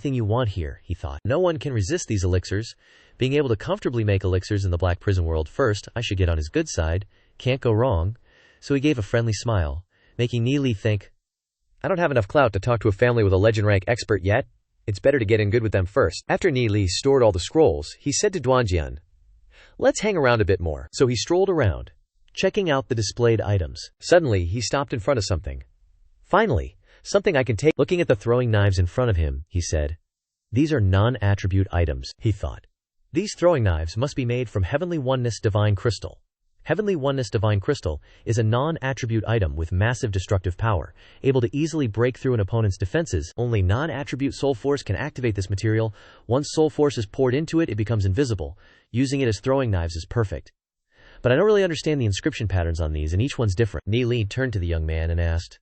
Thing you want here, he thought. No one can resist these elixirs. Being able to comfortably make elixirs in the black prison world first, I should get on his good side. Can't go wrong. So he gave a friendly smile, making Ni Li think, I don't have enough clout to talk to a family with a legend rank expert yet. It's better to get in good with them first. After Ni Li stored all the scrolls, he said to Duanjian, let's hang around a bit more. So he strolled around, checking out the displayed items. Suddenly, he stopped in front of something. Finally, something I can take. Looking at the throwing knives in front of him, he said, these are non-attribute items, he thought. These throwing knives must be made from Heavenly Oneness Divine Crystal. Heavenly Oneness Divine Crystal is a non-attribute item with massive destructive power, able to easily break through an opponent's defenses. Only non-attribute soul force can activate this material. Once soul force is poured into it, it becomes invisible. Using it as throwing knives is perfect. But I don't really understand the inscription patterns on these, and each one's different. Ni Li turned to the young man and asked,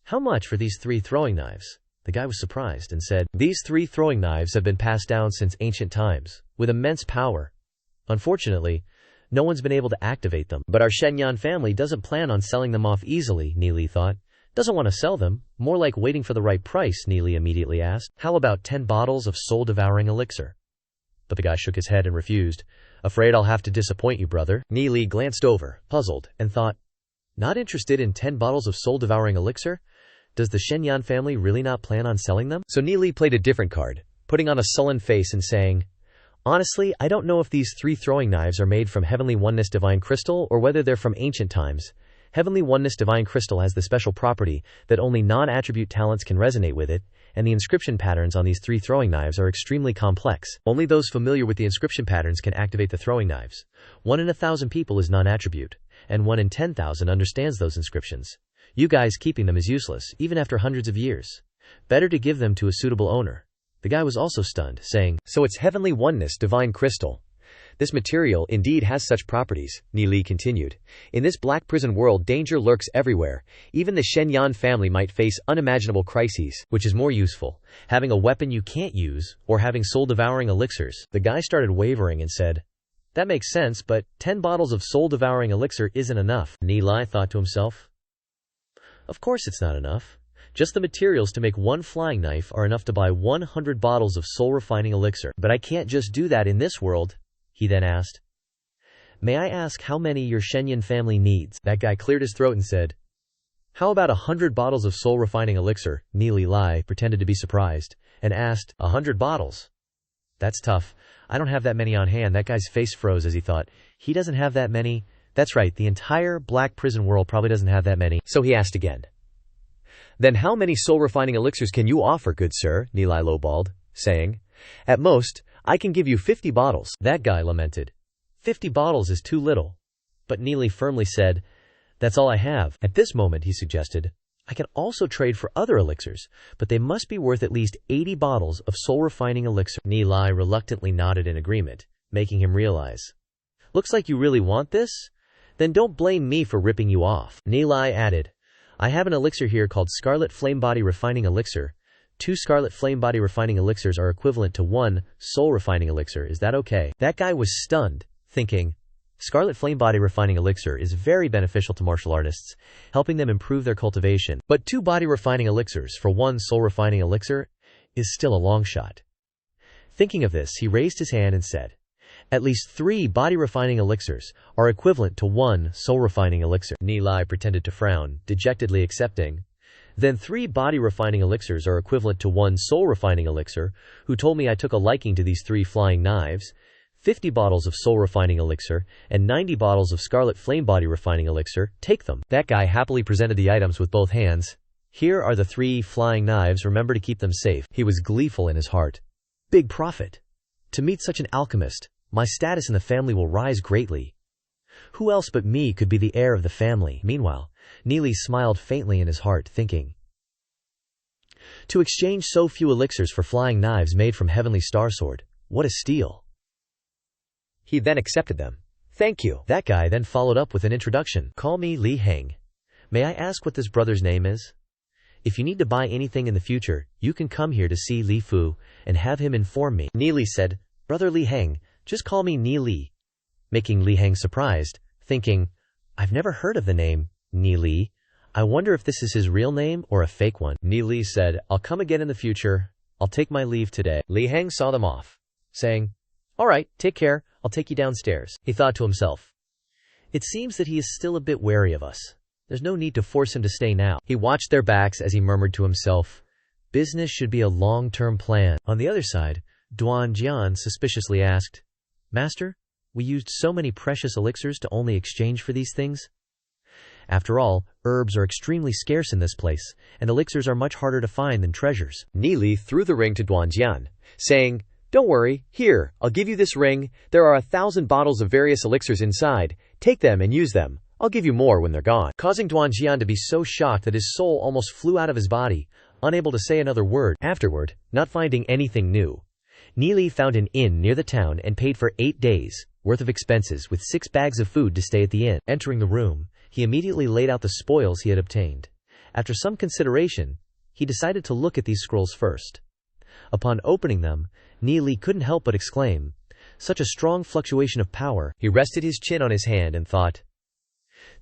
how much for these 3 throwing knives? The guy was surprised and said, these 3 throwing knives have been passed down since ancient times, with immense power. Unfortunately, no one's been able to activate them. But our Shenyang family doesn't plan on selling them off easily, Ni Li thought. Doesn't want to sell them, more like waiting for the right price, Ni Li immediately asked. How about 10 bottles of soul-devouring elixir? But the guy shook his head and refused. Afraid I'll have to disappoint you, brother. Ni Li glanced over, puzzled, and thought, not interested in 10 bottles of soul-devouring elixir? Does the Shenyang family really not plan on selling them? So Ni Li played a different card, putting on a sullen face and saying, honestly, I don't know if these 3 throwing knives are made from Heavenly Oneness Divine Crystal or whether they're from ancient times. Heavenly Oneness Divine Crystal has the special property that only non-attribute talents can resonate with it, and the inscription patterns on these 3 throwing knives are extremely complex. Only those familiar with the inscription patterns can activate the throwing knives. 1 in 1,000 people is non-attribute, and 1 in 10,000 understands those inscriptions. You guys keeping them is useless, even after hundreds of years. Better to give them to a suitable owner. The guy was also stunned, saying, so it's Heavenly Oneness Divine Crystal. This material indeed has such properties, Ni Li continued. In this black prison world, danger lurks everywhere. Even the Shenyang family might face unimaginable crises. Which is more useful, having a weapon you can't use, or having soul-devouring elixirs? The guy started wavering and said, that makes sense, but 10 bottles of soul-devouring elixir isn't enough. Ni Li thought to himself, of course it's not enough. Just the materials to make 1 flying knife are enough to buy 100 bottles of soul-refining elixir. But I can't just do that in this world, he then asked. May I ask how many your Shenyang family needs? That guy cleared his throat and said, how about 100 bottles of soul-refining elixir? Ni Li pretended to be surprised, and asked, 100 bottles? That's tough. I don't have that many on hand. That guy's face froze as he thought, he doesn't have that many? That's right, the entire black prison world probably doesn't have that many. So he asked again. Then how many soul-refining elixirs can you offer, good sir? Ni Li lowballed, saying, at most, I can give you 50 bottles. That guy lamented. 50 bottles is too little. But Ni Li firmly said, that's all I have. At this moment, he suggested, I can also trade for other elixirs, but they must be worth at least 80 bottles of soul-refining elixir. Ni Li reluctantly nodded in agreement, making him realize. Looks like you really want this? Then don't blame me for ripping you off. Ni Li added, I have an elixir here called Scarlet Flame Body Refining Elixir. 2 Scarlet Flame Body Refining Elixirs are equivalent to 1 Soul Refining Elixir. Is that okay? That guy was stunned, thinking, Scarlet Flame Body Refining Elixir is very beneficial to martial artists, helping them improve their cultivation. But 2 Body Refining Elixirs for 1 Soul Refining Elixir is still a long shot. Thinking of this, he raised his hand and said, at least 3 Body Refining Elixirs are equivalent to 1 Soul Refining Elixir. Ni Li pretended to frown, dejectedly accepting. Then 3 Body Refining Elixirs are equivalent to 1 Soul Refining Elixir. Who told me I took a liking to these 3 flying knives? 50 bottles of Soul Refining Elixir, and 90 bottles of Scarlet Flame Body Refining Elixir. Take them. That guy happily presented the items with both hands. Here are the 3 flying knives, remember to keep them safe. He was gleeful in his heart. Big profit. To meet such an alchemist, my status in the family will rise greatly. Who else but me could be the heir of the family? Meanwhile, Ni Li smiled faintly in his heart, thinking, to exchange so few elixirs for flying knives made from Heavenly Star Sword, what a steal. He then accepted them. Thank you. That guy then followed up with an introduction. Call me Li Heng. May I ask what this brother's name is? If you need to buy anything in the future, you can come here to see Li Fu and have him inform me. Ni Li said, Brother Li Heng, just call me Ni Li. Making Li Heng surprised, thinking, I've never heard of the name, Ni Li. I wonder if this is his real name or a fake one. Ni Li said, I'll come again in the future. I'll take my leave today. Li Heng saw them off, saying, "All right, take care. I'll take you downstairs." He thought to himself, "It seems that he is still a bit wary of us. There's no need to force him to stay now." He watched their backs as he murmured to himself, "Business should be a long-term plan." On the other side, Duan Jian suspiciously asked, "Master, we used so many precious elixirs to only exchange for these things? After all, herbs are extremely scarce in this place, and elixirs are much harder to find than treasures." Li threw the ring to Duan Jian, saying, "Don't worry, here, I'll give you this ring. There are 1,000 bottles of various elixirs inside. Take them and use them. I'll give you more when they're gone." Causing Duan Jian to be so shocked that his soul almost flew out of his body, unable to say another word. Afterward, not finding anything new, Li found an inn near the town and paid for 8 days' worth of expenses with 6 bags of food to stay at the inn. Entering the room, he immediately laid out the spoils he had obtained. After some consideration, he decided to look at these scrolls first. Upon opening them, Li couldn't help but exclaim, "Such a strong fluctuation of power." He rested his chin on his hand and thought,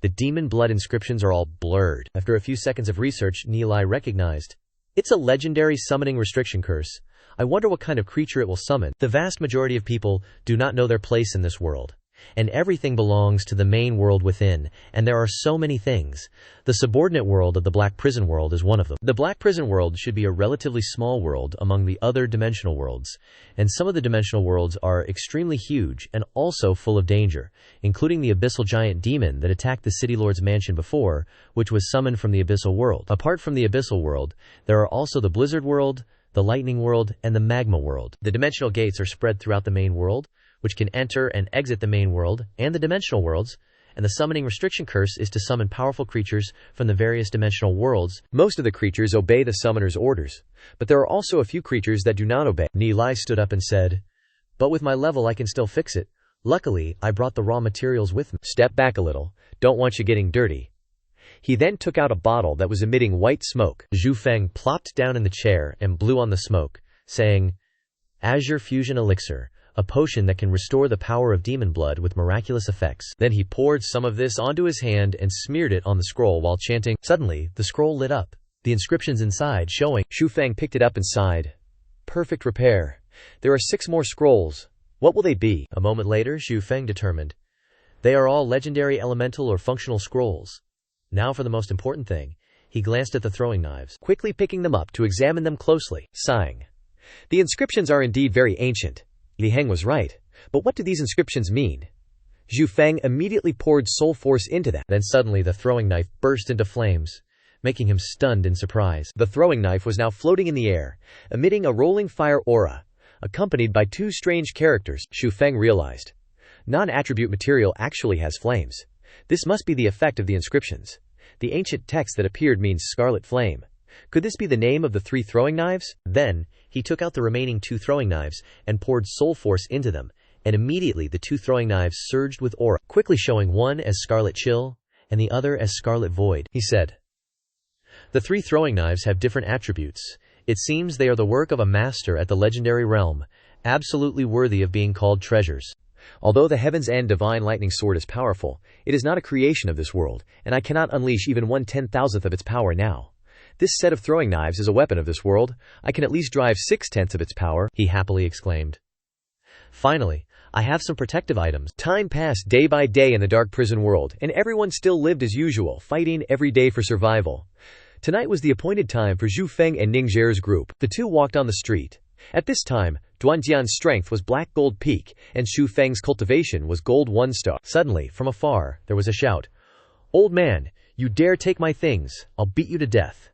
"The demon blood inscriptions are all blurred." After a few seconds of research, Li recognized, "It's a legendary summoning restriction curse. I wonder what kind of creature it will summon." The vast majority of people do not know their place in this world, and everything belongs to the main world within, and there are so many things. The subordinate world of the Black Prison World is one of them. The Black Prison World should be a relatively small world among the other dimensional worlds, and some of the dimensional worlds are extremely huge and also full of danger, including the abyssal giant demon that attacked the City Lord's mansion before, which was summoned from the abyssal world. Apart from the abyssal world, there are also the blizzard world, the lightning world, and the magma world. The dimensional gates are spread throughout the main world, which can enter and exit the main world and the dimensional worlds, and the summoning restriction curse is to summon powerful creatures from the various dimensional worlds. Most of the creatures obey the summoner's orders, but there are also a few creatures that do not obey. Li stood up and said, "But with my level I can still fix it. Luckily, I brought the raw materials with me." "Step back a little. Don't want you getting dirty." He then took out a bottle that was emitting white smoke. Zhu Feng plopped down in the chair and blew on the smoke, saying, "Azure Fusion Elixir, a potion that can restore the power of demon blood with miraculous effects." Then he poured some of this onto his hand and smeared it on the scroll while chanting. Suddenly, the scroll lit up, the inscriptions inside showing. Zhu Feng picked it up and sighed. "Perfect repair. There are 6 more scrolls. What will they be?" A moment later, Zhu Feng determined, "They are all legendary elemental or functional scrolls." Now for the most important thing. He glanced at the throwing knives, quickly picking them up to examine them closely, sighing. The inscriptions are indeed very ancient. Li Heng was right. But what do these inscriptions mean? Zhu Feng immediately poured soul force into them. Then suddenly the throwing knife burst into flames, making him stunned in surprise. The throwing knife was now floating in the air, emitting a rolling fire aura, accompanied by 2 strange characters. Zhu Feng realized. Non-attribute material actually has flames. This must be the effect of the inscriptions. The ancient text that appeared means scarlet flame. Could this be the name of the 3 throwing knives? Then, he took out the remaining 2 throwing knives and poured soul force into them, and immediately the 2 throwing knives surged with aura, quickly showing one as Scarlet Chill and the other as Scarlet Void. He said, "The 3 throwing knives have different attributes. It seems they are the work of a master at the legendary realm, absolutely worthy of being called treasures. Although the Heaven's End Divine Lightning Sword is powerful, it is not a creation of this world, and I cannot unleash even 1/10,000th of its power now. This set of throwing knives is a weapon of this world. I can at least drive 6/10ths of its power," he happily exclaimed. "Finally, I have some protective items." Time passed day by day in the dark prison world, and everyone still lived as usual, fighting every day for survival. Tonight was the appointed time for Zhu Feng and Ning Zhe's group. The 2 walked on the street. At this time, Duan Jian's strength was black gold peak, and Zhu Feng's cultivation was gold 1 star. Suddenly, from afar, there was a shout. "Old man, you dare take my things, I'll beat you to death."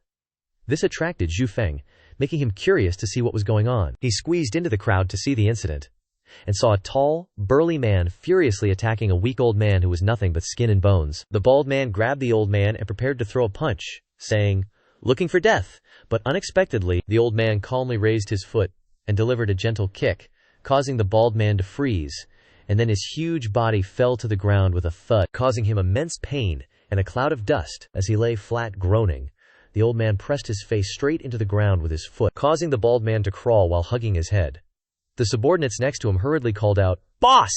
This attracted Zhu Feng, making him curious to see what was going on. He squeezed into the crowd to see the incident, and saw a tall, burly man furiously attacking a weak old man who was nothing but skin and bones. The bald man grabbed the old man and prepared to throw a punch, saying, "Looking for death," but unexpectedly, the old man calmly raised his foot and delivered a gentle kick, causing the bald man to freeze, and then his huge body fell to the ground with a thud, causing him immense pain and a cloud of dust. As he lay flat groaning, the old man pressed his face straight into the ground with his foot, causing the bald man to crawl while hugging his head. The subordinates next to him hurriedly called out, "Boss!"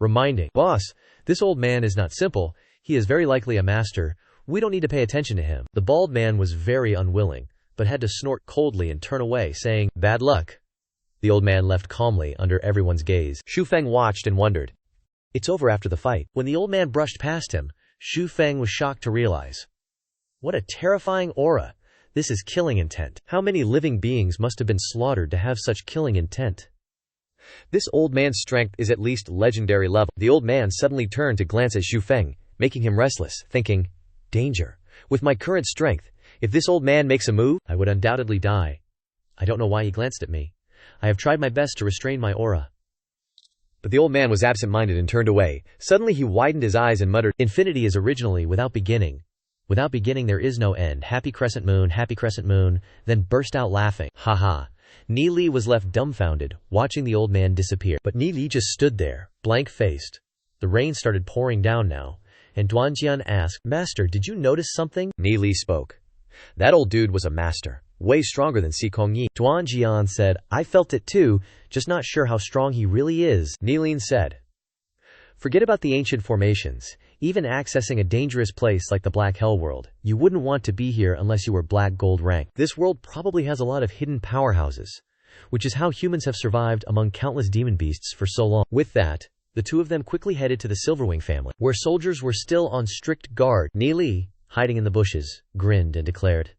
reminding, "Boss, this old man is not simple. He is very likely a master. We don't need to pay attention to him." The bald man was very unwilling, but had to snort coldly and turn away, saying, "Bad luck." The old man left calmly under everyone's gaze. Xu Feng watched and wondered. It's over after the fight. When the old man brushed past him, Xu Feng was shocked to realize. What a terrifying aura. This is killing intent. How many living beings must have been slaughtered to have such killing intent? This old man's strength is at least legendary level. The old man suddenly turned to glance at Xu Feng, making him restless, thinking, danger. With my current strength, if this old man makes a move, I would undoubtedly die. I don't know why he glanced at me. I have tried my best to restrain my aura. But the old man was absent-minded and turned away. Suddenly he widened his eyes and muttered, Infinity is originally without beginning. Without beginning there is no end. Happy crescent moon, then burst out laughing. Ha ha. Ni Li was left dumbfounded, watching the old man disappear. But Ni Li just stood there, blank-faced. The rain started pouring down now, and Duanjian asked, Master, did you notice something? Ni Li spoke. That old dude was a master, way stronger than Si Kongyi. Duanjian said, I felt it too, just not sure how strong he really is. Nilin said, forget about the ancient formations. Even accessing a dangerous place like the Black Hell world, you wouldn't want to be here unless you were Black Gold rank. This world probably has a lot of hidden powerhouses, which is how humans have survived among countless demon beasts for so long. With that, the two of them quickly headed to the Silverwing family, where soldiers were still on strict guard. Ni Li, hiding in the bushes, grinned and declared,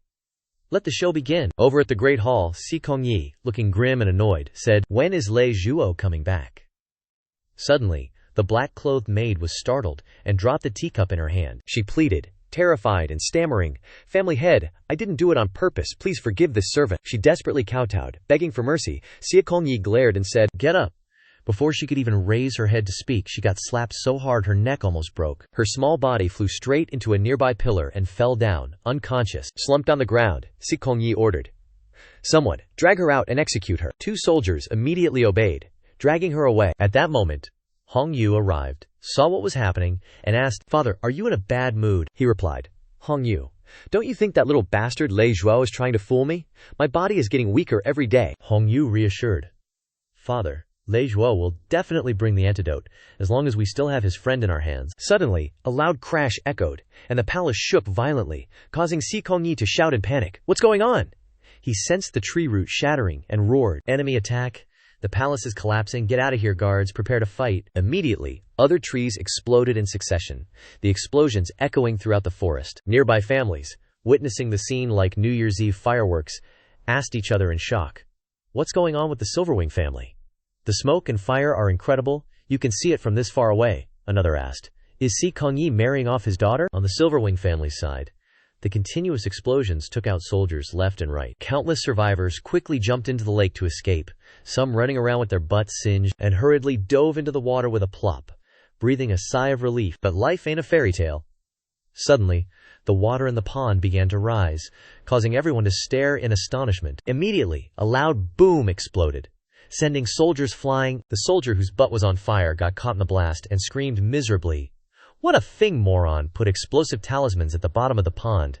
let the show begin. Over at the Great Hall, Si Kongyi, looking grim and annoyed, said, when is Lei Zhuo coming back? Suddenly, the black-clothed maid was startled and dropped the teacup in her hand. She pleaded, terrified and stammering, family head, I didn't do it on purpose, please forgive this servant. She desperately kowtowed, begging for mercy. Si Kongyi glared and said, get up. Before she could even raise her head to speak, she got slapped so hard her neck almost broke. Her small body flew straight into a nearby pillar and fell down, unconscious. Slumped on the ground, Si Kongyi ordered, someone, drag her out and execute her. Two soldiers immediately obeyed, dragging her away. At that moment, Hong Yu arrived, saw what was happening, and asked, Father, are you in a bad mood? He replied, Hong Yu, don't you think that little bastard Lei Zhuo is trying to fool me? My body is getting weaker every day. Hong Yu reassured, Father, Lei Zhuo will definitely bring the antidote, as long as we still have his friend in our hands. Suddenly, a loud crash echoed, and the palace shook violently, causing Si Kongyi to shout in panic. What's going on? He sensed the tree root shattering and roared, enemy attack. The palace is collapsing. Get out of here, guards. Prepare to fight. Immediately, other trees exploded in succession, the explosions echoing throughout the forest. Nearby families, witnessing the scene like New Year's Eve fireworks, asked each other in shock, what's going on with the Silverwing family? The smoke and fire are incredible. You can see it from this far away, another asked. Is Si Kongyi marrying off his daughter? On the Silverwing family's side, the continuous explosions took out soldiers left and right. Countless survivors quickly jumped into the lake to escape, some running around with their butts singed, and hurriedly dove into the water with a plop, breathing a sigh of relief. But life ain't a fairy tale. Suddenly, the water in the pond began to rise, causing everyone to stare in astonishment. Immediately, a loud boom exploded, sending soldiers flying. The soldier whose butt was on fire got caught in the blast and screamed miserably, what a thing, moron, put explosive talismans at the bottom of the pond.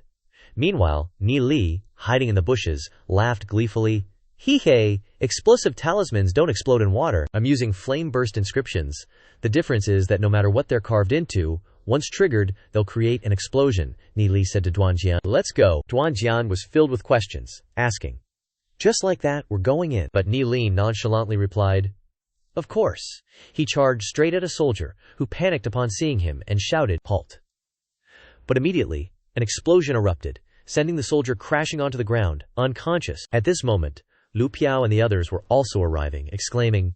Meanwhile, Ni Li, hiding in the bushes, laughed gleefully. Hee-hey, explosive talismans don't explode in water. I'm using flame-burst inscriptions. The difference is that no matter what they're carved into, once triggered, they'll create an explosion, Ni Li said to Duanjian. Let's go. Duanjian was filled with questions, asking, just like that, we're going in. But Ni Li nonchalantly replied, of course. He charged straight at a soldier, who panicked upon seeing him and shouted, halt. But immediately, an explosion erupted, sending the soldier crashing onto the ground, unconscious. At this moment, Lu Piao and the others were also arriving, exclaiming,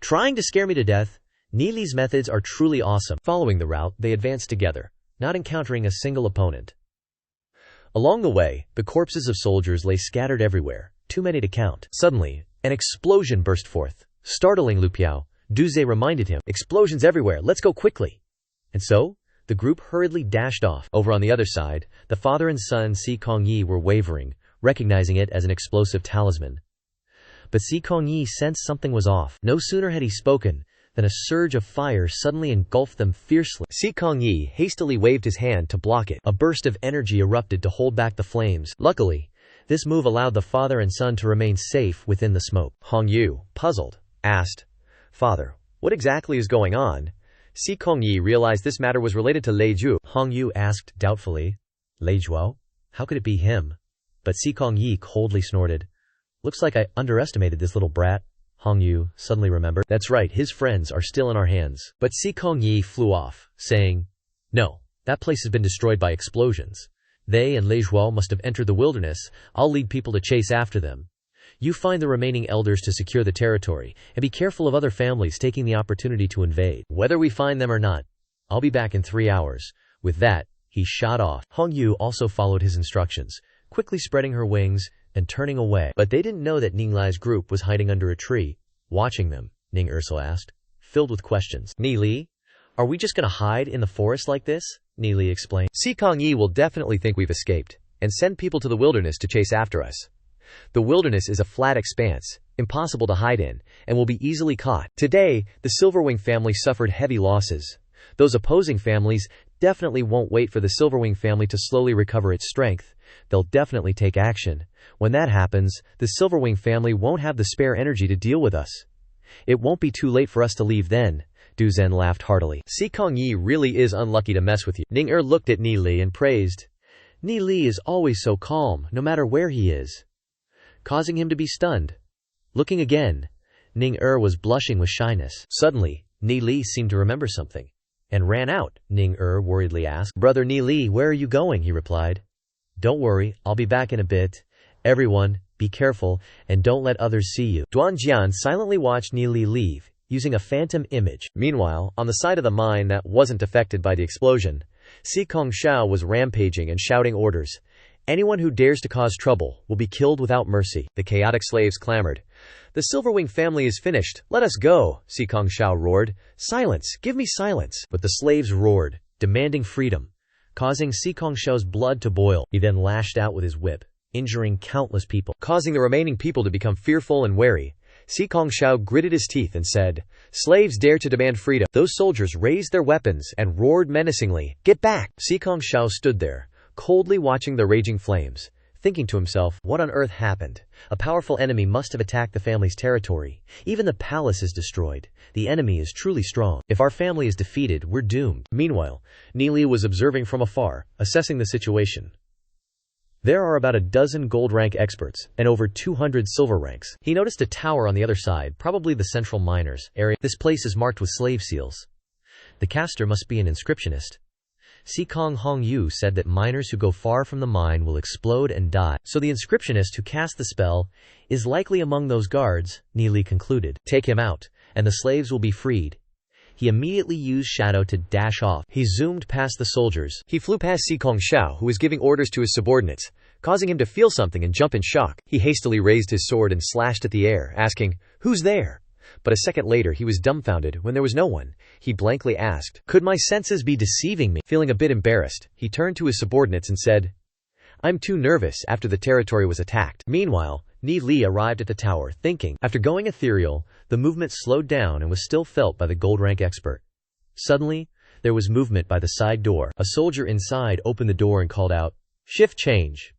trying to scare me to death? Ni Li's methods are truly awesome. Following the route, they advanced together, not encountering a single opponent. Along the way, the corpses of soldiers lay scattered everywhere, too many to count. Suddenly, an explosion burst forth. Startling Lu Piao, Duze reminded him, explosions everywhere, let's go quickly. And so, the group hurriedly dashed off. Over on the other side, the father and son Si Kongyi were wavering, recognizing it as an explosive talisman. But Si Kongyi sensed something was off. No sooner had he spoken, than a surge of fire suddenly engulfed them fiercely. Si Kongyi hastily waved his hand to block it. A burst of energy erupted to hold back the flames. Luckily, this move allowed the father and son to remain safe within the smoke. Hong Yu, puzzled, asked, Father, what exactly is going on? Si Kongyi realized this matter was related to Lei Zhuo. Hong Yu asked doubtfully, Lei Zhuo? How could it be him? But Si Kong-yi coldly snorted. Looks like I underestimated this little brat. Hong Yu suddenly remembered. That's right, his friends are still in our hands. But Si Kong-yi flew off, saying, No, that place has been destroyed by explosions. They and Lei Zhuo must have entered the wilderness. I'll lead people to chase after them. You find the remaining elders to secure the territory, and be careful of other families taking the opportunity to invade. Whether we find them or not, I'll be back in 3 hours. With that, he shot off. Hong Yu also followed his instructions, quickly spreading her wings and turning away. But they didn't know that Ning Li's group was hiding under a tree, watching them, Ning Erso asked, filled with questions. Ni Li, are we just going to hide in the forest like this? Ni Li explained. Si Kong-yi will definitely think we've escaped, and send people to the wilderness to chase after us. The wilderness is a flat expanse, impossible to hide in, and will be easily caught. Today, the Silverwing family suffered heavy losses. Those opposing families definitely won't wait for the Silverwing family to slowly recover its strength. They'll definitely take action. When that happens, the Silverwing family won't have the spare energy to deal with us. It won't be too late for us to leave then. Du Zhen laughed heartily. Si Kong-yi really is unlucky to mess with you. Ning Er looked at Ni Li and praised. Ni Li is always so calm, no matter where he is, causing him to be stunned. Looking again, Ning Er was blushing with shyness. Suddenly, Ni Li seemed to remember something, and ran out. Ning Er worriedly asked, Brother Ni Li, where are you going? He replied. Don't worry, I'll be back in a bit. Everyone, be careful, and don't let others see you. Duan Jian silently watched Ni Li leave, using a phantom image. Meanwhile, on the side of the mine that wasn't affected by the explosion, Si Kongshao was rampaging and shouting orders. Anyone who dares to cause trouble will be killed without mercy. The chaotic slaves clamored. The Silverwing family is finished. Let us go, Si Kongshao roared. Silence, give me silence. But the slaves roared, demanding freedom, causing Si Kongshao's blood to boil. He then lashed out with his whip, injuring countless people, causing the remaining people to become fearful and wary. Si Kongshao gritted his teeth and said, Slaves dare to demand freedom. Those soldiers raised their weapons and roared menacingly, Get back! Si Kongshao stood there, coldly watching the raging flames, thinking to himself, what on earth happened? A powerful enemy must have attacked the family's territory. Even the palace is destroyed. The enemy is truly strong. If our family is defeated, we're doomed. Meanwhile, Ni Li was observing from afar, assessing the situation. There are about a dozen gold rank experts, and over 200 silver ranks. He noticed a tower on the other side, probably the central miners' area. This place is marked with slave seals. The caster must be an inscriptionist. Si Kong Hong Yu said that miners who go far from the mine will explode and die. So the inscriptionist who cast the spell is likely among those guards, Ni Li concluded. Take him out, and the slaves will be freed. He immediately used shadow to dash off. He zoomed past the soldiers. He flew past Si Kongshao, who was giving orders to his subordinates, causing him to feel something and jump in shock. He hastily raised his sword and slashed at the air, asking, Who's there? But a second later he was dumbfounded when there was no one. He blankly asked, Could my senses be deceiving me? Feeling a bit embarrassed, he turned to his subordinates and said, I'm too nervous after the territory was attacked. Meanwhile, Ni Li arrived at the tower, thinking. After going ethereal, the movement slowed down and was still felt by the gold rank expert. Suddenly, there was movement by the side door. A soldier inside opened the door and called out, Shift change.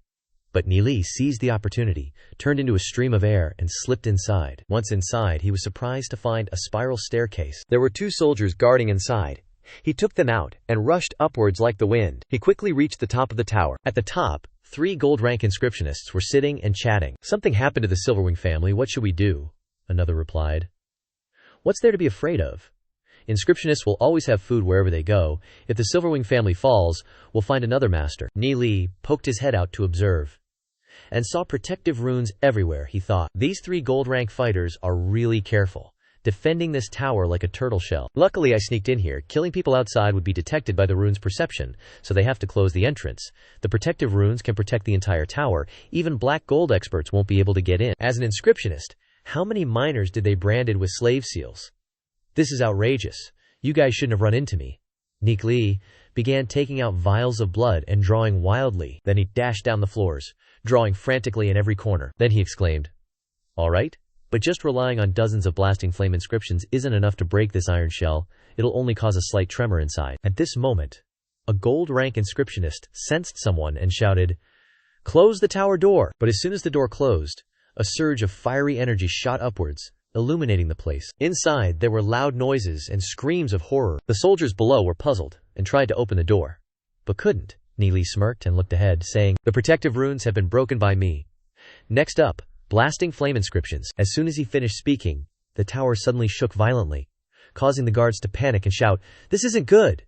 But Ni Li seized the opportunity, turned into a stream of air, and slipped inside. Once inside, he was surprised to find a spiral staircase. There were 2 soldiers guarding inside. He took them out and rushed upwards like the wind. He quickly reached the top of the tower. At the top, 3 gold rank inscriptionists were sitting and chatting. Something happened to the Silverwing family. What should we do? Another replied. What's there to be afraid of? Inscriptionists will always have food wherever they go. If the Silverwing family falls, we'll find another master. Ni Li poked his head out to observe, and saw protective runes everywhere. He thought, these 3 gold rank fighters are really careful, defending this tower like a turtle shell. Luckily I sneaked in here. Killing people outside would be detected by the rune's perception, so they have to close the entrance. The protective runes can protect the entire tower. Even black gold experts won't be able to get in. As an inscriptionist, how many miners did they branded with slave seals? This is outrageous. You guys shouldn't have run into me. Ni Li began taking out vials of blood and drawing wildly. Then he dashed down the floors, drawing frantically in every corner. Then he exclaimed, All right, but just relying on dozens of blasting flame inscriptions isn't enough to break this iron shell. It'll only cause a slight tremor inside. At this moment, a gold rank inscriptionist sensed someone and shouted, Close the tower door! But as soon as the door closed, a surge of fiery energy shot upwards, illuminating the place. Inside, there were loud noises and screams of horror. The soldiers below were puzzled and tried to open the door, but couldn't. Ni Li smirked and looked ahead, saying, "The protective runes have been broken by me." Next up, blasting flame inscriptions. As soon as he finished speaking, the tower suddenly shook violently, causing the guards to panic and shout, "This isn't good!"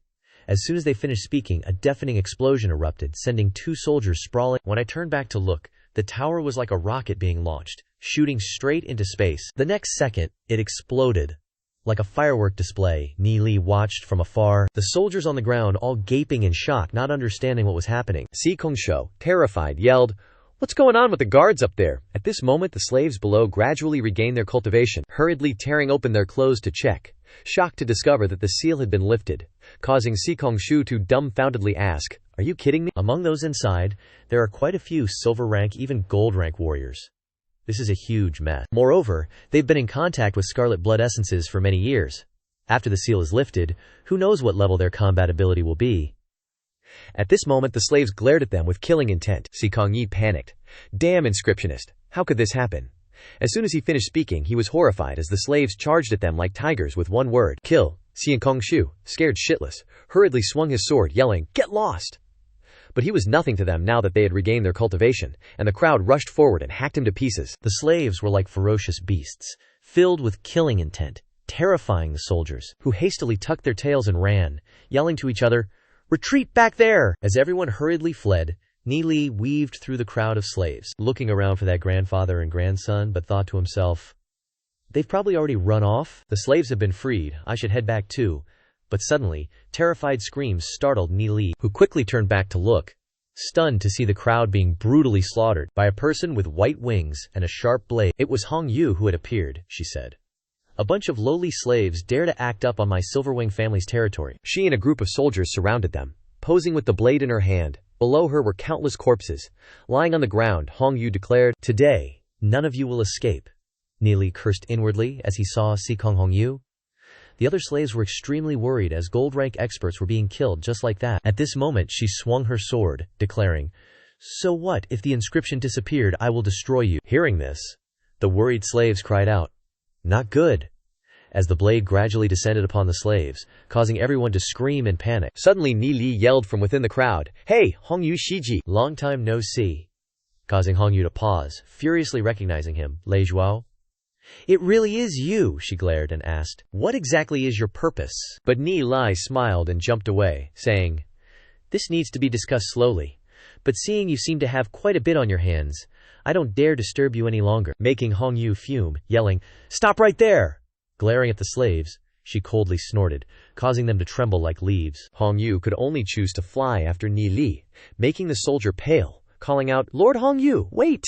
As soon as they finished speaking, a deafening explosion erupted, sending 2 soldiers sprawling. When I turned back to look, the tower was like a rocket being launched, shooting straight into space. The next second, it exploded. Like a firework display, Ni Li watched from afar, the soldiers on the ground all gaping in shock, not understanding what was happening. Si Kongsho, terrified, yelled, "What's going on with the guards up there?" At this moment, the slaves below gradually regained their cultivation, hurriedly tearing open their clothes to check, shocked to discover that the seal had been lifted, causing Si Kongshu to dumbfoundedly ask, "Are you kidding me?" Among those inside, there are quite a few silver rank, even gold rank warriors. This is a huge mess. Moreover, they've been in contact with scarlet blood essences for many years. After the seal is lifted, who knows what level their combat ability will be. At this moment, the slaves glared at them with killing intent. Si Kongyi panicked. "Damn inscriptionist, how could this happen?" As soon as he finished speaking, he was horrified as the slaves charged at them like tigers with one word, "Kill." Si Kongshu, scared shitless, hurriedly swung his sword, yelling, "Get lost!" But he was nothing to them now that they had regained their cultivation, and the crowd rushed forward and hacked him to pieces. The slaves were like ferocious beasts, filled with killing intent, terrifying the soldiers, who hastily tucked their tails and ran, yelling to each other, "Retreat back there!" As everyone hurriedly fled, Ni Li weaved through the crowd of slaves, looking around for that grandfather and grandson, but thought to himself, "They've probably already run off. The slaves have been freed. I should head back too." But suddenly, terrified screams startled Ni Li, who quickly turned back to look, stunned to see the crowd being brutally slaughtered by a person with white wings and a sharp blade. "It was Hong Yu who had appeared," she said. "A bunch of lowly slaves dare to act up on my Silverwing family's territory." She and a group of soldiers surrounded them, posing with the blade in her hand. Below her were countless corpses. Lying on the ground, Hong Yu declared, "Today, none of you will escape." Ni Li cursed inwardly as he saw Si Kong Hong Yu. The other slaves were extremely worried as gold rank experts were being killed just like that. At this moment, she swung her sword, declaring, "So what if the inscription disappeared? I will destroy you." Hearing this, the worried slaves cried out, "Not good," as the blade gradually descended upon the slaves, causing everyone to scream in panic. Suddenly, Ni Li yelled from within the crowd, "Hey, Hong Yu Shiji, long time no see," causing Hong Yu to pause, furiously recognizing him. "Lei Zhuo? It really is you," she glared and asked, "What exactly is your purpose?" But Ni Li smiled and jumped away, saying, "This needs to be discussed slowly, but seeing you seem to have quite a bit on your hands, I don't dare disturb you any longer," making Hong Yu fume, yelling, "Stop right there!" Glaring at the slaves, she coldly snorted, causing them to tremble like leaves. Hong Yu could only choose to fly after Ni Li, making the soldier pale, calling out, "Lord Hong Yu, wait!"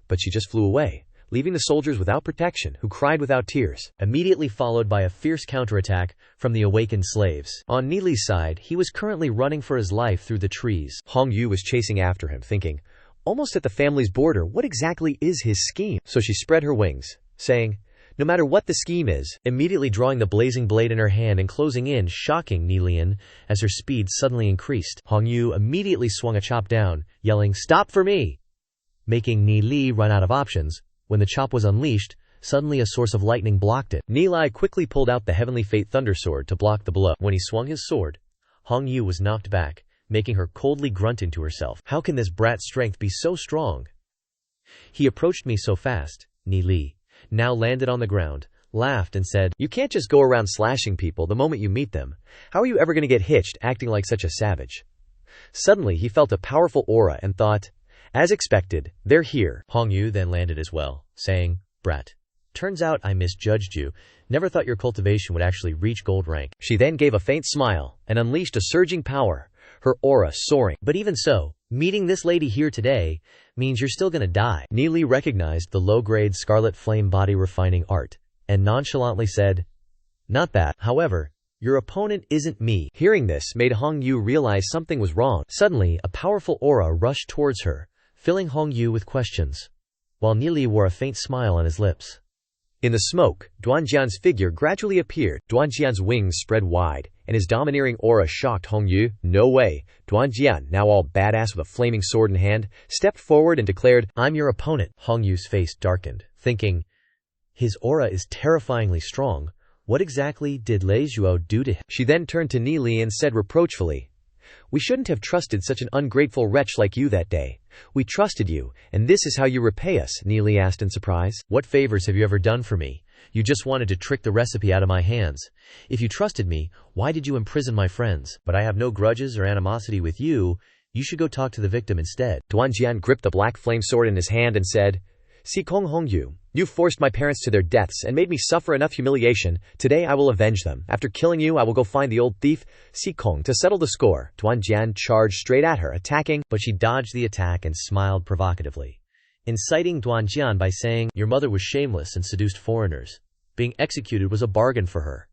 But she just flew away, leaving the soldiers without protection, who cried without tears, immediately followed by a fierce counterattack from the awakened slaves. On Ni Li's side, he was currently running for his life through the trees. Hong Yu was chasing after him, thinking, almost at the family's border, what exactly is his scheme? So she spread her wings, saying, "No matter what the scheme is," immediately drawing the blazing blade in her hand and closing in, shocking Ni Lian as her speed suddenly increased. Hong Yu immediately swung a chop down, yelling, "Stop for me!" making Ni Li run out of options. When the chop was unleashed, suddenly a source of lightning blocked it. Ni Li quickly pulled out the Heavenly Fate Thunder Sword to block the blow. When he swung his sword, Hong Yu was knocked back, making her coldly grunt into herself. "How can this brat's strength be so strong? He approached me so fast." Ni Li now landed on the ground, laughed and said, "You can't just go around slashing people the moment you meet them. How are you ever going to get hitched acting like such a savage?" Suddenly he felt a powerful aura and thought, as expected, they're here. Hong Yu then landed as well, saying, "Brat, turns out I misjudged you. Never thought your cultivation would actually reach gold rank." She then gave a faint smile and unleashed a surging power, her aura soaring. "But even so, meeting this lady here today means you're still gonna die." Ni Li recognized the low-grade scarlet flame body refining art and nonchalantly said, "Not that. However, your opponent isn't me." Hearing this made Hong Yu realize something was wrong. Suddenly, a powerful aura rushed towards her, filling Hong Yu with questions, while Ni Li wore a faint smile on his lips. In the smoke, Duanjian's figure gradually appeared. Duanjian's wings spread wide, and his domineering aura shocked Hong Yu. No way. Duanjian, now all badass with a flaming sword in hand, stepped forward and declared, "I'm your opponent." Hong Yu's face darkened, thinking, his aura is terrifyingly strong. What exactly did Lei Zhuo do to him? She then turned to Ni Li and said reproachfully, We shouldn't have trusted such an ungrateful wretch like you that day. We trusted you, and this is how you repay us, Ni Li asked in surprise. What favors have you ever done for me? You just wanted to trick the recipe out of my hands. If you trusted me, why did you imprison my friends? But I have no grudges or animosity with you. You should go talk to the victim instead. Duanjian gripped the black flame sword in his hand and said, Si Kong Hongyu, you forced my parents to their deaths and made me suffer enough humiliation. Today I will avenge them. After killing you, I will go find the old thief, Si Kong, to settle the score. Duanjian charged straight at her, attacking, but she dodged the attack and smiled provocatively, inciting Duanjian by saying, your mother was shameless and seduced foreigners. Being executed was a bargain for her.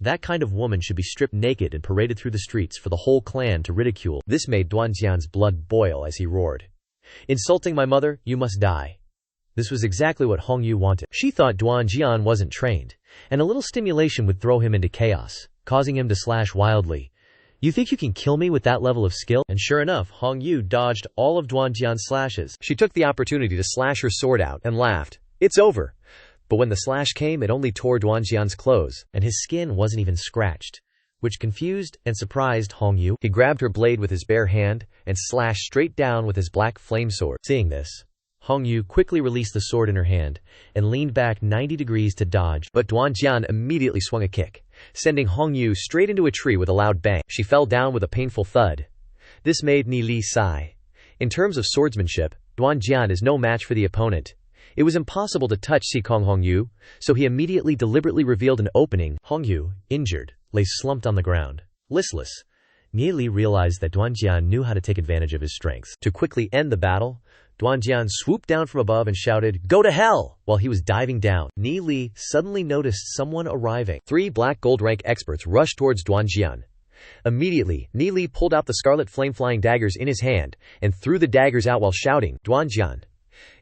That kind of woman should be stripped naked and paraded through the streets for the whole clan to ridicule. This made Duanjian's blood boil as he roared. Insulting my mother, you must die. This was exactly what Hongyu wanted. She thought Duanjian wasn't trained, and a little stimulation would throw him into chaos, causing him to slash wildly. You think you can kill me with that level of skill? And sure enough, Hongyu dodged all of Duanjian's slashes. She took the opportunity to slash her sword out and laughed. It's over. But when the slash came, it only tore Duanjian's clothes, and his skin wasn't even scratched, which confused and surprised Hongyu. He grabbed her blade with his bare hand and slashed straight down with his black flame sword. Seeing this, Hongyu quickly released the sword in her hand and leaned back 90 degrees to dodge. But Duanjian immediately swung a kick, sending Hongyu straight into a tree with a loud bang. She fell down with a painful thud. This made Ni Li sigh. In terms of swordsmanship, Duanjian is no match for the opponent. It was impossible to touch Si Kong Hongyu, so he immediately deliberately revealed an opening. Hongyu, injured, lay slumped on the ground, listless. Ni Li realized that Duanjian knew how to take advantage of his strength. To quickly end the battle, Duanjian swooped down from above and shouted, "Go to hell!" While he was diving down. Ni Li suddenly noticed someone arriving. 3 black gold rank experts rushed towards Duanjian. Immediately, Ni Li pulled out the scarlet flame-flying daggers in his hand and threw the daggers out while shouting, "Duanjian!"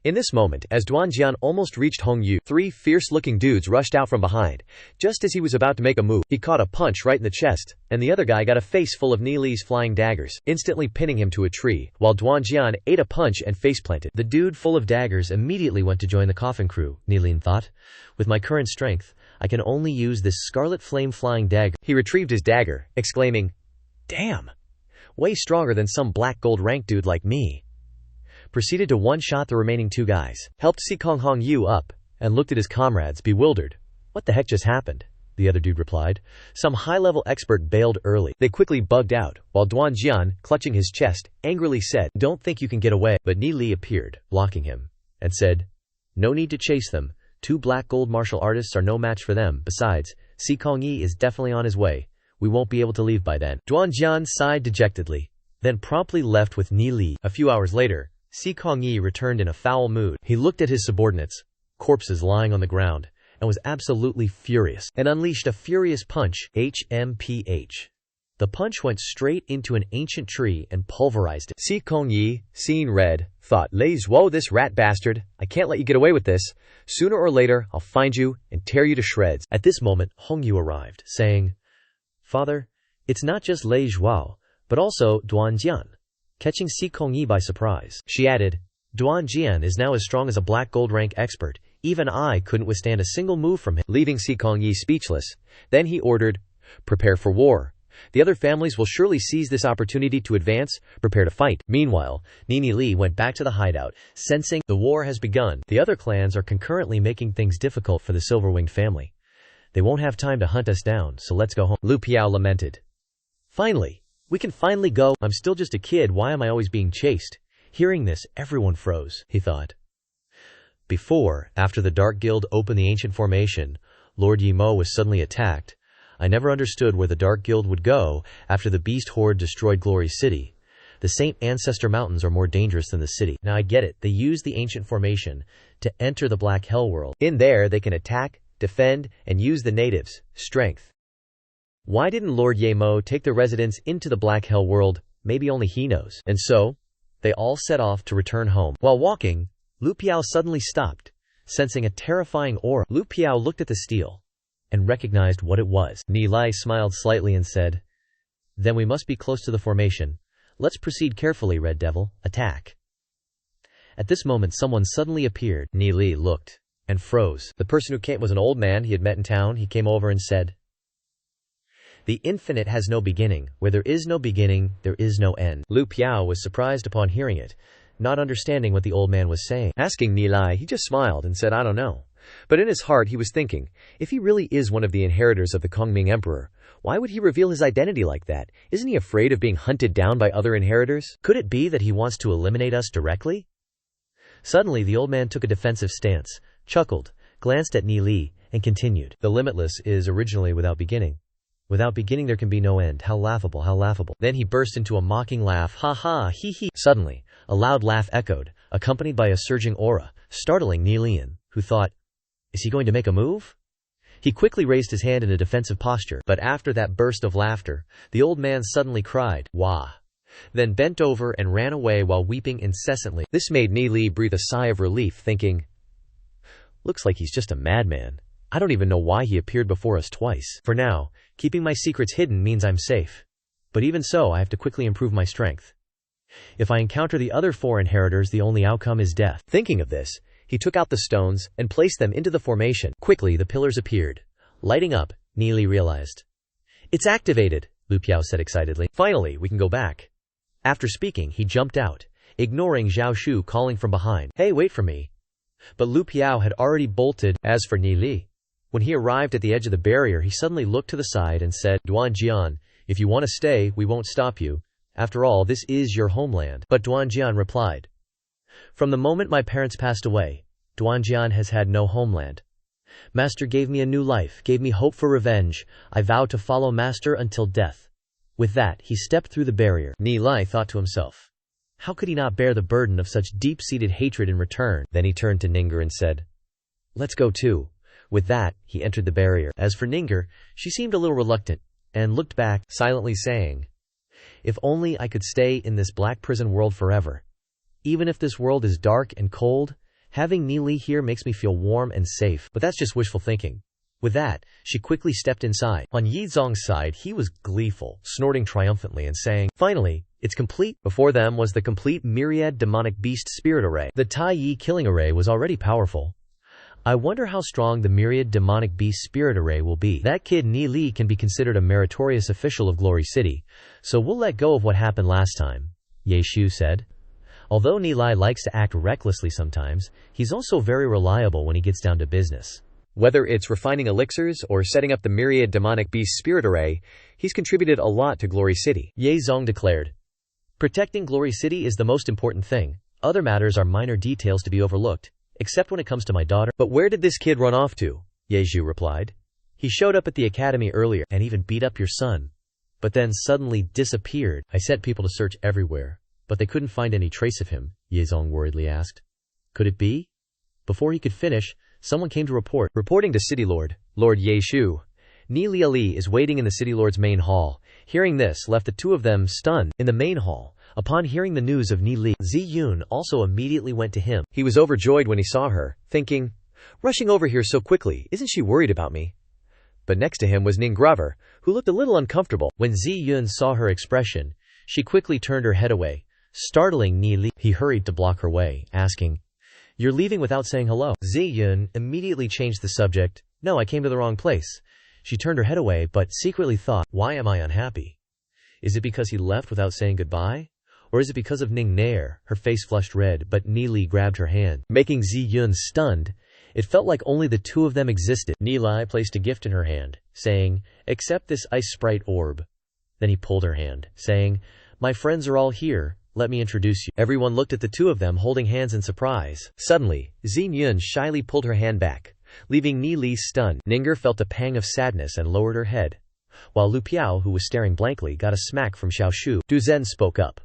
In this moment, as Duanjian almost reached Hongyu, 3 fierce-looking dudes rushed out from behind. Just as he was about to make a move, he caught a punch right in the chest, and the other guy got a face full of Ni Li's flying daggers, instantly pinning him to a tree, while Duanjian ate a punch and face-planted. The dude full of daggers immediately went to join the coffin crew, Ni Li thought. With my current strength, I can only use this scarlet flame-flying dagger. He retrieved his dagger, exclaiming, "Damn! Way stronger than some black gold rank dude like me." Proceeded to one-shot the remaining 2 guys, helped Si Kong Hongyu up, and looked at his comrades, bewildered. What the heck just happened? The other dude replied. Some high-level expert bailed early. They quickly bugged out, while Duanjian, clutching his chest, angrily said, "Don't think you can get away." But Ni Li appeared, blocking him, and said, "No need to chase them. 2 black gold martial artists are no match for them. Besides, Si Kong Yi is definitely on his way. We won't be able to leave by then." Duanjian sighed dejectedly, then promptly left with Ni Li. A few hours later, Si Kong Yi returned in a foul mood. He looked at his subordinates, corpses lying on the ground, and was absolutely furious, and unleashed a furious punch, HMPH. The punch went straight into an ancient tree and pulverized it. Si Kong Yi, seeing red, thought, "Lei Zhuo, this rat bastard, I can't let you get away with this. Sooner or later, I'll find you and tear you to shreds." At this moment, Hongyu arrived, saying, "Father, it's not just Lei Zhuo, but also Duanjian," catching Si Kong Yi by surprise. She added, "Duanjian is now as strong as a black gold rank expert. Even I couldn't withstand a single move from him," leaving Si Kong Yi speechless. Then he ordered, "Prepare for war. The other families will surely seize this opportunity to advance. Prepare to fight." Meanwhile, Ni Li went back to the hideout, sensing the war has begun. The other clans are concurrently making things difficult for the Silver-Winged family. They won't have time to hunt us down, so let's go home. Lu Piao lamented. "Finally! We can finally go. I'm still just a kid, why am I always being chased?" Hearing this, everyone froze, he thought. After the Dark Guild opened the ancient formation, Lord Yimo was suddenly attacked. I never understood where the Dark Guild would go after the Beast Horde destroyed Glory City. The Saint Ancestor Mountains are more dangerous than the city. Now I get it, they used the ancient formation to enter the Black Hell world. In there, they can attack, defend, and use the natives' strength. Why didn't Lord Yemo take the residents into the Black Hell world? Maybe only he knows. And so, they all set off to return home. While walking, Lu Piao suddenly stopped, sensing a terrifying aura. Lu Piao looked at the steel and recognized what it was. Ni Li smiled slightly and said, "Then we must be close to the formation. Let's proceed carefully, Red Devil. Attack." At this moment someone suddenly appeared. Ni Li looked and froze. The person who came was an old man he had met in town. He came over and said, The infinite has no beginning. Where there is no beginning, there is no end. Lu Piao was surprised upon hearing it, not understanding what the old man was saying. Asking Nilai, he just smiled and said, "I don't know." But in his heart he was thinking, if he really is one of the inheritors of the Kongming Emperor, why would he reveal his identity like that? Isn't he afraid of being hunted down by other inheritors? Could it be that he wants to eliminate us directly? Suddenly the old man took a defensive stance, chuckled, glanced at Ni Li, and continued. The limitless is originally without beginning. Without beginning there can be no end. How laughable, how laughable. Then he burst into a mocking laugh. Ha ha, hee hee. Suddenly, a loud laugh echoed, accompanied by a surging aura, startling Ni Lian, who thought, is he going to make a move? He quickly raised his hand in a defensive posture, but after that burst of laughter, the old man suddenly cried, "Wah!" then bent over and ran away while weeping incessantly. This made Ni Li breathe a sigh of relief, thinking, looks like he's just a madman. I don't even know why he appeared before us twice. For now, keeping my secrets hidden means I'm safe. But even so, I have to quickly improve my strength. If I encounter the other 4 inheritors, the only outcome is death. Thinking of this, he took out the stones and placed them into the formation. Quickly, the pillars appeared. Lighting up, Ni Li realized. It's activated, Lu Piao said excitedly. Finally, we can go back. After speaking, he jumped out, ignoring Zhao Shu calling from behind. Hey, wait for me. But Lu Piao had already bolted. As for Ni Li, when he arrived at the edge of the barrier, he suddenly looked to the side and said, Duanjian, if you want to stay, we won't stop you. After all, this is your homeland. But Duanjian replied, from the moment my parents passed away, Duanjian has had no homeland. Master gave me a new life, gave me hope for revenge. I vow to follow Master until death. With that, he stepped through the barrier. Ni Li thought to himself, how could he not bear the burden of such deep-seated hatred in return? Then he turned to Ninger and said, let's go too. With that, he entered the barrier. As for Ninger, she seemed a little reluctant, and looked back, silently saying, if only I could stay in this black prison world forever. Even if this world is dark and cold, having Ni Li here makes me feel warm and safe. But that's just wishful thinking. With that, she quickly stepped inside. On Yi Zong's side, he was gleeful, snorting triumphantly and saying, finally, it's complete. Before them was the complete myriad demonic beast spirit array. The Tai Yi killing array was already powerful. I wonder how strong the myriad demonic beast spirit array will be. That kid Ni Li can be considered a meritorious official of Glory City, so we'll let go of what happened last time, Ye Shu said. Although Ni Li likes to act recklessly sometimes, he's also very reliable when he gets down to business. Whether it's refining elixirs or setting up the myriad demonic beast spirit array, he's contributed a lot to Glory City, Ye Zong declared. Protecting Glory City is the most important thing. Other matters are minor details to be overlooked, except when it comes to my daughter. But where did this kid run off to? Ye Zhu replied. He showed up at the academy earlier and even beat up your son, but then suddenly disappeared. I sent people to search everywhere, but they couldn't find any trace of him, Ye Zong worriedly asked. Could it be? Before he could finish, someone came to report. Reporting to City Lord, Lord Ye Shu, Ni Li is waiting in the City Lord's main hall. Hearing this left the two of them stunned. In the main hall, upon hearing the news of Ni Li, Zi Yun also immediately went to him. He was overjoyed when he saw her, thinking, rushing over here so quickly, isn't she worried about me? But next to him was Ning Grover, who looked a little uncomfortable. When Zi Yun saw her expression, she quickly turned her head away, startling Ni Li. He hurried to block her way, asking, you're leaving without saying hello. Zi Yun immediately changed the subject. No, I came to the wrong place. She turned her head away, but secretly thought, why am I unhappy? Is it because he left without saying goodbye? Or is it because of Ning Nair? Her face flushed red, but Ni Li grabbed her hand, making Zi Yun stunned. It felt like only the two of them existed. Ni Li placed a gift in her hand, saying, accept this ice sprite orb. Then he pulled her hand, saying, my friends are all here. Let me introduce you. Everyone looked at the two of them holding hands in surprise. Suddenly, Zi Yun shyly pulled her hand back, leaving Ni Li stunned. Ninger felt a pang of sadness and lowered her head, while Lu Piao, who was staring blankly, got a smack from Xiao Shu. Du Zhen spoke up.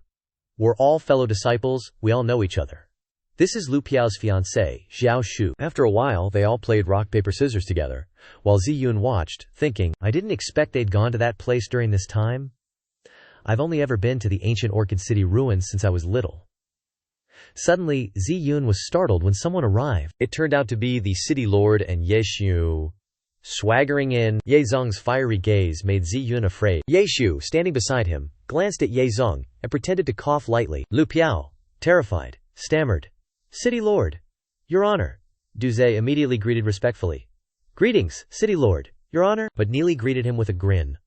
We're all fellow disciples, we all know each other. This is Lu Piao's fiancée, Xiao Shu. After a while, they all played rock, paper, scissors together, while Zi Yun watched, thinking, I didn't expect they'd gone to that place during this time. I've only ever been to the ancient Orchid City ruins since I was little. Suddenly, Zi Yun was startled when someone arrived. It turned out to be the City Lord and Ye Shu. Swaggering in, Ye Zong's fiery gaze made Zi Yun afraid. Ye Shu, standing beside him, glanced at Ye Zong and pretended to cough lightly. Lu Piao, terrified, stammered, City Lord, Your Honor. Du Zhe immediately greeted respectfully. Greetings, City Lord, Your Honor. But Ni Li greeted him with a grin.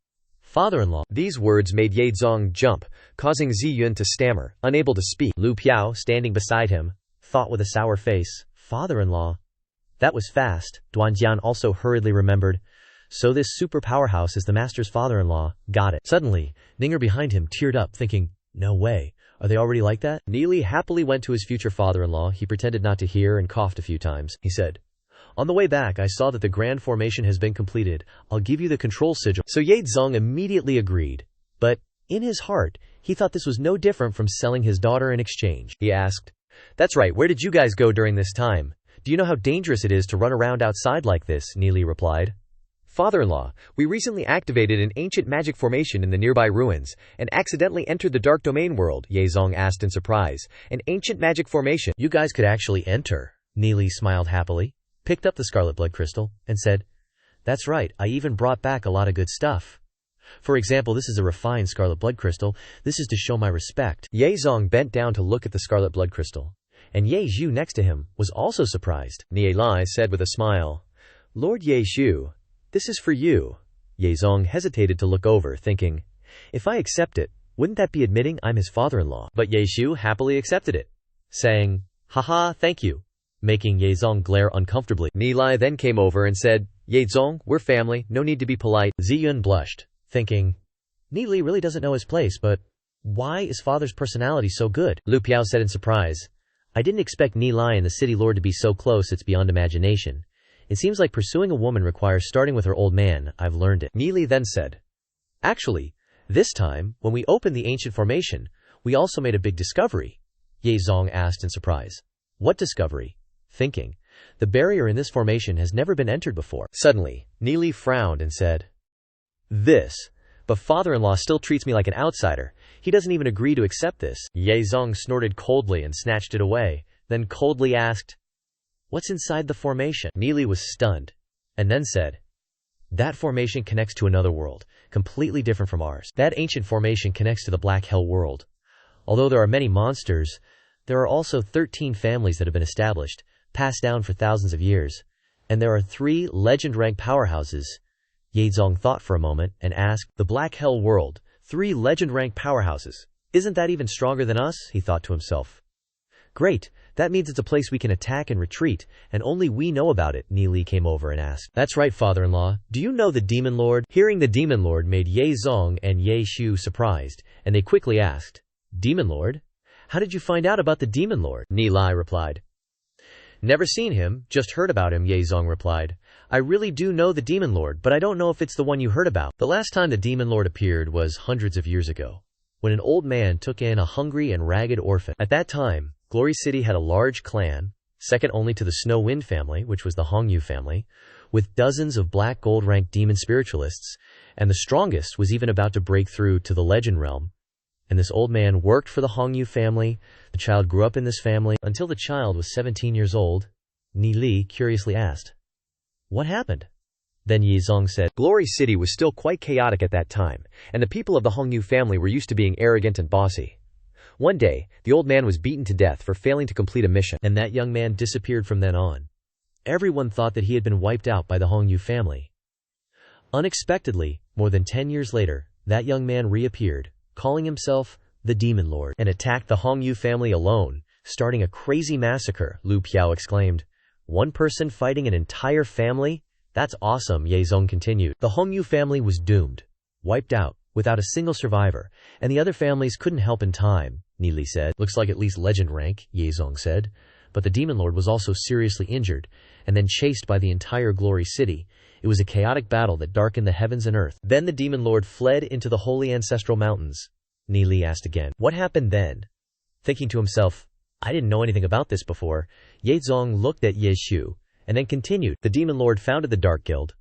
Father-in-law. These words made Ye Zong jump, causing Ziyun to stammer, unable to speak. Lu Piao, standing beside him, thought with a sour face, father-in-law. That was fast. Duanjian also hurriedly remembered. So this super powerhouse is the master's father-in-law. Got it. Suddenly, Ninger behind him teared up, thinking, no way. Are they already like that? Neely happily went to his future father-in-law. He pretended not to hear and coughed a few times. He said, on the way back, I saw that the grand formation has been completed. I'll give you the control sigil. So Ye Zong immediately agreed. But in his heart, he thought this was no different from selling his daughter in exchange. He asked, that's right, where did you guys go during this time? Do you know how dangerous it is to run around outside like this? Neely replied. Father-in-law, we recently activated an ancient magic formation in the nearby ruins, and accidentally entered the dark domain world, Ye Zong asked in surprise. An ancient magic formation. You guys could actually enter. Neely smiled happily, picked up the scarlet blood crystal, and said, that's right, I even brought back a lot of good stuff. For example, this is a refined scarlet blood crystal. This is to show my respect. Ye Zong bent down to look at the scarlet blood crystal, and Ye Zhu next to him was also surprised. Nie Lai said with a smile, Lord Ye Zhu, this is for you. Ye Zong hesitated to look over, thinking, if I accept it, wouldn't that be admitting I'm his father-in-law? But Ye Zhu happily accepted it, saying, haha, thank you, making Ye Zong glare uncomfortably. Nie Lai then came over and said, Ye Zong, we're family, no need to be polite. Ziyun blushed, thinking, Neely really doesn't know his place, but why is father's personality so good? Lu Piao said in surprise, I didn't expect Ni Lai and the city lord to be so close, it's beyond imagination. It seems like pursuing a woman requires starting with her old man. I've learned it. Neely then said, actually, this time, when we opened the ancient formation, we also made a big discovery. Ye Zong asked in surprise. What discovery? Thinking, the barrier in this formation has never been entered before. Suddenly, Neely frowned and said, this. But father-in-law still treats me like an outsider. He doesn't even agree to accept this. Ye Zong snorted coldly and snatched it away, then coldly asked, what's inside the formation? Neely was stunned, and then said, that formation connects to another world, completely different from ours. That ancient formation connects to the Black Hell world. Although there are many monsters, there are also 13 families that have been established, passed down for thousands of years, and there are 3 legend-rank powerhouses. Ye Zong thought for a moment and asked, the Black Hell world, 3 legend-rank powerhouses. Isn't that even stronger than us? He thought to himself. Great, that means it's a place we can attack and retreat, and only we know about it. Neely came over and asked, that's right, father-in-law, do you know the Demon Lord? Hearing the Demon Lord made Ye Zong and Ye Shu surprised, and they quickly asked, Demon Lord? How did you find out about the Demon Lord? Ni Lai replied. Never seen him, just heard about him, Ye Zong replied. I really do know the Demon Lord, but I don't know if it's the one you heard about. The last time the Demon Lord appeared was hundreds of years ago, when an old man took in a hungry and ragged orphan. At that time, Glory City had a large clan, second only to the Snow Wind family, which was the Hongyu family, with dozens of black gold-ranked demon spiritualists, and the strongest was even about to break through to the legend realm. And this old man worked for the Hongyu family. The child grew up in this family until the child was 17 years old. Ni Li curiously asked, what happened? Then Ye Zong said, Glory City was still quite chaotic at that time, and the people of the Hongyu family were used to being arrogant and bossy. One day, the old man was beaten to death for failing to complete a mission, and that young man disappeared from then on. Everyone thought that he had been wiped out by the Hongyu family. Unexpectedly, more than 10 years later, that young man reappeared, calling himself the Demon Lord, and attacked the Hongyu family alone, starting a crazy massacre. Lu Piao exclaimed, one person fighting an entire family? That's awesome, Ye Zong continued. The Hongyu family was doomed, wiped out, without a single survivor, and the other families couldn't help in time, Neely said. Looks like at least legend rank, Ye Zong said. But the Demon Lord was also seriously injured, and then chased by the entire Glory City. It was a chaotic battle that darkened the heavens and earth. Then the Demon Lord fled into the holy ancestral mountains. Neely asked again, what happened then? Thinking to himself, I didn't know anything about this before, Ye Zong looked at Ye Shu, and then continued, the Demon Lord founded the Dark Guild.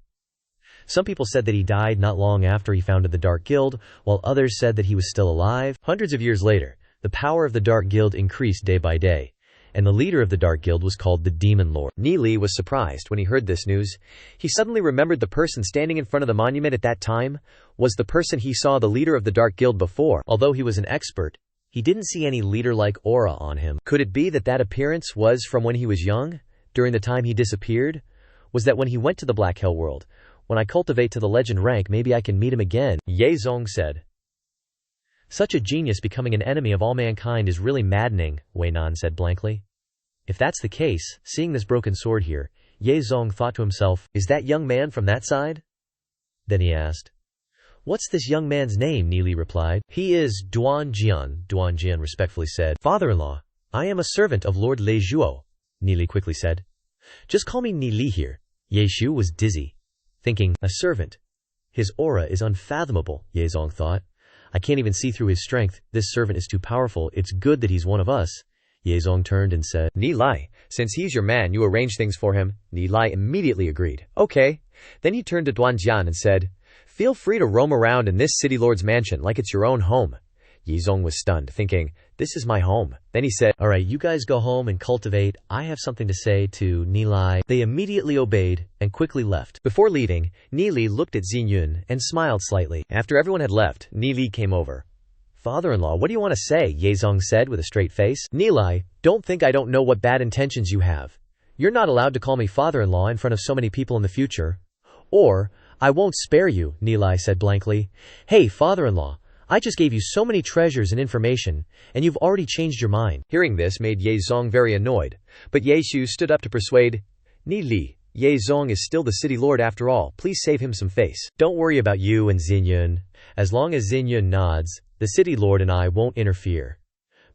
Some people said that he died not long after he founded the Dark Guild, while others said that he was still alive. Hundreds of years later, the power of the Dark Guild increased day by day, and the leader of the Dark Guild was called the Demon Lord. Neely was surprised when he heard this news. He suddenly remembered the person standing in front of the monument at that time was the person he saw the leader of the Dark Guild before. Although he was an expert, he didn't see any leader-like aura on him. Could it be that that appearance was from when he was young, during the time he disappeared? Was that when he went to the Black Hell world, When I cultivate to the legend rank, maybe I can meet him again, Ye Zong said. Such a genius becoming an enemy of all mankind is really maddening, Wei Nan said blankly. If that's the case, seeing this broken sword here, Ye Zong thought to himself, is that young man from that side? Then he asked, what's this young man's name? Nili replied. He is Duan Jian respectfully said. Father-in-law, I am a servant of Lord Lei Zhuo, Nili quickly said. Just call me Nili here. Ye Shu was dizzy, thinking, a servant. His aura is unfathomable, Ye Zong thought. I can't even see through his strength. This servant is too powerful. It's good that he's one of us. Ye Zong turned and said, Ni Lai, since he's your man, you arrange things for him. Ni Lai immediately agreed. Okay. Then he turned to Duan Jian and said, feel free to roam around in this city lord's mansion like it's your own home. Ye Zong was stunned, thinking, this is my home. Then he said, all right, you guys go home and cultivate. I have something to say to Ni Lai. They immediately obeyed and quickly left. Before leaving, Ni Li looked at Xingyun and smiled slightly. After everyone had left, Ni Li came over. Father-in-law, what do you want to say? Ye Zong said with a straight face. Ni Lai, don't think I don't know what bad intentions you have. You're not allowed to call me father-in-law in front of so many people in the future. Or, I won't spare you, Ni Lai said blankly. Hey, father-in-law. I just gave you so many treasures and information, and you've already changed your mind. Hearing this made Ye Zong very annoyed, but Ye Shu stood up to persuade, Ni Li, Ye Zong is still the city lord after all, please save him some face. Don't worry about you and Xingyun. As long as Xingyun nods, the city lord and I won't interfere.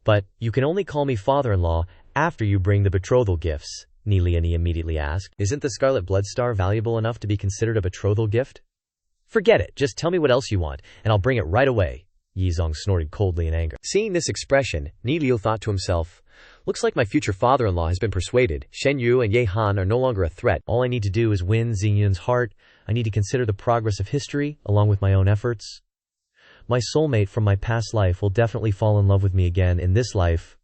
But, you can only call me father-in-law after you bring the betrothal gifts, Ni Li immediately asked. Isn't the Scarlet Bloodstar valuable enough to be considered a betrothal gift? Forget it, just tell me what else you want, and I'll bring it right away. Ye Zong snorted coldly in anger. Seeing this expression, Ni Liu thought to himself, looks like my future father-in-law has been persuaded. Shen Yu and Ye Han are no longer a threat. All I need to do is win Xingyun's heart. I need to consider the progress of history, along with my own efforts. My soulmate from my past life will definitely fall in love with me again in this life.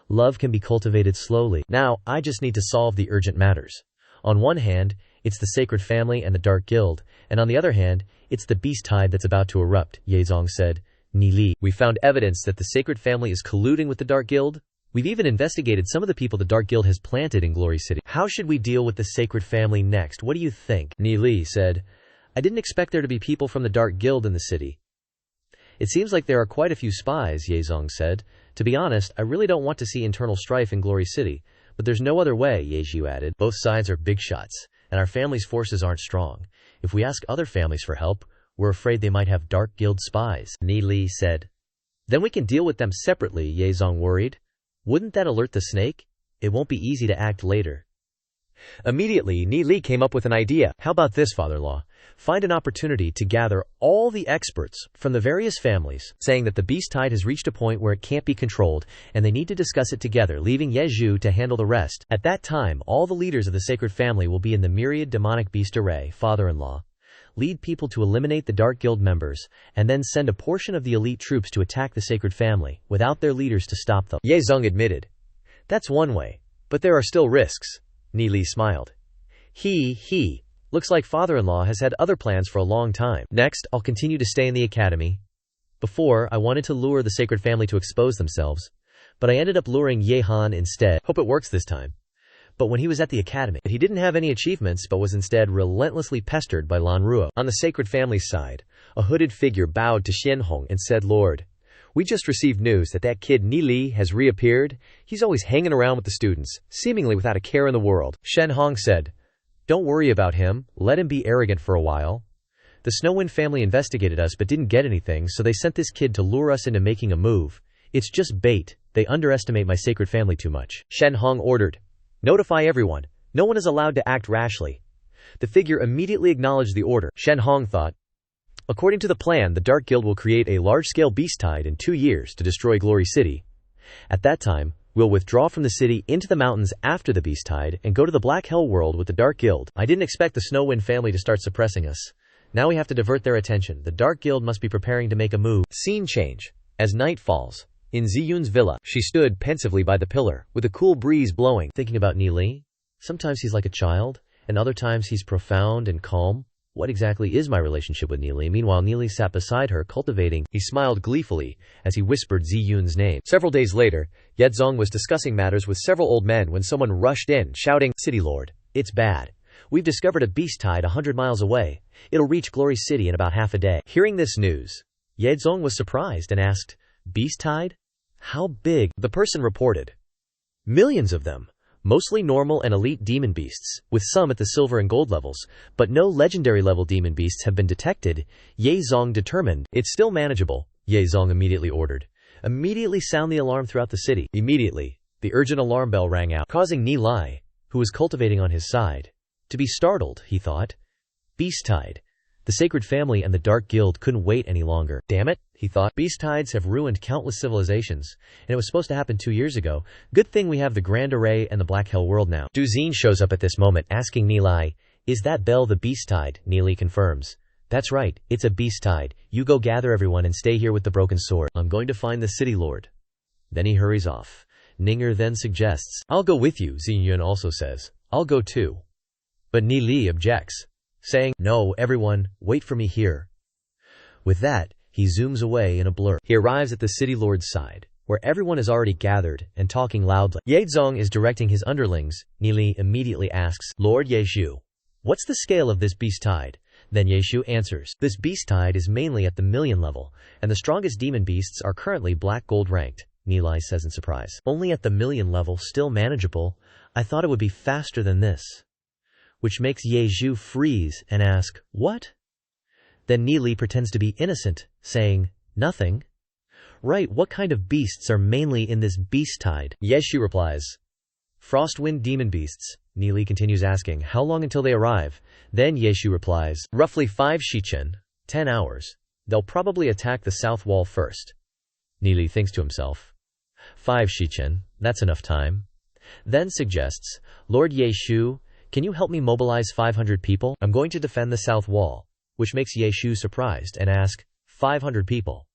Love can be cultivated slowly. Now, I just need to solve the urgent matters. On one hand, it's the Sacred Family and the Dark Guild, and on the other hand, it's the beast tide that's about to erupt, Ye Zong said. Ni Li, we found evidence that the Sacred Family is colluding with the Dark Guild. We've even investigated some of the people the Dark Guild has planted in Glory City. How should we deal with the Sacred Family next? What do you think? Ni Li said, I didn't expect there to be people from the Dark Guild in the city. It seems like there are quite a few spies, Ye Zong said. To be honest, I really don't want to see internal strife in Glory City, but there's no other way, Ye Zhu added. Both sides are big shots, and our family's forces aren't strong. If we ask other families for help, we're afraid they might have Dark Guild spies, Ni Li said. Then we can deal with them separately, Ye Zong worried. Wouldn't that alert the snake? It won't be easy to act later. Immediately, Ni Li came up with an idea. How about this, father-in-law? Find an opportunity to gather all the experts from the various families, saying that the beast tide has reached a point where it can't be controlled, and they need to discuss it together, leaving Ye Zhu to handle the rest. At that time, all the leaders of the Sacred Family will be in the myriad demonic beast array, father-in-law. Lead people to eliminate the Dark Guild members, and then send a portion of the elite troops to attack the Sacred Family, without their leaders to stop them. Ye Zong admitted. That's one way, but there are still risks. Ni Li smiled. Looks like father-in-law has had other plans for a long time. Next, I'll continue to stay in the academy. Before, I wanted to lure the Sacred Family to expose themselves, but I ended up luring Ye Han instead. Hope it works this time. But when he was at the academy, he didn't have any achievements but was instead relentlessly pestered by Lan Ruo. On the Sacred Family's side, a hooded figure bowed to Xian Hong and said, Lord, we just received news that kid Ni Li has reappeared. He's always hanging around with the students, seemingly without a care in the world. Shen Hong said, don't worry about him, let him be arrogant for a while. The Snowwind family investigated us but didn't get anything, so they sent this kid to lure us into making a move. It's just bait. They underestimate my Sacred Family too much. Shen Hong ordered, notify everyone. No one is allowed to act rashly. The figure immediately acknowledged the order. Shen Hong thought, according to the plan, the Dark Guild will create a large-scale beast tide in 2 years to destroy Glory City. At that time, we'll withdraw from the city into the mountains after the beast tide and go to the Black Hell world with the Dark Guild. I didn't expect the Snowwind family to start suppressing us. Now we have to divert their attention. The Dark Guild must be preparing to make a move. Scene change. As night falls, in Ziyun's villa, she stood pensively by the pillar, with a cool breeze blowing. Thinking about Ni Li? Sometimes he's like a child, and other times he's profound and calm. What exactly is my relationship with Ni Li? Meanwhile, Ni Li sat beside her, cultivating. He smiled gleefully as he whispered Ziyun's name. Several days later, Yedzong was discussing matters with several old men when someone rushed in, shouting, City Lord, it's bad. We've discovered a beast tide 100 miles away. It'll reach Glory City in about half a day. Hearing this news, Yezong was surprised and asked, beast tide? How big? The person reported, millions of them. Mostly normal and elite demon beasts, with some at the silver and gold levels, but no legendary level demon beasts have been detected. Yezong determined, it's still manageable, Yezong immediately ordered. Immediately sound the alarm throughout the city. Immediately, the urgent alarm bell rang out, causing Ni Lai, who was cultivating on his side, to be startled. He thought, beast tide. The Sacred Family and the Dark Guild couldn't wait any longer. Damn it, he thought. Beast tides have ruined countless civilizations, and it was supposed to happen 2 years ago. Good thing we have the Grand Array and the Black Hell World now. Duzine shows up at this moment, asking Ni Lai, is that bell the beast tide? Ni Li confirms. That's right, it's a beast tide. You go gather everyone and stay here with the broken sword. I'm going to find the city lord. Then he hurries off. Ninger then suggests, I'll go with you. Xingyuan also says, I'll go too. But Ni Li objects, saying, no, everyone, wait for me here. With that, he zooms away in a blur. He arrives at the city lord's side, where everyone is already gathered and talking loudly. Yezong is directing his underlings. Ni Li immediately asks, Lord Yeshu, what's the scale of this beast tide? Then Yeshu answers, this beast tide is mainly at the million level, and the strongest demon beasts are currently black gold ranked. Ni Lai says in surprise. Only at the million level, still manageable. I thought it would be faster than this. Which makes Yeshu freeze and ask, what? Then Ni Li pretends to be innocent, saying, nothing. Right, what kind of beasts are mainly in this beast tide? Yeshu replies, Frostwind demon beasts. Ni Li continues asking, how long until they arrive? Then Yeshu replies, roughly 5 shichen, 10 hours. They'll probably attack the south wall first. Ni Li thinks to himself, 5 shichen, that's enough time. Then suggests, Lord Yeshu, can you help me mobilize 500 people? I'm going to defend the south wall. Which makes Yeshu surprised and ask, 500 people.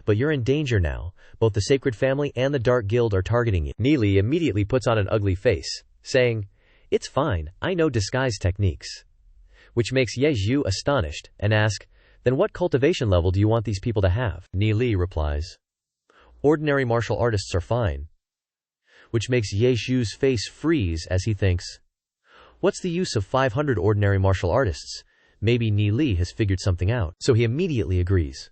But you're in danger now. Both the Sacred Family and the Dark Guild are targeting you. Ni Li immediately puts on an ugly face, saying, it's fine, I know disguise techniques. Which makes Yeshu astonished and ask, then what cultivation level do you want these people to have? Ni Li replies, ordinary martial artists are fine. Which makes Yeshu's face freeze as he thinks, what's the use of 500 ordinary martial artists? Maybe Ni Li has figured something out. So he immediately agrees.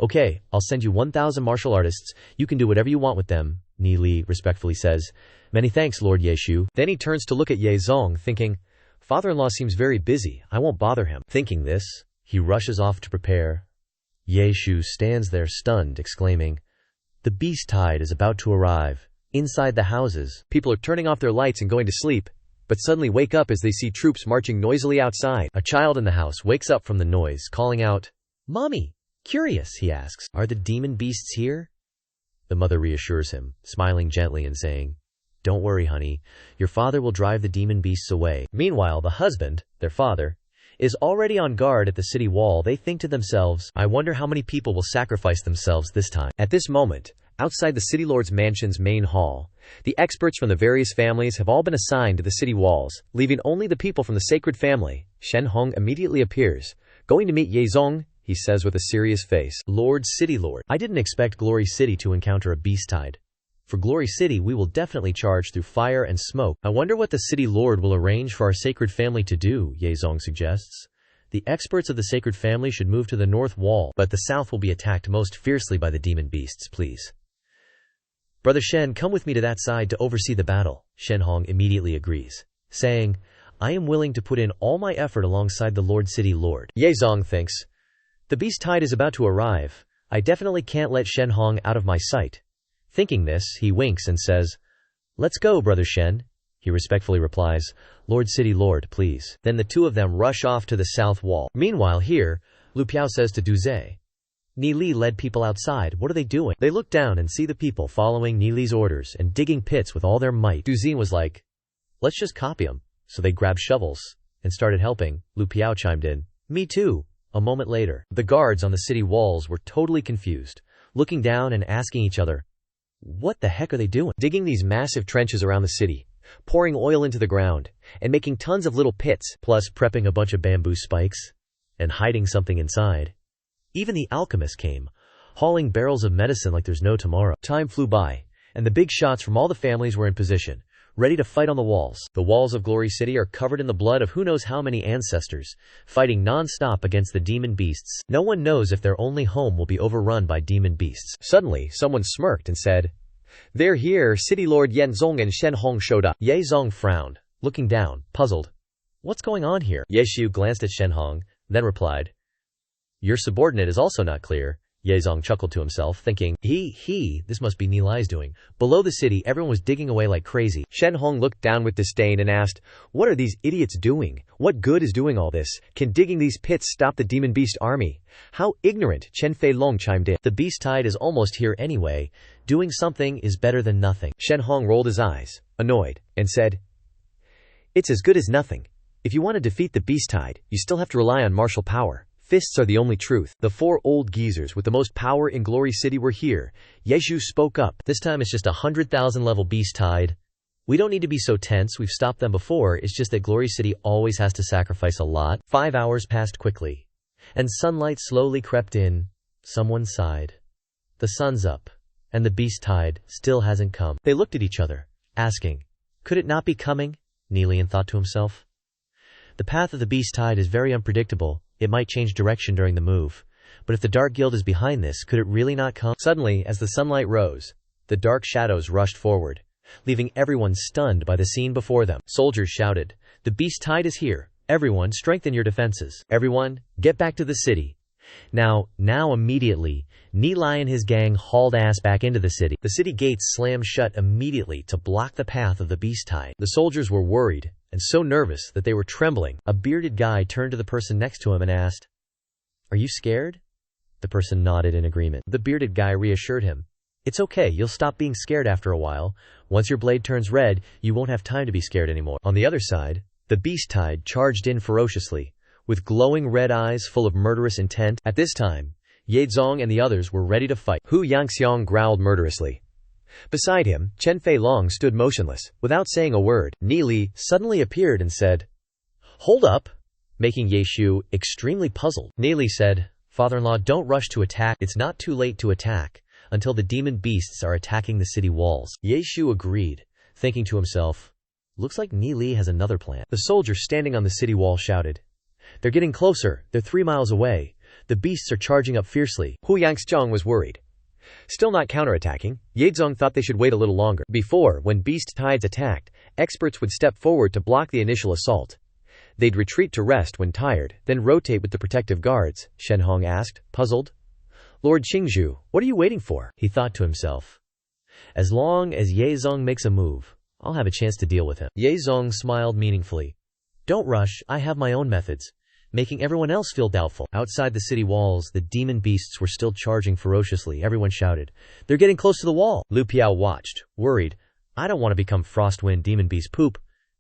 Okay, I'll send you 1,000 martial artists. You can do whatever you want with them, Ni Li respectfully says. Many thanks, Lord Yeshu. Then he turns to look at Yezong, thinking, father-in-law seems very busy. I won't bother him. Thinking this, he rushes off to prepare. Yeshu stands there stunned, exclaiming, the beast tide is about to arrive. Inside the houses, people are turning off their lights and going to sleep, but suddenly wake up as they see troops marching noisily outside. A child in the house wakes up from the noise, calling out, Mommy! Curious, he asks, are the demon beasts here? The mother reassures him, smiling gently and saying, don't worry, honey, your father will drive the demon beasts away. Meanwhile, the husband, their father, is already on guard at the city wall. They think to themselves, I wonder how many people will sacrifice themselves this time. At this moment, outside the city lord's mansion's main hall, the experts from the various families have all been assigned to the city walls, leaving only the people from the Sacred Family. Shen Hong immediately appears. Going to meet Yezong, he says with a serious face. Lord City Lord, I didn't expect Glory City to encounter a beast tide. For Glory City we will definitely charge through fire and smoke. I wonder what the City Lord will arrange for our Sacred Family to do, Yezong suggests. The experts of the Sacred Family should move to the north wall, but the south will be attacked most fiercely by the demon beasts, please. Brother Shen, come with me to that side to oversee the battle. Shen Hong immediately agrees, saying, I am willing to put in all my effort alongside the Lord City Lord. Yezong thinks, the beast tide is about to arrive. I definitely can't let Shen Hong out of my sight. Thinking this, he winks and says, let's go, Brother Shen. He respectfully replies, Lord City Lord, please. Then the two of them rush off to the south wall. Meanwhile here, Lu Piao says to Duze, Ni Li led people outside. What are they doing? They look down and see the people following Ni Li's orders and digging pits with all their might. Duzine was like, let's just copy him. So they grabbed shovels and started helping. Lu Piao chimed in, me too. A moment later, the guards on the city walls were totally confused, looking down and asking each other, what the heck are they doing? Digging these massive trenches around the city, pouring oil into the ground, and making tons of little pits, plus prepping a bunch of bamboo spikes, and hiding something inside. Even the alchemist came, hauling barrels of medicine like there's no tomorrow. Time flew by, and the big shots from all the families were in position, ready to fight on the walls. The walls of Glory City are covered in the blood of who knows how many ancestors, fighting non-stop against the demon beasts. No one knows if their only home will be overrun by demon beasts. Suddenly, someone smirked and said, "They're here." City Lord Yenzong and Shen Hong showed up. Ye Zong frowned, looking down, puzzled. What's going on here? Ye Xiu glanced at Shen Hong, then replied, Your subordinate is also not clear. Ye Zong chuckled to himself, thinking, this must be Ni Lai's doing. Below the city, everyone was digging away like crazy. Shen Hong looked down with disdain and asked, "What are these idiots doing? What good is doing all this? Can digging these pits stop the demon beast army?" "How ignorant," Chen Fei Long chimed in. The beast tide is almost here anyway. Doing something is better than nothing. Shen Hong rolled his eyes, annoyed, and said, "It's as good as nothing. If you want to defeat the beast tide, you still have to rely on martial power. Fists are the only truth." The 4 old geezers with the most power in Glory City were here. Yezhu spoke up. This time it's just 100,000 level beast tide. We don't need to be so tense, we've stopped them before, it's just that Glory City always has to sacrifice a lot. 5 hours passed quickly, and sunlight slowly crept in. Someone sighed. The sun's up, and the beast tide still hasn't come. They looked at each other, asking, could it not be coming? Nilian thought to himself. The path of the beast tide is very unpredictable. It might change direction during the move. But if the Dark Guild is behind this, could it really not come? Suddenly, as the sunlight rose, the dark shadows rushed forward, leaving everyone stunned by the scene before them. Soldiers shouted, "The beast tide is here. Everyone, strengthen your defenses. Everyone, get back to the city." Now immediately, Ni Lai and his gang hauled ass back into the city. The city gates slammed shut immediately to block the path of the beast tide. The soldiers were worried and so nervous that they were trembling. A bearded guy turned to the person next to him and asked, "Are you scared?" The person nodded in agreement. The bearded guy reassured him, "It's okay, you'll stop being scared after a while. Once your blade turns red, you won't have time to be scared anymore." On the other side, the beast tide charged in ferociously, with glowing red eyes full of murderous intent. At this time, Ye Zong and the others were ready to fight. Hu Yangxiang growled murderously. Beside him, Chen Fei Long stood motionless, without saying a word. Ni Li suddenly appeared and said, "Hold up," making Ye Xiu extremely puzzled. Ni Li said, "Father-in-law, don't rush to attack. It's not too late to attack until the demon beasts are attacking the city walls." Ye Xiu agreed, thinking to himself, looks like Ni Li has another plan. The soldier standing on the city wall shouted, "They're getting closer. They're 3 miles away. The beasts are charging up fiercely." Hu Yangxiang was worried. Still not counterattacking, Yezong thought they should wait a little longer. Before, when beast tides attacked, experts would step forward to block the initial assault. They'd retreat to rest when tired, then rotate with the protective guards. Shen Hong asked, puzzled. "Lord Qingzhu, what are you waiting for?" He thought to himself. As long as Ye Zong makes a move, I'll have a chance to deal with him. Ye Zong smiled meaningfully. "Don't rush, I have my own methods," making everyone else feel doubtful. Outside the city walls, the demon beasts were still charging ferociously. Everyone shouted, "They're getting close to the wall." Lu Piao watched, worried. "I don't want to become Frostwind demon beast poop."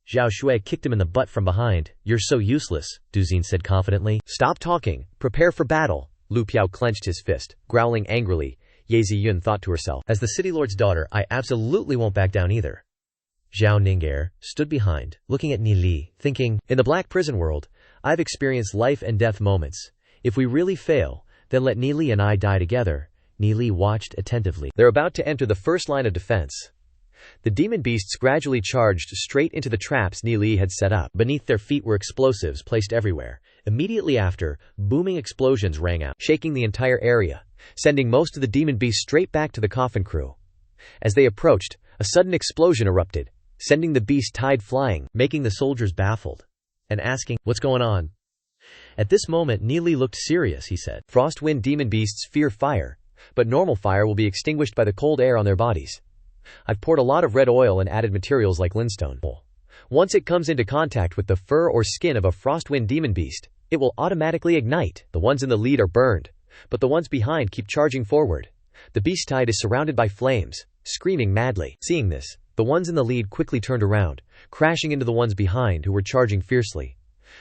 Zhao Shui kicked him in the butt from behind. "You're so useless," Du Xin said confidently. "Stop talking. Prepare for battle." Lu Piao clenched his fist, growling angrily. Ye Ziyun thought to herself, "As the city lord's daughter, I absolutely won't back down either." Zhao Ning'er stood behind, looking at Ni Li, thinking, in the black prison world, I've experienced life and death moments. If we really fail, then let Ni Li and I die together. Ni Li watched attentively. They're about to enter the first line of defense. The demon beasts gradually charged straight into the traps Ni Li had set up. Beneath their feet were explosives placed everywhere. Immediately after, booming explosions rang out, shaking the entire area, sending most of the demon beasts straight back to the coffin crew. As they approached, a sudden explosion erupted, sending the beast tide flying, making the soldiers baffled and asking, "What's going on?" At this moment, Ni Li looked serious. He said, "Frostwind demon beasts fear fire, but normal fire will be extinguished by the cold air on their bodies. I've poured a lot of red oil and added materials like linstone. Once it comes into contact with the fur or skin of a Frostwind demon beast, it will automatically ignite. The ones in the lead are burned, but the ones behind keep charging forward. The beast tide is surrounded by flames, screaming madly." Seeing this, the ones in the lead quickly turned around, crashing into the ones behind who were charging fiercely.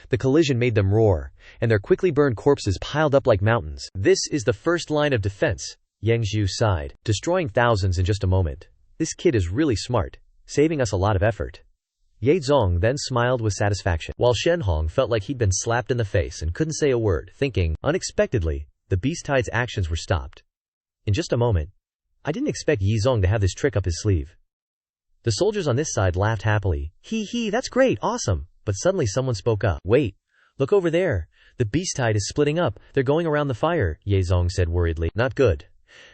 The collision made them roar, and their quickly burned corpses piled up like mountains. "This is the first line of defense," Yang Zhu sighed, "destroying thousands in just a moment. This kid is really smart, saving us a lot of effort." Ye Zong then smiled with satisfaction, while Shen Hong felt like he'd been slapped in the face and couldn't say a word, thinking, unexpectedly, the beast tide's actions were stopped. In just a moment, I didn't expect Yi Zong to have this trick up his sleeve. The soldiers on this side laughed happily. Hee, that's great, awesome. But suddenly someone spoke up. Wait, look over there. The beast tide is splitting up. They're going around the fire, Ye Zong said worriedly. Not good.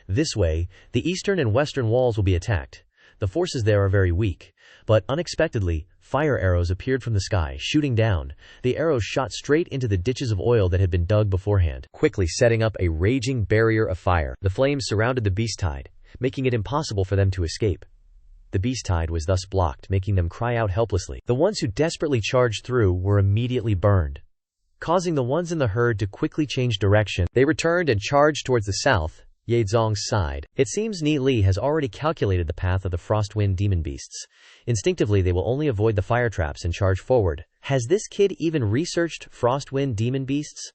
This way, the eastern and western walls will be attacked. The forces there are very weak. But unexpectedly, fire arrows appeared from the sky, shooting down. The arrows shot straight into the ditches of oil that had been dug beforehand, quickly setting up a raging barrier of fire. The flames surrounded the beast tide, making it impossible for them to escape. The beast tide was thus blocked, making them cry out helplessly. The ones who desperately charged through were immediately burned, causing the ones in the herd to quickly change direction. They returned and charged towards the south, Ye Zong's side. It seems Ni Li has already calculated the path of the Frostwind demon beasts. Instinctively, they will only avoid the fire traps and charge forward. Has this kid even researched Frostwind demon beasts?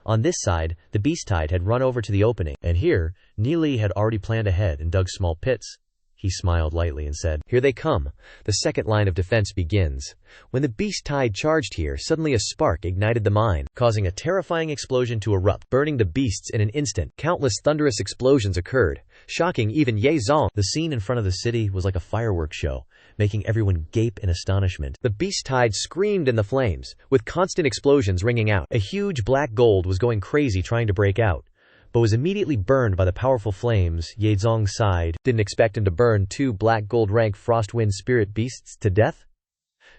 On this side, the beast tide had run over to the opening, and here, Ni Li had already planned ahead and dug small pits. He smiled lightly and said, "Here they come. The second line of defense begins." When the beast tide charged here, suddenly a spark ignited the mine, causing a terrifying explosion to erupt, burning the beasts in an instant. Countless thunderous explosions occurred, shocking even Ye Zong. The scene in front of the city was like a fireworks show, making everyone gape in astonishment. The beast tide screamed in the flames, with constant explosions ringing out. A huge black gold was going crazy trying to break out, but was immediately burned by the powerful flames. Ye Zong sighed. Didn't expect him to burn 2 black gold rank Frostwind spirit beasts to death?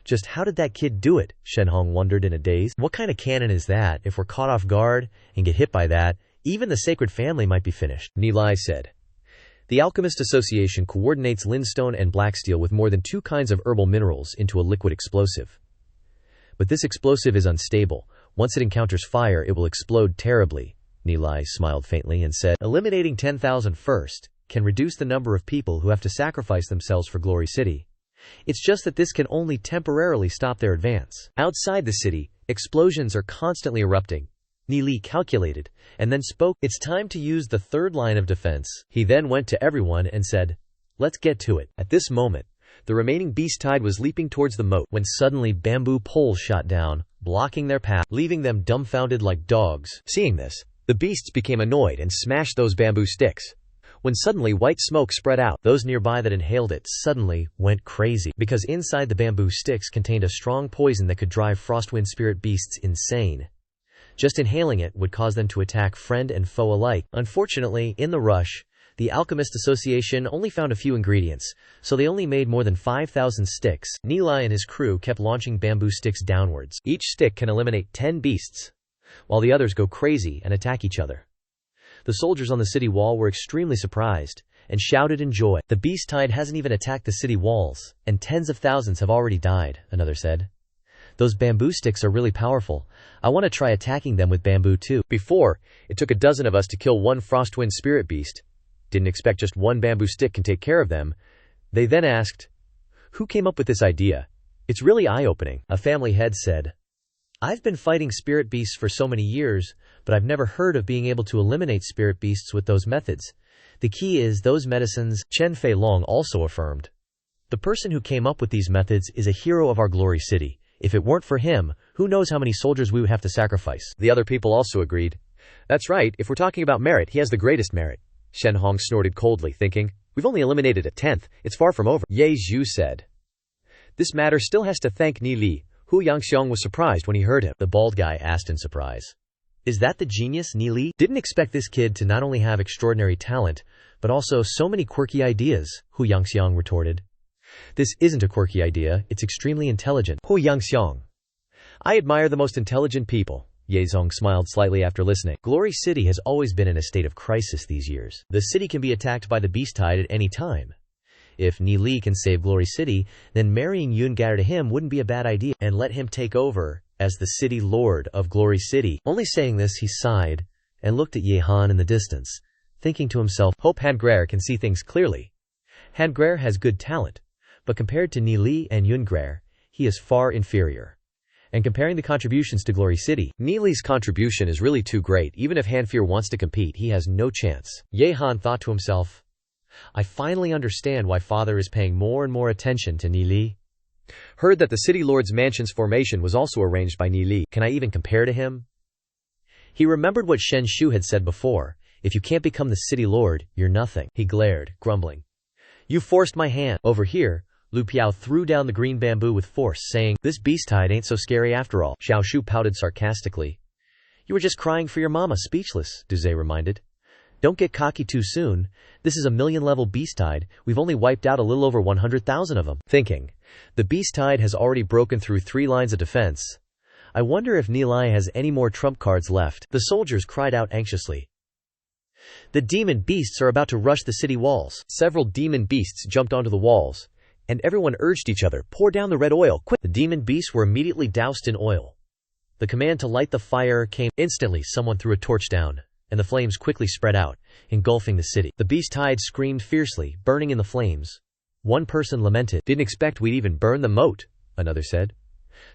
Just how did that kid do it? Shenhong wondered in a daze. What kind of cannon is that? If we're caught off guard and get hit by that, even the sacred family might be finished. Ni Li said. The Alchemist Association coordinates linstone and black steel with more than 2 kinds of herbal minerals into a liquid explosive. But this explosive is unstable. Once it encounters fire, it will explode terribly. Ni Li smiled faintly and said, eliminating 10,000 first can reduce the number of people who have to sacrifice themselves for Glory City. It's just that this can only temporarily stop their advance. Outside the city, explosions are constantly erupting. Ni Li calculated, and then spoke. It's time to use the third line of defense. He then went to everyone and said, let's get to it. At this moment, the remaining beast tide was leaping towards the moat when suddenly bamboo poles shot down, blocking their path, leaving them dumbfounded like dogs. Seeing this, the beasts became annoyed and smashed those bamboo sticks. When suddenly white smoke spread out, those nearby that inhaled it suddenly went crazy, because inside the bamboo sticks contained a strong poison that could drive Frostwind spirit beasts insane. Just inhaling it would cause them to attack friend and foe alike. Unfortunately, in the rush, the Alchemist Association only found a few ingredients, so they only made more than 5,000 sticks. Ni Li and his crew kept launching bamboo sticks downwards. Each stick can eliminate 10 beasts, while the others go crazy and attack each other. The soldiers on the city wall were extremely surprised and shouted in joy. The beast tide hasn't even attacked the city walls, and tens of thousands have already died, another said. Those bamboo sticks are really powerful. I want to try attacking them with bamboo too. Before, it took a dozen of us to kill one Frostwind spirit beast. Didn't expect just one bamboo stick can take care of them. They then asked, who came up with this idea? It's really eye-opening. A family head said, I've been fighting spirit beasts for so many years, but I've never heard of being able to eliminate spirit beasts with those methods. The key is those medicines, Chen Fei Long also affirmed. The person who came up with these methods is a hero of our Glory City. If it weren't for him, who knows how many soldiers we would have to sacrifice. The other people also agreed. That's right, if we're talking about merit, he has the greatest merit. Shen Hong snorted coldly, thinking, we've only eliminated a tenth, it's far from over. Ye Zhu said. This matter still has to thank Ni Li. Hu Yangxiang was surprised when he heard him. The bald guy asked in surprise. Is that the genius, Ni Li? Didn't expect this kid to not only have extraordinary talent, but also so many quirky ideas, Hu Yangxiang retorted. This isn't a quirky idea, it's extremely intelligent. Hu Yangxiang. I admire the most intelligent people. Ye Zong smiled slightly after listening. Glory City has always been in a state of crisis these years. The city can be attacked by the beast tide at any time. If Ni Li can save Glory City, then marrying Yun Gar to him wouldn't be a bad idea, and let him take over as the city lord of Glory City. Only saying this, he sighed and looked at Ye Han in the distance, thinking to himself, hope Han Grer can see things clearly. Han Grer has good talent, but compared to Ni Li and Yun Grer, he is far inferior. And comparing the contributions to Glory City, Ni Li's contribution is really too great. Even if Han Fear wants to compete, he has no chance. Ye Han thought to himself, I finally understand why father is paying more and more attention to Ni Li. Heard that the city lord's mansion's formation was also arranged by Ni Li. Can I even compare to him? He remembered what Shen Shu had said before. If you can't become the city lord, you're nothing. He glared, grumbling. You forced my hand. Over here, Lu Piao threw down the green bamboo with force, saying, "This beast tide ain't so scary after all." Xiao Shu pouted sarcastically. "You were just crying for your mama, speechless," Duze reminded. "Don't get cocky too soon. This is a million-level beast tide. We've only wiped out a little over 100,000 of them." Thinking, the beast tide has already broken through 3 lines of defense. I wonder if Nilai has any more trump cards left. The soldiers cried out anxiously. The demon beasts are about to rush the city walls. Several demon beasts jumped onto the walls, and everyone urged each other, "Pour down the red oil, quick!" The demon beasts were immediately doused in oil. The command to light the fire came. Instantly, someone threw a torch down, and the flames quickly spread out, engulfing the city. The beast tide screamed fiercely, burning in the flames. One person lamented, "Didn't expect we'd even burn the moat," another said.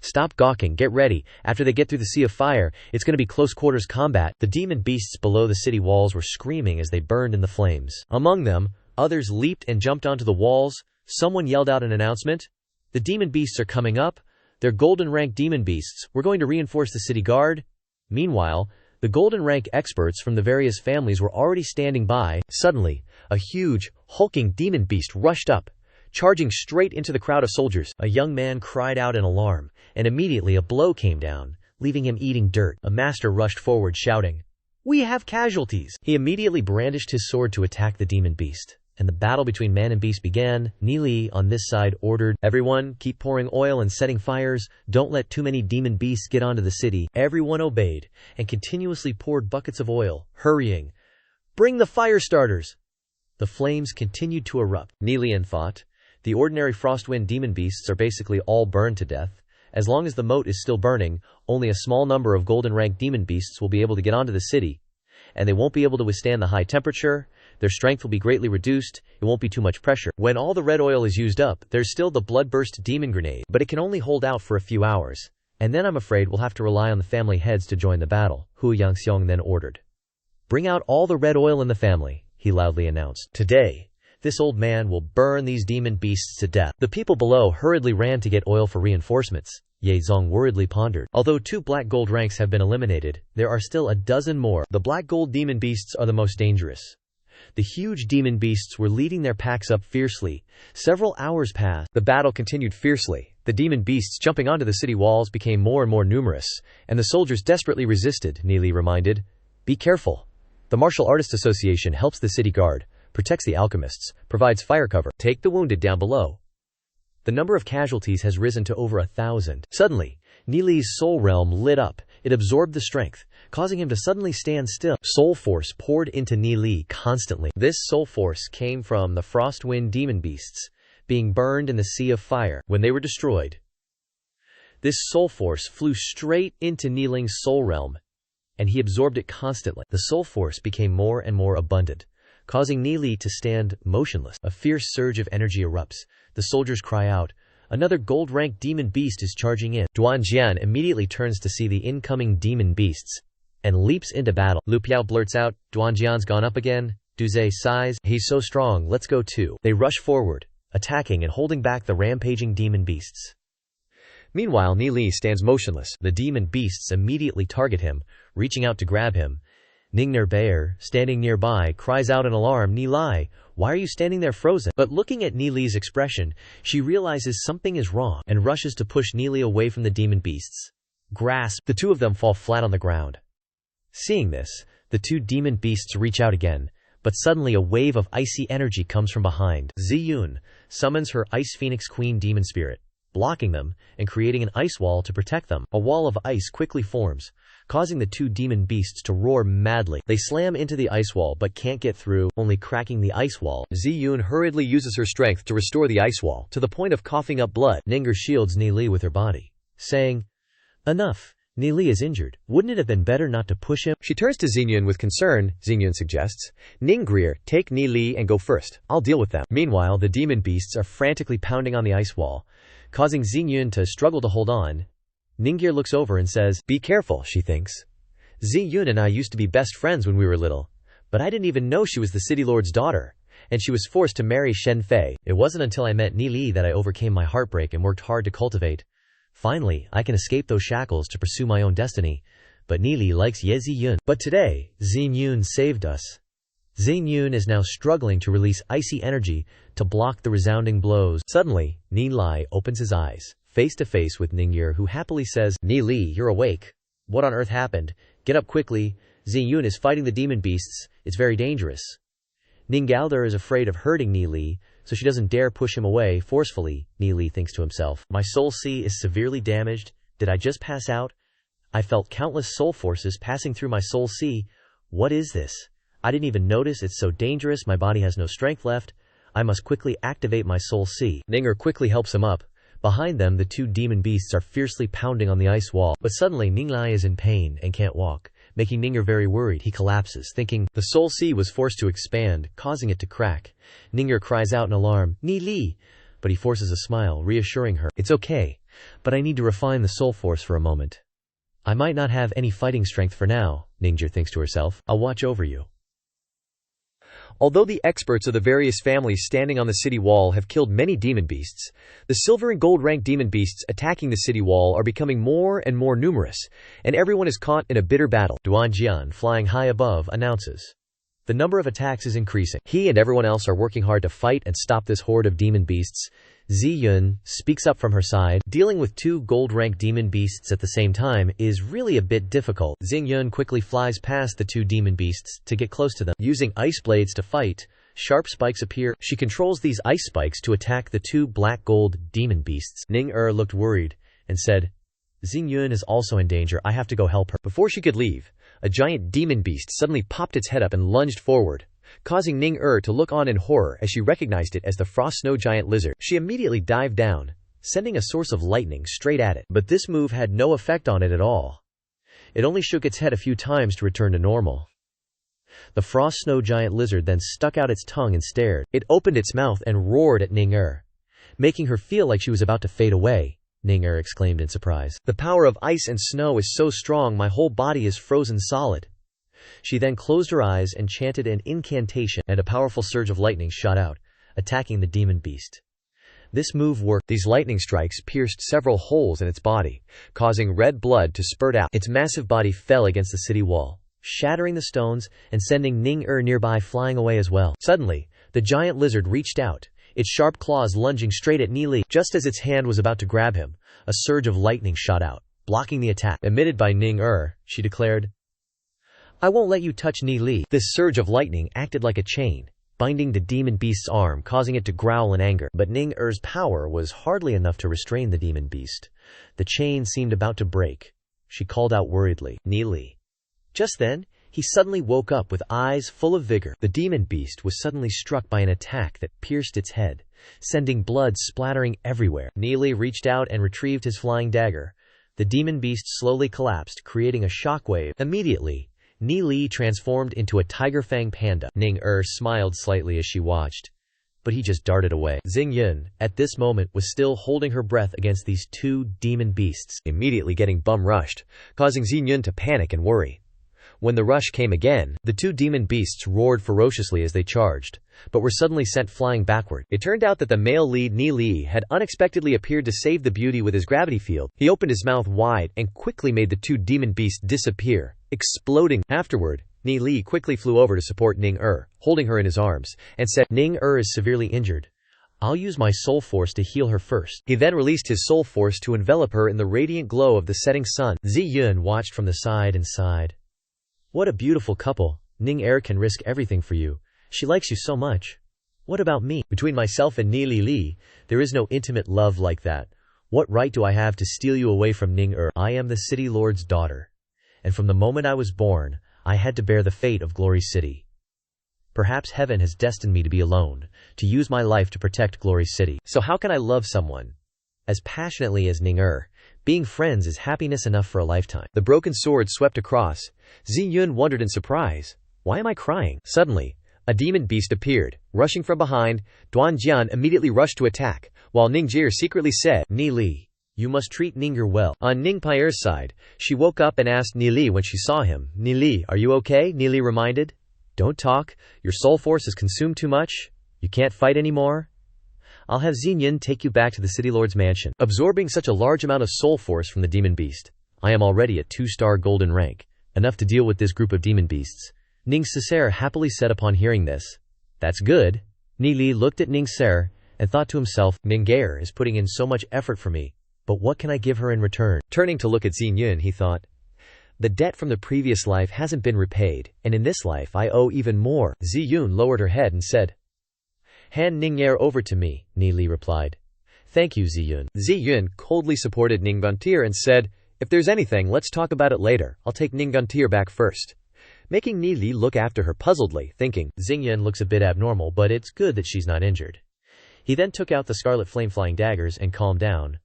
"Stop gawking, get ready. After they get through the sea of fire, it's going to be close quarters combat." The demon beasts below the city walls were screaming as they burned in the flames. Among them, others leaped and jumped onto the walls. Someone yelled out an announcement. "The demon beasts are coming up. They're golden rank demon beasts. We're going to reinforce the city guard." Meanwhile, the golden rank experts from the various families were already standing by. Suddenly, a huge, hulking demon beast rushed up, charging straight into the crowd of soldiers. A young man cried out in alarm, and immediately a blow came down, leaving him eating dirt. A master rushed forward shouting, "We have casualties!" He immediately brandished his sword to attack the demon beast, and the battle between man and beast began. Nili, on this side, ordered, "Everyone, keep pouring oil and setting fires. Don't let too many demon beasts get onto the city." Everyone obeyed, and continuously poured buckets of oil, hurrying, "Bring the fire starters!" The flames continued to erupt. Nilian thought, "The ordinary frostwind demon beasts are basically all burned to death. As long as the moat is still burning, only a small number of golden rank demon beasts will be able to get onto the city, and they won't be able to withstand the high temperature. Their strength will be greatly reduced. It won't be too much pressure. When all the red oil is used up, there's still the bloodburst demon grenade, but it can only hold out for a few hours, and then I'm afraid we'll have to rely on the family heads to join the battle." Hu Yangxiong then ordered. "Bring out all the red oil in the family," he loudly announced. "Today, this old man will burn these demon beasts to death." The people below hurriedly ran to get oil for reinforcements. Ye Zong worriedly pondered. Although 2 black gold ranks have been eliminated, there are still a dozen more. The black gold demon beasts are the most dangerous. The huge demon beasts were leading their packs up fiercely. Several hours passed. The battle continued fiercely. The demon beasts jumping onto the city walls became more and more numerous, and the soldiers desperately resisted. Nili reminded, "Be careful. The Martial Artists Association helps the city guard, protects the alchemists, provides fire cover. Take the wounded down below." The number of casualties has risen to over 1,000. Suddenly, Nili's soul realm lit up. It absorbed the strength, causing him to suddenly stand still. Soul force poured into Nili constantly. This soul force came from the frostwind demon beasts, being burned in the sea of fire. When they were destroyed, this soul force flew straight into Niling's soul realm, and he absorbed it constantly. The soul force became more and more abundant, causing Nili to stand motionless. A fierce surge of energy erupts. The soldiers cry out, "Another gold-rank demon beast is charging in." Duan Jian immediately turns to see the incoming demon beasts, and leaps into battle. Lu Piao blurts out, "Duan Jian's gone up again." Duze sighs, "He's so strong, let's go too." They rush forward, attacking and holding back the rampaging demon beasts. Meanwhile, Nili stands motionless. The demon beasts immediately target him, reaching out to grab him. Ningner Bayer, standing nearby, cries out in alarm, "Nilai, why are you standing there frozen?" But looking at Nili's expression, she realizes something is wrong, and rushes to push Nili away from the demon beasts. Grasp! The 2 of them fall flat on the ground. Seeing this, the 2 demon beasts reach out again, but suddenly a wave of icy energy comes from behind. Ziyun summons her Ice Phoenix Queen demon spirit, blocking them, and creating an ice wall to protect them. A wall of ice quickly forms, causing the 2 demon beasts to roar madly. They slam into the ice wall but can't get through, only cracking the ice wall. Ziyun hurriedly uses her strength to restore the ice wall, to the point of coughing up blood. Ninger shields Nili with her body, saying, "Enough. Nili is injured. Wouldn't it have been better not to push him?" She turns to Xingyun with concern. Xingyun suggests, "Ningrier, take Nili and go first. I'll deal with them." Meanwhile, the demon beasts are frantically pounding on the ice wall, causing Xingyun to struggle to hold on. Ningir looks over and says, "Be careful," she thinks. "Ziyun and I used to be best friends when we were little, but I didn't even know she was the city lord's daughter, and she was forced to marry Shen Fei. It wasn't until I met Nili that I overcame my heartbreak and worked hard to cultivate. Finally, I can escape those shackles to pursue my own destiny, but Nili likes Ye Ziyun. But today, Xingyun saved us." Xingyun is now struggling to release icy energy to block the resounding blows. Suddenly, Ni Lai opens his eyes, face to face with Ning Er, who happily says, Ni Li, you're awake. What on earth happened? Get up quickly. Xiyun is fighting the demon beasts. It's very dangerous. Ning Galder is afraid of hurting Ni Li, so she doesn't dare push him away forcefully. Ni Li thinks to himself, my soul sea is severely damaged. Did I just pass out? I felt countless soul forces passing through my soul sea. What is this? I didn't even notice. It's so dangerous. My body has no strength left. I must quickly activate my soul sea. Ning Er quickly helps him up. Behind them, the two demon beasts are fiercely pounding on the ice wall. But suddenly, Ning Lai is in pain and can't walk, making Ning Er very worried. He collapses, thinking the soul sea was forced to expand, causing it to crack. Ning Er cries out in alarm, Ni Li! But he forces a smile, reassuring her, it's okay, but I need to refine the soul force for a moment. I might not have any fighting strength for now, Ning'er thinks to herself. I'll watch over you. Although the experts of the various families standing on the city wall have killed many demon beasts, the silver and gold rank demon beasts attacking the city wall are becoming more and more numerous, and everyone is caught in a bitter battle. Duanjian, flying high above, announces. The number of attacks is increasing. He and everyone else are working hard to fight and stop this horde of demon beasts. Ziyun speaks up from her side. Dealing with two gold-rank demon beasts at the same time is really a bit difficult. Xingyun quickly flies past the two demon beasts to get close to them. Using ice blades to fight, sharp spikes appear. She controls these ice spikes to attack the two black-gold demon beasts. Ning-er looked worried and said, Xingyun is also in danger. I have to go help her. Before she could leave, a giant demon beast suddenly popped its head up and lunged forward, causing Ning-er to look on in horror as she recognized it as the frost snow giant lizard. She immediately dived down, sending a source of lightning straight at it. But this move had no effect on it at all. It only shook its head a few times to return to normal. The frost snow giant lizard then stuck out its tongue and stared. It opened its mouth and roared at Ning-er, making her feel like she was about to fade away. Ning-er exclaimed in surprise. The power of ice and snow is so strong, my whole body is frozen solid. She then closed her eyes and chanted an incantation, and a powerful surge of lightning shot out, attacking the demon beast. This move worked. These lightning strikes pierced several holes in its body, causing red blood to spurt out. Its massive body fell against the city wall, shattering the stones and sending Ning-er nearby flying away as well. Suddenly, the giant lizard reached out, its sharp claws lunging straight at Ni Li. Just as its hand was about to grab him, a surge of lightning shot out, blocking the attack. Emitted by Ning-er, she declared, I won't let you touch Ni Li. This surge of lightning acted like a chain, binding the demon beast's arm, causing it to growl in anger. But Ning-er's power was hardly enough to restrain the demon beast. The chain seemed about to break. She called out worriedly, Ni Li. Just then, he suddenly woke up with eyes full of vigor. The demon beast was suddenly struck by an attack that pierced its head, sending blood splattering everywhere. Ni Li reached out and retrieved his flying dagger. The demon beast slowly collapsed, creating a shockwave. Immediately, Ni Li transformed into a tiger fang panda. Ning-er smiled slightly as she watched, but he just darted away. Xingyun, at this moment, was still holding her breath against these two demon beasts, immediately getting bum-rushed, causing Xingyun to panic and worry. When the rush came again, the two demon beasts roared ferociously as they charged, but were suddenly sent flying backward. It turned out that the male lead Ni Li had unexpectedly appeared to save the beauty with his gravity field. He opened his mouth wide and quickly made the two demon beasts disappear, exploding. Afterward, Ni Li quickly flew over to support Ning-er, holding her in his arms, and said, Ning-er is severely injured. I'll use my soul force to heal her first. He then released his soul force to envelop her in the radiant glow of the setting sun. Ziyun watched from the side and sighed. What a beautiful couple. Ning-er can risk everything for you. She likes you so much. What about me? Between myself and Ni Li, there is no intimate love like that. What right do I have to steal you away from Ning-er? I am the City Lord's daughter, and from the moment I was born, I had to bear the fate of Glory City. Perhaps heaven has destined me to be alone, to use my life to protect Glory City. So how can I love someone as passionately as Ning-er? Being friends is happiness enough for a lifetime. The broken sword swept across. Xiyun wondered in surprise. Why am I crying? Suddenly, a demon beast appeared, rushing from behind. Duanjian immediately rushed to attack, while Ning-er secretly said, Ni Li, you must treat Ning-er well. On Ning-Pierre's side, she woke up and asked Ni Li when she saw him, Ni Li, are you okay? Ni Li reminded. Don't talk, your soul force is consumed too much. You can't fight anymore. I'll have Xingyun take you back to the City Lord's mansion. Absorbing such a large amount of soul force from the demon beast, I am already at 2-star golden rank, enough to deal with this group of demon beasts. Ning Caesar happily said upon hearing this. That's good. Ni Li looked at Ning Ser and thought to himself, Ning'er is putting in so much effort for me, but what can I give her in return? Turning to look at Xiyun, he thought, the debt from the previous life hasn't been repaid, and in this life I owe even more. Xiyun lowered her head and said, hand Ning'er over to me, Ni Li replied. Thank you, Xiyun. Xiyun coldly supported Ning'er and said, if there's anything, let's talk about it later. I'll take Ning'er back first. Making Ni Li look after her puzzledly, thinking, Xiyun looks a bit abnormal, but it's good that she's not injured. He then took out the scarlet flame-flying daggers and calmed down.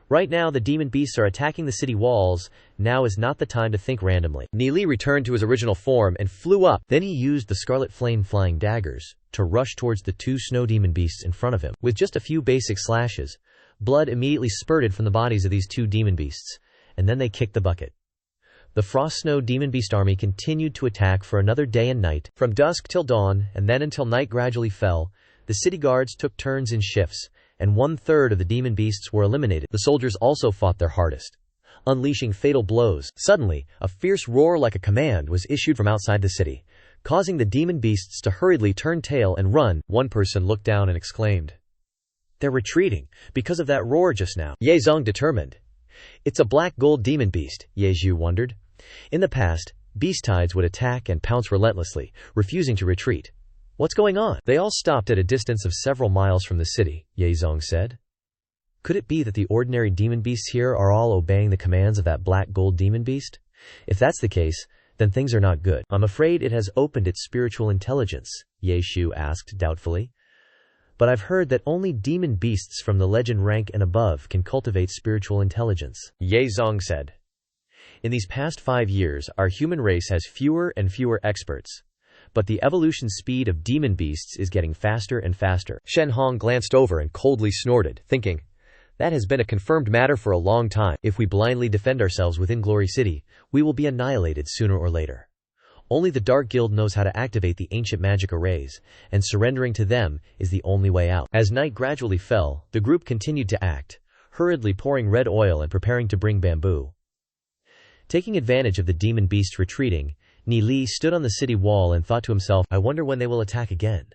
Right now the demon beasts are attacking the city walls. Now is not the time to think randomly. Ni Li returned to his original form and flew up. Then he used the scarlet flame-flying daggers to rush towards the two snow demon beasts in front of him. With just a few basic slashes, blood immediately spurted from the bodies of these two demon beasts, and then they kicked the bucket. The Frost Snow Demon Beast army continued to attack for another day and night, from dusk till dawn, and then until night gradually fell. The city guards took turns in shifts, and 1/3 of the demon beasts were eliminated. The soldiers also fought their hardest, unleashing fatal blows. Suddenly, a fierce roar like a command was issued from outside the city, causing the demon beasts to hurriedly turn tail and run. One person looked down and exclaimed, they're retreating, because of that roar just now. Ye Zong determined. It's a black gold demon beast, Ye Zhu wondered. In the past, beast tides would attack and pounce relentlessly, refusing to retreat. What's going on? They all stopped at a distance of several miles from the city, Ye Zong said. Could it be that the ordinary demon beasts here are all obeying the commands of that black gold demon beast? If that's the case, then things are not good. I'm afraid it has opened its spiritual intelligence, Ye Zhu asked doubtfully. But I've heard that only demon beasts from the legend rank and above can cultivate spiritual intelligence, Ye Zong said. In these past 5 years, our human race has fewer and fewer experts. But the evolution speed of demon beasts is getting faster and faster. Shen Hong glanced over and coldly snorted, thinking, that has been a confirmed matter for a long time. If we blindly defend ourselves within Glory City, we will be annihilated sooner or later. Only the Dark Guild knows how to activate the ancient magic arrays, and surrendering to them is the only way out. As night gradually fell, the group continued to act, hurriedly pouring red oil and preparing to bring bamboo. Taking advantage of the demon beast retreating, Ni Li stood on the city wall and thought to himself, I wonder when they will attack again.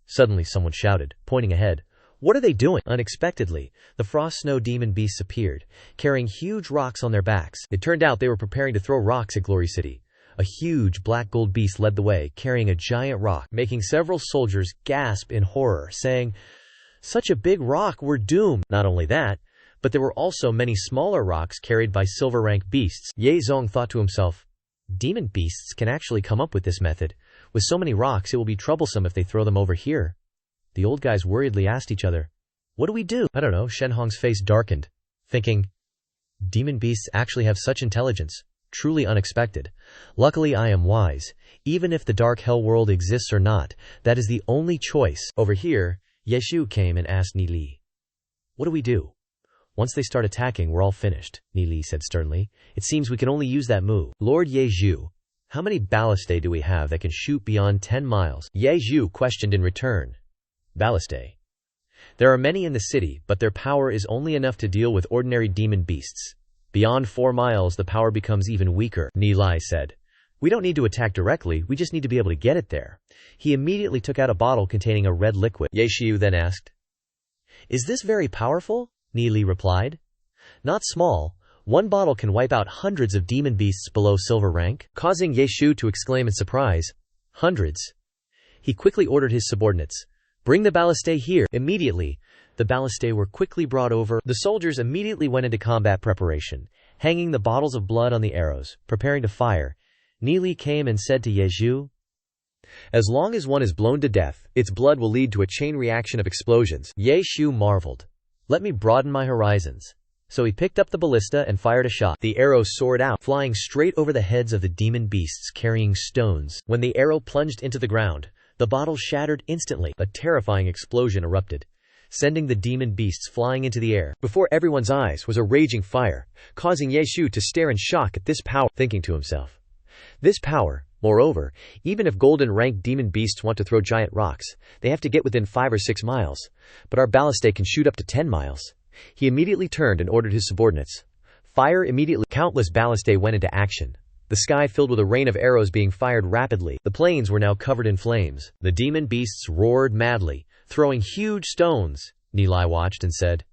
Suddenly someone shouted, pointing ahead, what are they doing? Unexpectedly, the Frost Snow Demon Beasts appeared, carrying huge rocks on their backs. It turned out they were preparing to throw rocks at Glory City. A huge black gold beast led the way, carrying a giant rock, making several soldiers gasp in horror, saying, such a big rock, we're doomed. Not only that, but there were also many smaller rocks carried by silver rank beasts. Ye Zong thought to himself, demon beasts can actually come up with this method. With so many rocks, it will be troublesome if they throw them over here. The old guys worriedly asked each other, what do we do? I don't know. Shen Hong's face darkened, thinking, demon beasts actually have such intelligence. Truly unexpected. Luckily I am wise. Even if the dark hell world exists or not, that is the only choice. Over here, Ye Zhu came and asked Ni Li, what do we do? Once they start attacking, we're all finished, Ni Li said sternly. It seems we can only use that move. Lord Ye Zhu, how many ballistae do we have that can shoot beyond 10 miles? Ye Zhu questioned in return. Ballistae. There are many in the city, but their power is only enough to deal with ordinary demon beasts. Beyond 4 miles, the power becomes even weaker, Ni Li said. We don't need to attack directly, we just need to be able to get it there. He immediately took out a bottle containing a red liquid. Ye Zhu then asked, is this very powerful? Ni Li replied, not small. One bottle can wipe out hundreds of demon beasts below silver rank, causing Ye Zhu to exclaim in surprise, hundreds. He quickly ordered his subordinates, bring the ballistae here. Immediately, the ballistae were quickly brought over. The soldiers immediately went into combat preparation, hanging the bottles of blood on the arrows, preparing to fire. Ni Li came and said to Ye Zhu, as long as one is blown to death, its blood will lead to a chain reaction of explosions. Ye Zhu marveled. Let me broaden my horizons. So he picked up the ballista and fired a shot. The arrow soared out, flying straight over the heads of the demon beasts carrying stones. When the arrow plunged into the ground, the bottle shattered instantly. A terrifying explosion erupted, sending the demon beasts flying into the air. Before everyone's eyes was a raging fire, causing Ye Zhu to stare in shock at this power, thinking to himself, this power, moreover, even if golden rank demon beasts want to throw giant rocks, they have to get within 5 or 6 miles, but our ballistae can shoot up to 10 miles. He immediately turned and ordered his subordinates, fire immediately. Countless ballistae went into action, the sky filled with a rain of arrows being fired rapidly. The plains were now covered in flames. The demon beasts roared madly, throwing huge stones. Nilai watched and said,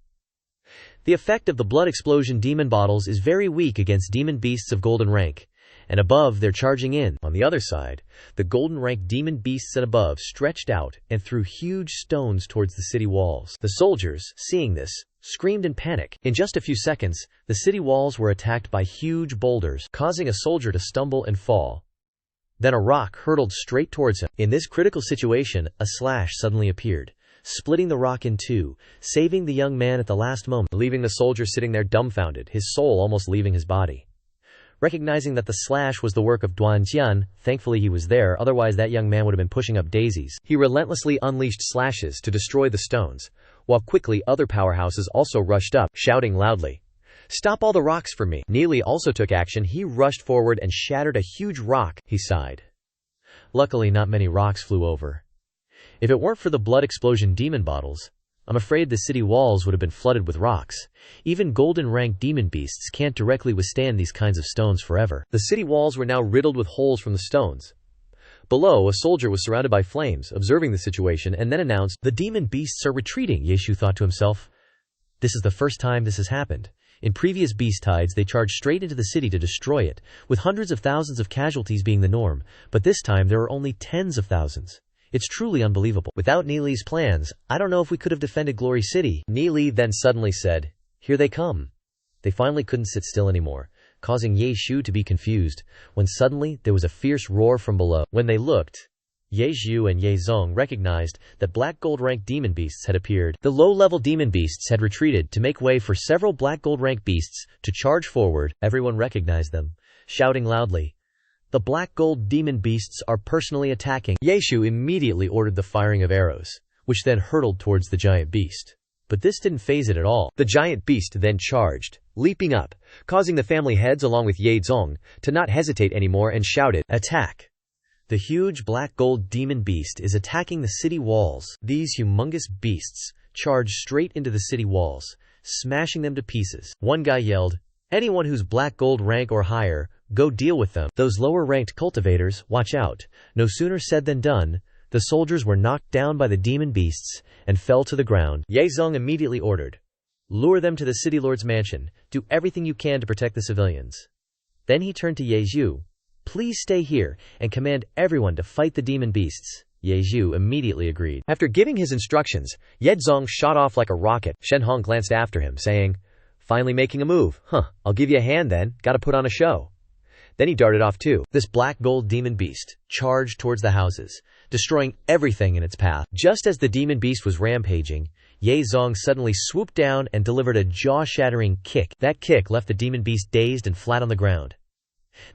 "The effect of the blood explosion demon bottles is very weak against demon beasts of golden rank. And above, they're charging in." On the other side, the golden rank demon beasts and above stretched out and threw huge stones towards the city walls. The soldiers, seeing this, screamed in panic. In just a few seconds, the city walls were attacked by huge boulders, causing a soldier to stumble and fall. Then a rock hurtled straight towards him. In this critical situation, a slash suddenly appeared, splitting the rock in two, saving the young man at the last moment, leaving the soldier sitting there dumbfounded, his soul almost leaving his body. Recognizing that the slash was the work of Duanjian, thankfully he was there, otherwise that young man would have been pushing up daisies. He relentlessly unleashed slashes to destroy the stones, while quickly other powerhouses also rushed up, shouting loudly, "Stop all the rocks for me!" Neely also took action. He rushed forward and shattered a huge rock. He sighed. Luckily not many rocks flew over. If it weren't for the blood explosion demon bottles, I'm afraid the city walls would have been flooded with rocks. Even golden rank demon beasts can't directly withstand these kinds of stones forever. The city walls were now riddled with holes from the stones. Below, a soldier was surrounded by flames, observing the situation, and then announced, "The demon beasts are retreating," Yeshu thought to himself. This is the first time this has happened. In previous beast tides they charged straight into the city to destroy it, with hundreds of thousands of casualties being the norm, but this time there are only tens of thousands. It's truly unbelievable. Without Neely's plans, I don't know if we could have defended Glory City. Neely then suddenly said, "Here they come." They finally couldn't sit still anymore, causing Ye Shu to be confused, when suddenly there was a fierce roar from below. When they looked, Ye Zhu and Ye Zong recognized that black gold rank demon beasts had appeared. The low-level demon beasts had retreated to make way for several black gold rank beasts to charge forward. Everyone recognized them, shouting loudly, "The black gold demon beasts are personally attacking." Yeshu immediately ordered the firing of arrows, which then hurtled towards the giant beast. But this didn't faze it at all. The giant beast then charged, leaping up, causing the family heads along with Ye Zong to not hesitate anymore and shouted, "Attack!" The huge black gold demon beast is attacking the city walls. These humongous beasts charge straight into the city walls, smashing them to pieces. One guy yelled, "Anyone who's black gold rank or higher, go deal with them. Those lower-ranked cultivators, watch out." No sooner said than done. The soldiers were knocked down by the demon beasts and fell to the ground. Ye Zong immediately ordered, "Lure them to the city lord's mansion. Do everything you can to protect the civilians." Then he turned to Ye Zhu. "Please stay here and command everyone to fight the demon beasts." Ye Zhu immediately agreed. After giving his instructions, Ye Zong shot off like a rocket. Shen Hong glanced after him, saying, "Finally making a move. I'll give you a hand then. Gotta put on a show." Then he darted off too. This black gold demon beast charged towards the houses, destroying everything in its path. Just as the demon beast was rampaging, Ye Zong suddenly swooped down and delivered a jaw-shattering kick. That kick left the demon beast dazed and flat on the ground.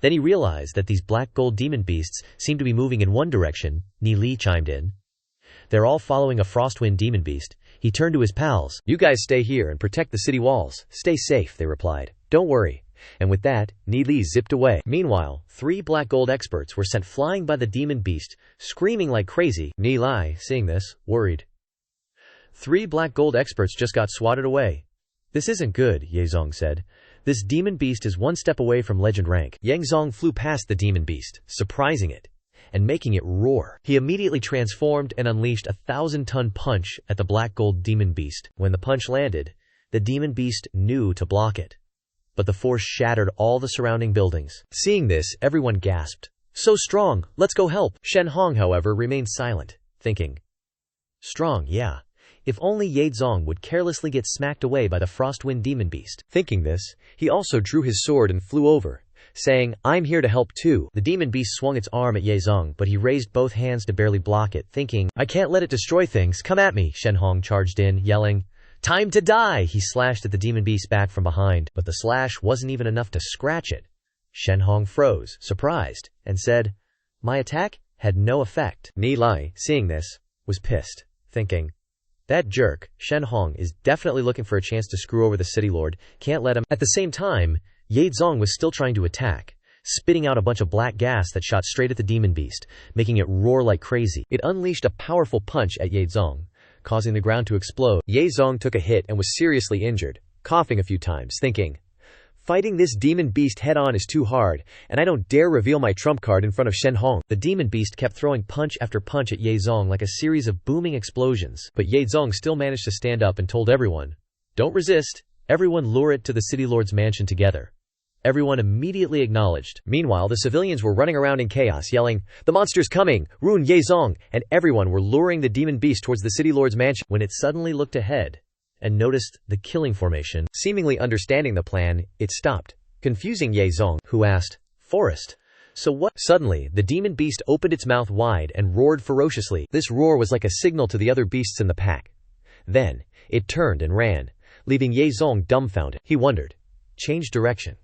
Then he realized that these black gold demon beasts seemed to be moving in one direction. Ni Li chimed in. "They're all following a frostwind demon beast." He turned to his pals. "You guys stay here and protect the city walls. Stay safe," they replied. "Don't worry." And with that, Ni Li zipped away. Meanwhile, 3 black gold experts were sent flying by the demon beast, screaming like crazy. Ni Li, seeing this, worried. 3 black gold experts just got swatted away. "This isn't good," Ye Zong said. "This demon beast is 1 step away from legend rank." Yang Zong flew past the demon beast, surprising it, and making it roar. He immediately transformed and unleashed a 1,000-ton punch at the black gold demon beast. When the punch landed, the demon beast knew to block it, but the force shattered all the surrounding buildings. Seeing this, everyone gasped. "So strong, let's go help." Shen Hong, however, remained silent, thinking, "Strong, yeah. If only Ye Zong would carelessly get smacked away by the frostwind demon beast." Thinking this, he also drew his sword and flew over, saying, "I'm here to help too." The demon beast swung its arm at Ye Zong, but he raised both hands to barely block it, thinking, "I can't let it destroy things. Come at me." Shen Hong charged in, yelling, "Time to die!" He slashed at the demon beast's back from behind, but the slash wasn't even enough to scratch it. Shen Hong froze, surprised, and said, "My attack had no effect." Ni Li, seeing this, was pissed, thinking, "That jerk, Shen Hong, is definitely looking for a chance to screw over the city lord. Can't let him." At the same time, Ye Zong was still trying to attack, spitting out a bunch of black gas that shot straight at the demon beast, making it roar like crazy. It unleashed a powerful punch at Ye Zong, causing the ground to explode. Ye Zong took a hit and was seriously injured, coughing a few times, thinking, Fighting this demon beast head-on is too hard, and I don't dare reveal my trump card in front of Shen Hong. The demon beast kept throwing punch after punch at Ye Zong like a series of booming explosions, but Ye Zong still managed to stand up and told everyone, "Don't resist, everyone lure it to the city lord's mansion together." Everyone immediately acknowledged. Meanwhile, the civilians were running around in chaos, yelling, "The monster's coming! Ruin Ye Zong!" And everyone were luring the demon beast towards the city lord's mansion. When it suddenly looked ahead and noticed the killing formation, seemingly understanding the plan, it stopped, confusing Ye Zong, who asked, "Forest? So what?" Suddenly, the demon beast opened its mouth wide and roared ferociously. This roar was like a signal to the other beasts in the pack. Then, it turned and ran, leaving Ye Zong dumbfounded. He wondered, change direction.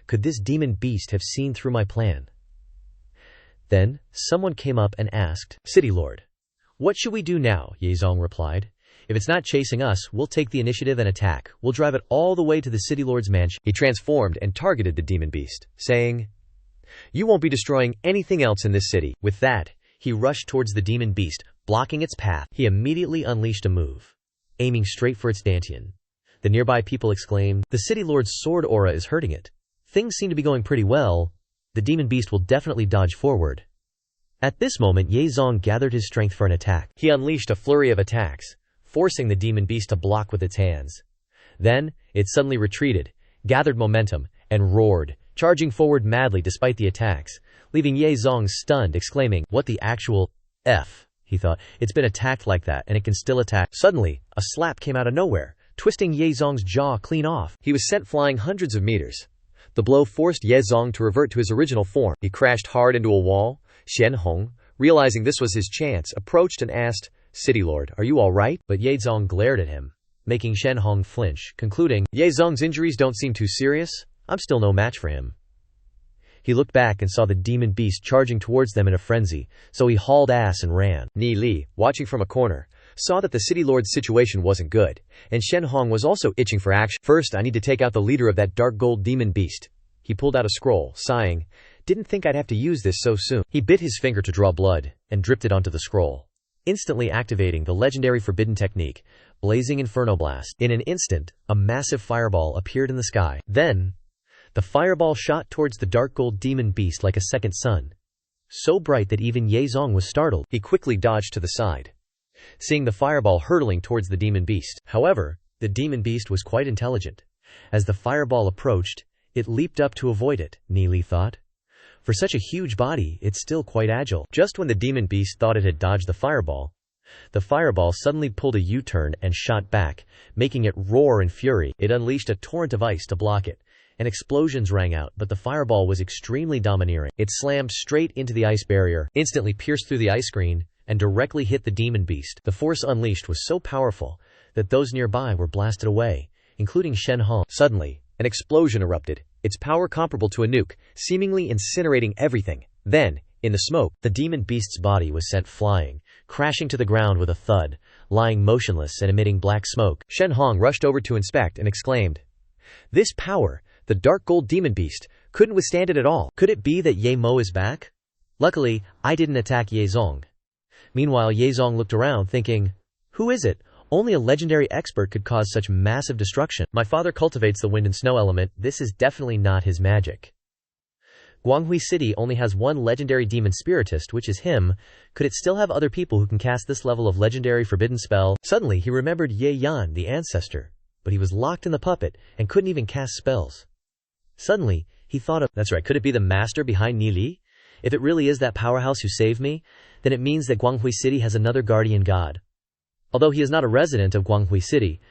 Could this demon beast have seen through my plan? Then, someone came up and asked, "City Lord, what should we do now?" Ye Zong replied. "If it's not chasing us, we'll take the initiative and attack. We'll drive it all the way to the city lord's mansion." He transformed and targeted the demon beast, saying, "You won't be destroying anything else in this city." With that, he rushed towards the demon beast, blocking its path. He immediately unleashed a move, aiming straight for its dantian. The nearby people exclaimed, "The city lord's sword aura is hurting it. Things seem to be going pretty well. The demon beast will definitely dodge forward." At this moment, Ye Zong gathered his strength for an attack. He unleashed a flurry of attacks, forcing the demon beast to block with its hands. Then, it suddenly retreated, gathered momentum, and roared, charging forward madly despite the attacks, leaving Ye Zong stunned, exclaiming, "What the actual F?" he thought. "It's been attacked like that, and it can still attack." Suddenly, a slap came out of nowhere, twisting Ye Zong's jaw clean off. He was sent flying hundreds of meters. The blow forced Ye Zong to revert to his original form. He crashed hard into a wall. Shen Hong, realizing this was his chance, approached and asked, "City Lord, are you all right?" But Ye Zong glared at him, making Shen Hong flinch, concluding, "Ye Zong's injuries don't seem too serious. I'm still no match for him." He looked back and saw the demon beast charging towards them in a frenzy, so he hauled ass and ran. Ni Li, watching from a corner, saw that the city lord's situation wasn't good, and Shen Hong was also itching for action. "First, I need to take out the leader of that dark gold demon beast." He pulled out a scroll, sighing, "Didn't think I'd have to use this so soon." He bit his finger to draw blood, and dripped it onto the scroll, instantly activating the legendary forbidden technique, Blazing Inferno Blast. In an instant, a massive fireball appeared in the sky. Then, the fireball shot towards the dark gold demon beast like a second sun, so bright that even Ye Zong was startled. He quickly dodged to the side, seeing the fireball hurtling towards the demon beast. However, the demon beast was quite intelligent. As the fireball approached, it leaped up to avoid it, Ni Li thought. For such a huge body, it's still quite agile. Just when the demon beast thought it had dodged the fireball suddenly pulled a U-turn and shot back, making it roar in fury. It unleashed a torrent of ice to block it, and explosions rang out, but the fireball was extremely domineering. It slammed straight into the ice barrier, instantly pierced through the ice screen, and directly hit the demon beast. The force unleashed was so powerful that those nearby were blasted away, including Shen Hong. Suddenly, an explosion erupted, its power comparable to a nuke, seemingly incinerating everything. Then, in the smoke, the demon beast's body was sent flying, crashing to the ground with a thud, lying motionless and emitting black smoke. Shen Hong rushed over to inspect and exclaimed, "This power, the dark gold demon beast, couldn't withstand it at all. Could it be that Ye Mo is back? Luckily, I didn't attack Ye Zong." Meanwhile, Ye Zong looked around, thinking, "Who is it? Only a legendary expert could cause such massive destruction. My father cultivates the wind and snow element. This is definitely not his magic. Guanghui City only has one legendary demon spiritist, which is him. Could it still have other people who can cast this level of legendary forbidden spell?" Suddenly, he remembered Ye Yan, the ancestor, but he was locked in the puppet and couldn't even cast spells. Suddenly, he thought of, that's right, could it be the master behind Ni Li? If it really is that powerhouse who saved me, then it means that Guanghui City has another guardian god. Although he is not a resident of Guanghui City,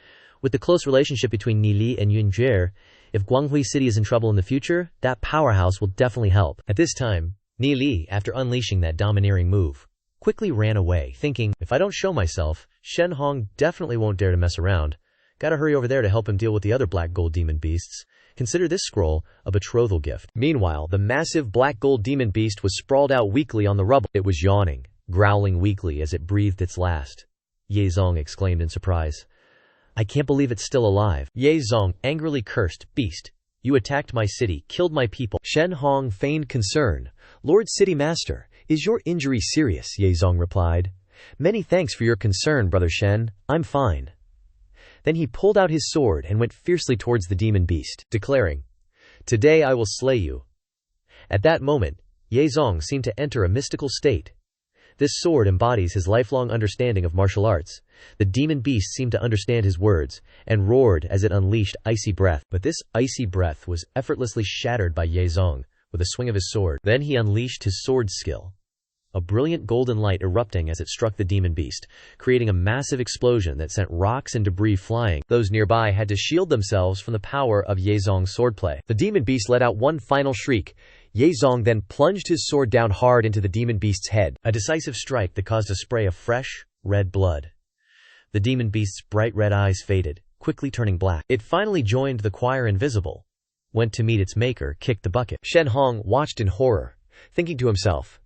with the close relationship between Ni Li and Yun Jie, if Guanghui City is in trouble in the future, that powerhouse will definitely help. At this time, Ni Li, after unleashing that domineering move, quickly ran away, thinking, if I don't show myself, Shen Hong definitely won't dare to mess around. Gotta hurry over there to help him deal with the other black gold demon beasts. Consider this scroll a betrothal gift. Meanwhile, the massive black gold demon beast was sprawled out weakly on the rubble. It was yawning, growling weakly as it breathed its last. Ye Zong exclaimed in surprise, "I can't believe it's still alive." Ye Zong angrily cursed, "Beast, you attacked my city, killed my people." Shen Hong feigned concern. "Lord City Master, is your injury serious?" Ye Zong replied. "Many thanks for your concern, Brother Shen. I'm fine." Then he pulled out his sword and went fiercely towards the demon beast, declaring, Today I will slay you." At that moment, Ye Zong seemed to enter a mystical state. This sword embodies his lifelong understanding of martial arts. The demon beast seemed to understand his words, and roared as it unleashed icy breath. But this icy breath was effortlessly shattered by Ye Zong with a swing of his sword. Then he unleashed his sword skill, a brilliant golden light erupting as it struck the demon beast, creating a massive explosion that sent rocks and debris flying. Those nearby had to shield themselves from the power of Ye Zong's swordplay. The demon beast let out one final shriek. Ye Zong then plunged his sword down hard into the demon beast's head, a decisive strike that caused a spray of fresh, red blood. The demon beast's bright red eyes faded, quickly turning black. It finally joined the choir invisible, went to meet its maker, kicked the bucket. Shen Hong watched in horror, thinking to himself,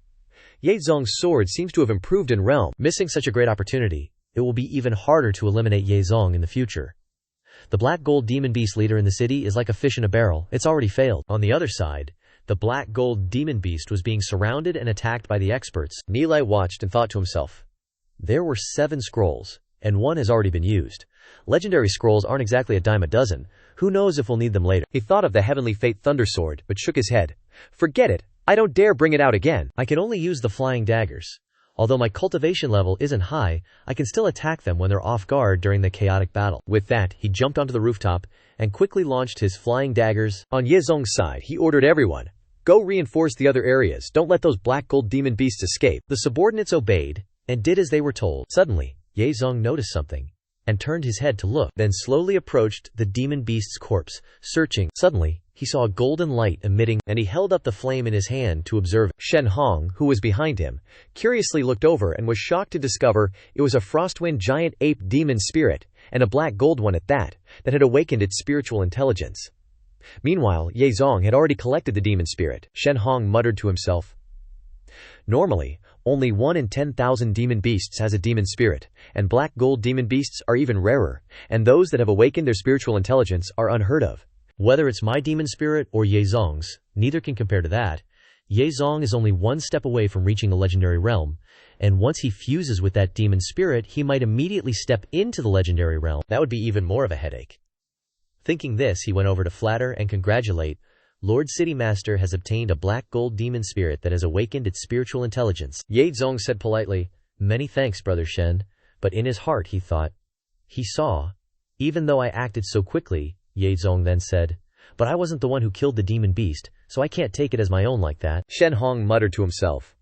Ye Zong's sword seems to have improved in realm. Missing such a great opportunity, it will be even harder to eliminate Ye Zong in the future. The black gold demon beast leader in the city is like a fish in a barrel. It's already failed. On the other side, the black gold demon beast was being surrounded and attacked by the experts. Nilai watched and thought to himself, there were 7 scrolls, and 1 has already been used. Legendary scrolls aren't exactly a dime a dozen. Who knows if we'll need them later. He thought of the Heavenly Fate Thunder Sword, but shook his head. Forget it. I don't dare bring it out again. I can only use the flying daggers. Although my cultivation level isn't high, I can still attack them when they're off guard during the chaotic battle. With that, he jumped onto the rooftop and quickly launched his flying daggers. On Ye Zong's side, he ordered everyone, go reinforce the other areas. Don't let those black gold demon beasts escape. The subordinates obeyed and did as they were told. Suddenly, Ye Zong noticed something and turned his head to look, then slowly approached the demon beast's corpse, searching. Suddenly, he saw a golden light emitting, and he held up the flame in his hand to observe. Shen Hong, who was behind him, curiously looked over and was shocked to discover it was a Frostwind giant ape demon spirit, and a black gold one at that had awakened its spiritual intelligence. Meanwhile, Ye Zong had already collected the demon spirit. Shen Hong muttered to himself, normally, only 1 in 10,000 demon beasts has a demon spirit, and black gold demon beasts are even rarer, and those that have awakened their spiritual intelligence are unheard of. Whether it's my demon spirit or Ye Zong's, neither can compare to that. Ye Zong is only 1 step away from reaching the legendary realm, and once he fuses with that demon spirit, he might immediately step into the legendary realm. That would be even more of a headache. Thinking this, he went over to flatter and congratulate. Lord City Master has obtained a black gold demon spirit that has awakened its spiritual intelligence. Ye Zong said politely, many thanks, Brother Shen, but in his heart he thought, he saw, even though I acted so quickly. Ye Zong then said, but I wasn't the one who killed the demon beast, so I can't take it as my own like that. Shen Hong muttered to himself.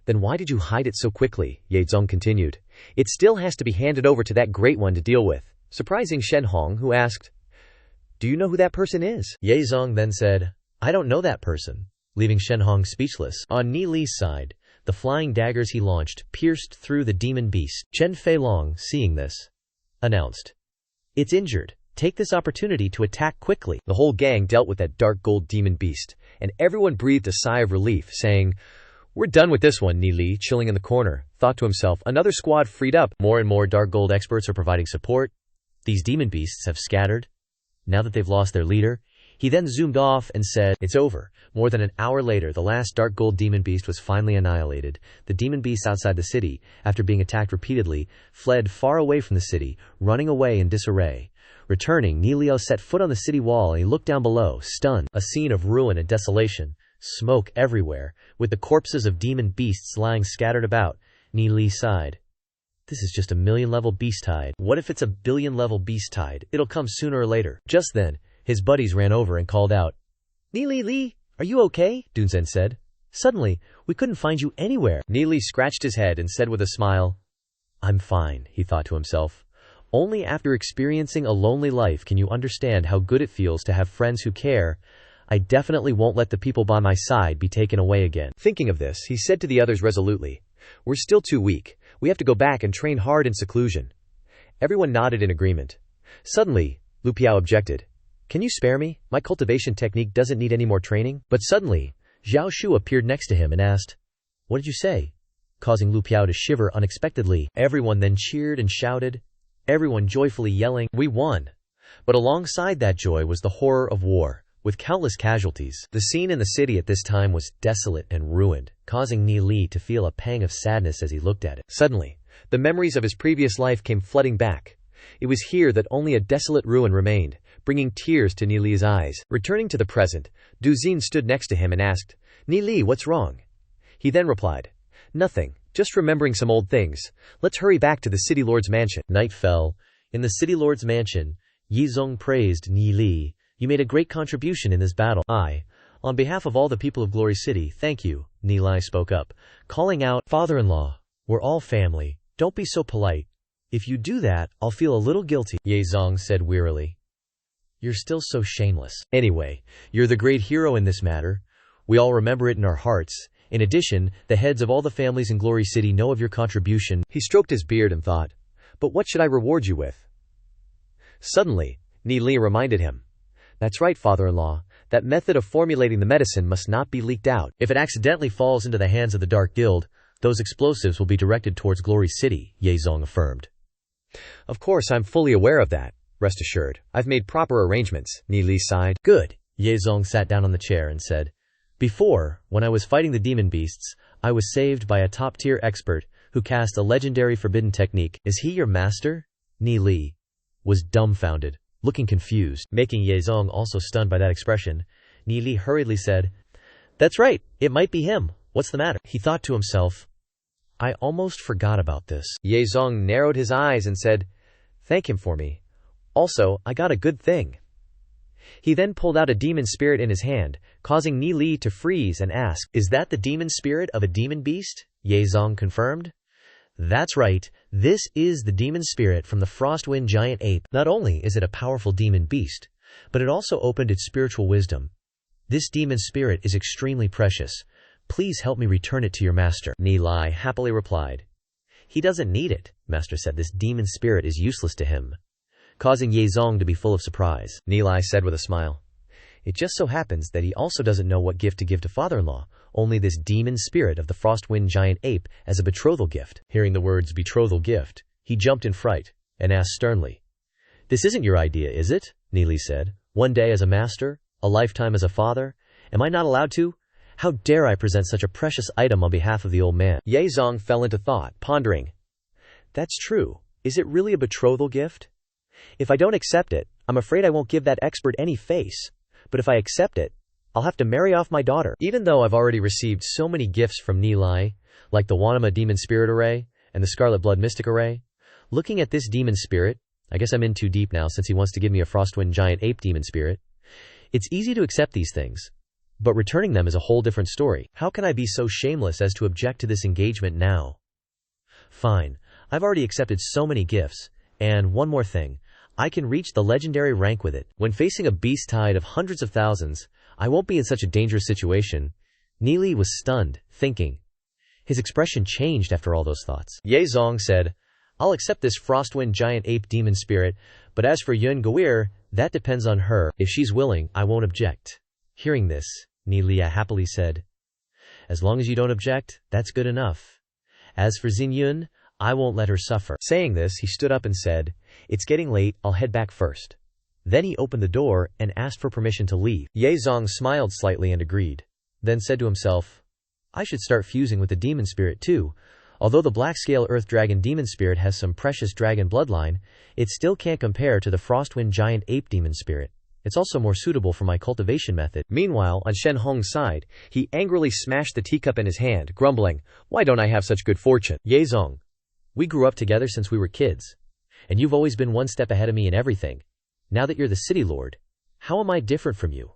Then why did you hide it so quickly? Ye Zong continued. It still has to be handed over to that great one to deal with. Surprising Shen Hong, who asked, do you know who that person is? Ye Zong then said, I don't know that person, leaving Shen Hong speechless. On Ni Li's side, the flying daggers he launched pierced through the demon beast. Chen Feilong, seeing this, announced, it's injured. Take this opportunity to attack quickly. The whole gang dealt with that dark gold demon beast, and everyone breathed a sigh of relief, saying, we're done with this one. Ni Li, chilling in the corner, thought to himself, another squad freed up. More and more dark gold experts are providing support. These demon beasts have scattered. Now that they've lost their leader, he then zoomed off and said, it's over. More than an hour later, the last dark gold demon beast was finally annihilated. The demon beasts outside the city, after being attacked repeatedly, fled far away from the city, running away in disarray. Returning, Nilio set foot on the city wall and he looked down below, stunned. A scene of ruin and desolation, smoke everywhere, with the corpses of demon beasts lying scattered about. Ni Li sighed. This is just a 1,000,000-level beast tide. What if it's a 1,000,000,000-level beast tide? It'll come sooner or later. Just then, his buddies ran over and called out, Ni Li, are you okay? Dunzen said. Suddenly, we couldn't find you anywhere. Ni Li scratched his head and said with a smile, I'm fine, he thought to himself. Only after experiencing a lonely life can you understand how good it feels to have friends who care. I definitely won't let the people by my side be taken away again. Thinking of this, he said to the others resolutely, we're still too weak. We have to go back and train hard in seclusion. Everyone nodded in agreement. Suddenly, Lu Piao objected. Can you spare me? My cultivation technique doesn't need any more training. But suddenly, Zhao Shu appeared next to him and asked, what did you say? Causing Lu Piao to shiver unexpectedly. Everyone then cheered and shouted, everyone joyfully yelling, we won. But alongside that joy was the horror of war, with countless casualties. The scene in the city at this time was desolate and ruined, causing Ni Li to feel a pang of sadness as he looked at it. Suddenly, the memories of his previous life came flooding back. It was here that only a desolate ruin remained, bringing tears to Nili's eyes. Returning to the present, Duzin stood next to him and asked, "Nili, what's wrong?" He then replied, "Nothing, just remembering some old things. Let's hurry back to the city lord's mansion." Night fell. In the city lord's mansion, Yizong praised Nili. "You made a great contribution in this battle. On behalf of all the people of Glory City, thank you," Nili spoke up, calling out, "Father-in-law, we're all family. Don't be so polite. If you do that, I'll feel a little guilty," Yezong said wearily. "You're still so shameless. Anyway, you're the great hero in this matter. We all remember it in our hearts. In addition, the heads of all the families in Glory City know of your contribution." He stroked his beard and thought, "But what should I reward you with?" Suddenly, Nili reminded him, "That's right, father-in-law. That method of formulating the medicine must not be leaked out. If it accidentally falls into the hands of the Dark Guild, those explosives will be directed towards Glory City," Yezong affirmed. "Of course, I'm fully aware of that. Rest assured, I've made proper arrangements," Nili sighed. "Good." Yezong sat down on the chair and said, "Before, when I was fighting the demon beasts, I was saved by a top-tier expert who cast a legendary forbidden technique. Is he your master?" Nili was dumbfounded, looking confused, making Yezong also stunned by that expression. Nili hurriedly said, "That's right, it might be him. What's the matter?" He thought to himself, "I almost forgot about this." Yezong narrowed his eyes and said, "Thank him for me. Also, I got a good thing." He then pulled out a demon spirit in his hand, causing Nili to freeze and ask, "Is that the demon spirit of a demon beast?" Yezong confirmed. "That's right, this is the demon spirit from the Frostwind giant ape. Not only is it a powerful demon beast, but it also opened its spiritual wisdom. This demon spirit is extremely precious. Please help me return it to your master." Nili happily replied, "He doesn't need it," Master said. "This demon spirit is useless to him," causing Yezong to be full of surprise. Nili said with a smile, "It just so happens that he also doesn't know what gift to give to father-in-law, only this demon spirit of the Frostwind giant ape as a betrothal gift." Hearing the words betrothal gift, he jumped in fright and asked sternly, "This isn't your idea, is it?" Nili said, "One day as a master, a lifetime as a father. Am I not allowed to? How dare I present such a precious item on behalf of the old man?" Yezong fell into thought, pondering. "That's true. Is it really a betrothal gift? If I don't accept it, I'm afraid I won't give that expert any face. But if I accept it, I'll have to marry off my daughter." Even though I've already received so many gifts from Nili, like the Wanama Demon Spirit Array and the Scarlet Blood Mystic Array, looking at this demon spirit, I guess I'm in too deep now since he wants to give me a Frostwind Giant Ape Demon Spirit. It's easy to accept these things, but returning them is a whole different story. How can I be so shameless as to object to this engagement now? Fine, I've already accepted so many gifts, and one more thing, I can reach the legendary rank with it. When facing a beast tide of hundreds of thousands, I won't be in such a dangerous situation. Nili was stunned, thinking. His expression changed after all those thoughts. Yezong said, "I'll accept this Frostwind Giant Ape Demon Spirit, but as for Yun Gawir, that depends on her. If she's willing, I won't object." Hearing this, Nili happily said, "As long as you don't object, that's good enough. As for Xin Yun, I won't let her suffer." Saying this, he stood up and said, "It's getting late, I'll head back first." Then he opened the door and asked for permission to leave. Yezong smiled slightly and agreed, then said to himself, "I should start fusing with the demon spirit too. Although the Black Scale Earth Dragon Demon Spirit has some precious dragon bloodline, it still can't compare to the Frostwind Giant Ape Demon Spirit. It's also more suitable for my cultivation method." Meanwhile, on Shen Hong's side, he angrily smashed the teacup in his hand, grumbling, "Why don't I have such good fortune? Yezong, we grew up together since we were kids, and you've always been one step ahead of me in everything. Now that you're the city lord, how am I different from you?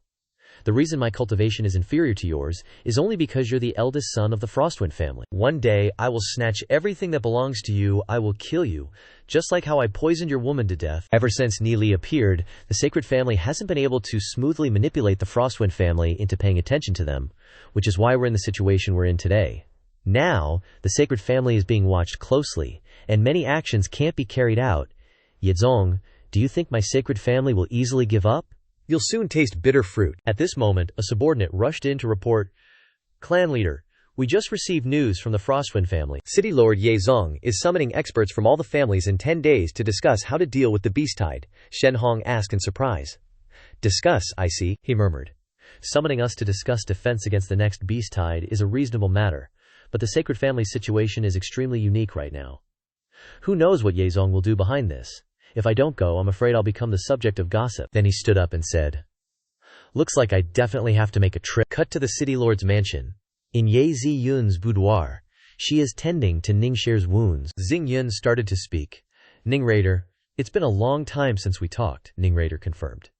The reason my cultivation is inferior to yours is only because you're the eldest son of the Frostwind family. One day, I will snatch everything that belongs to you. I will kill you, just like how I poisoned your woman to death." Ever since Nili appeared, the Sacred Family hasn't been able to smoothly manipulate the Frostwind family into paying attention to them, which is why we're in the situation we're in today. Now, the Sacred Family is being watched closely, and many actions can't be carried out. Yezong, do you think my Sacred Family will easily give up? You'll soon taste bitter fruit. At this moment, a subordinate rushed in to report, "Clan leader, we just received news from the Frostwind family. City Lord Yezong is summoning experts from all the families in 10 days to discuss how to deal with the beast tide." Shen Hong asked in surprise. "Discuss, I see," he murmured. "Summoning us to discuss defense against the next beast tide is a reasonable matter, but the Sacred Family's situation is extremely unique right now. Who knows what Yezong will do behind this? If I don't go, I'm afraid I'll become the subject of gossip. Then he stood up and said, looks like I definitely have to make a trip. Cut to the city lord's mansion. In Ye Ziyun's boudoir, she is tending to Ningxier's wounds. Xingyun started to speak. Ningrader, it's been a long time since we talked, Ningrader confirmed.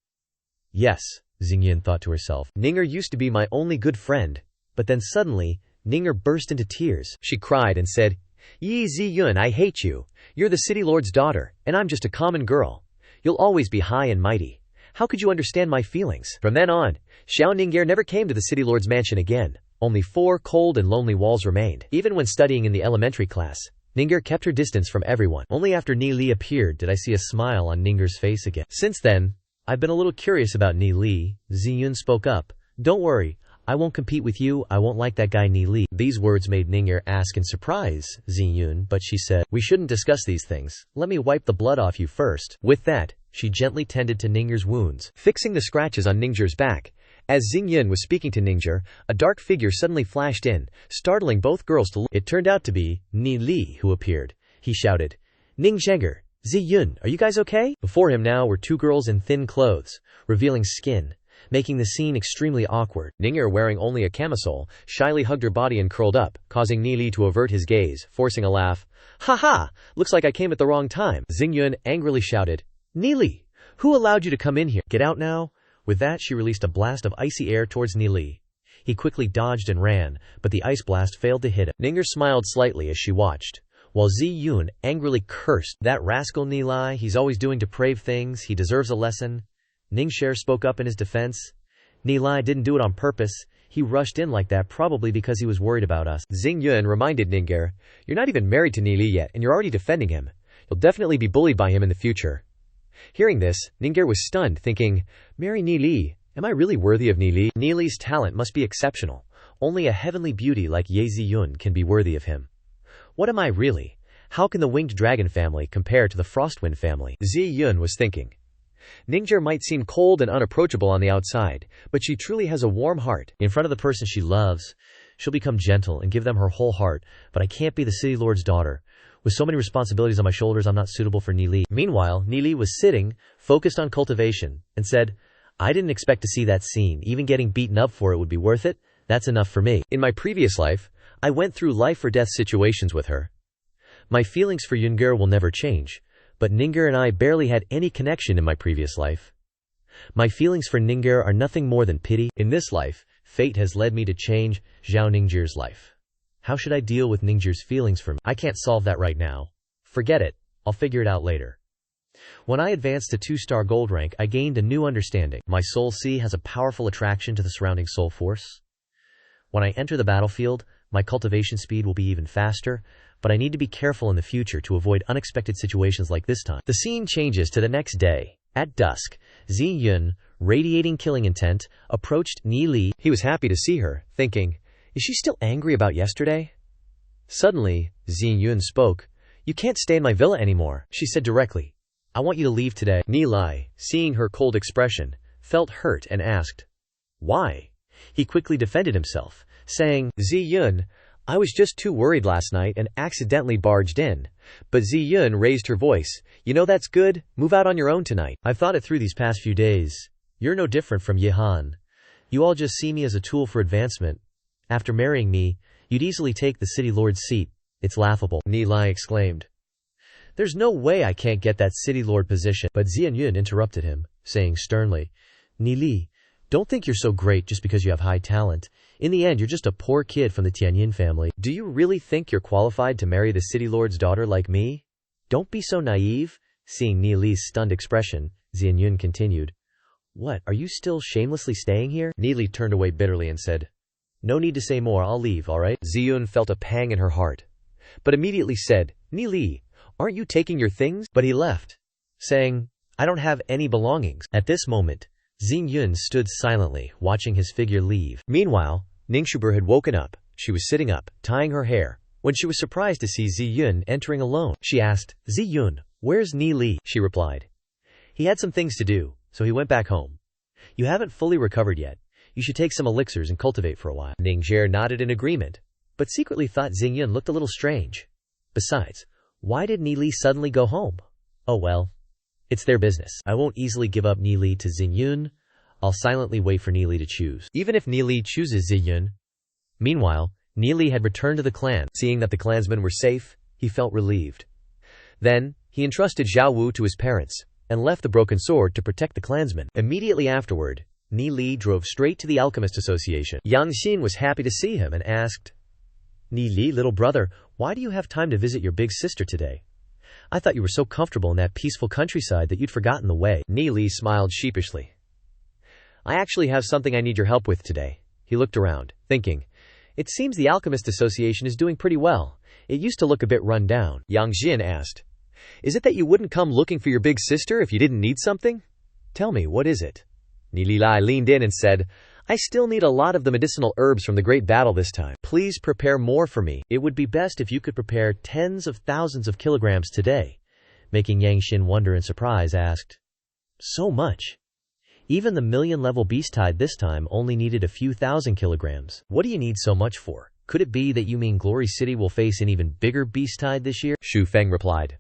Yes, Xingyun thought to herself. Ninger used to be my only good friend. But then suddenly, Ninger burst into tears. She cried and said, Yi Ziyun, I hate you. You're the city lord's daughter, and I'm just a common girl. You'll always be high and mighty. How could you understand my feelings? From then on, Xiao Ning'er never came to the city lord's mansion again. Only 4 cold and lonely walls remained. Even when studying in the elementary class, Ning'er kept her distance from everyone. Only after Ni Li appeared did I see a smile on Ning'er's face again. Since then, I've been a little curious about Ni Li. Ziyun spoke up. Don't worry, I won't compete with you, I won't like that guy Ni Li. These words made Ning'er ask in surprise Ziyun, but she said, we shouldn't discuss these things. Let me wipe the blood off you first. With that, she gently tended to Ning'er's wounds, fixing the scratches on Ning'er's back. As Xingyun was speaking to Ning'er, a dark figure suddenly flashed in, startling both girls to look. It turned out to be Ni Li who appeared. He shouted, Ningzhenger, Ziyun, are you guys okay? Before him now were 2 girls in thin clothes, revealing skin, making the scene extremely awkward. Ning'er, wearing only a camisole, shyly hugged her body and curled up, causing Ni Li to avert his gaze, forcing a laugh. Ha ha! Looks like I came at the wrong time. Xingyun angrily shouted, Ni Li, who allowed you to come in here? Get out now? With that, she released a blast of icy air towards Ni Li. He quickly dodged and ran, but the ice blast failed to hit him. Ning'er smiled slightly as she watched, while Ziyun angrily cursed, that rascal Ni Li, he's always doing depraved things, he deserves a lesson. Ningxie spoke up in his defense. Ni Li didn't do it on purpose, he rushed in like that probably because he was worried about us. Xingyun reminded Ning'er, you're not even married to Ni Li yet, and you're already defending him. You'll definitely be bullied by him in the future. Hearing this, Ning'er was stunned, thinking, marry Ni Li? Am I really worthy of Ni Li? Ni Li's talent must be exceptional. Only a heavenly beauty like Ye Ziyun can be worthy of him. What am I really? How can the winged dragon family compare to the frostwind family? Ziyun was thinking. Ning'er might seem cold and unapproachable on the outside, but she truly has a warm heart. In front of the person she loves, she'll become gentle and give them her whole heart, but I can't be the city lord's daughter. With so many responsibilities on my shoulders, I'm not suitable for Ni Li. Meanwhile, Ni Li was sitting, focused on cultivation, and said, I didn't expect to see that scene. Even getting beaten up for it would be worth it. That's enough for me. In my previous life, I went through life-or-death situations with her. My feelings for Yung'er will never change, but Ning'er and I barely had any connection in my previous life. My feelings for Ning'er are nothing more than pity. In this life, fate has led me to change Zhao Ning'er's life. How should I deal with Ning'er's feelings for me? I can't solve that right now. Forget it, I'll figure it out later. When I advanced to 2-star gold rank, I gained a new understanding. My soul sea has a powerful attraction to the surrounding soul force. When I enter the battlefield, my cultivation speed will be even faster, but I need to be careful in the future to avoid unexpected situations like this time. The scene changes to the next day. At dusk, Ziyun, radiating killing intent, approached Ni Li. He was happy to see her, thinking, is she still angry about yesterday? Suddenly, Ziyun spoke. You can't stay in my villa anymore, she said directly. I want you to leave today. Ni Li, seeing her cold expression, felt hurt and asked, why? He quickly defended himself, saying, Ziyun, I was just too worried last night and accidentally barged in. But Ziyun raised her voice. You know that's good, move out on your own tonight. I've thought it through these past few days. You're no different from Yihan. You all just see me as a tool for advancement. After marrying me, you'd easily take the city lord's seat. It's laughable, Ni Li exclaimed. There's no way I can't get that city lord position. But Ziyun interrupted him, saying sternly, Ni Li, don't think you're so great just because you have high talent. In the end, you're just a poor kid from the Tianyin family. Do you really think you're qualified to marry the city lord's daughter like me? Don't be so naive. Seeing Ni Li's stunned expression, Ziyun continued. What, are you still shamelessly staying here? Ni Li turned away bitterly and said, no need to say more, I'll leave, alright? Ziyun felt a pang in her heart, but immediately said, Ni Li, aren't you taking your things? But he left, saying, I don't have any belongings. At this moment, Xingyun stood silently, watching his figure leave. Meanwhile, Ningxuber had woken up. She was sitting up, tying her hair, when she was surprised to see Ziyun entering alone. She asked, Ziyun, where's Ni Li? She replied, he had some things to do, so he went back home. You haven't fully recovered yet. You should take some elixirs and cultivate for a while. Ningxie nodded in agreement, but secretly thought Xingyun looked a little strange. Besides, why did Ni Li suddenly go home? Oh well. It's their business. I won't easily give up Nili to Xinyun. I'll silently wait for Nili to choose. Even if Nili chooses Xinyun. Meanwhile, Nili had returned to the clan. Seeing that the clansmen were safe, he felt relieved. Then, he entrusted Zhao Wu to his parents, and left the broken sword to protect the clansmen. Immediately afterward, Nili drove straight to the Alchemist Association. Yang Xin was happy to see him and asked, Nili, little brother, why do you have time to visit your big sister today? I thought you were so comfortable in that peaceful countryside that you'd forgotten the way. Nili smiled sheepishly. I actually have something I need your help with today. He looked around, thinking, it seems the Alchemist Association is doing pretty well. It used to look a bit run down. Yang Xin asked, is it that you wouldn't come looking for your big sister if you didn't need something? Tell me, what is it? Nili Lai leaned in and said, I still need a lot of the medicinal herbs from the great battle this time. Please prepare more for me. It would be best if you could prepare tens of thousands of kilograms today. Making Yang Xin wonder and surprise, asked, so much? Even the million-level beast tide this time only needed a few thousand kilograms. What do you need so much for? Could it be that you mean Glory City will face an even bigger beast tide this year? Xu Feng replied.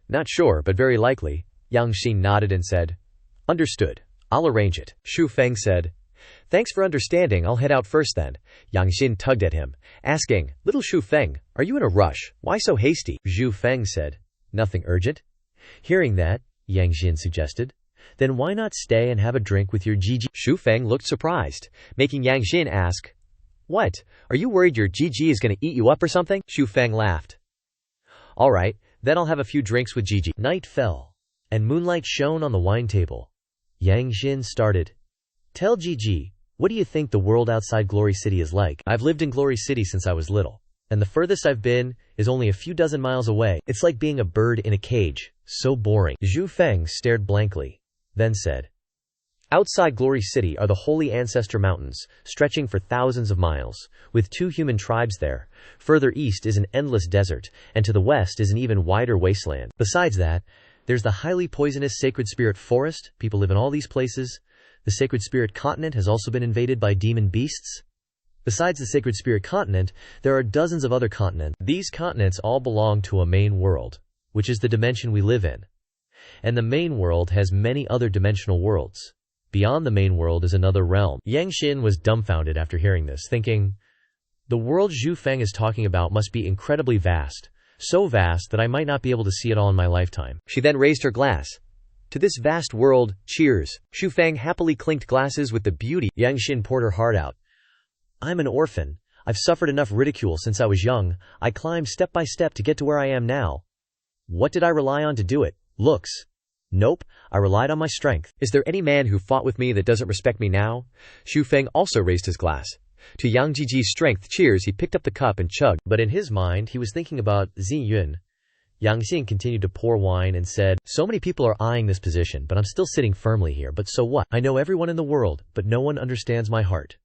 Not sure, but very likely. Yang Xin nodded and said, understood. I'll arrange it. Xu Feng said, thanks for understanding. I'll head out first then. Yang Xin tugged at him, asking, little Xu Feng, are you in a rush? Why so hasty? Xu Feng said, nothing urgent. Hearing that, Yang Xin suggested, then why not stay and have a drink with your Gigi? Xu Feng looked surprised, making Yang Xin ask, what? Are you worried your Gigi is going to eat you up or something? Xu Feng laughed. All right, then I'll have a few drinks with Gigi. Night fell, and moonlight shone on the wine table. Yang Xin started. Tell Gigi, what do you think the world outside Glory City is like? I've lived in Glory City since I was little, and the furthest I've been is only a few dozen miles away. It's like being a bird in a cage. So boring. Xu Feng stared blankly, then said, outside Glory City are the Holy Ancestor Mountains, stretching for thousands of miles, with 2 human tribes there. Further east is an endless desert, and to the west is an even wider wasteland. Besides that, there's the highly poisonous Sacred Spirit Forest. People live in all these places. The Sacred Spirit Continent has also been invaded by demon beasts. Besides the Sacred Spirit Continent, there are dozens of other continents. These continents all belong to a main world, which is the dimension we live in. And the main world has many other dimensional worlds. Beyond the main world is another realm. Yang Xin was dumbfounded after hearing this, thinking, the world Xu Feng is talking about must be incredibly vast, so vast that I might not be able to see it all in my lifetime. She then raised her glass. To this vast world, cheers. Xu Feng happily clinked glasses with the beauty. Yang Xin poured her heart out. I'm an orphan. I've suffered enough ridicule since I was young. I climbed step by step to get to where I am now. What did I rely on to do it? Looks. Nope, I relied on my strength. Is there any man who fought with me that doesn't respect me now? Xu Feng also raised his glass. To Yang Jiji's strength cheers, he picked up the cup and chugged. But in his mind, he was thinking about Xinyun. Yang Xin continued to pour wine and said, so many people are eyeing this position, but I'm still sitting firmly here. But so what? I know everyone in the world, but no one understands my heart.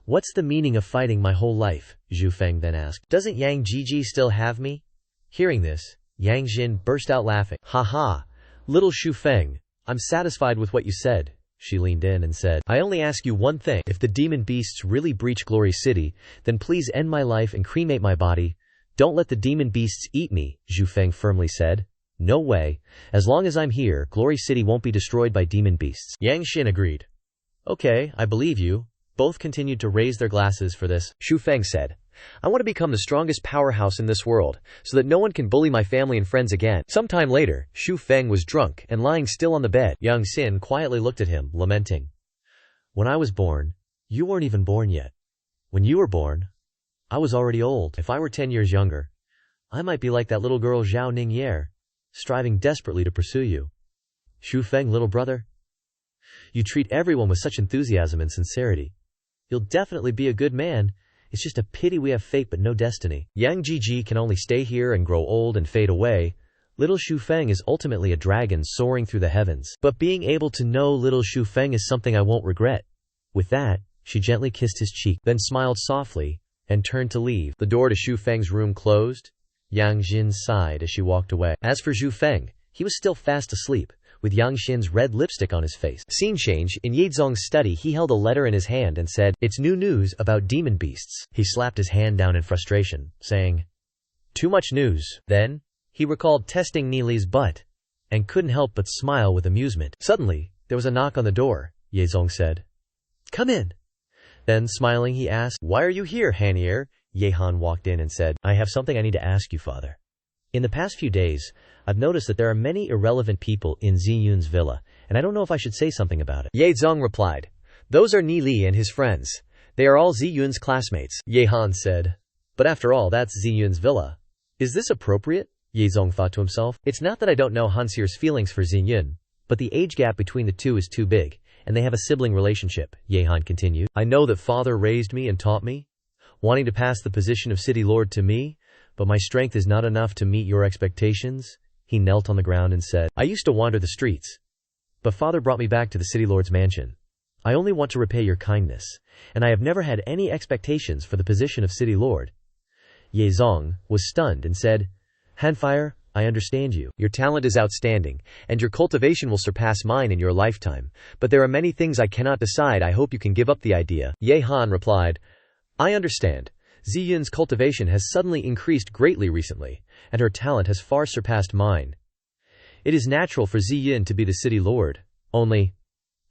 What's the meaning of fighting my whole life? Xu Feng then asked. Doesn't Yang Jiji still have me? Hearing this, Yang Xin burst out laughing. Ha ha! Little Xu Feng, I'm satisfied with what you said. She leaned in and said, I only ask you one thing. If the demon beasts really breach Glory City, then please end my life and cremate my body. Don't let the demon beasts eat me, Xu Feng firmly said. No way. As long as I'm here, Glory City won't be destroyed by demon beasts. Yang Xin agreed. Okay, I believe you. Both continued to raise their glasses for this. Xu Feng said, I want to become the strongest powerhouse in this world, so that no one can bully my family and friends again. Sometime later, Xu Feng was drunk and lying still on the bed. Yang Xin quietly looked at him, lamenting. When I was born, you weren't even born yet. When you were born, I was already old. If I were 10 years younger, I might be like that little girl Zhao Ningye, striving desperately to pursue you. Xu Feng, little brother, you treat everyone with such enthusiasm and sincerity. You'll definitely be a good man. It's just a pity we have fate but no destiny. Yang Jiji can only stay here and grow old and fade away. Little Xu Feng is ultimately a dragon soaring through the heavens. But being able to know little Xu Feng is something I won't regret. With that, she gently kissed his cheek, then smiled softly, and turned to leave. The door to Xu Feng's room closed. Yang Xin sighed as she walked away. As for Xu Feng, he was still fast asleep, with Yang Xin's red lipstick on his face. Scene change. In Yezong's study, he held a letter in his hand and said, It's new news about demon beasts. He slapped his hand down in frustration, saying, Too much news. Then, he recalled testing Nili's butt. and couldn't help but smile with amusement. Suddenly, there was a knock on the door. Ye Zong said, "Come in." Then, smiling, he asked, "Why are you here, Hanier?" Ye Han walked in and said, "I have something I need to ask you, father. In the past few days, I've noticed that there are many irrelevant people in Ziyun's villa, and I don't know if I should say something about it." Ye Zong replied, "Those are Ni Li and his friends. They are all Ziyun's classmates." Ye Han said, "But after all, that's Ziyun's villa. Is this appropriate?" Ye Zong thought to himself. It's not that I don't know Hansier's feelings for Ziyun, but the age gap between the two is too big, and they have a sibling relationship. Ye Han continued, "I know that father raised me and taught me, wanting to pass the position of city lord to me, but my strength is not enough to meet your expectations." He knelt on the ground and said, "I used to wander the streets, but father brought me back to the city lord's mansion. I only want to repay your kindness, and I have never had any expectations for the position of city lord." Ye Zong was stunned and said, "Hanfire, I understand you. Your talent is outstanding, and your cultivation will surpass mine in your lifetime, but there are many things I cannot decide. I hope you can give up the idea." Ye Han replied, "I understand. Ziyun's cultivation has suddenly increased greatly recently, and her talent has far surpassed mine. It is natural for Ziyun to be the city lord. Only—"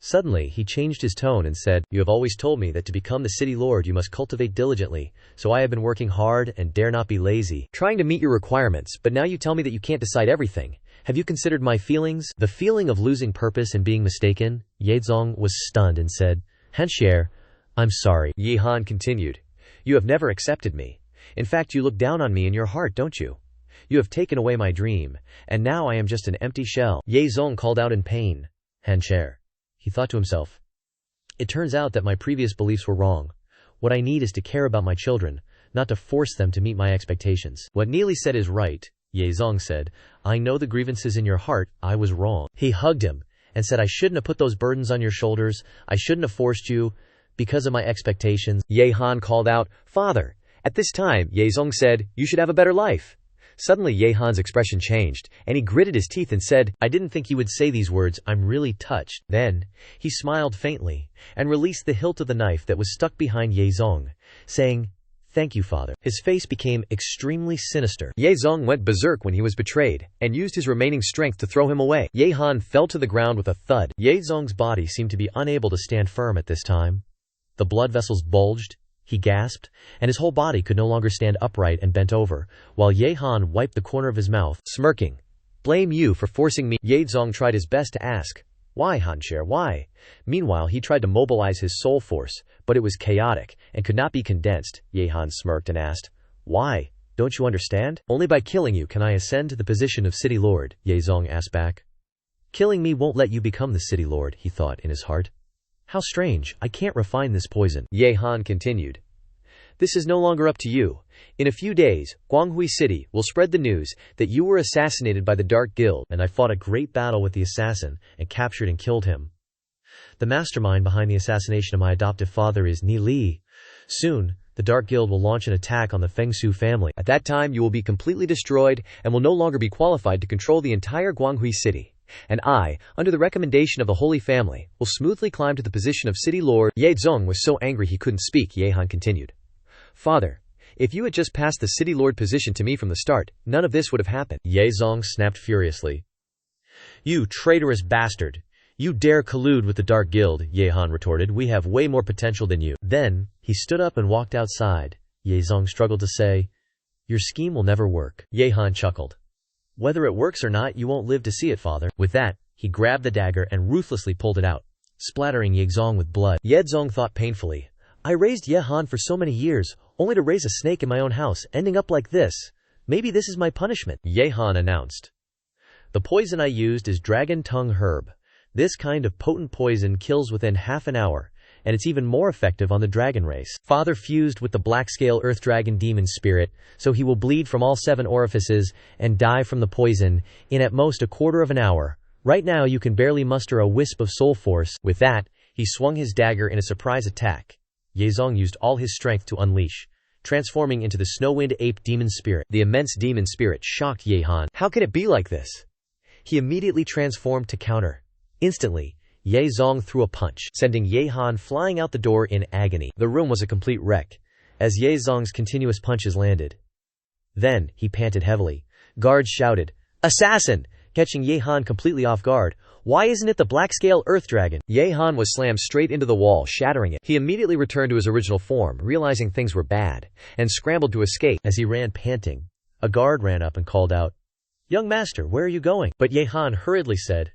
Suddenly, he changed his tone and said, "You have always told me that to become the city lord you must cultivate diligently, so I have been working hard and dare not be lazy, trying to meet your requirements, but now you tell me that you can't decide everything. Have you considered my feelings?" The feeling of losing purpose and being mistaken? Ye Zong was stunned and said, "Hanxier, I'm sorry." Ye Han continued, "You have never accepted me. In fact, you look down on me in your heart, don't you? You have taken away my dream, and now I am just an empty shell." Ye Zong called out in pain. "Hanxier," he thought to himself, "it turns out that my previous beliefs were wrong. What I need is to care about my children, not to force them to meet my expectations." "What Neely said is right," Ye Zong said. "I know the grievances in your heart. I was wrong." He hugged him and said, "I shouldn't have put those burdens on your shoulders. I shouldn't have forced you because of my expectations." Ye Han called out, "Father." At this time, Ye Zong said, "You should have a better life." Suddenly Ye Han's expression changed, and he gritted his teeth and said, "I didn't think you would say these words. I'm really touched." Then, he smiled faintly, and released the hilt of the knife that was stuck behind Ye Zong, saying, "Thank you, father." His face became extremely sinister. Ye Zong went berserk when he was betrayed, and used his remaining strength to throw him away. Ye Han fell to the ground with a thud. Ye Zong's body seemed to be unable to stand firm at this time. The blood vessels bulged, he gasped, and his whole body could no longer stand upright and bent over, while Ye Han wiped the corner of his mouth, smirking. "Blame you for forcing me." Ye Zong tried his best to ask, "Why, Hanxier, why?" Meanwhile, he tried to mobilize his soul force, but it was chaotic, and could not be condensed. Ye Han smirked and asked, "Why? Don't you understand? Only by killing you can I ascend to the position of city lord," Ye Zong asked back. "Killing me won't let you become the city lord," he thought in his heart. "How strange, I can't refine this poison." Ye Han continued, "This is no longer up to you. In a few days, Guanghui City will spread the news that you were assassinated by the Dark Guild, and I fought a great battle with the assassin, and captured and killed him. The mastermind behind the assassination of my adoptive father is Ni Li. Soon, the Dark Guild will launch an attack on the Feng Su family. At that time, you will be completely destroyed, and will no longer be qualified to control the entire Guanghui City. And I, under the recommendation of the Holy Family, will smoothly climb to the position of city lord." Ye Zong was so angry he couldn't speak. Ye Han continued, "Father, if you had just passed the city lord position to me from the start, none of this would have happened." Ye Zong snapped furiously. "You traitorous bastard! You dare collude with the Dark Guild," Ye Han retorted. "We have way more potential than you." Then, he stood up and walked outside. Ye Zong struggled to say, "Your scheme will never work." Ye Han chuckled. "Whether it works or not, you won't live to see it, father." With that, he grabbed the dagger and ruthlessly pulled it out, splattering Ye Zong with blood. Ye Zong thought painfully, "I raised Ye Han for so many years, only to raise a snake in my own house, ending up like this. Maybe this is my punishment." Ye Han announced, "The poison I used is dragon tongue herb. This kind of potent poison kills within half an hour, and it's even more effective on the dragon race. Father fused with the black-scale earth dragon demon spirit, so he will bleed from all 7 orifices and die from the poison in at most a quarter of an hour. Right now you can barely muster a wisp of soul force." With that, he swung his dagger in a surprise attack. Ye Zong used all his strength to unleash, transforming into the Snowwind Ape demon spirit. The immense demon spirit shocked Ye Han. How could it be like this? He immediately transformed to counter. Instantly, Ye Zong threw a punch, sending Ye Han flying out the door in agony. The room was a complete wreck, as Ye Zong's continuous punches landed. Then, he panted heavily. Guards shouted, "Assassin! catching Ye Han completely off guard. Why isn't it the black-scale earth dragon? Ye Han was slammed straight into the wall, shattering it. He immediately returned to his original form, realizing things were bad, and scrambled to escape. As he ran panting, a guard ran up and called out, "Young master, where are you going?" But Ye Han hurriedly said,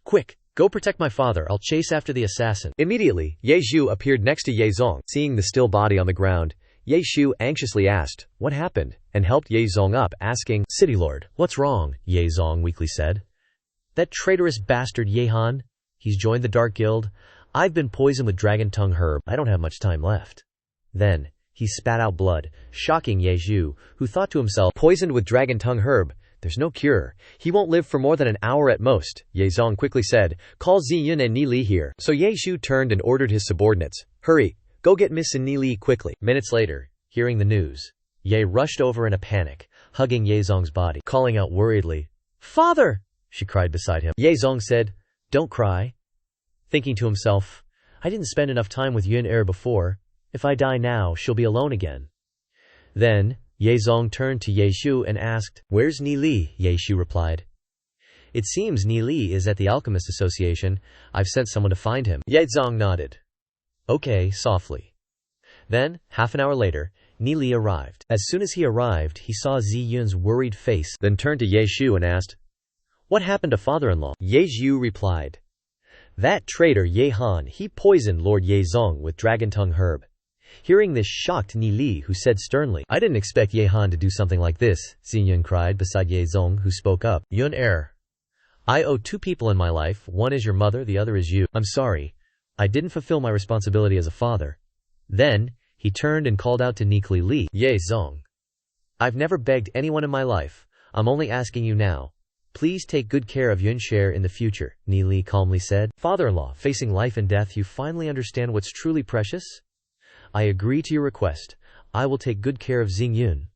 "Quick, go protect my father, I'll chase after the assassin." Immediately, Ye Zhu appeared next to Ye Zong. Seeing the still body on the ground, Ye Zhu anxiously asked, "What happened?" and helped Ye Zong up, asking, "City Lord, what's wrong?" Ye Zong weakly said. "That traitorous bastard Ye Han, he's joined the Dark Guild. I've been poisoned with dragon tongue herb. I don't have much time left." Then, he spat out blood, shocking Ye Zhu, who thought to himself, "Poisoned with dragon tongue herb? There's no cure. He won't live for more than an hour at most." Ye Zong quickly said, "Call Ziyun and Ni Li here." So Ye Zhu turned and ordered his subordinates, "Hurry, go get Miss and Ni Li quickly." Minutes later, hearing the news, Ye rushed over in a panic, hugging Ye Zong's body, calling out worriedly, "Father!" she cried beside him. Ye Zong said, "Don't cry." Thinking to himself, "I didn't spend enough time with Yun Er before. If I die now, she'll be alone again." Then, Ye Zong turned to Ye Zhu and asked, "Where's Ni Li?" Ye Zhu replied, "It seems Ni Li is at the Alchemist Association. I've sent someone to find him." Ye Zong nodded. "Okay," softly. Then, half an hour later, Ni Li arrived. As soon as he arrived, he saw Zi Yun's worried face, then turned to Ye Zhu and asked, "What happened to father-in-law?" Ye Zhu replied, "That traitor Ye Han, he poisoned Lord Ye Zong with dragon tongue herb." Hearing this shocked Ni Li, who said sternly, "I didn't expect Ye Han to do something like this." Zi Yun cried beside Ye Zong, who spoke up, "Yun Er, I owe two people in my life. One is your mother, the other is you. I'm sorry. I didn't fulfill my responsibility as a father." Then, he turned and called out to Ni Li, "Ye Zong, I've never begged anyone in my life. I'm only asking you now. Please take good care of Yun Sher in the future." Ni Li calmly said, "Father-in-law, facing life and death, you finally understand what's truly precious? I agree to your request. I will take good care of Xing Yun.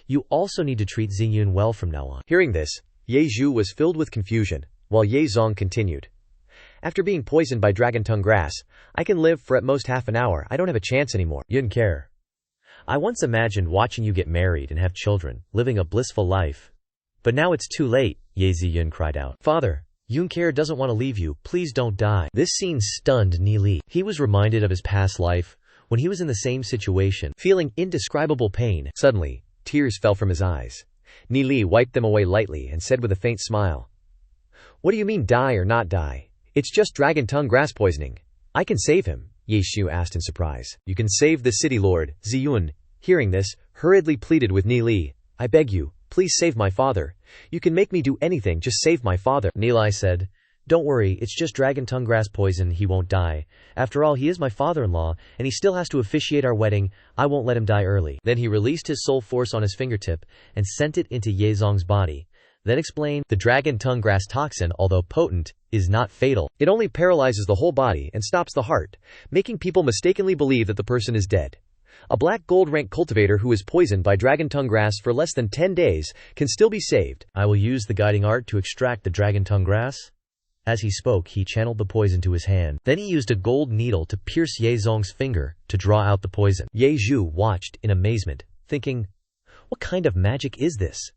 You also need to treat Xing Yun well from now on." Hearing this, Ye Zhu was filled with confusion, while Ye Zong continued, "After being poisoned by dragon tongue grass, I can live for at most half an hour. I don't have a chance anymore." "Yun Care, I once imagined watching you get married and have children, living a blissful life. But now it's too late," Ye Ziyun cried out. "Father, Yun Care doesn't want to leave you. Please don't die." This scene stunned Ni Li. He was reminded of his past life, when he was in the same situation, feeling indescribable pain. Suddenly, tears fell from his eyes. Ni Li wiped them away lightly and said with a faint smile, "What do you mean die or not die? It's just dragon tongue grass poisoning. I can save him." Ye Zhu asked in surprise. "You can save the city lord." Ziyun, hearing this, hurriedly pleaded with Ni Li, "I beg you, please save my father. You can make me do anything, just save my father." Ni Li said, "Don't worry, it's just dragon tongue grass poison, he won't die. After all, he is my father-in-law, and he still has to officiate our wedding. I won't let him die early." Then he released his soul force on his fingertip, and sent it into Ye Zong's body. Then explained, "The dragon tongue grass toxin, although potent, is not fatal. It only paralyzes the whole body and stops the heart, making people mistakenly believe that the person is dead. A black gold rank cultivator who is poisoned by dragon tongue grass for less than 10 days can still be saved. I will use the guiding art to extract the dragon tongue grass." As he spoke, he channeled the poison to his hand. Then he used a gold needle to pierce Ye Zong's finger to draw out the poison. Ye Zhu watched in amazement, thinking, "What kind of magic is this?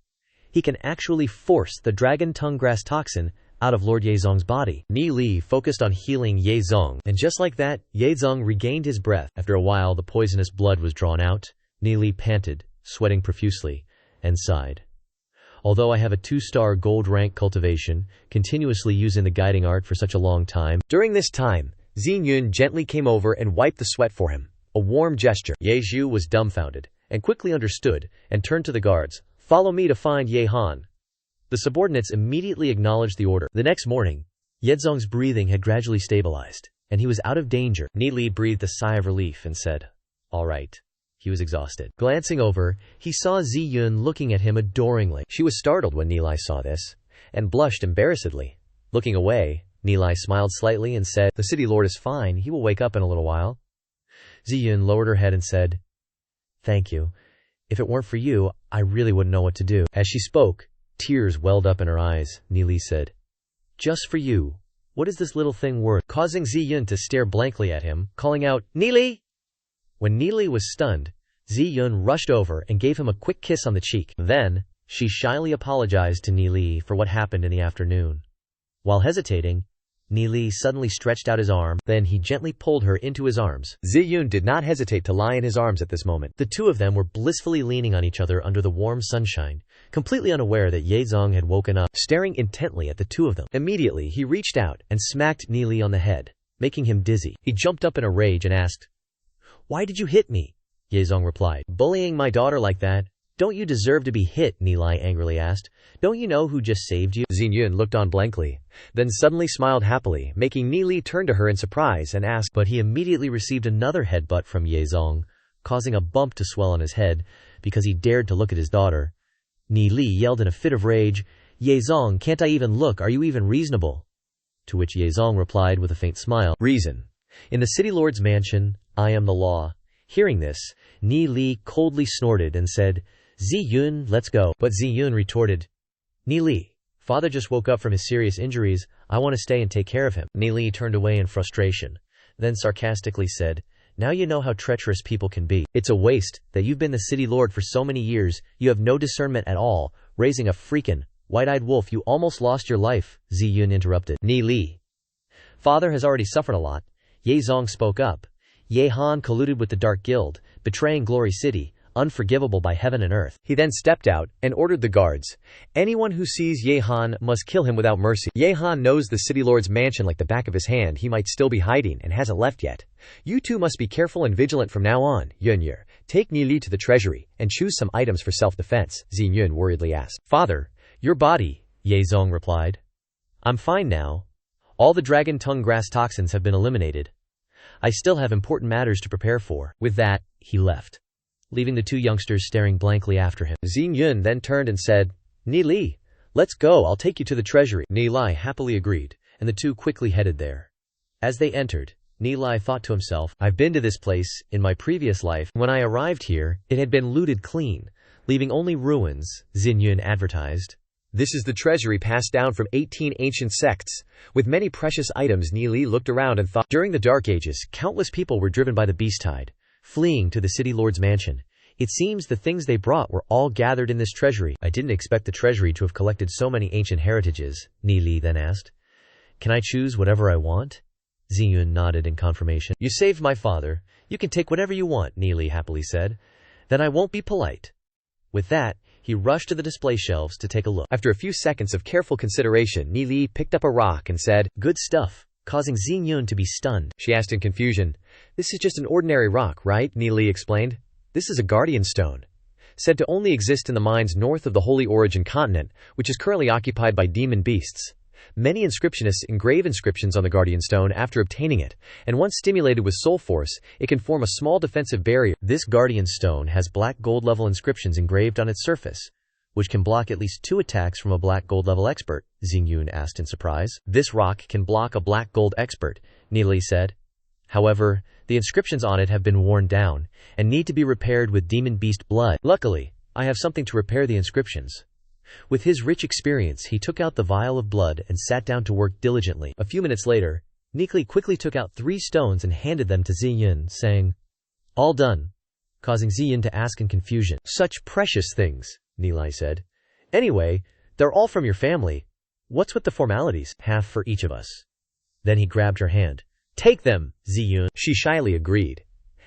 He can actually force the dragon tongue grass toxin out of Lord Ye Zong's body." Ni Li focused on healing Ye Zong, and just like that, Ye Zong regained his breath. After a while, the poisonous blood was drawn out. Ni Li panted, sweating profusely, and sighed. "Although I have a 2-star gold rank cultivation, continuously using the guiding art for such a long time." During this time, Xing Yun gently came over and wiped the sweat for him, a warm gesture. Ye Zhu was dumbfounded, and quickly understood, and turned to the guards, "Follow me to find Ye Han." The subordinates immediately acknowledged the order. The next morning, Ye Zong's breathing had gradually stabilized, and he was out of danger. Ni Li breathed a sigh of relief and said, "All right." He was exhausted. Glancing over, he saw Zi Yun looking at him adoringly. She was startled when Ni Li saw this, and blushed embarrassedly. Looking away, Ni Li smiled slightly and said, "The city lord is fine, he will wake up in a little while." Zi Yun lowered her head and said, "Thank you. If it weren't for you, I really wouldn't know what to do." As she spoke, tears welled up in her eyes. Ni Li said, "Just for you, what is this little thing worth?" Causing Zi Yun to stare blankly at him, calling out, "Ni Li!" When Ni Li was stunned, Zi Yun rushed over and gave him a quick kiss on the cheek. Then, She shyly apologized to Ni Li for what happened in the afternoon. While hesitating, Ni Li suddenly stretched out his arm, then he gently pulled her into his arms. Ziyun did not hesitate to lie in his arms at this moment. The two of them were blissfully leaning on each other under the warm sunshine, completely unaware that Ye Zong had woken up, staring intently at the two of them. Immediately, he reached out and smacked Ni Li on the head, making him dizzy. He jumped up in a rage and asked, "Why did you hit me?" Ye Zong replied, "Bullying my daughter like that? Don't you deserve to be hit?" Ni Li angrily asked. "Don't you know who just saved you?" Ziyun looked on blankly, then suddenly smiled happily, making Ni Li turn to her in surprise and ask, but he immediately received another headbutt from Ye Zong, causing a bump to swell on his head because he dared to look at his daughter. Ni Li yelled in a fit of rage, "Ye Zong, can't I even look? Are you even reasonable?" To which Ye Zong replied with a faint smile, "Reason. In the city lord's mansion, I am the law." Hearing this, Ni Li coldly snorted and said, "Ziyun, let's go." But Ziyun retorted, "Ni Li, father just woke up from his serious injuries. I want to stay and take care of him." Ni Li turned away in frustration, then sarcastically said, "Now you know how treacherous people can be. It's a waste that you've been the city lord for so many years. You have no discernment at all, raising a freaking white-eyed wolf. You almost lost your life." Ziyun interrupted. "Ni Li, father has already suffered a lot." Ye Zong spoke up. "Ye Han colluded with the Dark Guild, betraying Glory City, unforgivable by heaven and earth." He then stepped out and ordered the guards, "Anyone who sees Ye Han must kill him without mercy. Ye Han knows the city lord's mansion like the back of his hand. He might still be hiding and hasn't left yet. You two must be careful and vigilant from now on. Yunyur, take Ni Li to the treasury and choose some items for self-defense." Ziyun worriedly asked, "Father, your body," Ye Zong replied. "I'm fine now. All the dragon tongue grass toxins have been eliminated. I still have important matters to prepare for." With that, he left, leaving the two youngsters staring blankly after him. Ziyun then turned and said, "Ni Li, let's go, I'll take you to the treasury." Ni Li happily agreed, and the two quickly headed there. As they entered, Ni Li thought to himself, "I've been to this place in my previous life. When I arrived here, it had been looted clean, leaving only ruins," Ziyun advertised. "This is the treasury passed down from 18 ancient sects, with many precious items." Ni Li looked around and thought, during the Dark Ages, countless people were driven by the beast tide, fleeing to the city lord's mansion. It seems the things they brought were all gathered in this treasury. "I didn't expect the treasury to have collected so many ancient heritages," Ni Li then asked. "Can I choose whatever I want?" Ziyun nodded in confirmation. "You saved my father. You can take whatever you want," Ni Li happily said. "Then I won't be polite." With that, he rushed to the display shelves to take a look. After a few seconds of careful consideration, Ni Li picked up a rock and said, "Good stuff," causing Ziyun to be stunned. She asked in confusion, "This is just an ordinary rock, right?" Ni Li explained. "This is a guardian stone, said to only exist in the mines north of the Holy Origin continent, which is currently occupied by demon beasts. Many inscriptionists engrave inscriptions on the guardian stone after obtaining it, and once stimulated with soul force, it can form a small defensive barrier. This guardian stone has black gold level inscriptions engraved on its surface, which can block at least 2 attacks from a black gold level expert," Ziyun asked in surprise. "This rock can block a black gold expert," Ni Li said. "However, the inscriptions on it have been worn down, and need to be repaired with demon beast blood. Luckily, I have something to repair the inscriptions." With his rich experience, he took out the vial of blood and sat down to work diligently. A few minutes later, Ni Li quickly took out 3 stones and handed them to Ziyun, saying, "All done," causing Ziyun to ask in confusion. "Such precious things," Ni Li said. "Anyway, they're all from your family. What's with the formalities?" "Half for each of us." Then he grabbed her hand. "Take them, Ziyun." She shyly agreed,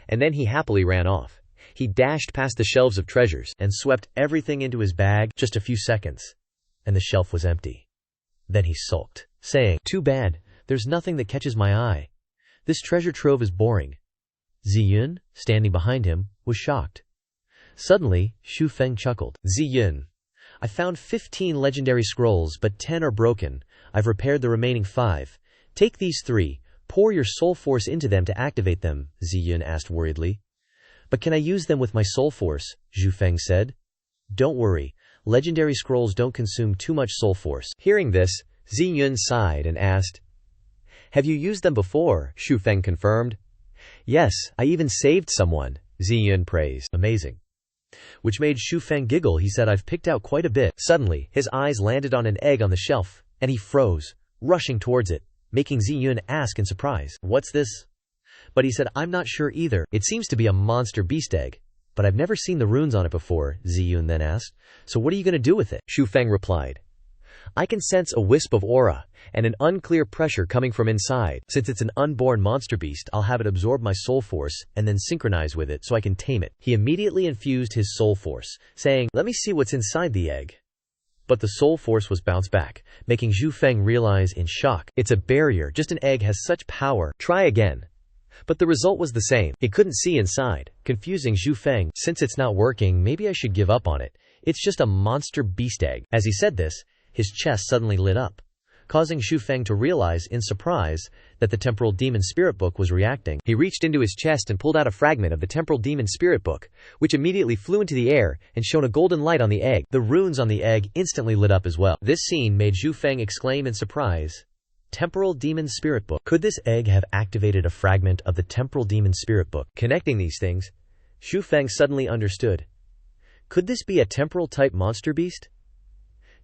and then he happily ran off. He dashed past the shelves of treasures and swept everything into his bag. Just a few seconds, and the shelf was empty. Then he sulked, saying, "Too bad, there's nothing that catches my eye. This treasure trove is boring." Ziyun, standing behind him, was shocked. Suddenly, Xu Feng chuckled. "Ziyun, I found 15 legendary scrolls, but 10 are broken. I've repaired the remaining 5. Take these 3, pour your soul force into them to activate them," Ziyun asked worriedly. "But can I use them with my soul force?" Xu Feng said. "Don't worry, legendary scrolls don't consume too much soul force." Hearing this, Ziyun sighed and asked, "Have you used them before?" Xu Feng confirmed. "Yes, I even saved someone," Ziyun praised. "Amazing." Which made Xu Feng giggle. He said, "I've picked out quite a bit." Suddenly, his eyes landed on an egg on the shelf, and he froze, rushing towards it, making Ziyun ask in surprise, "What's this?" But he said, "I'm not sure either. It seems to be a monster beast egg. but I've never seen the runes on it before, Ziyun then asked. So what are you going to do with it? Xu Feng replied. I can sense a wisp of aura and an unclear pressure coming from inside. Since it's an unborn monster beast, I'll have it absorb my soul force and then synchronize with it so I can tame it. He immediately infused his soul force, saying, let me see what's inside the egg. But the soul force was bounced back, making Xu Feng realize in shock. It's a barrier, just an egg has such power. Try again. But the result was the same. He couldn't see inside, confusing Xu Feng. Since it's not working, maybe I should give up on it. It's just a monster beast egg. As he said this, his chest suddenly lit up, causing Xu Feng to realize in surprise that the temporal demon spirit book was reacting. He reached into his chest and pulled out a fragment of the temporal demon spirit book, which immediately flew into the air and shone a golden light on the egg. The runes on the egg instantly lit up as well. This scene made Xu Feng exclaim in surprise, Temporal Demon Spirit Book. Could this egg have activated a fragment of the Temporal Demon Spirit Book? Connecting these things, Xu Feng suddenly understood. Could this be a temporal-type monster beast?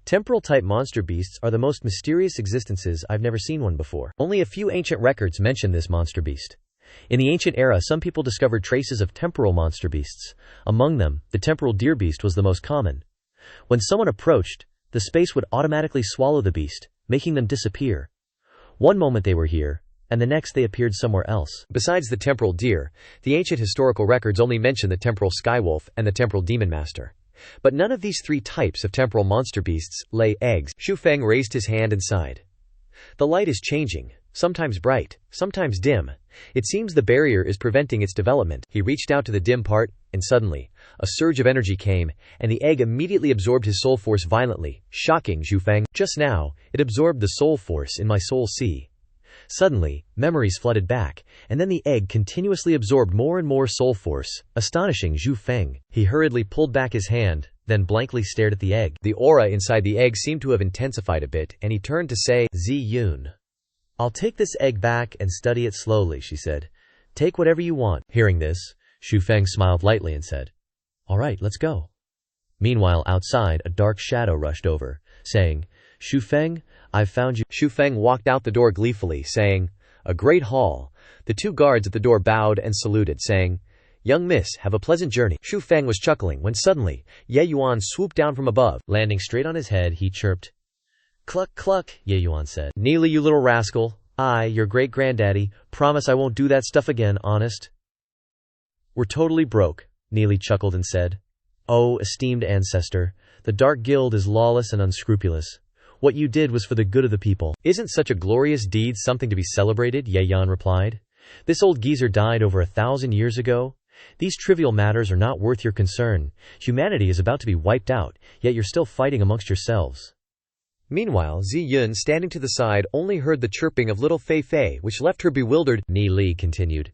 Temporal-type monster beasts are the most mysterious existences. I've never seen one before. Only a few ancient records mention this monster beast. In the ancient era, some people discovered traces of temporal monster beasts. Among them, the temporal deer beast was the most common. When someone approached, the space would automatically swallow the beast, making them disappear. One moment they were here, and the next they appeared somewhere else. Besides the temporal deer, the ancient historical records only mention the temporal skywolf and the temporal demon master. But none of these three types of temporal monster beasts lay eggs. Xu Feng raised his hand and sighed. The light is changing, sometimes bright, sometimes dim. It seems the barrier is preventing its development. He reached out to the dim part, and suddenly, a surge of energy came, and the egg immediately absorbed his soul force violently, shocking Xu Feng. Just now, it absorbed the soul force in my soul sea. Suddenly, memories flooded back, and then the egg continuously absorbed more and more soul force, astonishing Xu Feng. He hurriedly pulled back his hand, then blankly stared at the egg. The aura inside the egg seemed to have intensified a bit, and he turned to say, Ziyun, I'll take this egg back and study it slowly, she said. Take whatever you want. Hearing this, Xu Feng smiled lightly and said, all right, let's go. Meanwhile, outside, a dark shadow rushed over, saying, Xu Feng, I've found you. Xu Feng walked out the door gleefully, saying, a great hall. The two guards at the door bowed and saluted, saying, young miss, have a pleasant journey. Xu Feng was chuckling when suddenly, Ye Yuan swooped down from above. Landing straight on his head, he chirped. Cluck, cluck, Ye Yuan said. Neely, you little rascal. I, your great-granddaddy, promise I won't do that stuff again, honest? We're totally broke, Neely chuckled and said. Oh, esteemed ancestor, the Dark Guild is lawless and unscrupulous. What you did was for the good of the people. Isn't such a glorious deed something to be celebrated? Ye Yan replied. This old geezer died over 1,000 years ago. These trivial matters are not worth your concern. Humanity is about to be wiped out, yet you're still fighting amongst yourselves. Meanwhile, Ziyun, standing to the side, only heard the chirping of little Fei Fei, which left her bewildered. Ni Li continued.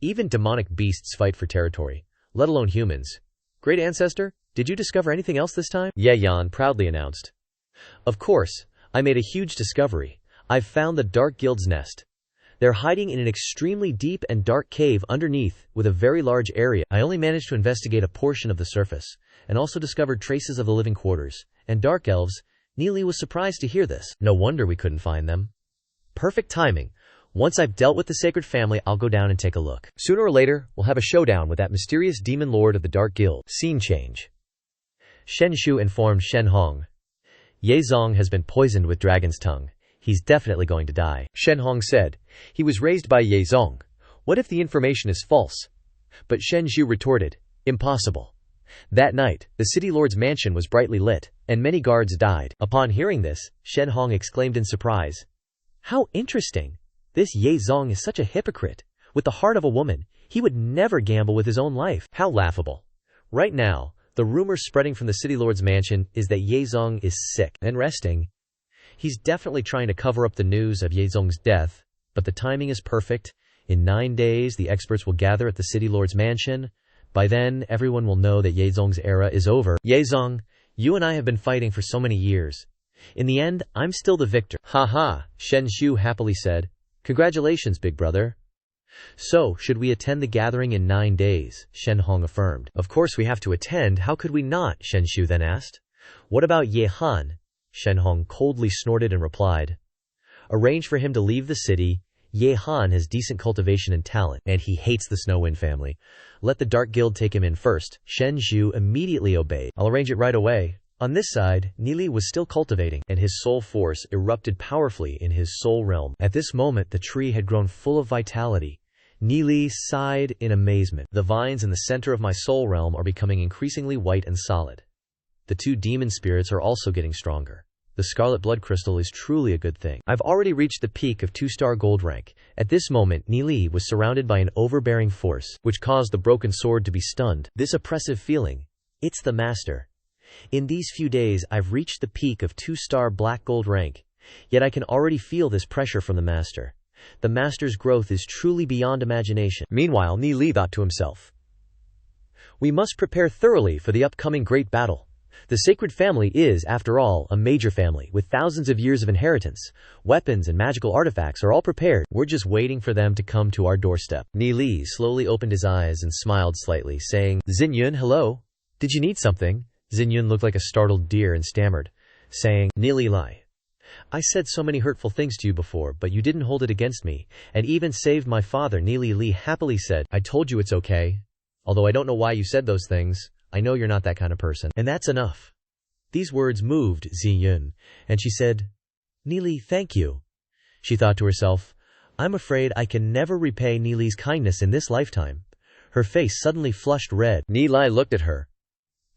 Even demonic beasts fight for territory, let alone humans. Great ancestor, did you discover anything else this time? Ye Yan proudly announced. Of course, I made a huge discovery. I've found the Dark Guild's nest. They're hiding in an extremely deep and dark cave underneath, with a very large area. I only managed to investigate a portion of the surface, and also discovered traces of the living quarters, and dark elves. Neely was surprised to hear this. No wonder we couldn't find them. Perfect timing. Once I've dealt with the sacred family, I'll go down and take a look. Sooner or later, we'll have a showdown with that mysterious demon lord of the Dark Guild. Scene change. Shen Shu informed Shen Hong. Ye Zong has been poisoned with dragon's tongue. He's definitely going to die. Shen Hong said. He was raised by Ye Zong. What if the information is false? But Shen Zhu retorted. Impossible. That night, the city lord's mansion was brightly lit, and many guards died. Upon hearing this, Shen Hong exclaimed in surprise. How interesting! This Ye Zong is such a hypocrite. With the heart of a woman, he would never gamble with his own life. How laughable. Right now, the rumor spreading from the city lord's mansion is that Ye Zong is sick and resting. He's definitely trying to cover up the news of Ye Zong's death, but the timing is perfect. In 9 days, the experts will gather at the city lord's mansion. By then, everyone will know that Ye Zong's era is over. Ye Zong, you and I have been fighting for so many years. In the end, I'm still the victor. Ha ha, Shen Shu happily said. Congratulations, big brother. So, should we attend the gathering in 9 days? Shen Hong affirmed. Of course we have to attend, how could we not? Shen Shu then asked. What about Ye Han? Shen Hong coldly snorted and replied. Arrange for him to leave the city. Ye Han has decent cultivation and talent, and he hates the Snowwind family. Let the Dark Guild take him in first. Shen Zhu immediately obeyed. I'll arrange it right away. On this side, Nili was still cultivating, and his soul force erupted powerfully in his soul realm. At this moment, the tree had grown full of vitality. Nili sighed in amazement. The vines in the center of my soul realm are becoming increasingly white and solid. The two demon spirits are also getting stronger. The scarlet blood crystal is truly a good thing. I've already reached the peak of 2-star gold rank. At this moment, Nili was surrounded by an overbearing force, which caused the broken sword to be stunned. This oppressive feeling. It's the master. In these few days, I've reached the peak of 2-star black gold rank. Yet I can already feel this pressure from the master. The master's growth is truly beyond imagination. Meanwhile, Nili thought to himself, we must prepare thoroughly for the upcoming great battle. The sacred family is, after all, a major family, with thousands of years of inheritance. Weapons and magical artifacts are all prepared. We're just waiting for them to come to our doorstep. Nili slowly opened his eyes and smiled slightly, saying, Xinyun, hello? Did you need something? Xinyun looked like a startled deer and stammered, saying, Nili Lai, I said so many hurtful things to you before, but you didn't hold it against me, and even saved my father. Nili Li happily said, I told you it's okay. Although I don't know why you said those things, I know you're not that kind of person. And that's enough. These words moved Xinyun, and she said, Nili, thank you. She thought to herself, I'm afraid I can never repay Nili's kindness in this lifetime. Her face suddenly flushed red. Nili looked at her,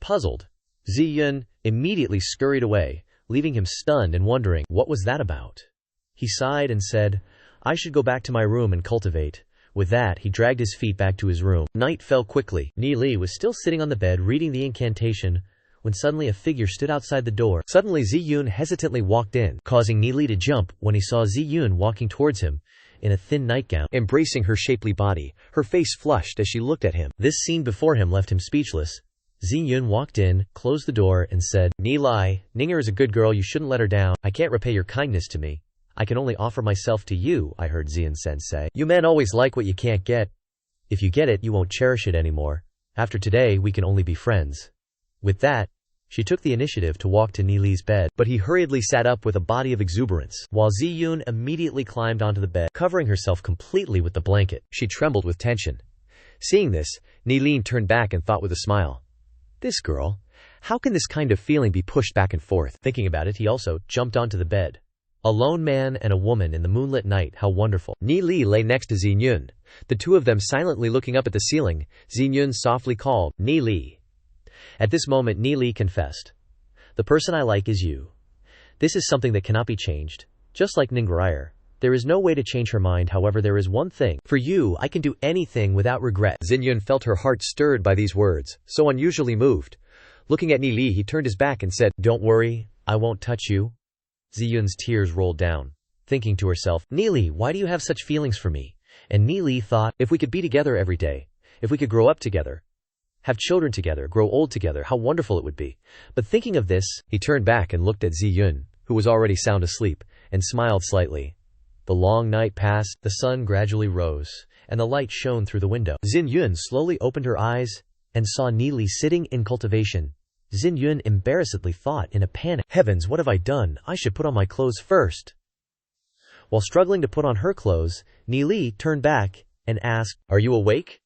puzzled. Xinyun immediately scurried away, leaving him stunned and wondering, what was that about? He sighed and said, I should go back to my room and cultivate. With that, he dragged his feet back to his room. Night fell quickly. Nili was still sitting on the bed reading the incantation, when suddenly a figure stood outside the door. Suddenly Xinyun hesitantly walked in, causing Nili to jump when he saw Xinyun walking towards him, in a thin nightgown, embracing her shapely body. Her face flushed as she looked at him. This scene before him left him speechless. Xinyun walked in, closed the door, and said, Nili, Ninger is a good girl, you shouldn't let her down. I can't repay your kindness to me. I can only offer myself to you, I heard Xian-sen say. You men always like what you can't get. If you get it, you won't cherish it anymore. After today, we can only be friends. With that, she took the initiative to walk to Nili's bed, but he hurriedly sat up with a body of exuberance, while Xinyun immediately climbed onto the bed, covering herself completely with the blanket. She trembled with tension. Seeing this, Nili turned back and thought with a smile, this girl, how can this kind of feeling be pushed back and forth? Thinking about it, he also jumped onto the bed. A lone man and a woman in the moonlit night, how wonderful. Nili lay next to Xinyun, the two of them silently looking up at the ceiling. Xinyun softly called, Nili. At this moment Nili confessed, the person I like is you. This is something that cannot be changed. Just like Ningguire, there is no way to change her mind. However, there is one thing. For you, I can do anything without regret. Xinyun felt her heart stirred by these words, so unusually moved. Looking at Nili, he turned his back and said, don't worry, I won't touch you. Xinyun's tears rolled down, thinking to herself, Nili, why do you have such feelings for me? And Nili thought, if we could be together every day, if we could grow up together, have children together, grow old together, how wonderful it would be. But thinking of this, he turned back and looked at Xinyun, who was already sound asleep, and smiled slightly. The long night passed, the sun gradually rose, and the light shone through the window. Xinyun slowly opened her eyes and saw Nili sitting in cultivation. Xinyun embarrassedly thought in a panic, heavens, what have I done? I should put on my clothes first. While struggling to put on her clothes, Nili turned back and asked, are you awake?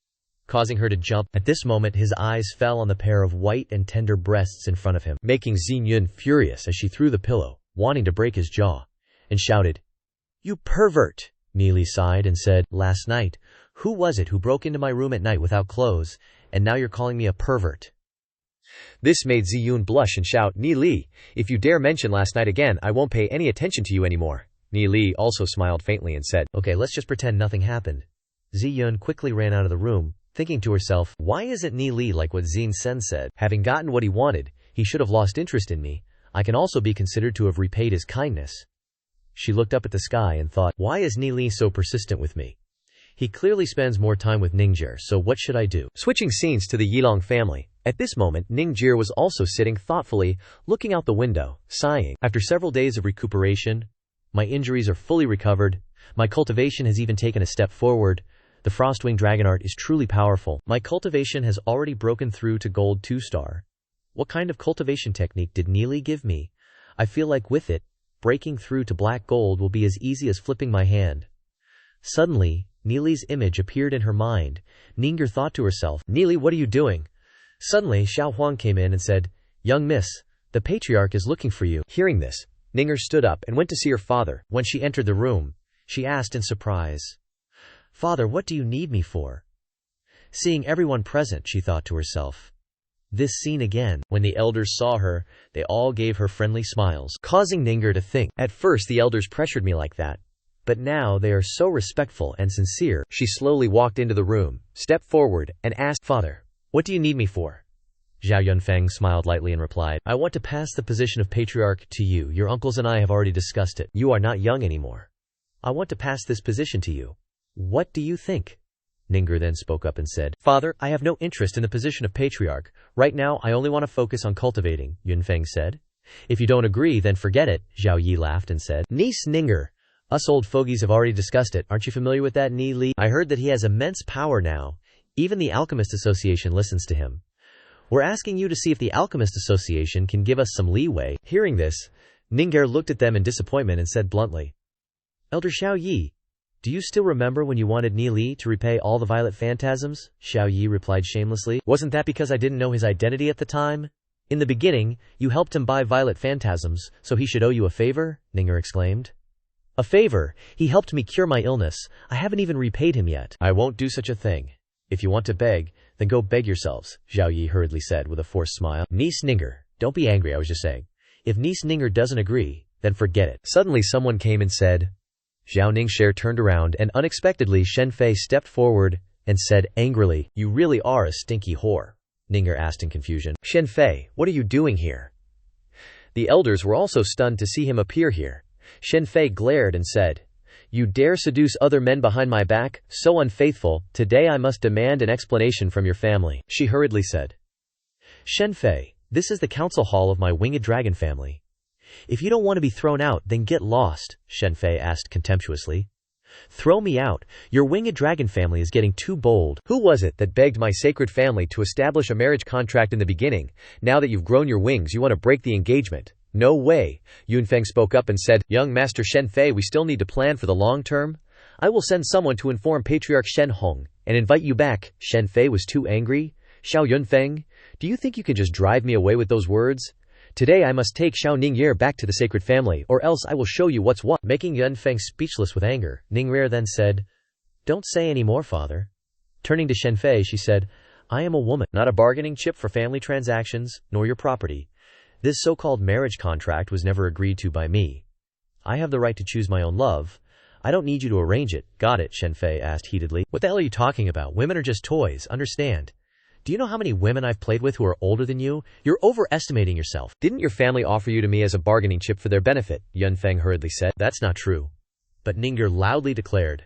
Causing her to jump. At this moment his eyes fell on the pair of white and tender breasts in front of him, making Xinyun furious as she threw the pillow, wanting to break his jaw, and shouted, you pervert! Nili sighed and said, last night, who was it who broke into my room at night without clothes, and now you're calling me a pervert? This made Xinyun blush and shout, Nili, if you dare mention last night again, I won't pay any attention to you anymore. Nili also smiled faintly and said, okay, let's just pretend nothing happened. Xinyun quickly ran out of the room, thinking to herself, why isn't Nili like what Xin-sen said? Having gotten what he wanted, he should have lost interest in me. I can also be considered to have repaid his kindness. She looked up at the sky and thought, why is Nili so persistent with me? He clearly spends more time with Ningguire, so what should I do? Switching scenes to the Yilong family. At this moment, Ningguire was also sitting thoughtfully, looking out the window, sighing. After several days of recuperation, my injuries are fully recovered. My cultivation has even taken a step forward. The Frostwing Dragon art is truly powerful. My cultivation has already broken through to gold 2-star. What kind of cultivation technique did Nili give me? I feel like with it, breaking through to black gold will be as easy as flipping my hand. Suddenly, Neely's image appeared in her mind. Ningguer thought to herself, "Neely, what are you doing?" Suddenly, Xiao Huang came in and said, "Young miss, the patriarch is looking for you." Hearing this, Ningguer stood up and went to see her father. When she entered the room, she asked in surprise, "Father, what do you need me for?" Seeing everyone present, she thought to herself, "This scene again." When the elders saw her, they all gave her friendly smiles, causing Ningguer to think, "At first the elders pressured me like that, but now they are so respectful and sincere." She slowly walked into the room, stepped forward, and asked, "Father, what do you need me for?" Zhao Yunfeng smiled lightly and replied, "I want to pass the position of patriarch to you. Your uncles and I have already discussed it. You are not young anymore. I want to pass this position to you. What do you think?" Ningguer then spoke up and said, "Father, I have no interest in the position of patriarch. Right now, I only want to focus on cultivating," Yunfeng said. "If you don't agree, then forget it," Zhao Yi laughed and said. "Niece Ningguer, us old fogies have already discussed it. Aren't you familiar with that Ni Li? I heard that he has immense power now. Even the Alchemist Association listens to him. We're asking you to see if the Alchemist Association can give us some leeway." Hearing this, Ningguer looked at them in disappointment and said bluntly, "Elder Xiao Yi, do you still remember when you wanted Ni Li to repay all the violet phantasms?" Xiao Yi replied shamelessly. "Wasn't that because I didn't know his identity at the time? In the beginning, you helped him buy violet phantasms, so he should owe you a favor?" Ningguer exclaimed. "A favor? He helped me cure my illness. I haven't even repaid him yet." "I won't do such a thing. If you want to beg, then go beg yourselves," Zhao Yi hurriedly said with a forced smile. "Niece Ningguer, don't be angry, I was just saying. If Niece Ningguer doesn't agree, then forget it." Suddenly someone came and said, Zhao Ningxie turned around and unexpectedly Shen Fei stepped forward and said angrily, "You really are a stinky whore." Ningguer asked in confusion, "Shen Fei, what are you doing here?" The elders were also stunned to see him appear here. Shen Fei glared and said, "You dare seduce other men behind my back? So unfaithful, today I must demand an explanation from your family." She hurriedly said, "Shen Fei, this is the council hall of my winged dragon family. If you don't want to be thrown out, then get lost," Shen Fei asked contemptuously. "Throw me out? Your winged dragon family is getting too bold. Who was it that begged my sacred family to establish a marriage contract in the beginning? Now that you've grown your wings, you want to break the engagement? No way." Yunfeng spoke up and said, "Young Master Shen Fei, we still need to plan for the long term. I will send someone to inform Patriarch Shen Hong and invite you back." Shen Fei was too angry. "Xiao Yunfeng, do you think you can just drive me away with those words? Today I must take Xiao Ningye back to the sacred family, or else I will show you what's what." Making Yunfeng speechless with anger, Ningye then said, "Don't say any more, father." Turning to Shen Fei, she said, "I am a woman, not a bargaining chip for family transactions, nor your property. This so-called marriage contract was never agreed to by me. I have the right to choose my own love. I don't need you to arrange it." "Got it?" Shen Fei asked heatedly. "What the hell are you talking about? Women are just toys, understand? Do you know how many women I've played with who are older than you? You're overestimating yourself." "Didn't your family offer you to me as a bargaining chip for their benefit?" Yunfeng hurriedly said. "That's not true." But Ningguer loudly declared,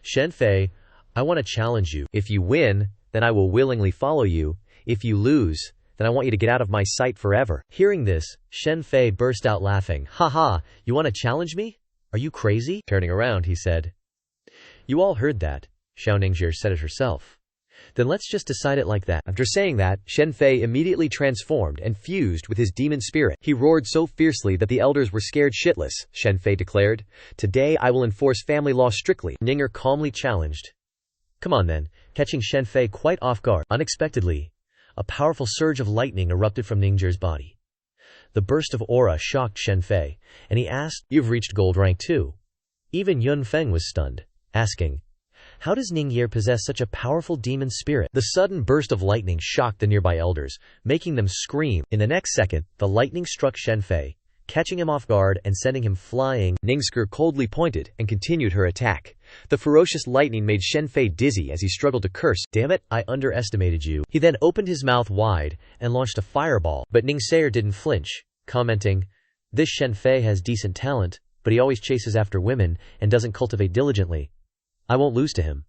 "Shen Fei, I want to challenge you. If you win, then I will willingly follow you. If you lose, then I want you to get out of my sight forever." Hearing this, Shen Fei burst out laughing. "Ha ha, you want to challenge me? Are you crazy?" Turning around, he said, "You all heard that. Xiao Ningxie said it herself. Then let's just decide it like that." After saying that, Shen Fei immediately transformed and fused with his demon spirit. He roared so fiercely that the elders were scared shitless. Shen Fei declared, "Today I will enforce family law strictly." Ningguer calmly challenged, "Come on then." Catching Shen Fei quite off guard, unexpectedly, a powerful surge of lightning erupted from Ningxie's body. The burst of aura shocked Shen Fei, and he asked, "You've reached gold rank too?" Even Yunfeng was stunned, asking, "How does Ningye possess such a powerful demon spirit?" The sudden burst of lightning shocked the nearby elders, making them scream. In the next second, the lightning struck Shen Fei, catching him off guard and sending him flying. Ningxie coldly pointed and continued her attack. The ferocious lightning made Shen Fei dizzy as he struggled to curse. "Damn it, I underestimated you." He then opened his mouth wide and launched a fireball, but Ningxie didn't flinch, commenting, "This Shen Fei has decent talent, but he always chases after women and doesn't cultivate diligently. I won't lose to him."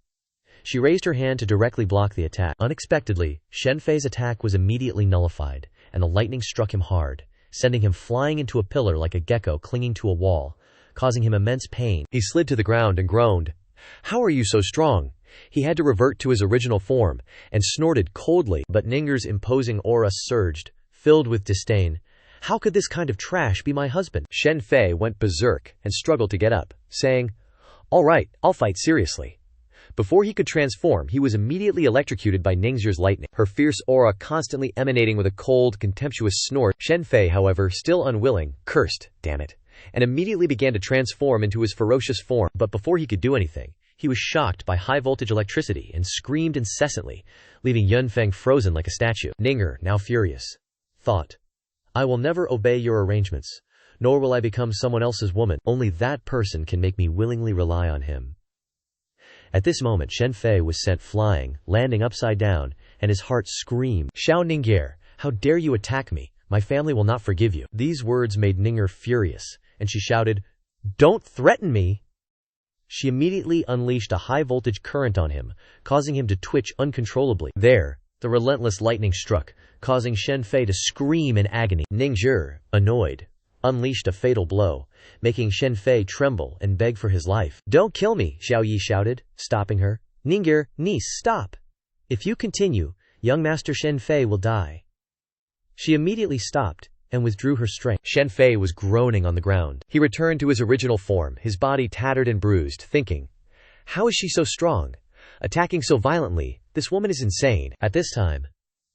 She raised her hand to directly block the attack. Unexpectedly, Shen Fei's attack was immediately nullified, and the lightning struck him hard, sending him flying into a pillar like a gecko clinging to a wall, causing him immense pain. He slid to the ground and groaned, "How are you so strong?" He had to revert to his original form, and snorted coldly, but Ningguer's imposing aura surged, filled with disdain. "How could this kind of trash be my husband?" Shen Fei went berserk and struggled to get up, saying, "All right, I'll fight seriously." Before he could transform, he was immediately electrocuted by Ningxu's lightning, her fierce aura constantly emanating with a cold, contemptuous snort. Shen Fei, however, still unwilling, cursed, "Damn it," and immediately began to transform into his ferocious form. But before he could do anything, he was shocked by high-voltage electricity and screamed incessantly, leaving Yunfeng frozen like a statue. Ninger, now furious, thought, "I will never obey your arrangements, nor will I become someone else's woman. Only that person can make me willingly rely on him." At this moment Shen Fei was sent flying, landing upside down, and his heart screamed, "Xiao Ningguer, how dare you attack me? My family will not forgive you." These words made Ninger furious, and she shouted, "Don't threaten me!" She immediately unleashed a high-voltage current on him, causing him to twitch uncontrollably. There, the relentless lightning struck, causing Shen Fei to scream in agony. Ningzhi, annoyed, unleashed a fatal blow, making Shen Fei tremble and beg for his life. "Don't kill me," Xiao Yi shouted, stopping her. "Ningguer, niece, stop. If you continue, young Master Shen Fei will die." She immediately stopped and withdrew her strength. Shen Fei was groaning on the ground. He returned to his original form, his body tattered and bruised, thinking, "How is she so strong? Attacking so violently, this woman is insane." At this time,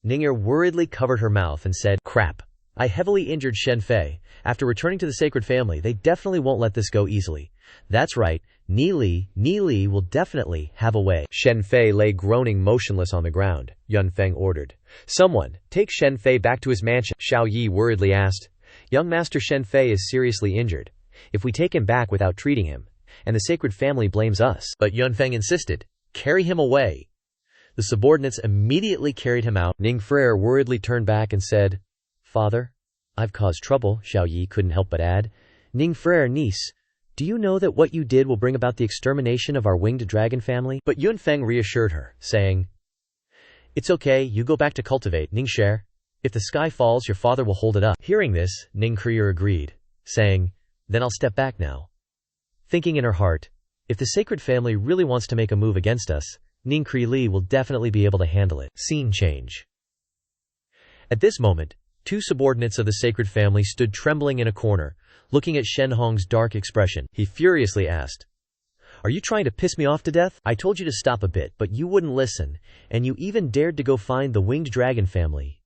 Ningguer worriedly covered her mouth and said, "Crap. I heavily injured Shen Fei. After returning to the sacred family, they definitely won't let this go easily. That's right, Ni Li will definitely have a way." Shen Fei lay groaning motionless on the ground. Yunfeng ordered, "Someone, take Shen Fei back to his mansion." Xiao Yi worriedly asked, "Young Master Shen Fei is seriously injured. If we take him back without treating him, and the sacred family blames us." But Yunfeng insisted, "Carry him away." The subordinates immediately carried him out. Ning Frere worriedly turned back and said, "Father, I've caused trouble." Xiao Yi couldn't help but add, "Ning Frere, niece, do you know that what you did will bring about the extermination of our winged dragon family?" But Yunfeng reassured her, saying, "It's okay, you go back to cultivate, Ningxer. If the sky falls, your father will hold it up." Hearing this, Ning Krier agreed, saying, "Then I'll step back now." Thinking in her heart, if the sacred family really wants to make a move against us, Ning Kri Li will definitely be able to handle it. Scene change. At this moment, two subordinates of the sacred family stood trembling in a corner, looking at Shen Hong's dark expression. He furiously asked, "Are you trying to piss me off to death? I told you to stop a bit, but you wouldn't listen, and you even dared to go find the winged dragon family.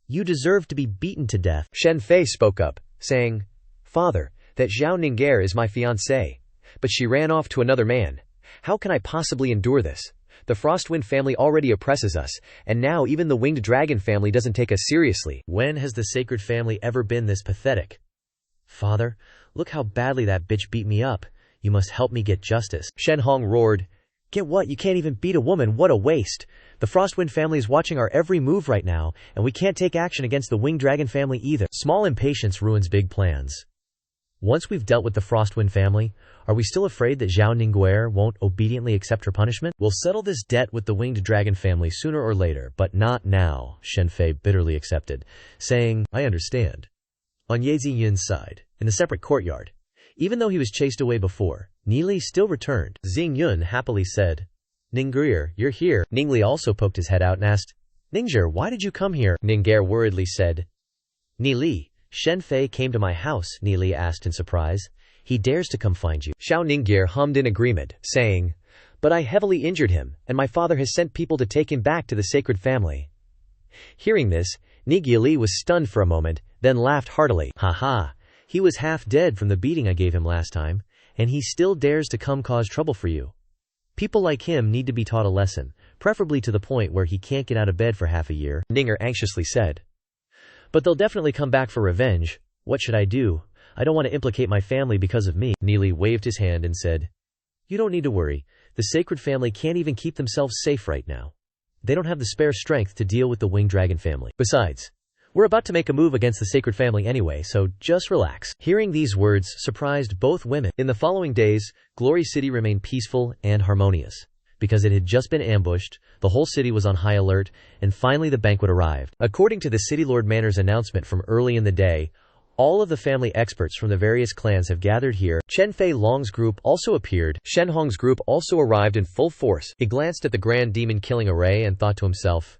You deserve to be beaten to death." Shen Fei spoke up, saying, "Father, that Zhao Ningguer is my fiancée, but she ran off to another man. How can I possibly endure this? The Frostwind family already oppresses us, and now even the winged dragon family doesn't take us seriously. When has the sacred family ever been this pathetic? Father, look how badly that bitch beat me up. You must help me get justice." Shen Hong roared, "Get what? You can't even beat a woman, what a waste. The Frostwind family is watching our every move right now, and we can't take action against the winged dragon family either." Small impatience ruins big plans. Once we've dealt with the Frostwind family, are we still afraid that Zhao Ningguer won't obediently accept her punishment? We'll settle this debt with the winged dragon family sooner or later, but not now, Shen Fei bitterly accepted, saying, "I understand." On Ye Ziyun's side, in the separate courtyard, even though he was chased away before, Nili still returned. Xing Yun happily said, "Ningguer, you're here." Ningli also poked his head out and asked, "Ningguer, why did you come here?" Ningguer worriedly said, "Nili, Shen Fei came to my house," Nili asked in surprise. "He dares to come find you." Xiao Ningguer hummed in agreement, saying, "But I heavily injured him, and my father has sent people to take him back to the sacred family." Hearing this, Ningguer was stunned for a moment, then laughed heartily. "Ha ha, he was half dead from the beating I gave him last time, and he still dares to come cause trouble for you. People like him need to be taught a lesson, preferably to the point where he can't get out of bed for half a year," Ninger anxiously said. "But they'll definitely come back for revenge. What should I do? I don't want to implicate my family because of me." Neely waved his hand and said, "You don't need to worry. The sacred family can't even keep themselves safe right now. They don't have the spare strength to deal with the winged dragon family. Besides, we're about to make a move against the sacred family anyway, so just relax." Hearing these words surprised both women. In the following days, Glory City remained peaceful and harmonious. Because it had just been ambushed, the whole city was on high alert, and finally the banquet arrived. According to the City Lord Manor's announcement from early in the day, all of the family experts from the various clans have gathered here. Chen Fei Long's group also appeared. Shen Hong's group also arrived in full force. He glanced at the grand demon killing array and thought to himself,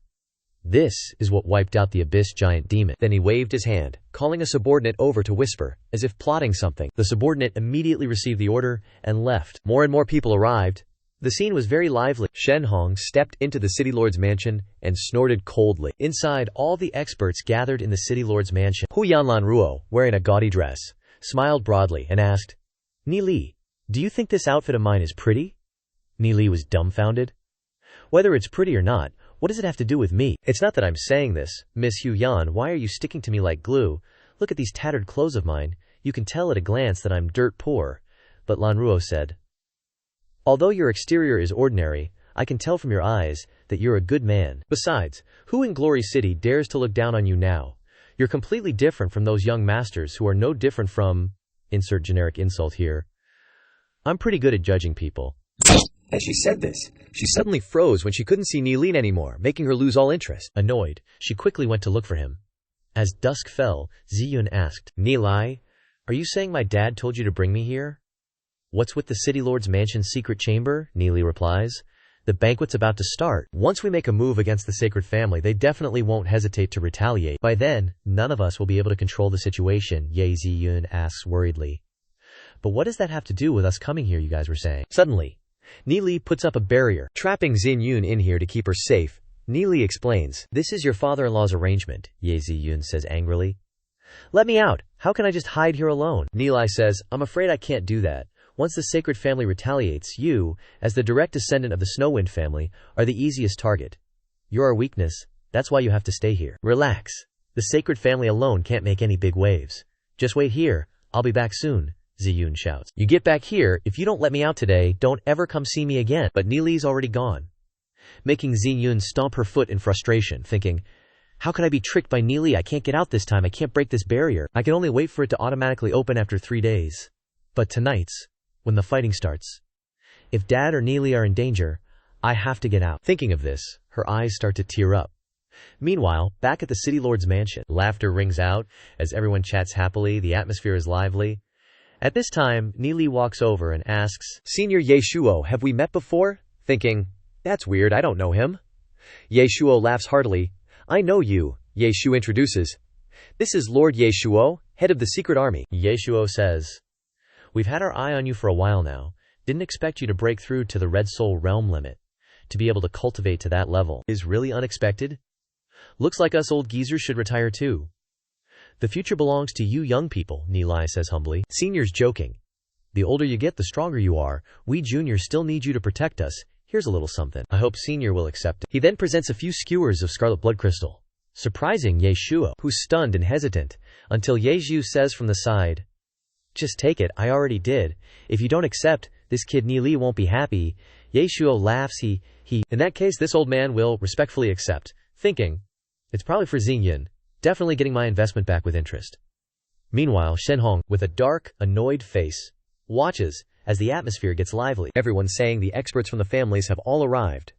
This is what wiped out the abyss giant demon. Then he waved his hand, calling a subordinate over to whisper, as if plotting something. The subordinate immediately received the order and left. More and more people arrived. The scene was very lively. Shen Hong stepped into the city lord's mansion and snorted coldly. Inside, all the experts gathered in the city lord's mansion. Hu Yanlan Ruo, wearing a gaudy dress, smiled broadly and asked, Ni Li, do you think this outfit of mine is pretty? Ni Li was dumbfounded. Whether it's pretty or not, what does it have to do with me? It's not that I'm saying this, Miss Hu Yan. Why are you sticking to me like glue? Look at these tattered clothes of mine. You can tell at a glance that I'm dirt poor. But Lan Ruo said, although your exterior is ordinary, I can tell from your eyes that you're a good man. Besides, who in Glory City dares to look down on you now? You're completely different from those young masters who are no different from… insert generic insult here. I'm pretty good at judging people. As she said this, she suddenly froze when she couldn't see Ni Lin anymore, making her lose all interest. Annoyed, she quickly went to look for him. As dusk fell, Ziyun asked, Ni Lai, are you saying my dad told you to bring me here? What's with the city lord's mansion's secret chamber? Ni Li replies. The banquet's about to start. Once we make a move against the sacred family, they definitely won't hesitate to retaliate. By then, none of us will be able to control the situation, Ye Ziyun asks worriedly. But what does that have to do with us coming here, you guys were saying? Suddenly, Ni Li puts up a barrier, trapping Xin Yun in here to keep her safe. Ni Li explains, this is your father-in-law's arrangement, Ye Ziyun says angrily. Let me out. How can I just hide here alone? Ni Li says, I'm afraid I can't do that. Once the sacred family retaliates, you, as the direct descendant of the Snowwind family, are the easiest target. You're our weakness. That's why you have to stay here. Relax. The sacred family alone can't make any big waves. Just wait here. I'll be back soon, Ziyun shouts. You get back here. If you don't let me out today, don't ever come see me again. But Ni Li's already gone, making Ziyun stomp her foot in frustration, thinking, how could I be tricked by Ni Li? I can't get out this time. I can't break this barrier. I can only wait for it to automatically open after 3 days. But tonight's when the fighting starts. If Dad or Ni Li are in danger, I have to get out. Thinking of this, her eyes start to tear up. Meanwhile, back at the city lord's mansion, laughter rings out as everyone chats happily. The atmosphere is lively. At this time, Ni Li walks over and asks, Senior Ye Shuo, have we met before? Thinking, that's weird, I don't know him. Ye Shuo laughs heartily. I know you, Ye Shu introduces. This is Lord Ye Shuo, head of the secret army. Ye Shuo says, we've had our eye on you for a while now. Didn't expect you to break through to the Red Soul realm limit. To be able to cultivate to that level is really unexpected. Looks like us old geezers should retire too. The future belongs to you young people, Ni Li says humbly. Senior's joking. The older you get, the stronger you are. We juniors still need you to protect us. Here's a little something. I hope Senior will accept it. He then presents a few skewers of scarlet blood crystal, surprising Ye Shuo, who's stunned and hesitant, until Ye Zhu says from the side, just take it, I already did. If you don't accept, this kid Ni Li won't be happy. Ye Shuo laughs. In that case, this old man will respectfully accept, thinking, it's probably for Xingyan, definitely getting my investment back with interest. Meanwhile, Shen Hong, with a dark, annoyed face, watches as the atmosphere gets lively. Everyone saying the experts from the families have all arrived.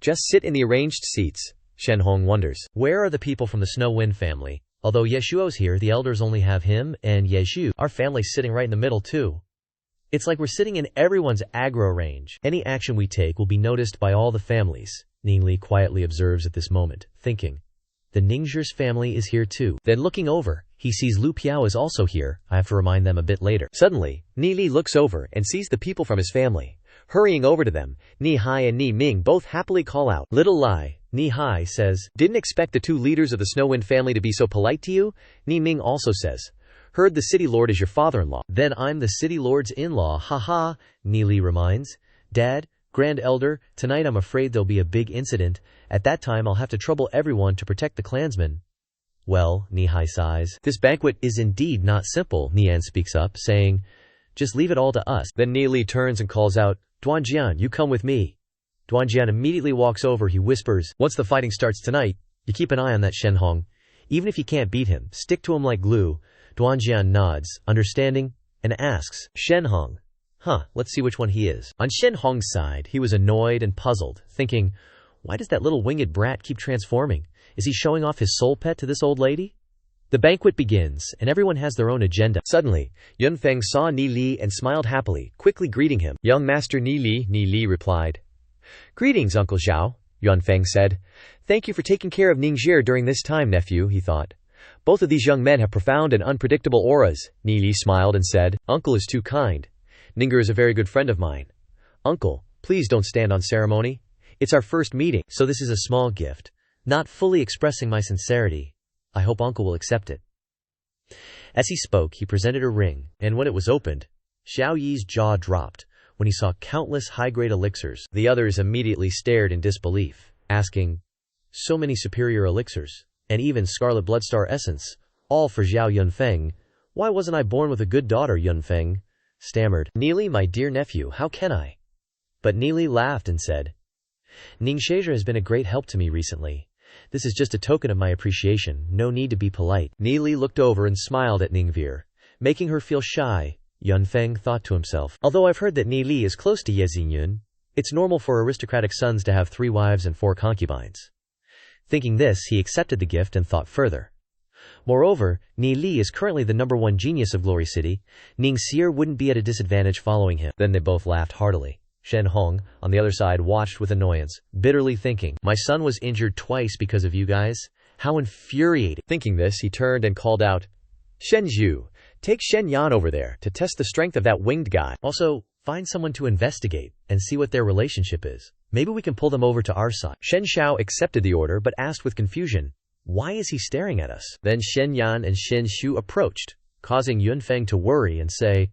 Just sit in the arranged seats, Shen Hong wonders. Where are the people from the Snowwind family? Although Ye Shuo's here, the elders only have him and Ye Zhu. Our family's sitting right in the middle too. It's like we're sitting in everyone's aggro range. Any action we take will be noticed by all the families, Ni Li quietly observes at this moment, thinking, the Ningzhi's family is here too. Then looking over, he sees Lu Piao is also here. I have to remind them a bit later. Suddenly, Ni Li looks over and sees the people from his family. Hurrying over to them, Ni Hai and Ni Ming both happily call out, little lie. Ni Hai says, didn't expect the 2 leaders of the Snowwind family to be so polite to you? Ni Ming also says, heard the city lord is your father-in-law. Then I'm the city lord's in-law, haha, Ni Li reminds. Dad, Grand Elder, tonight I'm afraid there'll be a big incident. At that time I'll have to trouble everyone to protect the clansmen. Well, Ni Hai sighs. This banquet is indeed not simple, Nian speaks up, saying, just leave it all to us. Then Ni Li turns and calls out, Duanjian, you come with me. Duanjian immediately walks over. He whispers, once the fighting starts tonight, you keep an eye on that Shen Hong. Even if you can't beat him, stick to him like glue. Duanjian nods, understanding, and asks, Shen Hong. Let's see which one he is. On Shen Hong's side, he was annoyed and puzzled, thinking, why does that little winged brat keep transforming? Is he showing off his soul pet to this old lady? The banquet begins, and everyone has their own agenda. Suddenly, Yunfeng saw Ni Li and smiled happily, quickly greeting him. Young Master Ni Li replied. Greetings, Uncle Zhao. Yunfeng said. Thank you for taking care of Ningxie during this time, nephew, he thought. Both of these young men have profound and unpredictable auras. Nili smiled and said, Uncle is too kind. Ninger is a very good friend of mine. Uncle, please don't stand on ceremony. It's our first meeting. So this is a small gift, not fully expressing my sincerity. I hope Uncle will accept it. As he spoke, he presented a ring, and when it was opened, Xiao Yi's jaw dropped when he saw countless high-grade elixirs. The others immediately stared in disbelief, asking, so many superior elixirs, and even Scarlet Bloodstar Essence, all for Zhao Yunfeng. Why wasn't I born with a good daughter, Yunfeng? Stammered. Nili, my dear nephew, how can I? But Nili laughed and said, Ningxie has been a great help to me recently. This is just a token of my appreciation, no need to be polite. Nili looked over and smiled at Ningvir, making her feel shy. Yunfeng thought to himself, although I've heard that Nili is close to Ye Xingyun, it's normal for aristocratic sons to have 3 wives and 4 concubines. Thinking this, he accepted the gift and thought further. Moreover, Nili is currently the #1 genius of Glory City. Ningxie wouldn't be at a disadvantage following him. Then they both laughed heartily. Shen Hong, on the other side, watched with annoyance, bitterly thinking, my son was injured twice because of you guys? How infuriating. Thinking this, he turned and called out, Shen Zhu, take Shen Yan over there to test the strength of that winged guy. Also, find someone to investigate and see what their relationship is. Maybe we can pull them over to our side. Shen Xiao accepted the order but asked with confusion, why is he staring at us? Then Shen Yan and Shen Shu approached, causing Yunfeng to worry and say,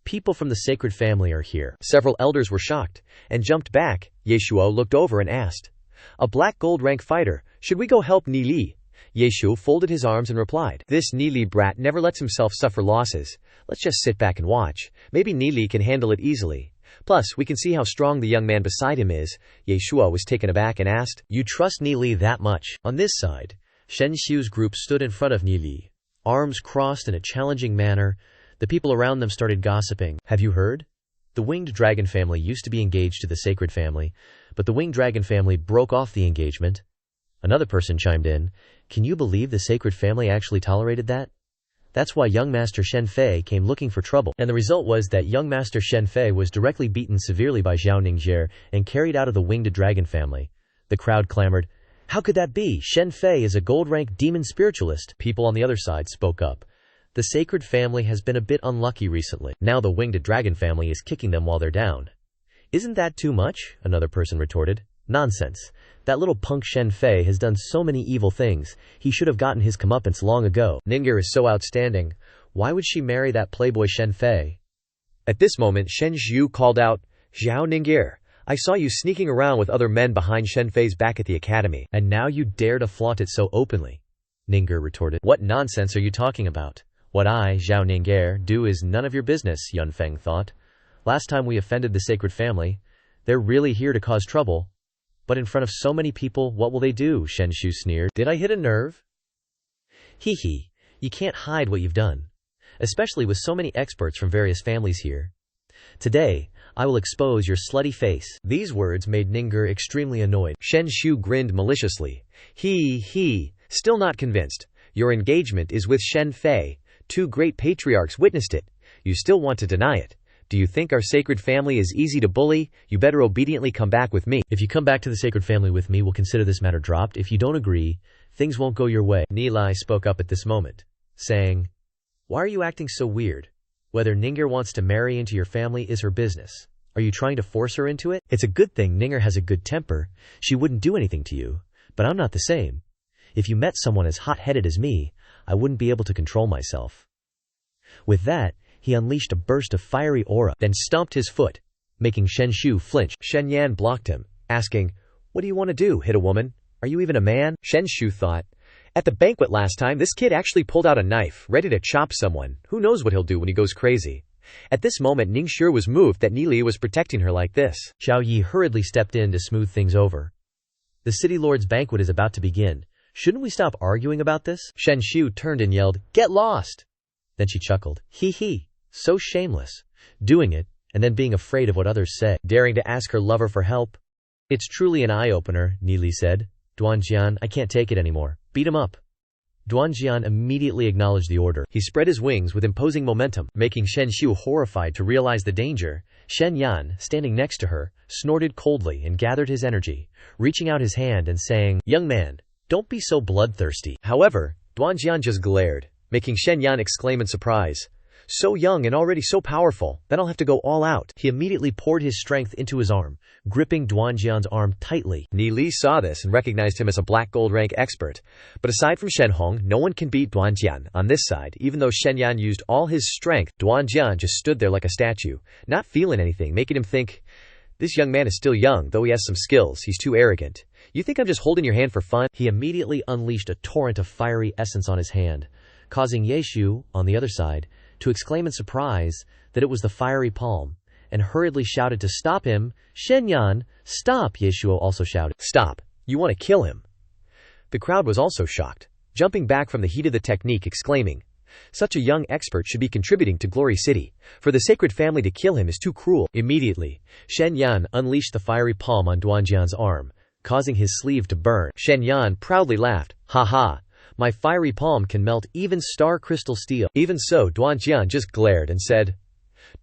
people from the sacred family are here. Several elders were shocked and jumped back. Ye Shuo looked over and asked, a black gold rank fighter, should we go help Nili? Ye Shu folded his arms and replied, this Nili brat never lets himself suffer losses. Let's just sit back and watch. Maybe Nili can handle it easily. Plus, we can see how strong the young man beside him is. Ye Shuo was taken aback and asked, you trust Nili that much? On this side, Shen Xiu's group stood in front of Nili, arms crossed in a challenging manner. The people around them started gossiping. Have you heard? The winged dragon family used to be engaged to the sacred family, but the winged dragon family broke off the engagement. Another person chimed in, can you believe the sacred family actually tolerated that? That's why young Master Shen Fei came looking for trouble. And the result was that young Master Shen Fei was directly beaten severely by Zhao Ningxie and carried out of the winged dragon family. The crowd clamored, how could that be? Shen Fei is a gold-rank demon spiritualist. People on the other side spoke up. The sacred family has been a bit unlucky recently. Now the winged dragon family is kicking them while they're down. Isn't that too much? Another person retorted. Nonsense. That little punk Shen Fei has done so many evil things. He should have gotten his comeuppance long ago. Ningxie is so outstanding. Why would she marry that playboy Shen Fei? At this moment, Shen Zhu called out, Zhao Ningxie, I saw you sneaking around with other men behind Shen Fei's back at the academy. And now you dare to flaunt it so openly. Ningxie retorted. What nonsense are you talking about? What I, Zhao Ningxie, do is none of your business, Yunfeng thought. Last time we offended the sacred family. They're really here to cause trouble. But in front of so many people, what will they do? Shen Shu sneered. Did I hit a nerve? Hee, you can't hide what you've done. Especially with so many experts from various families here. Today, I will expose your slutty face. These words made Ningxie extremely annoyed. Shen Shu grinned maliciously. Still not convinced. Your engagement is with Shen Fei. 2 great patriarchs witnessed it. You still want to deny it. Do you think our sacred family is easy to bully? You better obediently come back with me. If you come back to the sacred family with me, we'll consider this matter dropped. If you don't agree, things won't go your way. Nili spoke up at this moment, saying, why are you acting so weird? Whether Ningxie wants to marry into your family is her business. Are you trying to force her into it? It's a good thing Ningxie has a good temper. She wouldn't do anything to you. But I'm not the same. If you met someone as hot-headed as me, I wouldn't be able to control myself. With that, he unleashed a burst of fiery aura, then stomped his foot, making Shen Shu flinch. Shen Yan blocked him, asking, what do you want to do, hit a woman? Are you even a man? Shen Shu thought, at the banquet last time, this kid actually pulled out a knife, ready to chop someone. Who knows what he'll do when he goes crazy? At this moment, Ningxie was moved that Nili was protecting her like this. Xiao Yi hurriedly stepped in to smooth things over. The city lord's banquet is about to begin. Shouldn't we stop arguing about this? Shen Shu turned and yelled, get lost! Then she chuckled. So shameless. Doing it, and then being afraid of what others say. Daring to ask her lover for help. It's truly an eye-opener, Nili said. Duanjian, I can't take it anymore. Beat him up. Duanjian immediately acknowledged the order. He spread his wings with imposing momentum, making Shen Xiu horrified to realize the danger. Shen Yan, standing next to her, snorted coldly and gathered his energy, reaching out his hand and saying, "Young man, don't be so bloodthirsty." However, Duanjian just glared, making Shen Yan exclaim in surprise, "So young and already so powerful, then I'll have to go all out." He immediately poured his strength into his arm, gripping Duanjian's arm tightly. Ni Li saw this and recognized him as a black gold rank expert. But aside from Shen Hong, no one can beat Duanjian on this side. Even though Shen Yan used all his strength, Duanjian just stood there like a statue, not feeling anything, making him think, "This young man is still young, though he has some skills. He's too arrogant. You think I'm just holding your hand for fun?" He immediately unleashed a torrent of fiery essence on his hand, causing Ye Xiu, on the other side, to exclaim in surprise that it was the fiery palm, and hurriedly shouted to stop him. "Shen Yan, stop!" Ye Xiu also shouted. "Stop! You want to kill him?" The crowd was also shocked, jumping back from the heat of the technique, exclaiming, "Such a young expert should be contributing to Glory City. For the sacred family to kill him is too cruel." Immediately, Shen Yan unleashed the fiery palm on Duanjian's arm, causing his sleeve to burn. Shen Yan proudly laughed, "Ha ha! My fiery palm can melt even star crystal steel." Even so, Duanjian just glared and said,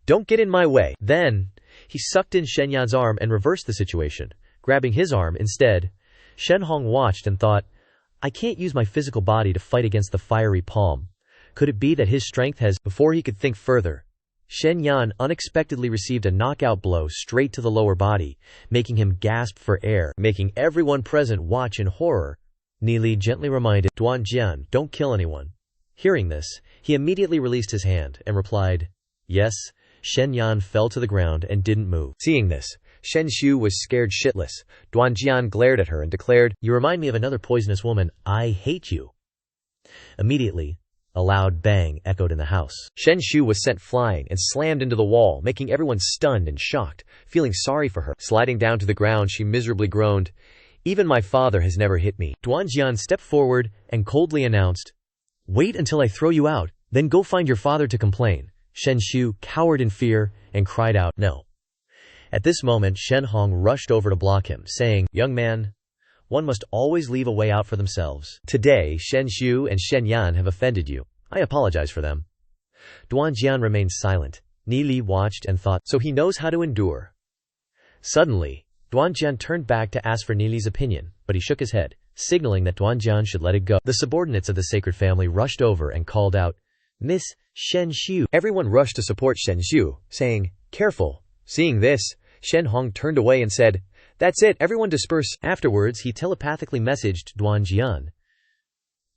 "Don't get in my way." Then, he sucked in Shen Yan's arm and reversed the situation, grabbing his arm instead. Shen Hong watched and thought, "I can't use my physical body to fight against the fiery palm. Could it be that his strength has—" Before he could think further, Shen Yan unexpectedly received a knockout blow straight to the lower body, making him gasp for air, making everyone present watch in horror. Ni Li gently reminded Duanjian, "Don't kill anyone." Hearing this, he immediately released his hand and replied, "Yes." Shen Yan fell to the ground and didn't move. Seeing this, Shen Xiu was scared shitless. Duanjian glared at her and declared, "You remind me of another poisonous woman. I hate you." Immediately, a loud bang echoed in the house. Shen Xiu was sent flying and slammed into the wall, making everyone stunned and shocked. Feeling sorry for her, sliding down to the ground, she miserably groaned, "Even my father has never hit me." Duanjian stepped forward and coldly announced, "Wait until I throw you out, then go find your father to complain." Shen Xiu cowered in fear and cried out, "No." At this moment, Shen Hong rushed over to block him, saying, "Young man, one must always leave a way out for themselves. Today, Shen Xiu and Shen Yan have offended you. I apologize for them." Duanjian remained silent. Ni Li watched and thought, "So he knows how to endure." Suddenly, Duanjian turned back to ask for Ni Li's opinion, but he shook his head, signaling that Duanjian should let it go. The subordinates of the sacred family rushed over and called out, "Miss Shen Xiu." Everyone rushed to support Shen Xiu, saying, "Careful." Seeing this, Shen Hong turned away and said, "That's it, everyone disperse." Afterwards, he telepathically messaged Duanjian,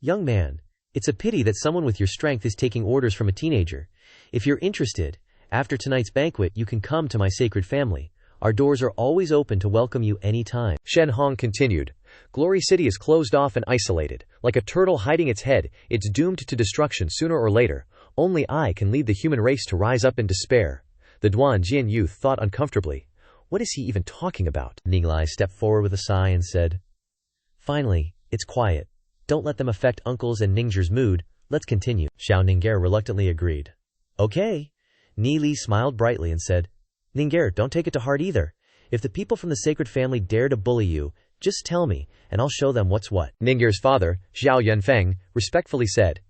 "Young man, it's a pity that someone with your strength is taking orders from a teenager. If you're interested, after tonight's banquet you can come to my sacred family. Our doors are always open to welcome you any time." Shen Hong continued, "Glory City is closed off and isolated. Like a turtle hiding its head, it's doomed to destruction sooner or later. Only I can lead the human race to rise up in despair." The Duanjian youth thought uncomfortably, "What is he even talking about?" Ni Li stepped forward with a sigh and said, "Finally, it's quiet. Don't let them affect Uncle's and Ningzher's mood. Let's continue." Xiao Ning'er reluctantly agreed. "Okay." Ni Li smiled brightly and said, "Ning'er, don't take it to heart either. If the people from the sacred family dare to bully you, just tell me, and I'll show them what's what." Ning'er's father, Zhao Yunfeng, respectfully said,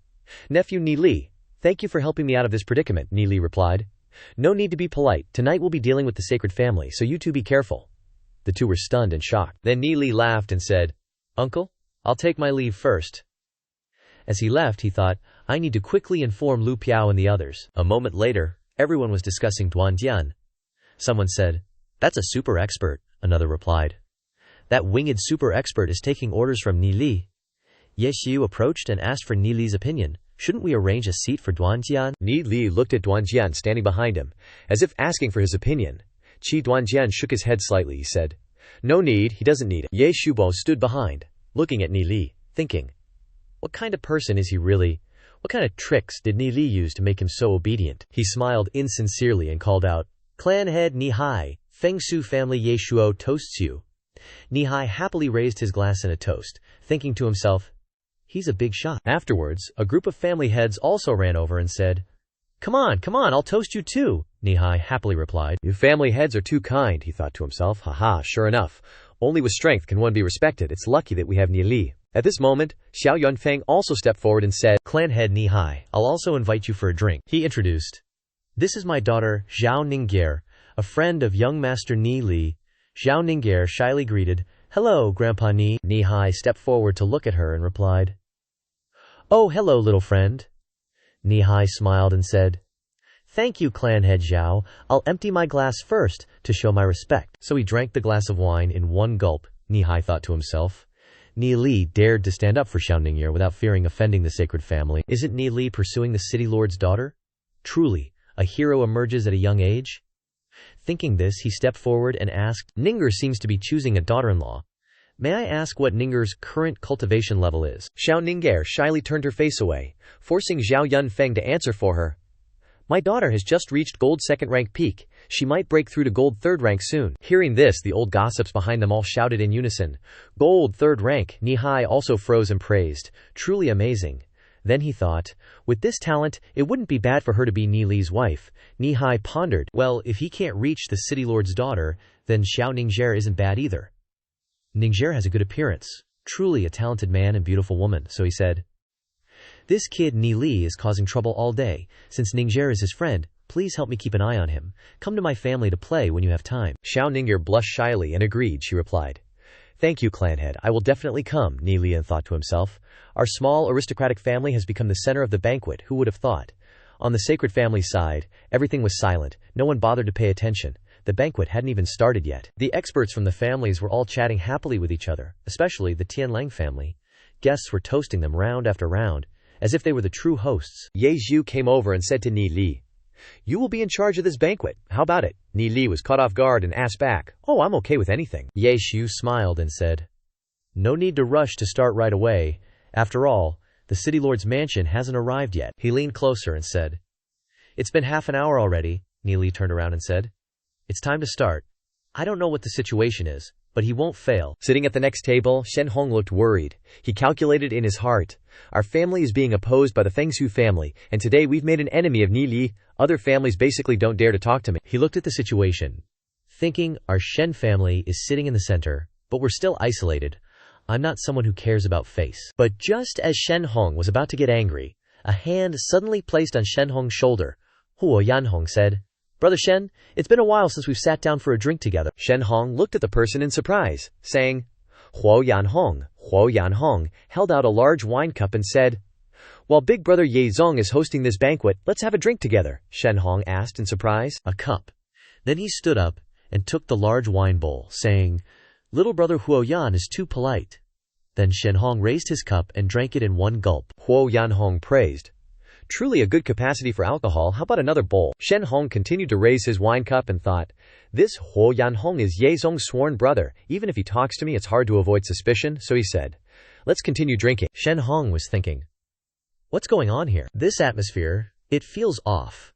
"Nephew Ni Li, thank you for helping me out of this predicament." Ni Li replied, "No need to be polite. Tonight we'll be dealing with the sacred family, so you two be careful." The two were stunned and shocked. Then Ni Li laughed and said, "Uncle, I'll take my leave first." As he left, he thought, "I need to quickly inform Lu Piao and the others." A moment later, everyone was discussing Duanjian. Someone said, "That's a super expert." Another replied, "That winged super expert is taking orders from Ni Li." Ye Xiu approached and asked for Ni Li's opinion. "Shouldn't we arrange a seat for Duanjian?" Ni Li looked at Duanjian standing behind him, as if asking for his opinion. Duanjian shook his head slightly. He said, "No need, he doesn't need it." Ye Xiubo stood behind, looking at Ni Li, thinking, what kind of person is he really? What kind of tricks did Ni Li use to make him so obedient? He smiled insincerely and called out, "Clan head Ni Hai, Feng Su family Ye Shuo toasts you." Ni Hai happily raised his glass in a toast, thinking to himself, "He's a big shot." Afterwards, a group of family heads also ran over and said, come on, I'll toast you too." Ni Hai happily replied, "You family heads are too kind," he thought to himself. Haha, sure enough. Only with strength can one be respected. It's lucky that we have Ni Li. At this moment, Xiao Yunfeng also stepped forward and said, "Clan head Nihai, I'll also invite you for a drink." He introduced. "This is my daughter, Zhao Ning'er, a friend of young master Ni Li." Zhao Ning'er shyly greeted, "Hello, Grandpa Ni." Nihai stepped forward to look at her and replied, "Oh, hello, little friend." Nihai smiled and said, "Thank you, clan head Zhao. I'll empty my glass first to show my respect." So he drank the glass of wine in one gulp, Nihai thought to himself. Ni Li dared to stand up for Xiao Ning'er without fearing offending the sacred family. Isn't Ni Li pursuing the city lord's daughter? Truly, a hero emerges at a young age? Thinking this, he stepped forward and asked, "Ning'er seems to be choosing a daughter-in-law. May I ask what Ning'er's current cultivation level is?" Xiao Ning'er shyly turned her face away, forcing Zhao Yunfeng to answer for her. "My daughter has just reached gold 2nd rank peak. She might break through to gold 3rd rank soon." Hearing this, the old gossips behind them all shouted in unison, "Gold 3rd rank." Nihai also froze and praised, "Truly amazing." Then he thought, with this talent, it wouldn't be bad for her to be Ni Li's wife. Nihai pondered, well, if he can't reach the city lord's daughter, then Xiao Ning'er isn't bad either. Ning'er has a good appearance, truly a talented man and beautiful woman, so he said, "This kid Ni Li is causing trouble all day. Since Ning'er is his friend, please help me keep an eye on him. Come to my family to play when you have time." Xiao Ning'er blushed shyly and agreed. She replied, "Thank you, clanhead. I will definitely come." Ni Li thought to himself, "Our small aristocratic family has become the center of the banquet. Who would have thought?" On the sacred family side, everything was silent. No one bothered to pay attention. The banquet hadn't even started yet. The experts from the families were all chatting happily with each other, especially the Tianlang family. Guests were toasting them round after round, as if they were the true hosts. Ye Zhu came over and said to Ni Li, "You will be in charge of this banquet. How about it?" Ni Li was caught off guard and asked back, "Oh, I'm okay with anything." Ye Zhu smiled and said, "No need to rush to start right away. After all, the city lord's mansion hasn't arrived yet." He leaned closer and said, "It's been half an hour already." Ni Li turned around and said, "It's time to start. I don't know what the situation is, but he won't fail." Sitting at the next table, Shen Hong looked worried. He calculated in his heart, "Our family is being opposed by the Fengsu family, and today we've made an enemy of Ni Li. Other families basically don't dare to talk to me." He looked at the situation, thinking, our Shen family is sitting in the center, but we're still isolated. I'm not someone who cares about face. But just as Shen Hong was about to get angry, a hand suddenly placed on Shen Hong's shoulder. Huo Yanhong said, "Brother Shen, it's been a while since we've sat down for a drink together." Shen Hong looked at the person in surprise, saying, Huo Yanhong held out a large wine cup and said, "While big brother Ye Zong is hosting this banquet, let's have a drink together." Shen Hong asked in surprise. "A cup." Then he stood up and took the large wine bowl, saying, "Little brother Huo Yan is too polite." Then Shen Hong raised his cup and drank it in one gulp. Huo Yanhong praised, "Truly a good capacity for alcohol. How about another bowl?" Shen Hong continued to raise his wine cup and thought, "This Huo Yanhong is Ye Zong's sworn brother. Even if he talks to me, it's hard to avoid suspicion." So he said, "Let's continue drinking." Shen Hong was thinking, what's going on here? This atmosphere, it feels off.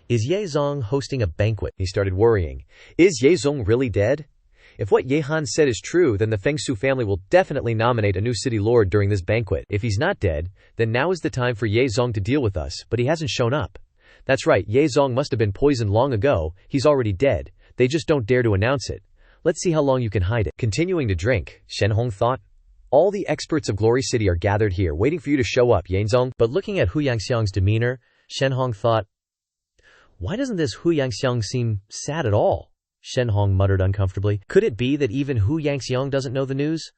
Is Ye Zong hosting a banquet? He started worrying. Is Ye Zong really dead? If what Ye Han said is true, then the Fengsu family will definitely nominate a new city lord during this banquet. If he's not dead, then now is the time for Ye Zong to deal with us, but he hasn't shown up. That's right, Ye Zong must have been poisoned long ago. He's already dead. They just don't dare to announce it. Let's see how long you can hide it. Continuing to drink, Shen Hong thought, all the experts of Glory City are gathered here, waiting for you to show up, Ye Zong. But looking at Hu Yangxiang's demeanor, Shen Hong thought, why doesn't this Hu Yangxiang seem sad at all? Shen Hong muttered uncomfortably. Could it be that even Hu Yangxiang doesn't know the news?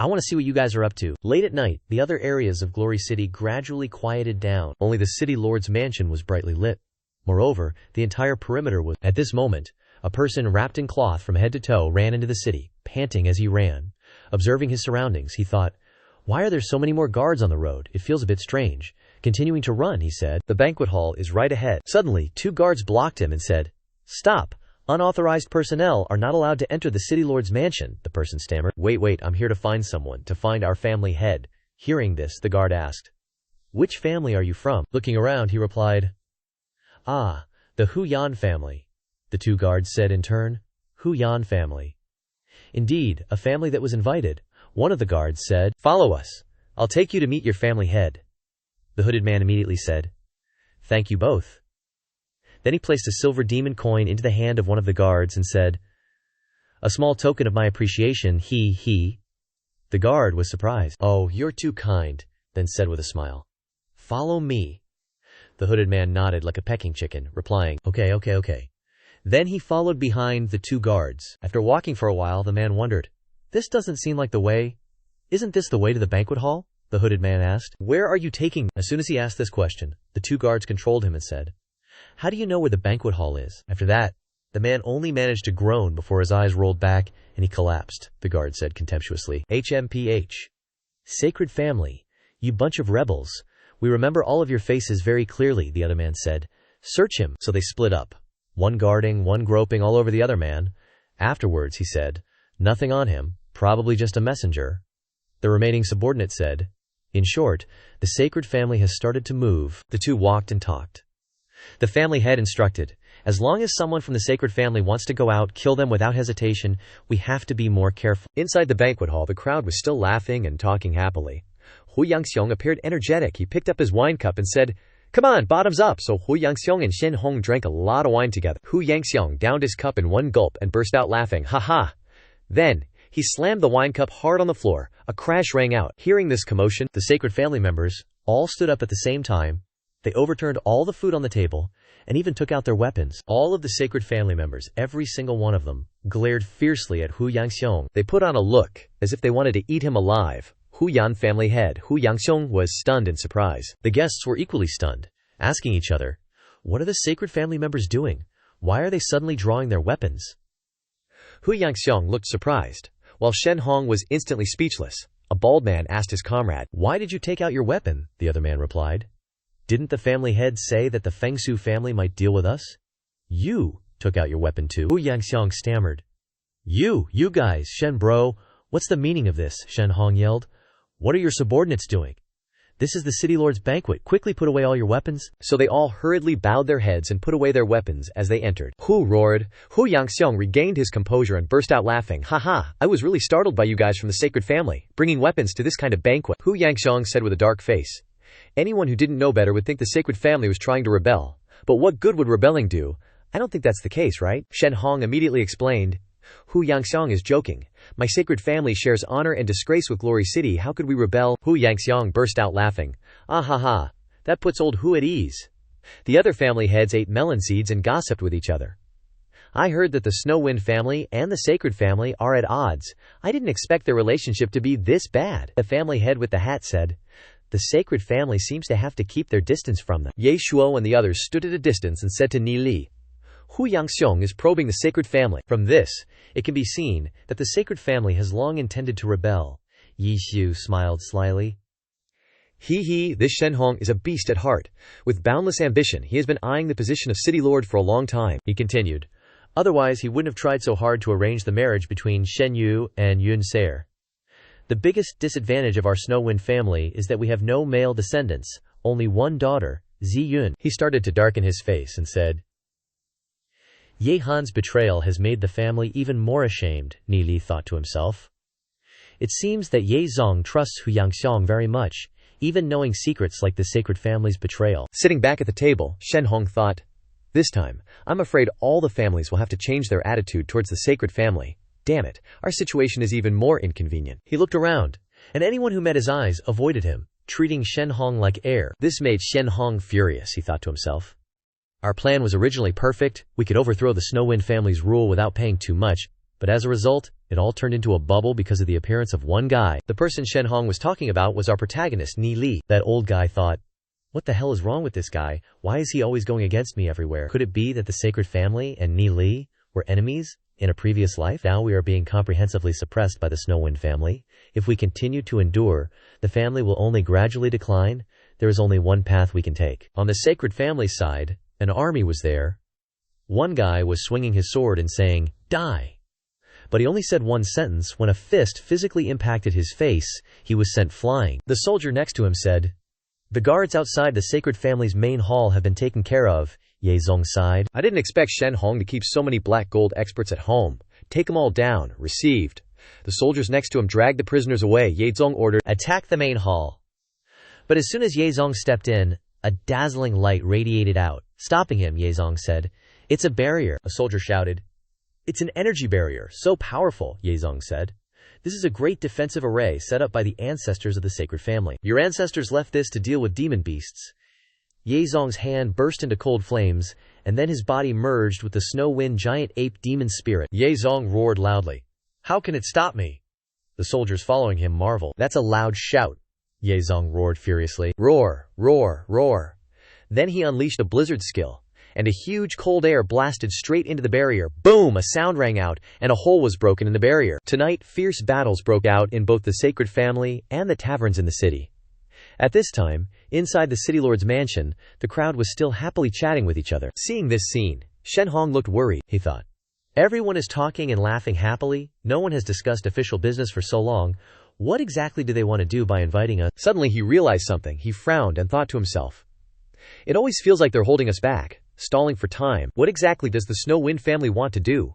I want to see what you guys are up to. Late at night, the other areas of Glory City gradually quieted down. Only the city lord's mansion was brightly lit. Moreover, the entire perimeter was... At this moment, a person wrapped in cloth from head to toe ran into the city, panting as he ran. Observing his surroundings, he thought, why are there so many more guards on the road? It feels a bit strange. Continuing to run, he said, the banquet hall is right ahead. Suddenly, 2 guards blocked him and said, stop! Unauthorized personnel are not allowed to enter the city lord's mansion, the person stammered. Wait, I'm here to find someone, to find our family head. Hearing this, the guard asked, which family are you from? Looking around, he replied, ah, the Hu Yan family. The 2 guards said in turn, Hu Yan family. Indeed, a family that was invited. One of the guards said, follow us. I'll take you to meet your family head. The hooded man immediately said, thank you both. Then he placed a silver demon coin into the hand of one of the guards and said, a small token of my appreciation, he. The The guard was surprised. "Oh, you're too kind," then said with a smile. "Follow me." The hooded man nodded like a pecking chicken, replying, Okay. Then he followed behind the two guards. After walking for a while, the man wondered, "This doesn't seem like the way. Isn't this the way to the banquet hall?" The hooded man asked. "Where are you taking me?" As soon as he asked this question, the two guards controlled him and said, "How do you know where the banquet hall is?" After that, the man only managed to groan before his eyes rolled back and he collapsed, the guard said contemptuously. HMPH. Sacred family. You bunch of rebels. We remember all of your faces very clearly, the other man said. Search him. So they split up. One guarding, one groping all over the other man. Afterwards, he said, nothing on him, probably just a messenger. The remaining subordinate said, in short, the sacred family has started to move. The two walked and talked. The family head instructed, as long as someone from the sacred family wants to go out, kill them without hesitation. We have to be more careful. Inside the banquet hall, the crowd was still laughing and talking happily. Hu Yangxiong appeared energetic. He picked up his wine cup and said, "Come on, bottoms up." So Hu Yangxiong and Shen Hong drank a lot of wine together. Hu Yangxiong downed his cup in one gulp and burst out laughing. Ha ha! Then, he slammed the wine cup hard on the floor. A crash rang out. Hearing this commotion, the sacred family members all stood up at the same time. They overturned all the food on the table and even took out their weapons. All of the sacred family members, every single one of them, glared fiercely at Hu Yangxiong. They put on a look as if they wanted to eat him alive. Hu Yan family head Hu Yangxiong was stunned in surprise. The guests were equally stunned, asking each other, what are the sacred family members doing? Why are they suddenly drawing their weapons? Hu Yangxiong looked surprised, while Shen Hong was instantly speechless. A bald man asked his comrade, "Why did you take out your weapon?" The other man replied, "Didn't the family head say that the Fengsu family might deal with us?" "You took out your weapon too," Hu Yangxiong stammered. You guys, Shen bro, what's the meaning of this?" Shen Hong yelled. "What are your subordinates doing? This is the city lord's banquet. Quickly put away all your weapons." So they all hurriedly bowed their heads and put away their weapons as they entered. Hu roared. Hu Yangxiong regained his composure and burst out laughing. "Ha ha, I was really startled by you guys from the sacred family, bringing weapons to this kind of banquet." Hu Yangxiong said with a dark face. Anyone who didn't know better would think the sacred family was trying to rebel. But what good would rebelling do? I don't think that's the case, right? Shen Hong immediately explained. Hu Yangxiong is joking. My sacred family shares honor and disgrace with Glory City. How could we rebel? Hu Yangxiong burst out laughing. Ah ha ha, that puts old Hu at ease. The other family heads ate melon seeds and gossiped with each other. I heard that the Snow Wind family and the sacred family are at odds. I didn't expect their relationship to be this bad. The family head with the hat said, the sacred family seems to have to keep their distance from them. Ye Shuo and the others stood at a distance and said to Ni Li, Hu Yangxiong is probing the sacred family. From this, it can be seen that the sacred family has long intended to rebel. Yi Xiu smiled slyly. He, this Shen Hong is a beast at heart. With boundless ambition, he has been eyeing the position of city lord for a long time, he continued. Otherwise, he wouldn't have tried so hard to arrange the marriage between Shen Yu and Yun Saer. The biggest disadvantage of our Snow Wind family is that we have no male descendants, only one daughter, Zi Yun. He started to darken his face and said, Ye Han's betrayal has made the family even more ashamed, Ni Li thought to himself. It seems that Ye Zong trusts Hu Yangxiong very much, even knowing secrets like the sacred family's betrayal. Sitting back at the table, Shen Hong thought, this time, I'm afraid all the families will have to change their attitude towards the sacred family. Damn it, our situation is even more inconvenient. He looked around, and anyone who met his eyes avoided him, treating Shen Hong like air. This made Shen Hong furious, he thought to himself. Our plan was originally perfect. We could overthrow the Snow Wind family's rule without paying too much, but as a result, it all turned into a bubble because of the appearance of one guy. The person Shen Hong was talking about was our protagonist, Ni Li. That old guy thought, what the hell is wrong with this guy? Why is he always going against me everywhere? Could it be that the sacred family and Ni Li were enemies in a previous life? Now we are being comprehensively suppressed by the Snow Wind family. If we continue to endure, the family will only gradually decline. There is only one path we can take. On the sacred family side, an army was there. One guy was swinging his sword and saying, die. But he only said one sentence. When a fist physically impacted his face, he was sent flying. The soldier next to him said, the guards outside the sacred family's main hall have been taken care of. Ye Zong sighed. I didn't expect Shen Hong to keep so many black gold experts at home. Take them all down. Received. The soldiers next to him dragged the prisoners away. Ye Zong ordered, attack the main hall. But as soon as Ye Zong stepped in, a dazzling light radiated out. Stopping him, Ye Zong said, it's a barrier. A soldier shouted, it's an energy barrier, so powerful, Ye Zong said. This is a great defensive array set up by the ancestors of the sacred family. Your ancestors left this to deal with demon beasts. Ye Zong's hand burst into cold flames, and then his body merged with the snow wind giant ape demon spirit. Ye Zong roared loudly. How can it stop me? The soldiers following him marveled. That's a loud shout. Ye Zong roared furiously. Roar, roar, roar. Then he unleashed a blizzard skill, and a huge cold air blasted straight into the barrier. Boom! A sound rang out, and a hole was broken in the barrier. Tonight, fierce battles broke out in both the sacred family and the taverns in the city. At this time, inside the city lord's mansion, the crowd was still happily chatting with each other. Seeing this scene, Shen Hong looked worried, he thought. Everyone is talking and laughing happily. No one has discussed official business for so long. What exactly do they want to do by inviting us? Suddenly he realized something. He frowned and thought to himself. It always feels like they're holding us back, stalling for time. What exactly does the Snow Wind family want to do?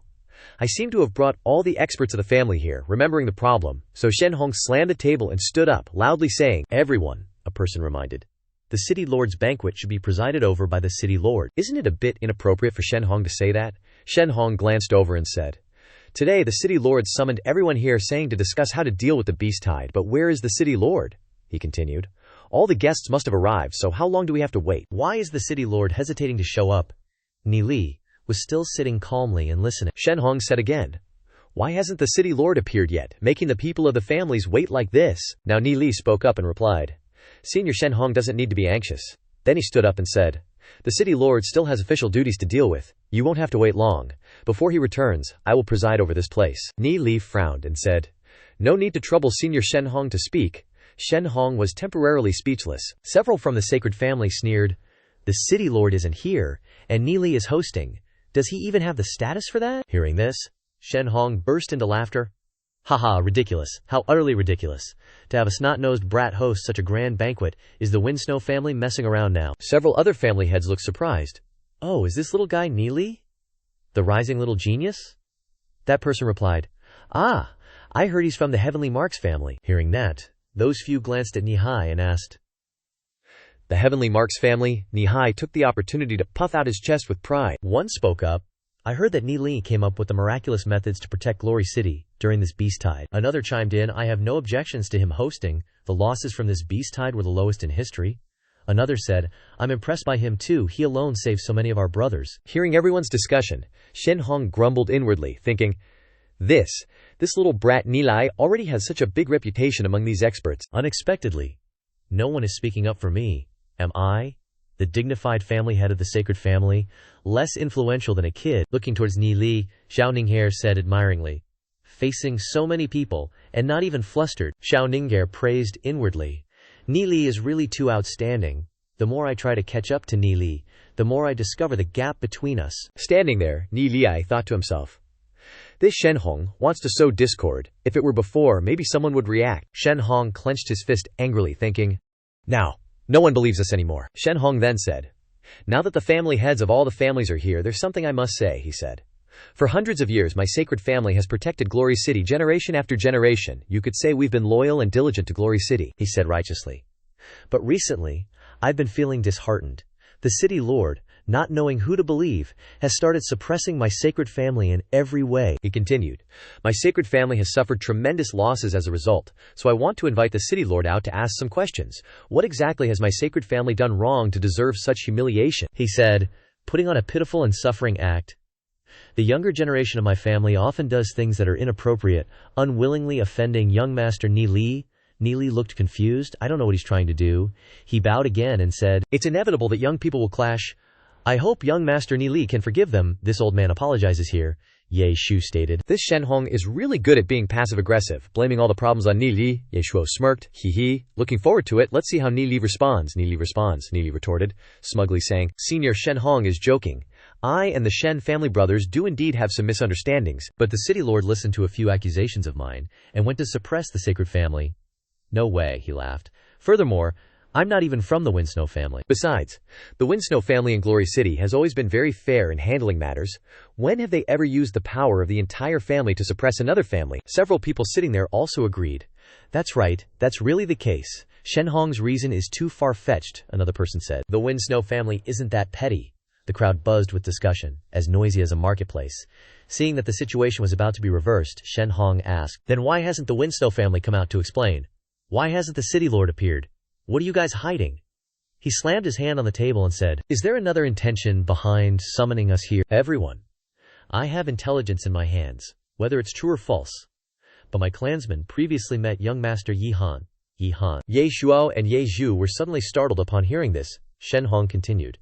I seem to have brought all the experts of the family here, remembering the problem. So Shen Hong slammed the table and stood up, loudly saying, Everyone, a person reminded. The city lord's banquet should be presided over by the city lord. Isn't it a bit inappropriate for Shen Hong to say that? Shen Hong glanced over and said, Today the city lord summoned everyone here saying to discuss how to deal with the beast tide. But where is the city lord? He continued. All the guests must have arrived, so how long do we have to wait? Why is the city lord hesitating to show up? Ni Li was still sitting calmly and listening. Shen Hong said again, Why hasn't the city lord appeared yet, making the people of the families wait like this? Now Ni Li spoke up and replied, Senior Shen Hong doesn't need to be anxious. Then he stood up and said, The city lord still has official duties to deal with. You won't have to wait long. Before he returns, I will preside over this place. Ni Li frowned and said, No need to trouble Senior Shen Hong to speak. Shen Hong was temporarily speechless. Several from the sacred family sneered, The city lord isn't here, and Ni Li is hosting. Does he even have the status for that? Hearing this, Shen Hong burst into laughter. Haha, ridiculous. How utterly ridiculous. To have a snot-nosed brat host such a grand banquet. Is the Windsnow family messing around now? Several other family heads looked surprised. Oh, is this little guy Ni Li? The rising little genius? That person replied, Ah, I heard he's from the Heavenly Marks family. Hearing that, those few glanced at Nihai and asked, The Heavenly Marks family? Nihai took the opportunity to puff out his chest with pride. One spoke up, I heard that Ni Li came up with the miraculous methods to protect Glory City during this beast tide. Another chimed in, I have no objections to him hosting. The losses from this beast tide were the lowest in history. Another said, I'm impressed by him too. He alone saved so many of our brothers. Hearing everyone's discussion, Shen Hong grumbled inwardly, thinking, This little brat Ni Li already has such a big reputation among these experts. Unexpectedly, no one is speaking up for me. Am I, the dignified family head of the sacred family, less influential than a kid? Looking towards Ni Li, Xiao Ningher said admiringly, Facing so many people, and not even flustered, Xiao Ningher praised inwardly. Ni Li is really too outstanding. The more I try to catch up to Ni Li, the more I discover the gap between us. Standing there, Ni Li thought to himself, This Shen Hong wants to sow discord. If it were before, maybe someone would react. Shen Hong clenched his fist angrily, thinking, Now, no one believes us anymore. Shen Hong then said, Now that the family heads of all the families are here, there's something I must say, he said. For hundreds of years, my sacred family has protected Glory City generation after generation. You could say we've been loyal and diligent to Glory City, he said righteously. But recently, I've been feeling disheartened. The city lord, not knowing who to believe, has started suppressing my sacred family in every way. He continued, My sacred family has suffered tremendous losses as a result, so I want to invite the city lord out to ask some questions. What exactly has my sacred family done wrong to deserve such humiliation? He said, putting on a pitiful and suffering act. The younger generation of my family often does things that are inappropriate, unwillingly offending young master Ni Li. Ni Li looked confused. I don't know what he's trying to do. He bowed again and said, It's inevitable that young people will clash. I hope young master Ni Li can forgive them. This old man apologizes here, Ye Shu stated. This Shen Hong is really good at being passive-aggressive, blaming all the problems on Ni Li. Ye Shuo smirked. Hee. Looking forward to it. Let's see how Ni Li responds. Ni Li responds, Ni Li retorted, smugly saying, Senior Shen Hong is joking. I and the Shen family brothers do indeed have some misunderstandings, but the city lord listened to a few accusations of mine and went to suppress the sacred family. No way, he laughed. Furthermore, I'm not even from the Windsnow family. Besides, the Windsnow family in Glory City has always been very fair in handling matters. When have they ever used the power of the entire family to suppress another family? Several people sitting there also agreed. That's right, that's really the case. Shen Hong's reason is too far-fetched, another person said. The Windsnow family isn't that petty. The crowd buzzed with discussion, as noisy as a marketplace. Seeing that the situation was about to be reversed, Shen Hong asked, "Then why hasn't the Winsnow family come out to explain? Why hasn't the city lord appeared? What are you guys hiding?" He slammed his hand on the table and said, "Is there another intention behind summoning us here? Everyone. I have intelligence in my hands, whether it's true or false. But my clansmen previously met young master Yi Han. Ye Shuo and Ye Zhu were suddenly startled upon hearing this," Shen Hong continued.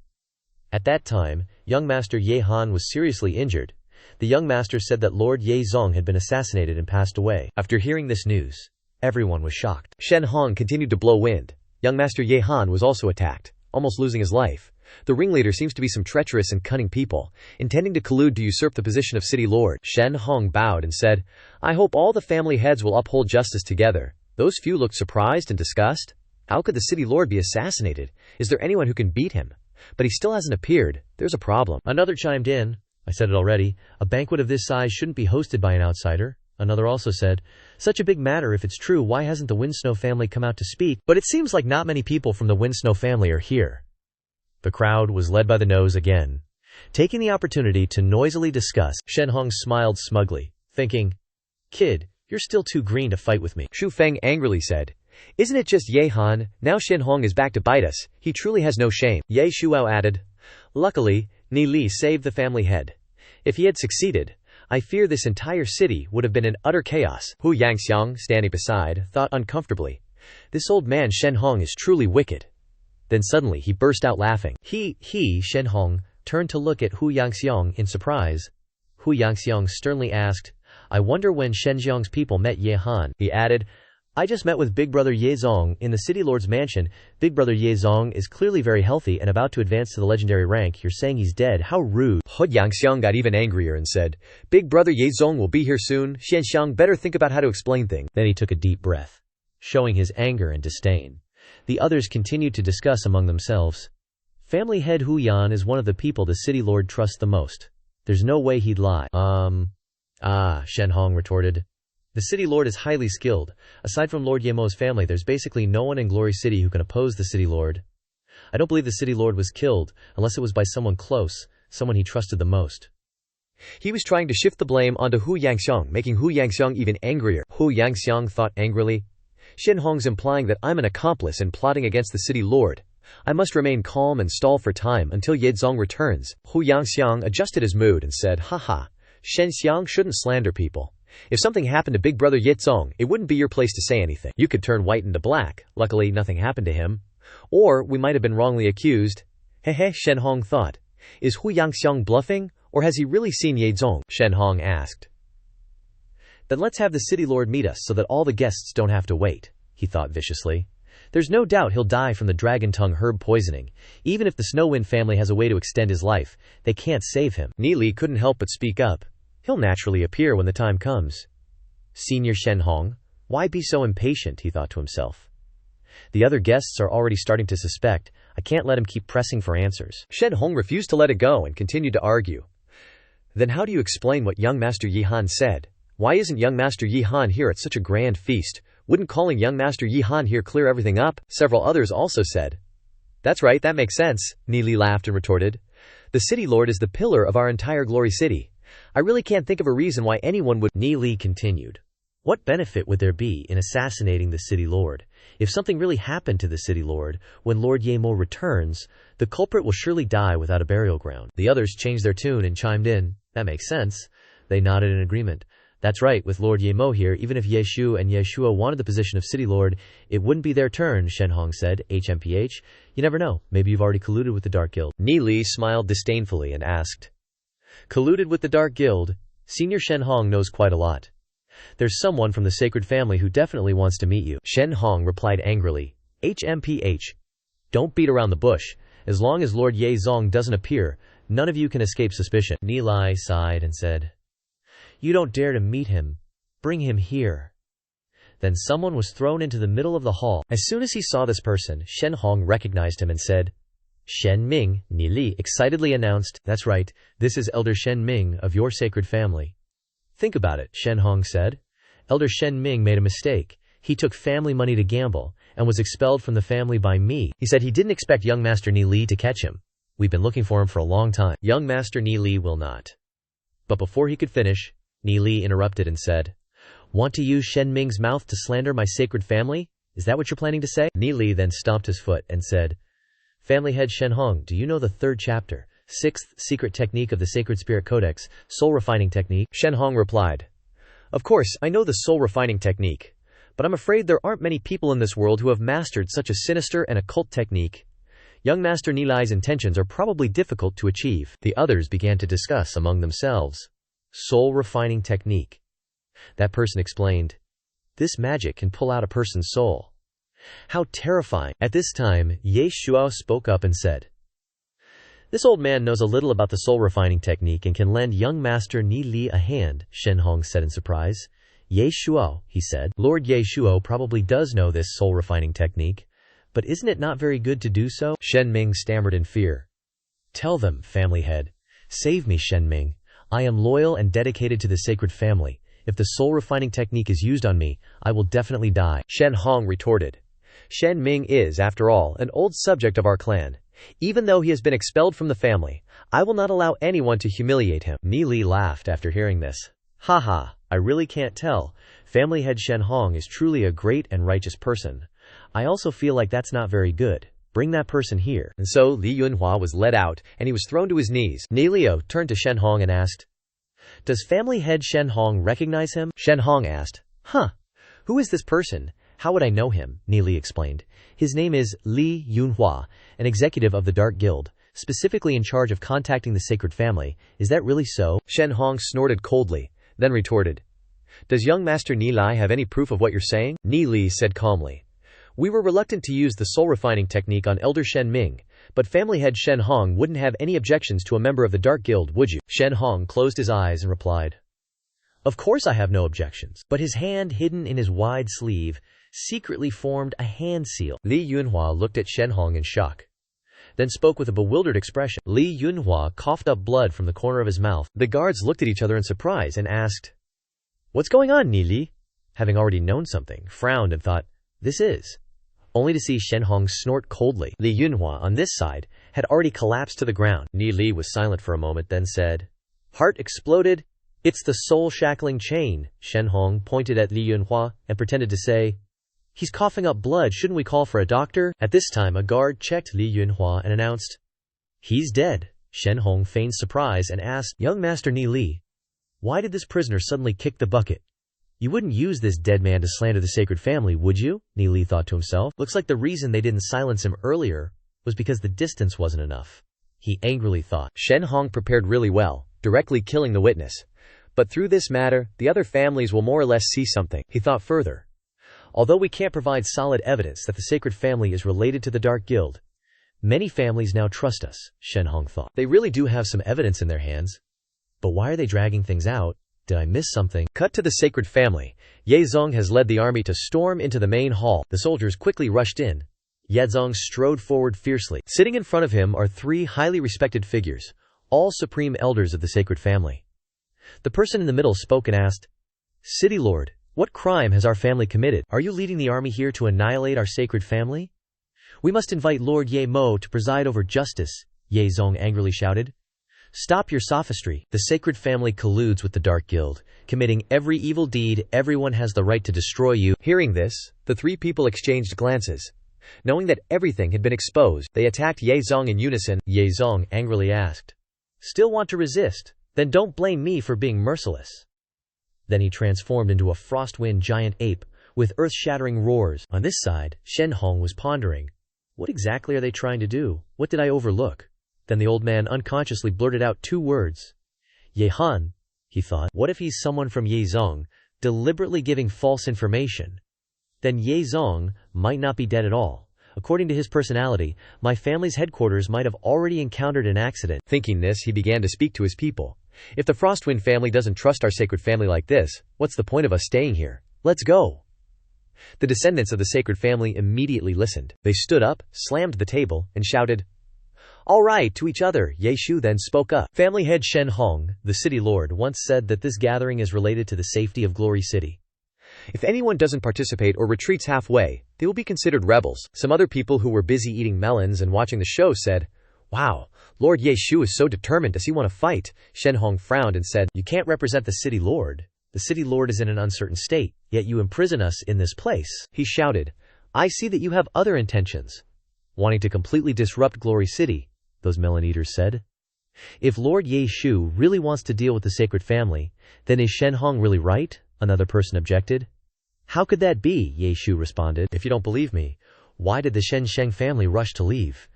At that time, young master Ye Han was seriously injured. The young master said that Lord Ye Zong had been assassinated and passed away. After hearing this news, everyone was shocked. Shen Hong continued to blow wind. Young master Ye Han was also attacked, almost losing his life. The ringleader seems to be some treacherous and cunning people, intending to collude to usurp the position of city lord. Shen Hong bowed and said, "I hope all the family heads will uphold justice together." Those few looked surprised and disgusted. How could the city lord be assassinated? Is there anyone who can beat him? But he still hasn't appeared. There's a problem. Another chimed in. "I said it already. A banquet of this size shouldn't be hosted by an outsider." Another also said, "Such a big matter, if it's true, why hasn't the Winsnow family come out to speak?" But it seems like not many people from the Winsnow family are here. The crowd was led by the nose again. Taking the opportunity to noisily discuss, Shen Hong smiled smugly, thinking, "Kid, you're still too green to fight with me." Shu Feng angrily said, "Isn't it just Ye Han? Now Shen Hong is back to bite us. He truly has no shame." Ye Shuo added, "Luckily, Ni Li saved the family head. If he had succeeded, I fear this entire city would have been in utter chaos." Hu Yangxiang, standing beside, thought uncomfortably, "This old man Shen Hong is truly wicked." Then suddenly he burst out laughing. Shen Hong turned to look at Hu Yangxiang in surprise. Hu Yangxiang sternly asked, "I wonder when Shenjiang's people met Ye Han." He added, "I just met with Big Brother Ye Zong in the city lord's mansion. Big Brother Ye Zong is clearly very healthy and about to advance to the legendary rank. You're saying he's dead? How rude." Hu Yangxiang got even angrier and said, "Big Brother Ye Zong will be here soon. Xianxiang better think about how to explain things." Then he took a deep breath, showing his anger and disdain. The others continued to discuss among themselves. Family head Hu Yan is one of the people the city lord trusts the most. There's no way he'd lie. Shen Hong retorted. The city lord is highly skilled. Aside from Lord Yemo's family, there's basically no one in Glory City who can oppose the city lord. I don't believe the city lord was killed, unless it was by someone close, someone he trusted the most. He was trying to shift the blame onto Hu Yangxiang, making Hu Yangxiang even angrier. Hu Yangxiang thought angrily, "Shen Hong's implying that I'm an accomplice in plotting against the city lord. I must remain calm and stall for time until Ye Zong returns." Hu Yangxiang adjusted his mood and said, "Haha, Shen Xiang shouldn't slander people. If something happened to Big Brother Ye Zong, it wouldn't be your place to say anything. You could turn white into black. Luckily, nothing happened to him. Or we might have been wrongly accused." Hehe, Shen Hong thought. Is Hu Yangxiang bluffing, or has he really seen Ye Zong? Shen Hong asked. Then let's have the city lord meet us so that all the guests don't have to wait, he thought viciously. There's no doubt he'll die from the dragon tongue herb poisoning. Even if the Snowwind family has a way to extend his life, they can't save him. Ni Li couldn't help but speak up. He'll naturally appear when the time comes. Senior Shen Hong, why be so impatient, he thought to himself. The other guests are already starting to suspect. I can't let him keep pressing for answers. Shen Hong refused to let it go and continued to argue. Then how do you explain what young Master Yi Han said? Why isn't young Master Yi Han here at such a grand feast? Wouldn't calling young Master Yi Han here clear everything up? Several others also said. That's right, that makes sense, Ni Li laughed and retorted. The city lord is the pillar of our entire Glory City. I really can't think of a reason why anyone would. Ni Li continued. What benefit would there be in assassinating the city lord? If something really happened to the city lord, when Lord Yemo returns, the culprit will surely die without a burial ground. The others changed their tune and chimed in. That makes sense. They nodded in agreement. That's right, with Lord Yemo here, even if Yeshu and Yeshua wanted the position of city lord, it wouldn't be their turn, Shen Hong said. HMPH, you never know, maybe you've already colluded with the Dark Guild. Ni Li smiled disdainfully and asked. Colluded with the Dark Guild? Senior Shen Hong knows quite a lot. There's someone from the sacred family who definitely wants to meet you. Shen Hong replied angrily. HMPH. Don't beat around the bush. As long as Lord Ye Zong doesn't appear, none of you can escape suspicion. Ni Li sighed and said, You don't dare to meet him. Bring him here. Then someone was thrown into the middle of the hall. As soon as he saw this person, Shen Hong recognized him and said, Shen Ming, Ni Li excitedly announced, That's right, this is Elder Shen Ming of your sacred family. Think about it, Shen Hong said. Elder Shen Ming made a mistake. He took family money to gamble, and was expelled from the family by me. He said he didn't expect young Master Ni Li to catch him. We've been looking for him for a long time. Young Master Ni Li will not. But before he could finish, Ni Li interrupted and said, "Want to use Shen Ming's mouth to slander my sacred family? Is that what you're planning to say?" Ni Li then stomped his foot and said, "Family head Shen Hong, do you know the 3rd chapter, 6th secret technique of the Sacred Spirit Codex, soul refining technique?" Shen Hong replied, "Of course, I know the soul refining technique, but I'm afraid there aren't many people in this world who have mastered such a sinister and occult technique. Young Master Ni Li's intentions are probably difficult to achieve." The others began to discuss among themselves. Soul refining technique. That person explained, "This magic can pull out a person's soul. How terrifying." At this time, Ye Shuo spoke up and said, "This old man knows a little about the soul refining technique and can lend young Master Ni Li a hand," Shen Hong said in surprise. "Ye Shuo," he said, "Lord Ye Shuo probably does know this soul refining technique, but isn't it not very good to do so?" Shen Ming stammered in fear. "Tell them, family head. Save me, Shen Ming. I am loyal and dedicated to the sacred family. If the soul refining technique is used on me, I will definitely die," Shen Hong retorted. "Shen Ming is, after all, an old subject of our clan. Even though he has been expelled from the family, I will not allow anyone to humiliate him." Ni Li laughed after hearing this. "Haha, I really can't tell. Family head Shen Hong is truly a great and righteous person. I also feel like that's not very good. Bring that person here." And so Li Yunhua was led out, and he was thrown to his knees. Ni Liu turned to Shen Hong and asked, "Does family head Shen Hong recognize him?" Shen Hong asked, "Who is this person? How would I know him?" Ni Li explained. "His name is Li Yunhua, an executive of the Dark Guild, specifically in charge of contacting the sacred family. Is that really so?" Shen Hong snorted coldly, then retorted, "Does young Master Ni Li have any proof of what you're saying?" Ni Li said calmly, "We were reluctant to use the soul refining technique on Elder Shen Ming, but family head Shen Hong wouldn't have any objections to a member of the Dark Guild, would you?" Shen Hong closed his eyes and replied, "Of course I have no objections." But his hand hidden in his wide sleeve secretly formed a hand seal. Li Yunhua looked at Shen Hong in shock, then spoke with a bewildered expression. Li Yunhua coughed up blood from the corner of his mouth. The guards looked at each other in surprise and asked, "What's going on, Ni Li?" Having already known something, frowned and thought, "This is," only to see Shen Hong snort coldly. Li Yunhua, on this side, had already collapsed to the ground. Ni Li was silent for a moment, then said, "Heart exploded. It's the soul-shackling chain." Shen Hong pointed at Li Yunhua and pretended to say, "He's coughing up blood. Shouldn't we call for a doctor?" At this time, a guard checked Li Yunhua and announced, "He's dead." Shen Hong feigned surprise and asked, "Young Master Ni Li, why did this prisoner suddenly kick the bucket? You wouldn't use this dead man to slander the sacred family, would you?" Ni Li thought to himself. Looks like the reason they didn't silence him earlier was because the distance wasn't enough. He angrily thought. Shen Hong prepared really well, directly killing the witness. But through this matter, the other families will more or less see something. He thought further. Although we can't provide solid evidence that the sacred family is related to the Dark Guild, many families now trust us, Shen Hong thought. They really do have some evidence in their hands. But why are they dragging things out? Did I miss something? Cut to the sacred family. Ye Zong has led the army to storm into the main hall. The soldiers quickly rushed in. Ye Zong strode forward fiercely. Sitting in front of him are 3 highly respected figures, all supreme elders of the sacred family. The person in the middle spoke and asked, "City Lord, what crime has our family committed? Are you leading the army here to annihilate our sacred family? We must invite Lord Ye Mo to preside over justice," Ye Zong angrily shouted. "Stop your sophistry. The sacred family colludes with the Dark Guild, committing every evil deed. Everyone has the right to destroy you." Hearing this, the 3 people exchanged glances. Knowing that everything had been exposed, they attacked Ye Zong in unison. Ye Zong angrily asked, "Still want to resist? Then don't blame me for being merciless." Then he transformed into a frostwind giant ape, with earth-shattering roars. On this side, Shen Hong was pondering. What exactly are they trying to do? What did I overlook? Then the old man unconsciously blurted out 2 words. "Ye Han," he thought. What if he's someone from Ye Zong, deliberately giving false information? Then Ye Zong might not be dead at all. According to his personality, my family's headquarters might have already encountered an accident. Thinking this, he began to speak to his people. "If the Frostwind family doesn't trust our sacred family like this, what's the point of us staying here? Let's go." The descendants of the sacred family immediately listened. They stood up, slammed the table, and shouted, "All right," to each other. Ye Shu then spoke up. Family head Shen Hong, the city lord, once said that this gathering is related to the safety of Glory City. If anyone doesn't participate or retreats halfway, they will be considered rebels. Some other people who were busy eating melons and watching the show said, Wow, Lord Ye Shu is so determined. Does he want to fight? Shen Hong frowned and said, You can't represent the city lord. The city lord is in an uncertain state, yet you imprison us in this place. He shouted. I see that you have other intentions. Wanting to completely disrupt Glory City, those melon eaters said. If Lord Ye Shu really wants to deal with the sacred family, then is Shen Hong really right? Another person objected. How could that be? Ye Shu responded. If you don't believe me, why did the Shen Sheng family rush to leave?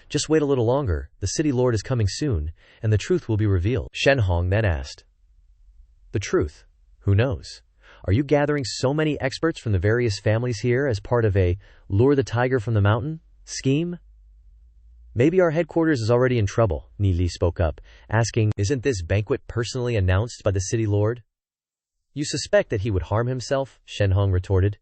Just wait a little longer, the city lord is coming soon, and the truth will be revealed. Shen Hong then asked. The truth? Who knows? Are you gathering so many experts from the various families here as part of a lure the tiger from the mountain scheme? Maybe our headquarters is already in trouble, Ni Li spoke up, asking, Isn't this banquet personally announced by the city lord? You suspect that he would harm himself? Shen Hong retorted.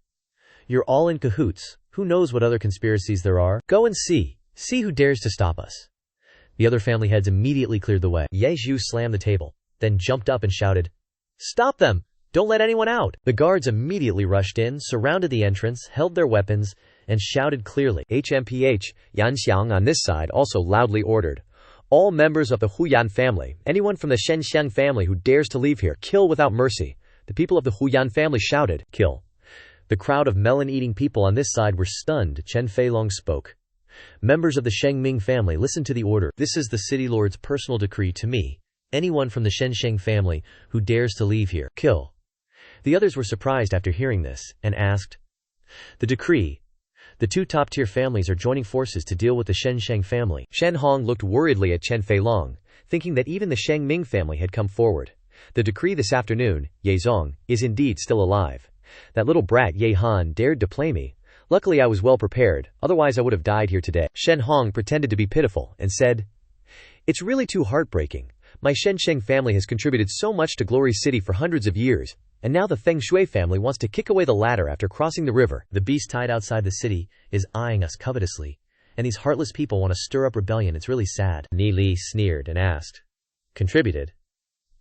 You're all in cahoots. Who knows what other conspiracies there are? Go and see. See who dares to stop us. The other family heads immediately cleared the way. Ye Zhu slammed the table, then jumped up and shouted, Stop them! Don't let anyone out! The guards immediately rushed in, surrounded the entrance, held their weapons, and shouted clearly. HMPH, Yan Xiang on this side also loudly ordered. All members of the Huyan family, anyone from the Shen Xiang family who dares to leave here, kill without mercy. The people of the Huyan family shouted, Kill. The crowd of melon-eating people on this side were stunned. Chen Feilong spoke. Members of the Sheng Ming family, listen to the order. This is the city lord's personal decree to me. Anyone from the Shen Sheng family who dares to leave here, kill. The others were surprised after hearing this, and asked, The decree. The two top-tier families are joining forces to deal with the Shen Sheng family. Shen Hong looked worriedly at Chen Feilong, thinking that even the Sheng Ming family had come forward. The decree this afternoon, Ye Zong, is indeed still alive. That little brat Ye Han dared to play me. Luckily I was well prepared, otherwise I would have died here today. Shen Hong pretended to be pitiful, and said, It's really too heartbreaking. My Shen Sheng family has contributed so much to Glory City for hundreds of years, and now the Feng Shui family wants to kick away the ladder after crossing the river. The beast tied outside the city is eyeing us covetously, and these heartless people want to stir up rebellion. It's really sad. Ni Li sneered and asked, Contributed?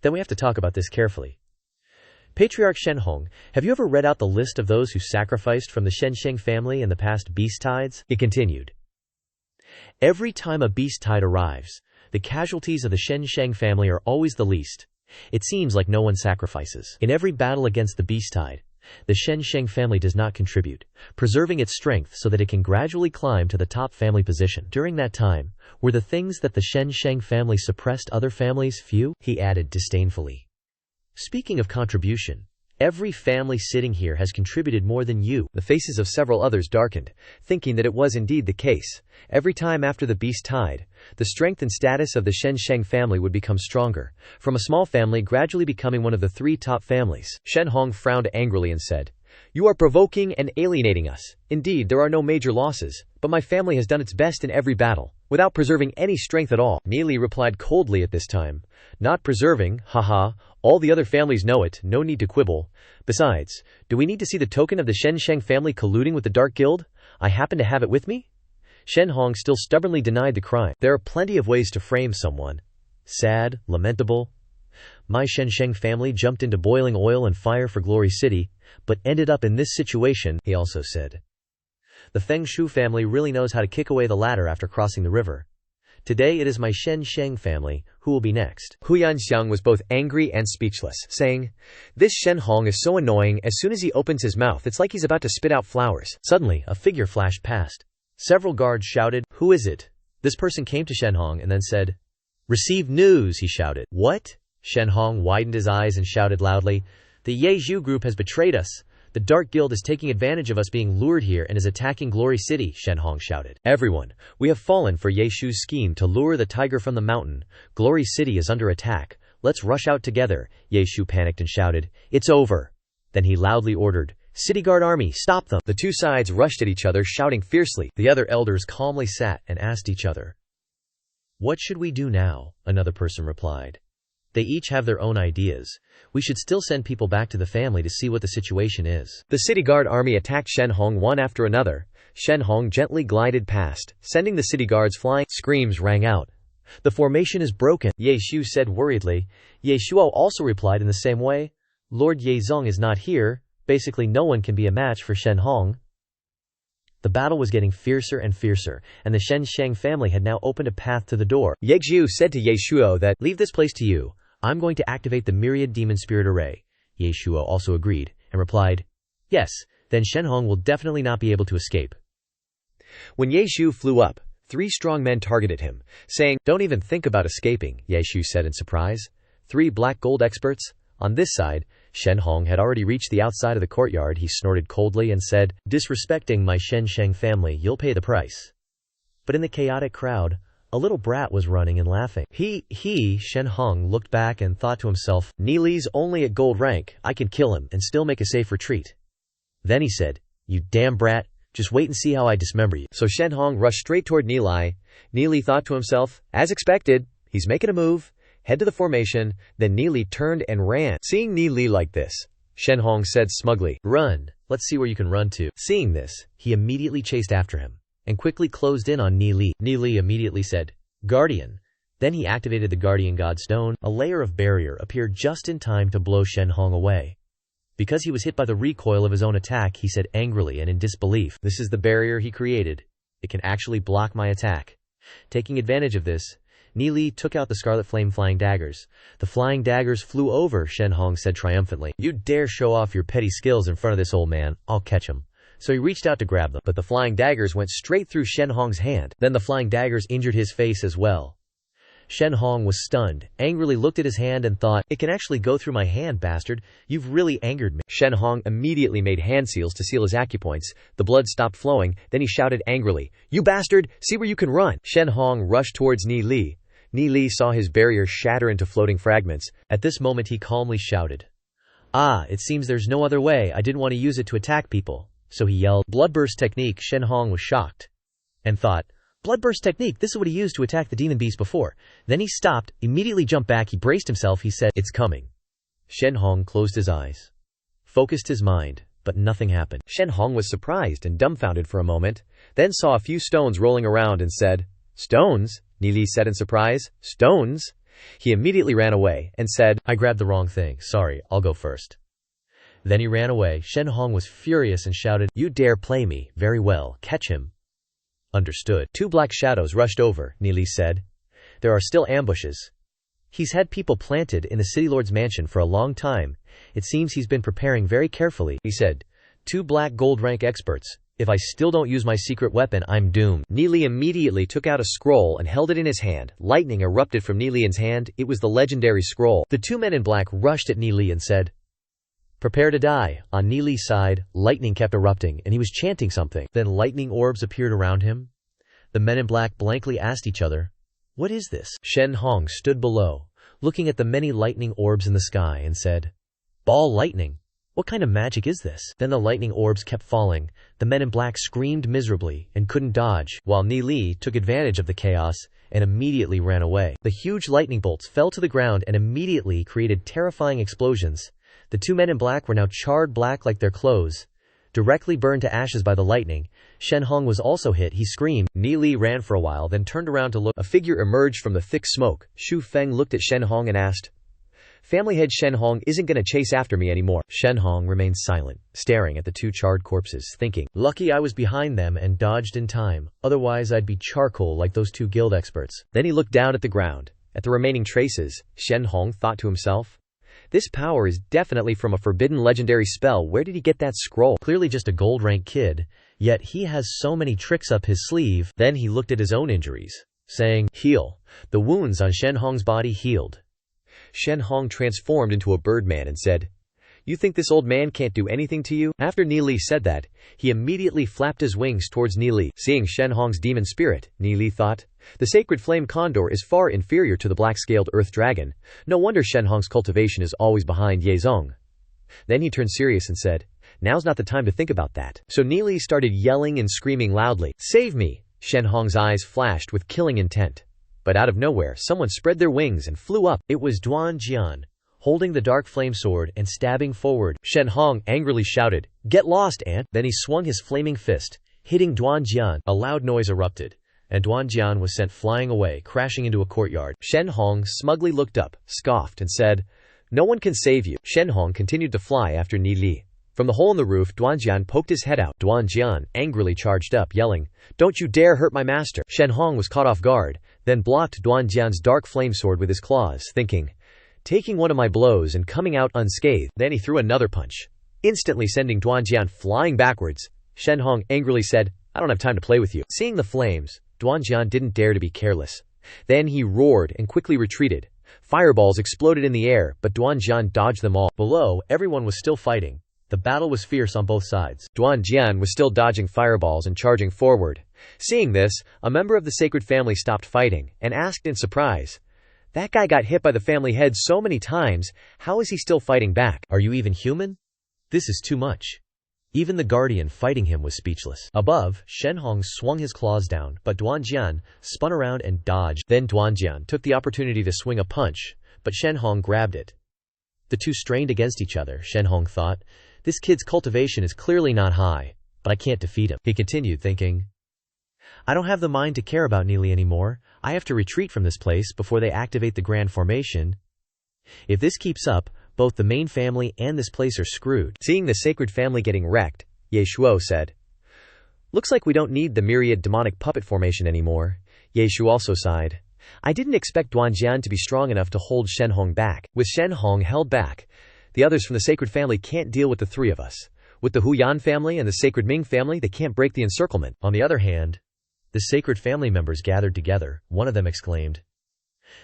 Then we have to talk about this carefully. Patriarch Shen Hong, have you ever read out the list of those who sacrificed from the Shen Sheng family in the past beast tides? He continued. Every time a beast tide arrives, the casualties of the Shen Sheng family are always the least. It seems like no one sacrifices. In every battle against the beast tide, the Shen Sheng family does not contribute, preserving its strength so that it can gradually climb to the top family position. During that time, were the things that the Shen Sheng family suppressed other families few? He added disdainfully. Speaking of contribution, every family sitting here has contributed more than you. The faces of several others darkened, thinking that it was indeed the case. Every time after the beast tide, the strength and status of the Shen Sheng family would become stronger, from a small family gradually becoming one of the three top families. Shen Hong frowned angrily and said, You are provoking and alienating us. Indeed, there are no major losses, but my family has done its best in every battle, without preserving any strength at all. Ni Li replied coldly at this time. Not preserving, haha, all the other families know it, no need to quibble. Besides, do we need to see the token of the Shen Sheng family colluding with the Dark Guild? I happen to have it with me? Shen Hong still stubbornly denied the crime. There are plenty of ways to frame someone. Sad, lamentable. My Shen Sheng family jumped into boiling oil and fire for Glory City, but ended up in this situation, he also said. The Feng Shui family really knows how to kick away the ladder after crossing the river. Today it is my Shen Sheng family who will be next. Huyan Xiang was both angry and speechless, saying, This Shen Hong is so annoying. As soon as he opens his mouth, it's like he's about to spit out flowers. Suddenly, a figure flashed past. Several guards shouted, Who is it? This person came to Shen Hong and then said, Receive news, he shouted. What? Shen Hong widened his eyes and shouted loudly, The Ye Zhu group has betrayed us. The Dark Guild is taking advantage of us being lured here and is attacking Glory City, Shen Hong shouted. Everyone, we have fallen for Ye Shu's scheme to lure the tiger from the mountain. Glory City is under attack. Let's rush out together. Ye Shu panicked and shouted, It's over. Then he loudly ordered, City Guard Army, stop them. The two sides rushed at each other, shouting fiercely. The other elders calmly sat and asked each other, What should we do now? Another person replied. They each have their own ideas. We should still send people back to the family to see what the situation is. The city guard army attacked Shen Hong one after another. Shen Hong gently glided past, sending the city guards flying. Screams rang out. The formation is broken, Ye Shu said worriedly. Ye Shuo also replied in the same way. Lord Ye Zong is not here. Basically no one can be a match for Shen Hong. The battle was getting fiercer and fiercer, and the Shen Sheng family had now opened a path to the door. Ye Xiu said to Ye Shuo that, "Leave this place to you. I'm going to activate the myriad demon spirit array." Ye Shuo also agreed, and replied, "Yes, then Shen Hong will definitely not be able to escape." when Ye Shu flew up, 3 strong men targeted him, saying, "Don't even think about escaping," Ye Shu said in surprise. 3 black gold experts? On this side, Shen Hong had already reached the outside of the courtyard. He snorted coldly and said, "Disrespecting my Shen Sheng family, you'll pay the price." But in the chaotic crowd, a little brat was running and laughing. Shen Hong looked back and thought to himself, "Ni Li's only at gold rank, I can kill him and still make a safe retreat." Then he said, "You damn brat, just wait and see how I dismember you." So Shen Hong rushed straight toward Ni Li. Ni Li thought to himself, as expected, he's making a move, head to the formation. Then Ni Li turned and ran. Seeing Ni Li like this, Shen Hong said smugly, "Run, let's see where you can run to." Seeing this, he immediately chased after him, and quickly closed in on Ni Li. Ni Li immediately said, "Guardian." Then he activated the Guardian God Stone. A layer of barrier appeared just in time to blow Shen Hong away. Because he was hit by the recoil of his own attack, he said angrily and in disbelief, "This is the barrier he created. It can actually block my attack." Taking advantage of this, Ni Li took out the Scarlet Flame flying daggers. The flying daggers flew over. Shen Hong said triumphantly, "You dare show off your petty skills in front of this old man, I'll catch him." So he reached out to grab them, but the flying daggers went straight through Shen Hong's hand. Then the flying daggers injured his face as well. Shen Hong was stunned, angrily looked at his hand and thought, "It can actually go through my hand, bastard. You've really angered me." Shen Hong immediately made hand seals to seal his acupoints. The blood stopped flowing. Then he shouted angrily, "You bastard, see where you can run." Shen Hong rushed towards Ni Li. Ni Li saw his barrier shatter into floating fragments. At this moment he calmly shouted, "Ah, it seems there's no other way. I didn't want to use it to attack people." So he yelled, "Bloodburst technique." Shen Hong was shocked and thought, "Bloodburst technique, this is what he used to attack the demon beast before." Then he stopped, immediately jumped back, he braced himself, he said, "It's coming." Shen Hong closed his eyes, focused his mind, but nothing happened. Shen Hong was surprised and dumbfounded for a moment, then saw a few stones rolling around and said, "Stones?" Ni Li said in surprise, "Stones?" He immediately ran away and said, "I grabbed the wrong thing, sorry, I'll go first." Then he ran away. Shen Hong was furious and shouted, "You dare play me? Very well, catch him." Understood. 2 black shadows rushed over. Ni Li said, "There are still ambushes. He's had people planted in the City Lord's mansion for a long time. It seems he's been preparing very carefully." He said, 2 black gold rank experts. If I still don't use my secret weapon, I'm doomed." Ni Li immediately took out a scroll and held it in his hand. Lightning erupted from Ni Li's hand. It was the legendary scroll. The 2 men in black rushed at Ni Li and said, "Prepare to die." On Ni Li's side, lightning kept erupting, and he was chanting something. Then lightning orbs appeared around him. The men in black blankly asked each other, "What is this?" Shen Hong stood below, looking at the many lightning orbs in the sky, and said, "Ball lightning? What kind of magic is this?" Then the lightning orbs kept falling. The men in black screamed miserably and couldn't dodge, while Ni Li took advantage of the chaos and immediately ran away. The huge lightning bolts fell to the ground and immediately created terrifying explosions. The 2 men in black were now charred black like their clothes, directly burned to ashes by the lightning. Shen Hong was also hit. He screamed. Ni Li ran for a while, then turned around to look. A figure emerged from the thick smoke. Shu Feng looked at Shen Hong and asked, "Family head Shen Hong isn't going to chase after me anymore." Shen Hong remained silent, staring at the 2 charred corpses, thinking, "Lucky I was behind them and dodged in time, otherwise I'd be charcoal like those 2 guild experts." Then he looked down at the ground, at the remaining traces. Shen Hong thought to himself, "This power is definitely from a forbidden legendary spell. Where did he get that scroll? Clearly just a gold rank kid, yet he has so many tricks up his sleeve." Then he looked at his own injuries, saying, "Heal." The wounds on Shen Hong's body healed. Shen Hong transformed into a birdman and said, "You think this old man can't do anything to you?" After Ni Li said that, he immediately flapped his wings towards Ni Li. Seeing Shen Hong's demon spirit, Ni Li thought, "The sacred flame condor is far inferior to the black-scaled earth dragon. No wonder Shen Hong's cultivation is always behind Ye Zong." Then he turned serious and said, "Now's not the time to think about that." So Ni Li started yelling and screaming loudly, "Save me!" Shen Hong's eyes flashed with killing intent. But out of nowhere, someone spread their wings and flew up. It was Duan Jian, holding the dark flame sword and stabbing forward. Shen Hong angrily shouted, "Get lost, ant!" Then he swung his flaming fist, hitting Duan Jian. A loud noise erupted, and Duan Jian was sent flying away, crashing into a courtyard. Shen Hong smugly looked up, scoffed, and said, "No one can save you." Shen Hong continued to fly after Ni Li. From the hole in the roof, Duanjian poked his head out. Duanjian angrily charged up, yelling, "Don't you dare hurt my master!" Shen Hong was caught off guard, then blocked Duanjian's dark flame sword with his claws, thinking, taking one of my blows and coming out unscathed. Then he threw another punch, instantly sending Duanjian flying backwards. Shen Hong angrily said, "I don't have time to play with you." Seeing the flames, Duanjian didn't dare to be careless. Then he roared and quickly retreated. Fireballs exploded in the air, but Duanjian dodged them all. Below, everyone was still fighting. The battle was fierce on both sides. Duanjian was still dodging fireballs and charging forward. Seeing this, a member of the sacred family stopped fighting and asked in surprise, "That guy got hit by the family head so many times, how is he still fighting back? Are you even human? This is too much." Even the guardian fighting him was speechless. Above, Shen Hong swung his claws down, but Duanjian spun around and dodged. Then Duanjian took the opportunity to swing a punch, but Shen Hong grabbed it. The two strained against each other. Shen Hong thought, "This kid's cultivation is clearly not high, but I can't defeat him." He continued, thinking, "I don't have the mind to care about Neely anymore. I have to retreat from this place before they activate the grand formation. If this keeps up, both the main family and this place are screwed." Seeing the sacred family getting wrecked, Ye Shuo said, "Looks like we don't need the myriad demonic puppet formation anymore." Ye Shu also sighed. "I didn't expect Duanjian to be strong enough to hold Shen Hong back. With Shen Hong held back, the others from the sacred family can't deal with the three of us. With the Huyan family and the sacred Ming family, they can't break the encirclement." On the other hand, the sacred family members gathered together. One of them exclaimed,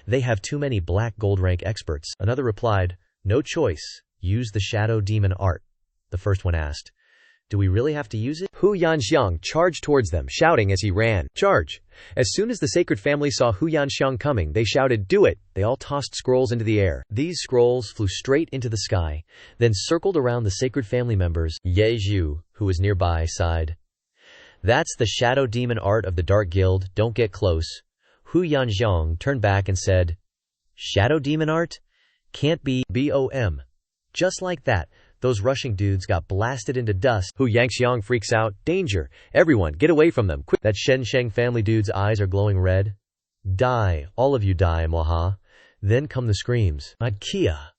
"They have too many black gold rank experts." Another replied, "No choice, use the shadow demon art." The first one asked, "Do we really have to use it?" Hu Yanxiang charged towards them, shouting as he ran, "Charge!" As soon as the sacred family saw Hu Yanxiang coming, they shouted, "Do it!" They all tossed scrolls into the air. These scrolls flew straight into the sky, then circled around the sacred family members. Ye Zhu, who was nearby, sighed, "That's the shadow demon art of the Dark Guild, don't get close." Hu Yanxiang turned back and said, "Shadow demon art? Can't be BOM. Just like that, those rushing dudes got blasted into dust." Hu Yanxiang freaks out, "Danger! Everyone, get away from them, quick!" That Shen Sheng family dude's eyes are glowing red. "Die, all of you die, Mwaha." Then come the screams. Adkia!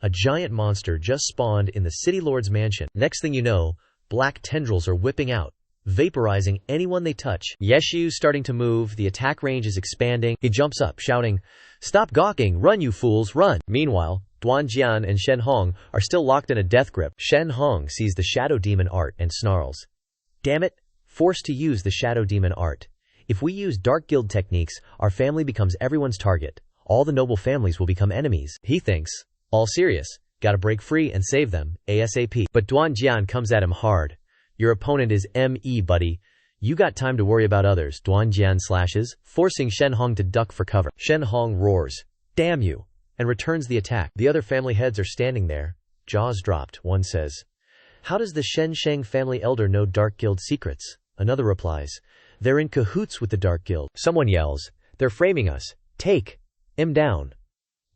A giant monster just spawned in the city lord's mansion. Next thing you know, black tendrils are whipping out, vaporizing anyone they touch. Yeshu's starting to move, the attack range is expanding. He jumps up, shouting, "Stop gawking, run you fools, run!" Meanwhile, Duanjian and Shen Hong are still locked in a death grip. Shen Hong sees the shadow demon art and snarls, "Damn it, forced to use the shadow demon art. If we use Dark Guild techniques, our family becomes everyone's target. All the noble families will become enemies." He thinks, all serious, gotta break free and save them, ASAP. But Duanjian comes at him hard. "Your opponent is ME, buddy. You got time to worry about others." Duanjian slashes, forcing Shen Hong to duck for cover. Shen Hong roars, "Damn you," and returns the attack. The other family heads are standing there, jaws dropped. One says, "How does the Shen Sheng family elder know Dark Guild secrets?" Another replies, "They're in cahoots with the Dark Guild." Someone yells, "They're framing us. Take him down."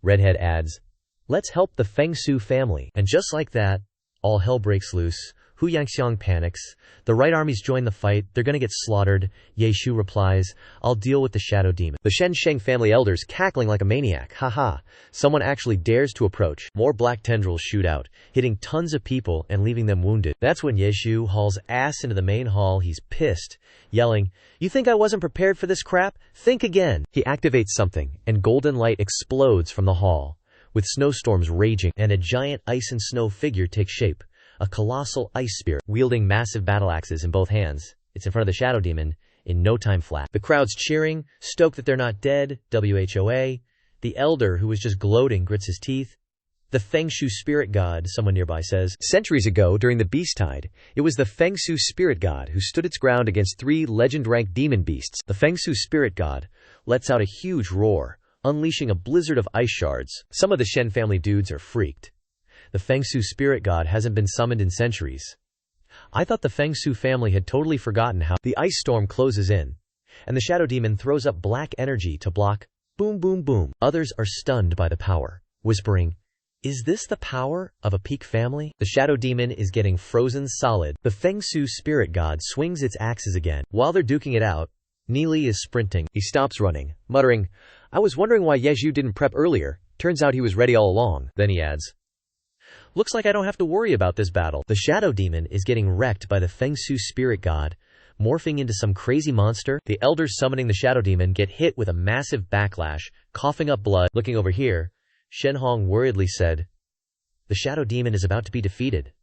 Redhead adds, "Let's help the Feng Su family." And just like that, all hell breaks loose. Hu Yanxiang panics. The right armies join the fight. They're gonna get slaughtered. Ye Shu replies, "I'll deal with the shadow demon." The Shen Sheng family elders cackling like a maniac. Haha, someone actually dares to approach. More black tendrils shoot out, hitting tons of people and leaving them wounded. That's when Ye Shu hauls ass into the main hall. He's pissed, yelling, "You think I wasn't prepared for this crap? Think again." He activates something, and golden light explodes from the hall, with snowstorms raging, and a giant ice and snow figure takes shape. A colossal ice spirit, wielding massive battle axes in both hands. It's in front of the shadow demon, in no time flat. The crowd's cheering, stoked that they're not dead, WHOA. The elder, who was just gloating, grits his teeth. "The Feng Shu spirit god," someone nearby says. Centuries ago, during the beast tide, it was the Feng Su spirit god who stood its ground against 3 legend-ranked demon beasts. The Feng Su spirit god lets out a huge roar, unleashing a blizzard of ice shards. Some of the Shen family dudes are freaked. The Feng Su spirit god hasn't been summoned in centuries. I thought the Feng Su family had totally forgotten how. The ice storm closes in, and the shadow demon throws up black energy to block. Boom, boom, boom. Others are stunned by the power, whispering, "Is this the power of a peak family?" The shadow demon is getting frozen solid. The Feng Su spirit god swings its axes again. While they're duking it out, Neely is sprinting. He stops running, muttering, "I was wondering why Ye Zhu didn't prep earlier. Turns out he was ready all along." Then he adds, Looks like I don't have to worry about this battle. The shadow demon is getting wrecked by the Feng Shui spirit god, morphing into some crazy monster. The elders summoning the shadow demon get hit with a massive backlash, coughing up blood. Looking over here, Shen Hong worriedly said, "The shadow demon is about to be defeated.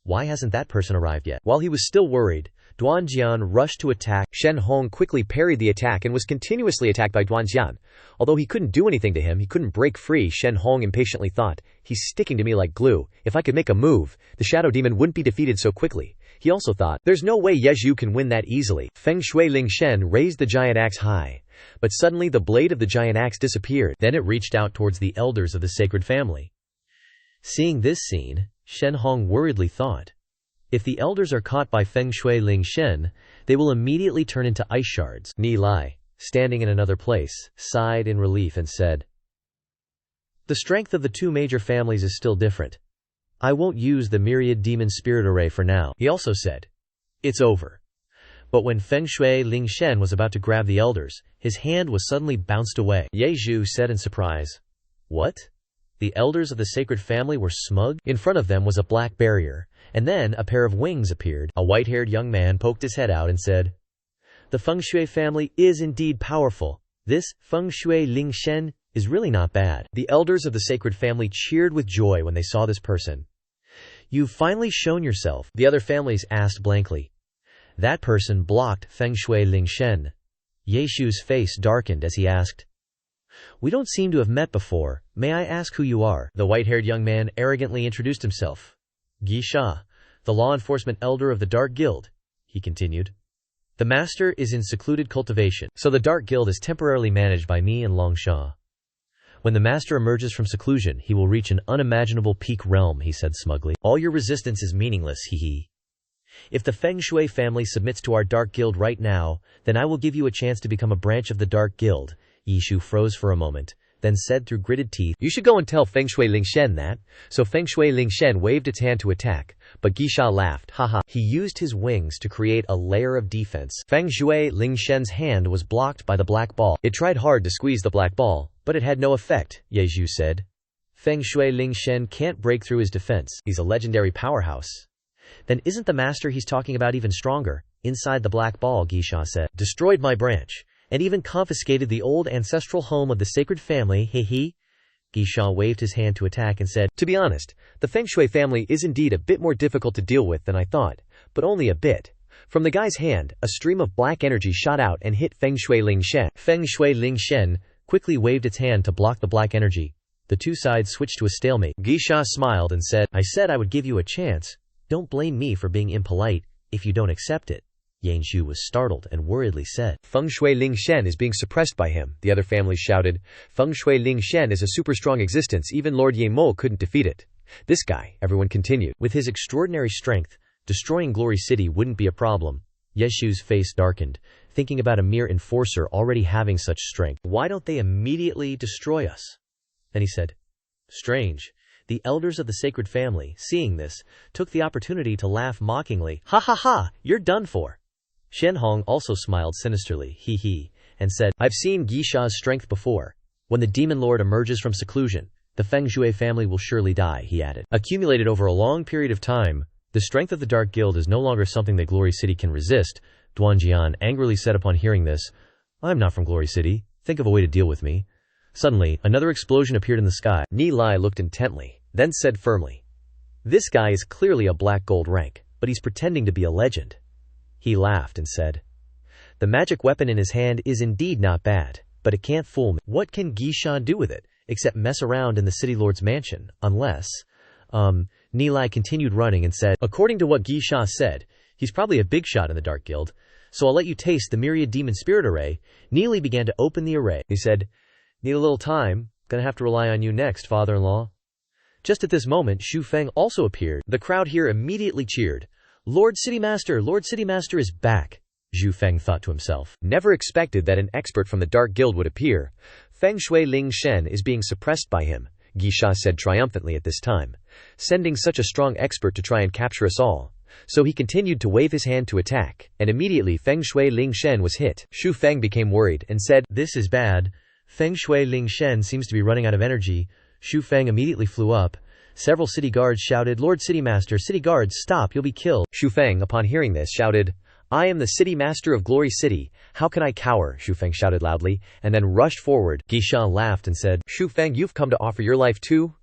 Why hasn't that person arrived yet?" While he was still worried, Duanjian rushed to attack. Shen Hong quickly parried the attack and was continuously attacked by Duanjian. Although he couldn't do anything to him, he couldn't break free. Shen Hong impatiently thought, "He's sticking to me like glue. If I could make a move, the shadow demon wouldn't be defeated so quickly." He also thought, "There's no way Yezhu can win that easily." Feng Shui Ling Shen raised the giant axe high, but suddenly the blade of the giant axe disappeared. Then it reached out towards the elders of the sacred family. Seeing this scene, Shen Hong worriedly thought, if the elders are caught by Feng Shui Ling Shen, they will immediately turn into ice shards. Ni Lai, standing in another place, sighed in relief and said, "The strength of the two major families is still different. I won't use the myriad demon spirit array for now." He also said, "It's over." But when Feng Shui Ling Shen was about to grab the elders, his hand was suddenly bounced away. Ye Zhu said in surprise, "What?" The elders of the sacred family were smug. In front of them was a black barrier, and then a pair of wings appeared. A white-haired young man poked his head out and said, "The Feng Shui family is indeed powerful. This Feng Shui Ling Shen is really not bad." The elders of the sacred family cheered with joy when they saw this person. "You've finally shown yourself," the other families asked blankly. That person blocked Feng Shui Ling Shen. Ye Shu's face darkened as he asked, "We don't seem to have met before. May I ask who you are?" The white-haired young man arrogantly introduced himself. "Gisha, the law enforcement elder of the Dark Guild," he continued. "The master is in secluded cultivation, so the Dark Guild is temporarily managed by me and Longsha. When the master emerges from seclusion, he will reach an unimaginable peak realm," he said smugly. "All your resistance is meaningless, hee. If the Feng Shui family submits to our Dark Guild right now, then I will give you a chance to become a branch of the Dark Guild." Yishu froze for a moment, then said through gritted teeth, "You should go and tell Feng Shui Ling Shen that." So Feng Shui Ling Shen waved its hand to attack, but Gisha laughed, haha. He used his wings to create a layer of defense. Feng Shui Ling Shen's hand was blocked by the black ball. It tried hard to squeeze the black ball, but it had no effect, Ye Zhu said. Feng Shui Ling Shen can't break through his defense. He's a legendary powerhouse. Then isn't the master he's talking about even stronger? Inside the black ball, Gisha said. "Destroyed my branch, and even confiscated the old ancestral home of the sacred family, he. Gisha waved his hand to attack and said, "To be honest, the Feng Shui family is indeed a bit more difficult to deal with than I thought, but only a bit." From the guy's hand, a stream of black energy shot out and hit Feng Shui Ling Shen. Feng Shui Ling Shen quickly waved its hand to block the black energy. The two sides switched to a stalemate. Gisha smiled and said, "I said I would give you a chance. Don't blame me for being impolite if you don't accept it." Yang Zhu was startled and worriedly said, "Feng Shui Ling Shen is being suppressed by him." The other families shouted, "Feng Shui Ling Shen is a super strong existence, even Lord Ye Mo couldn't defeat it." "This guy," everyone continued. "With his extraordinary strength, destroying Glory City wouldn't be a problem." Yeshu's face darkened, thinking about a mere enforcer already having such strength. "Why don't they immediately destroy us?" Then he said, "Strange." The elders of the sacred family, seeing this, took the opportunity to laugh mockingly. "Ha ha ha, you're done for." Shen Hong also smiled sinisterly, he, and said, "I've seen Gisha's strength before. When the demon lord emerges from seclusion, the Feng Shui family will surely die," he added. "Accumulated over a long period of time, the strength of the Dark Guild is no longer something that Glory City can resist," Duanjian angrily said upon hearing this. "I'm not from Glory City. Think of a way to deal with me." Suddenly, another explosion appeared in the sky. Ni Lai looked intently, then said firmly, "This guy is clearly a black gold rank, but he's pretending to be a legend." He laughed and said, "The magic weapon in his hand is indeed not bad, but it can't fool me. What can Gisha do with it, except mess around in the city lord's mansion, unless—" Ni Lai continued running and said, "According to what Gisha said, he's probably a big shot in the Dark Guild, so I'll let you taste the myriad demon spirit array." Neely began to open the array. He said, "Need a little time. Gonna have to rely on you next, father-in-law." Just at this moment, Xu Feng also appeared. The crowd here immediately cheered. Lord City Master is back," Xu Feng thought to himself. Never expected that an expert from the Dark Guild would appear. "Feng Shui Ling Shen is being suppressed by him," Gisha said triumphantly at this time, "sending such a strong expert to try and capture us all." So he continued to wave his hand to attack, and immediately Feng Shui Ling Shen was hit. Xu Feng became worried and said, "This is bad. Feng Shui Ling Shen seems to be running out of energy. Xu Feng immediately flew up. Several city guards shouted, "Lord City Master, city guards, stop, you'll be killed." Xu Feng, upon hearing this, shouted, "I am the city master of Glory City. How can I cower?" Xu Feng shouted loudly, and then rushed forward. Guishan laughed and said, "Xu Feng, you've come to offer your life too?"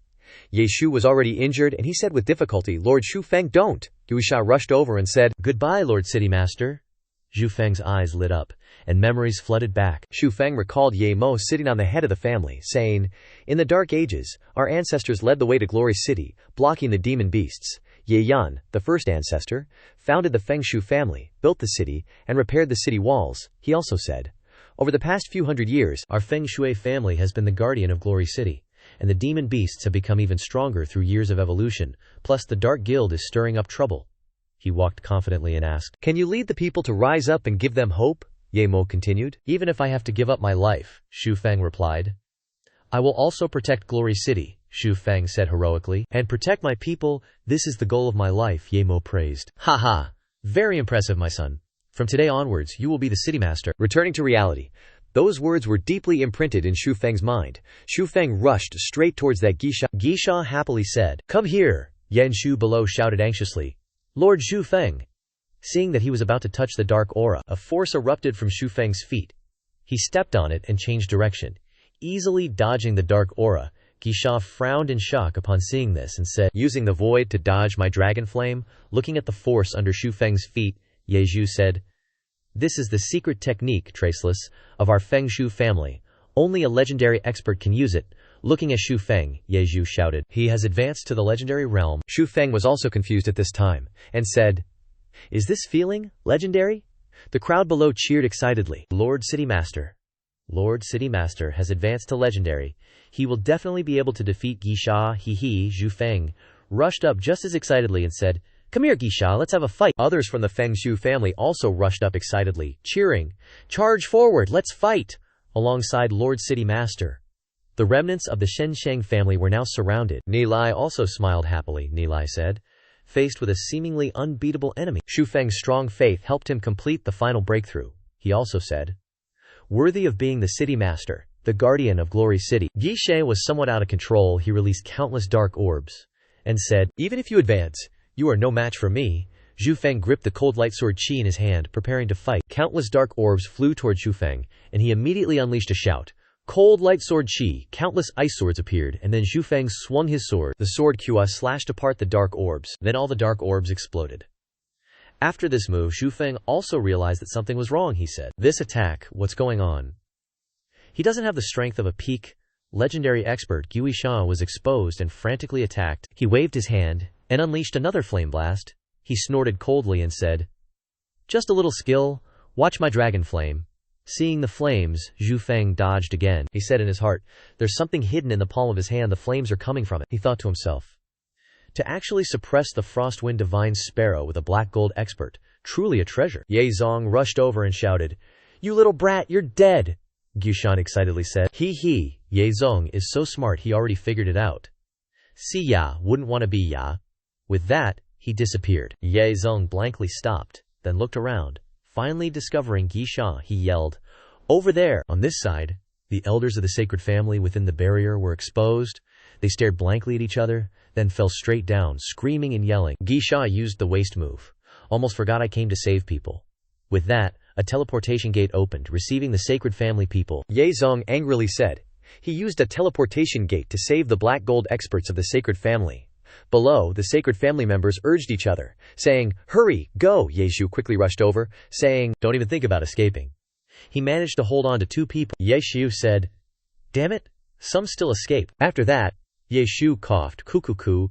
Ye Shu was already injured, and he said with difficulty, "Lord Xu Feng, don't." Guisha rushed over and said, "Goodbye, Lord City Master." Xu Feng's eyes lit up, and memories flooded back. Xu Feng recalled Ye Mo sitting on the head of the family, saying, "In the Dark Ages, our ancestors led the way to Glory City, blocking the demon beasts. Ye Yan, the first ancestor, founded the Feng Shu family, built the city, and repaired the city walls." He also said, "Over the past few hundred years, our Feng Shui family has been the guardian of Glory City, and the demon beasts have become even stronger through years of evolution, plus the Dark Guild is stirring up trouble." He walked confidently and asked, "Can you lead the people to rise up and give them hope?" Ye Mo continued. "Even if I have to give up my life," Xu Feng replied. "I will also protect Glory City," Xu Feng said heroically, "and protect my people. This is the goal of my life," Ye Mo praised. "Ha ha! Very impressive, my son. From today onwards, you will be the city master." Returning to reality, those words were deeply imprinted in Xu Feng's mind. Xu Feng rushed straight towards that geisha. Geisha happily said, "Come here." Yan Shu below shouted anxiously, "Lord Xu Feng." Seeing that he was about to touch the dark aura, a force erupted from Xu Feng's feet. He stepped on it and changed direction, easily dodging the dark aura. Geisha frowned in shock upon seeing this and said, "Using the void to dodge my dragon flame?" Looking at the force under Xu Feng's feet, Ye Zhu said, "This is the secret technique, Traceless, of our Feng Shu family. Only a legendary expert can use it." Looking at Xu Feng, Ye Zhu shouted, "He has advanced to the legendary realm." Xu Feng was also confused at this time, and said, "Is this feeling legendary?" The crowd below cheered excitedly. "Lord City Master. Lord City Master has advanced to legendary. He will definitely be able to defeat Geisha." Xu Feng rushed up just as excitedly and said, "Come here, Geisha, let's have a fight." Others from the Feng Shu family also rushed up excitedly, cheering, "Charge forward, let's fight!" alongside Lord City Master. The remnants of the Shen Sheng family were now surrounded. Nilai also smiled happily, Nilai said, faced with a seemingly unbeatable enemy. Xu Feng's strong faith helped him complete the final breakthrough. He also said, "Worthy of being the city master, the guardian of Glory City." Guishe was somewhat out of control. He released countless dark orbs and said, "Even if you advance, you are no match for me." Xu Feng gripped the cold light sword Qi in his hand, preparing to fight. Countless dark orbs flew toward Xu Feng, and he immediately unleashed a shout. Cold light sword Qi, countless ice swords appeared, and then Xu Feng swung his sword. The sword Qi slashed apart the dark orbs, then all the dark orbs exploded. After this move, Xu Feng also realized that something was wrong. He said, "This attack, what's going on?" He doesn't have the strength of a peak legendary expert. Guishan was exposed and frantically attacked. He waved his hand and unleashed another flame blast. He snorted coldly and said, "Just a little skill, watch my dragon flame." Seeing the flames, Xu Feng dodged again. He said in his heart, "There's something hidden in the palm of his hand, the flames are coming from it." He thought to himself, to actually suppress the Frostwind Divine Sparrow with a black gold expert, truly a treasure. Ye Zong rushed over and shouted, "You little brat, you're dead!" Gushan excitedly said, "He, Ye Zong is so smart he already figured it out. Si Ya wouldn't want to be Ya." With that, he disappeared. Ye Zong blankly stopped, then looked around. Finally discovering Guishan, he yelled, "Over there!" On this side, the elders of the sacred family within the barrier were exposed. They stared blankly at each other, then fell straight down, screaming and yelling. Guishan used the waste move. "Almost forgot I came to save people." With that, a teleportation gate opened, receiving the sacred family people. Ye Zong angrily said, "He used a teleportation gate to save the black gold experts of the sacred family." Below, the sacred family members urged each other, saying, "Hurry, go!" Ye Shu quickly rushed over, saying, "Don't even think about escaping." He managed to hold on to two people. Ye Shu said, "Damn it, some still escape." After that, Ye Shu coughed, "Kukuku."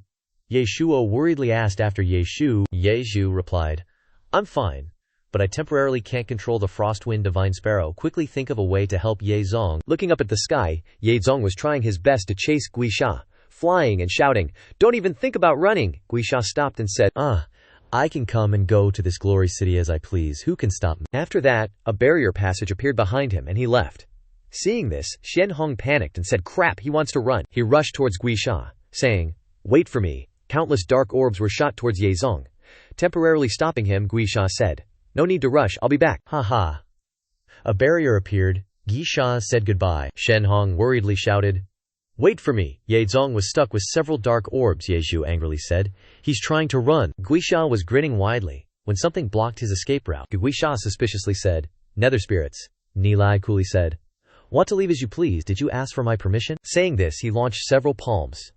Ye Shuo worriedly asked after Ye Shu. Ye Shu replied, "I'm fine, but I temporarily can't control the Frostwind Divine Sparrow. Quickly think of a way to help Ye Zong." Looking up at the sky, Ye Zong was trying his best to chase Guisha, flying and shouting, "Don't even think about running." Guisha stopped and said, I can come and go to this glory city as I please. Who can stop me?" After that, a barrier passage appeared behind him and he left. Seeing this, Xian Hong panicked and said, "Crap, he wants to run." He rushed towards Guisha, saying, "Wait for me." Countless dark orbs were shot towards Ye Zong. Temporarily stopping him, Guisha said, "No need to rush, I'll be back." Ha. A barrier appeared. Guisha said goodbye. Shen Hong worriedly shouted, Wait for me. Ye Zong was stuck with several dark orbs, Ye Zhu angrily said. He's trying to run. Guisha was grinning widely when something blocked his escape route. Guisha suspiciously said, Nether spirits. Nilai coolly said, Want to leave as you please, did you ask for my permission? Saying this, he launched several palms.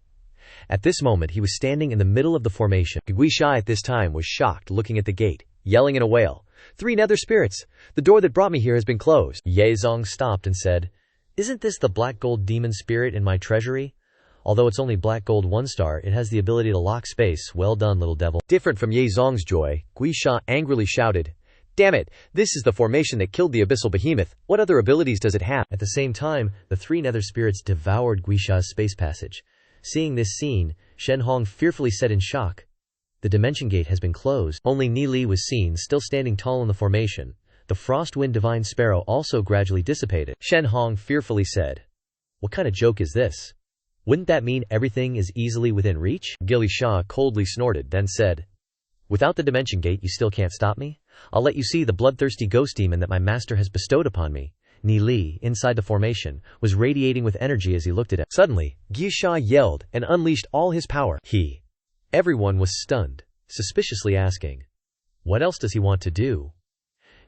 At this moment, he was standing in the middle of the formation. Guisha at this time was shocked, looking at the gate, yelling in a wail, 3 nether spirits! The door that brought me here has been closed. Ye Zong stopped and said, Isn't this the black gold demon spirit in my treasury? Although it's only black gold 1 star, it has the ability to lock space. Well done, little devil. Different from Ye Zong's joy, Guisha angrily shouted, Damn it, this is the formation that killed the abyssal behemoth. What other abilities does it have? At the same time, the 3 nether spirits devoured Guisha's space passage. Seeing this scene, Shen Hong fearfully said in shock, The dimension gate has been closed. Only Ni Li was seen, still standing tall in the formation. The Frostwind Divine Sparrow also gradually dissipated. Shen Hong fearfully said, What kind of joke is this? Wouldn't that mean everything is easily within reach? Gili Sha coldly snorted, then said, Without the dimension gate, you still can't stop me? I'll let you see the bloodthirsty ghost demon that my master has bestowed upon me. Ni Li, inside the formation, was radiating with energy as he looked at him. Suddenly, Guisha yelled and unleashed all his power. Everyone was stunned, suspiciously asking, What else does he want to do?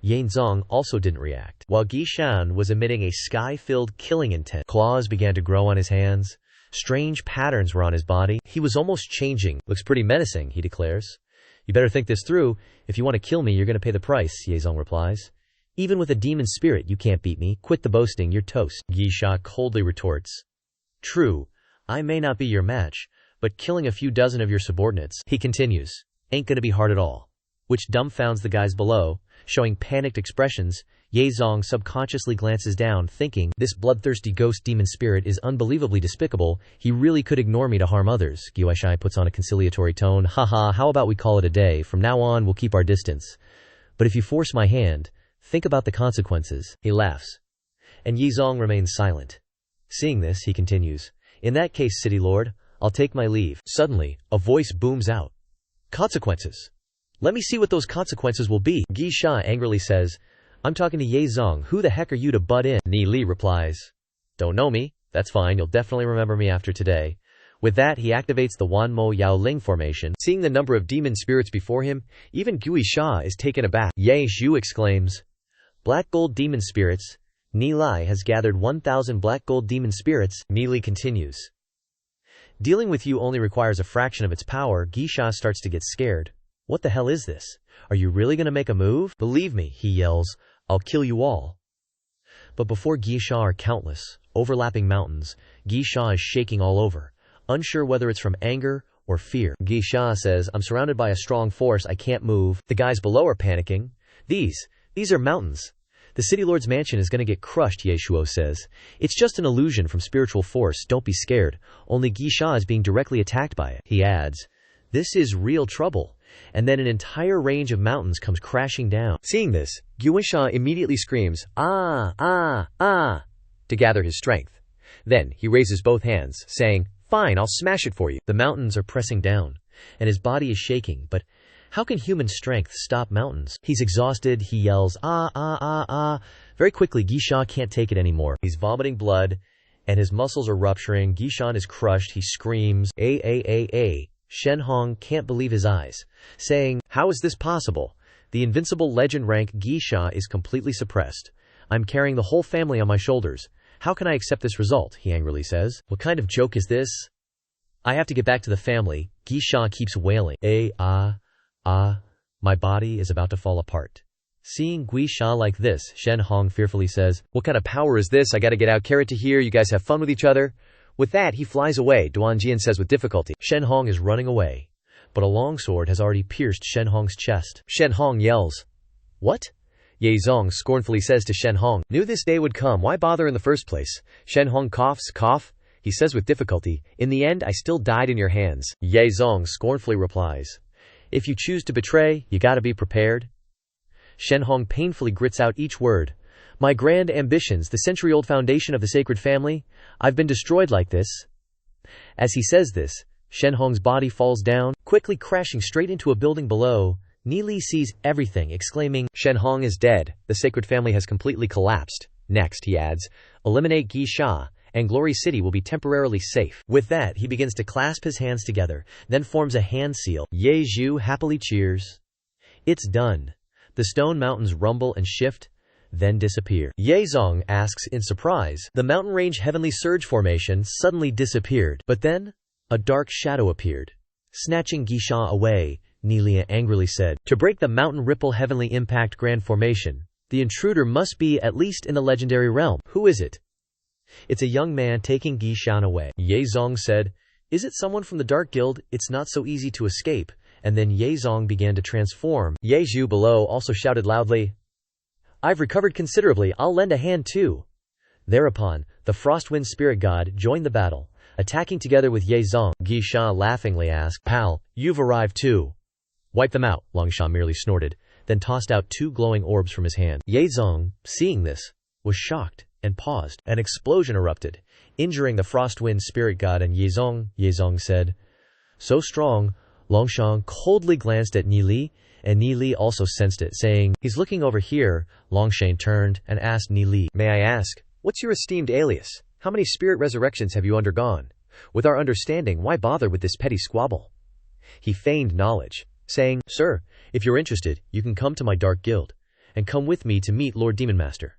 Ye Zong also didn't react. While Guishan was emitting a sky-filled killing intent, claws began to grow on his hands. Strange patterns were on his body. He was almost changing. Looks pretty menacing, he declares. You better think this through. If you want to kill me, you're going to pay the price, Ye Zong replies. Even with a demon spirit, you can't beat me. Quit the boasting, you're toast. Guisha coldly retorts. True, I may not be your match, but killing a few dozen of your subordinates, he continues, ain't gonna be hard at all. Which dumbfounds the guys below. Showing panicked expressions, Ye Zong subconsciously glances down, thinking, This bloodthirsty ghost demon spirit is unbelievably despicable. He really could ignore me to harm others. Guishai puts on a conciliatory tone. Haha, how about we call it a day? From now on, we'll keep our distance. But if you force my hand, think about the consequences. He laughs. And Ye Zong remains silent. Seeing this, he continues, In that case, City Lord, I'll take my leave. Suddenly, a voice booms out. Consequences. Let me see what those consequences will be. Guisha angrily says, I'm talking to Ye Zong. Who the heck are you to butt in? Ni Li replies, Don't know me. That's fine. You'll definitely remember me after today. With that, he activates the Wanmo Yao Ling formation. Seeing the number of demon spirits before him, even Guisha is taken aback. Ye Zhu exclaims, Black gold demon spirits. Ni Li has gathered 1,000 black gold demon spirits. Ni Li continues, Dealing with you only requires a fraction of its power. Guisha starts to get scared. What the hell is this? Are you really going to make a move? Believe me, he yells, I'll kill you all. But before Guisha are countless, overlapping mountains. Guisha is shaking all over, unsure whether it's from anger or fear. Guisha says, I'm surrounded by a strong force, I can't move. The guys below are panicking. These are mountains. The City Lord's mansion is going to get crushed, Yeshuo says. It's just an illusion from spiritual force, don't be scared. Only Guisha is being directly attacked by it. He adds, This is real trouble. And then an entire range of mountains comes crashing down. Seeing this, Guisha immediately screams, to gather his strength. Then he raises both hands, saying, Fine, I'll smash it for you. The mountains are pressing down, and his body is shaking, but how can human strength stop mountains? He's exhausted, he yells, Very quickly, Guisha can't take it anymore. He's vomiting blood, and his muscles are rupturing. Guishan is crushed, he screams, Shen Hong can't believe his eyes, saying, How is this possible? The invincible legend rank Guisha is completely suppressed. I'm carrying the whole family on my shoulders. How can I accept this result? He angrily says. What kind of joke is this? I have to get back to the family. Guisha keeps wailing. My body is about to fall apart. Seeing Guisha like this, Shen Hong fearfully says, What kind of power is this? I gotta get out. Carrot to here. You guys have fun with each other. With that, he flies away. Duanjian says with difficulty. Shen Hong is running away, but a longsword has already pierced Shen Hong's chest. Shen Hong yells, What? Ye Zong scornfully says to Shen Hong, Knew this day would come. Why bother in the first place? Shen Hong coughs. He says with difficulty, In the end, I still died in your hands. Ye Zong scornfully replies, If you choose to betray, you gotta be prepared. Shen Hong painfully grits out each word. My grand ambitions, the century-old foundation of the sacred family, I've been destroyed like this. As he says this, Shen Hong's body falls down, quickly crashing straight into a building below. Ni Li sees everything, exclaiming, Shen Hong is dead. The sacred family has completely collapsed. Next, he adds, eliminate Guisha and Glory City will be temporarily safe. With that, he begins to clasp his hands together, then forms a hand seal. Ye Zhu happily cheers. It's done. The stone mountains rumble and shift, then disappear. Ye Zong asks in surprise. The mountain range heavenly surge formation suddenly disappeared. But then, a dark shadow appeared. Snatching Guishan away, Nelia angrily said, "To break the mountain ripple heavenly impact grand formation, the intruder must be at least in the legendary realm. Who is it?" "It's a young man taking Guishan away." Ye Zong said, "Is it someone from the Dark Guild? It's not so easy to escape." And then Ye Zong began to transform. Ye Zhu below also shouted loudly, "I've recovered considerably, I'll lend a hand too." Thereupon, the Frostwind spirit god joined the battle, attacking together with Ye Zong. Guishan laughingly asked, "Pal, you've arrived too." "Wipe them out," Longshan merely snorted, then tossed out 2 glowing orbs from his hand. Ye Zong, seeing this, was shocked and paused. An explosion erupted, injuring the Frostwind spirit god and Ye Zong. Ye Zong said, "So strong." Longshan coldly glanced at Nili, and Nili also sensed it, saying, "He's looking over here." Longshan turned and asked Nili, "May I ask, what's your esteemed alias? How many spirit resurrections have you undergone? With our understanding, why bother with this petty squabble?" He feigned knowledge, saying, "Sir, if you're interested, you can come to my Dark Guild, and come with me to meet Lord Demon Master."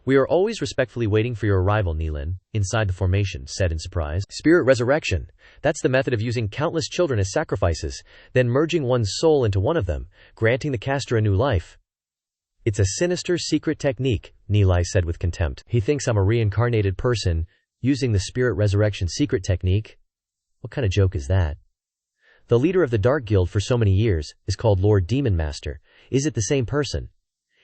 "We are always respectfully waiting for your arrival," Nilin, inside the formation, said in surprise. "Spirit resurrection. That's the method of using countless children as sacrifices, then merging one's soul into one of them, granting the caster a new life." "It's a sinister secret technique," Nilai said with contempt. "He thinks I'm a reincarnated person, using the spirit resurrection secret technique? What kind of joke is that? The leader of the Dark Guild for so many years is called Lord Demon Master. Is it the same person?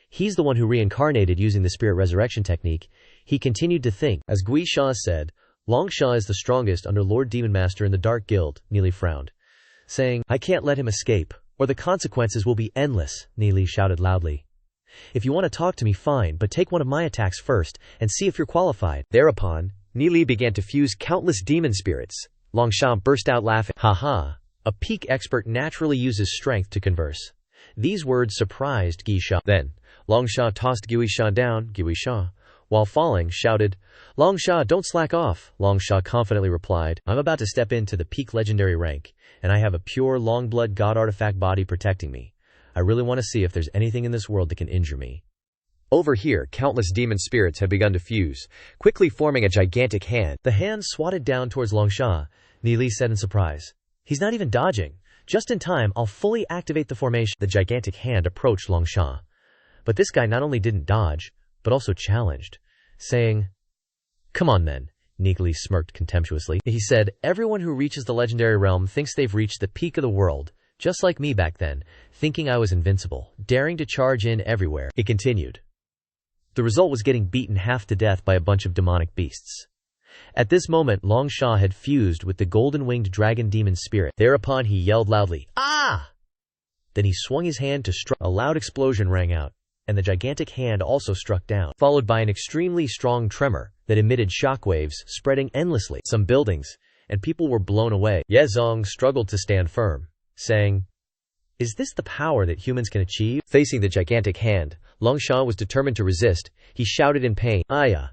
He's the one who reincarnated using the spirit resurrection technique." He continued to think. As Guishan said, "Longshan is the strongest under Lord Demon Master in the Dark Guild." Neely frowned, saying, "I can't let him escape, or the consequences will be endless." Neely shouted loudly, "If you want to talk to me, fine, but take one of my attacks first, and see if you're qualified." Thereupon, Neely began to fuse countless demon spirits. Longshan burst out laughing. "Haha, a peak expert naturally uses strength to converse." These words surprised Guishan. Then, Longshan tossed Guishan down. Guishan, while falling, shouted, "Longshan, don't slack off." Longshan confidently replied, "I'm about to step into the peak legendary rank, and I have a pure long-blood god artifact body protecting me. I really want to see if there's anything in this world that can injure me." Over here, countless demon spirits have begun to fuse, quickly forming a gigantic hand. The hand swatted down towards Longshan. Neely said in surprise, "He's not even dodging. Just in time, I'll fully activate the formation." The gigantic hand approached Longshan. But this guy not only didn't dodge, but also challenged, saying, "Come on then." Neely smirked contemptuously. He said, "Everyone who reaches the legendary realm thinks they've reached the peak of the world, just like me back then, thinking I was invincible, daring to charge in everywhere." He continued. The result was getting beaten half to death by a bunch of demonic beasts. At this moment, Longshan had fused with the golden-winged dragon demon spirit. Thereupon he yelled loudly, "Ah!" Then he swung his hand to strike. A loud explosion rang out, and the gigantic hand also struck down, followed by an extremely strong tremor that emitted shockwaves, spreading endlessly. Some buildings and people were blown away. Ye Zong struggled to stand firm, saying, "Is this the power that humans can achieve?" Facing the gigantic hand, Longshan was determined to resist. He shouted in pain, "Aya!"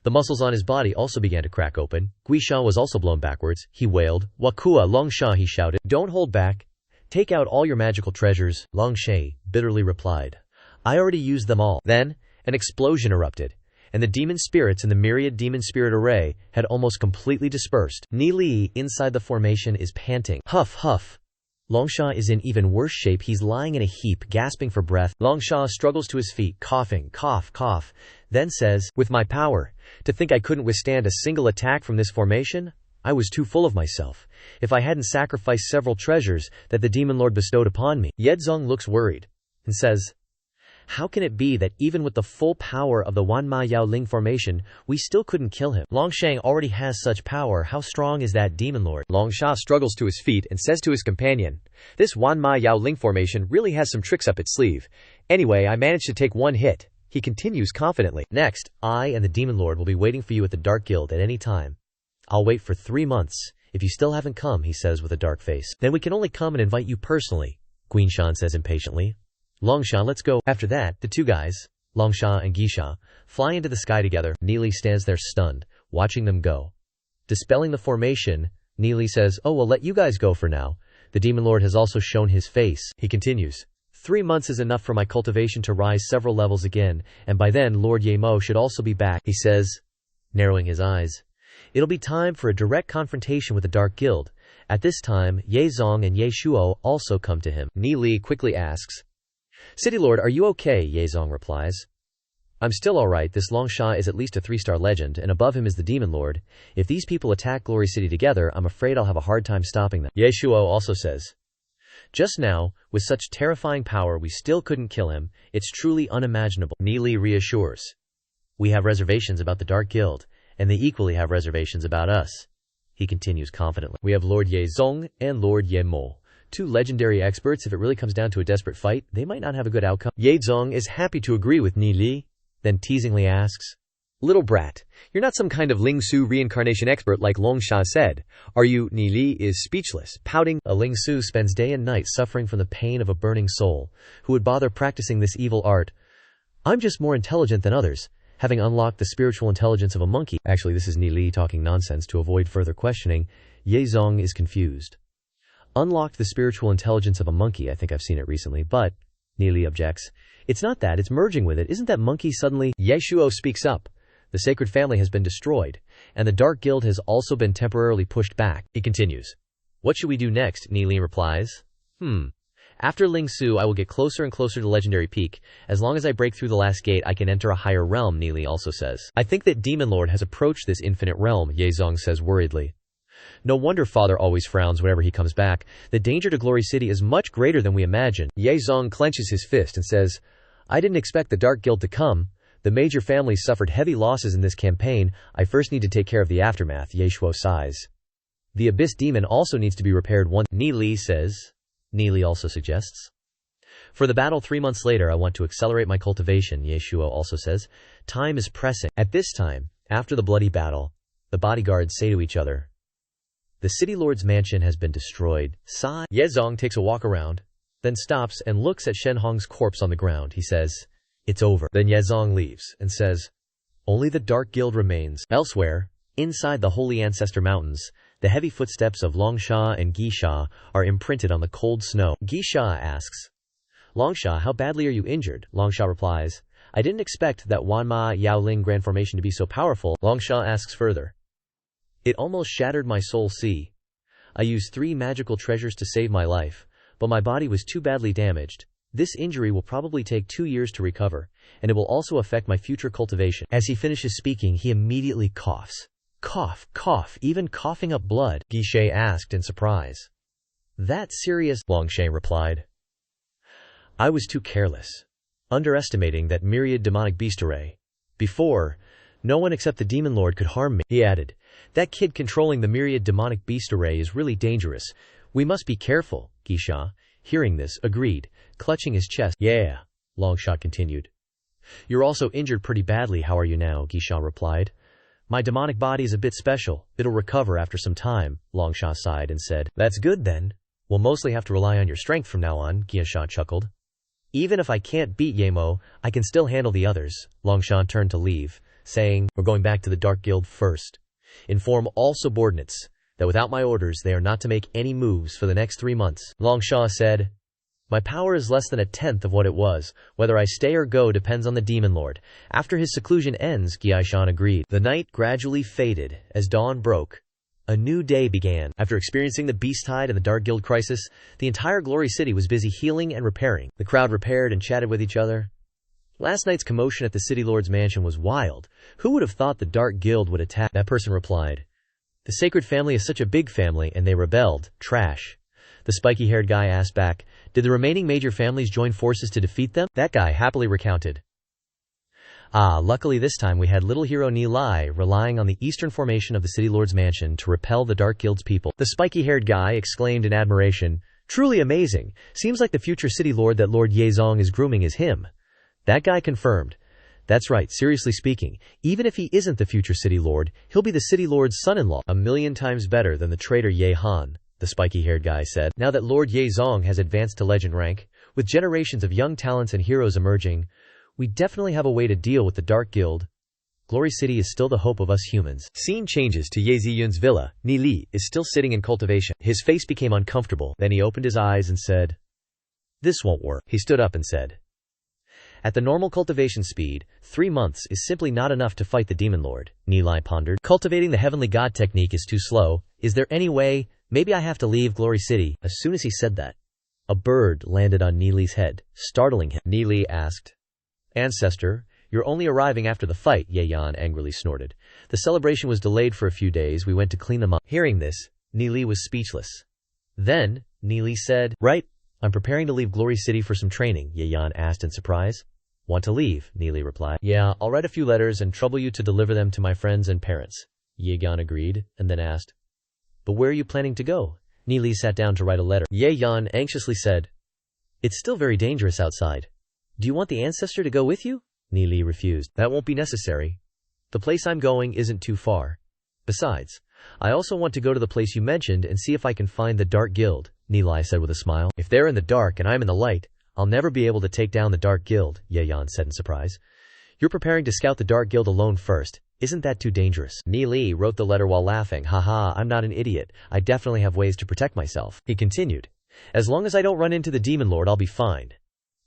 The muscles on his body also began to crack open. Guishan was also blown backwards. He wailed, "Wakua Longshan," he shouted. "Don't hold back. Take out all your magical treasures." Longshan bitterly replied, "I already used them all." Then, an explosion erupted, and the demon spirits in the myriad demon spirit array had almost completely dispersed. Neely, inside the formation, is panting. Huff, huff. Longshan is in even worse shape. He's lying in a heap, gasping for breath. Longshan struggles to his feet, coughing, cough, cough, then says, "With my power, to think I couldn't withstand a single attack from this formation? I was too full of myself. If I hadn't sacrificed several treasures that the Demon Lord bestowed upon me." Yedzong looks worried and says, "How can it be that even with the full power of the Wanma Yao Ling formation, we still couldn't kill him? Longshan already has such power. How strong is that Demon Lord?" Longshan struggles to his feet and says to his companion, "This Wanma Yao Ling formation really has some tricks up its sleeve. Anyway, I managed to take one hit." He continues confidently, "Next, I and the Demon Lord will be waiting for you at the Dark Guild at any time. I'll wait for 3 months. If you still haven't come," he says with a dark face, "then we can only come and invite you personally," Guishan says impatiently. "Longshan, let's go." After that, the two guys, Longshan and Guishan, fly into the sky together. Neely stands there stunned, watching them go. Dispelling the formation, Neely says, "Oh, we'll let you guys go for now. The Demon Lord has also shown his face." He continues, 3 months is enough for my cultivation to rise several levels again, and by then Lord Ye-Mo should also be back, he says, narrowing his eyes. It'll be time for a direct confrontation with the Dark Guild. At this time, Ye Zong and Ye Shuo also come to him. Neely quickly asks, "City Lord, are you okay?" Ye Zong replies, "I'm still alright. This Long Sha is at least a 3-star legend, and above him is the Demon Lord. If these people attack Glory City together, I'm afraid I'll have a hard time stopping them." Ye Shuo also says, "Just now, with such terrifying power, we still couldn't kill him. It's truly unimaginable." Neely reassures, "We have reservations about the Dark Guild, and they equally have reservations about us." He continues confidently, "We have Lord Ye Zong and Lord Ye Mo, 2 legendary experts. If it really comes down to a desperate fight, they might not have a good outcome." Ye Zong is happy to agree with Neely, then teasingly asks, "Little brat, you're not some kind of Ling Su reincarnation expert like Long Sha said, are you?" Neely is speechless, pouting. A Ling Su spends day and night suffering from the pain of a burning soul. Who would bother practicing this evil art? I'm just more intelligent than others, having unlocked the spiritual intelligence of a monkey. Actually, this is Neely talking nonsense to avoid further questioning. Ye Zong is confused. Unlocked the spiritual intelligence of a monkey, I think I've seen it recently, but, Neely objects, it's not that, it's merging with it. Isn't that monkey suddenly? Ye Shuo speaks up. The sacred family has been destroyed, and the Dark Guild has also been temporarily pushed back. He continues, "What should we do next?" Neely replies, After Ling Su, I will get closer and closer to Legendary Peak. As long as I break through the last gate, I can enter a higher realm," Neely also says. "I think that Demon Lord has approached this infinite realm," Ye Zong says worriedly. "No wonder Father always frowns whenever he comes back. The danger to Glory City is much greater than we imagine." Ye Zong clenches his fist and says, "I didn't expect the Dark Guild to come. The major families suffered heavy losses in this campaign. I first need to take care of the aftermath." Ye Shuo sighs. "The Abyss Demon also needs to be repaired once," Neely says. Neely also suggests, "For the battle 3 months later, I want to accelerate my cultivation." Ye Shuo also says, "Time is pressing." At this time, after the bloody battle, the bodyguards say to each other, "The City Lord's mansion has been destroyed." Sigh. Ye Zong takes a walk around, then stops and looks at Shen Hong's corpse on the ground. He says, "It's over." Then Ye Zong leaves and says, "Only the Dark Guild remains." Elsewhere, inside the Holy Ancestor Mountains, the heavy footsteps of Long Sha and Gi Sha are imprinted on the cold snow. Gi Sha asks, "Long Sha, how badly are you injured?" Long Sha replies, "I didn't expect that Wanma Yaoling Grand Formation to be so powerful." Long Sha asks further, "It almost shattered my soul. See, I used 3 magical treasures to save my life, but my body was too badly damaged. This injury will probably take 2 years to recover, and it will also affect my future cultivation." As he finishes speaking, he immediately coughs. Cough, cough, even coughing up blood, Guichet asked in surprise. "That serious?" Long Shay replied. "I was too careless, underestimating that myriad demonic beast array. Before, no one except the Demon Lord could harm me." He added, "That kid controlling the myriad demonic beast array is really dangerous. We must be careful." Guisha, hearing this, agreed, clutching his chest. "Yeah," Longshot continued. "You're also injured pretty badly. How are you now?" Guisha replied. "My demonic body is a bit special. It'll recover after some time." Longshot sighed and said, "That's good then. We'll mostly have to rely on your strength from now on." Guisha chuckled. "Even if I can't beat Yemo, I can still handle the others." Longshot turned to leave, saying, "We're going back to the Dark Guild first. Inform all subordinates that without my orders they are not to make any moves for the next 3 months." Longshaw said, "My power is less than a tenth of what it was. Whether I stay or go depends on the Demon Lord. After his seclusion ends," Gyaishan agreed. The night gradually faded. As dawn broke, a new day began. After experiencing the Beast Tide and the Dark Guild crisis, the entire Glory City was busy healing and repairing. The crowd repaired and chatted with each other. Last night's commotion at the City Lord's mansion was wild. Who would have thought the Dark Guild would attack? That person replied, "The Sacred Family is such a big family, and they rebelled. Trash." The spiky-haired guy asked back, "Did the remaining major families join forces to defeat them?" That guy happily recounted, Luckily this time we had little hero Ni Lai relying on the eastern formation of the City Lord's mansion to repel the Dark Guild's people." The spiky-haired guy exclaimed in admiration, "Truly amazing. Seems like the future City Lord that Lord Yezong is grooming is him." That guy confirmed, "That's right, seriously speaking, even if he isn't the future City Lord, he'll be the City Lord's son-in-law. 1,000,000 times better than the traitor Ye Han," the spiky-haired guy said. "Now that Lord Yezong has advanced to legend rank, with generations of young talents and heroes emerging, we definitely have a way to deal with the Dark Guild." Glory City is still the hope of us humans. Scene changes to Ye Ziyun's villa. Ni Li is still sitting in cultivation. His face became uncomfortable. Then he opened his eyes and said, "This won't work." He stood up and said, "At the normal cultivation speed, 3 months is simply not enough to fight the demon lord." Ni Li pondered. Cultivating the heavenly god technique is too slow. Is there any way? Maybe I have to leave Glory City. As soon as he said that, a bird landed on Ni Li's head, startling him. Ni Li asked, "Ancestor, you're only arriving after the fight," Ye Yan angrily snorted. "The celebration was delayed for a few days. We went to clean them up." Hearing this, Ni Li was speechless. Then, Ni Li said, "Right, I'm preparing to leave Glory City for some training," Ye Yan asked in surprise. "Want to leave?" Ni Li replied. "Yeah, I'll write a few letters and trouble you to deliver them to my friends and parents." Ye Yan agreed, and then asked, "But where are you planning to go?" Ni Li sat down to write a letter. Ye Yan anxiously said, "It's still very dangerous outside. Do you want the ancestor to go with you?" Ni Li refused. "That won't be necessary. The place I'm going isn't too far. Besides, I also want to go to the place you mentioned and see if I can find the Dark Guild," Ni Li said with a smile. "If they're in the dark and I'm in the light, I'll never be able to take down the Dark Guild," Ye Yan said in surprise. "You're preparing to scout the Dark Guild alone first. Isn't that too dangerous?" Ni Li wrote the letter while laughing. "Haha, I'm not an idiot. I definitely have ways to protect myself." He continued, "As long as I don't run into the demon lord, I'll be fine."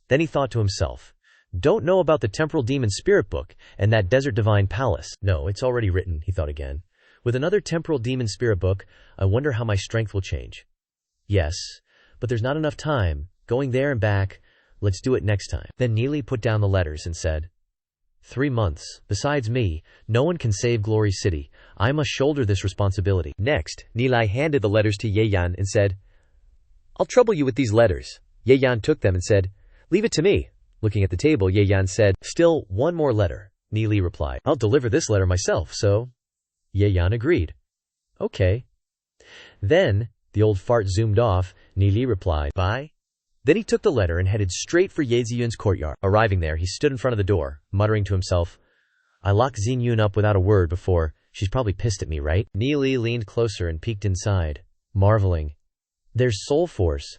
Then he thought to himself, "Don't know about the temporal demon spirit book and that desert divine palace. No, it's already written," he thought again. "With another temporal demon spirit book, I wonder how my strength will change. Yes, but there's not enough time. Going there and back. Let's do it next time." Then Ni Li put down the letters and said, 3 months. Besides me, no one can save Glory City. I must shoulder this responsibility." Next, Ni Li handed the letters to Ye Yan and said, "I'll trouble you with these letters." Ye Yan took them and said, "Leave it to me." Looking at the table, Ye Yan said, "Still one more letter." Ni Li replied, "I'll deliver this letter myself, so?" Ye Yan agreed. "Okay." Then, the old fart zoomed off. Ni Li replied, "Bye." Then he took the letter and headed straight for Ye Ziyun's courtyard. Arriving there, he stood in front of the door, muttering to himself, "I locked Ziyun up without a word before. She's probably pissed at me, right?" Ni Li leaned closer and peeked inside, marveling. "There's soul force.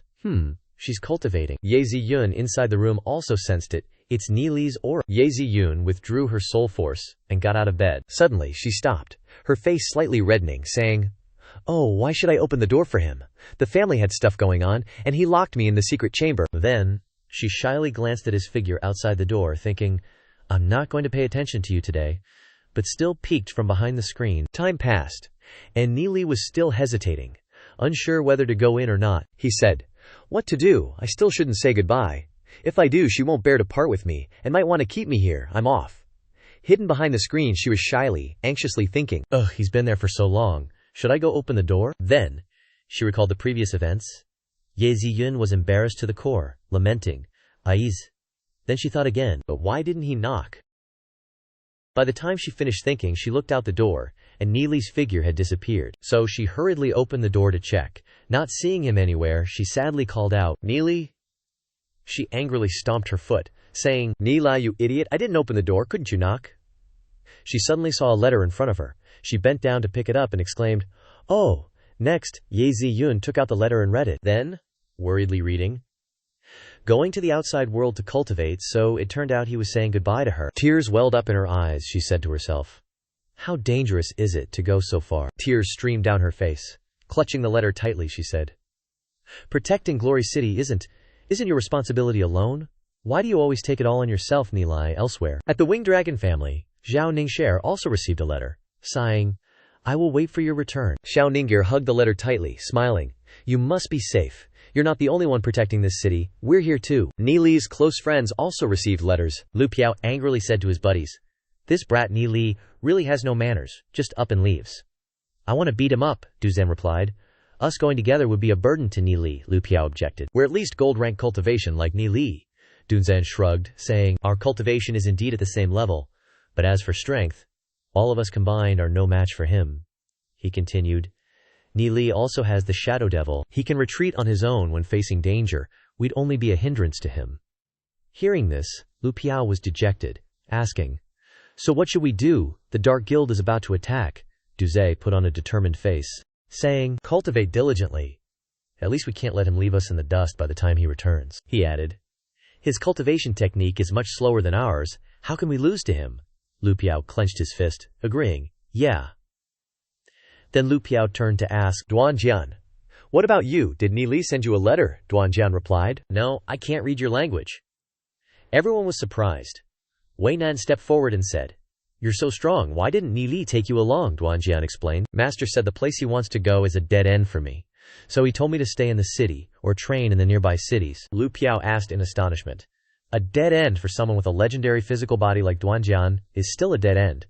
She's cultivating." Ye Ziyun inside the room also sensed it. It's Ni Li's aura. Ye Ziyun withdrew her soul force and got out of bed. Suddenly, she stopped, her face slightly reddening, saying, "Oh, why should I open the door for him? The family had stuff going on, and he locked me in the secret chamber." Then, she shyly glanced at his figure outside the door, thinking, "I'm not going to pay attention to you today," but still peeked from behind the screen. Time passed, and Ni Li was still hesitating, unsure whether to go in or not. He said, "What to do? I still shouldn't say goodbye. If I do, she won't bear to part with me, and might want to keep me here. I'm off." Hidden behind the screen, she was shyly, anxiously thinking, "Ugh, he's been there for so long. Should I go open the door?" Then, she recalled the previous events. Ye Ziyun was embarrassed to the core, lamenting, "Aiz." Then she thought again, but why didn't he knock? By the time she finished thinking, she looked out the door, and Ni Li's figure had disappeared. So she hurriedly opened the door to check. Not seeing him anywhere, she sadly called out, "Ni Li?" She angrily stomped her foot, saying, "Ni Li, you idiot, I didn't open the door, couldn't you knock?" She suddenly saw a letter in front of her. She bent down to pick it up and exclaimed, "Oh!" Next, Ye Ziyun took out the letter and read it. Then, worriedly reading, "Going to the outside world to cultivate," so it turned out he was saying goodbye to her. Tears welled up in her eyes. She said to herself, "How dangerous is it to go so far?" Tears streamed down her face. Clutching the letter tightly, she said, "Protecting Glory City isn't your responsibility alone? Why do you always take it all on yourself, Ni Li?" Elsewhere, at the Winged Dragon family, Zhao Ningxie also received a letter, sighing, "I will wait for your return." Xiao Ningxie hugged the letter tightly, smiling, "You must be safe. You're not the only one protecting this city. We're here too." Ni Li's close friends also received letters. Lu Piao angrily said to his buddies, "This brat Ni Li really has no manners, just up and leaves." "I want to beat him up," Du Zhen replied. "Us going together would be a burden to Ni Li," Lu Piao objected. "We're at least gold-rank cultivation like Ni Li." Du Zhen shrugged, saying, "Our cultivation is indeed at the same level, but as for strength, all of us combined are no match for him." He continued, "Ni Li also has the Shadow Devil. He can retreat on his own when facing danger. We'd only be a hindrance to him." Hearing this, Lu Piao was dejected, asking, "So what should we do? The Dark Guild is about to attack." Du Zhen put on a determined face, saying, "Cultivate diligently. At least we can't let him leave us in the dust by the time he returns." He added, "His cultivation technique is much slower than ours. How can we lose to him?" Lu Piao clenched his fist, agreeing. Yeah. Then Lu Piao turned to ask Duanjian, what about you? Did Ni Li send you a letter? Duanjian replied. No, I can't read your language. Everyone was surprised. Wei Nan stepped forward and said, You're so strong, why didn't Ni Li take you along? Duanjian explained. Master said the place he wants to go is a dead end for me. So he told me to stay in the city, or train in the nearby cities. Lu Piao asked in astonishment. A dead end for someone with a legendary physical body like Duanjian is still a dead end.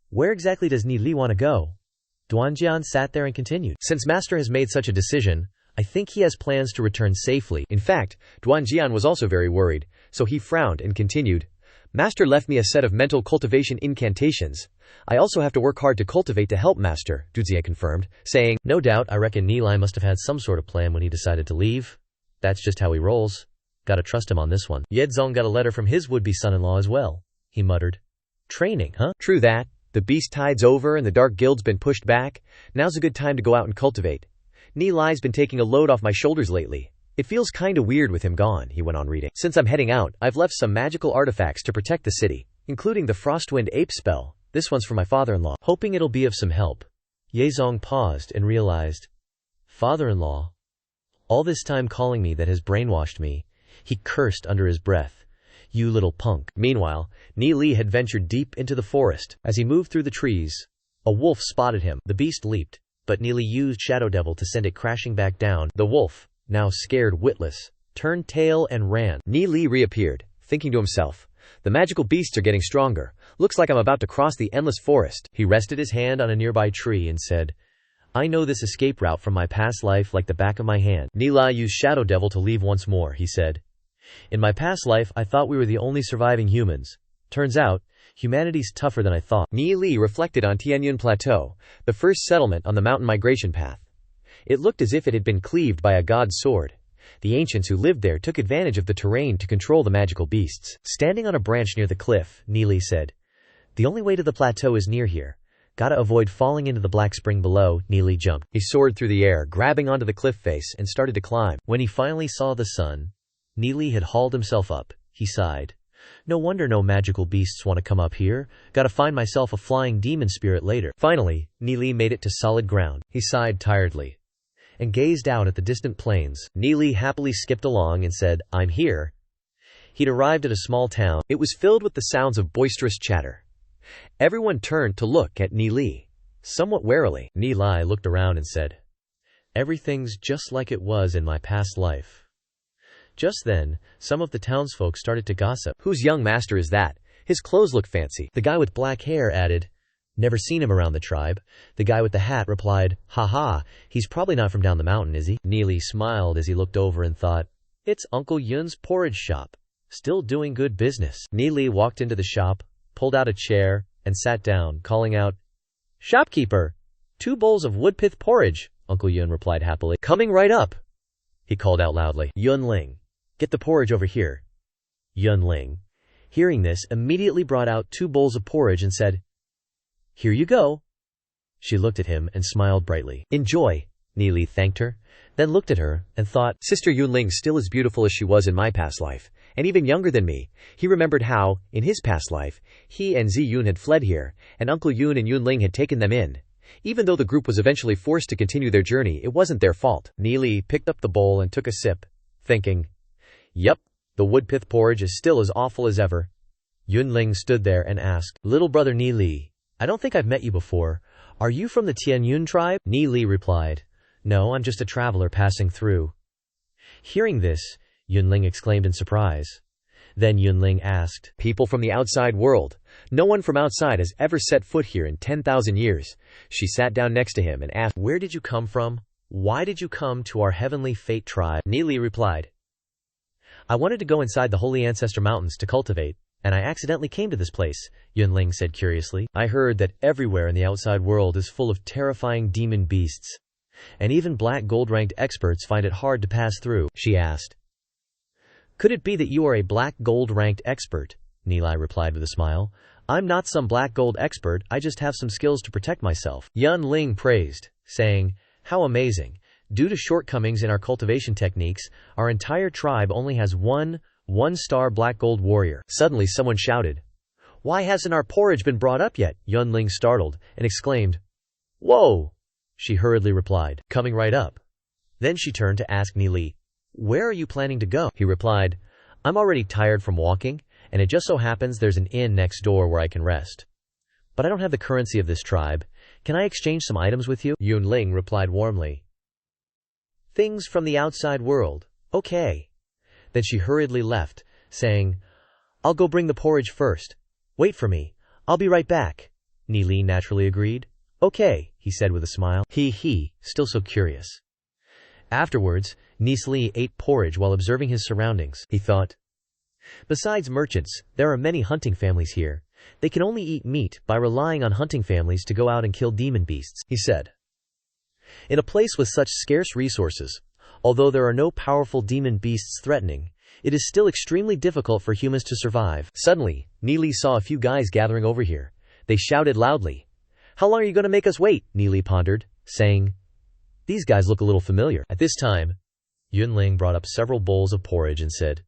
Where exactly does Ni Li want to go? Duanjian sat there and continued. Since Master has made such a decision, I think he has plans to return safely. In fact, Duanjian was also very worried, so he frowned and continued. Master left me a set of mental cultivation incantations. I also have to work hard to cultivate to help Master, Duzian confirmed, saying, No doubt, I reckon Ni Li must have had some sort of plan when he decided to leave. That's just how he rolls. Gotta trust him on this one. Yedzong got a letter from his would-be son-in-law as well, he muttered. Training, huh? True that. The beast tide's over and the dark guild's been pushed back. Now's a good time to go out and cultivate. Ni Li's been taking a load off my shoulders lately. It feels kinda weird with him gone, he went on reading. Since I'm heading out, I've left some magical artifacts to protect the city, including the Frostwind Ape spell. This one's for my father-in-law. Hoping it'll be of some help, Yezong paused and realized. Father-in-law? All this time calling me that has brainwashed me. He cursed under his breath. You little punk. Meanwhile, Ni Li had ventured deep into the forest. As he moved through the trees, a wolf spotted him. The beast leaped, but Ni Li used Shadow Devil to send it crashing back down. The wolf, now scared witless, turned tail and ran. Ni Li reappeared, thinking to himself, the magical beasts are getting stronger. Looks like I'm about to cross the endless forest. He rested his hand on a nearby tree and said, I know this escape route from my past life like the back of my hand. Ni Li used Shadow Devil to leave once more, he said. In my past life, I thought we were the only surviving humans. Turns out, humanity's tougher than I thought. Ni Li reflected on Tianyun Plateau, the first settlement on the mountain migration path. It looked as if it had been cleaved by a god's sword. The ancients who lived there took advantage of the terrain to control the magical beasts. Standing on a branch near the cliff, Ni Li said, The only way to the plateau is near here. Gotta avoid falling into the black spring below. Ni Li jumped. He soared through the air, grabbing onto the cliff face, and started to climb. When he finally saw the sun, Ni Li had hauled himself up. He sighed. No wonder no magical beasts want to come up here. Gotta find myself a flying demon spirit later. Finally, Ni Li made it to solid ground. He sighed tiredly and gazed out at the distant plains. Ni Li happily skipped along and said, I'm here. He'd arrived at a small town. It was filled with the sounds of boisterous chatter. Everyone turned to look at Ni Li, somewhat warily. Ni Li looked around and said, Everything's just like it was in my past life. Just then, some of the townsfolk started to gossip. Whose young master is that? His clothes look fancy. The guy with black hair added, Never seen him around the tribe. The guy with the hat replied, Ha ha, he's probably not from down the mountain, is he? Ni Li smiled as he looked over and thought, It's Uncle Yun's porridge shop. Still doing good business. Ni Li walked into the shop, pulled out a chair, and sat down, calling out, Shopkeeper, 2 bowls of woodpith porridge. Uncle Yun replied happily. Coming right up, he called out loudly. Yunling, get the porridge over here. Yunling, hearing this, immediately brought out 2 bowls of porridge and said, Here you go. She looked at him and smiled brightly. Enjoy. Ni Li thanked her, then looked at her and thought, Sister Yunling's still as beautiful as she was in my past life, and even younger than me. He remembered how, in his past life, he and Zi Yun had fled here, and Uncle Yun and Yunling had taken them in. Even though the group was eventually forced to continue their journey, it wasn't their fault. Ni Li picked up the bowl and took a sip, thinking, Yep, the woodpith porridge is still as awful as ever. Yunling stood there and asked, Little brother Ni Li, I don't think I've met you before. Are you from the Tianyun tribe? Ni Li replied, No, I'm just a traveler passing through. Hearing this, Yunling exclaimed in surprise. Then Yunling asked, People from the outside world. No one from outside has ever set foot here in 10,000 years. She sat down next to him and asked, Where did you come from? Why did you come to our heavenly fate tribe? Ni Li replied, I wanted to go inside the Holy Ancestor Mountains to cultivate, and I accidentally came to this place, Yunling said curiously. I heard that everywhere in the outside world is full of terrifying demon beasts, and even black gold-ranked experts find it hard to pass through. She asked, Could it be that you are a black gold-ranked expert? Ni Li replied with a smile. I'm not some black gold expert, I just have some skills to protect myself. Yunling praised, saying, How amazing. Due to shortcomings in our cultivation techniques, our entire tribe only has one one-star black gold warrior. Suddenly someone shouted, Why hasn't our porridge been brought up yet? Yunling startled and exclaimed. Whoa! She hurriedly replied, coming right up. Then she turned to ask Nili, Where are you planning to go? He replied, I'm already tired from walking, and it just so happens there's an inn next door where I can rest. But I don't have the currency of this tribe. Can I exchange some items with you? Yunling replied warmly. Things from the outside world. Okay. Then she hurriedly left, saying, I'll go bring the porridge first. Wait for me. I'll be right back. Nili naturally agreed. Okay, he said with a smile. He, still so curious. Afterwards, Nisli ate porridge while observing his surroundings. He thought, besides merchants, there are many hunting families here. They can only eat meat by relying on hunting families to go out and kill demon beasts, he said. In a place with such scarce resources, although there are no powerful demon beasts threatening, it is still extremely difficult for humans to survive. Suddenly, Nili saw a few guys gathering over here. They shouted loudly. How long are you going to make us wait? Nili pondered, saying, These guys look a little familiar. At this time, Yunling brought up several bowls of porridge and said,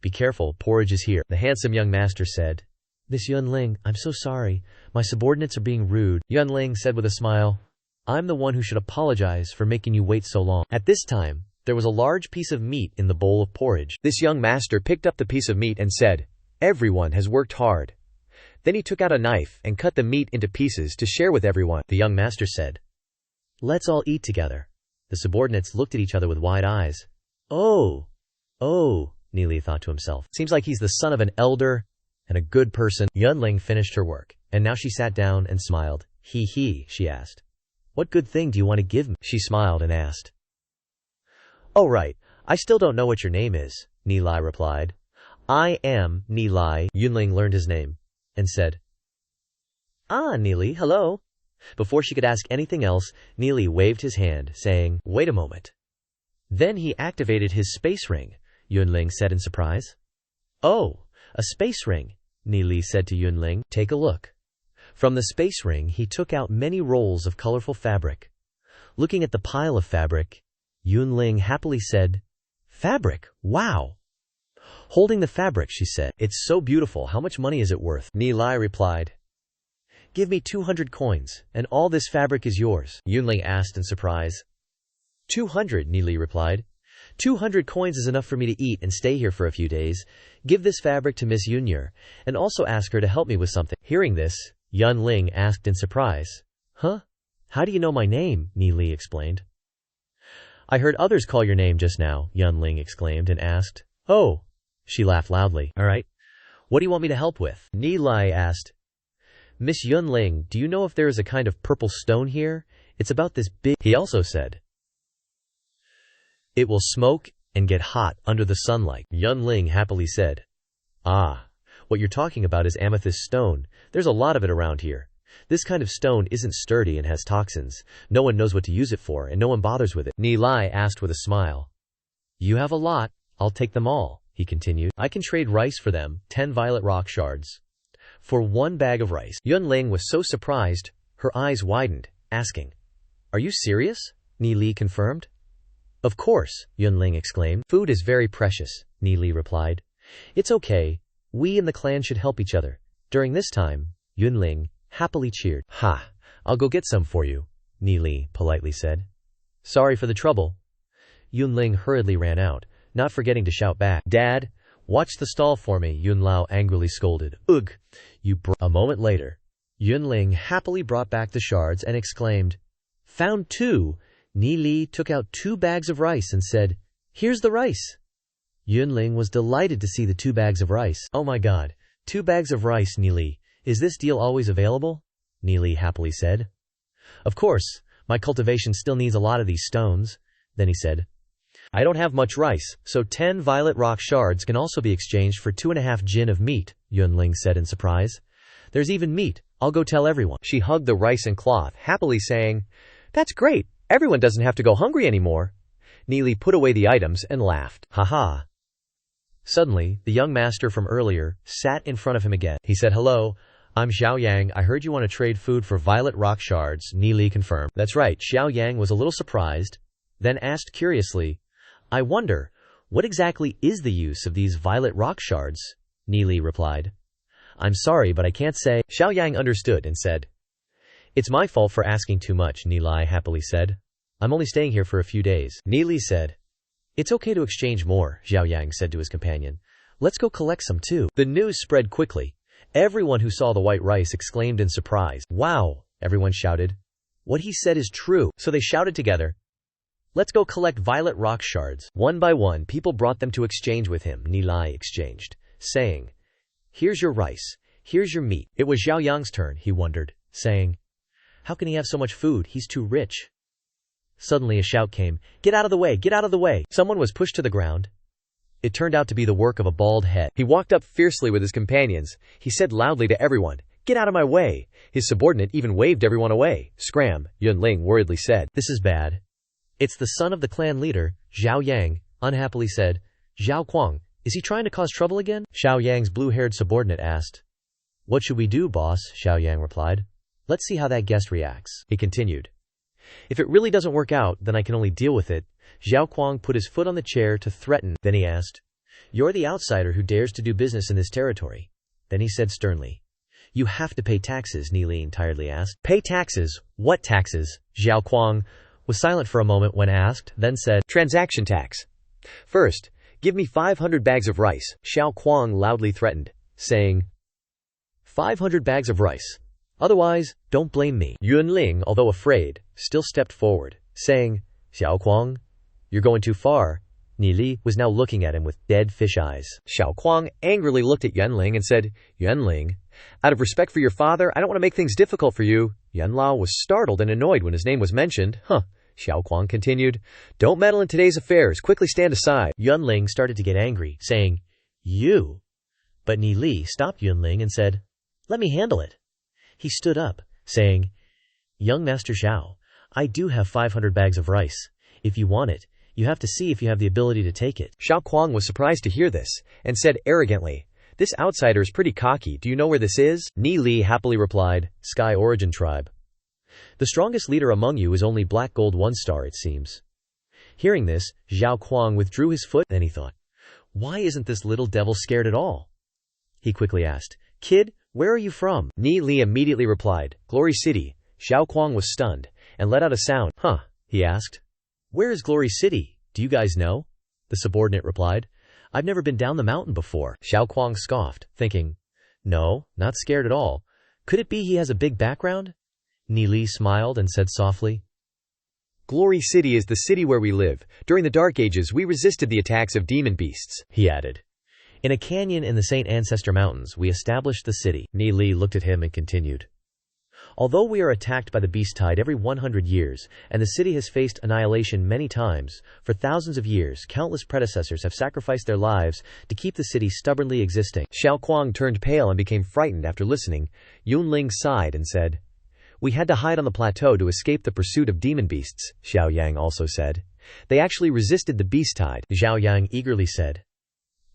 Be careful, porridge is here. The handsome young master said, Miss Yunling, I'm so sorry. My subordinates are being rude. Yunling said with a smile, I'm the one who should apologize for making you wait so long. At this time, there was a large piece of meat in the bowl of porridge. This young master picked up the piece of meat and said, Everyone has worked hard. Then he took out a knife and cut the meat into pieces to share with everyone. The young master said, Let's all eat together. The subordinates looked at each other with wide eyes. Oh, Nili thought to himself. Seems like he's the son of an elder and a good person. Yunling finished her work, and now she sat down and smiled. She asked. What good thing do you want to give me? She smiled and asked. Oh right, I still don't know what your name is, Nili replied. I am Nili. Yunling learned his name and said, Nili, hello. Before she could ask anything else, Nili waved his hand, saying, Wait a moment. Then he activated his space ring, Yunling said in surprise. Oh, a space ring, Nili said to Yunling. Take a look. From the space ring, he took out many rolls of colorful fabric. Looking at the pile of fabric, Yunling happily said, Fabric, wow. Holding the fabric, she said, It's so beautiful, how much money is it worth? Nili replied, Give me 200 coins, and all this fabric is yours. Yunling asked in surprise. 200, Nili replied. 200 coins is enough for me to eat and stay here for a few days. Give this fabric to Miss Yunyer, and also ask her to help me with something. Hearing this, Yunling asked in surprise. Huh? How do you know my name? Nili explained. I heard others call your name just now, Yunling exclaimed and asked. Oh. She laughed loudly. All right. What do you want me to help with? Nili asked. Miss Yunling, do you know if there is a kind of purple stone here? It's about this big. He also said, It will smoke and get hot under the sunlight. Yunling happily said, What you're talking about is amethyst stone. There's a lot of it around here. This kind of stone isn't sturdy and has toxins. No one knows what to use it for, and no one bothers with it. Nili asked with a smile. You have a lot. I'll take them all, he continued. I can trade rice for them, 10 violet rock shards. For 1 bag of rice. Yunling was so surprised, her eyes widened, asking, Are you serious? Nili confirmed. Of course, Yunling exclaimed. Food is very precious, Nili replied. It's okay. We in the clan should help each other. During this time, Yunling happily cheered. I'll go get some for you, Nili politely said. Sorry for the trouble. Yunling hurriedly ran out, not forgetting to shout back. Dad, watch the stall for me, Yunlao angrily scolded. Ugh, A moment later, Yunling happily brought back the shards and exclaimed, Found 2. Nili took out 2 bags of rice and said, Here's the rice. Yunling was delighted to see the 2 bags of rice. Oh my god, 2 bags of rice, Nili. Is this deal always available? Nili happily said. Of course, my cultivation still needs a lot of these stones. Then he said, I don't have much rice, so 10 violet rock shards can also be exchanged for 2.5 jin of meat, Yunling said in surprise. There's even meat. I'll go tell everyone. She hugged the rice and cloth, happily saying, That's great. Everyone doesn't have to go hungry anymore. Nili put away the items and laughed. Ha. Suddenly, the young master from earlier sat in front of him again. He said, Hello, I'm Xiao Yang. I heard you want to trade food for violet rock shards, Nili confirmed. That's right. Xiao Yang was a little surprised, then asked curiously, I wonder, what exactly is the use of these violet rock shards? Nili replied, I'm sorry, but I can't say. Xiao Yang understood and said, It's my fault for asking too much, Ni Li happily said. I'm only staying here for a few days. Ni Li said, It's okay to exchange more, Xiao Yang said to his companion. Let's go collect some too. The news spread quickly. Everyone who saw the white rice exclaimed in surprise. Wow, everyone shouted. What he said is true. So they shouted together, Let's go collect violet rock shards. One by one, people brought them to exchange with him. Ni Li exchanged, saying, Here's your rice. Here's your meat. It was Xiao Yang's turn, he wondered, saying, How can he have so much food? He's too rich. Suddenly a shout came, Get out of the way! Get out of the way! Someone was pushed to the ground. It turned out to be the work of a bald head. He walked up fiercely with his companions. He said loudly to everyone, Get out of my way! His subordinate even waved everyone away. Scram, Yunling worriedly said. This is bad. It's the son of the clan leader, Zhao Yang, unhappily said. Zhao Kuang, is he trying to cause trouble again? Xiao Yang's blue-haired subordinate asked. What should we do, boss? Xiao Yang replied. Let's see how that guest reacts. He continued. If it really doesn't work out, then I can only deal with it. Zhao Kuang put his foot on the chair to threaten. Then he asked, You're the outsider who dares to do business in this territory. Then he said sternly, You have to pay taxes, Ni Li tiredly asked. Pay taxes? What taxes? Zhao Kuang was silent for a moment when asked, then said, Transaction tax. First, give me 500 bags of rice, Xiao Kuang loudly threatened, saying, 500 bags of rice. Otherwise, don't blame me. Yunling, although afraid, still stepped forward, saying, Xiao Kuang, you're going too far. Ni Li was now looking at him with dead fish eyes. Xiao Kuang angrily looked at Yunling and said, Yunling, out of respect for your father, I don't want to make things difficult for you. Yunlao was startled and annoyed when his name was mentioned. Xiao Kuang continued, Don't meddle in today's affairs. Quickly stand aside. Yunling started to get angry, saying, You. But Ni Li stopped Yunling and said, Let me handle it. He stood up, saying, Young Master Zhao, I do have 500 bags of rice. If you want it, you have to see if you have the ability to take it. Xiao Kuang was surprised to hear this, and said arrogantly, This outsider is pretty cocky. Do you know where this is? Ni Li happily replied, Sky Origin Tribe. The strongest leader among you is only Black Gold 1 star, it seems. Hearing this, Zhao Kuang withdrew his foot. Then he thought, Why isn't this little devil scared at all? He quickly asked, Kid, where are you from? Ni Li immediately replied, Glory City. Xiao Kuang was stunned, and let out a sound. He asked. Where is Glory City? Do you guys know? The subordinate replied. I've never been down the mountain before. Xiao Kuang scoffed, thinking, No, not scared at all. Could it be he has a big background? Ni Li smiled and said softly, Glory City is the city where we live. During the Dark Ages, we resisted the attacks of demon beasts. He added. In a canyon in the Saint Ancestor Mountains, we established the city. Ni Li looked at him and continued. Although we are attacked by the beast tide every 100 years, and the city has faced annihilation many times, for thousands of years, countless predecessors have sacrificed their lives to keep the city stubbornly existing. Xiao Kuang turned pale and became frightened after listening. Yunling sighed and said, We had to hide on the plateau to escape the pursuit of demon beasts, Xiao Yang also said. They actually resisted the beast tide. Zhao Yang eagerly said,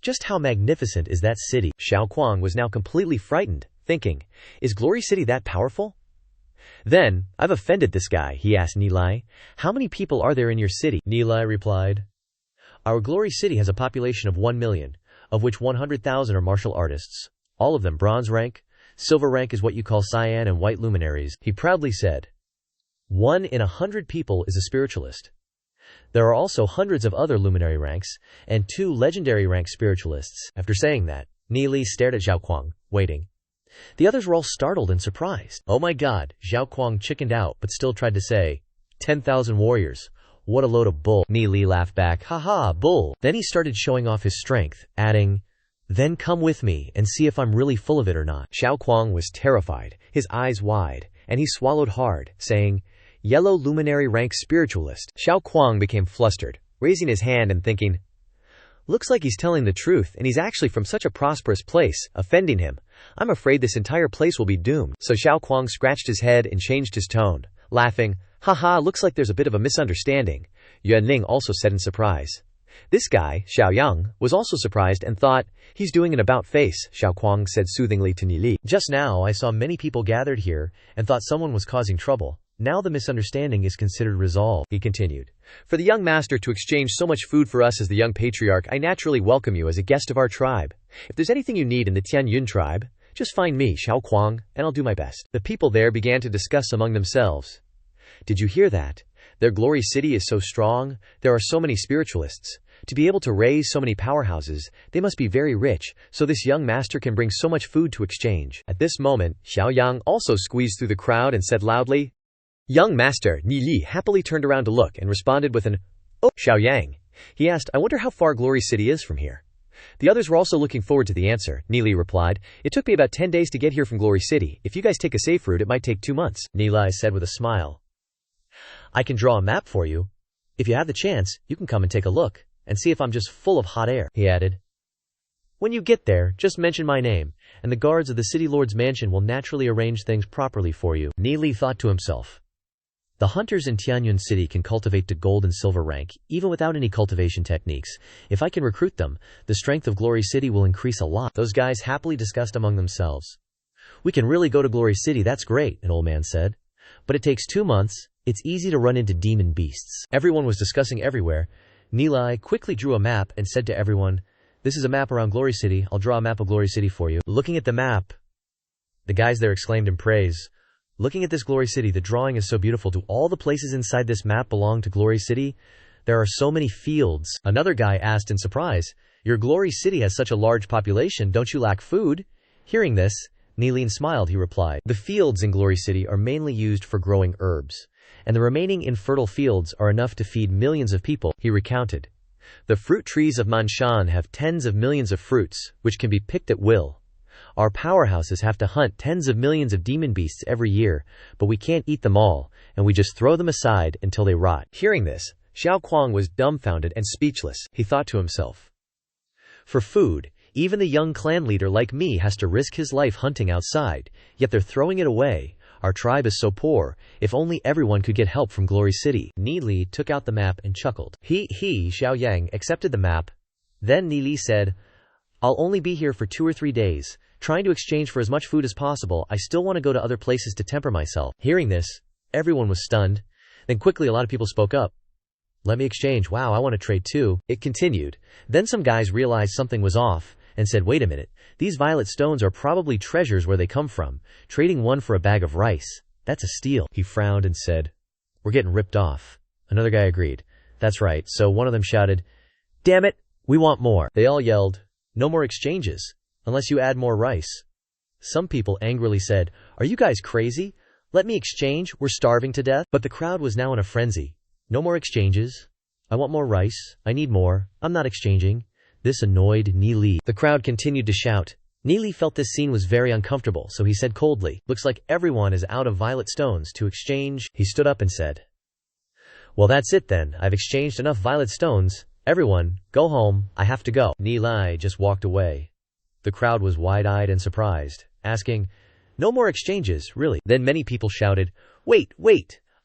Just how magnificent is that city? Xiao Kuang was now completely frightened, thinking, Is Glory City that powerful? Then, I've offended this guy, he asked Ni Li. How many people are there in your city? Ni Li replied, Our Glory City has a population of 1 million, of which 100,000 are martial artists, all of them bronze rank. Silver rank is what you call cyan and white luminaries. He proudly said, 1 in 100 people is a spiritualist. There are also hundreds of other luminary ranks, and 2 legendary rank spiritualists. After saying that, Ni Li stared at Zhao Kuang, waiting. The others were all startled and surprised. Oh my god, Zhao Kuang chickened out but still tried to say, 10,000 warriors. What a load of bull. Ni Li laughed back, haha, bull. Then he started showing off his strength, adding, Then come with me and see if I'm really full of it or not. Xiao Kuang was terrified, his eyes wide, and he swallowed hard, saying, Yellow luminary rank spiritualist. Xiao Kuang became flustered, raising his hand and thinking, Looks like he's telling the truth, and he's actually from such a prosperous place, offending him. I'm afraid this entire place will be doomed. So Xiao Kuang scratched his head and changed his tone, laughing, Haha, looks like there's a bit of a misunderstanding. Yunling also said in surprise. This guy, Xiao Yang, was also surprised and thought, He's doing an about-face. Xiao Kuang said soothingly to Ni Li. Just now I saw many people gathered here and thought someone was causing trouble. Now the misunderstanding is considered resolved, he continued. For the young master to exchange so much food for us as the young patriarch, I naturally welcome you as a guest of our tribe. If there's anything you need in the Tianyun tribe, Just find me, Xiao Kuang, and I'll do my best. The people there began to discuss among themselves. Did you hear that? Their glory city is so strong. There are so many spiritualists. To be able to raise so many powerhouses, they must be very rich, so this young master can bring so much food to exchange. At this moment, Xiao Yang also squeezed through the crowd and said loudly, Young master. Ni Li happily turned around to look and responded with an, Oh, Xiao Yang. He asked, I wonder how far Glory City is from here. The others were also looking forward to the answer. Ni Li replied, It took me about 10 days to get here from Glory City. If you guys take a safe route, it might take 2 months. Ni Li said with a smile. I can draw a map for you. If you have the chance, you can come and take a look, and see if I'm just full of hot air, he added. When you get there, just mention my name, and the guards of the city lord's mansion will naturally arrange things properly for you. Ni Li thought to himself. The hunters in Tianyun City can cultivate to gold and silver rank, even without any cultivation techniques. If I can recruit them, the strength of Glory City will increase a lot. Those guys happily discussed among themselves. We can really go to Glory City, that's great, an old man said. But it takes 2 months. It's easy to run into demon beasts. Everyone was discussing everywhere. Ni Li quickly drew a map and said to everyone, This is a map around Glory City. I'll draw a map of Glory City for you. Looking at the map, the guys there exclaimed in praise. Looking at this Glory City, the drawing is so beautiful. Do all the places inside this map belong to Glory City? There are so many fields. Another guy asked in surprise, Your Glory City has such a large population, don't you lack food? Hearing this, Ni Li smiled, he replied. The fields in Glory City are mainly used for growing herbs, and the remaining infertile fields are enough to feed millions of people, he recounted. The fruit trees of Manshan have tens of millions of fruits, which can be picked at will. Our powerhouses have to hunt tens of millions of demon beasts every year, but we can't eat them all, and we just throw them aside until they rot. Hearing this, Xiao Kuang was dumbfounded and speechless. He thought to himself, For food, even the young clan leader like me has to risk his life hunting outside, yet they're throwing it away. Our tribe is so poor, if only everyone could get help from Glory City. Ni Li took out the map and chuckled. Xiao Yang accepted the map. Then Ni Li said, I'll only be here for 2 or 3 days, trying to exchange for as much food as possible. I still want to go to other places to temper myself. Hearing this, everyone was stunned. Then quickly a lot of people spoke up. Let me exchange. Wow, I want to trade too. It continued. Then some guys realized something was off and said, Wait a minute, these violet stones are probably treasures where they come from. Trading one for a bag of rice, that's a steal. He frowned and said, We're getting ripped off. Another guy agreed. That's right. So one of them shouted, Damn it, we want more. They all yelled, No more exchanges, unless you add more rice. Some people angrily said, Are you guys crazy? Let me exchange, we're starving to death. But the crowd was now in a frenzy. No more exchanges. I want more rice. I need more. I'm not exchanging. This annoyed Ni Li. The crowd continued to shout. Ni Li felt this scene was very uncomfortable, so he said coldly, Looks like everyone is out of violet stones to exchange. He stood up and said, Well, that's it then. I've exchanged enough violet stones. Everyone, go home. I have to go. Ni Li just walked away. The crowd was wide-eyed and surprised, asking, No more exchanges, really? Then many people shouted, Wait,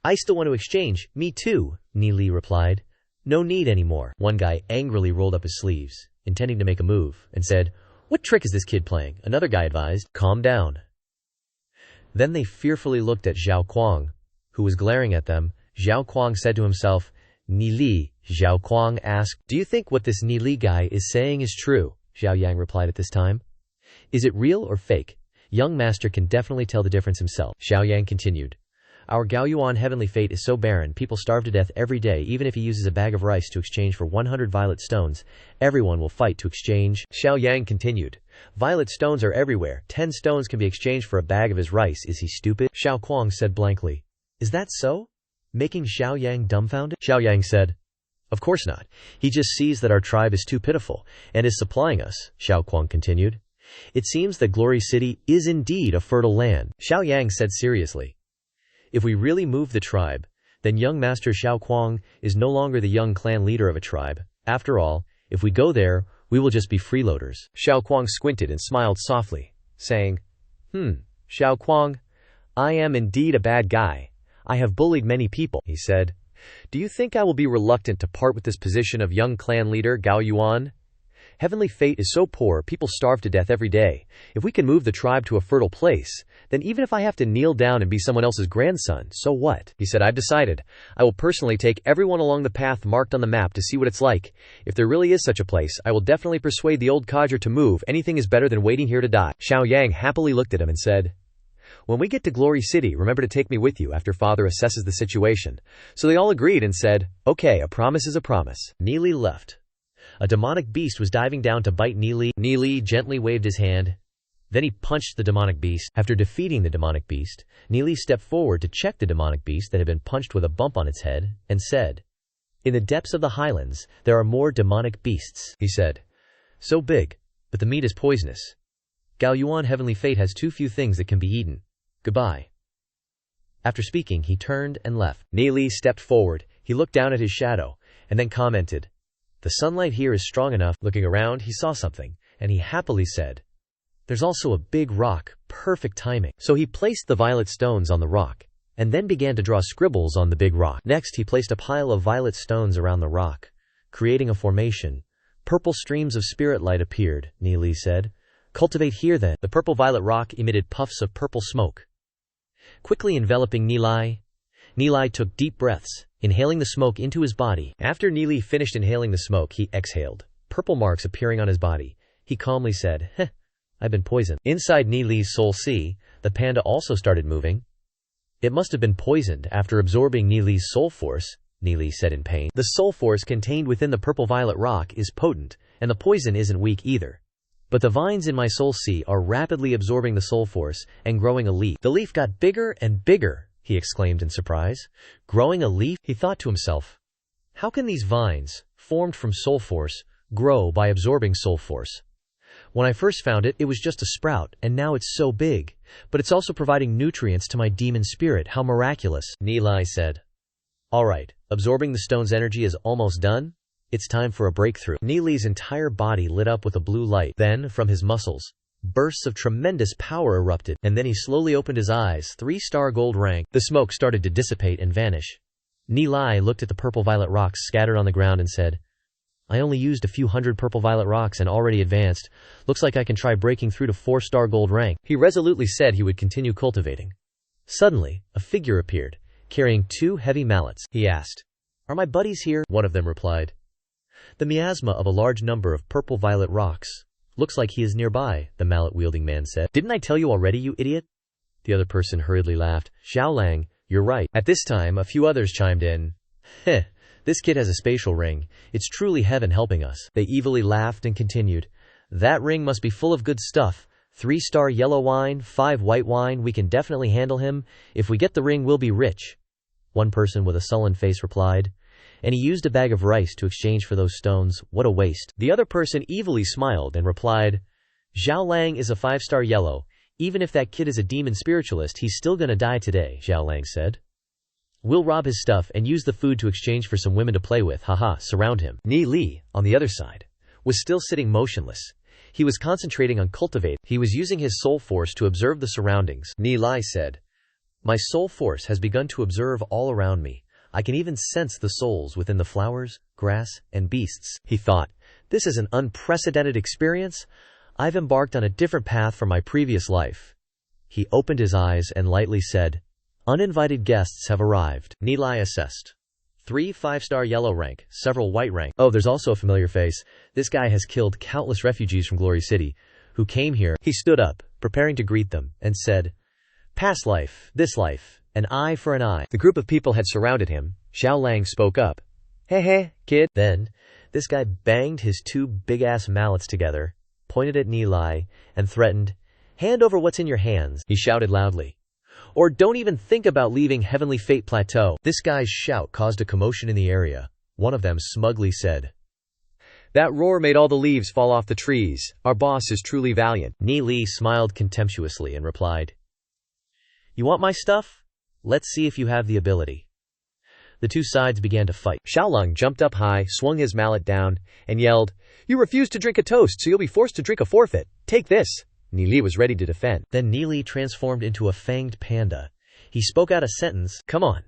I still want to exchange. Me too, Ni Li replied. No need anymore. One guy angrily rolled up his sleeves, intending to make a move, and said, What trick is this kid playing? Another guy advised, Calm down. Then they fearfully looked at Xiao Kuang, who was glaring at them. Xiao Kuang said to himself, Ni Li. Xiao Kuang asked, Do you think what this Ni Li guy is saying is true? Xiao Yang replied at this time. Is it real or fake? Young master can definitely tell the difference himself. Xiao Yang continued. Our Gao Yuan heavenly fate is so barren, people starve to death every day. Even if he uses a bag of rice to exchange for 100 violet stones, everyone will fight to exchange. Xiao Yang continued. Violet stones are everywhere. 10 stones can be exchanged for a bag of his rice. Is he stupid? Xiao Kuang said blankly. Is that so? Making Xiao Yang dumbfounded? Xiao Yang said, Of course not. He just sees that our tribe is too pitiful, and is supplying us. Xiao Kuang continued. It seems that Glory City is indeed a fertile land. Xiao Yang said seriously. If we really move the tribe, then young master Xiao Kuang is no longer the young clan leader of a tribe. After all, if we go there, we will just be freeloaders. Xiao Kuang squinted and smiled softly, saying, Xiao Kuang, I am indeed a bad guy. I have bullied many people, he said. Do you think I will be reluctant to part with this position of young clan leader Gao Yuan? Heavenly fate is so poor people starve to death every day. If we can move the tribe to a fertile place, then even if I have to kneel down and be someone else's grandson, so what? He said, I've decided. I will personally take everyone along the path marked on the map to see what it's like. If there really is such a place, I will definitely persuade the old codger to move. Anything is better than waiting here to die. Xiao Yang happily looked at him and said, when we get to Glory City, remember to take me with you after father assesses the situation. So they all agreed and said, okay, a promise is a promise. Neely left. A demonic beast was diving down to bite Neely. Neely gently waved his hand. Then he punched the demonic beast. After defeating the demonic beast, Neely stepped forward to check the demonic beast that had been punched with a bump on its head, and said, in the depths of the highlands, there are more demonic beasts, he said. So big, but the meat is poisonous. Gao Yuan Heavenly Fate has too few things that can be eaten. Goodbye. After speaking, he turned and left. Neely stepped forward. He looked down at his shadow, and then commented, the sunlight here is strong enough. Looking around, he saw something, and he happily said, there's also a big rock, perfect timing. So he placed the violet stones on the rock, and then began to draw scribbles on the big rock. Next, he placed a pile of violet stones around the rock, creating a formation. Purple streams of spirit light appeared, Neely said. Cultivate here then. The purple-violet rock emitted puffs of purple smoke, quickly enveloping Neely. Neely took deep breaths, inhaling the smoke into his body. After Neely finished inhaling the smoke, he exhaled, purple marks appearing on his body. He calmly said, I've been poisoned. Inside Neely's soul sea, the panda also started moving. It must have been poisoned after absorbing Neely's soul force, Neely said in pain. The soul force contained within the purple-violet rock is potent, and the poison isn't weak either. But the vines in my soul sea are rapidly absorbing the soul force and growing a leaf. The leaf got bigger and bigger, he exclaimed in surprise. Growing a leaf? He thought to himself. How can these vines, formed from soul force, grow by absorbing soul force? When I first found it, it was just a sprout, and now it's so big. But it's also providing nutrients to my demon spirit. How miraculous, Neely said. All right, absorbing the stone's energy is almost done. It's time for a breakthrough. Neely's entire body lit up with a blue light. Then, from his muscles, bursts of tremendous power erupted, and then he slowly opened his eyes. 3-star gold rank. The smoke started to dissipate and vanish. Neely looked at the purple-violet rocks scattered on the ground and said, I only used a few hundred purple-violet rocks and already advanced. Looks like I can try breaking through to 4-star gold rank. He resolutely said he would continue cultivating. Suddenly, a figure appeared, carrying 2 heavy mallets. He asked, Are my buddies here? One of them replied. The miasma of a large number of purple-violet rocks. Looks like he is nearby, the mallet-wielding man said. Didn't I tell you already, you idiot? The other person hurriedly laughed. Xiaolang, you're right. At this time, a few others chimed in. This kid has a spatial ring. It's truly heaven helping us. They evilly laughed and continued. That ring must be full of good stuff. 3-star yellow wine, 5 white wine. We can definitely handle him. If we get the ring, we'll be rich. One person with a sullen face replied. And he used a bag of rice to exchange for those stones. What a waste. The other person evilly smiled and replied, Xiaolang is a 5-star yellow. Even if that kid is a demon spiritualist, he's still gonna die today, Xiaolang said. We'll rob his stuff and use the food to exchange for some women to play with. Haha, surround him. Neely, on the other side, was still sitting motionless. He was concentrating on cultivate. He was using his soul force to observe the surroundings. Neely said, My soul force has begun to observe all around me. I can even sense the souls within the flowers, grass, and beasts. He thought, this is an unprecedented experience. I've embarked on a different path from my previous life. He opened his eyes and lightly said, Uninvited guests have arrived. Neely assessed. 3 5-star yellow rank, several white rank. Oh, there's also a familiar face. This guy has killed countless refugees from Glory City who came here. He stood up, preparing to greet them, and said, Past life, this life. An eye for an eye. The group of people had surrounded him. Xiaolang spoke up. Hey, kid. Then, this guy banged his 2 big-ass mallets together, pointed at Neely, and threatened, Hand over what's in your hands, he shouted loudly. Or don't even think about leaving Heavenly Fate Plateau. This guy's shout caused a commotion in the area. One of them smugly said, That roar made all the leaves fall off the trees. Our boss is truly valiant. Neely smiled contemptuously and replied, You want my stuff? Let's see if you have the ability. The 2 sides began to fight. Xiaolang jumped up high, swung his mallet down, and yelled, You refuse to drink a toast, so you'll be forced to drink a forfeit. Take this. Neely was ready to defend. Then Neely transformed into a fanged panda. He spoke out a sentence, Come on.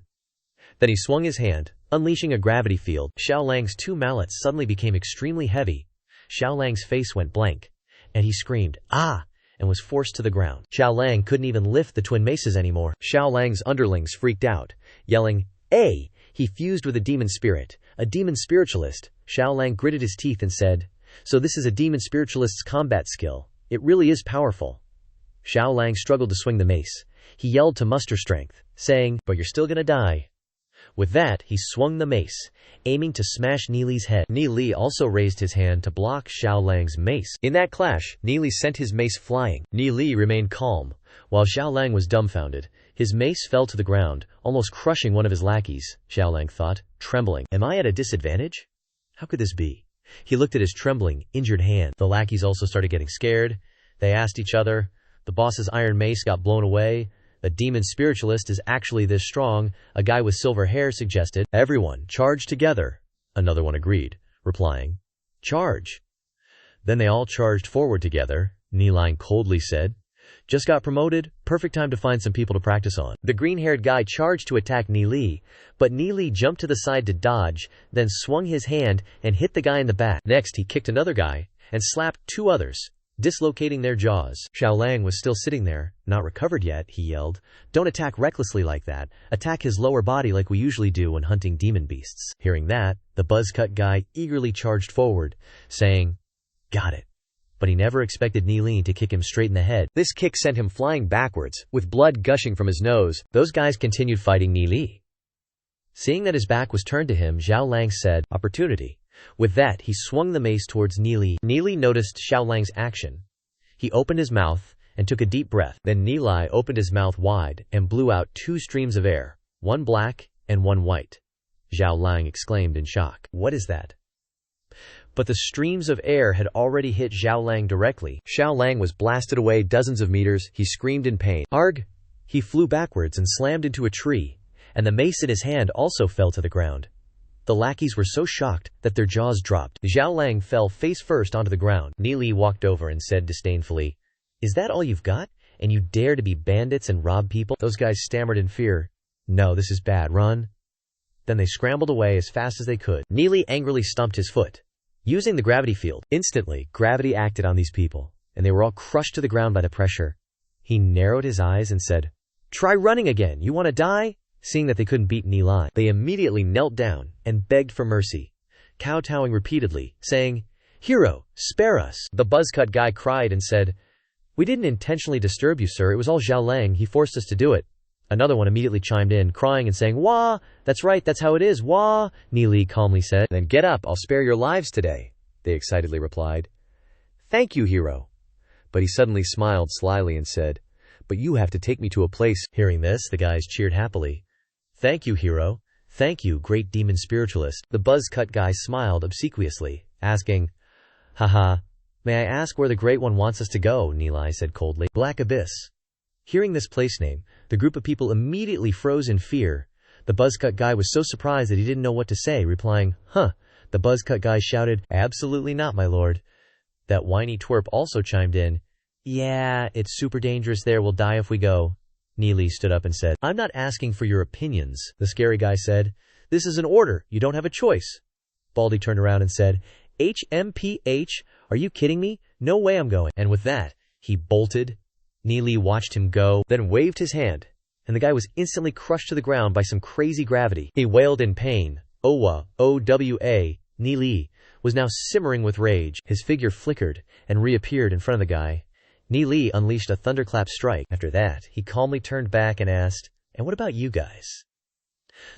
Then he swung his hand, unleashing a gravity field. Xiaolang's 2 mallets suddenly became extremely heavy. Xiaolang's face went blank, and he screamed, "Ah!" and was forced to the ground. Xiaolang couldn't even lift the twin maces anymore. Xiaolang's underlings freaked out, yelling, "Hey!" He fused with a demon spirit, a demon spiritualist. Xiaolang gritted his teeth and said, "So this is a demon spiritualist's combat skill. It really is powerful." Xiaolang struggled to swing the mace. He yelled to muster strength, saying, "But you're still gonna die." With that, he swung the mace, aiming to smash Nili's head. Nili also raised his hand to block Xiaolang's mace. In that clash, Nili sent his mace flying. Nili remained calm, while Xiaolang was dumbfounded. His mace fell to the ground, almost crushing one of his lackeys. Xiaolang thought, trembling. Am I at a disadvantage? How could this be? He looked at his trembling, injured hand. The lackeys also started getting scared. They asked each other. The boss's iron mace got blown away. The demon spiritualist is actually this strong, a guy with silver hair suggested. Everyone, charge together. Another one agreed, replying, "Charge." Then they all charged forward together. Nili coldly said, "Just got promoted, perfect time to find some people to practice on." The green-haired guy charged to attack Nili, but Nili jumped to the side to dodge, then swung his hand and hit the guy in the back. Next, he kicked another guy and slapped two others, dislocating their jaws. Xiaolang was still sitting there, not recovered yet. He yelled, "Don't attack recklessly like that. Attack his lower body like we usually do when hunting demon beasts." Hearing that, the buzzcut guy eagerly charged forward, saying, "Got it." But he never expected Nili to kick him straight in the head. This kick sent him flying backwards, with blood gushing from his nose. Those guys continued fighting Nili. Seeing that his back was turned to him, Xiaolang said, "Opportunity." With that, he swung the mace towards Nili. Nili noticed Xiaolang's action. He opened his mouth and took a deep breath. Then Nili opened his mouth wide and blew out two streams of air, one black and one white. Xiaolang exclaimed in shock, "What is that?" But the streams of air had already hit Xiaolang directly. Xiaolang was blasted away dozens of meters. He screamed in pain. Arg! He flew backwards and slammed into a tree, and the mace in his hand also fell to the ground. The lackeys were so shocked that their jaws dropped. Xiaolang fell face first onto the ground. Nili walked over and said disdainfully, "Is that all you've got? And you dare to be bandits and rob people?" Those guys stammered in fear. "No, this is bad. Run." Then they scrambled away as fast as they could. Nili angrily stomped his foot, using the gravity field. Instantly, gravity acted on these people, and they were all crushed to the ground by the pressure. He narrowed his eyes and said, "Try running again. You want to die?" Seeing that they couldn't beat Nili, they immediately knelt down and begged for mercy, kowtowing repeatedly, saying, "Hero, spare us." The buzzcut guy cried and said, "We didn't intentionally disturb you, sir. It was all Xiaolang. He forced us to do it." Another one immediately chimed in, crying and saying, "Wah! That's right, that's how it is, wah!" Nili calmly said, "Then get up, I'll spare your lives today," they excitedly replied. "Thank you, hero." But he suddenly smiled slyly and said, "But you have to take me to a place." Hearing this, the guys cheered happily. "Thank you, hero. Thank you, great demon spiritualist." The buzzcut guy smiled obsequiously, asking, "Haha, may I ask where the Great One wants us to go?" Nili said coldly. "Black Abyss." Hearing this place name, the group of people immediately froze in fear. The buzzcut guy was so surprised that he didn't know what to say, replying, "Huh." The buzzcut guy shouted, "Absolutely not, my lord." That whiny twerp also chimed in, "Yeah, it's super dangerous there. We'll die if we go." Nili stood up and said, "I'm not asking for your opinions." The scary guy said, "This is an order. You don't have a choice." Baldy turned around and said, "HMPH, are you kidding me? No way I'm going." And with that, he bolted. Nili watched him go, then waved his hand, and the guy was instantly crushed to the ground by some crazy gravity. He wailed in pain. Owa, O-W-A, Nili was now simmering with rage. His figure flickered and reappeared in front of the guy. Nili unleashed a thunderclap strike. After that, he calmly turned back and asked, "And what about you guys?"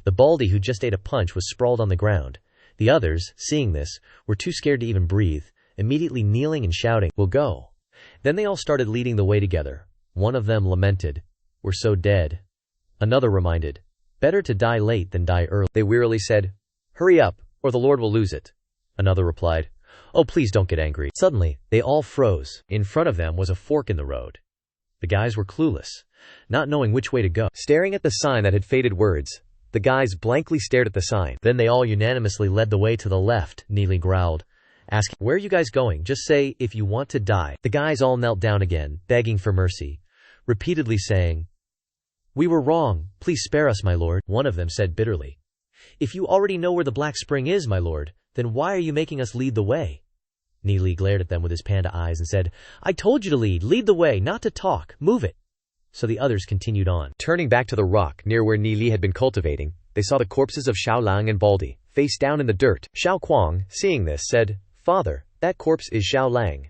The baldy who just ate a punch was sprawled on the ground. The others, seeing this, were too scared to even breathe, immediately kneeling and shouting, "We'll go." Then they all started leading the way together. One of them lamented, "We're so dead." Another reminded, "Better to die late than die early." They wearily said, "Hurry up, or the Lord will lose it." Another replied, "Oh, please don't get angry." Suddenly, they all froze. In front of them was a fork in the road. The guys were clueless, not knowing which way to go. Staring at the sign that had faded words, the guys blankly stared at the sign. Then they all unanimously led the way to the left. Nili growled, asking, "Where are you guys going? Just say, if you want to die." The guys all knelt down again, begging for mercy, repeatedly saying, "We were wrong. Please spare us, my lord." One of them said bitterly, "If you already know where the Black Spring is, my lord, then why are you making us lead the way?" Ni Li glared at them with his panda eyes and said, "I told you to lead. Lead the way, not to talk. Move it." So the others continued on. Turning back to the rock near where Ni Li had been cultivating, they saw the corpses of Xiao Lang and Baldi, face down in the dirt. Xiao Kuang, seeing this, said, "Father, that corpse is Xiao Lang."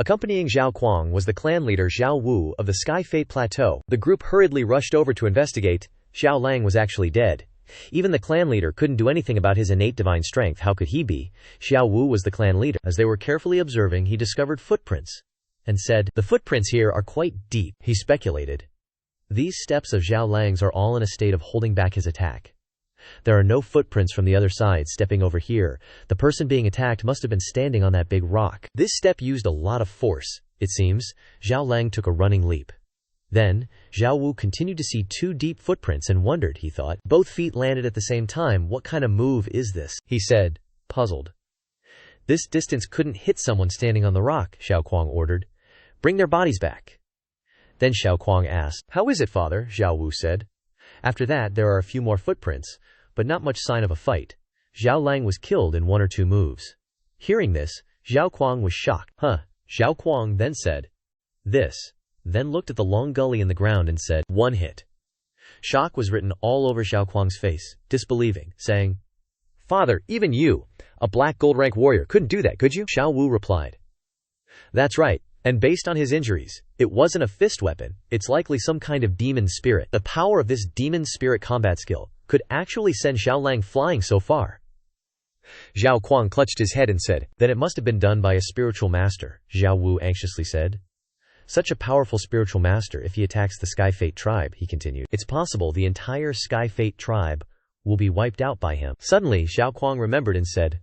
Accompanying Xiao Kuang was the clan leader Xiao Wu of the Sky Fate Plateau. The group hurriedly rushed over to investigate. Xiao Lang was actually dead. Even the clan leader couldn't do anything about his innate divine strength. How could he be? Xiao Wu was the clan leader. As they were carefully observing, he discovered footprints and said, "The footprints here are quite deep," he speculated. "These steps of Xiao Lang's are all in a state of holding back his attack. There are no footprints from the other side stepping over here. The person being attacked must have been standing on that big rock. This step used a lot of force, it seems." Xiao Lang took a running leap. Then, Xiao Wu continued to see 2 deep footprints and wondered, he thought. Both feet landed at the same time. "What kind of move is this?" he said, puzzled. "This distance couldn't hit someone standing on the rock," Xiao Kuang ordered. "Bring their bodies back." Then Xiao Kuang asked, "How is it, father?" Xiao Wu said. After that, there are a few more footprints, but not much sign of a fight. Xiao Lang was killed in 1 or 2 moves. Hearing this, Xiao Kuang was shocked. "Huh." Xiao Kuang then said, "This," then looked at the long gully in the ground and said, "1 hit." Shock was written all over Xiao Kuang's face, disbelieving, saying, "Father, even you, a black gold rank warrior, couldn't do that, could you?" Xiao Wu replied, "That's right. And based on his injuries, it wasn't a fist weapon, it's likely some kind of demon spirit. The power of this demon spirit combat skill could actually send Xiao Lang flying so far." Xiao Kuang clutched his head and said, "Then it must have been done by a spiritual master," Xiao Wu anxiously said. "Such a powerful spiritual master, if he attacks the Sky Fate tribe," he continued, "it's possible the entire Sky Fate tribe will be wiped out by him." Suddenly, Xiao Kuang remembered and said,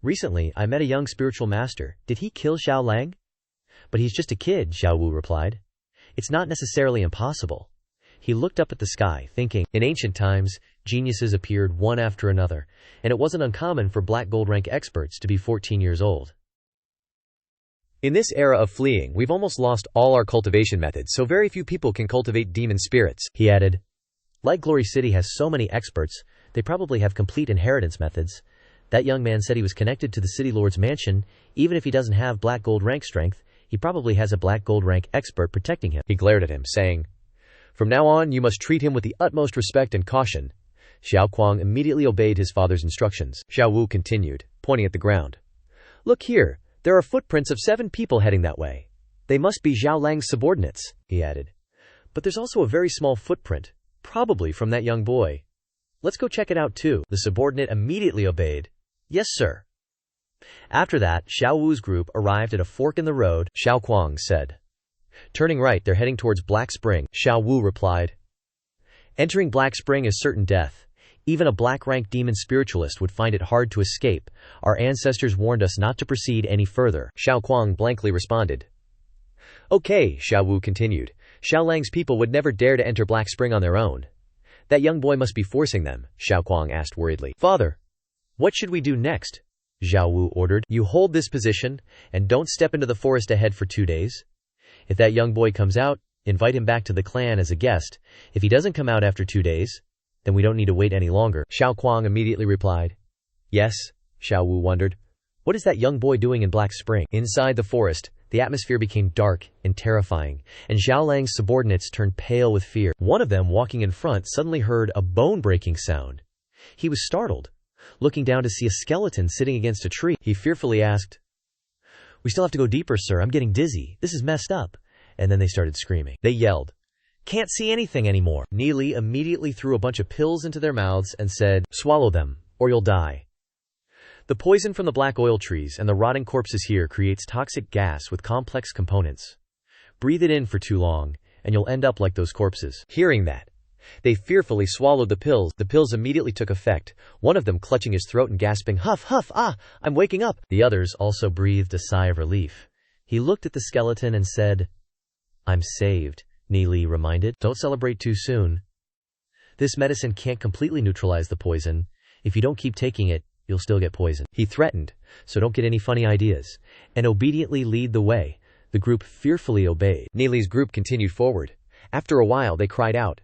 "Recently, I met a young spiritual master. Did he kill Xiao Lang?" "But he's just a kid," Xiao Wu replied. "It's not necessarily impossible." He looked up at the sky, thinking, in ancient times, geniuses appeared one after another, and it wasn't uncommon for black gold rank experts to be 14 years old. "In this era of fleeing, we've almost lost all our cultivation methods, so very few people can cultivate demon spirits," he added. "Light Glory City has so many experts, they probably have complete inheritance methods. That young man said he was connected to the City Lord's mansion. Even if he doesn't have black gold rank strength, he probably has a black gold rank expert protecting him." He glared at him, saying, "From now on, you must treat him with the utmost respect and caution." Xiao Kuang immediately obeyed his father's instructions. Xiao Wu continued, pointing at the ground. "Look here. There are footprints of 7 people heading that way. They must be Xiao Lang's subordinates," he added. "But there's also a very small footprint, probably from that young boy. Let's go check it out too." The subordinate immediately obeyed. "Yes, sir." After that, Xiao Wu's group arrived at a fork in the road. Xiao Kuang said, "Turning right, they're heading towards Black Spring." Xiao Wu replied, "Entering Black Spring is certain death. Even a black-rank demon spiritualist would find it hard to escape. Our ancestors warned us not to proceed any further." Xiao Kuang blankly responded. "Okay," Xiao Wu continued. "Xiao Lang's people would never dare to enter Black Spring on their own. That young boy must be forcing them," Xiao Kuang asked worriedly. "Father, what should we do next?" Xiao Wu ordered. "You hold this position, and don't step into the forest ahead for 2 days. If that young boy comes out, invite him back to the clan as a guest. If he doesn't come out after 2 days, then we don't need to wait any longer." Xiao Kuang immediately replied, "Yes." Xiao Wu wondered, "What is that young boy doing in Black Spring?" Inside the forest, the atmosphere became dark and terrifying, and Xiao Lang's subordinates turned pale with fear. One of them, walking in front, suddenly heard a bone-breaking sound. He was startled, looking down to see a skeleton sitting against a tree. He fearfully asked, "We still have to go deeper, sir. I'm getting dizzy. This is messed up." And then they started screaming. They yelled, "Can't see anything anymore." Ni Li immediately threw a bunch of pills into their mouths and said, "Swallow them, or you'll die." The poison from the black oil trees and the rotting corpses here creates toxic gas with complex components. Breathe it in for too long, and you'll end up like those corpses. Hearing that, they fearfully swallowed the pills. The pills immediately took effect, one of them clutching his throat and gasping, "Huff, huff, ah, I'm waking up." The others also breathed a sigh of relief. He looked at the skeleton and said, "I'm saved," Ni Li reminded. "Don't celebrate too soon. This medicine can't completely neutralize the poison. If you don't keep taking it, you'll still get poisoned," he threatened, "so don't get any funny ideas, and obediently lead the way." The group fearfully obeyed. Ni Li's group continued forward. After a while they cried out,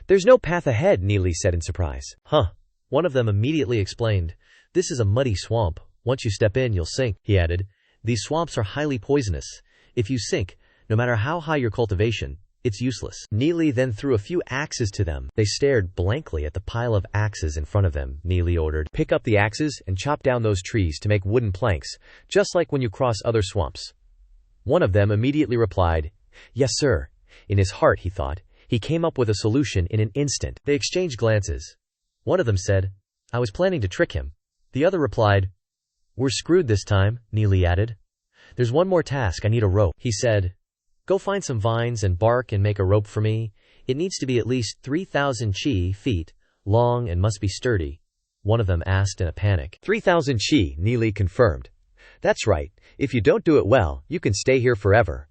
"There's no path ahead," Ni Li said in surprise. "Huh." One of them immediately explained, "This is a muddy swamp. Once you step in, you'll sink," he added. These swamps are highly poisonous. If you sink, no matter how high your cultivation, it's useless. Neely then threw a few axes to them. They stared blankly at the pile of axes in front of them. Neely ordered, "Pick up the axes and chop down those trees to make wooden planks, just like when you cross other swamps." One of them immediately replied, "Yes, sir." In his heart, he thought, he came up with a solution in an instant. They exchanged glances. One of them said, "I was planning to trick him." The other replied, "We're screwed this time," Neely added. "There's one more task. I need a rope." He said, "Go find some vines and bark and make a rope for me. It needs to be at least 3,000 feet long and must be sturdy." One of them asked in a panic. 3,000 chi, Neely confirmed. "That's right. If you don't do it well, you can stay here forever.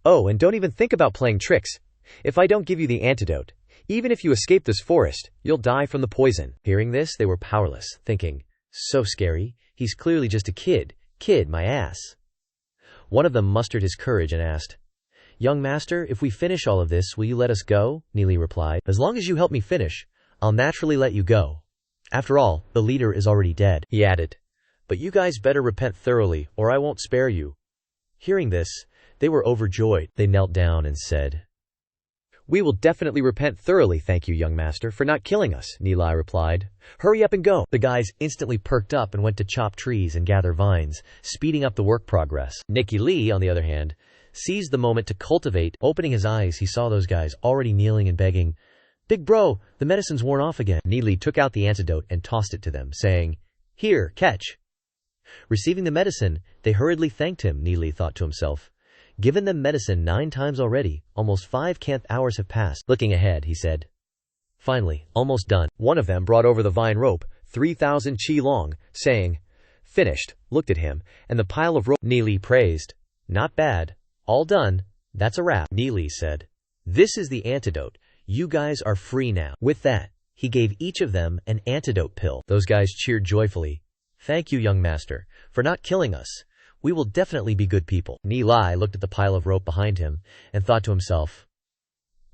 Oh, and don't even think about playing tricks. If I don't give you the antidote, even if you escape this forest, you'll die from the poison." Hearing this, they were powerless, thinking, "So scary. He's clearly just a kid. Kid, my ass." One of them mustered his courage and asked, "Young master, if we finish all of this, will you let us go?" Neely replied, "As long as you help me finish, I'll naturally let you go. After all, the leader is already dead." He added, "But you guys better repent thoroughly, or I won't spare you." Hearing this, they were overjoyed. They knelt down and said, "We will definitely repent thoroughly, thank you, young master, for not killing us," Neeli replied. "Hurry up and go." The guys instantly perked up and went to chop trees and gather vines, speeding up the work progress. Nicky Lee, on the other hand, seized the moment to cultivate. Opening his eyes, he saw those guys already kneeling and begging, "Big bro, the medicine's worn off again." Neely took out the antidote and tossed it to them, saying, "Here, catch." Receiving the medicine, they hurriedly thanked him. Neely thought to himself, "Given them medicine 9 times already, almost 5 hours have passed." Looking ahead, he said, "Finally, almost done." One of them brought over the vine rope, 3,000 chi long, saying, "Finished," looked at him, and the pile of rope. Neely praised, "Not bad. All done. That's a wrap." Neely said, "This is the antidote. You guys are free now." With that, he gave each of them an antidote pill. Those guys cheered joyfully. "Thank you, young master, for not killing us. We will definitely be good people." Neeli looked at the pile of rope behind him and thought to himself,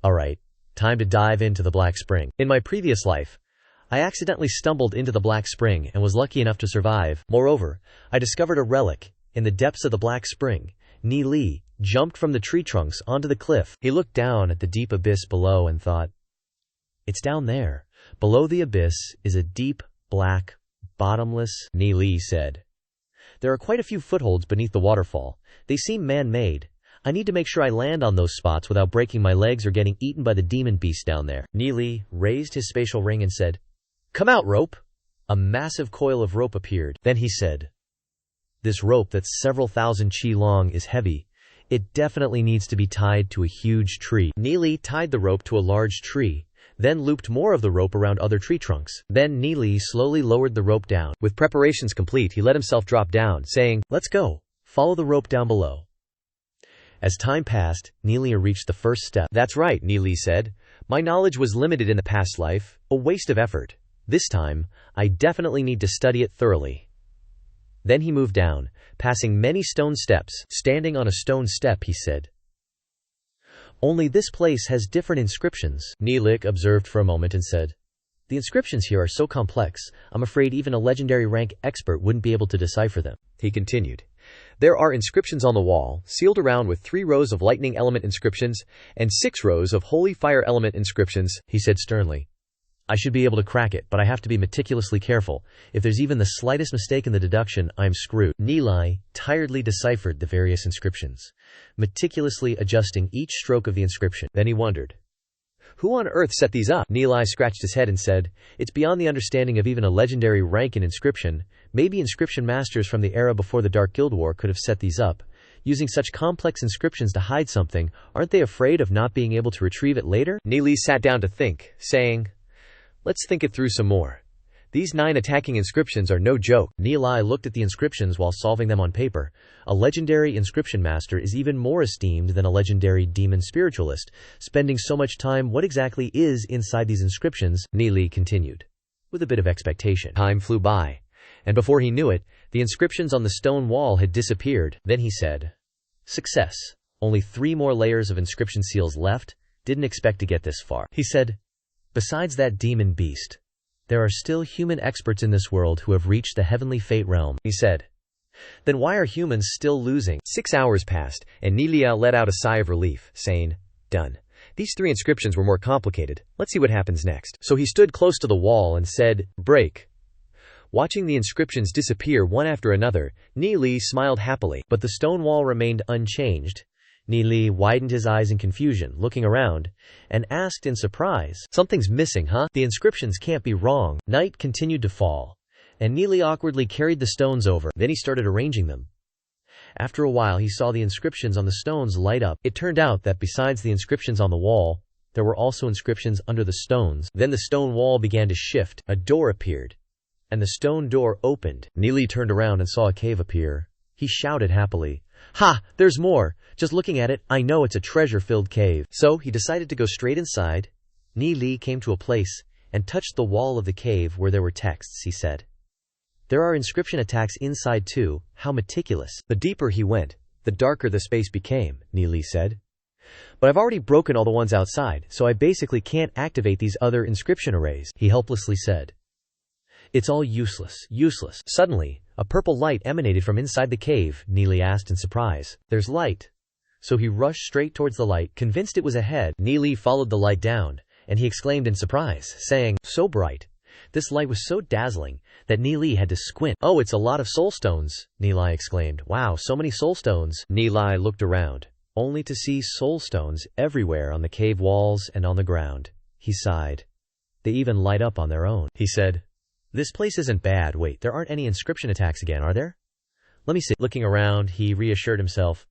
"All right, time to dive into the Black Spring. In my previous life, I accidentally stumbled into the Black Spring and was lucky enough to survive. Moreover, I discovered a relic in the depths of the Black Spring." Neeli jumped from the tree trunks onto the cliff. He looked down at the deep abyss below and thought, "It's down there. Below the abyss is a deep, black, bottomless." Neeli said, "There are quite a few footholds beneath the waterfall. They seem man-made. I need to make sure I land on those spots without breaking my legs or getting eaten by the demon beast down there." Neeli raised his spatial ring and said, "Come out, rope." A massive coil of rope appeared. Then he said, "This rope that's several thousand chi long is heavy. It definitely needs to be tied to a huge tree." Neeli tied the rope to a large tree, then looped more of the rope around other tree trunks. Then Neeli slowly lowered the rope down. With preparations complete, he let himself drop down, saying, "Let's go. Follow the rope down below." As time passed, Neeli reached the first step. "That's right," Neeli said. "My knowledge was limited in the past life, a waste of effort. This time, I definitely need to study it thoroughly." Then he moved down, passing many stone steps. Standing on a stone step, he said, "Only this place has different inscriptions." Neeli observed for a moment and said, "The inscriptions here are so complex, I'm afraid even a legendary rank expert wouldn't be able to decipher them." He continued, "There are inscriptions on the wall, sealed around with 3 rows of lightning element inscriptions and 6 rows of holy fire element inscriptions." He said sternly, "I should be able to crack it, but I have to be meticulously careful. If there's even the slightest mistake in the deduction, I'm screwed." Neeli tiredly deciphered the various inscriptions, meticulously adjusting each stroke of the inscription. Then he wondered, "Who on earth set these up?" Neeli scratched his head and said, "It's beyond the understanding of even a legendary rank in inscription. Maybe inscription masters from the era before the Dark Guild War could have set these up. Using such complex inscriptions to hide something, aren't they afraid of not being able to retrieve it later?" Neeli sat down to think, saying, "Let's think it through some more. These 9 attacking inscriptions are no joke." Neeli looked at the inscriptions while solving them on paper. A legendary inscription master is even more esteemed than a legendary demon spiritualist. Spending so much time, what exactly is inside these inscriptions? Neeli continued, with a bit of expectation. Time flew by, and before he knew it, the inscriptions on the stone wall had disappeared. Then he said, "Success. Only 3 more layers of inscription seals left. Didn't expect to get this far." He said, "Besides that demon beast, there are still human experts in this world who have reached the heavenly fate realm." He said, Then why are humans still losing? 6 hours passed, and Nelia let out a sigh of relief, saying, "Done. These 3 inscriptions were more complicated. Let's see what happens next." So he stood close to the wall and said, "Break." Watching the inscriptions disappear one after another, Neeli smiled happily. But the stone wall remained unchanged. Neeli widened his eyes in confusion, looking around, and asked in surprise, "Something's missing, huh? The inscriptions can't be wrong." Night continued to fall, and Neeli awkwardly carried the stones over. Then he started arranging them. After a while he saw the inscriptions on the stones light up. It turned out that besides the inscriptions on the wall, there were also inscriptions under the stones. Then the stone wall began to shift. A door appeared, and the stone door opened. Neeli turned around and saw a cave appear. He shouted happily, "Ha! There's more! Just looking at it, I know it's a treasure-filled cave." So he decided to go straight inside. Neeli came to a place and touched the wall of the cave where there were texts. He said, "There are inscription attacks inside too. How meticulous." The deeper he went, the darker the space became, Neeli said. "But I've already broken all the ones outside, so I basically can't activate these other inscription arrays," he helplessly said. "It's all useless, useless." Suddenly, a purple light emanated from inside the cave. Neeli asked in surprise, "There's light?" So he rushed straight towards the light, convinced it was ahead. Neeli followed the light down, and he exclaimed in surprise, saying, "So bright." This light was so dazzling that Neeli had to squint. "Oh, it's a lot of soul stones," Neeli exclaimed. "Wow, so many soul stones." Neeli looked around, only to see soul stones everywhere on the cave walls and on the ground. He sighed. "They even light up on their own." He said, "This place isn't bad. Wait, there aren't any inscription attacks again, are there? Let me see." Looking around, he reassured himself.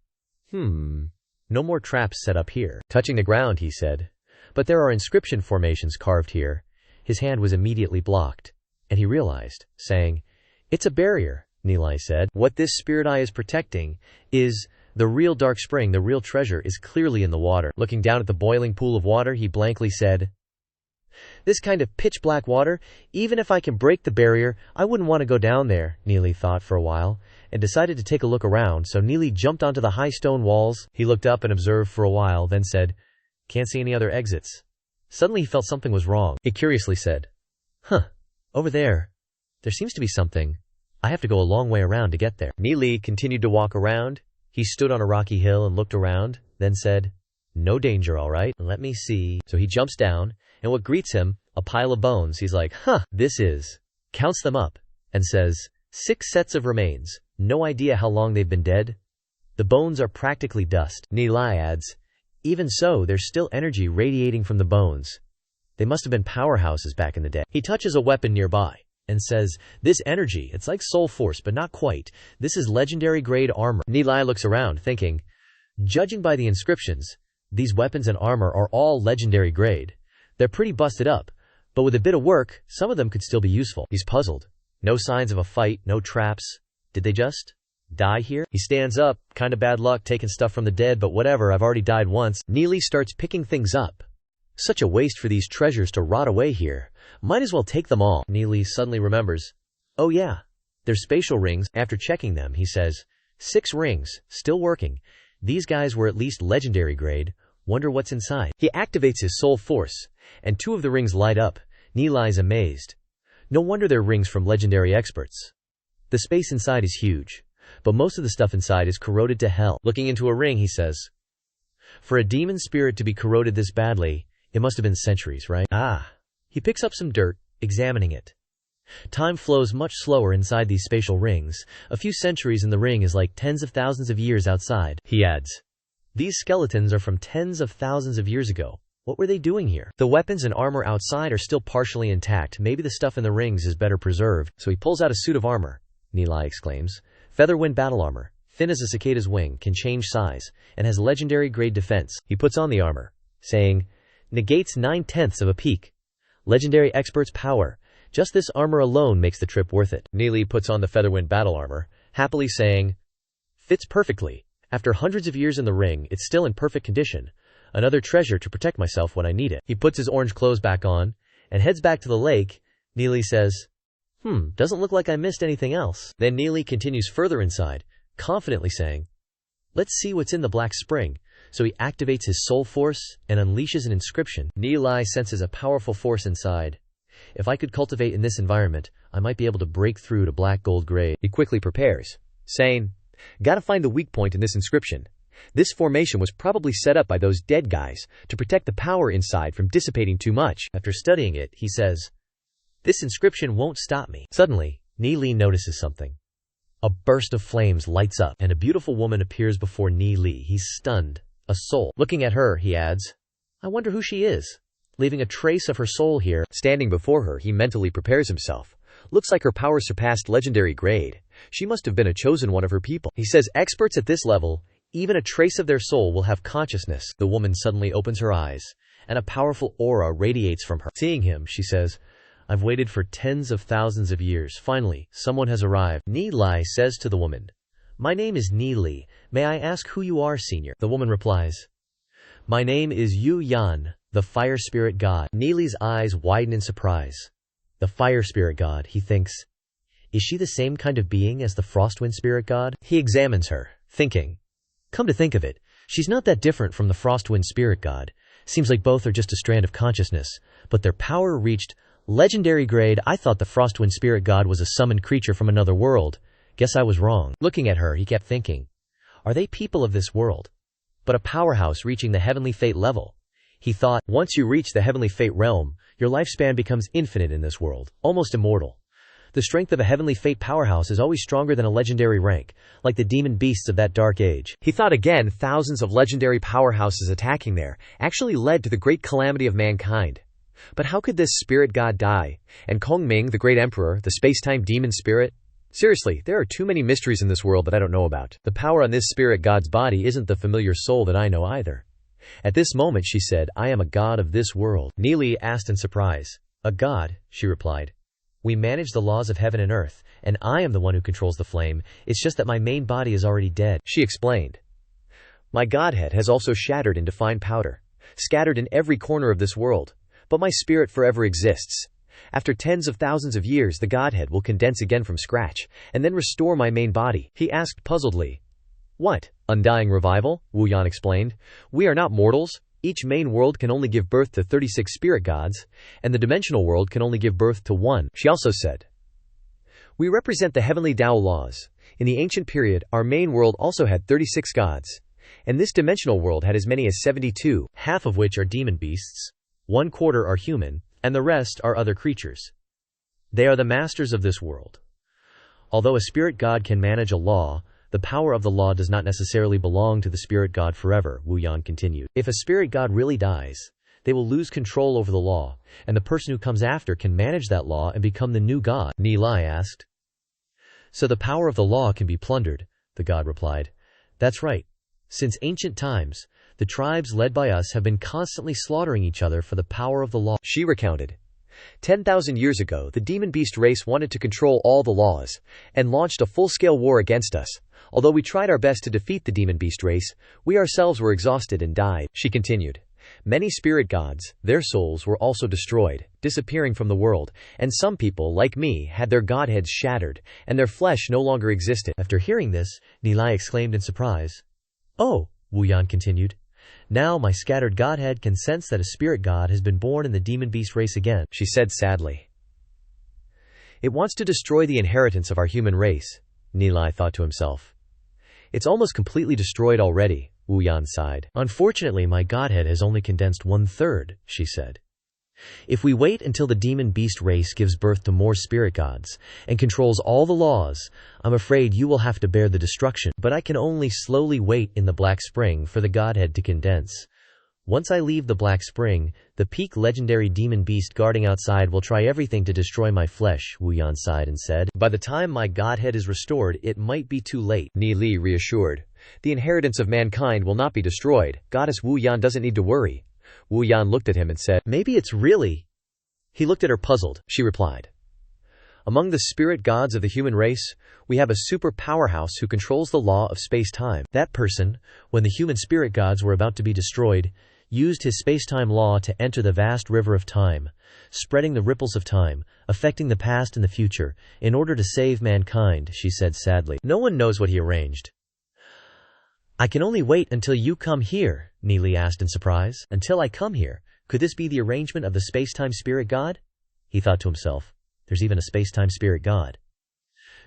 No more traps set up here." Touching the ground, he said, "But there are inscription formations carved here." His hand was immediately blocked, and he realized, saying, "It's a barrier," Neeli said. "What this spirit eye is protecting is the real dark spring. The real treasure is clearly in the water." Looking down at the boiling pool of water, he blankly said, "This kind of pitch-black water, even if I can break the barrier, I wouldn't want to go down there." Neeli thought for a while, and decided to take a look around, so Neeli jumped onto the high stone walls. He looked up and observed for a while, then said, "Can't see any other exits." Suddenly he felt something was wrong. He curiously said, "Over there. There seems to be something. I have to go a long way around to get there." Neeli continued to walk around. He stood on a rocky hill and looked around, then said, "No danger, all right. Let me see." So he jumps down, and what greets him? A pile of bones. He's like, "This is," counts them up, and says, 6 sets of remains. No idea how long they've been dead. The bones are practically dust. Neeli adds, "Even so, there's still energy radiating from the bones. They must have been powerhouses back in the day." He touches a weapon nearby and says, "This energy, it's like soul force, but not quite. This is legendary grade armor." Neeli looks around, thinking, judging by the inscriptions, these weapons and armor are all legendary grade. They're pretty busted up, but with a bit of work, some of them could still be useful. He's puzzled. No signs of a fight, no traps. Did they just die here? He stands up, kinda bad luck taking stuff from the dead, but whatever, I've already died once. Neeli starts picking things up. Such a waste for these treasures to rot away here. Might as well take them all. Neeli suddenly remembers, oh yeah, they're spatial rings. After checking them, he says, 6 rings, still working. These guys were at least legendary grade. Wonder what's inside. He activates his soul force, and 2 of the rings light up. Neeli's amazed. No wonder they're rings from legendary experts. The space inside is huge, but most of the stuff inside is corroded to hell. Looking into a ring, he says, for a demon spirit to be corroded this badly, it must have been centuries, right? He picks up some dirt, examining it. Time flows much slower inside these spatial rings. A few centuries in the ring is like tens of thousands of years outside. He adds, these skeletons are from tens of thousands of years ago. What were they doing here? The weapons and armor outside are still partially intact. Maybe the stuff in the rings is better preserved. So he pulls out a suit of armor. Neeli exclaims, Featherwind battle armor, thin as a cicada's wing, can change size, and has legendary grade defense. He puts on the armor, saying, negates 9/10 of a peak. Legendary expert's power. Just this armor alone makes the trip worth it. Neeli puts on the Featherwind battle armor, happily saying, fits perfectly. After hundreds of years in the ring, it's still in perfect condition. Another treasure to protect myself when I need it. He puts his orange clothes back on, and heads back to the lake. Neeli says, doesn't look like I missed anything else. Then Neeli continues further inside, confidently saying, let's see what's in the Black Spring. So he activates his soul force and unleashes an inscription. Neeli senses a powerful force inside. If I could cultivate in this environment, I might be able to break through to black gold grade. He quickly prepares, saying, "Gotta find the weak point in this inscription. This formation was probably set up by those dead guys to protect the power inside from dissipating too much." After studying it, he says, "This inscription won't stop me." Suddenly, Ni Li notices something. A burst of flames lights up, and a beautiful woman appears before Ni Li. He's stunned. A soul. Looking at her, he adds, "I wonder who she is." Leaving a trace of her soul here. Standing before her, he mentally prepares himself. Looks like her power surpassed legendary grade. She must have been a chosen one of her people. He says experts at this level, even a trace of their soul will have consciousness. The woman suddenly opens her eyes, and a powerful aura radiates from her. Seeing him, she says, "I've waited for tens of thousands of years. Finally, someone has arrived." Ni Li says to the woman, "My name is Ni Li. May I ask who you are, senior?" The woman replies, "My name is Yu Yan, the fire spirit god." Ni Li's eyes widen in surprise. The fire spirit god, he thinks. Is she the same kind of being as the frostwind spirit god? He examines her, thinking, come to think of it, she's not that different from the frostwind spirit god. Seems like both are just a strand of consciousness, but their power reached legendary grade. I thought the frostwind spirit god was a summoned creature from another world. Guess I was wrong. Looking at her, he kept thinking, are they people of this world? But a powerhouse reaching the heavenly fate level. He thought, once you reach the heavenly fate realm, your lifespan becomes infinite in this world, almost immortal. The strength of a heavenly fate powerhouse is always stronger than a legendary rank, like the demon beasts of that dark age. He thought again, thousands of legendary powerhouses attacking there actually led to the great calamity of mankind. But how could this spirit god die? And Kong Ming, the great emperor, the space-time demon spirit? Seriously, there are too many mysteries in this world that I don't know about. The power on this spirit god's body isn't the familiar soul that I know either. At this moment she said, I am a god of this world. Ni Li asked in surprise. A god, she replied. We manage the laws of heaven and earth, and I am the one who controls the flame. It's just that my main body is already dead. She explained. My godhead has also shattered into fine powder, scattered in every corner of this world, but my spirit forever exists. After tens of thousands of years, the godhead will condense again from scratch, and then restore my main body. He asked puzzledly. What? Undying revival? Wu Yan explained. We are not mortals. Each main world can only give birth to 36 spirit gods, and the dimensional world can only give birth to one. She also said, we represent the heavenly Tao laws. In the ancient period, our main world also had 36 gods, and this dimensional world had as many as 72, half of which are demon beasts, 1/4 are human, and the rest are other creatures. They are the masters of this world. Although a spirit god can manage a law, the power of the law does not necessarily belong to the spirit god forever, Wu Yan continued. If a spirit god really dies, they will lose control over the law, and the person who comes after can manage that law and become the new god. Ni Li asked. So the power of the law can be plundered, the god replied. That's right. Since ancient times, the tribes led by us have been constantly slaughtering each other for the power of the law. She recounted. 10,000 years ago, the demon beast race wanted to control all the laws, and launched a full-scale war against us. Although we tried our best to defeat the demon beast race, we ourselves were exhausted and died. She continued. Many spirit gods, their souls were also destroyed, disappearing from the world, and some people, like me, had their godheads shattered, and their flesh no longer existed. After hearing this, Ni Li exclaimed in surprise. Oh, Wu Yan continued. Now my scattered godhead can sense that a spirit god has been born in the demon beast race again, she said sadly. It wants to destroy the inheritance of our human race, Ni Li thought to himself. It's almost completely destroyed already, Wu Yan sighed. Unfortunately, my godhead has only condensed 1/3, she said. If we wait until the demon beast race gives birth to more spirit gods, and controls all the laws, I'm afraid you will have to bear the destruction. But I can only slowly wait in the Black Spring for the godhead to condense. Once I leave the Black Spring, the peak legendary demon beast guarding outside will try everything to destroy my flesh, Wu Yan sighed and said. By the time my godhead is restored, it might be too late, Ni Li reassured. The inheritance of mankind will not be destroyed. Goddess Wu Yan doesn't need to worry. Wu Yan looked at him and said, maybe it's really... He looked at her puzzled. She replied, among the spirit gods of the human race, we have a super powerhouse who controls the law of space-time. That person, when the human spirit gods were about to be destroyed, used his space-time law to enter the vast river of time, spreading the ripples of time, affecting the past and the future, in order to save mankind, she said sadly. No one knows what he arranged. I can only wait until you come here, Ni Li asked in surprise. Until I come here, could this be the arrangement of the space-time spirit god? He thought to himself. There's even a space-time spirit god.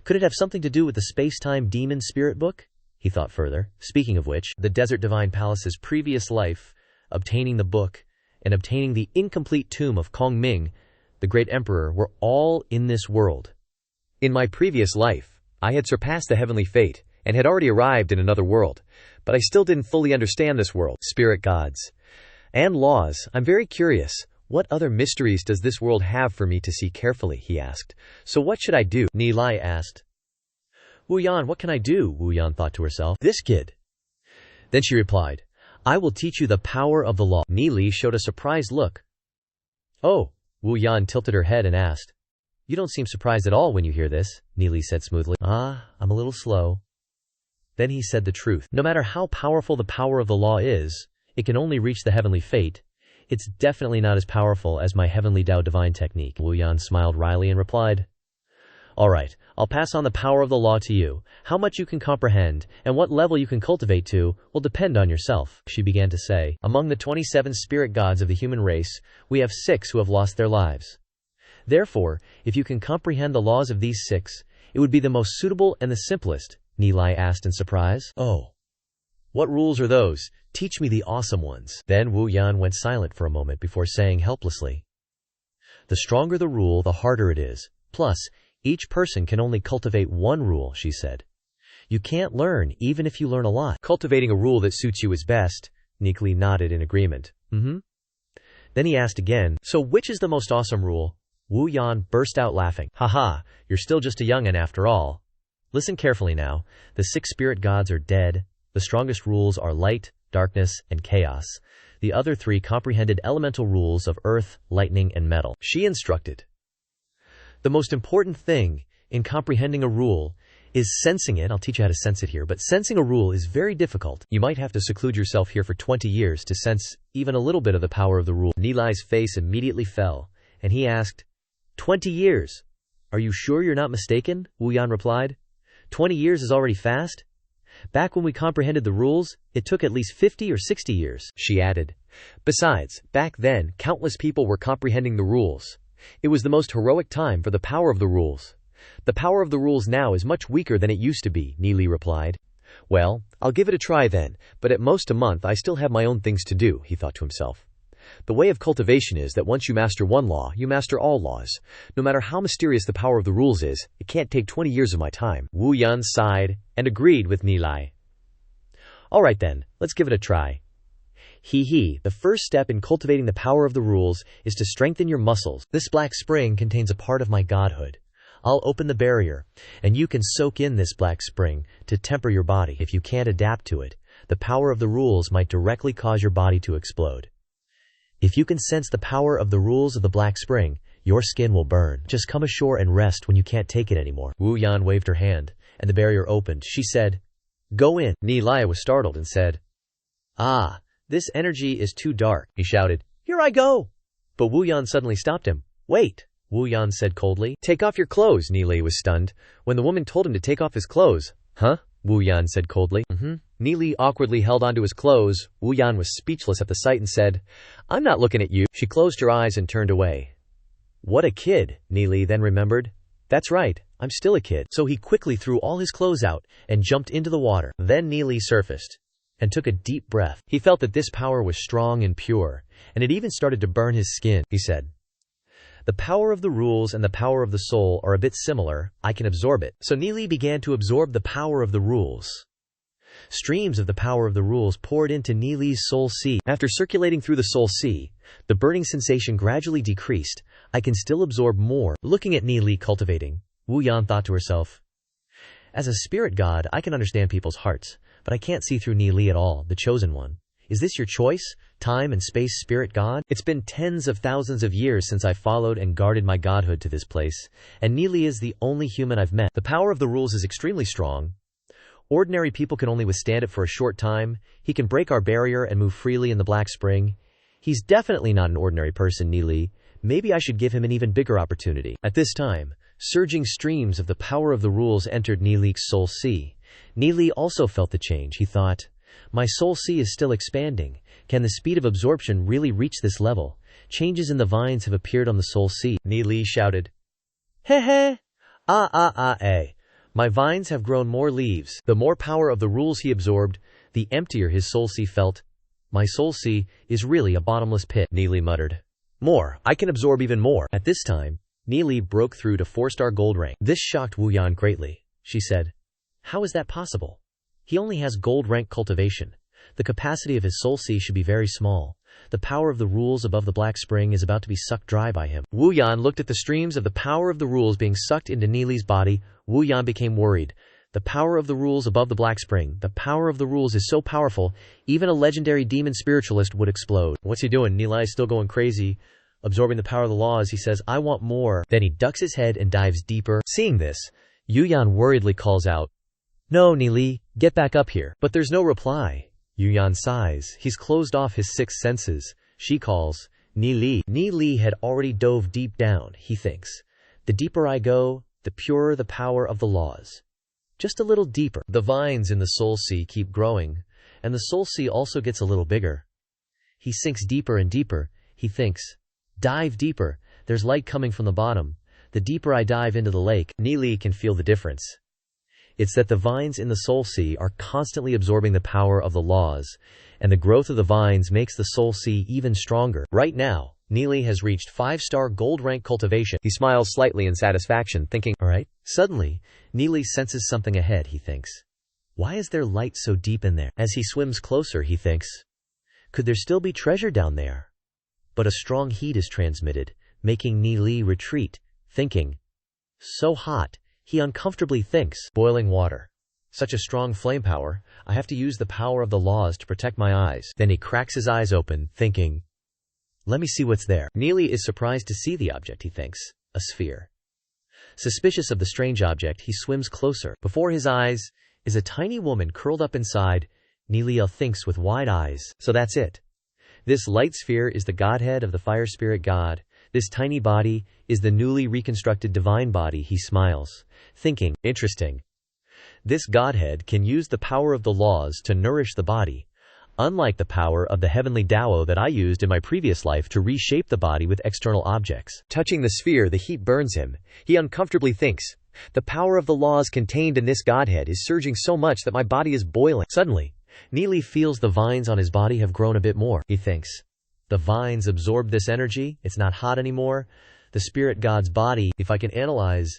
Could it have something to do with the space-time demon spirit book? He thought further. Speaking of which, the Desert Divine Palace's previous life, obtaining the book, and obtaining the incomplete tomb of Kong Ming, the great emperor, were all in this world. In my previous life, I had surpassed the heavenly fate and had already arrived in another world, but I still didn't fully understand this world, spirit gods, and laws. I'm very curious. What other mysteries does this world have for me to see carefully? He asked. So what should I do? Ni Lai asked. Wu Yan, what can I do? Wu Yan thought to herself. This kid. Then she replied, I will teach you the power of the law. Ni Li showed a surprised look. Oh, Wu Yan tilted her head and asked. You don't seem surprised at all when you hear this, Ni Li said smoothly. I'm a little slow. Then he said the truth. No matter how powerful the power of the law is, it can only reach the heavenly fate. It's definitely not as powerful as my heavenly Tao divine technique. Wu Yan smiled wryly and replied, All right, I'll pass on the power of the law to you. How much you can comprehend and what level you can cultivate to will depend on yourself. She began to say, Among the 27 spirit gods of the human race, we have 6 who have lost their lives. Therefore, if you can comprehend the laws of these 6, it would be the most suitable and the simplest, Ni Lai asked in surprise. Oh. What rules are those? Teach me the awesome ones. Then Wu Yan went silent for a moment before saying helplessly, The stronger the rule, the harder it is. Plus, each person can only cultivate one rule, she said. You can't learn, even if you learn a lot. Cultivating a rule that suits you is best. Ni Li nodded in agreement. Then he asked again, So which is the most awesome rule? Wu Yan burst out laughing. Haha, you're still just a young'un after all. Listen carefully now. The 6 spirit gods are dead. The strongest rules are light, darkness, and chaos. The other 3 comprehended elemental rules of earth, lightning, and metal. She instructed. The most important thing in comprehending a rule is sensing it. I'll teach you how to sense it here, but sensing a rule is very difficult. You might have to seclude yourself here for 20 years to sense even a little bit of the power of the rule. Ni Lai's face immediately fell, and he asked, 20 years? Are you sure you're not mistaken? Wu Yan replied. 20 years is already fast? Back when we comprehended the rules, it took at least 50 or 60 years, she added. Besides, back then, countless people were comprehending the rules. It was the most heroic time for the power of the rules. The power of the rules now is much weaker than it used to be, Ni Li replied. Well, I'll give it a try then, but at most a month I still have my own things to do, he thought to himself. The way of cultivation is that once you master one law, you master all laws. No matter how mysterious the power of the rules is, it can't take 20 years of my time. Wu Yan sighed and agreed with Ni Lai. All right then, let's give it a try. The first step in cultivating the power of the rules is to strengthen your muscles. This black spring contains a part of my godhood. I'll open the barrier, and you can soak in this black spring to temper your body. If you can't adapt to it, the power of the rules might directly cause your body to explode. If you can sense the power of the rules of the black spring, your skin will burn. Just come ashore and rest when you can't take it anymore. Wu Yan waved her hand, and the barrier opened. She said, Go in. Ni Lai was startled and said, This energy is too dark. He shouted, Here I go! But Wu Yan suddenly stopped him. Wait, Wu Yan said coldly. Take off your clothes, Ni Lai was stunned. When the woman told him to take off his clothes. Huh? Wu Yan said coldly. Ni Lai awkwardly held onto his clothes. Wu Yan was speechless at the sight and said, I'm not looking at you. She closed her eyes and turned away. What a kid, Ni Lai then remembered. That's right, I'm still a kid. So he quickly threw all his clothes out and jumped into the water. Then Ni Lai surfaced and took a deep breath. He felt that this power was strong and pure, and it even started to burn his skin. He said, The power of the rules and the power of the soul are a bit similar. I can absorb it. So Ni Lai began to absorb the power of the rules. Streams of the power of the rules poured into Ni Lai's soul sea. After circulating through the soul sea, the burning sensation gradually decreased. I can still absorb more. Looking at Ni Lai cultivating, Wu Yan thought to herself, As a spirit god, I can understand people's hearts, but I can't see through Ni Lai at all, the chosen one. Is this your choice, time and space spirit god? It's been tens of thousands of years since I followed and guarded my godhood to this place, and Ni Lai is the only human I've met. The power of the rules is extremely strong. Ordinary people can only withstand it for a short time. He can break our barrier and move freely in the Black Spring. He's definitely not an ordinary person, Ni Lai. Maybe I should give him an even bigger opportunity. At this time, surging streams of the power of the rules entered Ni Lai's soul sea. Ni Lai also felt the change. He thought, My soul sea is still expanding. Can the speed of absorption really reach this level? Changes in the vines have appeared on the soul sea. Ni Lai shouted, He! My vines have grown more leaves. The more power of the rules he absorbed, the emptier his soul sea felt. My soul sea is really a bottomless pit, Neely muttered. More, I can absorb even more. At this time, Neely broke through to 4-star gold rank. This shocked Wu Yan greatly. She said, "How is that possible? He only has gold rank cultivation. The capacity of his soul sea should be very small. The power of the rules above the black spring is about to be sucked dry by him." Wu Yan looked at the streams of the power of the rules being sucked into Neely's body. Wu Yan became worried. The power of the rules above the black spring. The power of the rules is so powerful, even a legendary demon spiritualist would explode. What's he doing? Neely is still going crazy, absorbing the power of the laws. He says, "I want more." Then he ducks his head and dives deeper. Seeing this, Yu Yan worriedly calls out, "No, Neely, get back up here." But there's no reply. Yu Yan sighs. He's closed off his 6 senses. She calls, "Neely." Neely had already dove deep down, he thinks. The deeper I go, the purer the power of the laws. Just a little deeper. The vines in the soul sea keep growing, and the soul sea also gets a little bigger. He sinks deeper and deeper, he thinks. Dive deeper. There's light coming from the bottom. The deeper I dive into the lake, Neely can feel the difference. It's that the vines in the soul sea are constantly absorbing the power of the laws, and the growth of the vines makes the soul sea even stronger. Right now, Neely has reached 5-star gold rank cultivation. He smiles slightly in satisfaction, thinking, all right. Suddenly, Neely senses something ahead, he thinks. Why is there light so deep in there? As he swims closer, he thinks, could there still be treasure down there? But a strong heat is transmitted, making Neely retreat, thinking. So hot, he uncomfortably thinks. Boiling water. Such a strong flame power, I have to use the power of the laws to protect my eyes. Then he cracks his eyes open, thinking, let me see what's there. Neely is surprised to see the object, he thinks, a sphere. Suspicious of the strange object, he swims closer. Before his eyes is a tiny woman curled up inside. Neely thinks with wide eyes. So that's it. This light sphere is the godhead of the fire spirit god. This tiny body is the newly reconstructed divine body. He smiles, thinking, interesting. This godhead can use the power of the laws to nourish the body, unlike the power of the heavenly Tao that I used in my previous life to reshape the body with external objects. Touching the sphere, the heat burns him. He uncomfortably thinks, the power of the laws contained in this godhead is surging so much that my body is boiling. Suddenly, Neely feels the vines on his body have grown a bit more. He thinks, the vines absorb this energy. It's not hot anymore. The spirit god's body, if I can analyze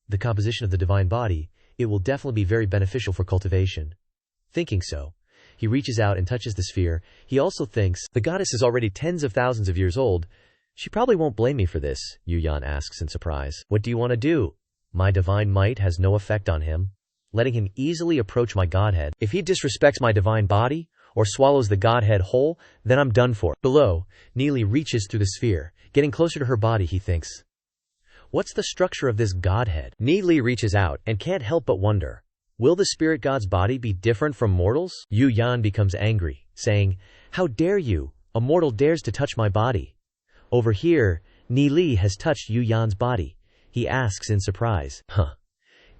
the composition of the divine body, it will definitely be very beneficial for cultivation. Thinking so, he reaches out and touches the sphere. He also thinks, the goddess is already tens of thousands of years old. She probably won't blame me for this, Yu Yan asks in surprise. What do you want to do? My divine might has no effect on him, letting him easily approach my godhead. If he disrespects my divine body, or swallows the godhead whole, then I'm done for. Below, Neely reaches through the sphere, getting closer to her body. He thinks, what's the structure of this godhead? Neely reaches out and can't help but wonder, will the spirit god's body be different from mortals? Yu Yan becomes angry, saying, how dare you? A mortal dares to touch my body. Over here, Neely has touched Yu Yan's body. He asks in surprise,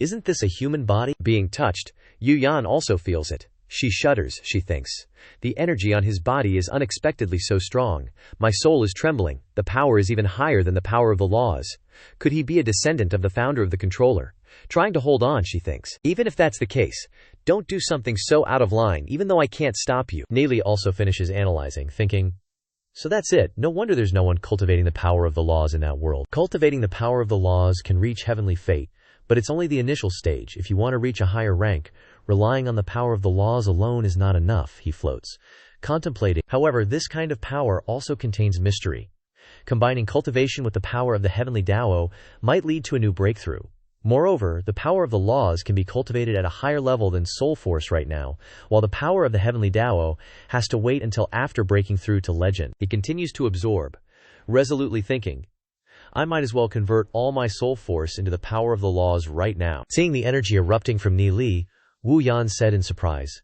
isn't this a human body? Being touched, Yu Yan also feels it. She shudders, she thinks. The energy on his body is unexpectedly so strong. My soul is trembling. The power is even higher than the power of the laws. Could he be a descendant of the founder of the controller? Trying to hold on, she thinks. Even if that's the case, don't do something so out of line, even though I can't stop you. Neely also finishes analyzing, thinking, so that's it. No wonder there's no one cultivating the power of the laws in that world. Cultivating the power of the laws can reach heavenly fate, but it's only the initial stage. If you want to reach a higher rank, relying on the power of the laws alone is not enough, he floats, contemplating. However, this kind of power also contains mystery. Combining cultivation with the power of the heavenly Tao might lead to a new breakthrough. Moreover, the power of the laws can be cultivated at a higher level than soul force right now, while the power of the heavenly Tao has to wait until after breaking through to legend. He continues to absorb, resolutely thinking, I might as well convert all my soul force into the power of the laws right now. Seeing the energy erupting from Neely, Wu Yan said in surprise,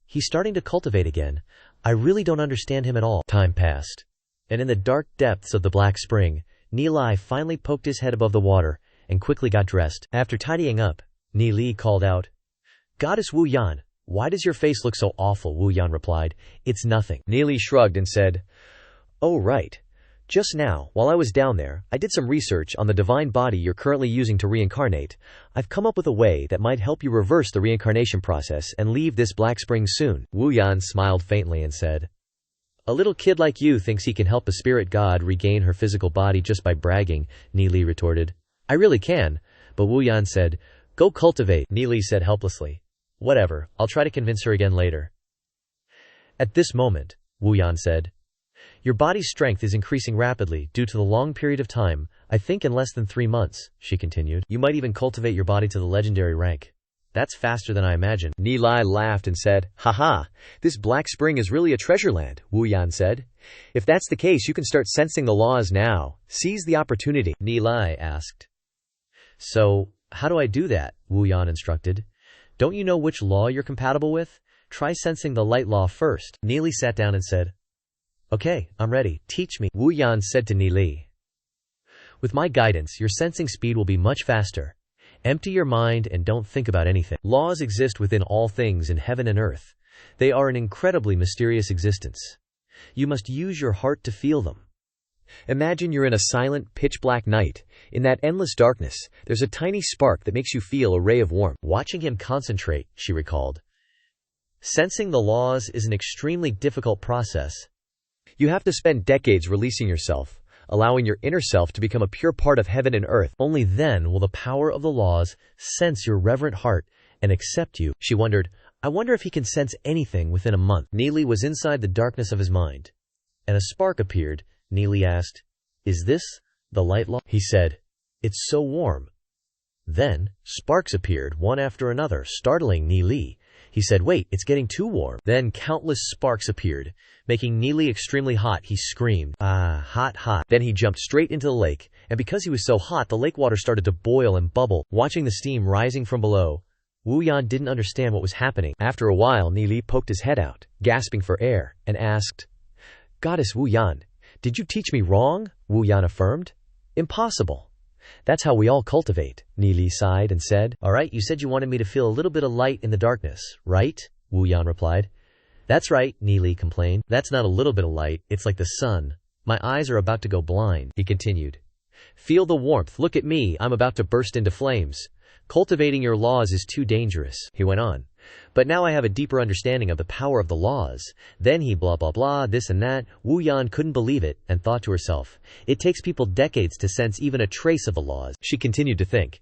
he's starting to cultivate again. I really don't understand him at all. Time passed, and in the dark depths of the black spring, Neely finally poked his head above the water and quickly got dressed. After tidying up, Neely called out, Goddess Wu Yan, why does your face look so awful? Wu Yan replied, it's nothing. Neely shrugged and said, oh right, Just now, while I was down there, I did some research on the divine body you're currently using to reincarnate. I've come up with a way that might help you reverse the reincarnation process and leave this black spring soon." Wu Yan smiled faintly and said, "A little kid like you thinks he can help a spirit god regain her physical body just by bragging," Neely retorted. "I really can," but Wu Yan said. "Go cultivate," Neely said helplessly. "Whatever, I'll try to convince her again later." At this moment, Wu Yan said, "Your body's strength is increasing rapidly due to the long period of time. I think in less than 3 months," she continued, "you might even cultivate your body to the legendary rank. That's faster than I imagined." Nilai laughed and said, "Haha, this black spring is really a treasure land," Wu Yan said. "If that's the case, you can start sensing the laws now. Seize the opportunity," Nilai asked. "So, how do I do that?" Wu Yan instructed. "Don't you know which law you're compatible with? Try sensing the light law first." Neely sat down and said, "Okay, I'm ready. Teach me," Wu Yan said to Neely. "With my guidance, your sensing speed will be much faster. Empty your mind and don't think about anything. Laws exist within all things in heaven and earth. They are an incredibly mysterious existence. You must use your heart to feel them. Imagine you're in a silent, pitch-black night. In that endless darkness, there's a tiny spark that makes you feel a ray of warmth." Watching him concentrate, she recalled. "Sensing the laws is an extremely difficult process. You have to spend decades releasing yourself, allowing your inner self to become a pure part of heaven and earth. Only then will the power of the laws sense your reverent heart and accept you." She wondered, "I wonder if he can sense anything within a month." Neely was inside the darkness of his mind, and a spark appeared. Neely asked, "Is this the light law?" He said, "It's so warm." Then, sparks appeared one after another, startling Neely. He said, "Wait, it's getting too warm." Then countless sparks appeared, making Neely extremely hot. He screamed, "Ah, hot, hot." Then he jumped straight into the lake, and because he was so hot, the lake water started to boil and bubble. Watching the steam rising from below, Wu Yan didn't understand what was happening. After a while, Neely poked his head out, gasping for air, and asked, "Goddess Wu Yan, did you teach me wrong?" Wu Yan affirmed. "Impossible. That's how we all cultivate." Neely sighed and said, "All right, you said you wanted me to feel a little bit of light in the darkness, right?" Wu Yan replied. "That's right," Neely complained. "That's not a little bit of light, it's like the sun. My eyes are about to go blind." He continued, "Feel the warmth. Look at me, I'm about to burst into flames. Cultivating your laws is too dangerous." He went on, "But now I have a deeper understanding of the power of the laws." Then he blah blah blah, this and that. Wu Yan couldn't believe it and thought to herself, "It takes people decades to sense even a trace of the laws." She continued to think,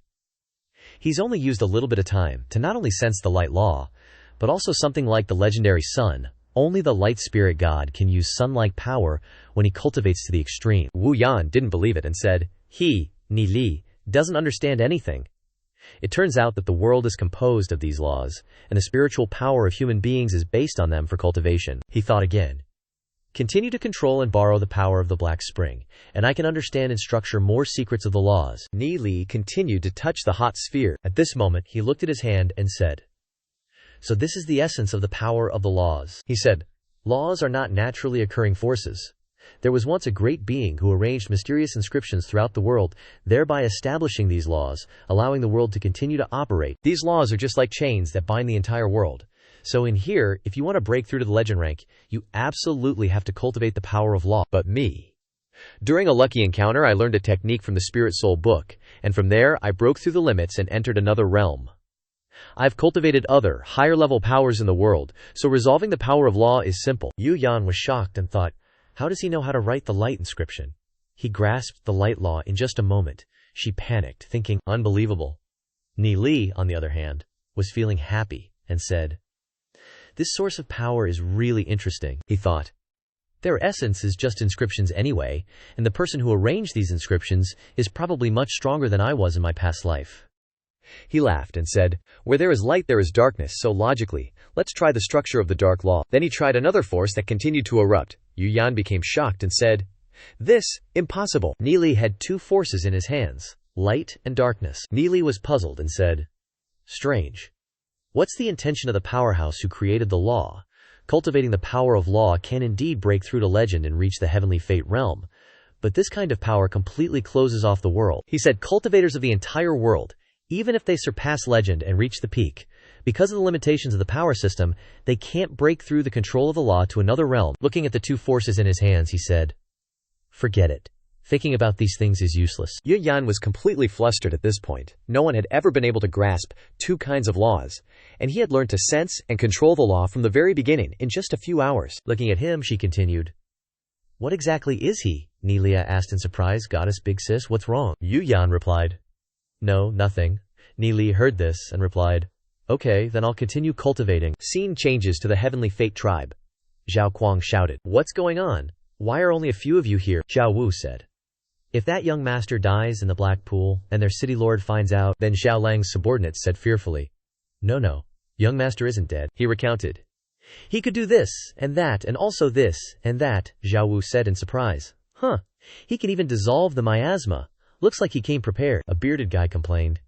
"He's only used a little bit of time to not only sense the light law, but also something like the legendary sun. Only the light spirit god can use sun-like power when he cultivates to the extreme." Wu Yan didn't believe it and said, "He, Neely, doesn't understand anything. It turns out that the world is composed of these laws, and the spiritual power of human beings is based on them for cultivation." He thought again. "Continue to control and borrow the power of the black spring, and I can understand and structure more secrets of the laws." Neely continued to touch the hot sphere. At this moment, he looked at his hand and said, "So this is the essence of the power of the laws." He said, "Laws are not naturally occurring forces. There was once a great being who arranged mysterious inscriptions throughout the world, thereby establishing these laws, allowing the world to continue to operate. These laws are just like chains that bind the entire world. So in here, if you want to break through to the legend rank, you absolutely have to cultivate the power of law." But me. During a lucky encounter, I learned a technique from the Spirit Soul book, and from there, I broke through the limits and entered another realm. I've cultivated other, higher-level powers in the world, so resolving the power of law is simple. Yu Yan was shocked and thought, how does he know how to write the light inscription? He grasped the light law in just a moment. She panicked, thinking, unbelievable. Neely, on the other hand, was feeling happy and said, "This source of power is really interesting." He thought, "Their essence is just inscriptions anyway, and the person who arranged these inscriptions is probably much stronger than I was in my past life." He laughed and said, "Where there is light there is darkness, so logically, let's try the structure of the dark law." Then he tried another force that continued to erupt. Yu Yan became shocked and said, "This, impossible." Neely had two forces in his hands, light and darkness. Neely was puzzled and said, "Strange. What's the intention of the powerhouse who created the law? Cultivating the power of law can indeed break through to legend and reach the heavenly fate realm. But this kind of power completely closes off the world." He said, "Cultivators of the entire world, even if they surpass legend and reach the peak, because of the limitations of the power system, they can't break through the control of the law to another realm." Looking at the two forces in his hands, he said, Forget it. Thinking about these things is useless. Yu Yan was completely flustered at this point. No one had ever been able to grasp two kinds of laws, and he had learned to sense and control the law from the very beginning in just a few hours. Looking at him, she continued. What exactly is he? Nelia asked in surprise. Goddess Big Sis, what's wrong? Yu Yan replied. No, nothing. Nili heard this and replied. Okay, then I'll continue cultivating. Scene changes to the Heavenly Fate tribe. Zhao Kuang shouted. What's going on? Why are only a few of you here? Zhao Wu said. If that young master dies in the Black Pool, and their city lord finds out, then Zhao Lang's subordinates said fearfully. No, young master isn't dead, he recounted. He could do this, and that, and also this, and that, Zhao Wu said in surprise. Huh, he can even dissolve the miasma. Looks like he came prepared, a bearded guy complained.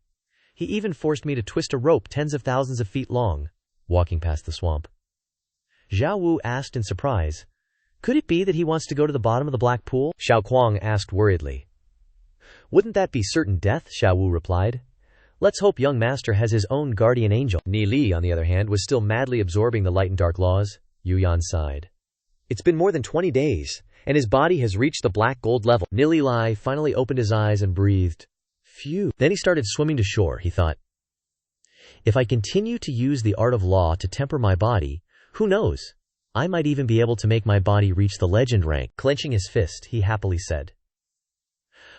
He even forced me to twist a rope tens of thousands of feet long, walking past the swamp. Zhao Wu asked in surprise. Could it be that he wants to go to the bottom of the Black Pool? Xiao Kuang asked worriedly. Wouldn't that be certain death? Xiao Wu replied. Let's hope young master has his own guardian angel. Ni Li, on the other hand, was still madly absorbing the light and dark laws. Yu Yan sighed. It's been more than 20 days, and his body has reached the black gold level. Nili Lai finally opened his eyes and breathed. Phew. Then he started swimming to shore, he thought. If I continue to use the art of law to temper my body, who knows? I might even be able to make my body reach the legend rank. Clenching his fist, he happily said.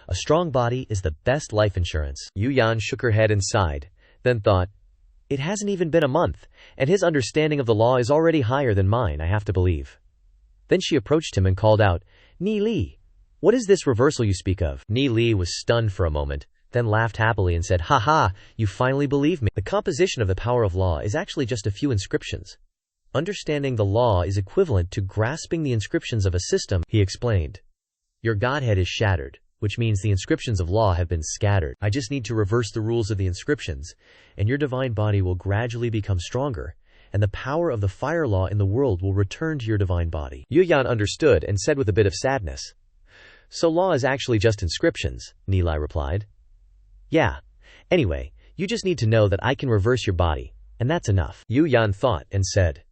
A strong body is the best life insurance. Yu Yan shook her head and sighed, then thought, it hasn't even been a month, and his understanding of the law is already higher than mine, I have to believe. Then she approached him and called out, Ni Li, what is this reversal you speak of? Ni Li was stunned for a moment, then laughed happily and said, Ha ha, you finally believe me. The composition of the power of law is actually just a few inscriptions. Understanding the law is equivalent to grasping the inscriptions of a system, he explained. Your godhead is shattered, which means the inscriptions of law have been scattered. I just need to reverse the rules of the inscriptions, and your divine body will gradually become stronger, and the power of the fire law in the world will return to your divine body. Yu Yan understood and said with a bit of sadness. So law is actually just inscriptions, Nilai replied. Yeah. Anyway, you just need to know that I can reverse your body, and that's enough. Yu Yan thought and said.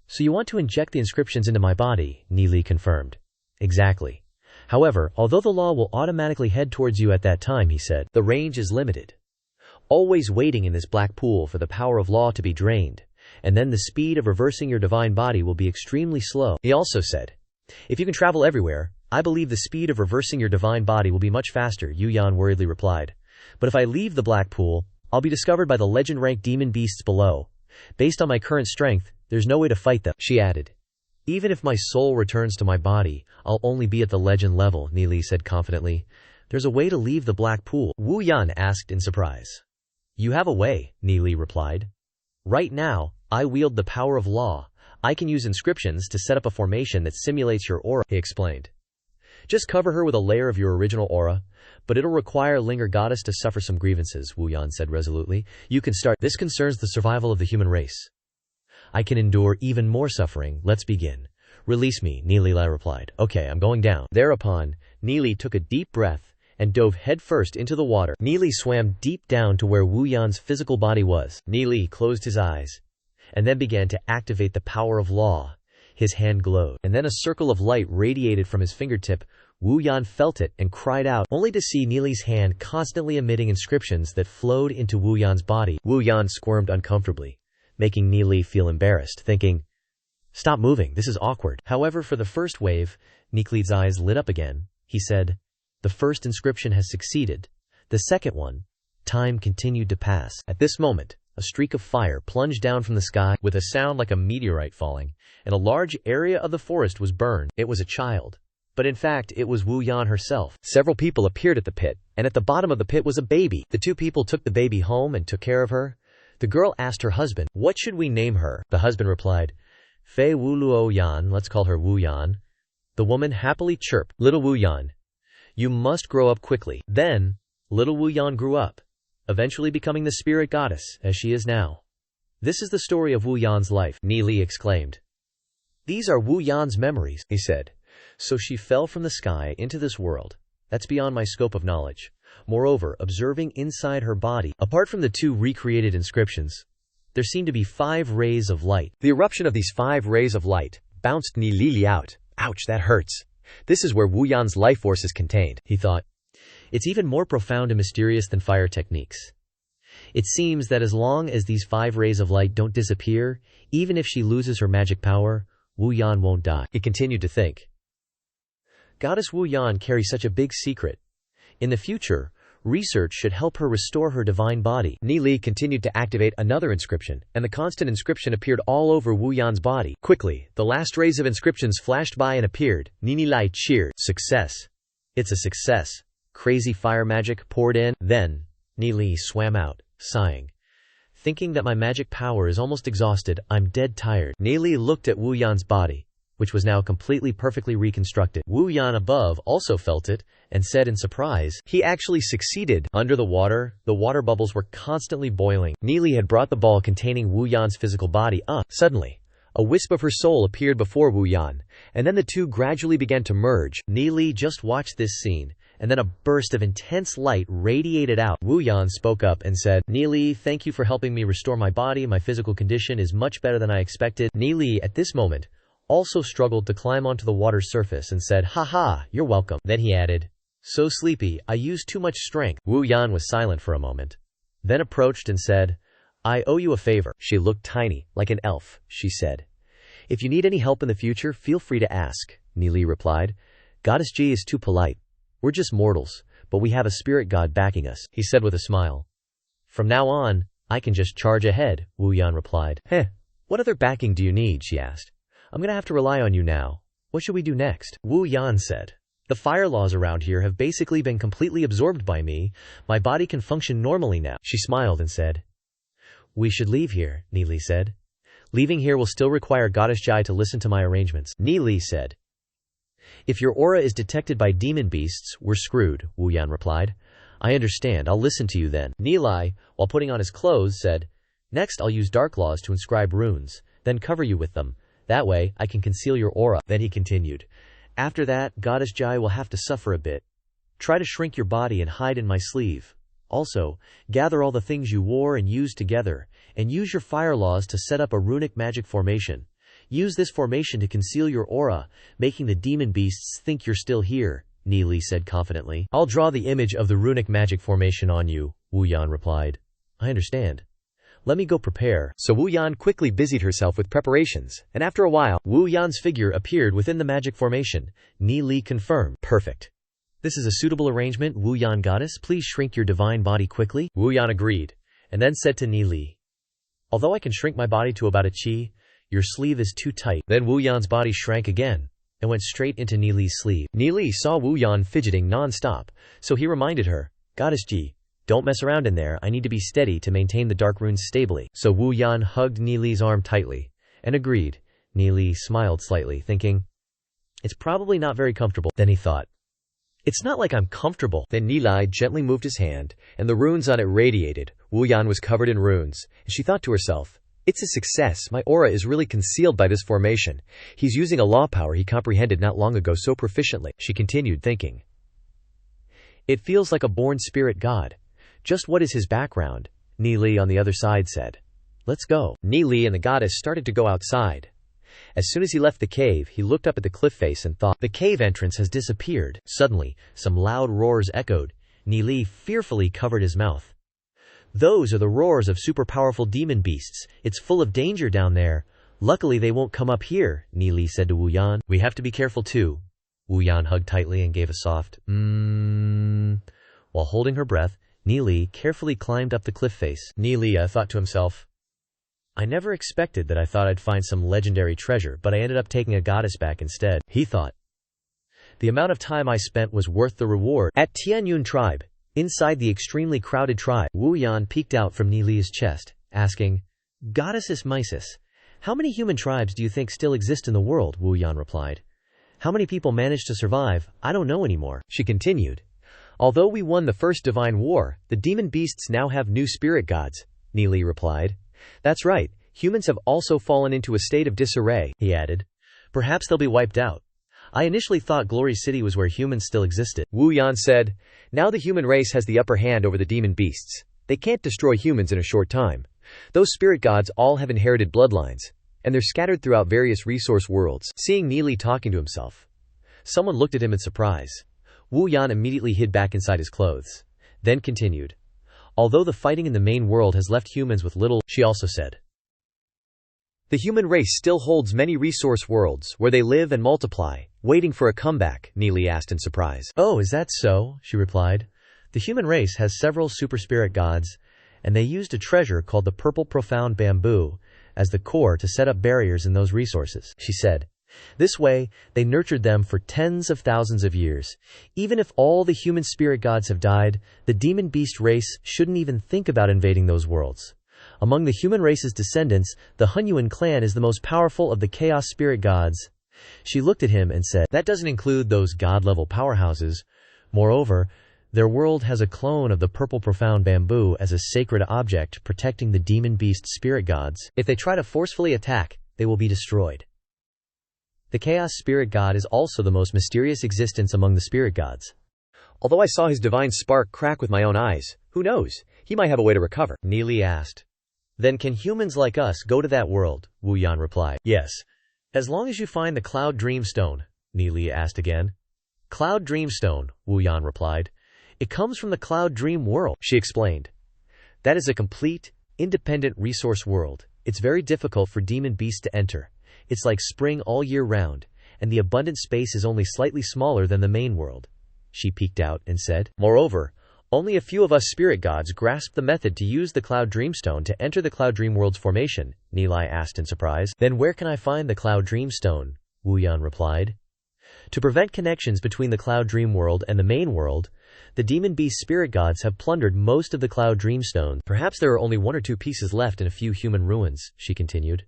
So you want to inject the inscriptions into my body, Nili confirmed. Exactly. However, although the law will automatically head towards you at that time, he said, the range is limited. Always waiting in this black pool for the power of law to be drained, and then the speed of reversing your divine body will be extremely slow. He also said, if you can travel everywhere, I believe the speed of reversing your divine body will be much faster, Yu Yan worriedly replied. But if I leave the black pool, I'll be discovered by the legend-ranked demon beasts below. Based on my current strength, there's no way to fight them, she added. Even if my soul returns to my body, I'll only be at the legend level, Nili said confidently. There's a way to leave the black pool, Wu Yan asked in surprise. You have a way, Nili replied. Right now, I wield the power of law. I can use inscriptions to set up a formation that simulates your aura, he explained. Just cover her with a layer of your original aura, but it'll require Linger Goddess to suffer some grievances, Wu Yan said resolutely. You can start. This concerns the survival of the human race. I can endure even more suffering. Let's begin. Release me, Nili replied. Okay, I'm going down. Thereupon, Nili took a deep breath and dove headfirst into the water. Nili swam deep down to where Wu Yan's physical body was. Nili closed his eyes and then began to activate the power of law. His hand glowed, and then a circle of light radiated from his fingertip. Wu Yan felt it and cried out, only to see Nili's hand constantly emitting inscriptions that flowed into Wu Yan's body. Wu Yan squirmed uncomfortably, making Nili feel embarrassed, thinking, stop moving, this is awkward. However, for the first wave, Nili's eyes lit up again. He said, the first inscription has succeeded. The second one. Time continued to pass. At this moment, a streak of fire plunged down from the sky with a sound like a meteorite falling, and a large area of the forest was burned. It was a child. But in fact, it was Wu Yan herself. Several people appeared at the pit, and at the bottom of the pit was a baby. The two people took the baby home and took care of her. The girl asked her husband, what should we name her? The husband replied, Fei Wu Luo Yan, let's call her Wu Yan. The woman happily chirped, little Wu Yan, you must grow up quickly. Then, little Wu Yan grew up, eventually becoming the spirit goddess, as she is now. This is the story of Wu Yan's life, Nili exclaimed. These are Wu Yan's memories, he said. So she fell from the sky into this world. That's beyond my scope of knowledge. Moreover, observing inside her body, apart from the two recreated inscriptions, there seemed to be 5 rays of light. The eruption of these 5 rays of light bounced Nili out. Ouch, that hurts. This is where Wu Yan's life force is contained, he thought. It's even more profound and mysterious than fire techniques. It seems that as long as these 5 rays of light don't disappear, even if she loses her magic power, Wu Yan won't die. He continued to think. Goddess Wu Yan carries such a big secret. In the future, research should help her restore her divine body. Ni Li continued to activate another inscription, and the constant inscription appeared all over Wu Yan's body. Quickly, the last rays of inscriptions flashed by and appeared. Ni Lai cheered. Success. It's a success. Crazy fire magic poured in. Then, Ni Li swam out, sighing. Thinking that my magic power is almost exhausted, I'm dead tired. Ni Li looked at Wu Yan's body, which was now completely perfectly reconstructed. Wu Yan above also felt it, and said in surprise, he actually succeeded. Under the water bubbles were constantly boiling. Ni Li had brought the ball containing Wu Yan's physical body up. Suddenly, a wisp of her soul appeared before Wu Yan, and then the two gradually began to merge. Ni Li just watched this scene, and then a burst of intense light radiated out. Wu Yan spoke up and said, Ni Li, thank you for helping me restore my body. My physical condition is much better than I expected. Ni Li, at this moment, also struggled to climb onto the water's surface and said, "Ha, you're welcome." Then he added, "So sleepy, I used too much strength." Wu Yan was silent for a moment, then approached and said, "I owe you a favor." She looked tiny, like an elf, she said. "If you need any help in the future, feel free to ask," Ni Li replied. "Goddess Ji is too polite. We're just mortals, but we have a spirit god backing us," he said with a smile. "From now on, I can just charge ahead," Wu Yan replied. What other backing do you need?" she asked. "I'm gonna have to rely on you now. What should we do next?" Wu Yan said. "The fire laws around here have basically been completely absorbed by me. My body can function normally now." She smiled and said, "We should leave here," Ni Li said. "Leaving here will still require Goddess Jai to listen to my arrangements." Ni Li said. "If your aura is detected by demon beasts, we're screwed," Wu Yan replied. "I understand. I'll listen to you then." Ni Li, while putting on his clothes, said, "Next I'll use dark laws to inscribe runes, then cover you with them. That way, I can conceal your aura." Then he continued, "After that, Goddess Jai will have to suffer a bit. Try to shrink your body and hide in my sleeve. Also, gather all the things you wore and used together, and use your fire laws to set up a runic magic formation. Use this formation to conceal your aura, making the demon beasts think you're still here," Ni Li said confidently. "I'll draw the image of the runic magic formation on you," Wu Yan replied. "I understand. Let me go prepare." So Wu Yan quickly busied herself with preparations, and after a while, Wu Yan's figure appeared within the magic formation. Ni Li confirmed. "Perfect. This is a suitable arrangement, Wu Yan goddess. Please shrink your divine body quickly." Wu Yan agreed, and then said to Ni Li, "Although I can shrink my body to about a chi, your sleeve is too tight." Then Wu Yan's body shrank again, and went straight into Ni Li's sleeve. Ni Li saw Wu Yan fidgeting non-stop, so he reminded her, "Goddess Ji, don't mess around in there. I need to be steady to maintain the dark runes stably." So Wu Yan hugged Ni Li's arm tightly, and agreed. Ni Li smiled slightly, thinking, "It's probably not very comfortable." Then he thought, "It's not like I'm comfortable." Then Ni Li gently moved his hand, and the runes on it radiated. Wu Yan was covered in runes, and she thought to herself, "It's a success. My aura is really concealed by this formation. He's using a law power he comprehended not long ago so proficiently." She continued thinking, "It feels like a born spirit god. Just what is his background?" Ni Li on the other side said, "Let's go." Ni Li and the goddess started to go outside. As soon as he left the cave, he looked up at the cliff face and thought, the cave entrance has disappeared. Suddenly, some loud roars echoed. Ni Li fearfully covered his mouth. "Those are the roars of super powerful demon beasts. It's full of danger down there. Luckily they won't come up here," Ni Li said to Wu Yan. "We have to be careful too." Wu Yan hugged tightly and gave a soft While holding her breath, Ni Li carefully climbed up the cliff face. Ni Li thought to himself, "I never expected that. I thought I'd find some legendary treasure, but I ended up taking a goddess back instead." He thought, "The amount of time I spent was worth the reward." At Tianyun tribe, inside the extremely crowded tribe, Wu Yan peeked out from Ni Li's chest, asking, "Goddess Mises, how many human tribes do you think still exist in the world?" Wu Yan replied. "How many people managed to survive? I don't know anymore." She continued, "Although we won the first divine war, the demon beasts now have new spirit gods," Ni Li replied. "That's right, humans have also fallen into a state of disarray," he added. "Perhaps they'll be wiped out. I initially thought Glory City was where humans still existed." Wu Yan said, "Now the human race has the upper hand over the demon beasts. They can't destroy humans in a short time. Those spirit gods all have inherited bloodlines, and they're scattered throughout various resource worlds." Seeing Ni Li talking to himself, Someone looked at him in surprise. Wu Yan immediately hid back inside his clothes. Then continued. Although the fighting in the main world has left humans with little, she also said, the human race still holds many resource worlds where they live and multiply, waiting for a comeback, Neely asked in surprise. Oh, is that so? She replied. The human race has several super spirit gods, and they used a treasure called the purple profound bamboo as the core to set up barriers in those resources, she said. This way, they nurtured them for tens of thousands of years. Even if all the human spirit gods have died, the demon beast race shouldn't even think about invading those worlds. Among the human race's descendants, the Hunyuan clan is the most powerful of the chaos spirit gods. She looked at him and said, that doesn't include those god-level powerhouses. Moreover, their world has a clone of the purple profound bamboo as a sacred object protecting the demon beast spirit gods. If they try to forcefully attack, they will be destroyed. The chaos spirit god is also the most mysterious existence among the spirit gods. Although I saw his divine spark crack with my own eyes, who knows? He might have a way to recover, Neely asked. Then can humans like us go to that world? Wu Yan replied. Yes. As long as you find the Cloud Dreamstone, Neely asked again. Cloud Dreamstone, Wu Yan replied. It comes from the Cloud Dream world, she explained. That is a complete, independent resource world. It's very difficult for demon beasts to enter. It's like spring all year round, and the abundant space is only slightly smaller than the main world. She peeked out and said, moreover, only a few of us spirit gods grasp the method to use the Cloud Dreamstone to enter the Cloud Dream world's formation, Neeli asked in surprise. Then where can I find the Cloud Dreamstone? Wu Yan replied. To prevent connections between the Cloud Dream world and the main world, the demon beast spirit gods have plundered most of the Cloud Dreamstones. Perhaps there are only 1 or 2 pieces left in a few human ruins, she continued.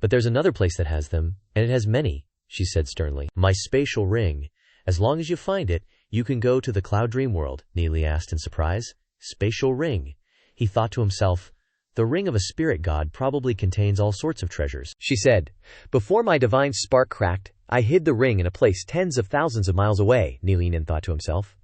But there's another place that has them, and it has many, she said sternly. My spatial ring. As long as you find it, you can go to the Cloud Dream world, Neely asked in surprise. Spatial ring. He thought to himself, the ring of a spirit god probably contains all sorts of treasures, she said. Before my divine spark cracked, I hid the ring in a place tens of thousands of miles away, Neelinin thought to himself.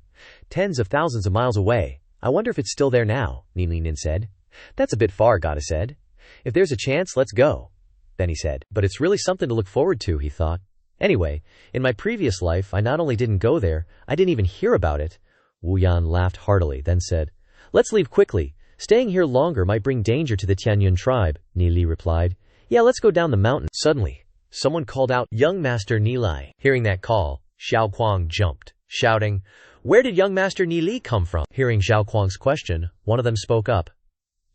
Tens of thousands of miles away. I wonder if it's still there now, Neelinin said. That's a bit far, Goddess said. If there's a chance, let's go. Then he said, but it's really something to look forward to, he thought. Anyway, in my previous life, I not only didn't go there, I didn't even hear about it. Wu Yan laughed heartily, then said, let's leave quickly. Staying here longer might bring danger to the Tianyun tribe, Neeli replied. Yeah, let's go down the mountain. Suddenly, someone called out, young Master Neeli. Hearing that call, Xiao Kuang jumped, shouting, where did young Master Neeli come from? Hearing Xiao Kuang's question, one of them spoke up.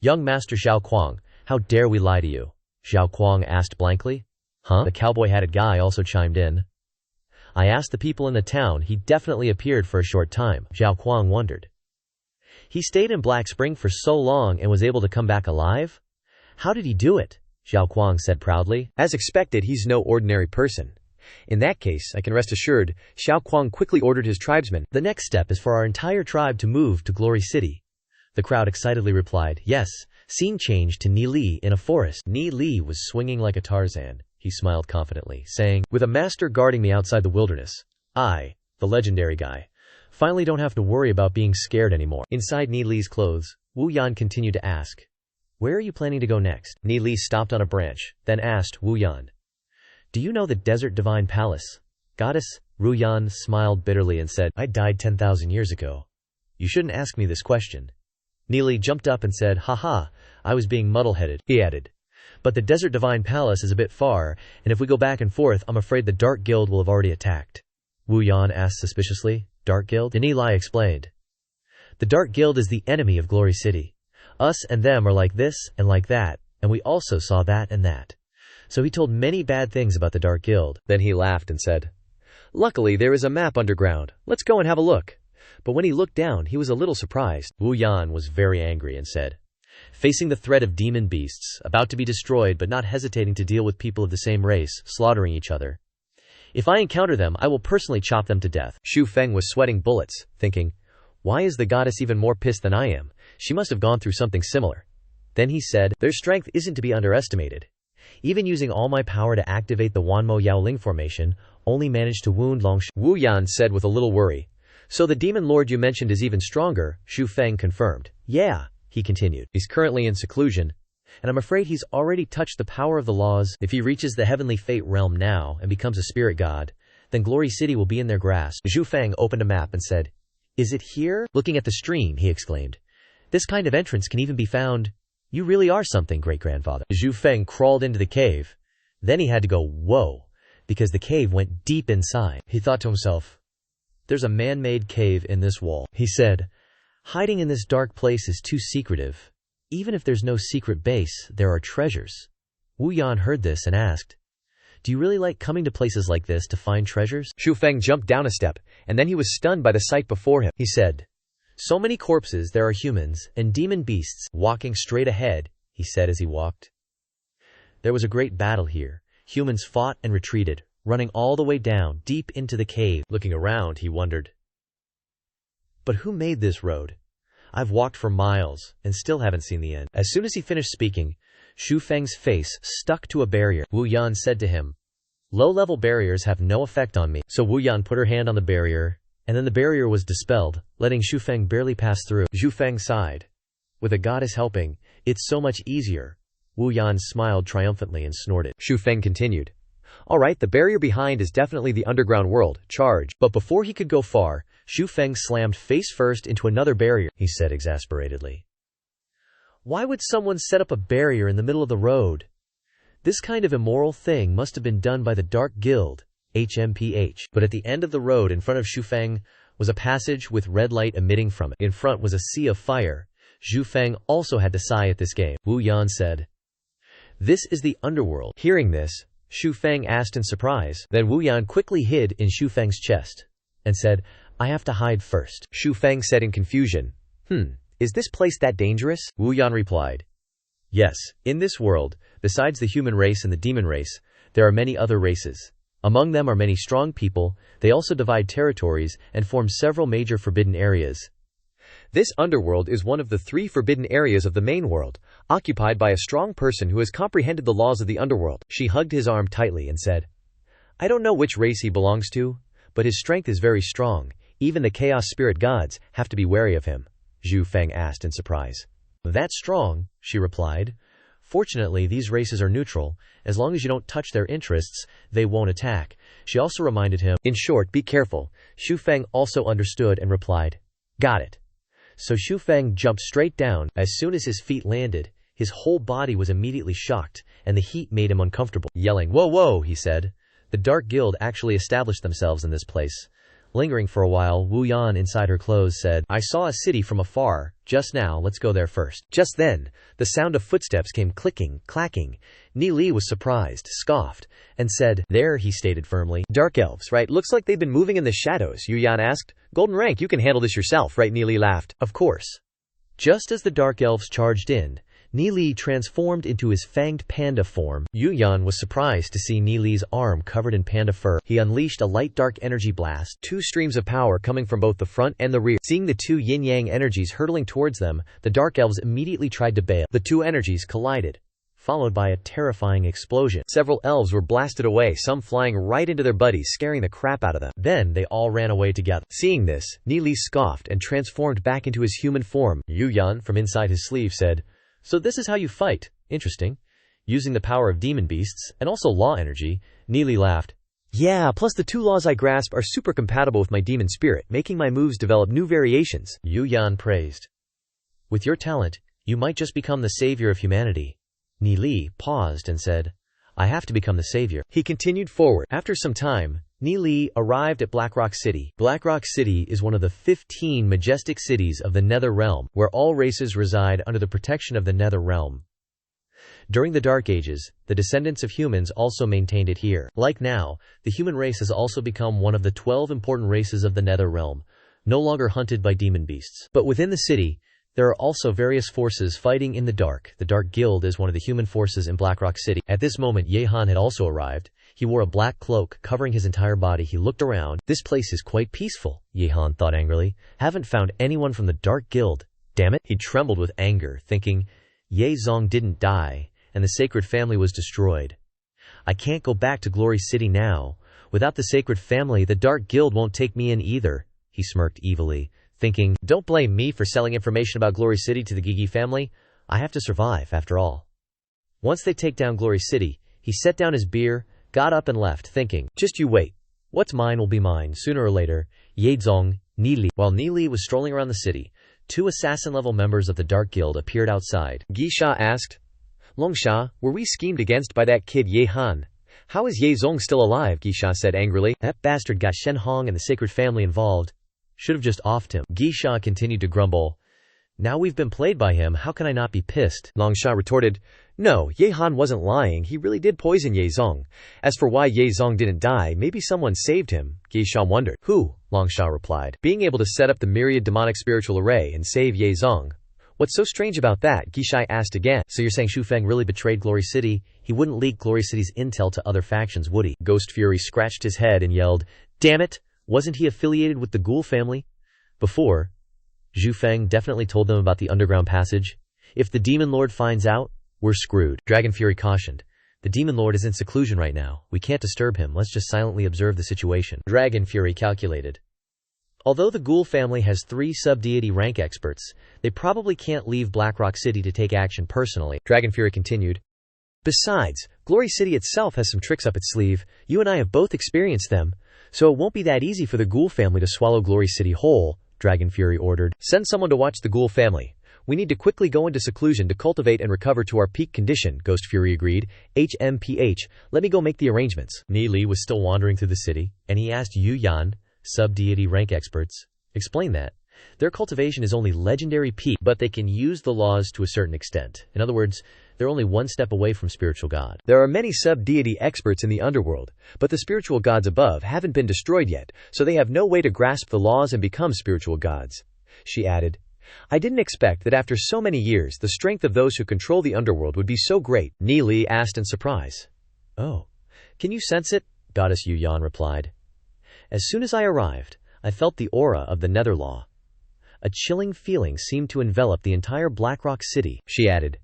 Young Master Xiao Kuang, how dare we lie to you? Xiao Kuang asked blankly. Huh? The cowboy-hatted guy also chimed in. I asked the people in the town. He definitely appeared for a short time, Xiao Kuang wondered. He stayed in Black Spring for so long and was able to come back alive? How did he do it? Xiao Kuang said proudly. As expected, he's no ordinary person. In that case, I can rest assured, Xiao Kuang quickly ordered his tribesmen. The next step is for our entire tribe to move to Glory City. The crowd excitedly replied, yes. Scene changed to Neeli in a forest. Neeli was swinging like a Tarzan. He smiled confidently, saying, with a master guarding me outside the wilderness, I, the legendary guy, finally don't have to worry about being scared anymore. Inside Neeli's clothes, Wu Yan continued to ask, where are you planning to go next? Neeli stopped on a branch, then asked Wu Yan, do you know the Desert Divine Palace? Goddess? Wu Yan smiled bitterly and said, I died 10,000 years ago. You shouldn't ask me this question. Neeli jumped up and said, haha, I was being muddle-headed, he added. But the Desert Divine Palace is a bit far, and if we go back and forth, I'm afraid the Dark Guild will have already attacked. Wu Yan asked suspiciously. Dark Guild? Neeli explained. The Dark Guild is the enemy of Glory City. Us and them are like this and like that, and we also saw that and that. So he told many bad things about the Dark Guild. Then he laughed and said, luckily there is a map underground. Let's go and have a look. But when he looked down, he was a little surprised. Wu Yan was very angry and said, facing the threat of demon beasts, about to be destroyed but not hesitating to deal with people of the same race, slaughtering each other. If I encounter them, I will personally chop them to death. Xu Feng was sweating bullets, thinking, why is the goddess even more pissed than I am? She must have gone through something similar. Then he said, their strength isn't to be underestimated. Even using all my power to activate the Wanmo Yaoling formation, only managed to wound Long Shu. Wu Yan said with a little worry, so the demon lord you mentioned is even stronger, Xu Feng confirmed. Yeah. He continued. He's currently in seclusion, and I'm afraid he's already touched the power of the laws. If he reaches the heavenly fate realm now and becomes a spirit god, then Glory City will be in their grasp. Zhu Feng opened a map and said, "Is it here?" Looking at the stream, he exclaimed, "This kind of entrance can even be found. You really are something, great-grandfather." Zhu Feng crawled into the cave. Then he had to go, "Whoa," because the cave went deep inside. He thought to himself, "There's a man-made cave in this wall," he said. "Hiding in this dark place is too secretive. Even if there's no secret base, there are treasures." Wu Yan heard this and asked, "Do you really like coming to places like this to find treasures?" Zhu Feng jumped down a step, and then he was stunned by the sight before him. He said, "So many corpses, there are humans and demon beasts walking straight ahead," he said as he walked. "There was a great battle here. Humans fought and retreated, running all the way down, deep into the cave." Looking around, he wondered, "But who made this road? I've walked for miles and still haven't seen the end." As soon as he finished speaking, Zhu Feng's face stuck to a barrier. Wu Yan said to him, "Low-level barriers have no effect on me." So Wu Yan put her hand on the barrier, and then the barrier was dispelled, letting Zhu Feng barely pass through. Zhu Feng sighed. "With a goddess helping, it's so much easier." Wu Yan smiled triumphantly and snorted. Zhu Feng continued, "All right, the barrier behind is definitely the underground world. Charge." But before he could go far, Zhu Feng slammed face first into another barrier, he said exasperatedly. "Why would someone set up a barrier in the middle of the road? This kind of immoral thing must have been done by the Dark Guild, HMPH. But at the end of the road in front of Zhu Feng was a passage with red light emitting from it. In front was a sea of fire. Zhu Feng also had to sigh at this game. Wu Yan said, "This is the underworld." Hearing this, Zhu Feng asked in surprise. Then Wu Yan quickly hid in Zhu Feng's chest and said, "I have to hide first." Zhu Feng said in confusion, "Is this place that dangerous?" Wu Yan replied, "Yes, in this world, besides the human race and the demon race, there are many other races. Among them are many strong people. They also divide territories and form several major forbidden areas. This underworld is one of the 3 forbidden areas of the main world, occupied by a strong person who has comprehended the laws of the underworld." She hugged his arm tightly and said, "I don't know which race he belongs to, but his strength is very strong. Even the chaos spirit gods have to be wary of him." Zhu Feng asked in surprise. "That's strong," she replied. "Fortunately, these races are neutral. As long as you don't touch their interests, they won't attack." She also reminded him, "In short, be careful." Zhu Feng also understood and replied, "Got it." So Zhu Feng jumped straight down. As soon as his feet landed, his whole body was immediately shocked, and the heat made him uncomfortable. Yelling, "Whoa, whoa," he said. The Dark Guild actually established themselves in this place. Lingering for a while, Wu Yan inside her clothes said, "I saw a city from afar. Just now, let's go there first." Just then, the sound of footsteps came clicking, clacking. Ni Li was surprised, scoffed, and said, "There," he stated firmly. "Dark elves, right? Looks like they've been moving in the shadows," Yu Yan asked. "Golden rank, you can handle this yourself, right?" Ni Li laughed. "Of course." Just as the Dark Elves charged in, Ni Li transformed into his fanged panda form. Yu Yan was surprised to see Ni Li's arm covered in panda fur. He unleashed a light dark energy blast, 2 streams of power coming from both the front and the rear. Seeing the 2 yin-yang energies hurtling towards them, the Dark Elves immediately tried to bail. The 2 energies collided, followed by a terrifying explosion. Several elves were blasted away, some flying right into their buddies, scaring the crap out of them. Then they all ran away together. Seeing this, Ni Li scoffed and transformed back into his human form. Yu Yan, from inside his sleeve, said, "So this is how you fight. Interesting. Using the power of demon beasts, and also law energy." Ni Li laughed. "Yeah, plus the 2 laws I grasp are super compatible with my demon spirit, making my moves develop new variations." Yu Yan praised. "With your talent, you might just become the savior of humanity." Ni Li paused and said, "I have to become the savior." He continued forward. After some time, Ni Li arrived at Blackrock City. Blackrock City is one of the 15 majestic cities of the Nether Realm, where all races reside under the protection of the Nether Realm. During the Dark Ages, the descendants of humans also maintained it here. Like now, the human race has also become one of the 12 important races of the Nether Realm, no longer hunted by demon beasts. But within the city, there are also various forces fighting in the dark. The Dark Guild is one of the human forces in Blackrock City. At this moment, Yehan had also arrived. He wore a black cloak, covering his entire body. He looked around. "This place is quite peaceful," Yehan thought angrily. "Haven't found anyone from the Dark Guild. Damn it." He trembled with anger, thinking, Ye Zong didn't die, and the sacred family was destroyed. "I can't go back to Glory City now. Without the sacred family, the Dark Guild won't take me in either." He smirked evilly, thinking, "Don't blame me for selling information about Glory City to the Gigi family. I have to survive, after all." Once they take down Glory City, he set down his beer, got up and left, thinking, "Just you wait. What's mine will be mine, sooner or later. Yezong, Nili. While Nili was strolling around the city, two assassin-level members of the Dark Guild appeared outside. Gisha asked, Longsha, were we schemed against by that kid Ye Han? How is Ye Zong still alive? Gisha said angrily. That bastard got Shen Hong and the sacred family involved. Should have just offed him. Gisha continued to grumble. Now we've been played by him, how can I not be pissed? Longsha retorted, No, Ye Han wasn't lying, he really did poison Ye Zong. As for why Ye Zong didn't die, maybe someone saved him, Gisha wondered. Who? Longsha replied. Being able to set up the myriad demonic spiritual array and save Ye Zong. What's so strange about that? Gisha asked again. So you're saying Shu Feng really betrayed Glory City? He wouldn't leak Glory City's intel to other factions, would he? Ghost Fury scratched his head and yelled, Damn it! Wasn't he affiliated with the Ghoul family? Before, Zhu Feng definitely told them about the underground passage. If the Demon Lord finds out, we're screwed. Dragon Fury cautioned. The Demon Lord is in seclusion right now. We can't disturb him. Let's just silently observe the situation. Dragon Fury calculated. Although the Ghoul family has 3 sub-deity rank experts, they probably can't leave Blackrock City to take action personally. Dragon Fury continued. Besides, Glory City itself has some tricks up its sleeve. You and I have both experienced them. So it won't be that easy for the Ghoul family to swallow Glory City whole, Dragon Fury ordered. Send someone to watch the Ghoul family. We need to quickly go into seclusion to cultivate and recover to our peak condition, Ghost Fury agreed. HMPH, let me go make the arrangements. Ni was still wandering through the city, and he asked Yu Yan, sub-deity rank experts, explain that. Their cultivation is only legendary peak, but they can use the laws to a certain extent. In other words, they're only one step away from spiritual god. There are many sub-deity experts in the underworld, but the spiritual gods above haven't been destroyed yet, so they have no way to grasp the laws and become spiritual gods. She added, I didn't expect that after so many years the strength of those who control the underworld would be so great, Ni asked in surprise. Oh, can you sense it? Goddess Yu Yan replied. As soon as I arrived, I felt the aura of the Nether Law. A chilling feeling seemed to envelop the entire Blackrock City, she added.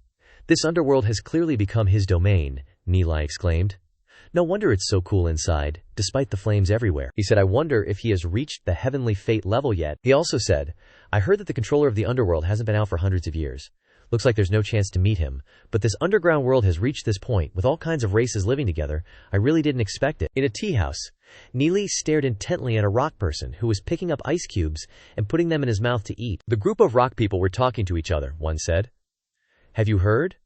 This underworld has clearly become his domain, Ni exclaimed. No wonder it's so cool inside, despite the flames everywhere. He said, I wonder if he has reached the heavenly fate level yet. He also said, I heard that the controller of the underworld hasn't been out for hundreds of years. Looks like there's no chance to meet him, but this underground world has reached this point, with all kinds of races living together. I really didn't expect it. In a tea house, Ni stared intently at a rock person who was picking up ice cubes and putting them in his mouth to eat. The group of rock people were talking to each other, one said. Have you heard?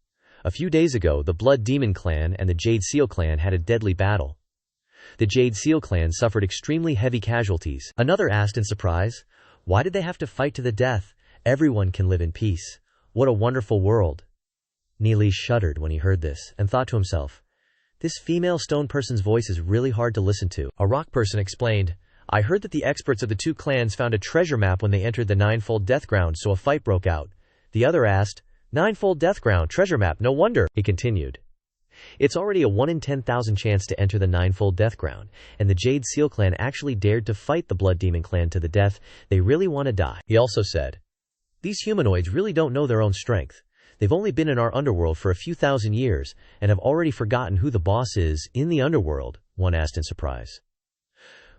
A few days ago, the Blood Demon clan and the Jade Seal clan had a deadly battle. The Jade Seal clan suffered extremely heavy casualties. Another asked in surprise, why did they have to fight to the death? Everyone can live in peace. What a wonderful world. Ni shuddered when he heard this and thought to himself, this female stone person's voice is really hard to listen to. A rock person explained, I heard that the experts of the 2 clans found a treasure map when they entered the Ninefold Death Ground, so a fight broke out. The other asked, Ninefold Death Ground, treasure map, no wonder, he continued. It's already a 1 in 10,000 chance to enter the Ninefold Death Ground, and the Jade Seal clan actually dared to fight the Blood Demon clan to the death. They really want to die. He also said, these humanoids really don't know their own strength. They've only been in our underworld for a few thousand years, and have already forgotten who the boss is in the underworld, one asked in surprise.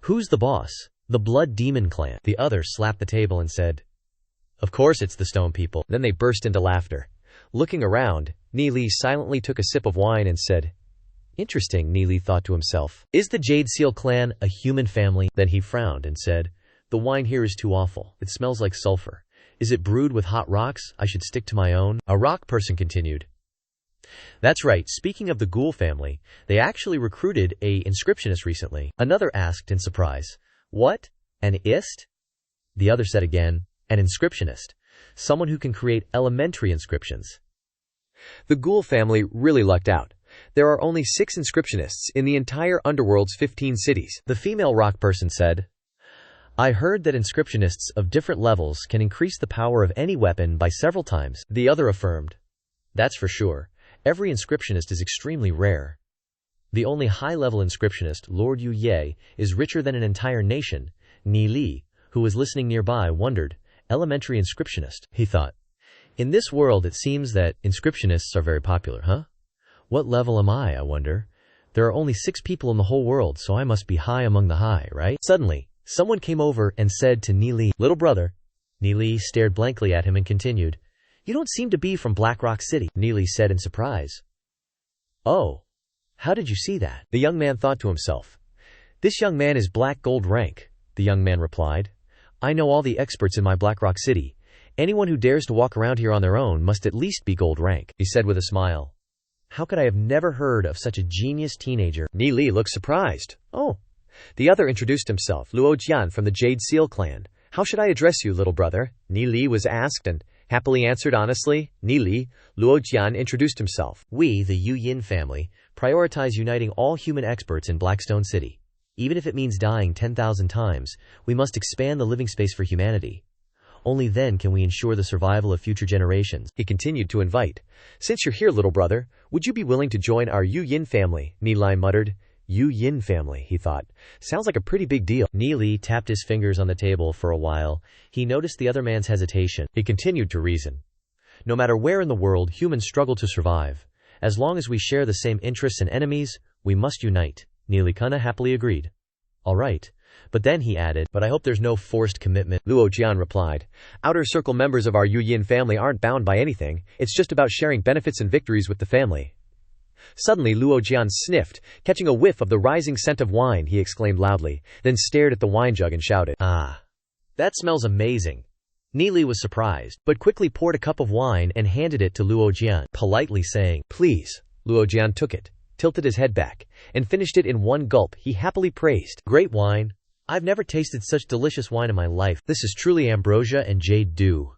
Who's the boss? The Blood Demon clan. The other slapped the table and said, of course it's the stone people. Then they burst into laughter. Looking around, Ni silently took a sip of wine and said, Interesting, Ni thought to himself. Is the Jade Seal clan a human family? Then he frowned and said, the wine here is too awful. It smells like sulfur. Is it brewed with hot rocks? I should stick to my own. A rock person continued. That's right, speaking of the Ghoul family, they actually recruited a inscriptionist recently. Another asked in surprise, what? An ist? The other said again, an inscriptionist. Someone who can create elementary inscriptions. The Ghoul family really lucked out. There are only 6 inscriptionists in the entire underworld's 15 cities. The female rock person said, I heard that inscriptionists of different levels can increase the power of any weapon by several times. The other affirmed, that's for sure. Every inscriptionist is extremely rare. The only high-level inscriptionist, Lord Yu Ye, is richer than an entire nation. Ni, who was listening nearby, wondered, elementary inscriptionist, he thought. In this world it seems that inscriptionists are very popular, huh? What level am I wonder? There are only 6 people in the whole world, so I must be high among the high, right? Suddenly, someone came over and said to Ni, little brother. Ni stared blankly at him and continued, you don't seem to be from Blackrock City, Ni said in surprise. Oh, how did you see that? The young man thought to himself, This young man is black gold rank, the young man replied. I know all the experts in my Blackrock City. Anyone who dares to walk around here on their own must at least be gold rank, he said with a smile. How could I have never heard of such a genius teenager? Ni Li looked surprised. Oh. The other introduced himself, Luo Jian from the Jade Seal clan. How should I address you, little brother? Ni Li was asked and happily answered honestly. Ni Li, Luo Jian introduced himself. We, the Yu Yin family, prioritize uniting all human experts in Blackstone City. Even if it means dying 10,000 times, we must expand the living space for humanity. Only then can we ensure the survival of future generations. He continued to invite. Since you're here, little brother, would you be willing to join our Yu Yin family? Ni Li muttered. Yu Yin family, he thought. Sounds like a pretty big deal. Ni Li tapped his fingers on the table for a while. He noticed the other man's hesitation. He continued to reason. No matter where in the world humans struggle to survive, as long as we share the same interests and enemies, we must unite. Ni Li kinda happily agreed. All right. But then he added, but I hope there's no forced commitment. Luo Jian replied. Outer Circle members of our Yu Yin family aren't bound by anything. It's just about sharing benefits and victories with the family. Suddenly Luo Jian sniffed, catching a whiff of the rising scent of wine. He exclaimed loudly, then stared at the wine jug and shouted, Ah, that smells amazing. Ni Li was surprised, but quickly poured a cup of wine and handed it to Luo Jian, politely saying, Please. Luo Jian took it, tilted his head back, and finished it in one gulp. He happily praised, Great wine. I've never tasted such delicious wine in my life. This is truly ambrosia and jade dew.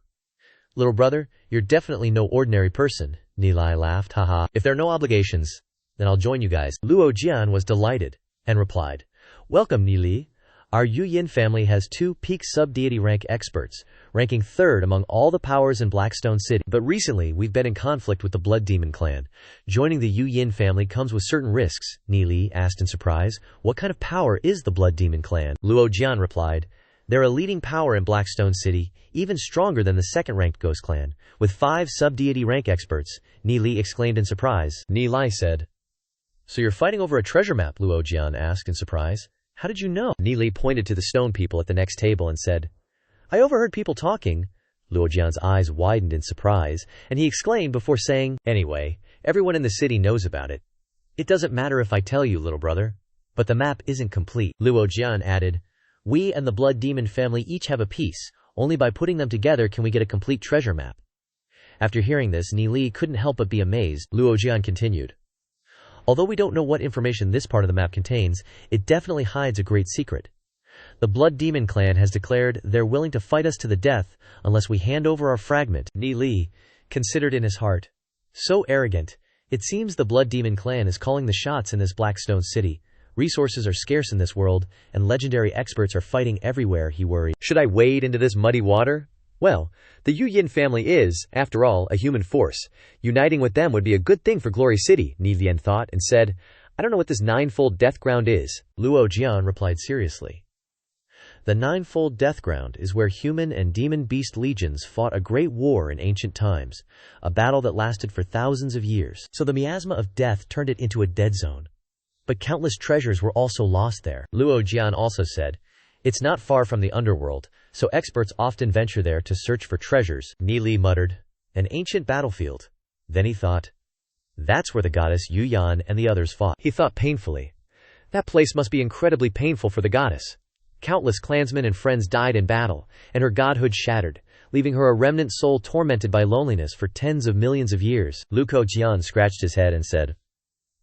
Little brother, you're definitely no ordinary person. Ni Li laughed, haha. If there are no obligations, then I'll join you guys. Luo Jian was delighted, and replied, Welcome, Ni Li. Our Yu Yin family has 2 peak sub-deity rank experts, ranking 3rd among all the powers in Blackstone City. But recently, we've been in conflict with the Blood Demon clan. Joining the Yu Yin family comes with certain risks, Ni Li asked in surprise. What kind of power is the Blood Demon clan? Luo Jian replied, They're a leading power in Blackstone City, even stronger than the 2nd-ranked Ghost clan, with 5 sub-deity rank experts, Ni Li exclaimed in surprise. Ni Li said, So you're fighting over a treasure map? Luo Jian asked in surprise. How did you know? Ni Li pointed to the stone people at the next table and said, I overheard people talking. Luo Jian's eyes widened in surprise, and he exclaimed before saying, Anyway, everyone in the city knows about it. It doesn't matter if I tell you, little brother. But the map isn't complete. Luo Jian added, We and the Blood Demon family each have a piece. Only by putting them together can we get a complete treasure map. After hearing this, Ni Li couldn't help but be amazed. Luo Jian continued. Although we don't know what information this part of the map contains, it definitely hides a great secret. The Blood Demon clan has declared they're willing to fight us to the death unless we hand over our fragment. Ni Li considered in his heart. So arrogant. It seems the Blood Demon clan is calling the shots in this Blackstone City. Resources are scarce in this world, and legendary experts are fighting everywhere, he worried. Should I wade into this muddy water? Well, the Yu Yin family is, after all, a human force. Uniting with them would be a good thing for Glory City, Ni Lian thought, and said, I don't know what this 9-fold death ground is. Luo Jian replied seriously. The 9-fold death ground is where human and demon beast legions fought a great war in ancient times, a battle that lasted for thousands of years. So the miasma of death turned it into a dead zone. But countless treasures were also lost there. Luo Jian also said, It's not far from the underworld, so experts often venture there to search for treasures. Ni Li muttered, An ancient battlefield. Then he thought, That's where the goddess Yu Yan and the others fought. He thought painfully. That place must be incredibly painful for the goddess. Countless clansmen and friends died in battle, and her godhood shattered, leaving her a remnant soul tormented by loneliness for tens of millions of years. Luo Jian scratched his head and said,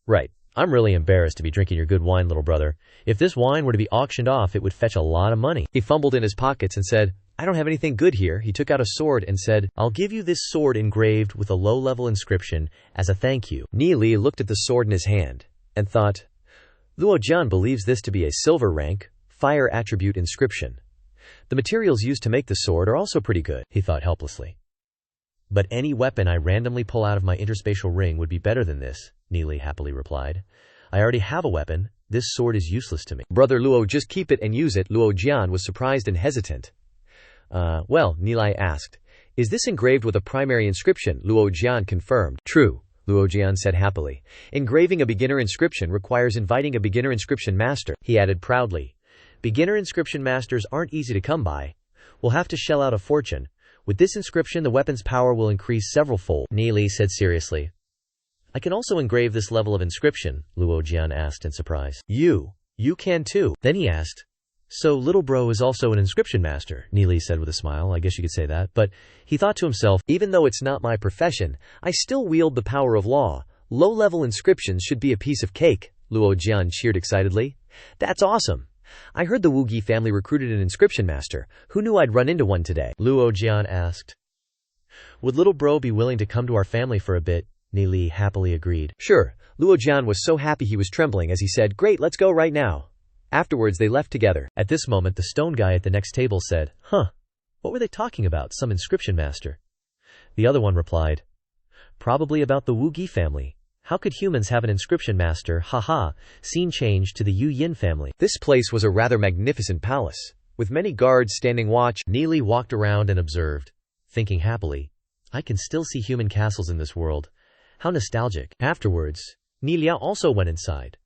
Right. I'm really embarrassed to be drinking your good wine, little brother. If this wine were to be auctioned off, it would fetch a lot of money. He fumbled in his pockets and said, I don't have anything good here. He took out a sword and said, I'll give you this sword engraved with a low-level inscription as a thank you. Ni Li looked at the sword in his hand and thought, Luo Jian believes this to be a silver rank, fire attribute inscription. The materials used to make the sword are also pretty good, he thought helplessly. But any weapon I randomly pull out of my interspatial ring would be better than this, Ni Li happily replied. I already have a weapon. This sword is useless to me. Brother Luo, just keep it and use it. Luo Jian was surprised and hesitant. Well, Ni Li asked, Is this engraved with a primary inscription? Luo Jian confirmed. True, Luo Jian said happily. Engraving a beginner inscription requires inviting a beginner inscription master, he added proudly. Beginner inscription masters aren't easy to come by. We'll have to shell out a fortune. With this inscription, the weapon's power will increase several-fold, Ni Li said seriously. I can also engrave this level of inscription, Luo Jian asked in surprise. You You can too. Then he asked, so little bro is also an inscription master, Neely said with a smile. I guess you could say that. But he thought to himself, even though it's not my profession, I still wield the power of law. Low-level inscriptions should be a piece of cake. Luo Jian cheered excitedly. That's awesome. I heard the Wugi family recruited an inscription master. Who knew I'd run into one today? Luo Jian asked. Would little bro be willing to come to our family for a bit? Neely happily agreed. Sure. Luo Jian was so happy he was trembling as he said, great, let's go right now. Afterwards they left together. At this moment the stone guy at the next table said, what were they talking about? Some inscription master. The other one replied, probably about the Wugi family. How could humans have an inscription master? Haha. Scene changed to the Yu Yin family. This place was a rather magnificent palace. With many guards standing watch, Neely walked around and observed, thinking happily, I can still see human castles in this world. How nostalgic. Afterwards, Nelia also went inside.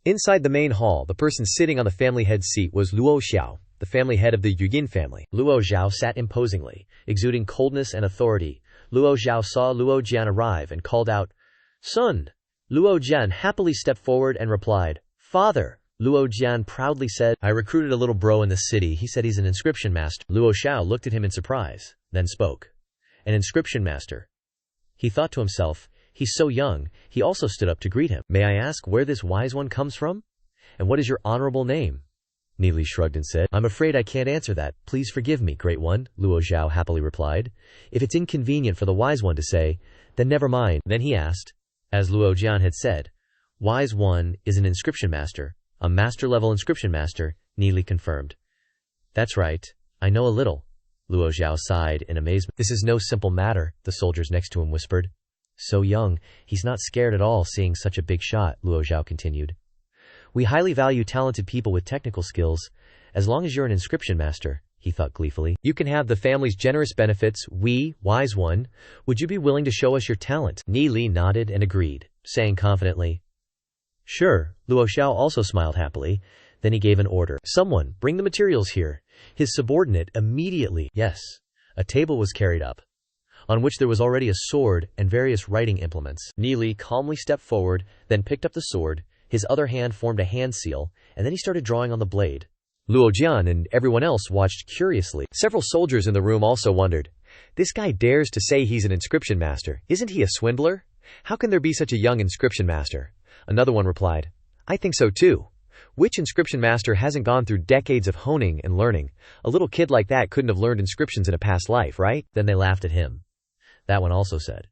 Inside the main hall, the person sitting on the family head's seat was Luo Xiao, the family head of the Yugin family. Luo Xiao sat imposingly, exuding coldness and authority. Luo Xiao saw Luo Jian arrive and called out, Son! Luo Jian happily stepped forward and replied, Father! Luo Jian proudly said, I recruited a little bro in the city. He said he's an inscription master. Luo Xiao looked at him in surprise, then spoke. An inscription master. He thought to himself, he's so young. He also stood up to greet him. May I ask where this wise one comes from? And what is your honorable name? Neely shrugged and said, I'm afraid I can't answer that. Please forgive me, great one, Luo Xiao happily replied. If it's inconvenient for the wise one to say, then never mind. Then he asked, as Luo Jian had said, wise one is an inscription master, a master-level inscription master, Neely confirmed. That's right, I know a little. Luo Xiao sighed in amazement. This is no simple matter, the soldiers next to him whispered. So young, he's not scared at all seeing such a big shot, Luo Xiao continued. We highly value talented people with technical skills, as long as you're an inscription master, he thought gleefully. You can have the family's generous benefits. Wise one, would you be willing to show us your talent? Neely nodded and agreed, saying confidently, Sure. Luo Xiao also smiled happily. Then he gave an order. Someone, bring the materials here. His subordinate immediately. Yes. A table was carried up, on which there was already a sword and various writing implements. Neely calmly stepped forward, then picked up the sword. His other hand formed a hand seal, and then he started drawing on the blade. Luo Jian and everyone else watched curiously. Several soldiers in the room also wondered, this guy dares to say he's an inscription master. Isn't he a swindler? How can there be such a young inscription master? Another one replied, I think so too. Which inscription master hasn't gone through decades of honing and learning? A little kid like that couldn't have learned inscriptions in a past life, right? Then they laughed at him. That one also said,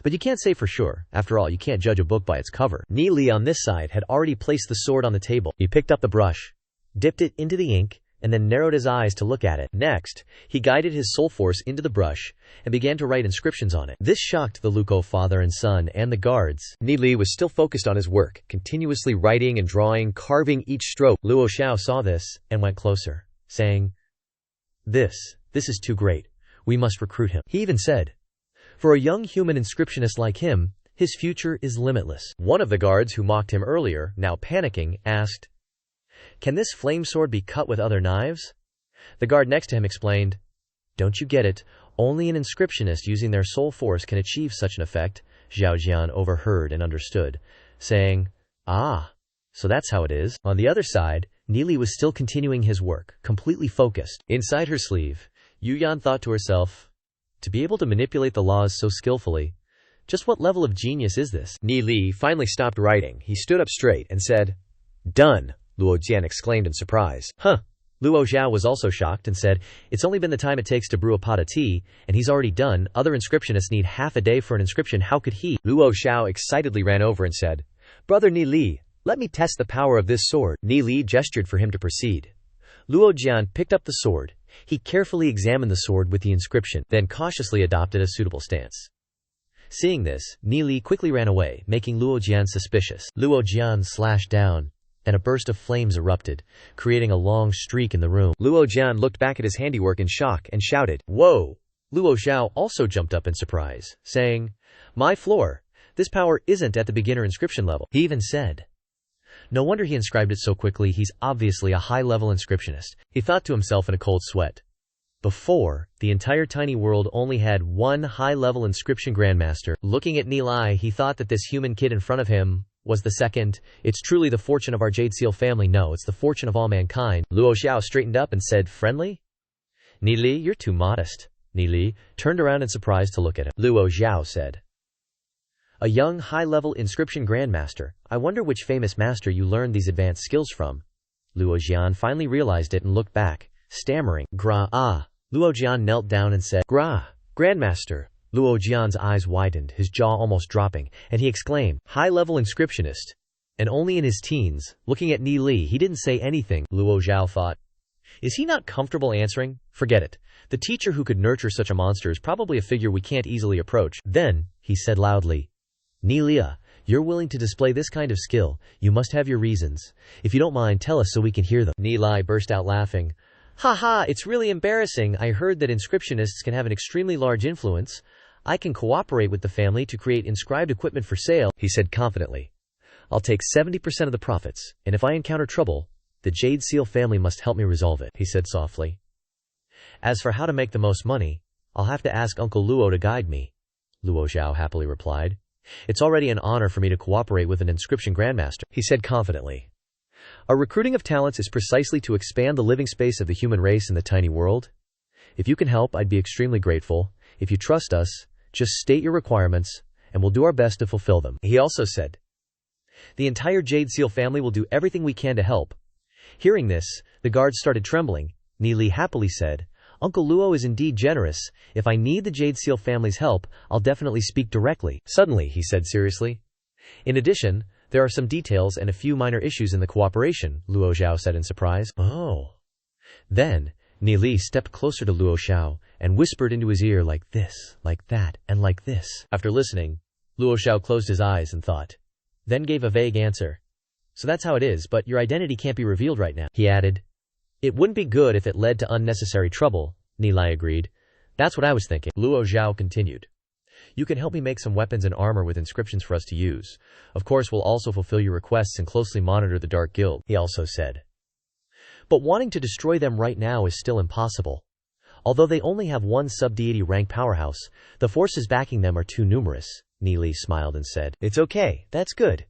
but you can't say for sure. After all, you can't judge a book by its cover. Neely on this side had already placed the sword on the table. He picked up the brush, dipped it into the ink, and then narrowed his eyes to look at it. Next, he guided his soul force into the brush and began to write inscriptions on it. This shocked the Luko father and son and the guards. Neely was still focused on his work, continuously writing and drawing, carving each stroke. Luo Xiao saw this and went closer, saying, This is too great. We must recruit him. He even said, for a young human inscriptionist like him, his future is limitless. One of the guards who mocked him earlier, now panicking, asked, Can this flame sword be cut with other knives? The guard next to him explained, Don't you get it? Only an inscriptionist using their soul force can achieve such an effect. Zhao Jian overheard and understood, saying, Ah, so that's how it is. On the other side, Neely was still continuing his work, completely focused. Inside her sleeve, Yu Yan thought to herself, to be able to manipulate the laws so skillfully, just what level of genius is this? Neely finally stopped writing. He stood up straight and said, Done, Luo Jian exclaimed in surprise. Luo Xiao was also shocked and said, It's only been the time it takes to brew a pot of tea, and he's already done. Other inscriptionists need half a day for an inscription. How could he? Luo Xiao excitedly ran over and said, Brother Neely, let me test the power of this sword. Neely gestured for him to proceed. Luo Jian picked up the sword. He carefully examined the sword with the inscription, then cautiously adopted a suitable stance. Seeing this, Neely quickly ran away, making Luo Jian suspicious. Luo Jian slashed down, and a burst of flames erupted, creating a long streak in the room. Luo Jian looked back at his handiwork in shock and shouted, Whoa! Luo Xiao also jumped up in surprise, saying, My floor! This power isn't at the beginner inscription level. He even said, No wonder he inscribed it so quickly. He's obviously a high-level inscriptionist. He thought to himself in a cold sweat. Before, the entire tiny world only had one high-level inscription grandmaster. Looking at Neeli, he thought that this human kid in front of him was the second. It's truly the fortune of our Jade Seal family. No, it's the fortune of all mankind. Luo Xiao straightened up and said, friendly? Ni Li, you're too modest. Ni Li turned around in surprise to look at him. Luo Xiao said, a young, high-level inscription grandmaster. I wonder which famous master you learned these advanced skills from. Luo Jian finally realized it and looked back, stammering, Gra, ah. Luo Jian knelt down and said, Gra, grandmaster. Luo Jian's eyes widened, his jaw almost dropping, and he exclaimed, high-level inscriptionist. And only in his teens, looking at Ni Li, he didn't say anything. Luo Xiao thought, is he not comfortable answering? Forget it. The teacher who could nurture such a monster is probably a figure we can't easily approach. Then, he said loudly, Ni Lia, you're willing to display this kind of skill. You must have your reasons. If you don't mind, tell us so we can hear them. Ni Li burst out laughing. Ha ha, it's really embarrassing. I heard that inscriptionists can have an extremely large influence. I can cooperate with the family to create inscribed equipment for sale, he said confidently. I'll take 70% of the profits, and if I encounter trouble, the Jade Seal family must help me resolve it, he said softly. As for how to make the most money, I'll have to ask Uncle Luo to guide me, Luo Xiao happily replied. It's already an honor for me to cooperate with an inscription grandmaster, he said confidently. Our recruiting of talents is precisely to expand the living space of the human race in the tiny world. If you can help, I'd be extremely grateful. If you trust us, just state your requirements, and we'll do our best to fulfill them, he also said. The entire Jade Seal family will do everything we can to help. Hearing this, the guards started trembling. Ni Li happily said, Uncle Luo is indeed generous. If I need the Jade Seal family's help, I'll definitely speak directly. Suddenly, he said seriously. In addition, there are some details and a few minor issues in the cooperation, Luo Xiao said in surprise. Oh. Then, Ni Li stepped closer to Luo Xiao and whispered into his ear like this, like that, and like this. After listening, Luo Xiao closed his eyes and thought, then gave a vague answer. So that's how it is, but your identity can't be revealed right now, he added. It wouldn't be good if it led to unnecessary trouble, Ni Li agreed. That's what I was thinking. Luo Xiao continued. You can help me make some weapons and armor with inscriptions for us to use. Of course, we'll also fulfill your requests and closely monitor the Dark Guild, he also said. But wanting to destroy them right now is still impossible. Although they only have one sub-deity rank powerhouse, the forces backing them are too numerous, Ni Li smiled and said. It's okay, that's good.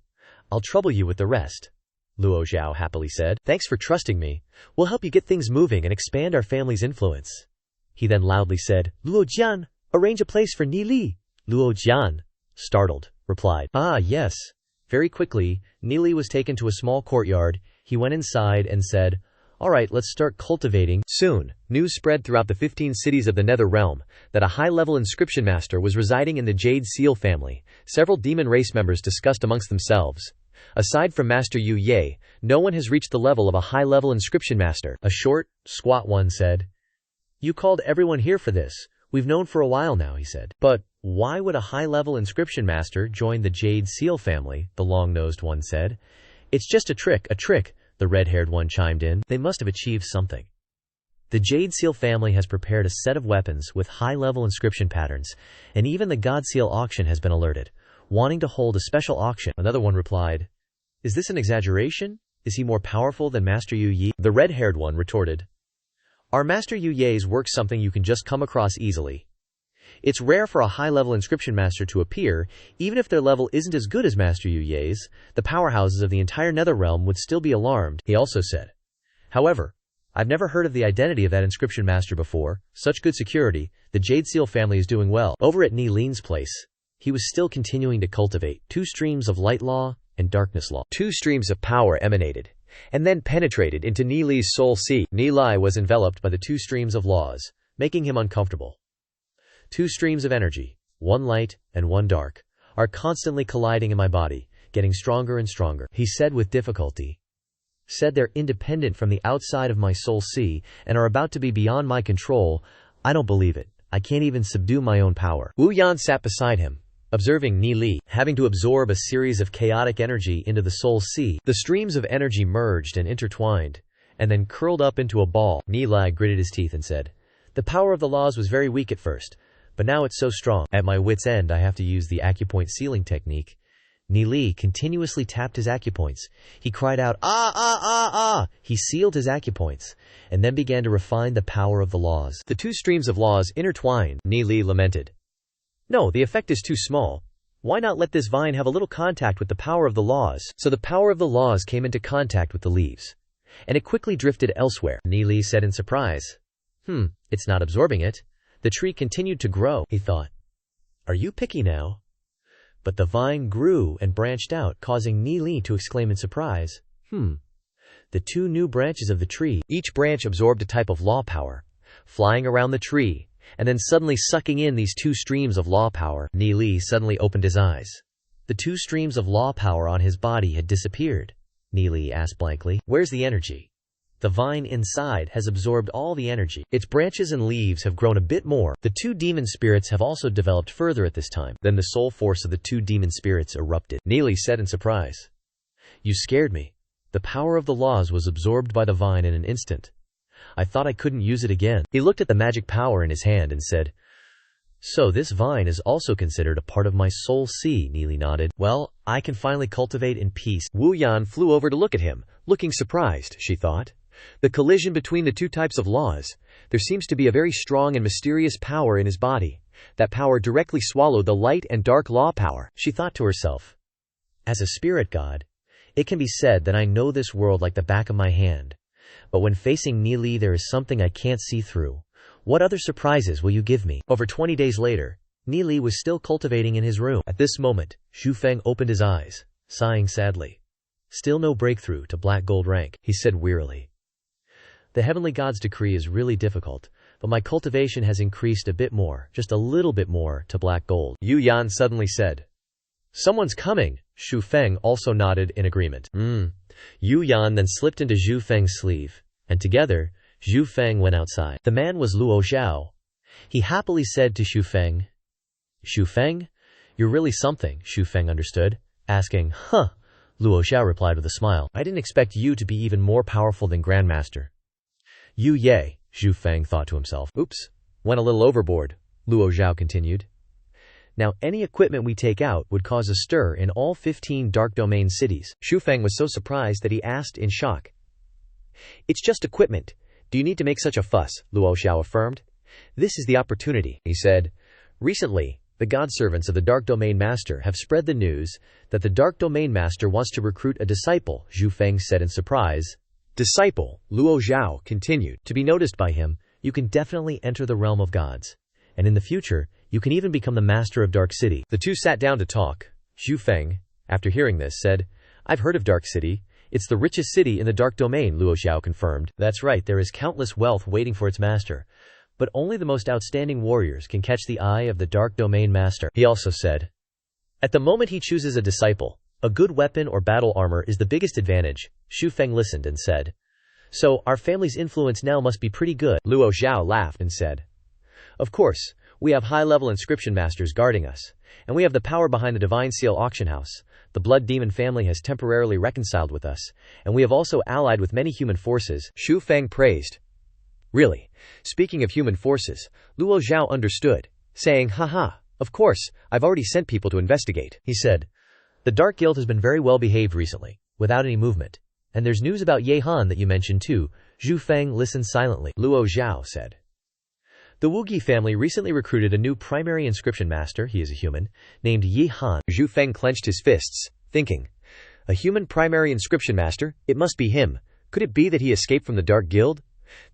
I'll trouble you with the rest, Luo Xiao happily said. Thanks for trusting me. We'll help you get things moving and expand our family's influence. He then loudly said, Luo Jian, arrange a place for Ni Li. Luo Jian, startled, replied, Ah, yes. Very quickly, Ni Li was taken to a small courtyard. He went inside and said, All right, let's start cultivating. Soon, news spread throughout the 15 cities of the Nether Realm that a high-level inscription master was residing in the Jade Seal family. Several demon race members discussed amongst themselves. Aside from Master Yu Ye, no one has reached the level of a high-level inscription master. A short, squat one said, You called everyone here for this. We've known for a while now, he said. But why would a high-level inscription master join the Jade Seal family? The long-nosed one said. It's just a trick, the red-haired one chimed in. They must have achieved something. The Jade Seal family has prepared a set of weapons with high-level inscription patterns, and even the God Seal auction has been alerted, wanting to hold a special auction. Another one replied, Is this an exaggeration? Is he more powerful than Master Yu Ye? The red-haired one retorted, Our Master Yu Ye's work something you can just come across easily. It's rare for a high-level inscription master to appear. Even if their level isn't as good as Master Yu Ye's, the powerhouses of the entire Nether Realm would still be alarmed, he also said. However, I've never heard of the identity of that inscription master before. Such good security, the Jade Seal family is doing well. Over at Ni Lin's place, he was still continuing to cultivate 2 streams of light law and darkness law. 2 streams of power emanated and then penetrated into Ni Li's soul sea. Ni Li was enveloped by the 2 streams of laws, making him uncomfortable. 2 streams of energy, one light and one dark, are constantly colliding in my body, getting stronger and stronger, he said with difficulty. Said they're independent from the outside of my soul sea and are about to be beyond my control. I don't believe it. I can't even subdue my own power. Wu Yan sat beside him, observing Ni Li, having to absorb a series of chaotic energy into the soul sea. The streams of energy merged and intertwined, and then curled up into a ball. Ni Li gritted his teeth and said, The power of the laws was very weak at first, but now it's so strong. At my wit's end, I have to use the acupoint sealing technique. Ni Li continuously tapped his acupoints. He cried out, Ah, ah, ah, ah! He sealed his acupoints, and then began to refine the power of the laws. The 2 streams of laws intertwined, Ni Li lamented. No, the effect is too small. Why not let this vine have a little contact with the power of the laws? So the power of the laws came into contact with the leaves, and it quickly drifted elsewhere. Neely said in surprise. It's not absorbing it. The tree continued to grow, he thought. Are you picky now? But the vine grew and branched out, causing Neely to exclaim in surprise. The two new branches of the tree, each branch absorbed a type of law power, flying around the tree, and then suddenly sucking in these two streams of law power. Neely suddenly opened his eyes. The two streams of law power on his body had disappeared. Neely asked blankly, where's the energy? The vine inside has absorbed all the energy. Its branches and leaves have grown a bit more. The two demon spirits have also developed further at this time. Then the soul force of the two demon spirits erupted. Neely said in surprise. You scared me. The power of the laws was absorbed by the vine in an instant. I thought I couldn't use it again. He looked at the magic power in his hand and said, So this vine is also considered a part of my soul sea. Neely nodded. Well, I can finally cultivate in peace. Wu Yan flew over to look at him, looking surprised, she thought. The collision between the two types of laws. There seems to be a very strong and mysterious power in his body. That power directly swallowed the light and dark law power. She thought to herself. As a spirit god, it can be said that I know this world like the back of my hand. But when facing Neely, there is something I can't see through. What other surprises will you give me? Over 20 days later, Neely was still cultivating in his room. At this moment, Xu Feng opened his eyes, sighing sadly. Still no breakthrough to black gold rank, he said wearily. The heavenly god's decree is really difficult, but my cultivation has increased a bit more, just a little bit more, to black gold. Yu Yan suddenly said. Someone's coming. Xu Feng also nodded in agreement. Yu Yan then slipped into Xu Feng's sleeve, and together, Xu Feng went outside. The man was Luo Xiao. He happily said to Xu Feng, Xu Feng, you're really something. Xu Feng understood, asking, Luo Xiao replied with a smile. I didn't expect you to be even more powerful than Grandmaster. Yu Ye, Xu Feng thought to himself. Oops, went a little overboard, Luo Xiao continued. Now any equipment we take out would cause a stir in all 15 Dark Domain cities. Xu Feng was so surprised that he asked in shock. It's just equipment. Do you need to make such a fuss? Luo Xiao affirmed. This is the opportunity, he said. Recently, the godservants of the Dark Domain Master have spread the news that the Dark Domain Master wants to recruit a disciple, Xu Feng said in surprise. Disciple, Luo Xiao continued. To be noticed by him, you can definitely enter the realm of gods. And in the future, you can even become the master of Dark City. The two sat down to talk. Xu Feng, after hearing this, said, I've heard of Dark City. It's the richest city in the Dark Domain, Luo Xiao confirmed. That's right, there is countless wealth waiting for its master. But only the most outstanding warriors can catch the eye of the Dark Domain Master. He also said, at the moment he chooses a disciple, a good weapon or battle armor is the biggest advantage. Xu Feng listened and said, So, our family's influence now must be pretty good. Luo Xiao laughed and said, Of course, we have high-level inscription masters guarding us, and we have the power behind the Divine Seal auction house. The Blood Demon family has temporarily reconciled with us, and we have also allied with many human forces. Xu Feng praised. Really, speaking of human forces, Luo Xiao understood, saying, Haha, of course, I've already sent people to investigate. He said, The Dark Guild has been very well behaved recently, without any movement. And there's news about Ye Han that you mentioned too. Xu Feng listened silently. Luo Xiao said, The Wugi family recently recruited a new primary inscription master, he is a human, named Ye Han. Xu Feng clenched his fists, thinking, A human primary inscription master? It must be him. Could it be that he escaped from the Dark Guild?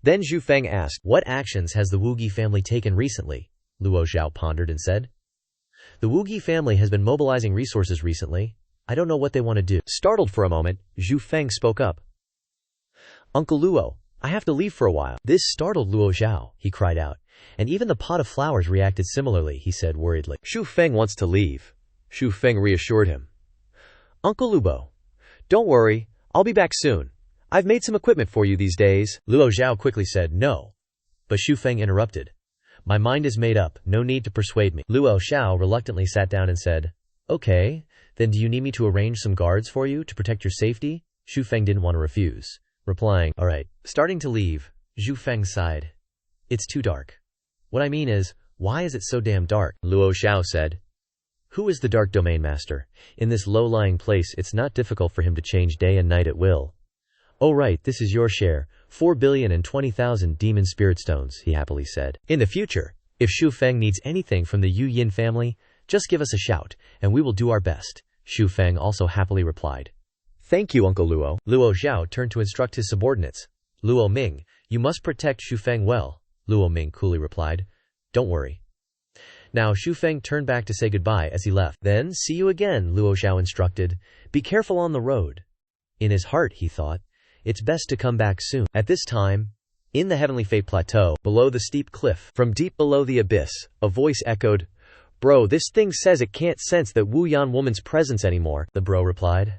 Then Xu Feng asked, What actions has the Wugi family taken recently? Luo Xiao pondered and said, The Wugi family has been mobilizing resources recently. I don't know what they want to do. Startled for a moment, Xu Feng spoke up. Uncle Luo, I have to leave for a while. This startled Luo Xiao, he cried out. And even the pot of flowers reacted similarly, he said worriedly. Xu Feng wants to leave. Xu Feng reassured him. Uncle Luo, don't worry, I'll be back soon. I've made some equipment for you these days. Luo Xiao quickly said no. But Xu Feng interrupted. My mind is made up, no need to persuade me. Luo Xiao reluctantly sat down and said, Okay, then do you need me to arrange some guards for you to protect your safety? Xu Feng didn't want to refuse, replying, All right. Starting to leave, Xu Feng sighed. It's too dark. What I mean is, why is it so damn dark? Luo Xiao said. Who is the Dark Domain Master? In this low-lying place, it's not difficult for him to change day and night at will. Oh right, this is your share, 4,020,000 demon spirit stones, he happily said. In the future, if Xu Feng needs anything from the Yu Yin family, Just give us a shout, and we will do our best, Xu Feng also happily replied. Thank you, Uncle Luo. Luo Xiao turned to instruct his subordinates. Luo Ming, you must protect Xu Feng well, Luo Ming coolly replied. Don't worry. Now Xu Feng turned back to say goodbye as he left. Then, see you again, Luo Xiao instructed. Be careful on the road. In his heart, he thought, it's best to come back soon. At this time, in the Heavenly Fate Plateau, below the steep cliff, from deep below the abyss, a voice echoed, Bro, this thing says it can't sense that Wu Yan woman's presence anymore, the bro replied.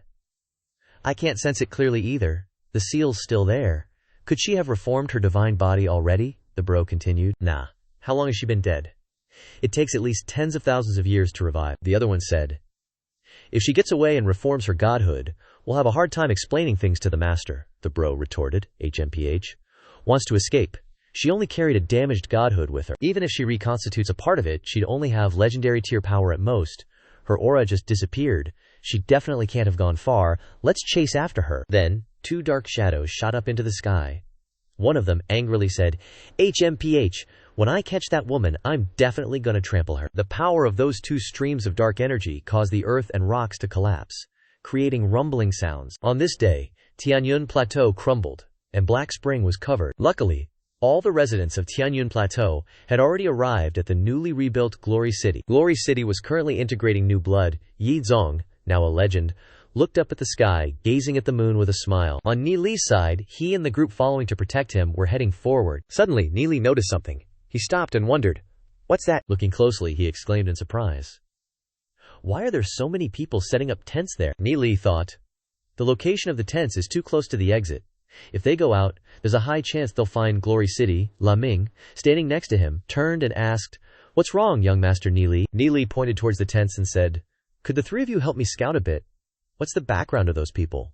I can't sense it clearly either. The seal's still there. Could she have reformed her divine body already? The bro continued. Nah. How long has she been dead? It takes at least tens of thousands of years to revive, the other one said. If she gets away and reforms her godhood, we'll have a hard time explaining things to the master, the bro retorted. HMPH. Wants to escape. She only carried a damaged godhood with her. Even if she reconstitutes a part of it, she'd only have legendary tier power at most. Her aura just disappeared. She definitely can't have gone far. Let's chase after her. Then, two dark shadows shot up into the sky. One of them angrily said, HMPH, when I catch that woman, I'm definitely gonna trample her. The power of those two streams of dark energy caused the earth and rocks to collapse, creating rumbling sounds. On this day, Tianyun Plateau crumbled, and Black Spring was covered. Luckily, all the residents of Tianyun Plateau had already arrived at the newly rebuilt Glory City. Glory City was currently integrating new blood. Yi Zong, now a legend, looked up at the sky, gazing at the moon with a smile. On Ni Li's side, he and the group following to protect him were heading forward. Suddenly, Ni Li noticed something. He stopped and wondered, What's that? Looking closely, he exclaimed in surprise. Why are there so many people setting up tents there? Ni Li thought. The location of the tents is too close to the exit. If they go out, there's a high chance they'll find Glory City. La Ming, standing next to him, turned and asked, What's wrong, young Master Ni Li? Ni Li pointed towards the tents and said, Could the three of you help me scout a bit? What's the background of those people?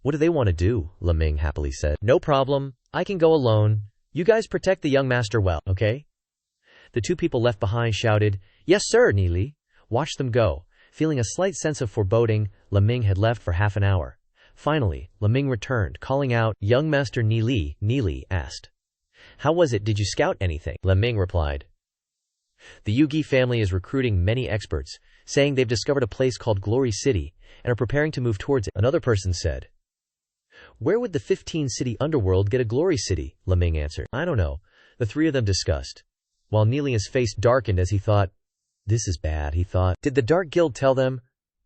What do they want to do? La Ming happily said. No problem. I can go alone. You guys protect the young master well, okay? The two people left behind shouted, Yes, sir, Ni Li. Watch them go. Feeling a slight sense of foreboding, La Ming had left for half an hour. Finally, La Ming returned, calling out, Young Master Ni Li asked. How was it? Did you scout anything? La Ming replied. The Yugi family is recruiting many experts, saying they've discovered a place called Glory City and are preparing to move towards it. Another person said. Where would the 15-city underworld get a Glory City? La Ming answered. I don't know. The three of them discussed. While Nelia's face darkened as he thought, This is bad, he thought. Did the Dark Guild tell them?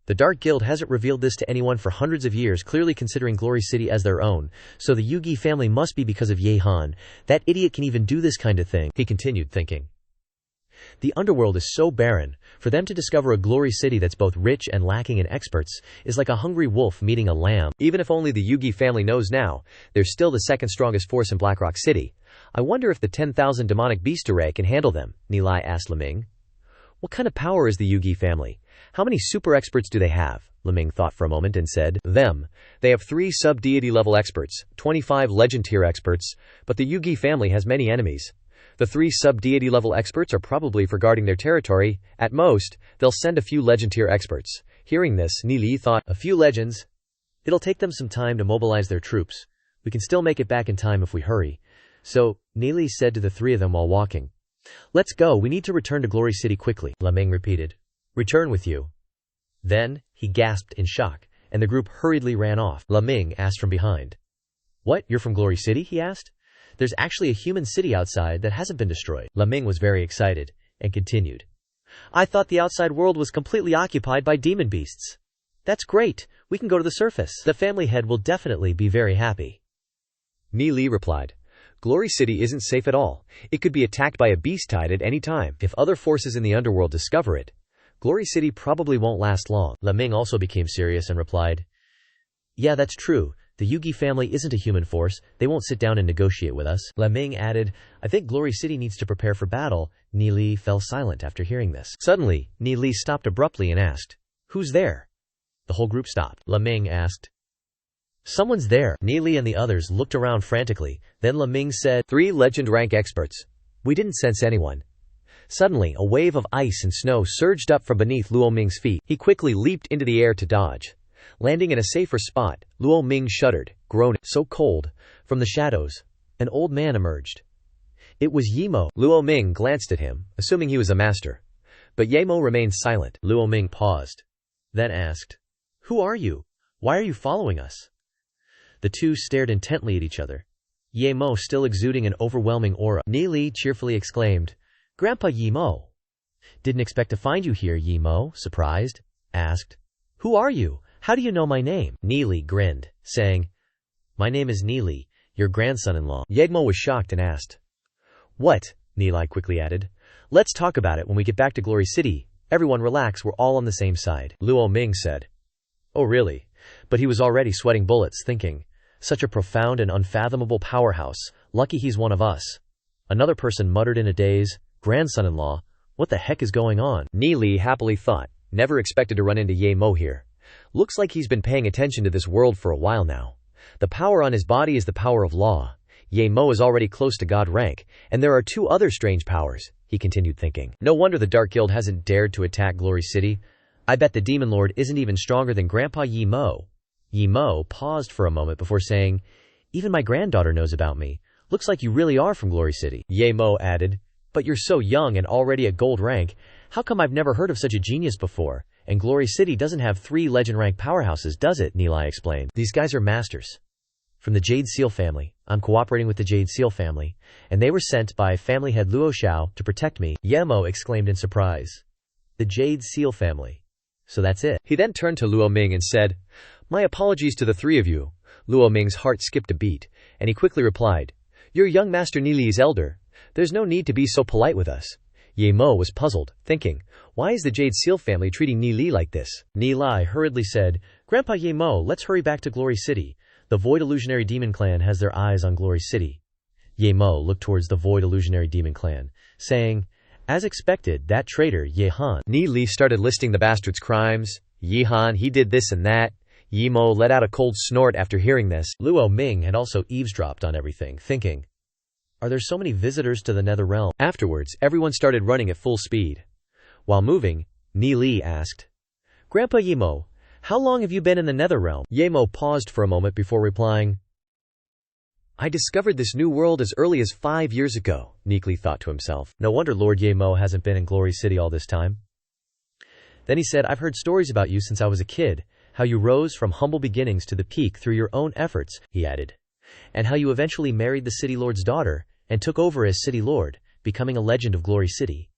The Dark Guild hasn't revealed this to anyone for hundreds of years, clearly considering Glory City as their own, so the Yugi family must be because of Ye Han. That idiot can even do this kind of thing, he continued thinking. The underworld is so barren, for them to discover a Glory City that's both rich and lacking in experts is like a hungry wolf meeting a lamb. Even if only the Yugi family knows now, they're still the second strongest force in Blackrock City. I wonder if the 10,000 demonic beast array can handle them, Ni Li asked La Ming. What kind of power is the Yugi family? How many super experts do they have? La Ming thought for a moment and said, Them. They have 3 sub-deity level experts, 25 legend tier experts, but the Yugi family has many enemies. The 3 sub-deity level experts are probably for guarding their territory. At most, they'll send a few legend tier experts. Hearing this, Ni Li thought, a few legends? It'll take them some time to mobilize their troops. We can still make it back in time if we hurry. So, Ni Li said to the three of them while walking. Let's go, we need to return to Glory City quickly, La Ming repeated. Return with you. Then, he gasped in shock, and the group hurriedly ran off. La Ming asked from behind. What, you're from Glory City? He asked. There's actually a human city outside that hasn't been destroyed. La Ming was very excited, and continued. I thought the outside world was completely occupied by demon beasts. That's great, we can go to the surface. The family head will definitely be very happy. Ni Li replied. Glory City isn't safe at all. It could be attacked by a beast tide at any time. If other forces in the underworld discover it, Glory City probably won't last long. La Ming also became serious and replied, Yeah, that's true. The Yugi family isn't a human force. They won't sit down and negotiate with us. La Ming added, I think Glory City needs to prepare for battle. Ni Li fell silent after hearing this. Suddenly, Ni Li stopped abruptly and asked, Who's there? The whole group stopped. La Ming asked, Someone's there. Ni Li and the others looked around frantically. Then La Ming said, 3 legend rank experts. We didn't sense anyone. Suddenly, a wave of ice and snow surged up from beneath Luo Ming's feet. He quickly leaped into the air to dodge. Landing in a safer spot, Luo Ming shuddered, groaning, so cold. From the shadows, an old man emerged. It was Yimo. Luo Ming glanced at him, assuming he was a master. but Ye Mo remained silent. Luo Ming paused, then asked, "Who are you? Why are you following us?" The two stared intently at each other, Ye Mo still exuding an overwhelming aura. Ni Li cheerfully exclaimed, "Grandpa Ye Mo." "Didn't expect to find you here, Ye Mo," surprised, asked. "Who are you? How do you know my name?" Ni Li grinned, saying, "My name is Ni Li, your grandson-in-law." Ye Mo was shocked and asked, "What?" Ni Li quickly added, "Let's talk about it when we get back to Glory City. Everyone relax, we're all on the same side." Luo Ming said, "Oh really?" But he was already sweating bullets, thinking, such a profound and unfathomable powerhouse, lucky he's one of us. Another person muttered in a daze, "Grandson-in-law, what the heck is going on?" Ni Li happily thought, never expected to run into Ye Mo here. Looks like he's been paying attention to this world for a while now. The power on his body is the power of law. Ye Mo is already close to God rank, and there are two other strange powers, he continued thinking. No wonder the Dark Guild hasn't dared to attack Glory City. I bet the Demon Lord isn't even stronger than Grandpa Ye Mo. Ye Mo paused for a moment before saying, "Even my granddaughter knows about me. Looks like you really are from Glory City." Ye Mo added, "But you're so young and already at gold rank. How come I've never heard of such a genius before? And Glory City doesn't have 3 legend rank powerhouses, does it?" Ni Li explained. "These guys are masters. From the Jade Seal family. I'm cooperating with the Jade Seal family, and they were sent by family head Luo Xiao to protect me." Ye Mo exclaimed in surprise. The Jade Seal family. So that's it. He then turned to Luo Ming and said, "My apologies to the 3 of you." Luo Ming's heart skipped a beat, and he quickly replied, "You're young Master Ni Li's elder. There's no need to be so polite with us." Ye Mo was puzzled, thinking, why is the Jade Seal family treating Ni Li like this? Ni Li hurriedly said, "Grandpa Ye Mo, let's hurry back to Glory City. The Void Illusionary Demon Clan has their eyes on Glory City." Ye Mo looked towards the Void Illusionary Demon Clan, saying, "As expected, that traitor, Ye Han." Ni Li started listing the bastard's crimes. "Ye Han, he did this and that." Ye Mo let out a cold snort after hearing this. Luo Ming had also eavesdropped on everything, thinking, are there so many visitors to the Nether Realm? Afterwards, everyone started running at full speed. While moving, Ni Li asked, "Grandpa Ye Mo, how long have you been in the Nether Realm?" Ye Mo paused for a moment before replying, "I discovered this new world as early as 5 years ago," Ni Li thought to himself. No wonder Lord Ye Mo hasn't been in Glory City all this time. Then he said, "I've heard stories about you since I was a kid, how you rose from humble beginnings to the peak through your own efforts," he added, "and how you eventually married the City Lord's daughter and took over as City Lord, becoming a legend of Glory City."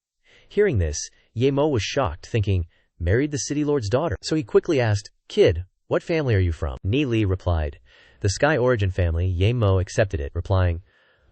Hearing this, Ye Mo was shocked, thinking, married the City Lord's daughter. So he quickly asked, "Kid, what family are you from?" Ni Li replied, "The Sky Origin family." Ye Mo accepted it, replying,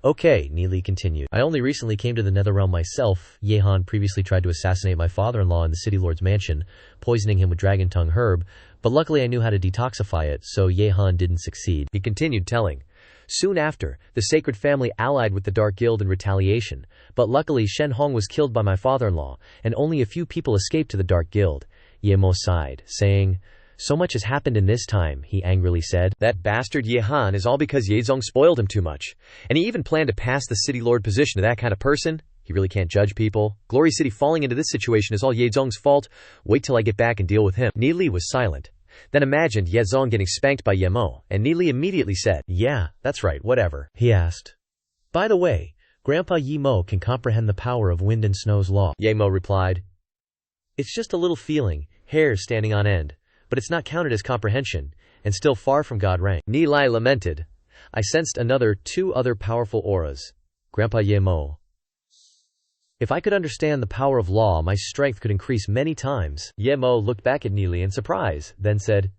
"Okay," Ni Li continued. "I only recently came to the Netherrealm myself. Ye Han previously tried to assassinate my father-in-law in the City Lord's mansion, poisoning him with Dragon Tongue herb, but luckily I knew how to detoxify it, so Ye Han didn't succeed." He continued telling, "Soon after, the Sacred Family allied with the Dark Guild in retaliation, but luckily Shen Hong was killed by my father-in-law, and only a few people escaped to the Dark Guild." Ye Mo sighed, saying, "So much has happened in this time," he angrily said. "That bastard Ye Han is all because Ye Zong spoiled him too much. And he even planned to pass the City Lord position to that kind of person? He really can't judge people. Glory City falling into this situation is all Ye Zong's fault. Wait till I get back and deal with him." Ni Li was silent, then imagined Ye Zong getting spanked by Ye Mo, and Ni Li immediately said, "Yeah, that's right, whatever." He asked, "By the way, Grandpa Ye Mo can comprehend the power of wind and snow's law." Ye Mo replied, "It's just a little feeling, hairs standing on end, but it's not counted as comprehension, and still far from God rank." Ni Li lamented, "I sensed two other powerful auras. Grandpa Ye Mo. If I could understand the power of law, my strength could increase many times." Ye Mo looked back at Ni Li in surprise, then said,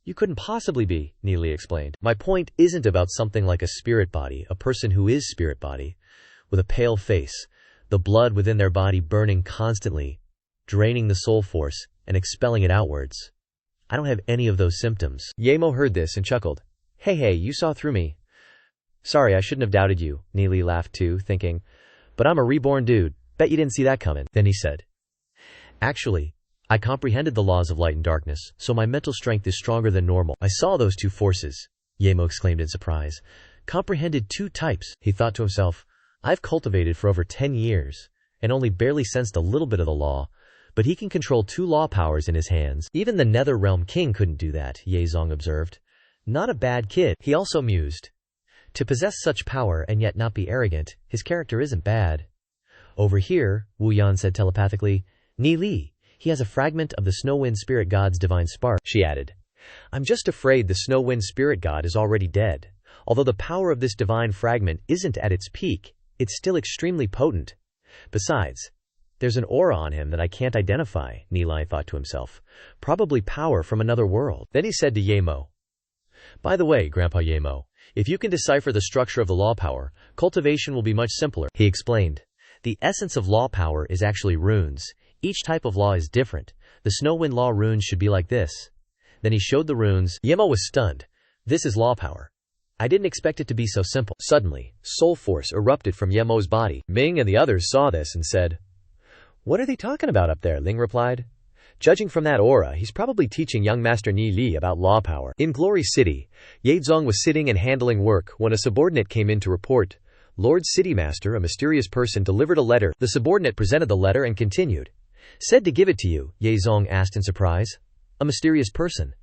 "You couldn't possibly be," Ni Li explained. "My point isn't about something like a spirit body, a person who is spirit body, with a pale face, the blood within their body burning constantly, draining the soul force, and expelling it outwards. I don't have any of those symptoms." Ye Mo heard this and chuckled. Hey, you saw through me." "Sorry, I shouldn't have doubted you," Ni Li laughed too, thinking, "but I'm a reborn dude. Bet you didn't see that coming." Then he said, "Actually, I comprehended the laws of light and darkness, so my mental strength is stronger than normal." "I saw those two forces," Ye Mo exclaimed in surprise. "Comprehended 2 types." He thought to himself, "I've cultivated for over 10 years, and only barely sensed a little bit of the law, but he can control 2 law powers in his hands. Even the Nether Realm King couldn't do that," Ye Zong observed. "Not a bad kid." He also mused, "To possess such power and yet not be arrogant, his character isn't bad." "Over here," Wu Yan said telepathically, Ni Li, he has a fragment of the snow wind spirit god's divine spark, she added. I'm just afraid the snow wind spirit god is already dead. Although the power of this divine fragment isn't at its peak, it's still extremely potent. Besides, there's an aura on him that I can't identify, Ni Li thought to himself. Probably power from another world. Then he said to Ye Mo, "By the way, Grandpa Ye Mo, if you can decipher the structure of the law power, cultivation will be much simpler." He explained. The essence of law power is actually runes. Each type of law is different. The snow wind law runes should be like this. Then he showed the runes. Ye Mo was stunned. This is law power. I didn't expect it to be so simple. Suddenly, soul force erupted from Ye Mo's body. Ming and the others saw this and said, "What are they talking about up there?" Ling replied. "Judging from that aura, he's probably teaching young Master Ni Li about law power." In Glory City, Ye Zong was sitting and handling work when a subordinate came in to report. "Lord City Master, a mysterious person delivered a letter." The subordinate presented the letter and continued. "Said to give it to you," Ye Zong asked in surprise. "A mysterious person."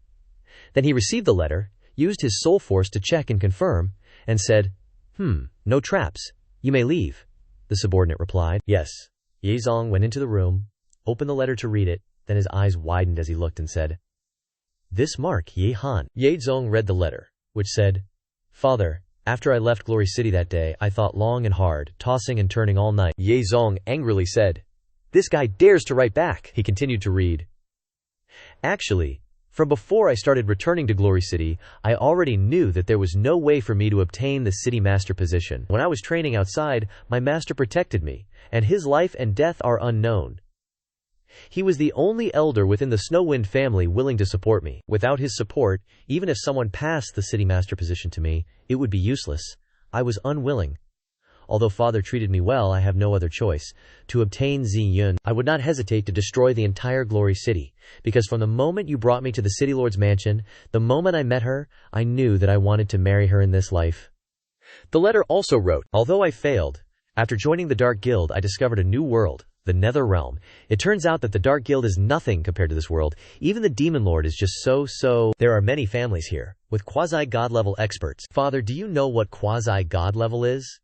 Then he received the letter, used his soul force to check and confirm, and said, "No traps. You may leave." The subordinate replied, "Yes." Ye Zong went into the room, opened the letter to read it, then his eyes widened as he looked and said, "This mark, Ye Han." Ye Zong read the letter, which said, "Father, after I left Glory City that day, I thought long and hard, tossing and turning all night." Ye Zong angrily said, "This guy dares to write back." He continued to read. "Actually, from before I started returning to Glory City, I already knew that there was no way for me to obtain the city master position. When I was training outside, my master protected me, and his life and death are unknown. He was the only elder within the Snowwind family willing to support me. Without his support, even if someone passed the city master position to me, it would be useless. I was unwilling. Although Father treated me well, I have no other choice. To obtain Ziyun, I would not hesitate to destroy the entire Glory City, because from the moment you brought me to the City Lord's mansion, the moment I met her, I knew that I wanted to marry her in this life." The letter also wrote, "Although I failed, after joining the Dark Guild, I discovered a new world, the Nether Realm. It turns out that the Dark Guild is nothing compared to this world. Even the Demon Lord is just so. There are many families here, with quasi-god level experts. Father, do you know what quasi-god level is?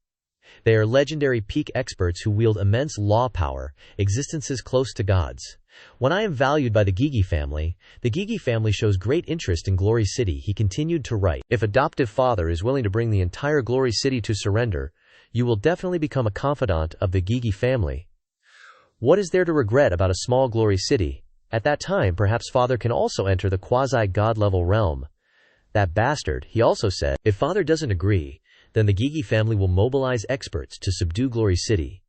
They are legendary peak experts who wield immense law power, existences close to gods. When I am valued by the Gigi family shows great interest in Glory City." He continued to write, "If adoptive father is willing to bring the entire Glory City to surrender, you will definitely become a confidant of the Gigi family. What is there to regret about a small Glory City? At that time, perhaps Father can also enter the quasi-god level realm." That bastard, he also said, "If Father doesn't agree, then the Gigi family will mobilize experts to subdue Glory City.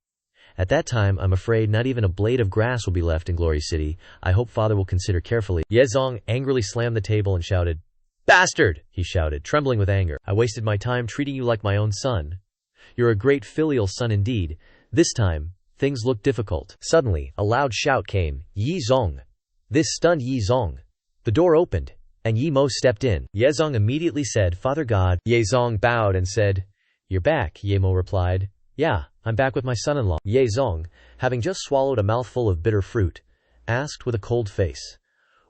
At that time, I'm afraid not even a blade of grass will be left in Glory City. I hope Father will consider carefully." Ye Zong angrily slammed the table and shouted, "Bastard!" he shouted, trembling with anger. "I wasted my time treating you like my own son. You're a great filial son indeed. This time, things look difficult." Suddenly, a loud shout came, "Ye Zong!" This stunned Ye Zong. The door opened, and Ye Mo stepped in. Ye Zong immediately said, "Father God." Ye Zong bowed and said, "You're back," Ye Mo replied. "Yeah, I'm back with my son-in-law." Ye Zong, having just swallowed a mouthful of bitter fruit, asked with a cold face,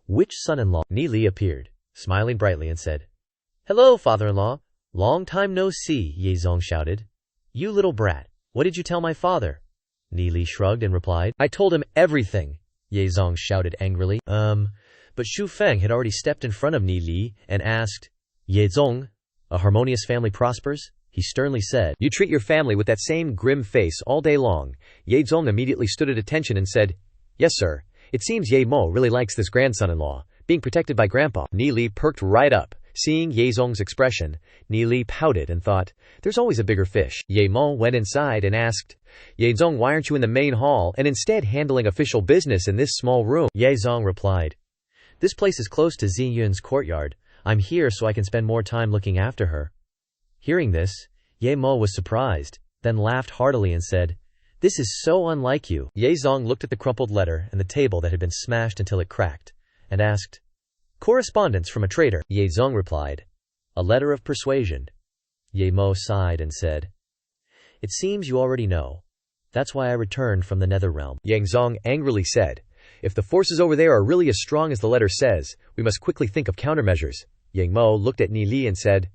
"Which son-in-law?" Ni Li appeared, smiling brightly and said, "Hello, father-in-law. Long time no see," Ye Zong shouted. "You little brat, what did you tell my father?" Ni Li shrugged and replied, "I told him everything." Ye Zong shouted angrily. But Shu Feng had already stepped in front of Ni Li and asked, "Ye Zong, a harmonious family prospers?" He sternly said, "You treat your family with that same grim face all day long." Ye Zong immediately stood at attention and said, "Yes, sir. It seems Ye Mo really likes this grandson-in-law, being protected by Grandpa." Ni Li perked right up. Seeing Ye Zong's expression, Ni Li pouted and thought, "There's always a bigger fish." Ye Mo went inside and asked, "Ye Zong, why aren't you in the main hall and instead handling official business in this small room?" Ye Zong replied, "This place is close to Ziyun's courtyard. I'm here so I can spend more time looking after her." Hearing this, Ye Mo was surprised, then laughed heartily and said, "This is so unlike you." Ye Zong looked at the crumpled letter and the table that had been smashed until it cracked, and asked, "Correspondence from a traitor?" Ye Zong replied, "A letter of persuasion." Ye Mo sighed and said, "It seems you already know. That's why I returned from the Nether Realm." Yang Zong angrily said, "If the forces over there are really as strong as the letter says, we must quickly think of countermeasures." Yang Mo looked at Ni Li and said,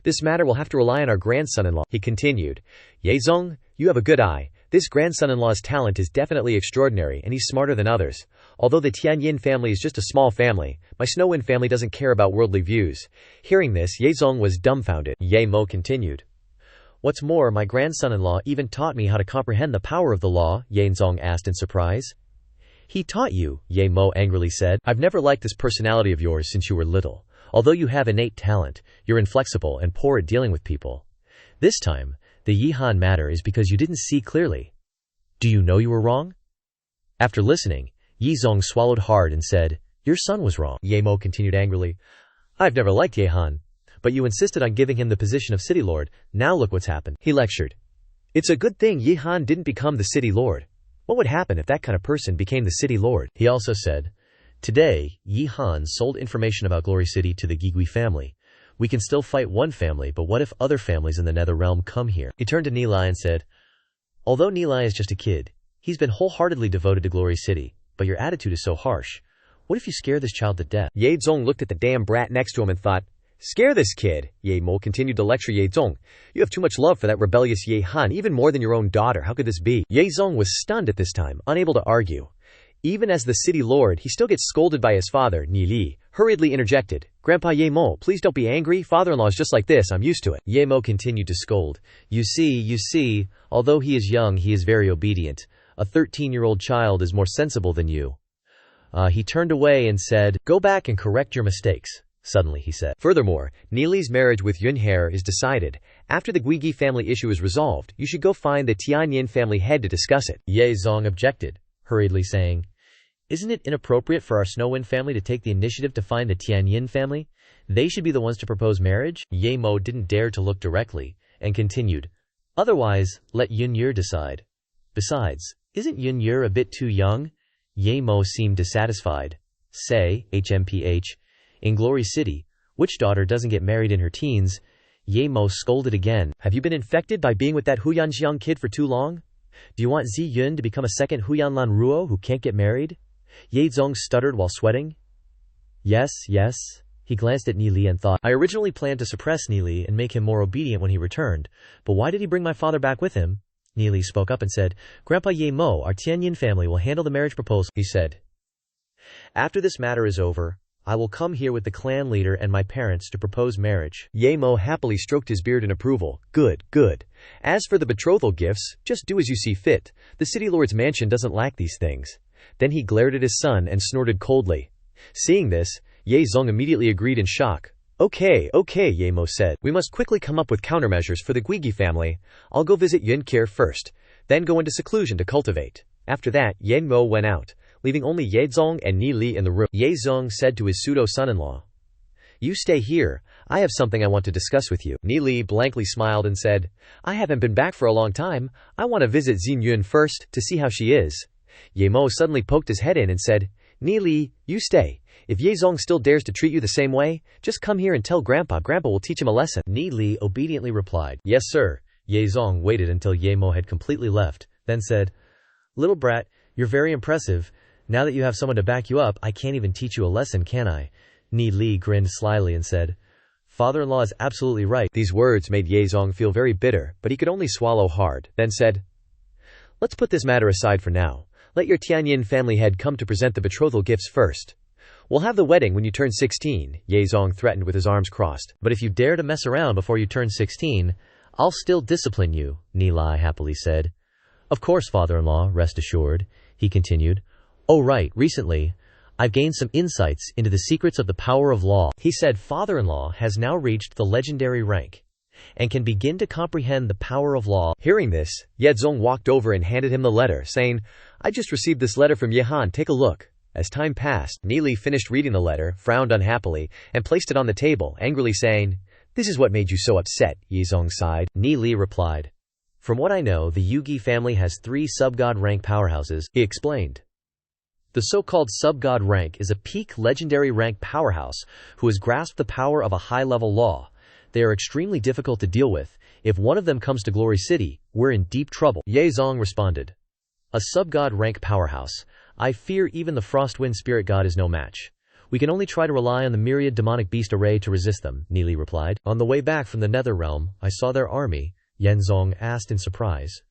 "This matter will have to rely on our grandson-in-law." He continued, "Ye Zong, you have a good eye. This grandson-in-law's talent is definitely extraordinary and he's smarter than others. Although the Tianyin family is just a small family, my Snowwind family doesn't care about worldly views. Hearing this, Ye Zong was dumbfounded. Ye Mo continued. What's more, my grandson-in-law even taught me how to comprehend the power of the law, Ye Zong asked in surprise. He taught you, Ye Mo angrily said. I've never liked this personality of yours since you were little. Although you have innate talent, you're inflexible and poor at dealing with people. This time, the Yihan matter is because you didn't see clearly. Do you know you were wrong? After listening, Ye Zong swallowed hard and said, Your son was wrong. Ye Mo continued angrily. I've never liked Yehan, but you insisted on giving him the position of city lord. Now look what's happened. He lectured. It's a good thing Yehan didn't become the city lord. What would happen if that kind of person became the city lord? He also said, Today, Yihan sold information about Glory City to the Gigui family. We can still fight one family, but what if other families in the Nether Realm come here? He turned to Nilai and said, Although Nilai is just a kid, he's been wholeheartedly devoted to Glory City, but your attitude is so harsh. What if you scare this child to death? Ye Zong looked at the damn brat next to him and thought, Scare this kid. Ye Mo continued to lecture Ye Zong. You have too much love for that rebellious Ye Han, even more than your own daughter. How could this be? Ye Zong was stunned at this time, unable to argue. Even as the city lord, he still gets scolded by his father, Ni Li, hurriedly interjected. Grandpa Ye Mo, please don't be angry. Father-in-law is just like this. I'm used to it. Ye Mo continued to scold. You see, although he is young, he is very obedient. A 13-year-old child is more sensible than you. He turned away and said, Go back and correct your mistakes. Suddenly, he said. Furthermore, Nili's marriage with Yunher is decided. After the Guigi family issue is resolved, you should go find the Tianyin family head to discuss it. Ye Zong objected, hurriedly saying, Isn't it inappropriate for our Snowwind family to take the initiative to find the Tianyin family? They should be the ones to propose marriage? Ye Mo didn't dare to look directly, and continued, Otherwise, let Yunyer decide. Besides, isn't Yunyer a bit too young? Ye Mo seemed dissatisfied. Say, HMPH, in Glory City, which daughter doesn't get married in her teens? Ye Mo scolded again. Have you been infected by being with that Huyanxiang kid for too long? Do you want Zi Yun to become a second Huyanlan Ruo who can't get married? Ye Zong stuttered while sweating. Yes. He glanced at Ni Li and thought, I originally planned to suppress Ni Li and make him more obedient when he returned, but why did he bring my father back with him? Ni Li spoke up and said, Grandpa Ye Mo, our Tianyin family will handle the marriage proposal. He said, After this matter is over, I will come here with the clan leader and my parents to propose marriage. Ye Mo happily stroked his beard in approval. Good. As for the betrothal gifts, just do as you see fit. The city lord's mansion doesn't lack these things. Then he glared at his son and snorted coldly. Seeing this, Ye Zong immediately agreed in shock. Okay, Ye Mo said. We must quickly come up with countermeasures for the Guigi family. I'll go visit Yunkir first, then go into seclusion to cultivate. After that, Ye Mo went out, leaving only Ye Zong and Ni Li in the room. Ye Zong said to his pseudo-son-in-law, You stay here. I have something I want to discuss with you. Ni Li blankly smiled and said, I haven't been back for a long time. I want to visit Xin Yun first, to see how she is. Ye Mo suddenly poked his head in and said, Ni Li, you stay. If Ye Zong still dares to treat you the same way, just come here and tell Grandpa. Grandpa will teach him a lesson. Ni Li obediently replied, Yes, sir. Ye Zong waited until Ye Mo had completely left, then said, Little brat, you're very impressive. Now that you have someone to back you up, I can't even teach you a lesson, can I? Ni Li grinned slyly and said, Father-in-law is absolutely right. These words made Ye Zong feel very bitter, but he could only swallow hard, then said, Let's put this matter aside for now. Let your Tianyin family head come to present the betrothal gifts first. We'll have the wedding when you turn 16, Ye Zong threatened with his arms crossed. But if you dare to mess around before you turn 16, I'll still discipline you, Ni Li happily said. Of course, father-in-law, rest assured, he continued. Oh right, recently, I've gained some insights into the secrets of the power of law. He said father-in-law has now reached the legendary rank and can begin to comprehend the power of law. Hearing this, Ye Zong walked over and handed him the letter, saying, I just received this letter from Yehan, take a look. As time passed, Ni Li finished reading the letter, frowned unhappily, and placed it on the table, angrily saying, This is what made you so upset, Ye Zong sighed. Ni Li replied, From what I know, the Yugi family has 3 sub-god rank powerhouses, he explained. The so-called sub-god rank is a peak legendary rank powerhouse who has grasped the power of a high-level law. They are extremely difficult to deal with. If one of them comes to Glory City, we're in deep trouble. Ye Zong responded. A sub-god rank powerhouse. I fear even the Frostwind spirit god is no match. We can only try to rely on the myriad demonic beast array to resist them, Ni Li replied. On the way back from the Nether Realm, I saw their army, Ye Zong asked in surprise.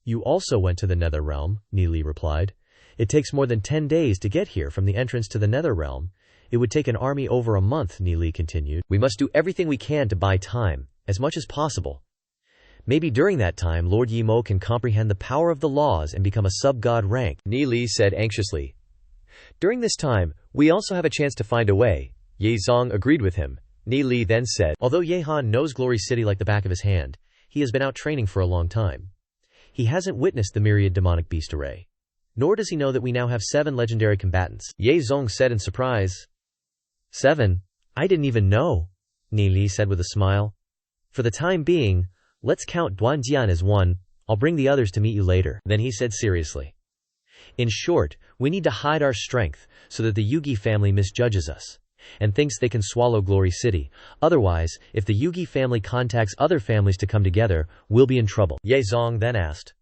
You also went to the Nether Realm, Ni Li replied. It takes more than 10 days to get here from the entrance to the Nether Realm. It would take an army over a month, Ni Li continued. We must do everything we can to buy time, as much as possible. Maybe during that time Lord Yimo can comprehend the power of the laws and become a sub-god rank, Ni Li said anxiously. During this time, we also have a chance to find a way. Ye Zong agreed with him. Ni Li then said, although Ye Han knows Glory City like the back of his hand, he has been out training for a long time. He hasn't witnessed the myriad demonic beast array. Nor does he know that we now have 7 legendary combatants, Ye Zong said in surprise. 7? I didn't even know, Ni Li said with a smile. For the time being, let's count Duanjian as 1, I'll bring the others to meet you later. Then he said seriously. In short, we need to hide our strength so that the Yugi family misjudges us and thinks they can swallow Glory City. Otherwise, if the Yugi family contacts other families to come together, we'll be in trouble. Ye Zong then asked,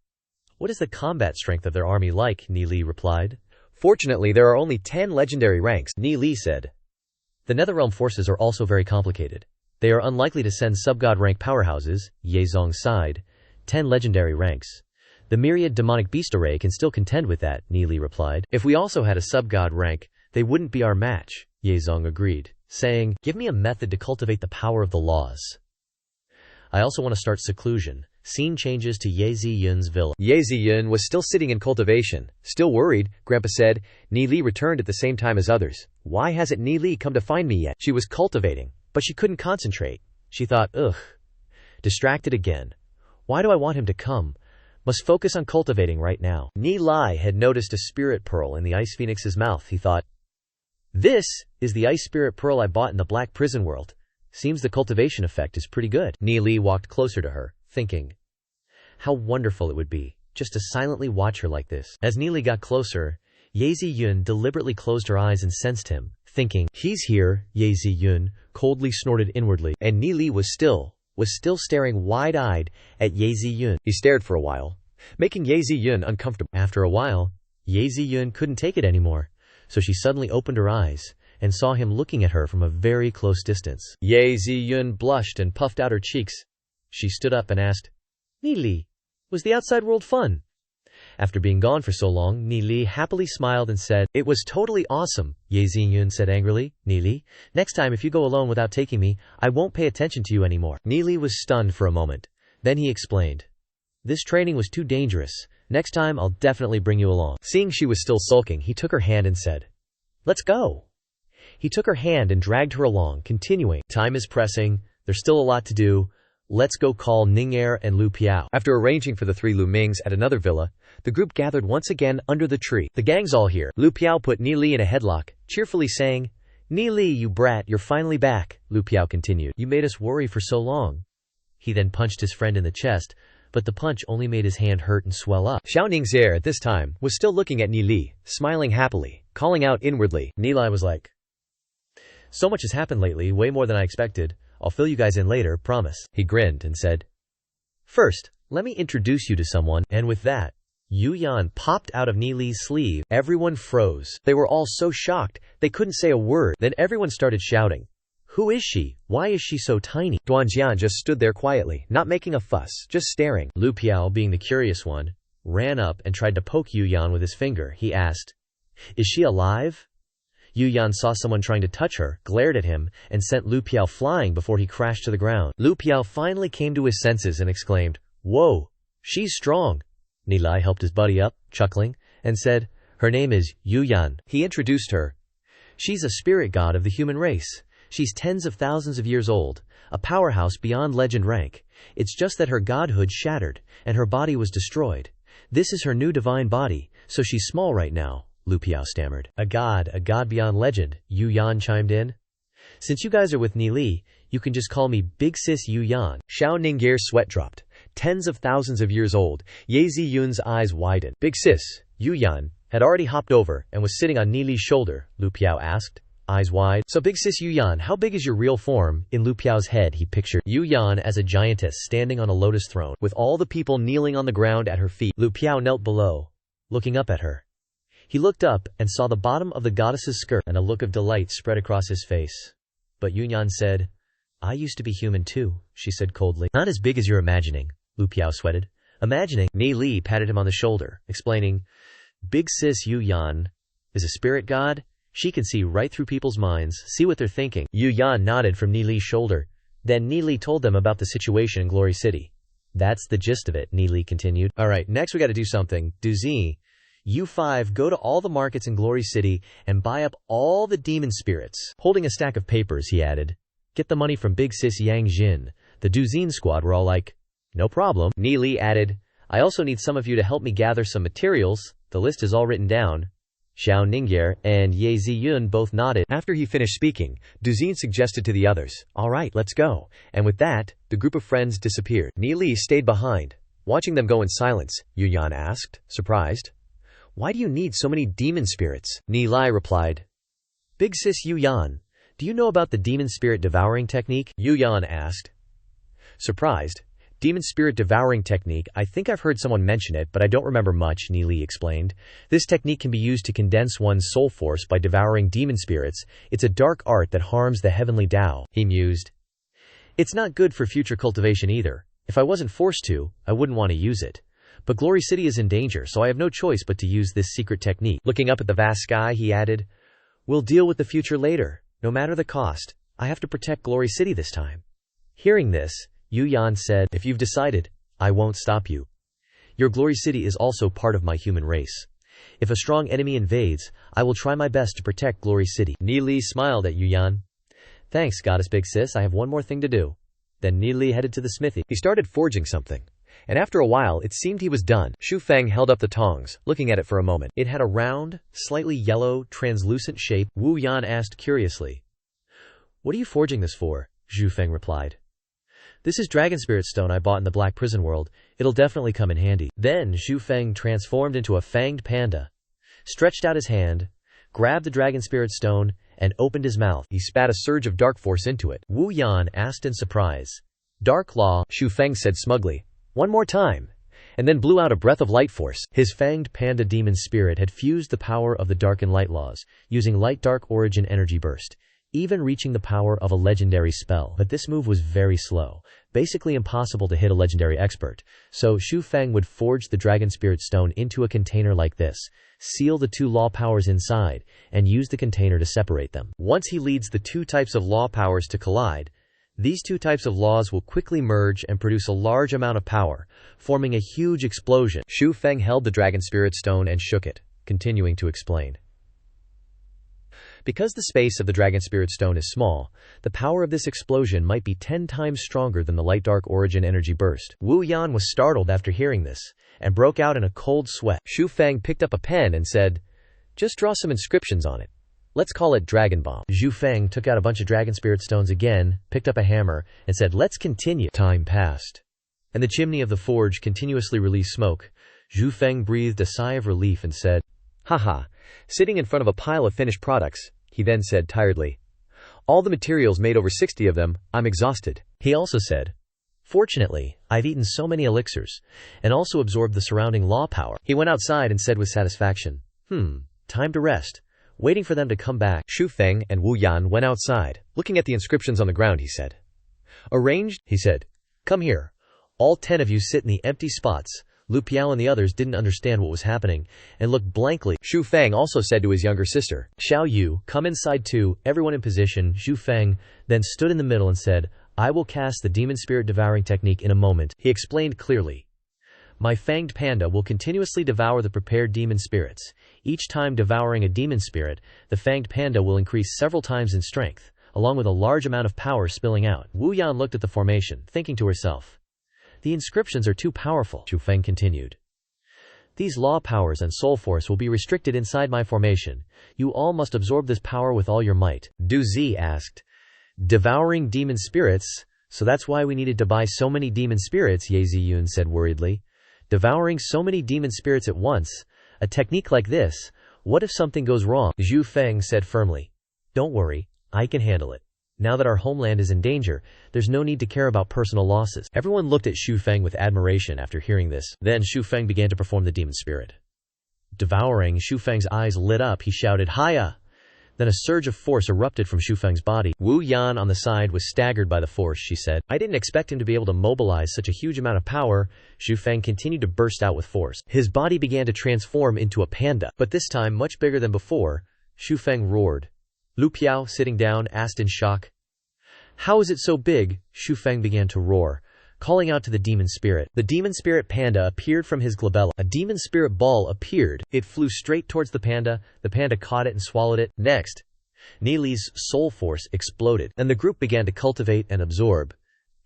what is the combat strength of their army like? Ni Li replied. Fortunately, there are only 10 legendary ranks, Ni Li said. The Netherrealm forces are also very complicated. They are unlikely to send sub-god rank powerhouses, Ye Zong sighed. 10 legendary ranks. The myriad demonic beast array can still contend with that, Ni Li replied. If we also had a sub-god rank, they wouldn't be our match, Ye Zong agreed, saying, give me a method to cultivate the power of the laws. I also want to start seclusion. Scene changes to Ye Ziyun's villa. Ye Ziyun was still sitting in cultivation. Still worried, Grandpa said. Ni Li returned at the same time as others. Why hasn't Ni Li come to find me yet? She was cultivating, but she couldn't concentrate. She thought, ugh. Distracted again. Why do I want him to come? Must focus on cultivating right now. Ni Li had noticed a spirit pearl in the ice phoenix's mouth. He thought, this is the ice spirit pearl I bought in the black prison world. Seems the cultivation effect is pretty good. Ni Li walked closer to her, thinking, how wonderful it would be, just to silently watch her like this. As Ni Li got closer, Ye Ziyun deliberately closed her eyes and sensed him, thinking, he's here. Ye Ziyun coldly snorted inwardly, and Ni Li was still staring wide-eyed at Ye Ziyun. He stared for a while, making Ye Ziyun uncomfortable. After a while, Ye Ziyun couldn't take it anymore, so she suddenly opened her eyes and saw him looking at her from a very close distance. Ye Ziyun blushed and puffed out her cheeks. She stood up and asked, Ni Li, was the outside world fun? After being gone for so long, Ni Li happily smiled and said, it was totally awesome. Ye Ziyun said angrily, Ni Li, next time if you go alone without taking me, I won't pay attention to you anymore. Ni Li was stunned for a moment. Then he explained, this training was too dangerous. Next time I'll definitely bring you along. Seeing she was still sulking, he took her hand and said, let's go. He took her hand and dragged her along, continuing, time is pressing, there's still a lot to do. Let's go call Ning'er and Lu Piao. After arranging for the 3 Lu Mings at another villa, the group gathered once again under the tree. The gang's all here. Lu Piao put Ni Li in a headlock, cheerfully saying, Ni Li, you brat, you're finally back. Lu Piao continued, you made us worry for so long. He then punched his friend in the chest, but the punch only made his hand hurt and swell up. Xiao Ning'er at this time was still looking at Ni Li, smiling happily, calling out inwardly. Ni Li was like, so much has happened lately, way more than I expected. I'll fill you guys in later, promise. He grinned and said, first, let me introduce you to someone. And with that, Yu Yan popped out of Ni Li's sleeve. Everyone froze. They were all so shocked, they couldn't say a word. Then everyone started shouting, who is she? Why is she so tiny? Duanjian just stood there quietly, not making a fuss, just staring. Lu Piao, being the curious one, ran up and tried to poke Yu Yan with his finger. He asked, is she alive? Yu Yan saw someone trying to touch her, glared at him, and sent Lu Piao flying before he crashed to the ground. Lu Piao finally came to his senses and exclaimed, whoa, she's strong. Ni Li helped his buddy up, chuckling, and said, her name is Yu Yan. He introduced her. She's a spirit god of the human race. She's tens of thousands of years old, a powerhouse beyond legend rank. It's just that her godhood shattered, and her body was destroyed. This is her new divine body, so she's small right now. Lu Piao stammered. A god beyond legend, Yu Yan chimed in. Since you guys are with Ni Li, you can just call me Big Sis Yu Yan. Xiao Ning'er's sweat dropped. Tens of thousands of years old, Ye Ziyun's eyes widened. Big Sis, Yu Yan, had already hopped over and was sitting on Ni Li's shoulder, Lu Piao asked, eyes wide. So Big Sis Yu Yan, how big is your real form? In Lu Piao's head he pictured Yu Yan as a giantess standing on a lotus throne, with all the people kneeling on the ground at her feet. Lu Piao knelt below, looking up at her. He looked up and saw the bottom of the goddess's skirt, and a look of delight spread across his face. But Yu Yan said, I used to be human too, she said coldly. Not as big as you're imagining, Lu Piao sweated, Imagining, Ni Li patted him on the shoulder, explaining, Big sis Yu Yan is a spirit god. She can see right through people's minds, see what they're thinking. Yu Yan nodded from Ni Li's shoulder. Then Ni Li told them about the situation in Glory City. That's the gist of it, Ni Li continued. Alright, next we gotta do something. Duzi, you 5 go to all the markets in Glory City and buy up all the demon spirits. Holding a stack of papers, he added, get the money from Big Sis Yang Jin. The Duzine squad were all like, no problem. Ni Li added, I also need some of you to help me gather some materials. The list is all written down. Xiao Ningyer and Ye Ziyun both nodded. After he finished speaking, Duzine suggested to the others, all right, let's go. And with that, the group of friends disappeared. Ni Li stayed behind. Watching them go in silence, Yu Yan asked, surprised. Why do you need so many demon spirits? Ni Li replied, Big sis Yu Yan, do you know about the demon spirit devouring technique? Yu Yan asked. Surprised. Demon spirit devouring technique, I think I've heard someone mention it, but I don't remember much, Ni Li explained. This technique can be used to condense one's soul force by devouring demon spirits. It's a dark art that harms the heavenly Tao, he mused. It's not good for future cultivation either. If I wasn't forced to, I wouldn't want to use it. But Glory City is in danger, so I have no choice but to use this secret technique. Looking up at the vast sky, he added, we'll deal with the future later. No matter the cost, I have to protect Glory City this time. Hearing this, Yu Yan said, if you've decided, I won't stop you. Your Glory City is also part of my human race. If a strong enemy invades, I will try my best to protect Glory City. Ni Li smiled at Yu Yan. Thanks, Goddess Big Sis, I have one more thing to do. Then Ni Li headed to the smithy. He started forging something. And after a while, it seemed he was done. Shu Feng held up the tongs, looking at it for a moment. It had a round, slightly yellow, translucent shape. Wu Yan asked curiously. What are you forging this for? Zhu Feng replied. This is Dragon Spirit Stone I bought in the Black Prison World. It'll definitely come in handy. Then Zhu Feng transformed into a fanged panda, stretched out his hand, grabbed the Dragon Spirit Stone, and opened his mouth. He spat a surge of dark force into it. Wu Yan asked in surprise. Dark Law, Zhu Feng said smugly. One more time. And then blew out a breath of light force. His fanged panda demon spirit had fused the power of the dark and light laws, using light-dark origin energy burst, even reaching the power of a legendary spell. But this move was very slow, basically impossible to hit a legendary expert. So Shu Feng would forge the Dragon Spirit Stone into a container like this, seal the 2 law powers inside, and use the container to separate them. Once he leads the 2 types of law powers to collide, these 2 types of laws will quickly merge and produce a large amount of power, forming a huge explosion. Shu Feng held the Dragon Spirit Stone and shook it, continuing to explain. Because the space of the Dragon Spirit Stone is small, the power of this explosion might be 10 times stronger than the light-dark origin energy burst. Wu Yan was startled after hearing this, and broke out in a cold sweat. Shu Feng picked up a pen and said, just draw some inscriptions on it. Let's call it Dragon Bomb. Zhu Feng took out a bunch of Dragon Spirit Stones again, picked up a hammer, and said, let's continue. Time passed, and the chimney of the forge continuously released smoke. Zhu Feng breathed a sigh of relief and said, haha, sitting in front of a pile of finished products, he then said tiredly, all the materials made over 60 of them, I'm exhausted. He also said, fortunately, I've eaten so many elixirs, and also absorbed the surrounding law power. He went outside and said with satisfaction, time to rest. Waiting for them to come back, Shu Feng and Wu Yan went outside. Looking at the inscriptions on the ground, he said, arranged, he said, come here. All 10 of you sit in the empty spots. Lu Piao and the others didn't understand what was happening, and looked blankly. Shu Feng also said to his younger sister, Xiao Yu, come inside too. Everyone in position. Shu Feng then stood in the middle and said, I will cast the demon spirit devouring technique in a moment. He explained clearly. My fanged panda will continuously devour the prepared demon spirits. Each time devouring a demon spirit, the fanged panda will increase several times in strength, along with a large amount of power spilling out. Wu Yan looked at the formation, thinking to herself, the inscriptions are too powerful. Shu Feng continued. These law powers and soul force will be restricted inside my formation. You all must absorb this power with all your might. Du Zi asked, devouring demon spirits? So that's why we needed to buy so many demon spirits, Ye Ziyun said worriedly. Devouring so many demon spirits at once? A technique like this? What if something goes wrong? Zhu Feng said firmly. Don't worry, I can handle it. Now that our homeland is in danger, there's no need to care about personal losses. Everyone looked at Shu Feng with admiration after hearing this. Then Shu Feng began to perform the demon spirit. Devouring, Shu Feng's eyes lit up. He shouted, Hiya! Then a surge of force erupted from Xu Feng's body. Wu Yan on the side was staggered by the force, she said. I didn't expect him to be able to mobilize such a huge amount of power. Xu Feng continued to burst out with force. His body began to transform into a panda, but this time much bigger than before. Xu Feng roared. Lu Piao, sitting down, asked in shock. How is it so big? Xu Feng began to roar, calling out to the demon spirit. The demon spirit panda appeared from his glabella. A demon spirit ball appeared. It flew straight towards the panda. The panda caught it and swallowed it. Next, Nili's soul force exploded, and the group began to cultivate and absorb.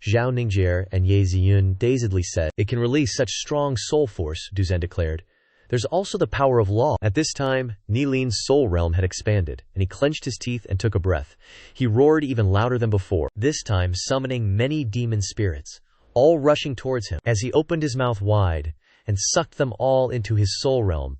Zhao Ningjier and Ye Ziyun dazedly said, It can release such strong soul force, Du Zhen declared. There's also the power of law. At this time, Nilin's soul realm had expanded, and he clenched his teeth and took a breath. He roared even louder than before, this time summoning many demon spirits, all rushing towards him as he opened his mouth wide and sucked them all into his soul realm.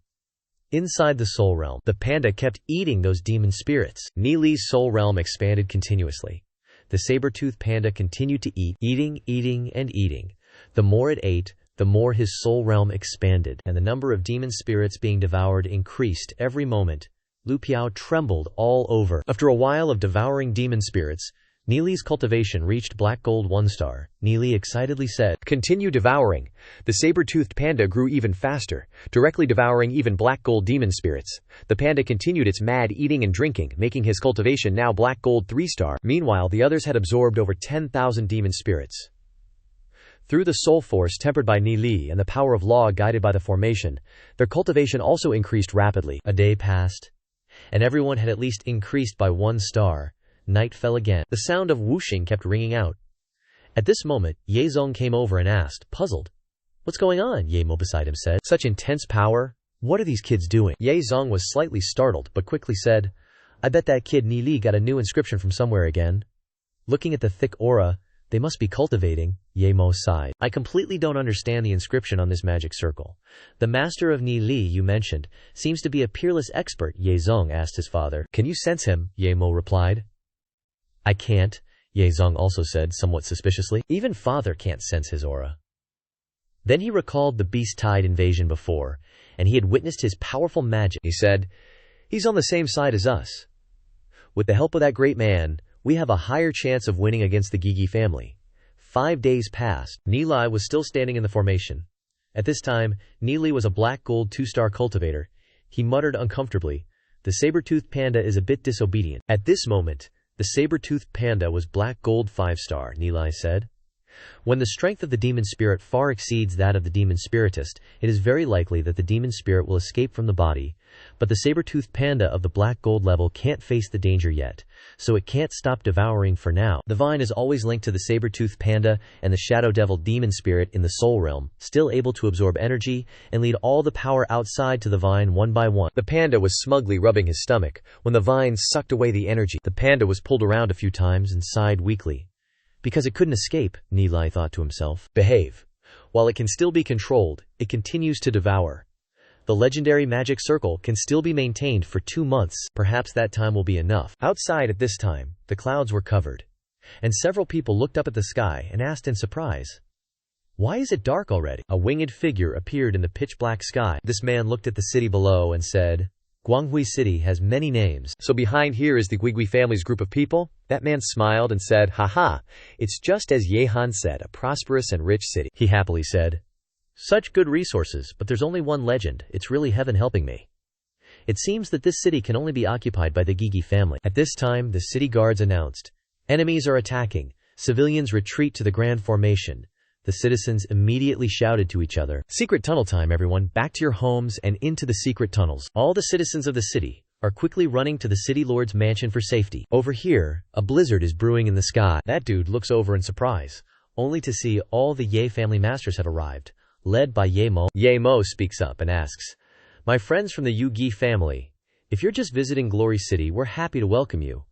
Inside the soul realm, the panda kept eating those demon spirits. Nili's soul realm expanded continuously. The saber-toothed panda continued to eat, eating, and eating. The more it ate, the more his soul realm expanded, and the number of demon spirits being devoured increased every moment. Lu Piao trembled all over. After a while of devouring demon spirits, Nili's cultivation reached black gold 1 star. Nili excitedly said, Continue devouring. The saber-toothed panda grew even faster, directly devouring even black gold demon spirits. The panda continued its mad eating and drinking, making his cultivation now black gold 3 star. Meanwhile, the others had absorbed over 10,000 demon spirits. Through the soul force tempered by Nili and the power of law guided by the formation, their cultivation also increased rapidly. A day passed, and everyone had at least increased by 1 star. Night fell again. The sound of whooshing kept ringing out. At this moment, Ye Zong came over and asked, puzzled. What's going on? Ye Mo beside him said. Such intense power? What are these kids doing? Ye Zong was slightly startled, but quickly said, I bet that kid Nili got a new inscription from somewhere again. Looking at the thick aura, they must be cultivating. Ye Mo sighed. I completely don't understand the inscription on this magic circle. The master of Nili you mentioned seems to be a peerless expert, Ye Zong asked his father. Can you sense him? Ye Mo replied. I can't, Ye Zong also said somewhat suspiciously. Even father can't sense his aura. Then he recalled the beast tide invasion before, and he had witnessed his powerful magic. He said, He's on the same side as us. With the help of that great man, we have a higher chance of winning against the Gyani family. 5 days passed. Nili was still standing in the formation. At this time, Nili was a black gold 2-star cultivator. He muttered uncomfortably, The saber-toothed panda is a bit disobedient. At this moment, the saber-toothed panda was black gold 5-star, Nili said. When the strength of the demon spirit far exceeds that of the demon spiritist, it is very likely that the demon spirit will escape from the body, but the saber-toothed panda of the black gold level can't face the danger yet, so it can't stop devouring for now. The vine is always linked to the saber-toothed panda and the shadow devil demon spirit in the soul realm, still able to absorb energy and lead all the power outside to the vine one by one. The panda was smugly rubbing his stomach. When the vine sucked away the energy, the panda was pulled around a few times and sighed weakly. Because it couldn't escape, Nili thought to himself. Behave. While it can still be controlled, it continues to devour. The legendary magic circle can still be maintained for 2 months. Perhaps that time will be enough. Outside at this time, the clouds were covered, and several people looked up at the sky and asked in surprise, Why is it dark already? A winged figure appeared in the pitch-black sky. This man looked at the city below and said, Guanghui City has many names. So behind here is the Gyani family's group of people? That man smiled and said, Haha, it's just as Ye Han said, a prosperous and rich city. He happily said, Such good resources, but there's only one legend. It's really heaven helping me. It seems that this city can only be occupied by the Gyani family. At this time, the city guards announced, Enemies are attacking. Civilians retreat to the grand formation. The citizens immediately shouted to each other, Secret tunnel time, everyone, back to your homes and into the secret tunnels. All the citizens of the city are quickly running to the city lord's mansion for safety. Over here, a blizzard is brewing in the sky. That dude looks over in surprise, only to see all the Ye family masters have arrived, led by Ye Mo. Ye Mo speaks up and asks, My friends from the Gyani family, if you're just visiting Glory City, we're happy to welcome you.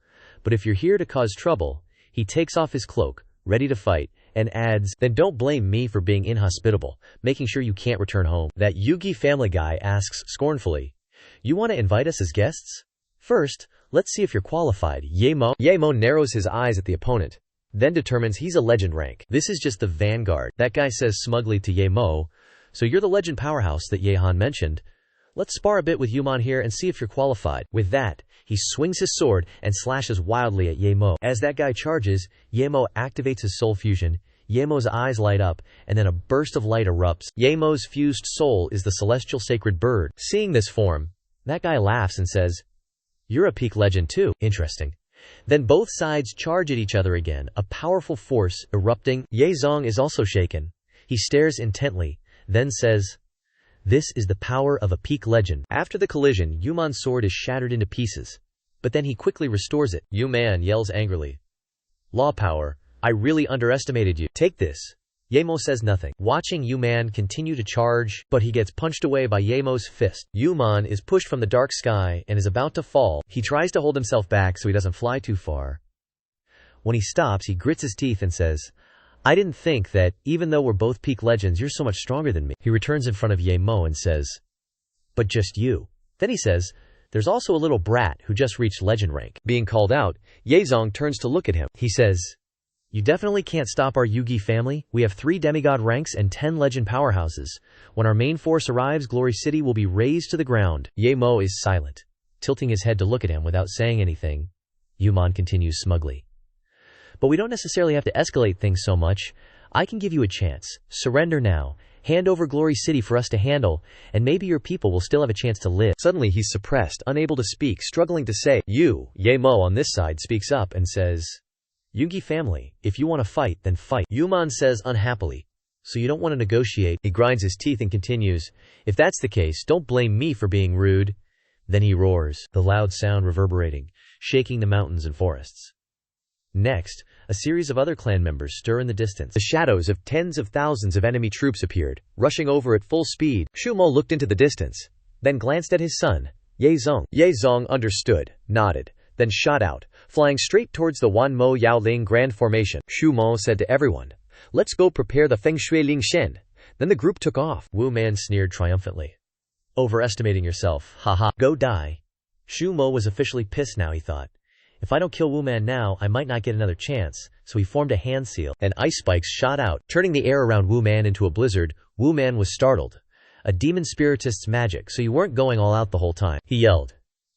But if you're here to cause trouble, he takes off his cloak, ready to fight, and adds, Then don't blame me for being inhospitable, making sure you can't return home. That Gyani family guy asks scornfully, You want to invite us as guests? First, let's see if you're qualified. Ye Mo narrows his eyes at the opponent, then determines he's a legend rank. This is just the vanguard. That guy says smugly to Ye Mo, So you're the legend powerhouse that Ye Han mentioned. Let's spar a bit with Yuman here and see if you're qualified. With that, He swings his sword and slashes wildly at Ye Mo. As that guy charges, Ye Mo activates his soul fusion. Ye Mo's eyes light up, and then a burst of light erupts. Ye Mo's fused soul is the celestial sacred bird. Seeing this form, that guy laughs and says, "You're a peak legend too. Interesting." Then both sides charge at each other again, a powerful force erupting. Ye Zong is also shaken. He stares intently, then says, "This is the power of a peak legend." After the collision, Yuman's sword is shattered into pieces, but then he quickly restores it. Yuman yells angrily, "Law power, I really underestimated you. Take this." Ye Mo says nothing, watching Yuman continue to charge, but he gets punched away by Ye Mo's fist. Yuman is pushed from the dark sky and is about to fall. He tries to hold himself back so he doesn't fly too far. When he stops, he grits his teeth and says, "I didn't think that, even though we're both peak legends, you're so much stronger than me." He returns in front of Ye Mo and says, "But just you." Then he says, "There's also a little brat who just reached legend rank." Being called out, Ye Zong turns to look at him. He says, "You definitely can't stop our Yugi family. We have 3 demigod ranks and 10 legend powerhouses. When our main force arrives, Glory City will be razed to the ground." Ye Mo is silent, tilting his head to look at him without saying anything. Yuman continues smugly, "But we don't necessarily have to escalate things so much. I can give you a chance. Surrender now. Hand over Glory City for us to handle, and maybe your people will still have a chance to live." Suddenly he's suppressed, unable to speak, struggling to say, "You." Ye Mo on this side speaks up and says, "Yugi family, if you want to fight, then fight." Yuman says unhappily, "So you don't want to negotiate?" He grinds his teeth and continues, "If that's the case, don't blame me for being rude." Then he roars, the loud sound reverberating, shaking the mountains and forests. Next, a series of other clan members stir in the distance. The shadows of tens of thousands of enemy troops appeared, rushing over at full speed. Shumo looked into the distance, then glanced at his son, Ye Zong. Ye Zong understood, nodded, then shot out, flying straight towards the Wanmo Yaoling Grand Formation. Shumo said to everyone, "Let's go prepare the Feng Shui Ling Shen." Then the group took off. Wu Man sneered triumphantly. "Overestimating yourself, haha, go die." Shumo was officially pissed now, he thought. If I don't kill Wu Man now, I might not get another chance, so he formed a hand seal, and ice spikes shot out, turning the air around Wu Man into a blizzard. Wu Man was startled. "A demon spiritist's magic, so you weren't going all out the whole time," he yelled.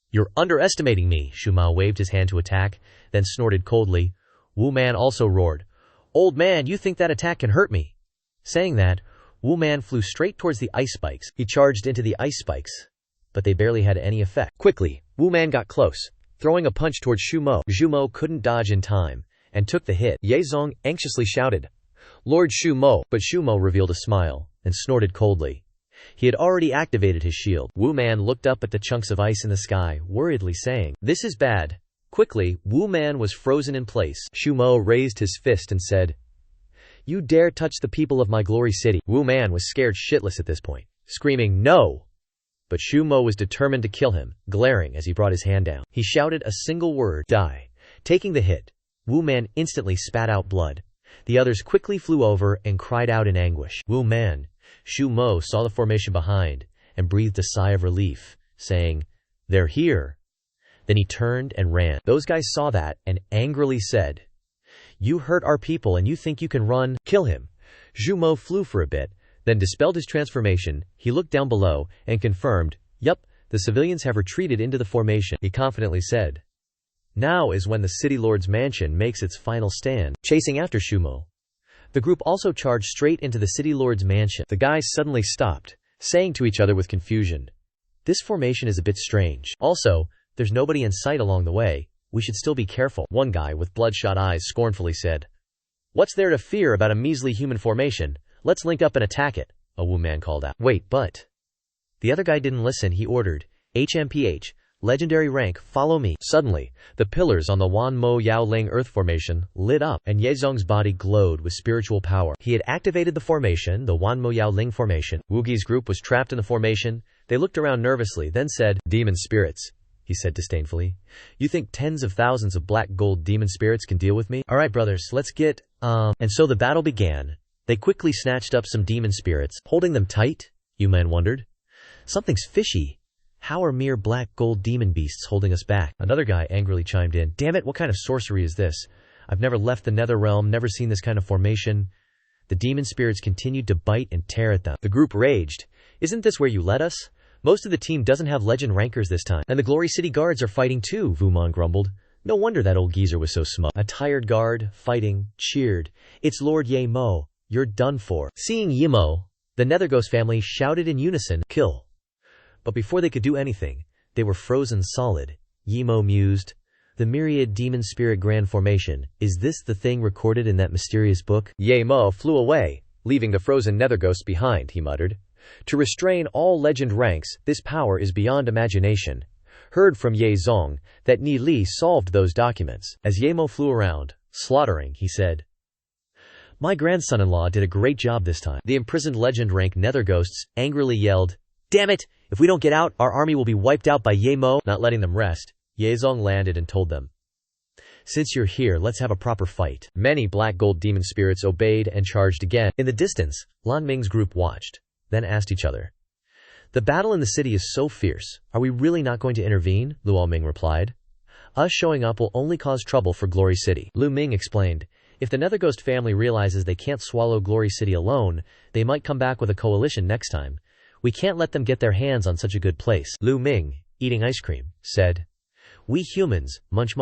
"You're underestimating me." Shumao waved his hand to attack, then snorted coldly. Wu Man also roared, "Old man, you think that attack can hurt me?" Saying that, Wu Man flew straight towards the ice spikes. He charged into the ice spikes, but they barely had any effect. Quickly, Wu Man got close, throwing a punch towards Shumo. Shumo couldn't dodge in time, and took the hit. Ye Zong anxiously shouted, "Lord Shumo," but Shumo revealed a smile, and snorted coldly. He had already activated his shield. Wu Man looked up at the chunks of ice in the sky, worriedly saying, "This is bad." Quickly, Wu Man was frozen in place. Shumo raised his fist and said, "You dare touch the people of my Glory City." Wu Man was scared shitless at this point, screaming, "No!" But Shumo was determined to kill him, glaring as he brought his hand down. He shouted a single word, "Die." Taking the hit, Wu Man instantly spat out blood. The others quickly flew over and cried out in anguish. Wu Man. Shumo saw the formation behind and breathed a sigh of relief, saying, "They're here." Then he turned and ran. Those guys saw that and angrily said, "You hurt our people and you think you can run? Kill him." Shumo flew for a bit, then dispelled his transformation. He looked down below and confirmed, "Yup, the civilians have retreated into the formation." He confidently said, "Now is when the City Lord's mansion makes its final stand." Chasing after Shumo, the group also charged straight into the City Lord's mansion. The guys suddenly stopped, saying to each other with confusion, "This formation is a bit strange. Also, there's nobody in sight along the way. We should still be careful." One guy with bloodshot eyes scornfully said, "What's there to fear about a measly human formation? Let's link up and attack it," a Wu Man called out. "Wait, but..." The other guy didn't listen. He ordered, "HMPH, legendary rank, follow me." Suddenly, the pillars on the Wanmo Yaoling Earth formation lit up, and Ye Zong's body glowed with spiritual power. He had activated the formation, the Wanmo Yaoling formation. Wugi's group was trapped in the formation. They looked around nervously, then said, "Demon spirits," he said disdainfully. "You think tens of thousands of black gold demon spirits can deal with me? All right, brothers, let's get, And so the battle began. They quickly snatched up some demon spirits. Holding them tight? Yu Man wondered. Something's fishy. How are mere black gold demon beasts holding us back? Another guy angrily chimed in. Damn it, what kind of sorcery is this? I've never left the nether realm, never seen this kind of formation. The demon spirits continued to bite and tear at them. The group raged. Isn't this where you led us? Most of the team doesn't have legend rankers this time. And the Glory City guards are fighting too, Vumon grumbled. No wonder that old geezer was so smug. A tired guard, fighting, cheered. It's Lord Ye Mo. You're done for. Seeing Ye Mo, the Netherghost family shouted in unison, kill. But before they could do anything, they were frozen solid. Ye Mo mused. The myriad demon spirit grand formation, is this the thing recorded in that mysterious book? Ye Mo flew away, leaving the frozen Netherghost behind, he muttered. To restrain all legend ranks, this power is beyond imagination. Heard from Ye Zong that Ni Li solved those documents. As Ye Mo flew around, slaughtering, he said, my grandson-in-law did a great job this time. The imprisoned legend rank Netherghosts angrily yelled, damn it! If we don't get out, our army will be wiped out by Ye Mo. Not letting them rest, Ye Zong landed and told them, since you're here, let's have a proper fight. Many black gold demon spirits obeyed and charged again. In the distance, Lan Ming's group watched, then asked each other, the battle in the city is so fierce. Are we really not going to intervene? Luo Ming replied. Us showing up will only cause trouble for Glory City. Lu Ming explained. If the Netherghost family realizes they can't swallow Glory City alone, they might come back with a coalition next time. We can't let them get their hands on such a good place. Lu Ming, eating ice cream, said, we humans, munch,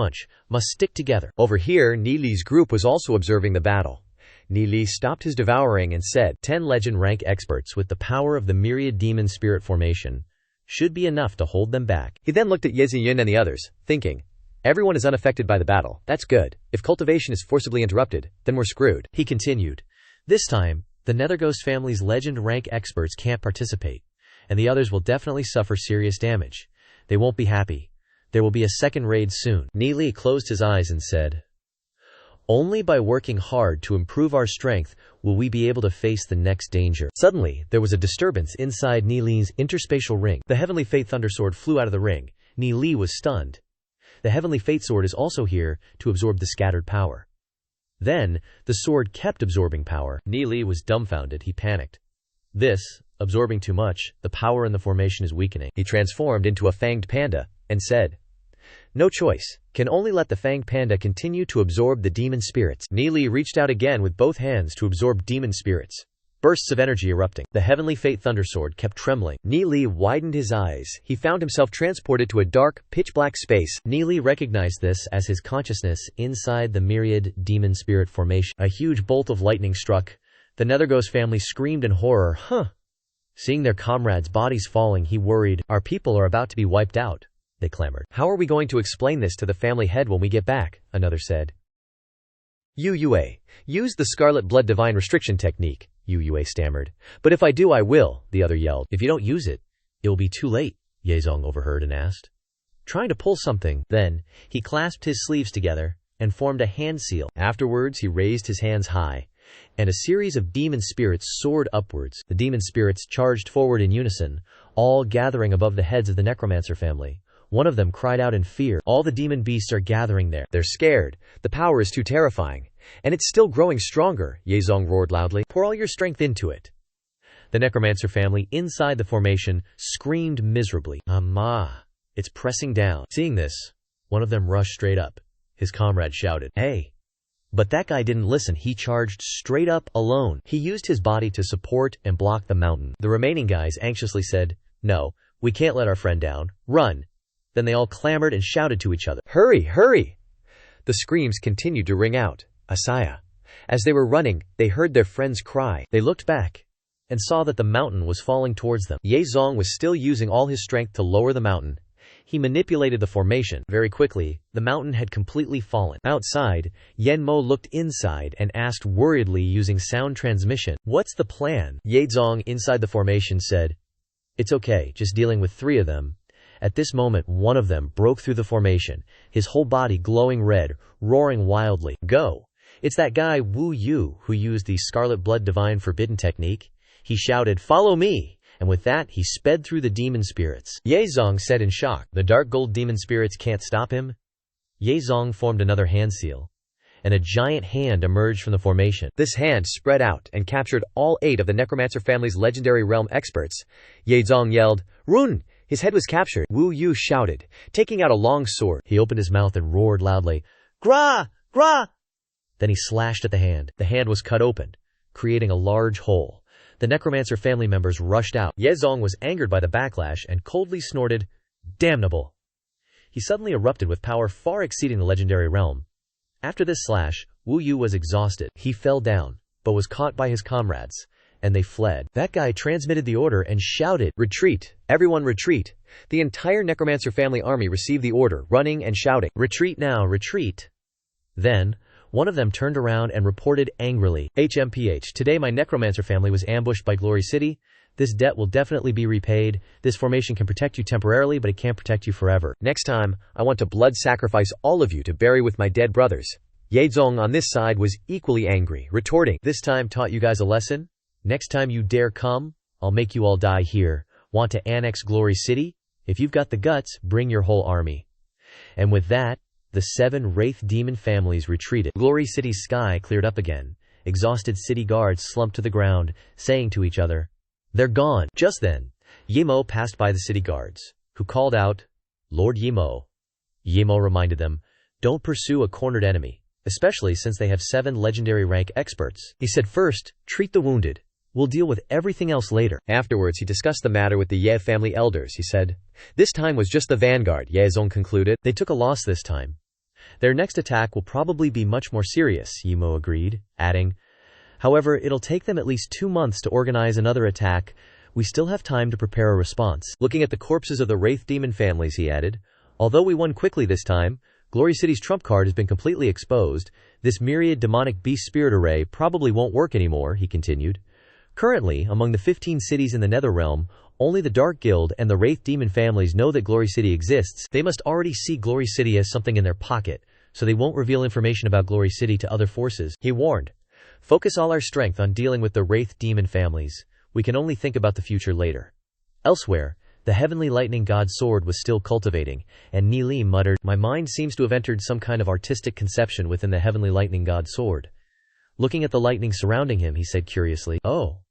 must stick together. Over here, Ni Li's group was also observing the battle. Ni Li stopped his devouring and said, 10 legend rank experts with the power of the myriad demon spirit formation should be enough to hold them back. He then looked at Ye Ziyun and the others, thinking, everyone is unaffected by the battle. That's good. If cultivation is forcibly interrupted, then we're screwed. He continued, this time, the Netherghost family's legend rank experts can't participate, and the others will definitely suffer serious damage. They won't be happy. There will be a second raid soon. Ni Li closed his eyes and said, only by working hard to improve our strength will we be able to face the next danger. Suddenly, there was a disturbance inside Ni Li's interspatial ring. The Heavenly Fate Thundersword flew out of the ring. Ni Li was stunned. The Heavenly Fate Sword is also here to absorb the scattered power. Then, the sword kept absorbing power. Ni Li was dumbfounded. He panicked. This, absorbing too much, the power in the formation is weakening. He transformed into a fanged panda and said, no choice. Can only let the fanged panda continue to absorb the demon spirits. Ni Li reached out again with both hands to absorb demon spirits. Bursts of energy erupting. The Heavenly Fate Thundersword kept trembling. Ni Li widened his eyes. He found himself transported to a dark, pitch-black space. Ni Li recognized this as his consciousness inside the myriad demon spirit formation. A huge bolt of lightning struck. The Netherghost family screamed in horror. Seeing their comrades' bodies falling, he worried. Our people are about to be wiped out, they clamored. How are we going to explain this to the family head when we get back? Another said. Yue, use the Scarlet Blood Divine Restriction Technique, Yue stammered. But if I do, I will, the other yelled. If you don't use it, it will be too late, Ye Zong overheard and asked. Trying to pull something. Then, he clasped his sleeves together and formed a hand seal. Afterwards, he raised his hands high, and a series of demon spirits soared upwards. The demon spirits charged forward in unison, all gathering above the heads of the Necromancer family. One of them cried out in fear. All the demon beasts are gathering there. They're scared. The power is too terrifying. And it's still growing stronger, Ye Zong roared loudly. Pour all your strength into it. The Necromancer family inside the formation screamed miserably. It's pressing down. Seeing this, one of them rushed straight up. His comrade shouted, hey! But that guy didn't listen. He charged straight up alone. He used his body to support and block the mountain. The remaining guys anxiously said, no, we can't let our friend down. Run! Then they all clamored and shouted to each other. Hurry, hurry! The screams continued to ring out. Asaya. As they were running, they heard their friends cry. They looked back and saw that the mountain was falling towards them. Ye Zong was still using all his strength to lower the mountain. He manipulated the formation. Very quickly, the mountain had completely fallen. Outside, Yen Mo looked inside and asked worriedly using sound transmission, what's the plan? Ye Zong inside the formation said, it's okay, just dealing with 3 of them. At this moment, one of them broke through the formation, his whole body glowing red, roaring wildly. Go! It's that guy Wu Yu who used the Scarlet Blood Divine Forbidden Technique. He shouted, follow me! And with that, he sped through the demon spirits. Ye Zong said in shock, the dark gold demon spirits can't stop him? Ye Zong formed another hand seal, and a giant hand emerged from the formation. This hand spread out and captured all 8 of the Necromancer family's legendary realm experts. Ye Zong yelled, Run! His head was captured. Wu Yu shouted, taking out a long sword. He opened his mouth and roared loudly, Gra! Gra! Then he slashed at the hand. The hand was cut open, creating a large hole. The necromancer family members rushed out. Ye Zong was angered by the backlash and coldly snorted, "Damnable!" He suddenly erupted with power far exceeding the legendary realm. After this slash, Wu Yu was exhausted. He fell down, but was caught by his comrades, and they fled. That guy transmitted the order and shouted, "Retreat! Everyone retreat!" The entire necromancer family army received the order, running and shouting, "Retreat now, retreat!" Then, one of them turned around and reported angrily, "HMPH, today my necromancer family was ambushed by Glory City. This debt will definitely be repaid. This formation can protect you temporarily, but it can't protect you forever. Next time, I want to blood sacrifice all of you to bury with my dead brothers." Ye Zong on this side was equally angry, retorting, "This time taught you guys a lesson? Next time you dare come, I'll make you all die here. Want to annex Glory City? If you've got the guts, bring your whole army." And with that, the 7 Wraith demon families retreated. Glory City's sky cleared up again. Exhausted city guards slumped to the ground, saying to each other, "They're gone." Just then, Yimo passed by the city guards, who called out, "Lord Yimo." Yimo reminded them, "Don't pursue a cornered enemy, especially since they have 7 legendary rank experts." He said, "First, treat the wounded. We'll deal with everything else later." Afterwards, he discussed the matter with the Ye family elders. He said, "This time was just the vanguard," Ye Zong concluded. "They took a loss this time. Their next attack will probably be much more serious," Yimo agreed, adding, "However, it'll take them at least 2 months to organize another attack. We still have time to prepare a response." Looking at the corpses of the Wraith demon families, he added, "Although we won quickly this time, Glory City's trump card has been completely exposed. This myriad demonic beast spirit array probably won't work anymore," he continued. "Currently, among the 15 cities in the Nether Realm, only the Dark Guild and the Wraith demon families know that Glory City exists. They must already see Glory City as something in their pocket, so they won't reveal information about Glory City to other forces," he warned. "Focus all our strength on dealing with the Wraith demon families. We can only think about the future later." Elsewhere, the heavenly lightning god sword was still cultivating, and Ni muttered, "My mind seems to have entered some kind of artistic conception within the heavenly lightning god sword." Looking at the lightning surrounding him, he said curiously, "Oh,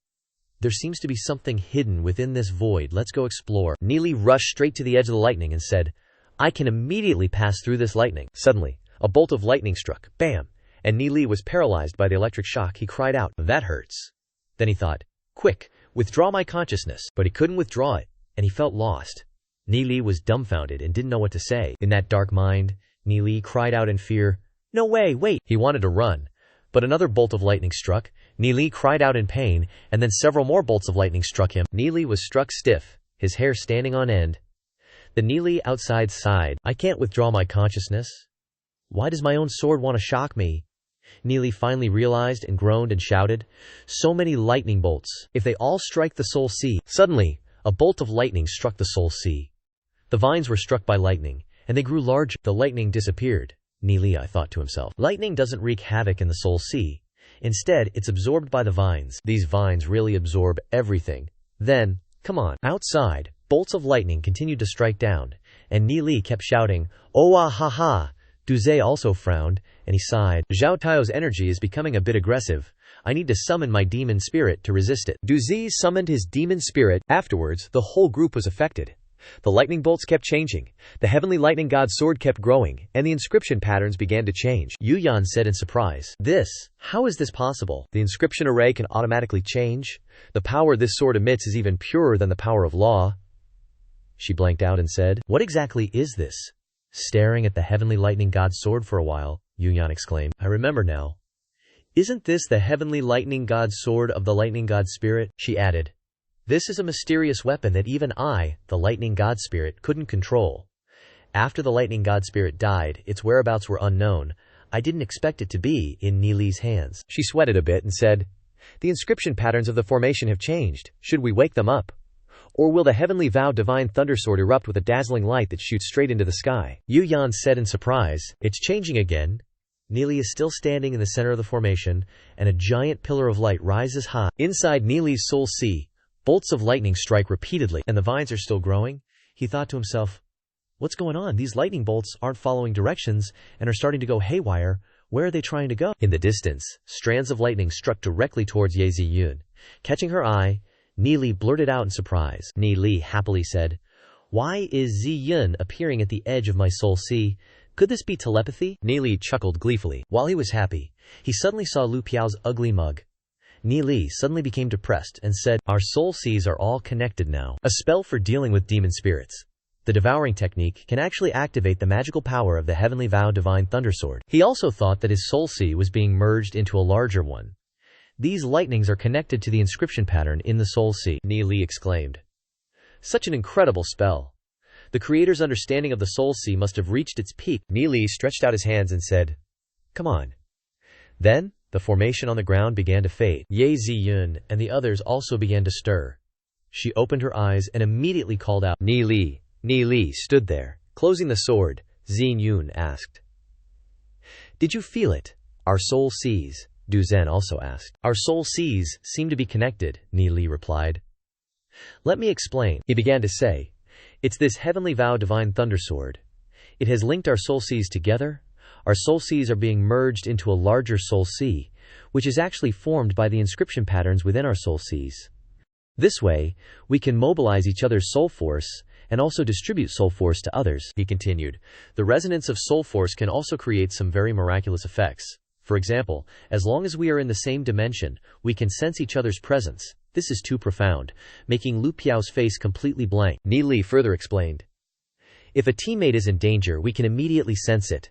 there seems to be something hidden within this void. Let's go explore." Ni rushed straight to the edge of the lightning and said, "I can immediately pass through this lightning." Suddenly, a bolt of lightning struck, bam, and Ni was paralyzed by the electric shock. He cried out, "That hurts." Then he thought, "Quick, withdraw my consciousness." But he couldn't withdraw it, and he felt lost. Ni was dumbfounded and didn't know what to say. In that dark mind, Ni cried out in fear, "No way, wait!" He wanted to run, but another bolt of lightning struck. Ni cried out in pain, and then several more bolts of lightning struck him. Ni was struck stiff, his hair standing on end. The Ni outside sighed, "I can't withdraw my consciousness. Why does my own sword want to shock me?" Ni finally realized and groaned and shouted, "So many lightning bolts. If they all strike the Soul Sea." Suddenly, a bolt of lightning struck the Soul Sea. The vines were struck by lightning, and they grew larger. The lightning disappeared. Ni thought to himself, "Lightning doesn't wreak havoc in the Soul Sea. Instead, it's absorbed by the vines. These vines really absorb everything." Then, come on. Outside, bolts of lightning continued to strike down, and Ni kept shouting, "Oh ah ha ha." Duze also frowned, and he sighed. "Zhao Tao's energy is becoming a bit aggressive. I need to summon my demon spirit to resist it." Duze summoned his demon spirit. Afterwards, the whole group was affected. The lightning bolts kept changing, the heavenly lightning god's sword kept growing, and the inscription patterns began to change. Yu Yan said in surprise, How is this possible? The inscription array can automatically change? The power this sword emits is even purer than the power of law." She blanked out and said, "What exactly is this?" Staring at the heavenly lightning god's sword for a while, Yu Yan exclaimed, "I remember now. Isn't this the heavenly lightning god's sword of the lightning god spirit?" She added, "This is a mysterious weapon that even I, the lightning god spirit, couldn't control. After the lightning god spirit died, its whereabouts were unknown. I didn't expect it to be in Nili's hands." She sweated a bit and said, "The inscription patterns of the formation have changed. Should we wake them up? Or will the heavenly vowed divine thundersword erupt with a dazzling light that shoots straight into the sky?" Yu Yan said in surprise, "It's changing again." Nili is still standing in the center of the formation, and a giant pillar of light rises high. Inside Nili's Soul Sea, bolts of lightning strike repeatedly, and the vines are still growing. He thought to himself, "What's going on? These lightning bolts aren't following directions and are starting to go haywire. Where are they trying to go?" In the distance, strands of lightning struck directly towards Ye Ziyun. Catching her eye, Nili blurted out in surprise. Nili happily said, "Why is Ziyun appearing at the edge of my Soul Sea? Could this be telepathy?" Nili chuckled gleefully. While he was happy, he suddenly saw Lu Piao's ugly mug. Li suddenly became depressed and said, "Our soul seas are all connected now. A spell for dealing with demon spirits. The devouring technique can actually activate the magical power of the heavenly vow divine thundersword." He also thought that his soul sea was being merged into a larger one. "These lightnings are connected to the inscription pattern in the soul sea," Li exclaimed. "Such an incredible spell. The creator's understanding of the soul sea must have reached its peak." Li stretched out his hands and said, "Come on." Then, the formation on the ground began to fade. Ye Ziyun and the others also began to stir. She opened her eyes and immediately called out, "Li." Li stood there, closing the sword. Ziyun asked, "Did you feel it? Our soul seas?" Du Zhen also asked. "Our soul seas seem to be connected," Li replied. "Let me explain," he began to say. "It's this heavenly vow divine thundersword. It has linked our soul seas together. Our soul seas are being merged into a larger soul sea, which is actually formed by the inscription patterns within our soul seas. This way, we can mobilize each other's soul force and also distribute soul force to others," he continued. "The resonance of soul force can also create some very miraculous effects. For example, as long as we are in the same dimension, we can sense each other's presence. This is too profound," making Lu Piao's face completely blank. Li further explained, "If a teammate is in danger, we can immediately sense it.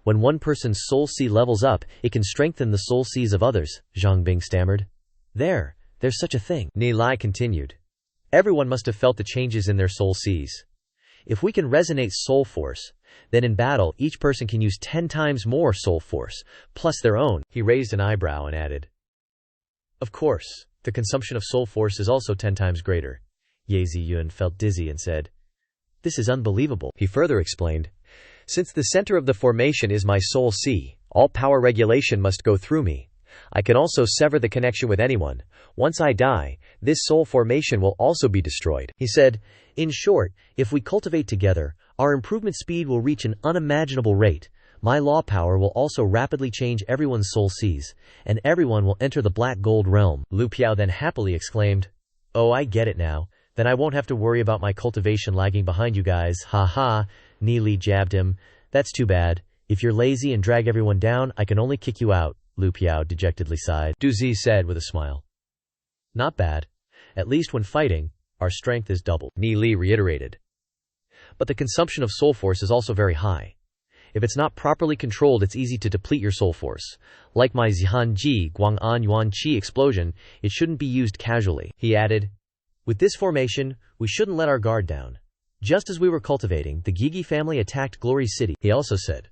When one person's soul sea levels up, it can strengthen the soul seas of others," Zhang Bing stammered. There's such a thing," Li continued. "Everyone must have felt the changes in their soul seas. If we can resonate soul force, then in battle each person can use 10 times more soul force, plus their own." He raised an eyebrow and added, "Of course, the consumption of soul force is also 10 times greater." Ye Ziyun felt dizzy and said, "This is unbelievable." He further explained, "Since the center of the formation is my soul sea, all power regulation must go through me. I can also sever the connection with anyone. Once I die, this soul formation will also be destroyed." He said, "In short, if we cultivate together, our improvement speed will reach an unimaginable rate. My law power will also rapidly change everyone's soul seas, and everyone will enter the black gold realm." Lu Piao then happily exclaimed, "Oh, I get it now. Then I won't have to worry about my cultivation lagging behind you guys. Ha ha." Li jabbed him. "That's too bad. If you're lazy and drag everyone down, I can only kick you out." Lu Piao dejectedly sighed. Du Zi said with a smile, "Not bad. At least when fighting, our strength is doubled." Li reiterated, "But the consumption of soul force is also very high. If it's not properly controlled, it's easy to deplete your soul force. Like my Zihanji Guang'an Yuan Qi explosion, it shouldn't be used casually." He added, "With this formation, we shouldn't let our guard down. Just as we were cultivating, the Gigi family attacked Glory City." He also said,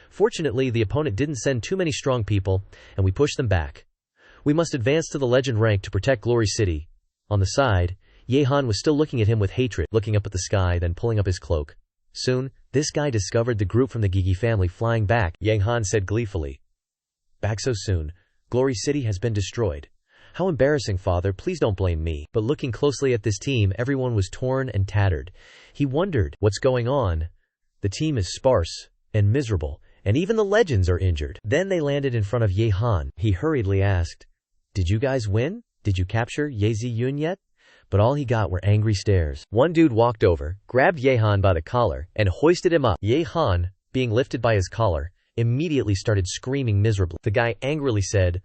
"Fortunately, the opponent didn't send too many strong people, and we pushed them back. We must advance to the legend rank to protect Glory City." On the side, Ye Han was still looking at him with hatred, looking up at the sky, then pulling up his cloak. Soon, this guy discovered the group from the Gigi family flying back. Ye Han said gleefully, "Back so soon? Glory City has been destroyed. How embarrassing, father, please don't blame me." But looking closely at this team, everyone was torn and tattered. He wondered, what's going on? The team is sparse and miserable, and even the legends are injured. Then they landed in front of Ye Han. He hurriedly asked, "Did you guys win? Did you capture Ye Ziyun yet?" But all he got were angry stares. One dude walked over, grabbed Ye Han by the collar, and hoisted him up. Ye Han, being lifted by his collar, immediately started screaming miserably. The guy angrily said,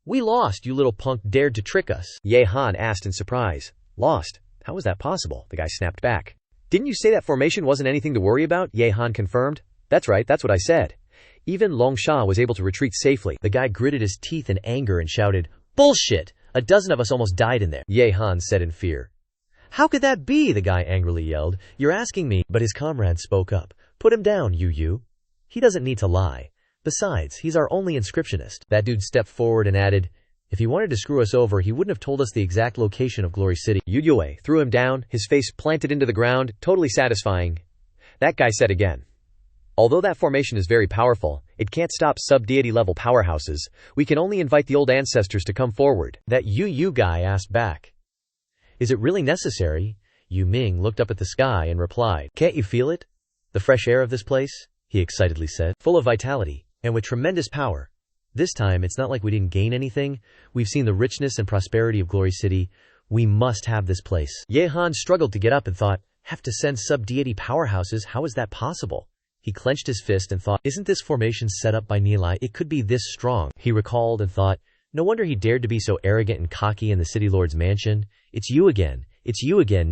"We lost, you little punk dared to trick us." Ye Han asked in surprise, "Lost? How was that possible?" The guy snapped back. "Didn't you say that formation wasn't anything to worry about?" Ye Han confirmed. "That's right, that's what I said. Even Long Sha was able to retreat safely." The guy gritted his teeth in anger and shouted, "Bullshit! A dozen of us almost died in there." Ye Han said in fear. "How could that be?" the guy angrily yelled. "You're asking me." But his comrade spoke up. "Put him down, Yu. He doesn't need to lie. Besides, he's our only inscriptionist." That dude stepped forward and added, "If he wanted to screw us over, he wouldn't have told us the exact location of Glory City." Yu Yue threw him down, his face planted into the ground, totally satisfying. That guy said again, "Although that formation is very powerful, it can't stop sub-deity level powerhouses. We can only invite the old ancestors to come forward." That Yu guy asked back, "Is it really necessary?" Yu Ming looked up at the sky and replied, "Can't you feel it? The fresh air of this place?" he excitedly said, "full of vitality, and with tremendous power. This time, it's not like we didn't gain anything. We've seen the richness and prosperity of Glory City. We must have this place." Ye Han struggled to get up and thought, "Have to send sub-deity powerhouses? How is that possible?" He clenched his fist and thought, "Isn't this formation set up by Nilai? It could be this strong." He recalled and thought, No wonder he dared to be so arrogant and cocky in the city lord's mansion. It's you again,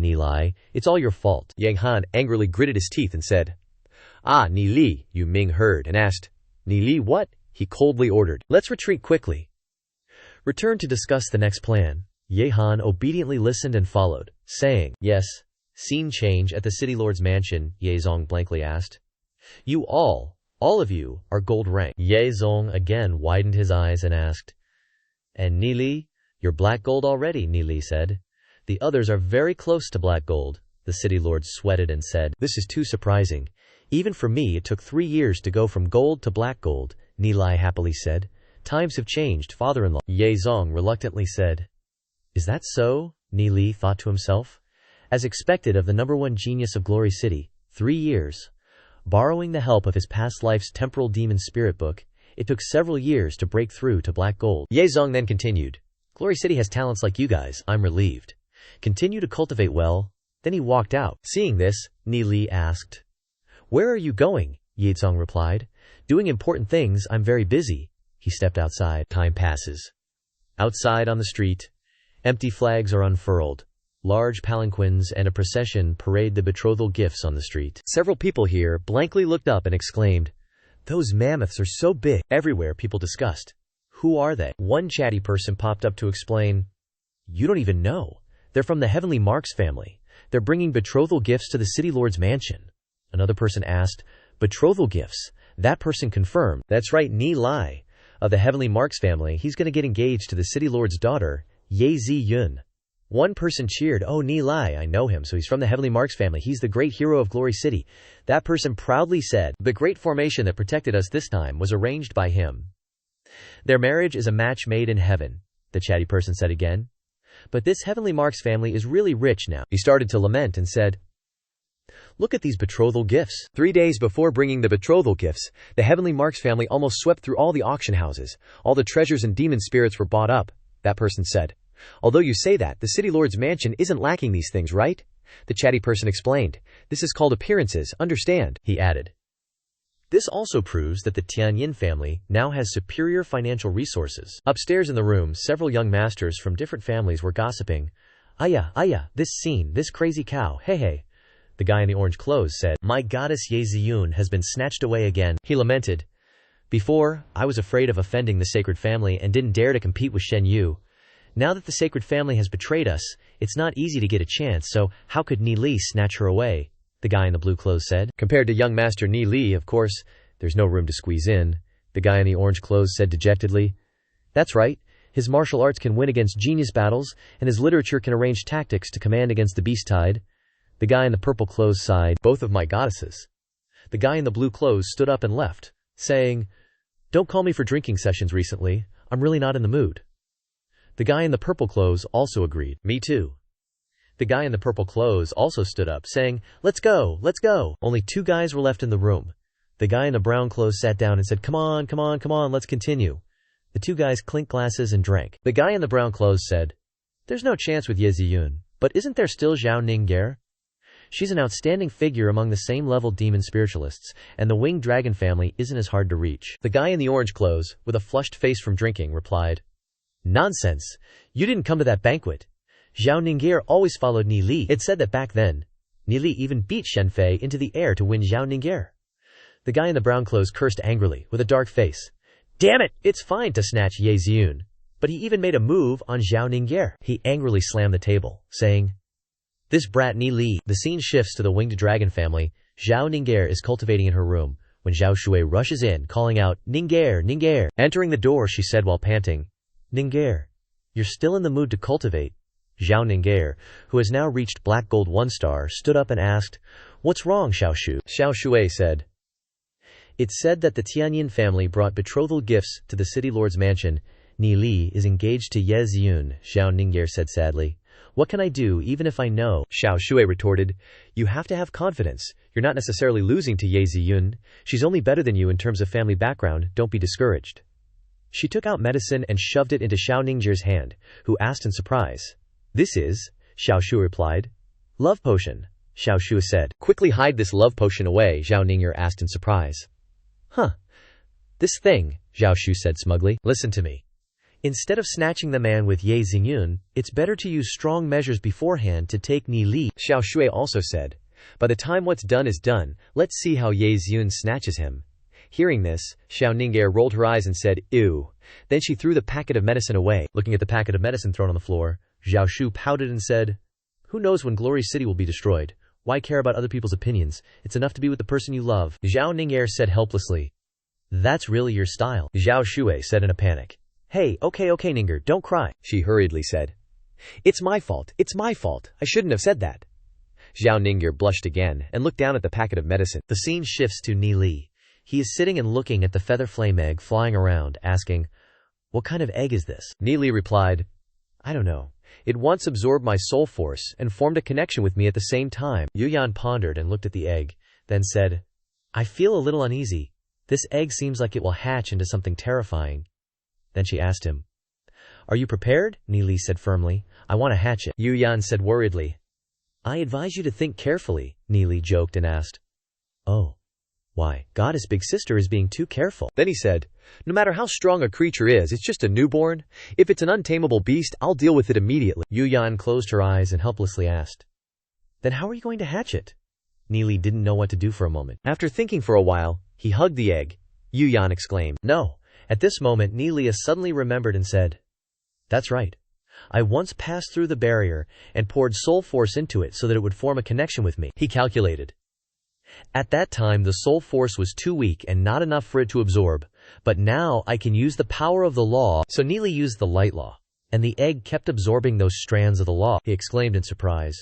Ni Lai, it's all your fault. Yang Han angrily gritted his teeth and said, "Ah, Ni Li," Yu Ming heard and asked, "Ni Li what?" He coldly ordered, "Let's retreat quickly. Return to discuss the next plan." Ye Han obediently listened and followed, saying, "Yes." Scene change at the city lord's mansion, Ye Zong blankly asked. "You all of you, are gold rank." Ye Zong again widened his eyes and asked, "And Ni Li? You're black gold already," Ni Li said. "The others are very close to black gold." The city lord sweated and said, "This is too surprising. Even for me it took 3 years to go from gold to black gold," Ni Lai happily said. "Times have changed, father-in-law." Ye Zong reluctantly said, "Is that so?" Ni Li thought to himself. As expected of the #1 genius of Glory City, 3 years. Borrowing the help of his past life's temporal demon spirit book, it took several years to break through to black gold. Ye Zong then continued, "Glory City has talents like you guys, I'm relieved. Continue to cultivate well." Then he walked out. Seeing this, Ni Li asked, "Where are you going?" Ye Zong replied, "Doing important things, I'm very busy." He stepped outside. Time passes. Outside on the street, empty flags are unfurled. Large palanquins and a procession parade the betrothal gifts on the street. Several people here blankly looked up and exclaimed, "Those mammoths are so big." Everywhere people discussed, "Who are they?" One chatty person popped up to explain, "You don't even know. They're from the Heavenly Marks family. They're bringing betrothal gifts to the city lord's mansion." Another person asked, "Betrothal gifts?" That person confirmed, "That's right, Ni Lai, of the Heavenly Marks family. He's going to get engaged to the city lord's daughter, Ye Zi Yun." One person cheered, "Oh, Ni Lai, I know him, so he's from the Heavenly Marks family. He's the great hero of Glory City." That person proudly said, "The great formation that protected us this time was arranged by him. Their marriage is a match made in heaven," the chatty person said again. "But this Heavenly Marks family is really rich now." He started to lament and said, "Look at these betrothal gifts." 3 days before bringing the betrothal gifts, the Heavenly Marks family almost swept through all the auction houses. All the treasures and demon spirits were bought up. That person said, "Although you say that, the city lord's mansion isn't lacking these things, right?" The chatty person explained, "This is called appearances, understand?" He added, "This also proves that the Tianyin family now has superior financial resources." Upstairs in the room, several young masters from different families were gossiping. Aya, this scene, this crazy cow, hey. The guy in the orange clothes said, "My goddess Ye Ziyun has been snatched away again." He lamented, "Before, I was afraid of offending the sacred family and didn't dare to compete with Shen Yu. Now that the sacred family has betrayed us, it's not easy to get a chance, so how could Ni Li snatch her away?" The guy in the blue clothes said. "Compared to young master Ni Li, of course, there's no room to squeeze in." The guy in the orange clothes said dejectedly, "That's right. His martial arts can win against genius battles, and his literature can arrange tactics to command against the beast tide." The guy in the purple clothes sighed, "Both of my goddesses." The guy in the blue clothes stood up and left, saying, "Don't call me for drinking sessions recently. I'm really not in the mood." The guy in the purple clothes also agreed, "Me too." The guy in the purple clothes also stood up, saying, let's go. Only 2 guys were left in the room. The guy in the brown clothes sat down and said, come on, let's continue." The 2 guys clinked glasses and drank. The guy in the brown clothes said, "There's no chance with Ye Ziyun, but isn't there still Zhao Ningguer? She's an outstanding figure among the same level demon spiritualists, and the winged dragon family isn't as hard to reach." The guy in the orange clothes, with a flushed face from drinking, replied, "Nonsense. You didn't come to that banquet. Zhao Ningguer always followed Ni Li. It's said that back then, Ni Li even beat Shen Fei into the air to win Zhao Ningguer." The guy in the brown clothes cursed angrily, with a dark face. "Damn it! It's fine to snatch Ye Ziyun, but he even made a move on Zhao Ningguer." He angrily slammed the table, saying, "This brat Ni Li." The scene shifts to the winged dragon family. Zhao Ningguer is cultivating in her room, when Zhao Shui rushes in, calling out, Ningguer. Entering the door, she said while panting, "Ningguer, you're still in the mood to cultivate." Zhao Ningguer, who has now reached black gold 1 star, stood up and asked, "What's wrong, Xiao Shu?" Xiao Shui said, "It's said that the Tianyin family brought betrothal gifts to the city lord's mansion. Ni Li is engaged to Ye Ziyun," Zhao Ningguer said sadly. "What can I do even if I know?" Xiao Shui retorted, "You have to have confidence. You're not necessarily losing to Ye Ziyun. She's only better than you in terms of family background. Don't be discouraged." She took out medicine and shoved it into Xiao Ningguer's hand, who asked in surprise, "This is?" Xiao Shu replied, "Love potion," Xiao Shu said. "Quickly hide this love potion away," Zhao Ningguer asked in surprise. "Huh. This thing," Zhao Shu said smugly. "Listen to me. Instead of snatching the man with Ye Xingyun, it's better to use strong measures beforehand to take Ni Li, Xiao Shui also said. By the time what's done is done, let's see how Ye Xun snatches him. Hearing this, Xiao Ning'er rolled her eyes and said, ew. Then she threw the packet of medicine away. Looking at the packet of medicine thrown on the floor, Zhao Shu pouted and said, who knows when Glory City will be destroyed? Why care about other people's opinions? It's enough to be with the person you love. Zhao Ning'er said helplessly. That's really your style, Zhao Shui said in a panic. Hey, okay Ning'er, don't cry, she hurriedly said. It's my fault, I shouldn't have said that. Zhao Ning'er blushed again and looked down at the packet of medicine. The scene shifts to Ni Li. He is sitting and looking at the feather flame egg flying around, asking, what kind of egg is this? Ni Li replied, I don't know. It once absorbed my soul force and formed a connection with me at the same time. Yu Yan pondered and looked at the egg, then said, I feel a little uneasy. This egg seems like it will hatch into something terrifying. Then she asked him, are you prepared? Ni Li said firmly, I want to hatch it. Yu Yan said worriedly, I advise you to think carefully, Ni Li joked and asked. Oh. Why, Goddess Big Sister is being too careful. Then he said, no matter how strong a creature is, it's just a newborn. If it's an untamable beast, I'll deal with it immediately. Yu Yan closed her eyes and helplessly asked, then how are you going to hatch it? Ni Li didn't know what to do for a moment. After thinking for a while, he hugged the egg. Yu Yan exclaimed, no. At this moment Ni Li suddenly remembered and said, that's right. I once passed through the barrier and poured soul force into it so that it would form a connection with me. He calculated. At that time the soul force was too weak and not enough for it to absorb, but now I can use the power of the law. So Ni Li used the light law, and the egg kept absorbing those strands of the law, he exclaimed in surprise.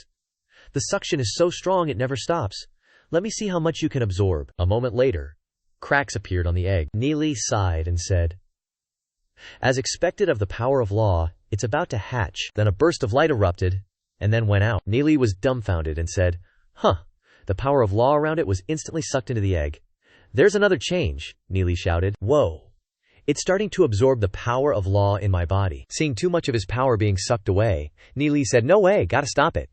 The suction is so strong it never stops. Let me see how much you can absorb. A moment later, cracks appeared on the egg. Ni Li sighed and said, as expected of the power of law, it's about to hatch. Then a burst of light erupted, and then went out. Ni Li was dumbfounded and said, huh. The power of law around it was instantly sucked into the egg. There's another change, Ni Li shouted. Whoa. It's starting to absorb the power of law in my body. Seeing too much of his power being sucked away, Ni Li said, no way, gotta stop it.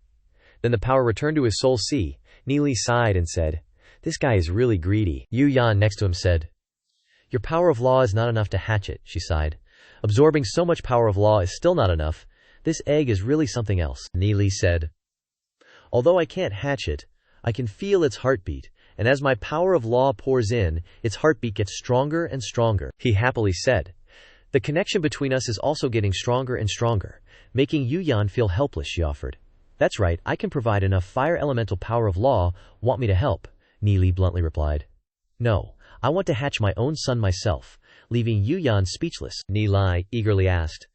Then the power returned to his soul sea. Ni Li sighed and said, this guy is really greedy. Yu Yan next to him said, your power of law is not enough to hatch it, she sighed. Absorbing so much power of law is still not enough. This egg is really something else. Ni Li said, although I can't hatch it, I can feel its heartbeat, and as my power of law pours in, its heartbeat gets stronger and stronger. He happily said, the connection between us is also getting stronger and stronger, making Yu Yan feel helpless, she offered. That's right, I can provide enough fire elemental power of law. Want me to help? Ni Li bluntly replied. No, I want to hatch my own son myself, leaving Yu Yan speechless. Ni Li eagerly asked,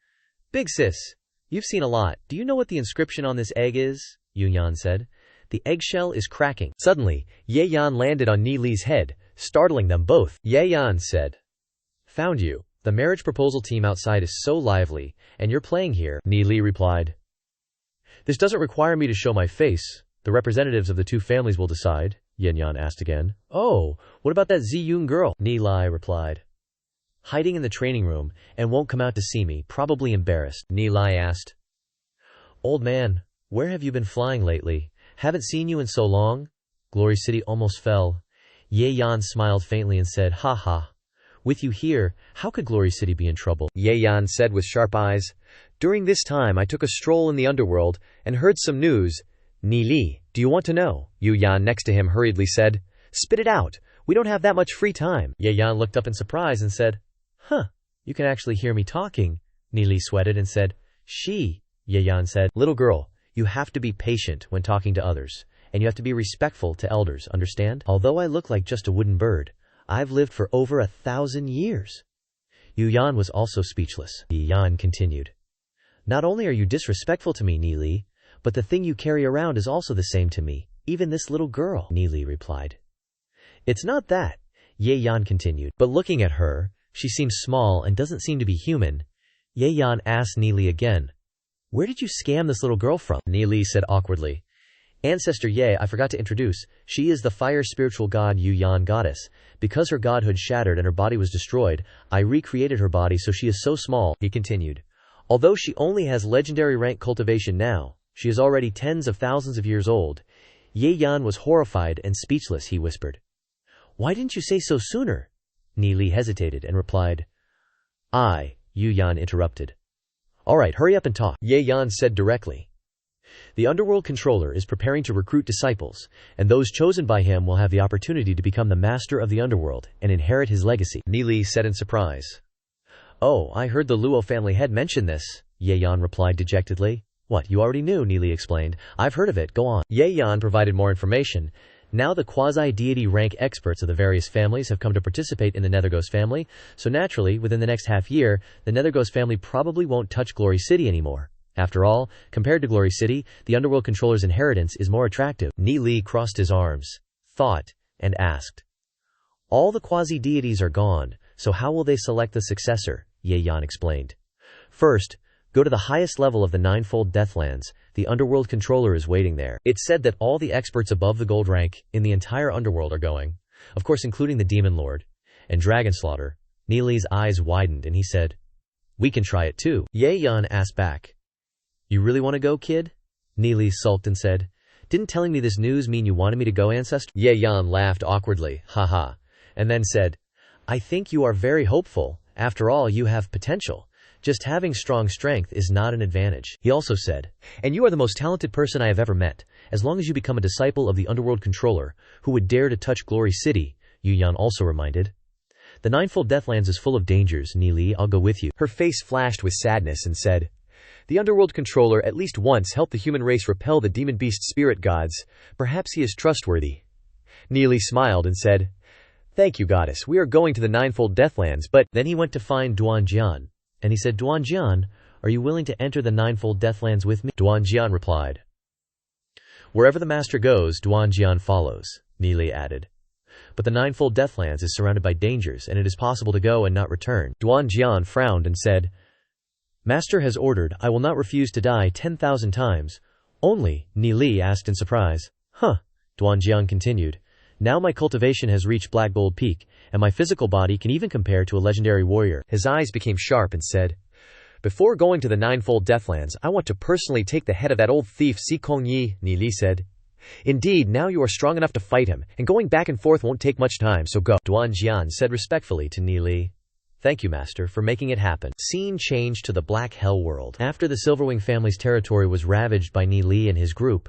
big sis, you've seen a lot. Do you know what the inscription on this egg is? Yu Yan said. The eggshell is cracking. Suddenly, Ye Yan landed on Ni Li's head, startling them both. Ye Yan said, found you. The marriage proposal team outside is so lively, and you're playing here. Ni Li replied, this doesn't require me to show my face. The representatives of the two families will decide. Yin Yan asked again. Oh, what about that Ziyun girl? Ni Li replied. Hiding in the training room, and won't come out to see me, probably embarrassed. Ni Li asked, old man, where have you been flying lately? Haven't seen you in so long. Glory City almost fell. Ye Yan smiled faintly and said, ha ha. With you here, how could Glory City be in trouble? Ye Yan said with sharp eyes, during this time I took a stroll in the underworld and heard some news. Ni Li, do you want to know? Yu Yan next to him hurriedly said, spit it out. We don't have that much free time. Ye Yan looked up in surprise and said, huh, you can actually hear me talking. Ni Li sweated and said, she. Ye Yan said, little girl, you have to be patient when talking to others, and you have to be respectful to elders, understand? Although I look like just a wooden bird, I've lived for over 1,000 years. Yu Yan was also speechless. Ye Yan continued, not only are you disrespectful to me, Ni Li, but the thing you carry around is also the same to me, even this little girl. Ni Li replied, it's not that. Ye Yan continued, but looking at her, she seems small and doesn't seem to be human. Ye Yan asked Ni Li again, where did you scam this little girl from? Ni Li said awkwardly, Ancestor Ye, I forgot to introduce. She is the fire spiritual god Yu Yan goddess. Because her godhood shattered and her body was destroyed, I recreated her body so she is so small, he continued. Although she only has legendary rank cultivation now, she is already tens of thousands of years old. Ye Yan was horrified and speechless, he whispered. Why didn't you say so sooner? Ni Li hesitated and replied, Yu Yan interrupted. Alright, hurry up and talk, Ye Yan said directly. The underworld controller is preparing to recruit disciples, and those chosen by him will have the opportunity to become the master of the underworld and inherit his legacy, Nili said in surprise. Oh, I heard the Luo family head mention this, Ye Yan replied dejectedly. What, you already knew, Nili explained. I've heard of it, go on. Ye Yan provided more information. Now the quasi-deity rank experts of the various families have come to participate in the Netherghost family, so naturally, within the next half year, the Netherghost family probably won't touch Glory City anymore. After all, compared to Glory City, the Underworld Controller's inheritance is more attractive. Nili crossed his arms, thought, and asked. All the quasi-deities are gone, so how will they select the successor? Ye Yan explained. First, go to the highest level of the Ninefold Deathlands. The Underworld Controller is waiting there. It's said that all the experts above the gold rank in the entire Underworld are going, of course including the Demon Lord and Dragon Slaughter. Nili's eyes widened and he said, We can try it too. Ye Yan asked back. You really want to go, kid? Nili sulked and said, Didn't telling me this news mean you wanted me to go, ancestor? Ye Yan laughed awkwardly, haha, and then said, I think you are very hopeful. After all, you have potential. Just having strong strength is not an advantage. He also said, And you are the most talented person I have ever met. As long as you become a disciple of the Underworld Controller, who would dare to touch Glory City, Yu Yan also reminded. The Ninefold Deathlands is full of dangers, Nili, I'll go with you. Her face flashed with sadness and said, The Underworld Controller at least once helped the human race repel the demon beast spirit gods. Perhaps he is trustworthy. Nili smiled and said, Thank you, goddess. We are going to the Ninefold Deathlands, but then he went to find Duanjian. And he said, Duanjian, are you willing to enter the Ninefold Deathlands with me? Duanjian replied. Wherever the master goes, Duanjian follows, Nili added. But the Ninefold Deathlands is surrounded by dangers, and it is possible to go and not return. Duanjian frowned and said, Master has ordered, I will not refuse to die 10,000 times. Only, Nili asked in surprise. Huh, Duanjian continued. Now my cultivation has reached Black Gold Peak, and my physical body can even compare to a legendary warrior. His eyes became sharp and said, Before going to the Ninefold Deathlands, I want to personally take the head of that old thief Si Kongyi, Nili said. Indeed, now you are strong enough to fight him, and going back and forth won't take much time, so go. Duanjian said respectfully to Nili. Thank you, Master, for making it happen. Scene changed to the Black Hell world. After the Silverwing family's territory was ravaged by Nili and his group,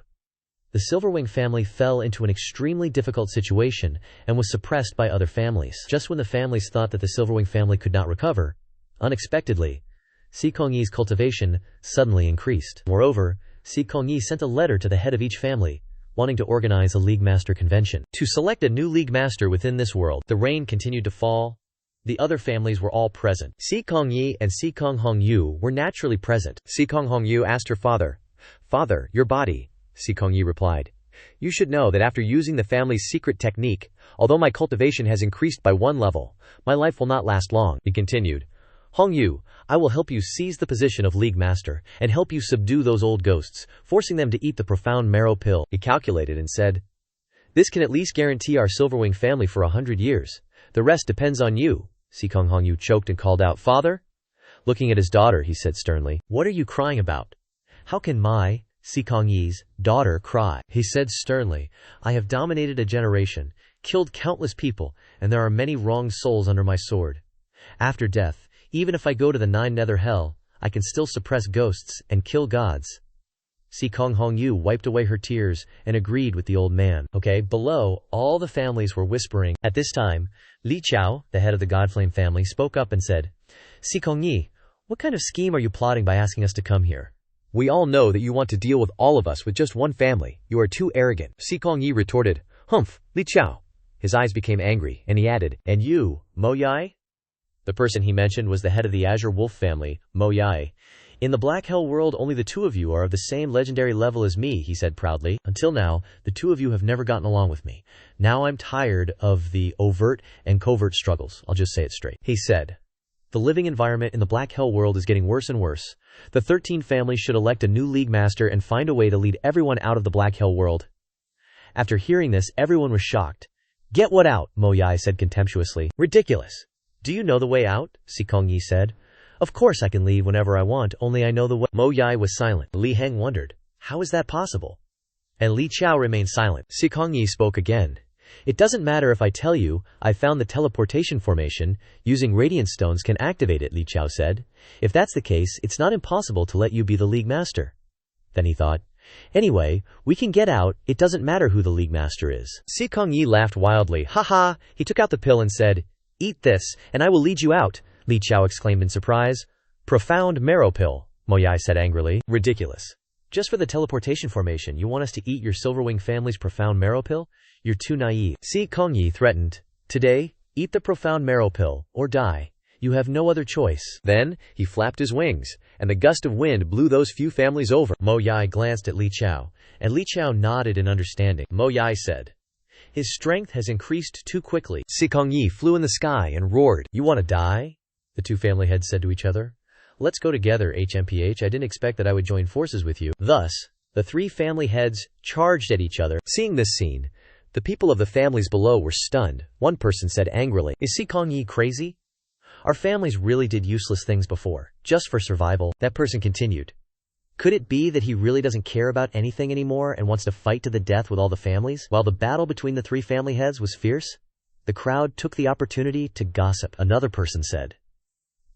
the Silverwing family fell into an extremely difficult situation and was suppressed by other families. Just when the families thought that the Silverwing family could not recover, unexpectedly, Si Kongyi's cultivation suddenly increased. Moreover, Si Kongyi sent a letter to the head of each family, wanting to organize a League Master convention. To select a new League Master within this world, the rain continued to fall. The other families were all present. Si Kongyi and Si Kong Hongyu were naturally present. Si Kong Hongyu asked her father, Father, your body. Si Kongyi replied, You should know that after using the family's secret technique, although my cultivation has increased by 1 level, my life will not last long. He continued, Hongyu, I will help you seize the position of League Master, and help you subdue those old ghosts, forcing them to eat the profound marrow pill. He calculated and said, This can at least guarantee our Silverwing family for 100 years. The rest depends on you. Si Kong Hongyu choked and called out, Father? Looking at his daughter, he said sternly, What are you crying about? How can my, Si Kongyi's, daughter cry? He said sternly, I have dominated a generation, killed countless people, and there are many wronged souls under my sword. After death, even if I go to the 9 nether hell, I can still suppress ghosts and kill gods. Si Kong Hongyu wiped away her tears and agreed with the old man. Okay, below, all the families were whispering. At this time, Li Chao, the head of the Godflame family, spoke up and said, Si Kongyi, what kind of scheme are you plotting by asking us to come here? We all know that you want to deal with all of us with just one family. You are too arrogant. Si Kongyi retorted, Humph, Li Chao. His eyes became angry, and he added, And you, Mo Yai? The person he mentioned was the head of the Azure Wolf family, Mo Yai. In the Black Hell world, only the 2 of you are of the same legendary level as me, he said proudly. Until now, the 2 of you have never gotten along with me. Now I'm tired of the overt and covert struggles. I'll just say it straight. He said, The living environment in the Black Hell world is getting worse and worse. The 13 families should elect a new League Master and find a way to lead everyone out of the Black Hell world. After hearing this, everyone was shocked. Get what out? Mo Yai said contemptuously. Ridiculous. Do you know the way out? Si Kongyi said. Of course I can leave whenever I want, only I know the way. Mo Yai was silent. Li Heng wondered, how is that possible? And Li Chao remained silent. Si Kongyi spoke again. It doesn't matter if I tell you, I found the teleportation formation, using radiant stones can activate it, Li Chao said. If that's the case, it's not impossible to let you be the League Master. Then he thought, anyway, we can get out, it doesn't matter who the League Master is. Si Kongyi laughed wildly. Ha ha! He took out the pill and said, eat this, and I will lead you out, Li Chao exclaimed in surprise. Profound marrow pill, Mo Yai said angrily. Ridiculous. Just for the teleportation formation, you want us to eat your Silverwing family's profound marrow pill? You're too naive. Si Kongyi threatened. Today, eat the profound marrow pill, or die. You have no other choice. Then, he flapped his wings, and the gust of wind blew those few families over. Mo Yai glanced at Li Chao, and Li Chao nodded in understanding. Mo Yai said, his strength has increased too quickly. Si Kongyi flew in the sky and roared. You want to die? The two family heads said to each other. Let's go together, HMPH. I didn't expect that I would join forces with you. Thus, the three family heads charged at each other. Seeing this scene, the people of the families below were stunned. One person said angrily, is Si Kongyi crazy? Our families really did useless things before, just for survival. That person continued. Could it be that he really doesn't care about anything anymore and wants to fight to the death with all the families? While the battle between the three family heads was fierce, the crowd took the opportunity to gossip. Another person said,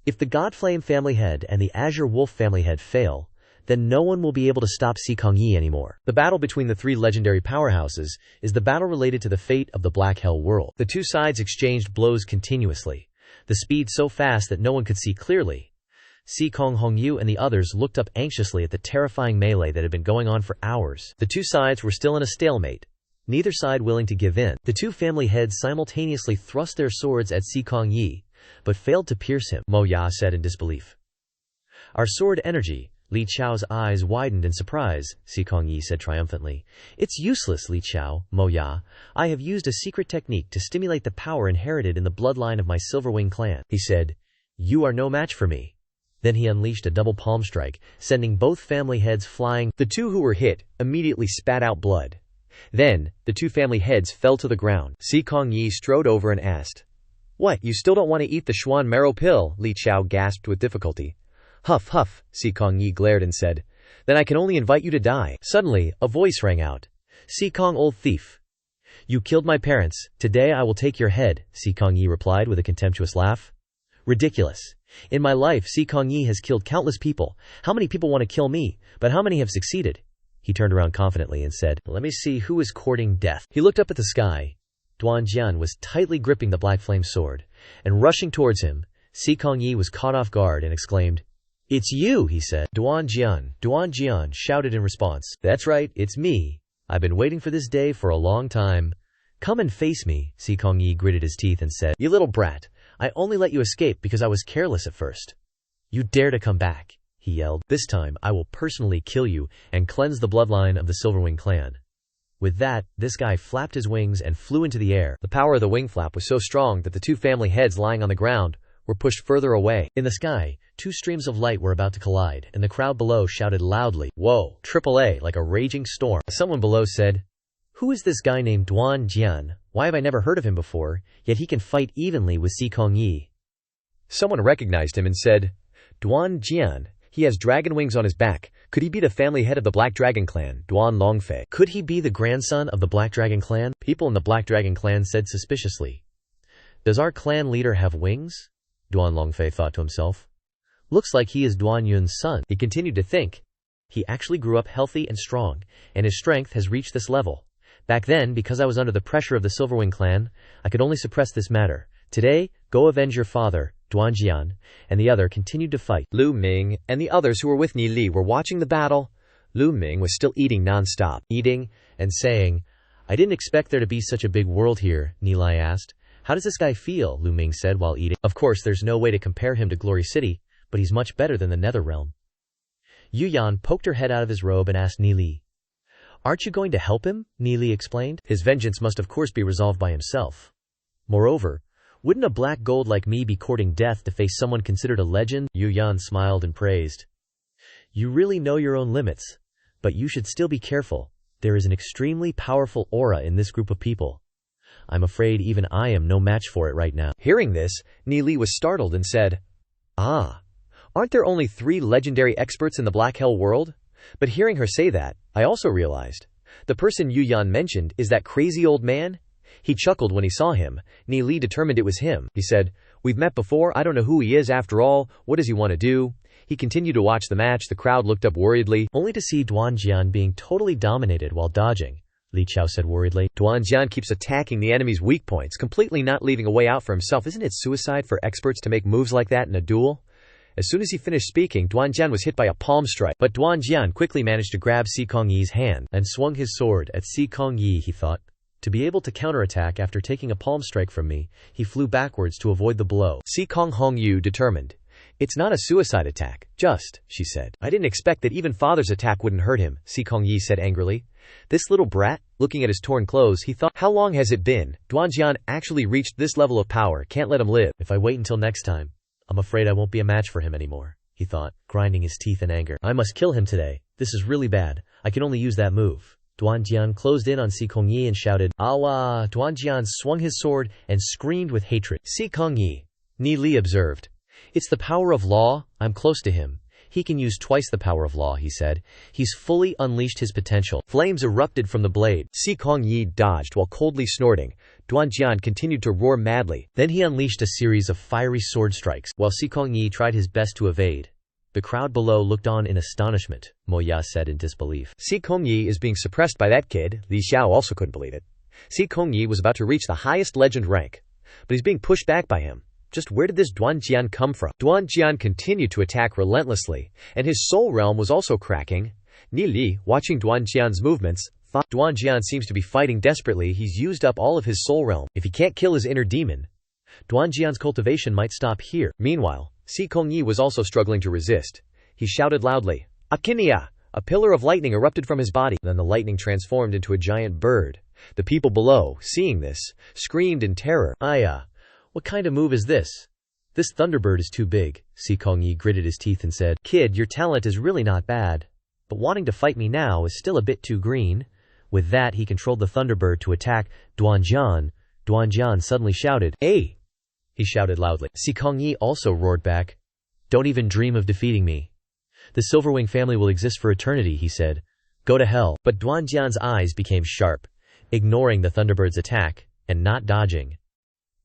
if the Godflame family head and the Azure Wolf family head fail, then no one will be able to stop Si Kongyi anymore. The battle between the three legendary powerhouses is the battle related to the fate of the Black Hell world. The two sides exchanged blows continuously, the speed so fast that no one could see clearly. Si Kong Hongyu and the others looked up anxiously at the terrifying melee that had been going on for hours. The two sides were still in a stalemate, neither side willing to give in. The two family heads simultaneously thrust their swords at Si Kongyi, but failed to pierce him, Mo Ya said in disbelief. Our sword energy. Li Chao's eyes widened in surprise. Si Kongyi said triumphantly. It's useless, Li Chao, Mo Ya. I have used a secret technique to stimulate the power inherited in the bloodline of my Silverwing clan. He said, you are no match for me. Then he unleashed a double palm strike, sending both family heads flying. The two who were hit immediately spat out blood. Then, the two family heads fell to the ground. Si Kongyi strode over and asked, what, you still don't want to eat the Xuan marrow pill? Li Chao gasped with difficulty. Huff, huff, Si Kongyi glared and said, then I can only invite you to die. Suddenly, a voice rang out. Si Kong, old thief. You killed my parents. Today I will take your head, Si Kongyi replied with a contemptuous laugh. Ridiculous. In my life, Si Kongyi has killed countless people. How many people want to kill me, but how many have succeeded? He turned around confidently and said, let me see who is courting death. He looked up at the sky. Duanjian was tightly gripping the black flame sword, and rushing towards him. Si Kongyi was caught off guard and exclaimed, it's you, he said. Duanjian shouted in response. That's right, it's me. I've been waiting for this day for a long time. Come and face me, Si Kongyi gritted his teeth and said, you little brat, I only let you escape because I was careless at first. You dare to come back, he yelled. This time I will personally kill you and cleanse the bloodline of the Silverwing clan. With that, this guy flapped his wings and flew into the air. The power of the wing flap was so strong that the two family heads lying on the ground were pushed further away. In the sky, two streams of light were about to collide, and the crowd below shouted loudly, whoa, AAA, like a raging storm. Someone below said, who is this guy named Duanjian? Why have I never heard of him before, yet he can fight evenly with Si Kongyi? Someone recognized him and said, Duanjian, he has dragon wings on his back. Could he be the family head of the Black Dragon clan, Duan Longfei? Could he be the grandson of the Black Dragon clan? People in the Black Dragon clan said suspiciously. Does our clan leader have wings? Duan Longfei thought to himself. Looks like he is Duan Yun's son. He continued to think. He actually grew up healthy and strong, and his strength has reached this level. Back then, because I was under the pressure of the Silverwing clan, I could only suppress this matter. Today, go avenge your father, Duanjian, and the other continued to fight. Lu Ming and the others who were with Ni Li were watching the battle. Lu Ming was still eating non-stop, eating and saying, I didn't expect there to be such a big world here, Ni Li asked. How does this guy feel? Lu Ming said while eating. Of course, there's no way to compare him to Glory City, but he's much better than the Nether Realm. Yu Yan poked her head out of his robe and asked Ni Li, aren't you going to help him? Ni Li explained. His vengeance must of course be resolved by himself. Moreover, wouldn't a black gold like me be courting death to face someone considered a legend? Yu Yan smiled and praised. You really know your own limits, but you should still be careful. There is an extremely powerful aura in this group of people. I'm afraid even I am no match for it right now. Hearing this, Ni Li was startled and said, aren't there only 3 legendary experts in the Black Hell world? But hearing her say that, I also realized. The person Yu Yan mentioned is that crazy old man. He chuckled when he saw him. Ni Li determined it was him. He said, "We've met before, I don't know who he is after all, what does he want to do?" He continued to watch the match. The crowd looked up worriedly, only to see Duanjian being totally dominated while dodging. Li Qiao said worriedly. Duanjian keeps attacking the enemy's weak points, completely not leaving a way out for himself. Isn't it suicide for experts to make moves like that in a duel? As soon as he finished speaking, Duanjian was hit by a palm strike, but Duanjian quickly managed to grab Si Kongyi's hand and swung his sword at Si Kongyi. He thought, to be able to counterattack after taking a palm strike from me, he flew backwards to avoid the blow. Si Kong Hongyu determined. "It's not a suicide attack, just," she said. "I didn't expect that even father's attack wouldn't hurt him," Si Kongyi said angrily. This little brat, looking at his torn clothes, he thought, how long has it been? Duanjian actually reached this level of power, can't let him live. If I wait until next time, I'm afraid I won't be a match for him anymore, he thought, grinding his teeth in anger. I must kill him today. This is really bad. I can only use that move. Duanjian closed in on Si Kongyi and shouted, "Awa!" Duanjian swung his sword and screamed with hatred. Si Kongyi, Ni Li observed. "It's the power of law. I'm close to him. He can use twice the power of law," he said. "He's fully unleashed his potential." Flames erupted from the blade. Si Kongyi dodged while coldly snorting. Duanjian continued to roar madly. Then he unleashed a series of fiery sword strikes, while Si Kongyi tried his best to evade. The crowd below looked on in astonishment, Mo Ya said in disbelief. Si Kongyi is being suppressed by that kid. Li Xiao also couldn't believe it. Si Kongyi was about to reach the highest legend rank, but he's being pushed back by him. Just where did this Duanjian come from? Duanjian continued to attack relentlessly, and his soul realm was also cracking. Ni Li, watching Duanjian's movements, thought Duanjian seems to be fighting desperately. He's used up all of his soul realm. If he can't kill his inner demon, Duanjian's cultivation might stop here. Meanwhile, Si Kongyi was also struggling to resist. He shouted loudly, "Akinia!" A pillar of lightning erupted from his body. Then the lightning transformed into a giant bird. The people below, seeing this, screamed in terror. What kind of move is this? This Thunderbird is too big." Si Kongyi gritted his teeth and said, "Kid, your talent is really not bad, but wanting to fight me now is still a bit too green." With that, he controlled the Thunderbird to attack Duanjian. Duanjian suddenly shouted, "Hey!" he shouted loudly. Si Kongyi also roared back, "Don't even dream of defeating me. The Silverwing family will exist for eternity," he said. "Go to hell." But Duanjian's eyes became sharp, ignoring the Thunderbird's attack, and not dodging.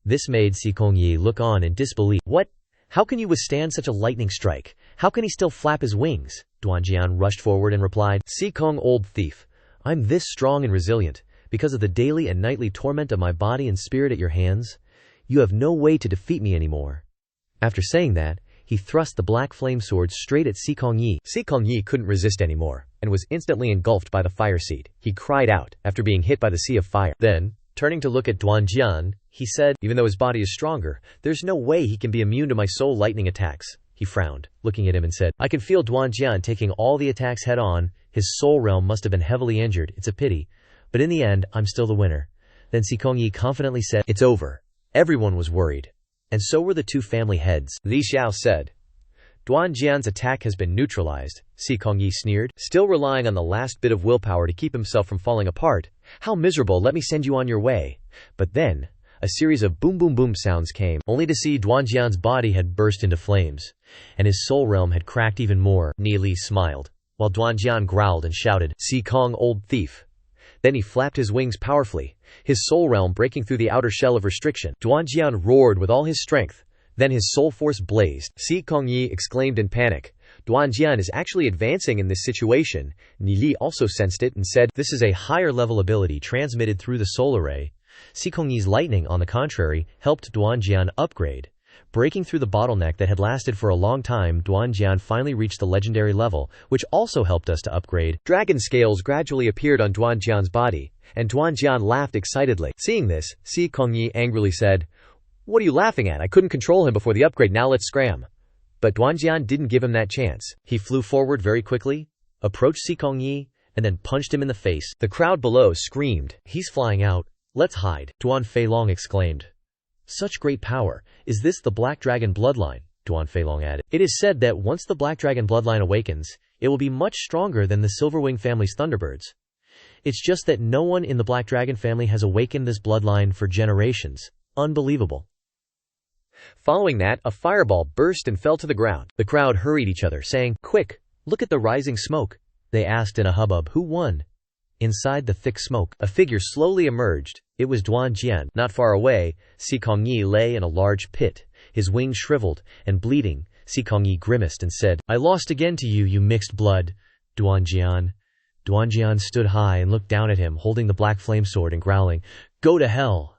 This made Si Kongyi look on in disbelief. "What? How can you withstand such a lightning strike? How can he still flap his wings?" Duanjian rushed forward and replied, "Si Kong, old thief, I'm this strong and resilient, because of the daily and nightly torment of my body and spirit at your hands. You have no way to defeat me anymore." After saying that, he thrust the black flame sword straight at Si Kongyi. Si Kongyi couldn't resist anymore, and was instantly engulfed by the fire seed. He cried out, after being hit by the sea of fire. Then, turning to look at Duanjian, he said, even though his body is stronger, there's no way he can be immune to my soul lightning attacks. He frowned, looking at him and said, "I can feel Duanjian taking all the attacks head on. His soul realm must have been heavily injured. It's a pity. But in the end, I'm still the winner." Then Si Kongyi confidently said, "It's over." Everyone was worried, and so were the two family heads. Li Xiao said, "Duanjian's attack has been neutralized," Si Kongyi sneered, still relying on the last bit of willpower to keep himself from falling apart. "How miserable, let me send you on your way." But then, a series of boom boom boom sounds came, only to see Duanjian's body had burst into flames, and his soul realm had cracked even more. Ni Li smiled, while Duanjian growled and shouted, "Si Kong, old thief." Then he flapped his wings powerfully, his soul realm breaking through the outer shell of restriction. Duanjian roared with all his strength. Then his soul force blazed. Si Kongyi exclaimed in panic, "Duanjian is actually advancing in this situation." Ni Li also sensed it and said, "This is a higher level ability transmitted through the soul array." Si Kongyi's lightning, on the contrary, helped Duanjian upgrade. Breaking through the bottleneck that had lasted for a long time, Duanjian finally reached the legendary level, which also helped us to upgrade. Dragon scales gradually appeared on Duanjian's body, and Duanjian laughed excitedly. Seeing this, Si Kongyi angrily said, "What are you laughing at? I couldn't control him before the upgrade, now let's scram." But Duanjian didn't give him that chance. He flew forward very quickly, approached Si Kongyi, and then punched him in the face. The crowd below screamed, "He's flying out. Let's hide." Duan Feilong exclaimed, "Such great power. Is this the Black Dragon bloodline?" Duan Feilong added, "It is said that once the Black Dragon bloodline awakens, it will be much stronger than the Silverwing family's Thunderbirds. It's just that no one in the Black Dragon family has awakened this bloodline for generations. Unbelievable." Following that, a fireball burst and fell to the ground. The crowd hurried each other, saying, "Quick, look at the rising smoke." They asked in a hubbub, "Who won?" Inside the thick smoke, a figure slowly emerged. It was Duan Jian. Not far away, Si Kongyi lay in a large pit, his wings shriveled and bleeding. Si Kongyi grimaced and said, "I lost again to you, you mixed blood, Duan Jian." Duan Jian stood high and looked down at him, holding the black flame sword and growling, "Go to hell."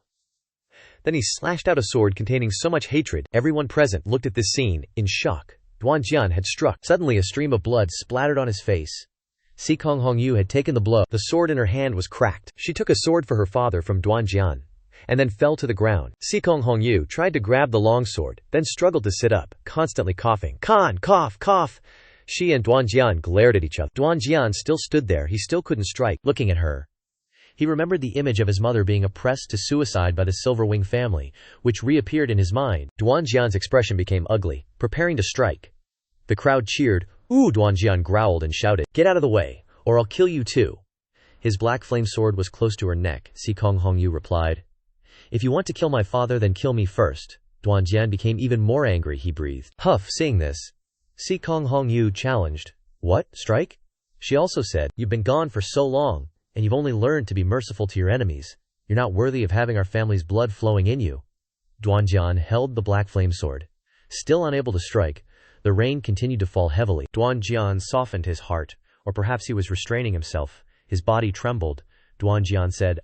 Then he slashed out a sword containing so much hatred, everyone present looked at this scene, in shock. Duan Jian had struck. Suddenly a stream of blood splattered on his face. Si Kong Hongyu had taken the blow. The sword in her hand was cracked. She took a sword for her father from Duan Jian, and then fell to the ground. Si Kong Hongyu tried to grab the long sword, then struggled to sit up, constantly coughing. Cough, cough. She and Duan Jian glared at each other. Duan Jian still stood there, he still couldn't strike, looking at her. He remembered the image of his mother being oppressed to suicide by the Silver Wing family, which reappeared in his mind. Duan Jian's expression became ugly, preparing to strike. The crowd cheered. "Ooh!" Duan Jian growled and shouted, "Get out of the way, or I'll kill you too." His black flame sword was close to her neck. Si Kong Hongyu replied, "If you want to kill my father, then kill me first." Duan Jian became even more angry. He breathed. Huff. Seeing this, Si Kong Hongyu challenged, "What? Strike?" She also said, "You've been gone for so long, and you've only learned to be merciful to your enemies. You're not worthy of having our family's blood flowing in you." Duan Jian held the black flame sword. Still unable to strike, the rain continued to fall heavily. Duan Jian softened his heart, or perhaps he was restraining himself. His body trembled. Duan Jian said,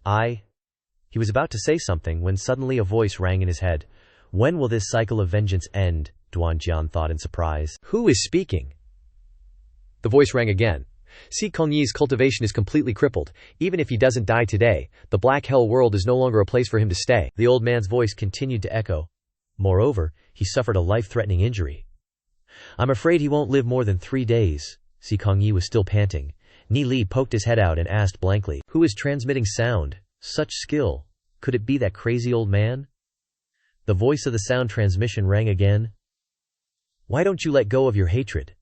He was about to say something when suddenly a voice rang in his head. When will this cycle of vengeance end? Duan Jian thought in surprise. Who is speaking? The voice rang again. Si Kongyi's cultivation is completely crippled. Even if he doesn't die today, the Black Hell world is no longer a place for him to stay. The old man's voice continued to echo. Moreover, he suffered a life-threatening injury. I'm afraid he won't live more than 3 days. Si Kongyi was still panting. Ni Li poked his head out and asked blankly, Who is transmitting sound? Such skill. Could it be that crazy old man? The voice of the sound transmission rang again. Why don't you let go of your hatred?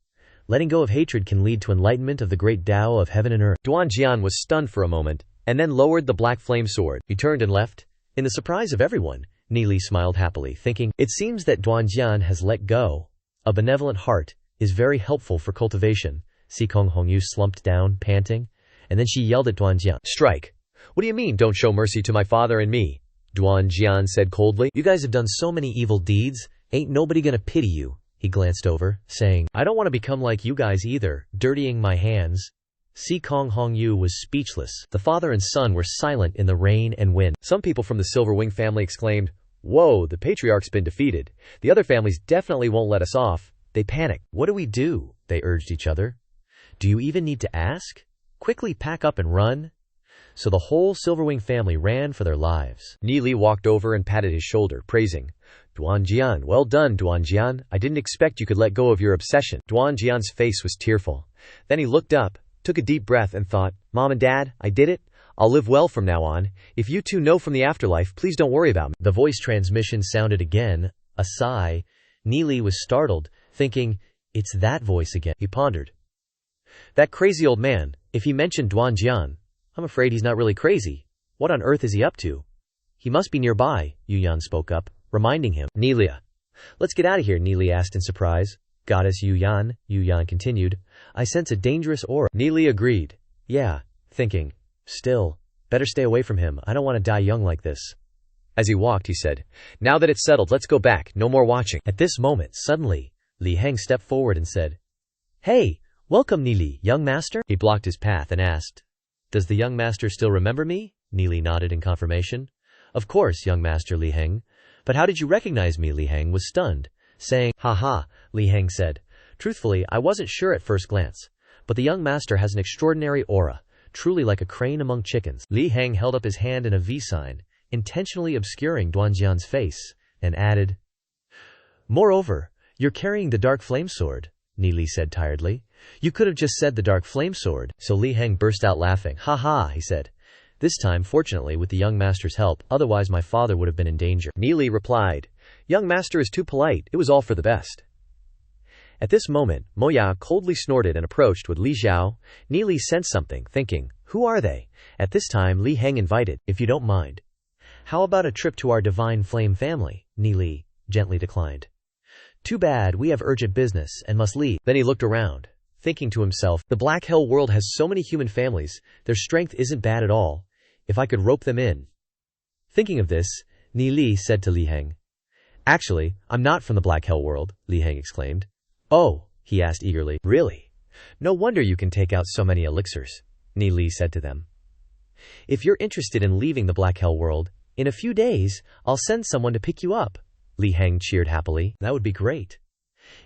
Letting go of hatred can lead to enlightenment of the great Tao of heaven and earth. Duan Jian was stunned for a moment, and then lowered the black flame sword. He turned and left. In the surprise of everyone, Ni Li smiled happily, thinking, It seems that Duan Jian has let go. A benevolent heart is very helpful for cultivation. Si Kong Hongyu slumped down, panting, and then she yelled at Duan Jian. Strike! What do you mean, don't show mercy to my father and me? Duan Jian said coldly. You guys have done so many evil deeds, ain't nobody gonna pity you. He glanced over, saying, I don't want to become like you guys either, dirtying my hands. Si Kong Hongyu was speechless. The father and son were silent in the rain and wind. Some people from the Silver Wing family exclaimed, Whoa, the patriarch's been defeated. The other families definitely won't let us off. They panicked. What do we do? They urged each other. Do you even need to ask? Quickly pack up and run. So the whole Silverwing family ran for their lives. Ni Li walked over and patted his shoulder, praising, Duan Jian, well done, Duan Jian. I didn't expect you could let go of your obsession. Duan Jian's face was tearful. Then he looked up, took a deep breath and thought, Mom and Dad, I did it. I'll live well from now on. If you two know from the afterlife, please don't worry about me. The voice transmission sounded again, a sigh. Ni Li was startled, thinking, It's that voice again. He pondered. That crazy old man, if he mentioned Duan Jian, I'm afraid he's not really crazy. What on earth is he up to? He must be nearby, Yu Yan spoke up, reminding him. Nelia. Let's get out of here, Ni Li asked in surprise. Goddess Yu Yan continued. I sense a dangerous aura. Ni Li agreed. Yeah, thinking. Still, better stay away from him. I don't want to die young like this. As he walked, he said, Now that it's settled, let's go back. No more watching. At this moment, suddenly, Li Heng stepped forward and said, Hey, welcome Ni Li, young master? He blocked his path and asked, Does the young master still remember me? Ni Li nodded in confirmation. Of course, young master Li Heng. But how did you recognize me? Li Heng was stunned, saying, Ha, Li Heng said. Truthfully, I wasn't sure at first glance. But the young master has an extraordinary aura, truly like a crane among chickens. Li Heng held up his hand in a V sign, intentionally obscuring Duan Jian's face, and added, Moreover, you're carrying the dark flame sword, Ni Li said tiredly. You could have just said the dark flame sword. So Li Heng burst out laughing. Ha, he said. This time, fortunately, with the young master's help, otherwise my father would have been in danger. Ni Li replied, Young master is too polite. It was all for the best. At this moment, Moya coldly snorted and approached with Li Xiao. Ni Li sensed something, thinking, Who are they? At this time, Li Heng invited, If you don't mind. How about a trip to our divine flame family? Ni Li gently declined. Too bad, we have urgent business and must leave. Then he looked around, thinking to himself, the Black Hell world has so many human families, their strength isn't bad at all. If I could rope them in. Thinking of this, Ni Li said to Li Heng. Actually, I'm not from the Black Hell world, Li Heng exclaimed. Oh, he asked eagerly. Really? No wonder you can take out so many elixirs, Ni Li said to them. If you're interested in leaving the Black Hell world, in a few days, I'll send someone to pick you up, Li Heng cheered happily. That would be great.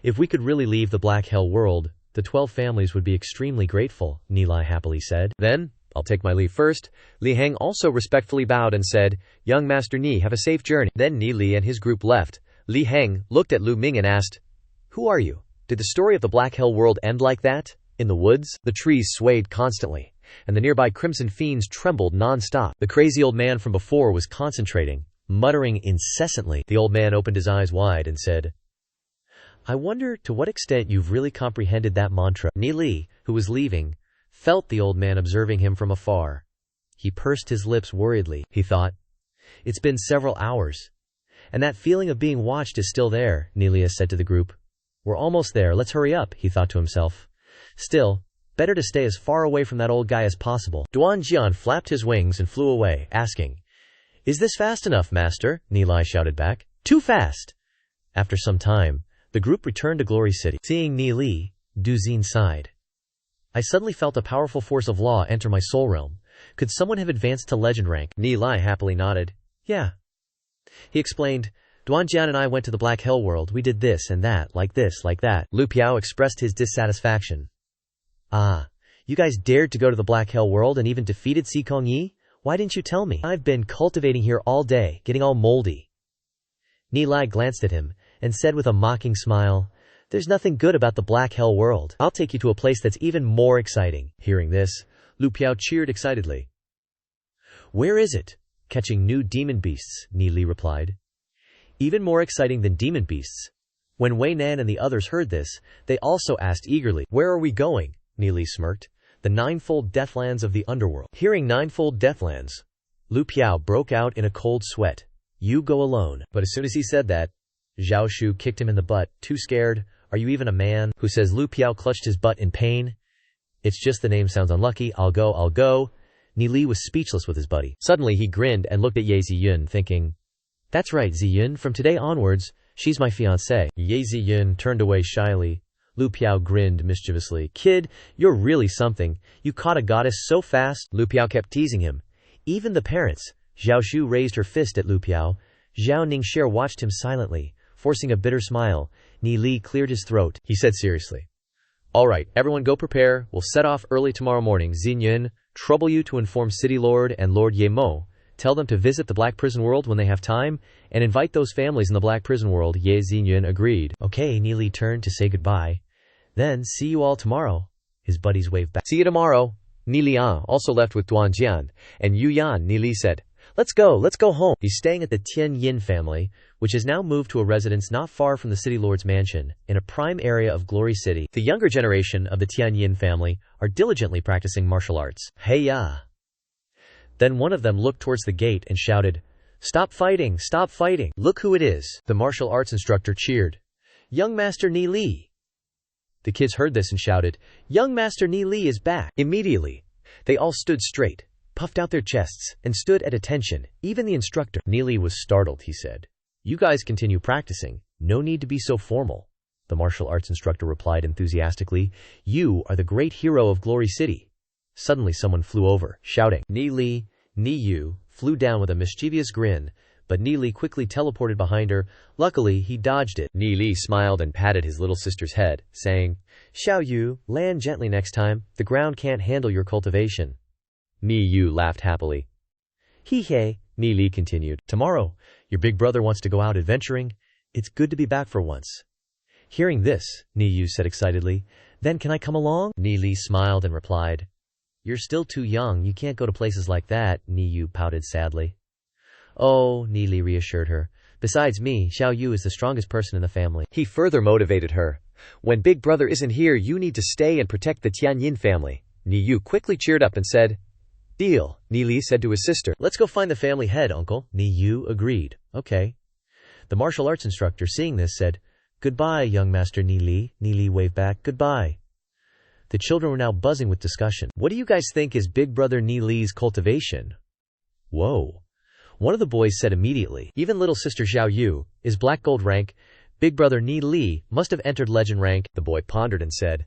If we could really leave the Black Hell world, the 12 families would be extremely grateful, Ni Li happily said. Then, I'll take my leave first. Li Heng also respectfully bowed and said, Young Master Ni, have a safe journey. Then Ni Li and his group left. Li Heng looked at Lu Ming and asked, Who are you? Did the story of the Black Hell world end like that? In the woods, the trees swayed constantly, and the nearby crimson fiends trembled non-stop. The crazy old man from before was concentrating, muttering incessantly. The old man opened his eyes wide and said, I wonder to what extent you've really comprehended that mantra. Ni Li, who was leaving, felt the old man observing him from afar. He pursed his lips worriedly. He thought, It's been several hours. And that feeling of being watched is still there, Nelia said to the group. We're almost there, let's hurry up, he thought to himself. Still, better to stay as far away from that old guy as possible. Duan Jian flapped his wings and flew away, asking, Is this fast enough, master? Ni Li shouted back. Too fast! After some time, the group returned to Glory City. Seeing Ni Li, Du Xin sighed. I suddenly felt a powerful force of law enter my soul realm. Could someone have advanced to legend rank? Ni Li happily nodded. Yeah. He explained, Duan Jian and I went to the Black Hell world. We did this and that, like this, like that. Lu Piao expressed his dissatisfaction. Ah, you guys dared to go to the Black Hell world and even defeated Si Kong Yi? Why didn't you tell me? I've been cultivating here all day, getting all moldy. Ni Li glanced at him and said with a mocking smile, There's nothing good about the Black Hell world. I'll take you to a place that's even more exciting. Hearing this, Lu Piao cheered excitedly. Where is it? Catching new demon beasts, Ni Li replied. Even more exciting than demon beasts. When Wei Nan and the others heard this, they also asked eagerly, Where are we going? Ni Li smirked. The ninefold deathlands of the underworld. Hearing ninefold deathlands, Lu Piao broke out in a cold sweat. You go alone. But as soon as he said that, Zhao Shu kicked him in the butt. Too scared? Are you even a man? Who says? Lu Piao clutched his butt in pain. It's just the name sounds unlucky. I'll go. Ni Li was speechless with his buddy. Suddenly he grinned and looked at Ye Ziyun, thinking, That's right, Ziyun, from today onwards, she's my fiancée. Ye Ziyun turned away shyly. Lu Piao grinned mischievously. Kid, you're really something. You caught a goddess so fast. Lu Piao kept teasing him. Even the parents. Zhao Shu raised her fist at Lu Piao. Zhao Ningxie watched him silently, forcing a bitter smile. Ni Li cleared his throat. He said seriously, All right, everyone go prepare. We'll set off early tomorrow morning. Xinyun, trouble you to inform City Lord and Lord Ye Mo. Tell them to visit the Black Prison World when they have time, and invite those families in the Black Prison World. Ye Xinyun agreed. Okay, Ni Li turned to say goodbye. Then, see you all tomorrow. His buddies waved back. See you tomorrow. Ni Lian also left with Duan Jian, and Yu Yan. Ni Li said, Let's go home. He's staying at the Tian Yin family, which has now moved to a residence not far from the City Lord's mansion, in a prime area of Glory City. The younger generation of the Tian Yin family are diligently practicing martial arts. Hey-ya! Then one of them looked towards the gate and shouted, Stop fighting! Stop fighting! Look who it is! The martial arts instructor cheered. Young Master Ni Li! The kids heard this and shouted, Young Master Ni Li is back! Immediately, they all stood straight, puffed out their chests, and stood at attention. Even the instructor. Ni Li was startled, he said. You guys continue practicing. No need to be so formal. The martial arts instructor replied enthusiastically. You are the great hero of Glory City. Suddenly someone flew over, shouting. Ni Li, Ni Yu, flew down with a mischievous grin, but Ni Li quickly teleported behind her. Luckily, he dodged it. Ni Li smiled and patted his little sister's head, saying, Xiao Yu, land gently next time. The ground can't handle your cultivation. Ni Yu laughed happily. He, Ni Li continued. Tomorrow, your big brother wants to go out adventuring. It's good to be back for once. Hearing this, Ni Yu said excitedly, Then can I come along? Ni Li smiled and replied, You're still too young. You can't go to places like that. Ni Yu pouted sadly. Oh, Ni Li reassured her. Besides me, Xiao Yu is the strongest person in the family. He further motivated her. When big brother isn't here, you need to stay and protect the Tianyin family. Ni Yu quickly cheered up and said, Deal, Ni Li said to his sister. Let's go find the family head, uncle. Ni Yu agreed. Okay. The martial arts instructor, seeing this, said, Goodbye, young master Ni Li. Ni Li waved back, Goodbye. The children were now buzzing with discussion. What do you guys think is big brother Ni Li's cultivation? Whoa. One of the boys said immediately. Even little sister Xiao Yu is black gold rank. Big brother Ni Li must have entered legend rank. The boy pondered and said,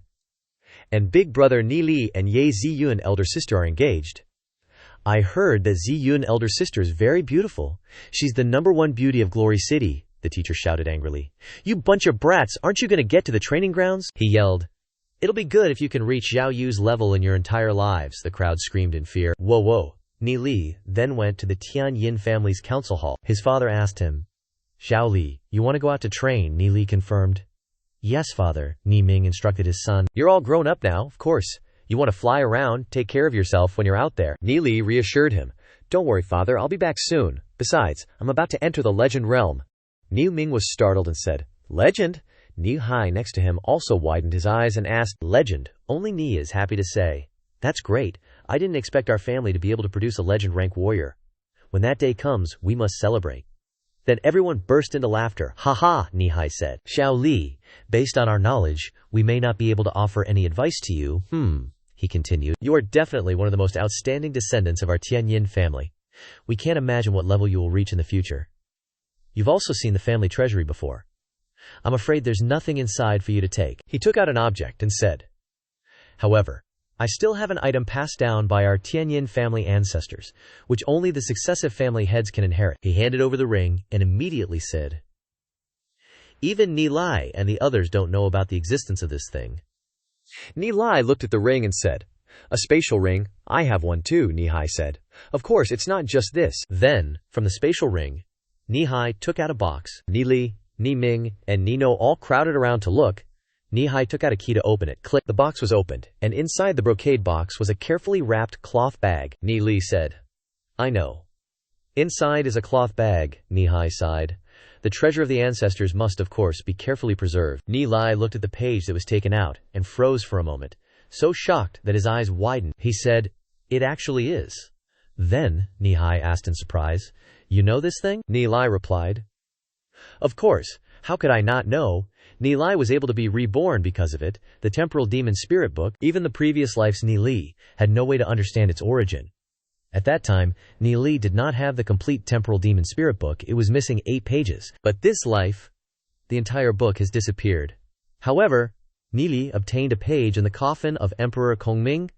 and big brother Ni Li and Ye Ziyun elder sister are engaged. I heard that Ziyun elder sister is very beautiful. She's the #1 beauty of Glory City, the teacher shouted angrily. You bunch of brats, aren't you going to get to the training grounds? He yelled. It'll be good if you can reach Xiao Yu's level in your entire lives, the crowd screamed in fear. Whoa whoa. Ni Li then went to the Tian Yin family's council hall. His father asked him, Xiao Li, you want to go out to train? Ni Li confirmed. Yes, father, Ni Ming instructed his son. You're all grown up now, of course. You want to fly around, take care of yourself when you're out there. Ni Li reassured him. Don't worry, father, I'll be back soon. Besides, I'm about to enter the legend realm. Ni Ming was startled and said, Legend? Ni Hai next to him also widened his eyes and asked, Legend? Only Ni is happy to say. That's great. I didn't expect our family to be able to produce a legend rank warrior. When that day comes, we must celebrate. Then everyone burst into laughter. Ha ha, Ni Hai said. Xiao Li, based on our knowledge, we may not be able to offer any advice to you. He continued. You are definitely one of the most outstanding descendants of our Tianyin family. We can't imagine what level you will reach in the future. You've also seen the family treasury before. I'm afraid there's nothing inside for you to take. He took out an object and said, However, I still have an item passed down by our Tianyin family ancestors, which only the successive family heads can inherit. He handed over the ring and immediately said, Even Ni Lai and the others don't know about the existence of this thing. Ni Lai looked at the ring and said, A spatial ring? I have one too, Ni Hai said. Of course, it's not just this. Then, from the spatial ring, Ni Hai took out a box. Ni Li, Ni Ming, and Nino all crowded around to look. Ni Hai took out a key to open it. Click. The box was opened, and inside the brocade box was a carefully wrapped cloth bag. Ni Li said, I know. Inside is a cloth bag, Ni Hai sighed. The treasure of the ancestors must, of course, be carefully preserved. Ni Lai looked at the page that was taken out and froze for a moment, so shocked that his eyes widened. He said, It actually is. Then, Ni Hai asked in surprise, You know this thing? Ni Lai replied, Of course. How could I not know? Ni Lai was able to be reborn because of it, the temporal demon spirit book. Even the previous life's Ni Li had no way to understand its origin. At that time, Ni Li did not have the complete temporal demon spirit book. It was missing 8 pages. But this life, the entire book has disappeared. However, Ni Li obtained a page in the coffin of Emperor Kongming.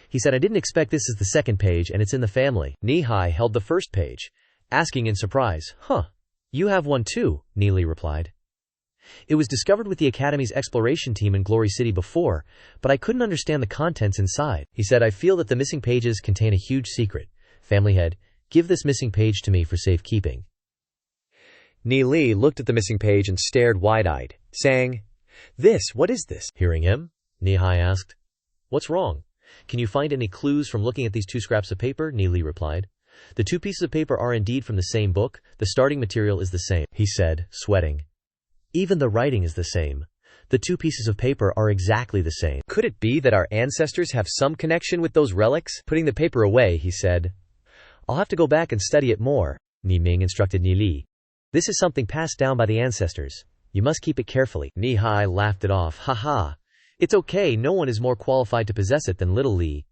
He said, I didn't expect this is the second page and it's in the family. Ni Hai held the first page, asking in surprise, You have one too, Ni Li replied. It was discovered with the Academy's exploration team in Glory City before, but I couldn't understand the contents inside. He said, I feel that the missing pages contain a huge secret. Family head, give this missing page to me for safekeeping. Ni Li looked at the missing page and stared wide-eyed, saying, What is this? Hearing him, Ni Hai asked, What's wrong? Can you find any clues from looking at these 2 scraps of paper? Ni Li replied. The 2 pieces of paper are indeed from the same book. The starting material is the same, he said, sweating. Even the writing is the same. The 2 pieces of paper are exactly the same. Could it be that our ancestors have some connection with those relics? Putting the paper away, he said, I'll have to go back and study it more, Ni Ming instructed Ni Li. This is something passed down by the ancestors. You must keep it carefully. Ni Hai laughed it off. Ha ha. It's okay, no one is more qualified to possess it than little Li.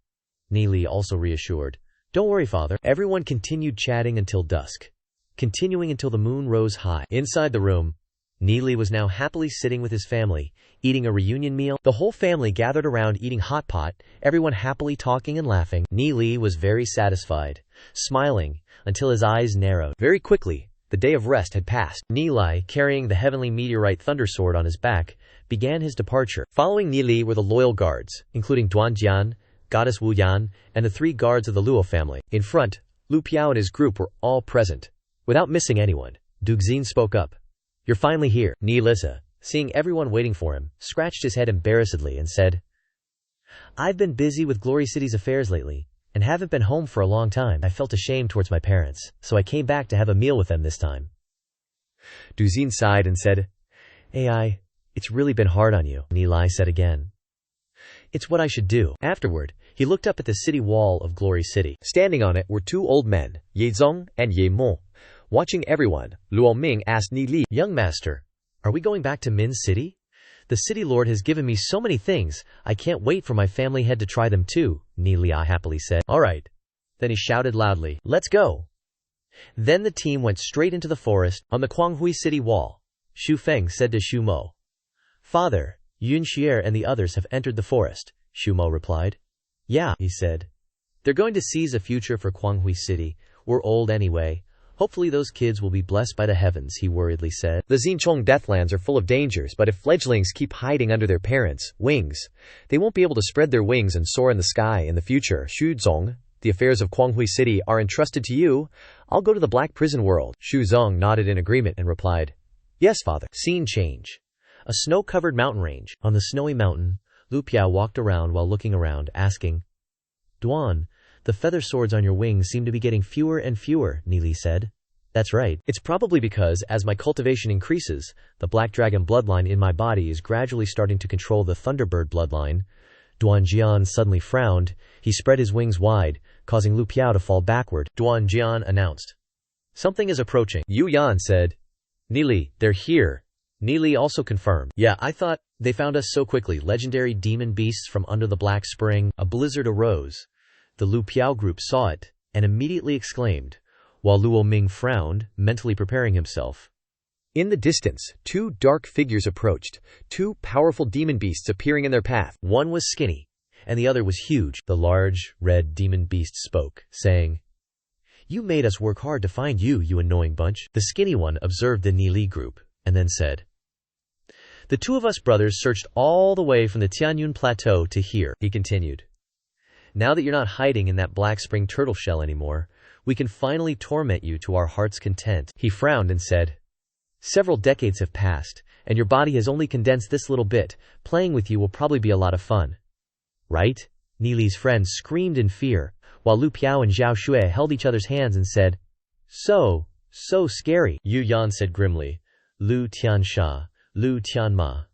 Ni Li also reassured. Don't worry, father. Everyone continued chatting until dusk, continuing until the moon rose high. Inside the room, Ni Li was now happily sitting with his family, eating a reunion meal. The whole family gathered around eating hot pot, everyone happily talking and laughing. Ni Li was very satisfied, smiling, until his eyes narrowed. Very quickly, the day of rest had passed. Ni Lai, carrying the heavenly meteorite thunder sword on his back, began his departure. Following Ni Li were the loyal guards, including Duan Jian, Goddess Wu Yan, and the 3 guards of the Luo family. In front, Lu Piao and his group were all present. Without missing anyone, Du Xin spoke up. You're finally here. Ni Lisa, seeing everyone waiting for him, scratched his head embarrassedly and said, I've been busy with Glory City's affairs lately, and haven't been home for a long time. I felt ashamed towards my parents, so I came back to have a meal with them this time. Du Xin sighed and said, AI, it's really been hard on you, Ni Lai said again. It's what I should do. Afterward, he looked up at the city wall of Glory City. Standing on it were 2 old men, Ye Zong and Ye Mo. Watching everyone, Luo Ming asked Ni Li, Young master, are we going back to Min City? The city lord has given me so many things, I can't wait for my family head to try them too, Ni Li happily said. All right. Then he shouted loudly, Let's go. Then the team went straight into the forest. On the Quanghui city wall, Xu Feng said to Xu Mo, "Father, Yun Xier and the others have entered the forest." Xu Mo replied. "Yeah," he said. "They're going to seize a future for Quanghui city. We're old anyway. Hopefully those kids will be blessed by the heavens," he worriedly said. The Xinchong Deathlands are full of dangers, but if fledglings keep hiding under their parents' wings, they won't be able to spread their wings and soar in the sky in the future. Xu Zong, the affairs of Quanghui City are entrusted to you. I'll go to the Black Prison world. Xu Zong nodded in agreement and replied, "Yes, father." Scene change. A snow-covered mountain range. On the snowy mountain, Lu Piao walked around while looking around, asking, "Duan, the feather swords on your wings seem to be getting fewer and fewer," Nili said. "That's right. It's probably because, as my cultivation increases, the black dragon bloodline in my body is gradually starting to control the thunderbird bloodline." Duan Jian suddenly frowned. He spread his wings wide, causing Lu Piao to fall backward. Duan Jian announced, "Something is approaching." Yu Yan said, "Nili, they're here." Nili also confirmed, "Yeah, I thought they found us so quickly. Legendary demon beasts from under the black spring." A blizzard arose. The Lu Piao group saw it, and immediately exclaimed, while Luo Ming frowned, mentally preparing himself. In the distance, two dark figures approached, two powerful demon beasts appearing in their path. One was skinny, and the other was huge. The large, red demon beast spoke, saying, "You made us work hard to find you, you annoying bunch." The skinny one observed the Nili group, and then said, "The two of us brothers searched all the way from the Tianyun Plateau to here," he continued. "Now that you're not hiding in that black spring turtle shell anymore, we can finally torment you to our heart's content." He frowned and said, "Several decades have passed, and your body has only condensed this little bit. Playing with you will probably be a lot of fun." "Right?" Nili's friends screamed in fear, while Lu Piao and Zhao Xue held each other's hands and said, So scary." Yu Yan said grimly, "Lu Tiansha, Lu Tianma.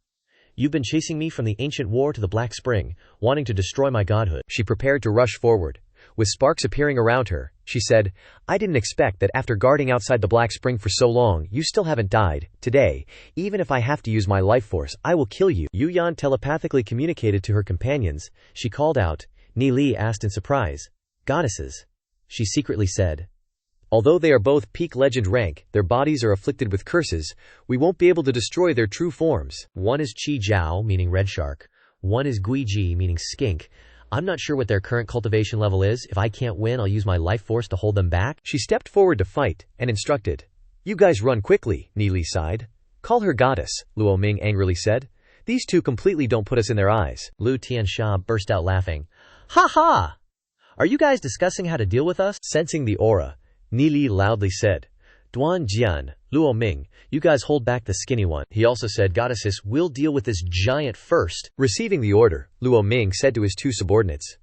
You've been chasing me from the ancient war to the Black Spring, wanting to destroy my godhood." She prepared to rush forward. With sparks appearing around her, she said, "I didn't expect that after guarding outside the Black Spring for so long, you still haven't died. Today, even if I have to use my life force, I will kill you." Yu Yan telepathically communicated to her companions. She called out. Nili asked in surprise, "Goddesses?" She secretly said, "Although they are both peak legend rank, their bodies are afflicted with curses. We won't be able to destroy their true forms." One is Qi Jiao, meaning red shark. One is Gui Ji, meaning skink. I'm not sure what their current cultivation level is. If I can't win, I'll use my life force to hold them back." She stepped forward to fight, and instructed. "You guys run quickly," Nili sighed. "Call her goddess," Luo Ming angrily said. "These two completely don't put us in their eyes." Lu Tiansha burst out laughing. "Ha ha! Are you guys discussing how to deal with us?" Sensing the aura, Nili loudly said, "Duan Jian, Luo Ming, you guys hold back the skinny one." He also said, "Goddesses, we'll deal with this giant first." Receiving the order, Luo Ming said to his two subordinates,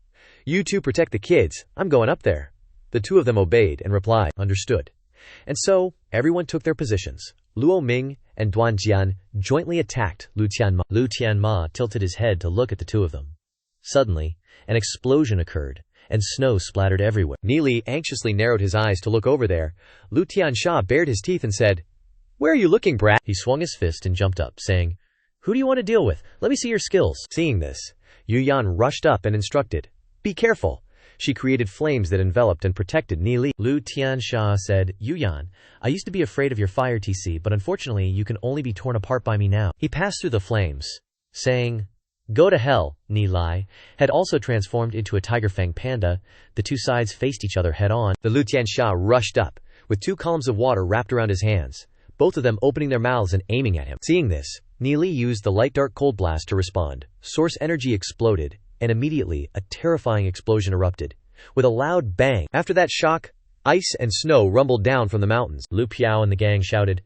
"You two protect the kids, I'm going up there." The two of them obeyed and replied, "Understood." And so, everyone took their positions. Luo Ming and Duan Jian jointly attacked Lu Tianma. Lu Tianma tilted his head to look at the two of them. Suddenly, an explosion occurred, and snow splattered everywhere. Nili anxiously narrowed his eyes to look over there. Lu Tiansha bared his teeth and said, "Where are you looking, brat?" He swung his fist and jumped up, saying, "Who do you want to deal with? Let me see your skills." Seeing this, Yu Yan rushed up and instructed, "Be careful." She created flames that enveloped and protected Nili. Lu Tiansha said, "Yu Yan, I used to be afraid of your fire TC, but unfortunately you can only be torn apart by me now." He passed through the flames, saying, "Go to hell." Nili had also transformed into a tiger fang panda. The two sides faced each other head on. The Lu Tiansha rushed up, with two columns of water wrapped around his hands, both of them opening their mouths and aiming at him. Seeing this, Nili used the light dark cold blast to respond. Source energy exploded, and immediately, a terrifying explosion erupted, with a loud bang. After that shock, ice and snow rumbled down from the mountains. Lu Piao and the gang shouted,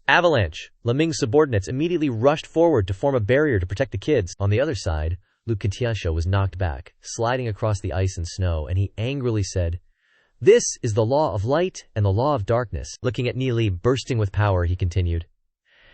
"Avalanche!" Leming's subordinates immediately rushed forward to form a barrier to protect the kids. On the other side, Lu Tiansha was knocked back, sliding across the ice and snow, and he angrily said, "This is the law of light and the law of darkness." Looking at Nili bursting with power, he continued,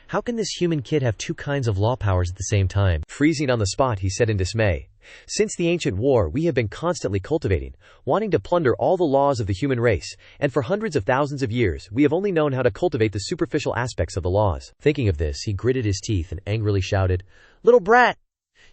"How can this human kid have two kinds of law powers at the same time?" Freezing on the spot, he said in dismay, "Since the ancient war, we have been constantly cultivating, wanting to plunder all the laws of the human race, and for hundreds of thousands of years, we have only known how to cultivate the superficial aspects of the laws." Thinking of this, he gritted his teeth and angrily shouted, "Little brat!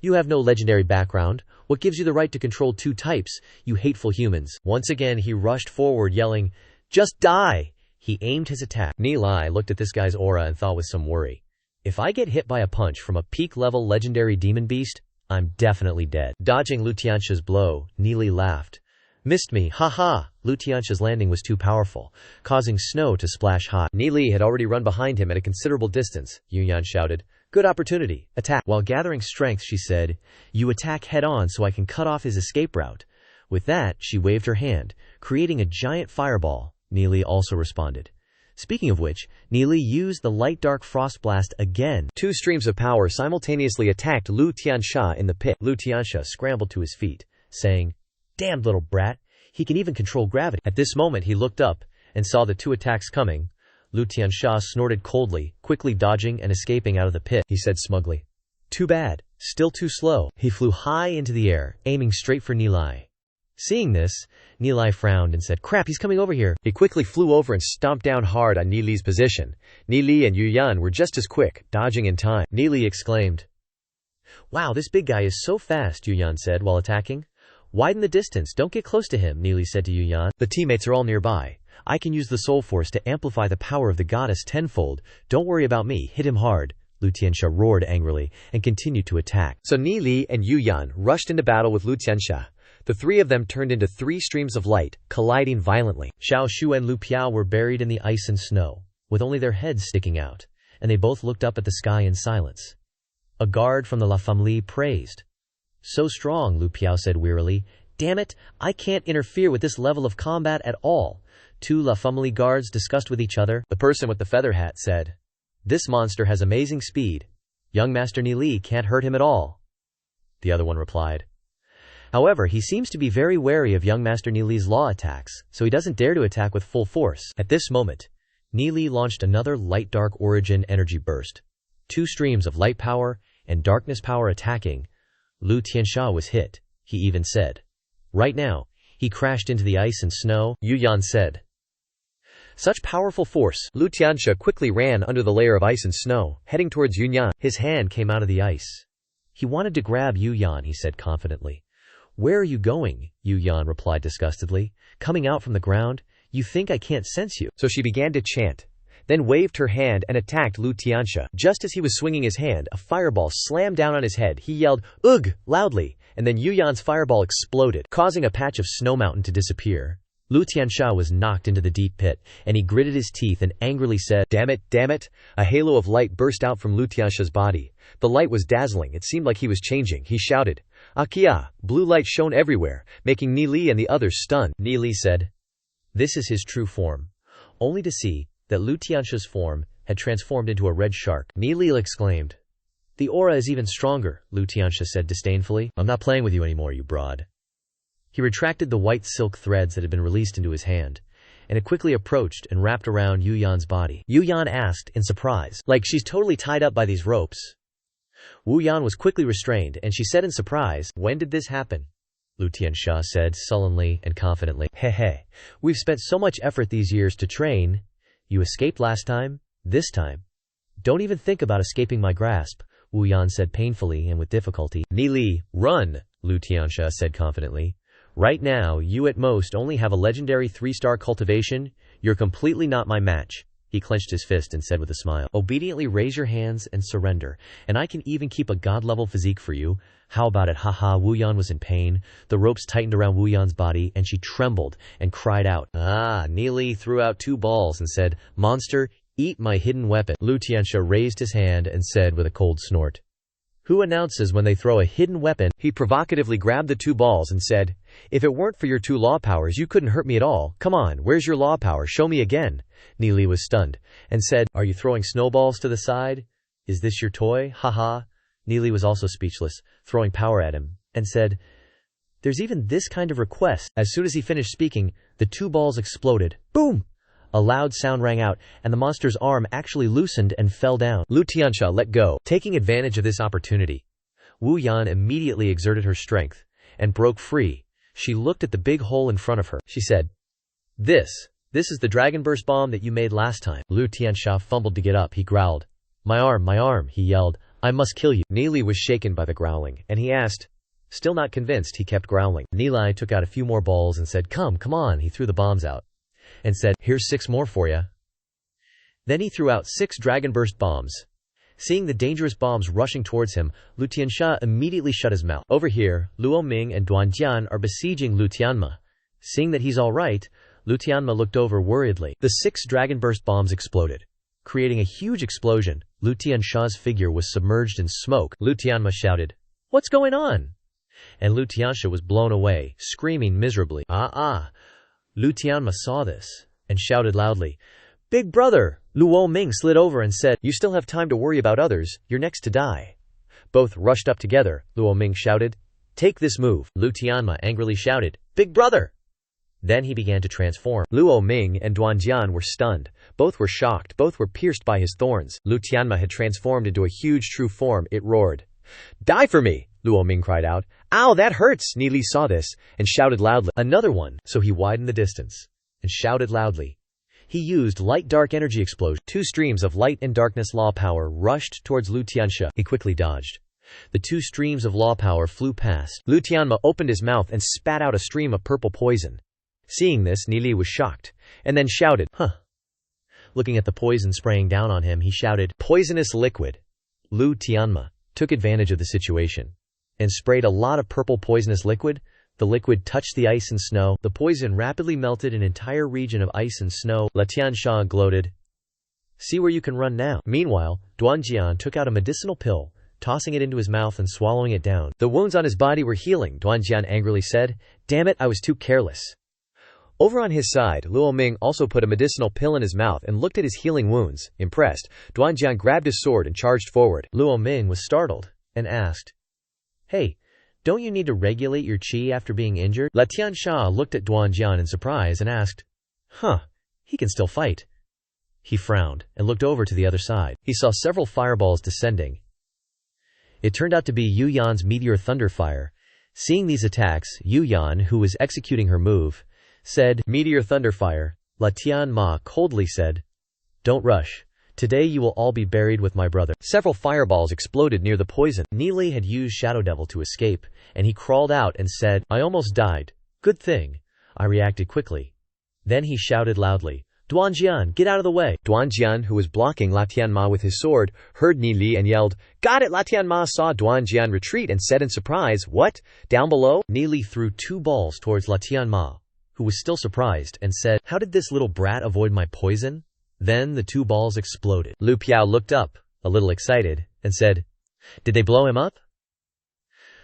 You have no legendary background. What gives you the right to control two types, you hateful humans?" Once again, he rushed forward, yelling, Just die! He aimed his attack. Nilai looked at this guy's aura and thought with some worry. If I get hit by a punch from a peak-level legendary demon beast, I'm definitely dead. Dodging Lu Tianxia's blow, Nili laughed. Missed me, haha! Lu Tianxia's landing was too powerful, causing snow to splash hot. Nili had already run behind him at a considerable distance. Yuyan shouted, Good opportunity, attack. While gathering strength, she said, You attack head-on so I can cut off his escape route. With that, she waved her hand, creating a giant fireball. Nili also responded. Speaking of which, Nili used the light-dark frost blast again. Two streams of power simultaneously attacked Lu Tianxia in the pit. Lu Tianxia scrambled to his feet, saying, Damned little brat, he can even control gravity. At this moment he looked up and saw the two attacks coming. Lu Tianxia snorted coldly, quickly dodging and escaping out of the pit. He said smugly, Too bad, still too slow. He flew high into the air, aiming straight for Nilai. Seeing this, Nilai frowned and said, Crap, he's coming over here. He quickly flew over and stomped down hard on Nili's position. Nili and Yuyan were just as quick, dodging in time. Nili exclaimed, Wow, this big guy is so fast, Yuyan said while attacking. Widen the distance, don't get close to him, Nili said to Yuyan. The teammates are all nearby. I can use the soul force to amplify the power of the goddess tenfold. Don't worry about me, hit him hard. Lu Tianxia roared angrily and continued to attack. So Nili and Yuyan rushed into battle with Lu Tianxia. The three of them turned into three streams of light, colliding violently. Xiao Shu and Lu Piao were buried in the ice and snow, with only their heads sticking out, and they both looked up at the sky in silence. A guard from the La Famille praised. So strong, Lu Piao said wearily. Damn it, I can't interfere with this level of combat at all. Two La Famille guards discussed with each other. The person with the feather hat said, This monster has amazing speed. Young Master Nili can't hurt him at all. The other one replied, However, he seems to be very wary of young Master Nili's law attacks, so he doesn't dare to attack with full force. At this moment, Nili launched another light-dark origin energy burst. Two streams of light power and darkness power attacking. Lu Tianxia was hit. He even said, Right now, he crashed into the ice and snow. Yuyan said, Such powerful force. Lu Tianxia quickly ran under the layer of ice and snow, heading towards Yuyan. His hand came out of the ice. He wanted to grab Yuyan, he said confidently. Where are you going? Yuyan replied disgustedly. Coming out from the ground? You think I can't sense you? So she began to chant, then waved her hand and attacked Lu Tianxia. Just as he was swinging his hand, a fireball slammed down on his head. He yelled, Ugh! Loudly, and then Yuyan's fireball exploded, causing a patch of snow mountain to disappear. Lu Tianxia was knocked into the deep pit, and he gritted his teeth and angrily said, Damn it, damn it! A halo of light burst out from Lu Tianxia's body. The light was dazzling, it seemed like he was changing. He shouted, Akia! Blue light shone everywhere, making Nili and the others stunned. Nili said, This is his true form. Only to see that Lu Tianxia's form had transformed into a red shark. Nili exclaimed, The aura is even stronger, Lu Tianxia said disdainfully. I'm not playing with you anymore, you broad. He retracted the white silk threads that had been released into his hand, and it quickly approached and wrapped around Yuyan's body. Yuyan asked in surprise, Like she's totally tied up by these ropes. Wu Yan was quickly restrained, and she said in surprise, When did this happen? Lu Tianxia said sullenly and confidently, Hey, we've spent so much effort these years to train. You escaped last time, this time. Don't even think about escaping my grasp, Wu Yan said painfully and with difficulty. Nili, run, Lu Tianxia said confidently. Right now, you at most only have a legendary 3-star cultivation. You're completely not my match. He clenched his fist and said with a smile, Obediently raise your hands and surrender, and I can even keep a god-level physique for you. How about it? Haha. Wu Yan was in pain. The ropes tightened around Wu Yan's body, and she trembled and cried out. Nili threw out 2 balls and said, Monster, eat my hidden weapon. Lu Tianxia raised his hand and said with a cold snort, Who announces when they throw a hidden weapon? He provocatively grabbed the 2 balls and said, If it weren't for your 2 law powers, you couldn't hurt me at all. Come on, where's your law power? Show me again. Nili was stunned and said, Are you throwing snowballs to the side? Is this your toy? Haha. Nili was also speechless, throwing power at him, and said, There's even this kind of request. As soon as he finished speaking, the 2 balls exploded. Boom! A loud sound rang out, and the monster's arm actually loosened and fell down. Lu Tianxia let go. Taking advantage of this opportunity, Wu Yan immediately exerted her strength and broke free. She looked at the big hole in front of her. She said, This is the dragon burst bomb that you made last time. Lu Tianxia fumbled to get up. He growled. My arm, he yelled. I must kill you. Nili was shaken by the growling, and he asked. Still not convinced, he kept growling. Nili took out a few more balls and said, Come on. He threw the bombs out. and said, "Here's 6 more for ya." Then he threw out 6 dragon burst bombs. Seeing the dangerous bombs rushing towards him, Lu Tianxia immediately shut his mouth. Over here, Luo Ming and Duan Jian are besieging Lu Tianma. Seeing that he's all right, Lu Tianma looked over worriedly. The 6 dragon burst bombs exploded. Creating a huge explosion, Lu Tianxia's figure was submerged in smoke. Lu Tianma shouted, "What's going on?" And Lu Tianxia was blown away, screaming miserably. Lu Tianma saw this and shouted loudly, "Big brother!" Luo Ming slid over and said, "You still have time to worry about others, you're next to die." Both rushed up together. Luo Ming shouted, "Take this move." Lu Tianma angrily shouted, "Big brother!" Then he began to transform. Luo Ming and Duan Jian were stunned. Both were shocked. Both were pierced by his thorns. Lu Tianma had transformed into a huge true form. It roared. "Die for me!" Luo Ming cried out. "Ow, that hurts!" Ni Li saw this and shouted loudly, "Another one!" So he widened the distance and shouted loudly. He used light-dark energy explosion. 2 streams of light and darkness law power rushed towards Lu Tianxia. He quickly dodged. The 2 streams of law power flew past. Lu Tianma opened his mouth and spat out a stream of purple poison. Seeing this, Ni Li was shocked, and then shouted, "Huh." Looking at the poison spraying down on him, he shouted, "Poisonous liquid." Lu Tianma took advantage of the situation and sprayed a lot of purple poisonous liquid. The liquid touched the ice and snow. The poison rapidly melted an entire region of ice and snow. Lu Tianxia gloated, "See where you can run now." Meanwhile, Duan Jian took out a medicinal pill, tossing it into his mouth and swallowing it down. The wounds on his body were healing. Duan Jian angrily said, "Damn it, I was too careless." Over on his side, Luo Ming also put a medicinal pill in his mouth and looked at his healing wounds. Impressed, Duan Jian grabbed his sword and charged forward. Luo Ming was startled and asked, "Hey, don't you need to regulate your qi after being injured?" Lu Tianxia looked at Duan Jian in surprise and asked, "He can still fight." He frowned and looked over to the other side. He saw several fireballs descending. It turned out to be Yu Yan's meteor thunder fire. Seeing these attacks, Yu Yan, who was executing her move, said, "Meteor thunder fire." Lu Tianma coldly said, "Don't rush. Today you will all be buried with my brother." Several fireballs exploded near the poison. Ni Li had used Shadow Devil to escape, and he crawled out and said, "I almost died. Good thing I reacted quickly." Then he shouted loudly, "Duan Jian, get out of the way." Duan Jian, who was blocking Lu Tianma with his sword, heard Ni Li and yelled, "Got it!" Lu Tianma saw Duan Jian retreat and said in surprise, "What? Down below?" Ni Li threw 2 balls towards Lu Tianma, who was still surprised, and said, "How did this little brat avoid my poison?" Then the 2 balls exploded. Lu Piao looked up, a little excited, and said, "Did they blow him up?"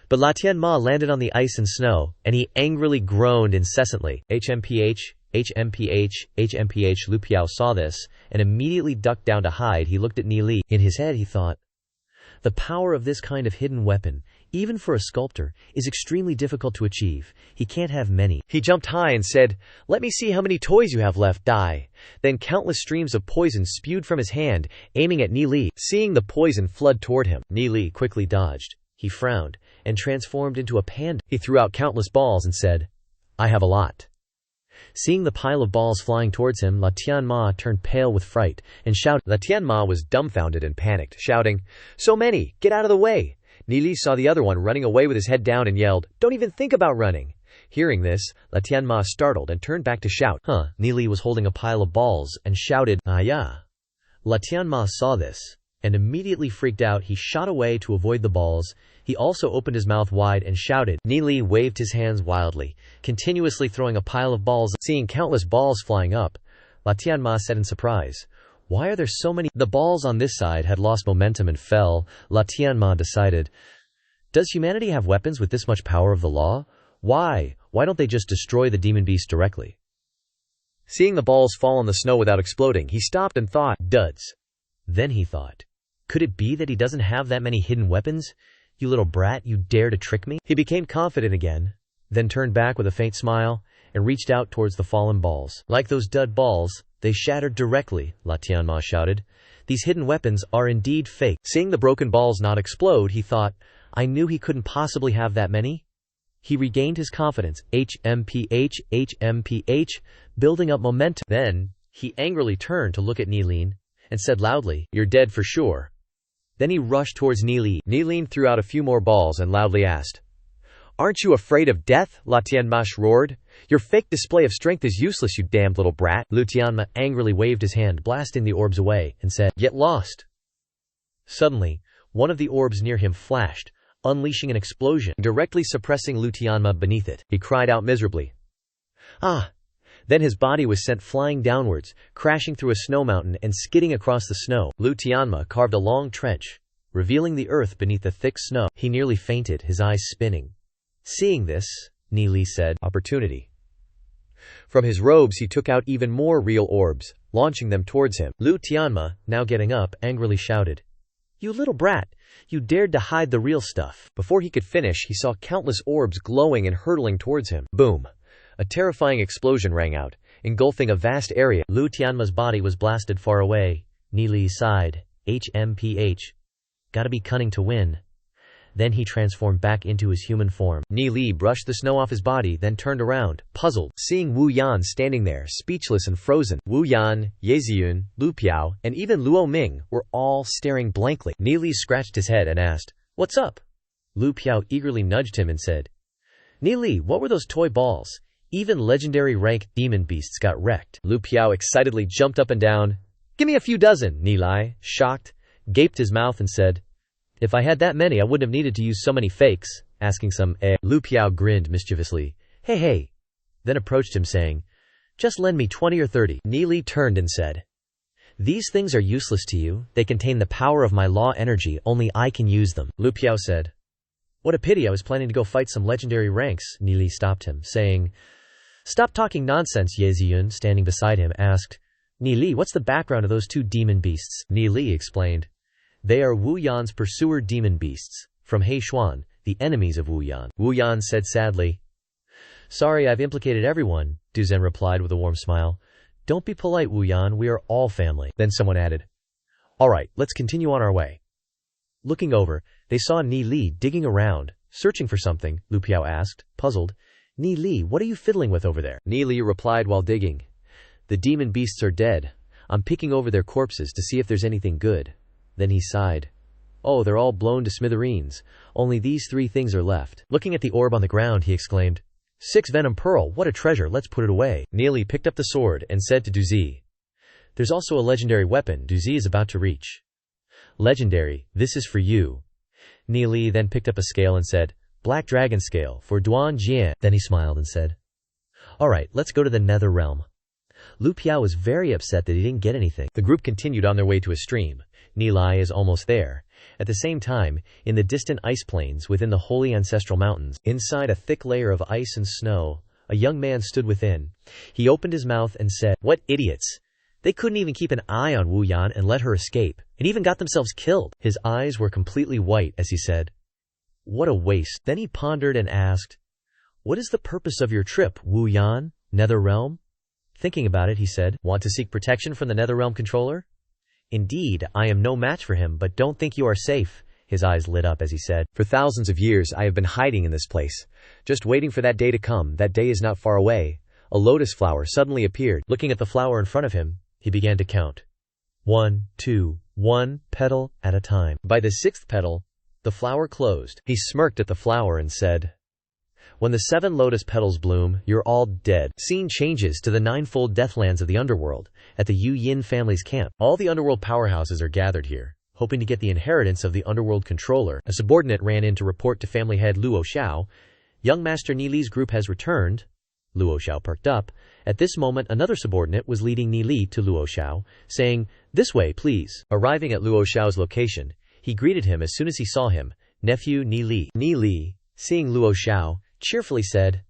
But Lu Tianma landed on the ice and snow, and he angrily groaned incessantly. HMPH, HMPH, HMPH. Lu Piao saw this, and immediately ducked down to hide. He looked at Ni Li. In his head he thought, "The power of this kind of hidden weapon, even for a sculptor, is extremely difficult to achieve. He can't have many." He jumped high and said, "Let me see how many toys you have left. Die." Then countless streams of poison spewed from his hand, aiming at Ni Li. Seeing the poison flood toward him, Ni Li quickly dodged. He frowned and transformed into a panda. He threw out countless balls and said, "I have a lot." Seeing the pile of balls flying towards him, Lu Tianma turned pale with fright and shouted. Lu Tianma was dumbfounded and panicked, shouting, "So many! Get out of the way!" Ni Li saw the other one running away with his head down and yelled, "Don't even think about running." Hearing this, Lu Tianma startled and turned back to shout. Ni Li was holding a pile of balls and shouted, "Ah yeah." Lu Tianma saw this and immediately freaked out. He shot away to avoid the balls. He also opened his mouth wide and shouted. Ni Li waved his hands wildly, continuously throwing a pile of balls. Seeing countless balls flying up, Lu Tianma said in surprise, "Why are there so many?" The balls on this side had lost momentum and fell. Lu Tianma decided, "Does humanity have weapons with this much power of the law? Why don't they just destroy the demon beast directly?" Seeing the balls fall on the snow without exploding, he stopped and thought, "Duds." Then he thought, "Could it be that he doesn't have that many hidden weapons? You little brat, you dare to trick me?" He became confident again, then turned back with a faint smile and reached out towards the fallen balls. "Like those dud balls, they shattered directly," Lu Tianma shouted. "These hidden weapons are indeed fake." Seeing the broken balls not explode, he thought, "I knew he couldn't possibly have that many." He regained his confidence, HMPH, HMPH, building up momentum. Then, he angrily turned to look at Ni Li and said loudly, "You're dead for sure." Then he rushed towards Ni Li. Ni Li threw out a few more balls and loudly asked, "Aren't you afraid of death?" Lu Tianma roared. Your fake display of strength is useless, you damned little brat. Lu Tianma angrily waved his hand, blasting the orbs away, and said, "Get lost." Suddenly, one of the orbs near him flashed, unleashing an explosion, directly suppressing Lu Tianma beneath it. He cried out miserably. Ah! Then his body was sent flying downwards, crashing through a snow mountain and skidding across the snow. Lu Tianma carved a long trench, revealing the earth beneath the thick snow. He nearly fainted, his eyes spinning. Seeing this, Ni Li said, "Opportunity." From his robes he took out even more real orbs, launching them towards him. Lu Tianma, now getting up, angrily shouted, "You little brat! You dared to hide the real stuff." Before he could finish, he saw countless orbs glowing and hurtling towards him. Boom! A terrifying explosion rang out, engulfing a vast area. Lu Tianma's body was blasted far away. Ni Li sighed, HMPH. Gotta be cunning to win. Then he transformed back into his human form. Ni Li brushed the snow off his body, then turned around, puzzled, seeing Wu Yan standing there, speechless and frozen. Wu Yan, Ye Ziyun, Lu Piao, and even Luo Ming were all staring blankly. Ni Li scratched his head and asked, "What's up?" Lu Piao eagerly nudged him and said, "Ni Li, what were those toy balls? Even legendary rank demon beasts got wrecked." Lu Piao excitedly jumped up and down. "Give me a few dozen." Ni Li, shocked, gaped his mouth and said, "If I had that many, I wouldn't have needed to use so many fakes." Asking some Lu Piao grinned mischievously. Hey, then approached him saying, "Just lend me 20 or 30. Ni Li turned and said, "These things are useless to you. They contain the power of my law energy. Only I can use them." Lu Piao said, "What a pity, I was planning to go fight some legendary ranks." Ni Li stopped him, saying, "Stop talking nonsense." Ye Ziyun, standing beside him, asked, "Ni Li, what's the background of those two demon beasts?" Ni Li explained, "They are Wu Yan's pursuer demon beasts, from Heishuan, the enemies of Wu Yan." Wu Yan said sadly. "Sorry, I've implicated everyone," Du Zhen replied with a warm smile. "Don't be polite, Wu Yan, we are all family." Then someone added, "All right, let's continue on our way." Looking over, they saw Ni Li digging around, searching for something. Lu Piao asked, puzzled, "Ni Li, what are you fiddling with over there?" Ni Li replied while digging, "The demon beasts are dead. I'm peeking over their corpses to see if there's anything good." Then he sighed. "Oh, they're all blown to smithereens. Only these 3 things are left." Looking at the orb on the ground, he exclaimed, 6 venom pearl, what a treasure, let's put it away." Ni Li picked up the sword and said to Du Zi, "There's also a legendary weapon Du Zi is about to reach." "Legendary, this is for you." Ni Li then picked up a scale and said, "Black dragon scale, for Duan Jian." Then he smiled and said, "All right, let's go to the nether realm." Lu Piao was very upset that he didn't get anything. The group continued on their way to a stream. Ni Li is almost there. At the same time, in the distant ice plains within the holy ancestral mountains, inside a thick layer of ice and snow, a young man stood within. He opened his mouth and said, "What idiots! They couldn't even keep an eye on Wu Yan and let her escape, and even got themselves killed." His eyes were completely white as he said, "What a waste." Then he pondered and asked, "What is the purpose of your trip, Wu Yan, Nether Realm?" Thinking about it, he said, "Want to seek protection from the Nether Realm controller?" "Indeed, I am no match for him, but don't think you are safe." His eyes lit up as he said, "For thousands of years I have been hiding in this place, just waiting for that day to come. That day is not far away." A lotus flower suddenly appeared. Looking at the flower in front of him, he began to count. 1, 2, 1 petal at a time. By the 6th petal, the flower closed. He smirked at the flower and said, "When the 7 lotus petals bloom, you're all dead." Scene changes to the 9-fold deathlands of the underworld, at the Yu Yin family's camp. All the underworld powerhouses are gathered here, hoping to get the inheritance of the underworld controller. A subordinate ran in to report to family head Luo Xiao, "Young Master Ni Li's group has returned." Luo Xiao perked up. At this moment, another subordinate was leading Ni Li to Luo Xiao, saying, "This way, please." Arriving at Luo Xiao's location, he greeted him as soon as he saw him, "Nephew Ni Li." Ni Li, seeing Luo Xiao, cheerfully said,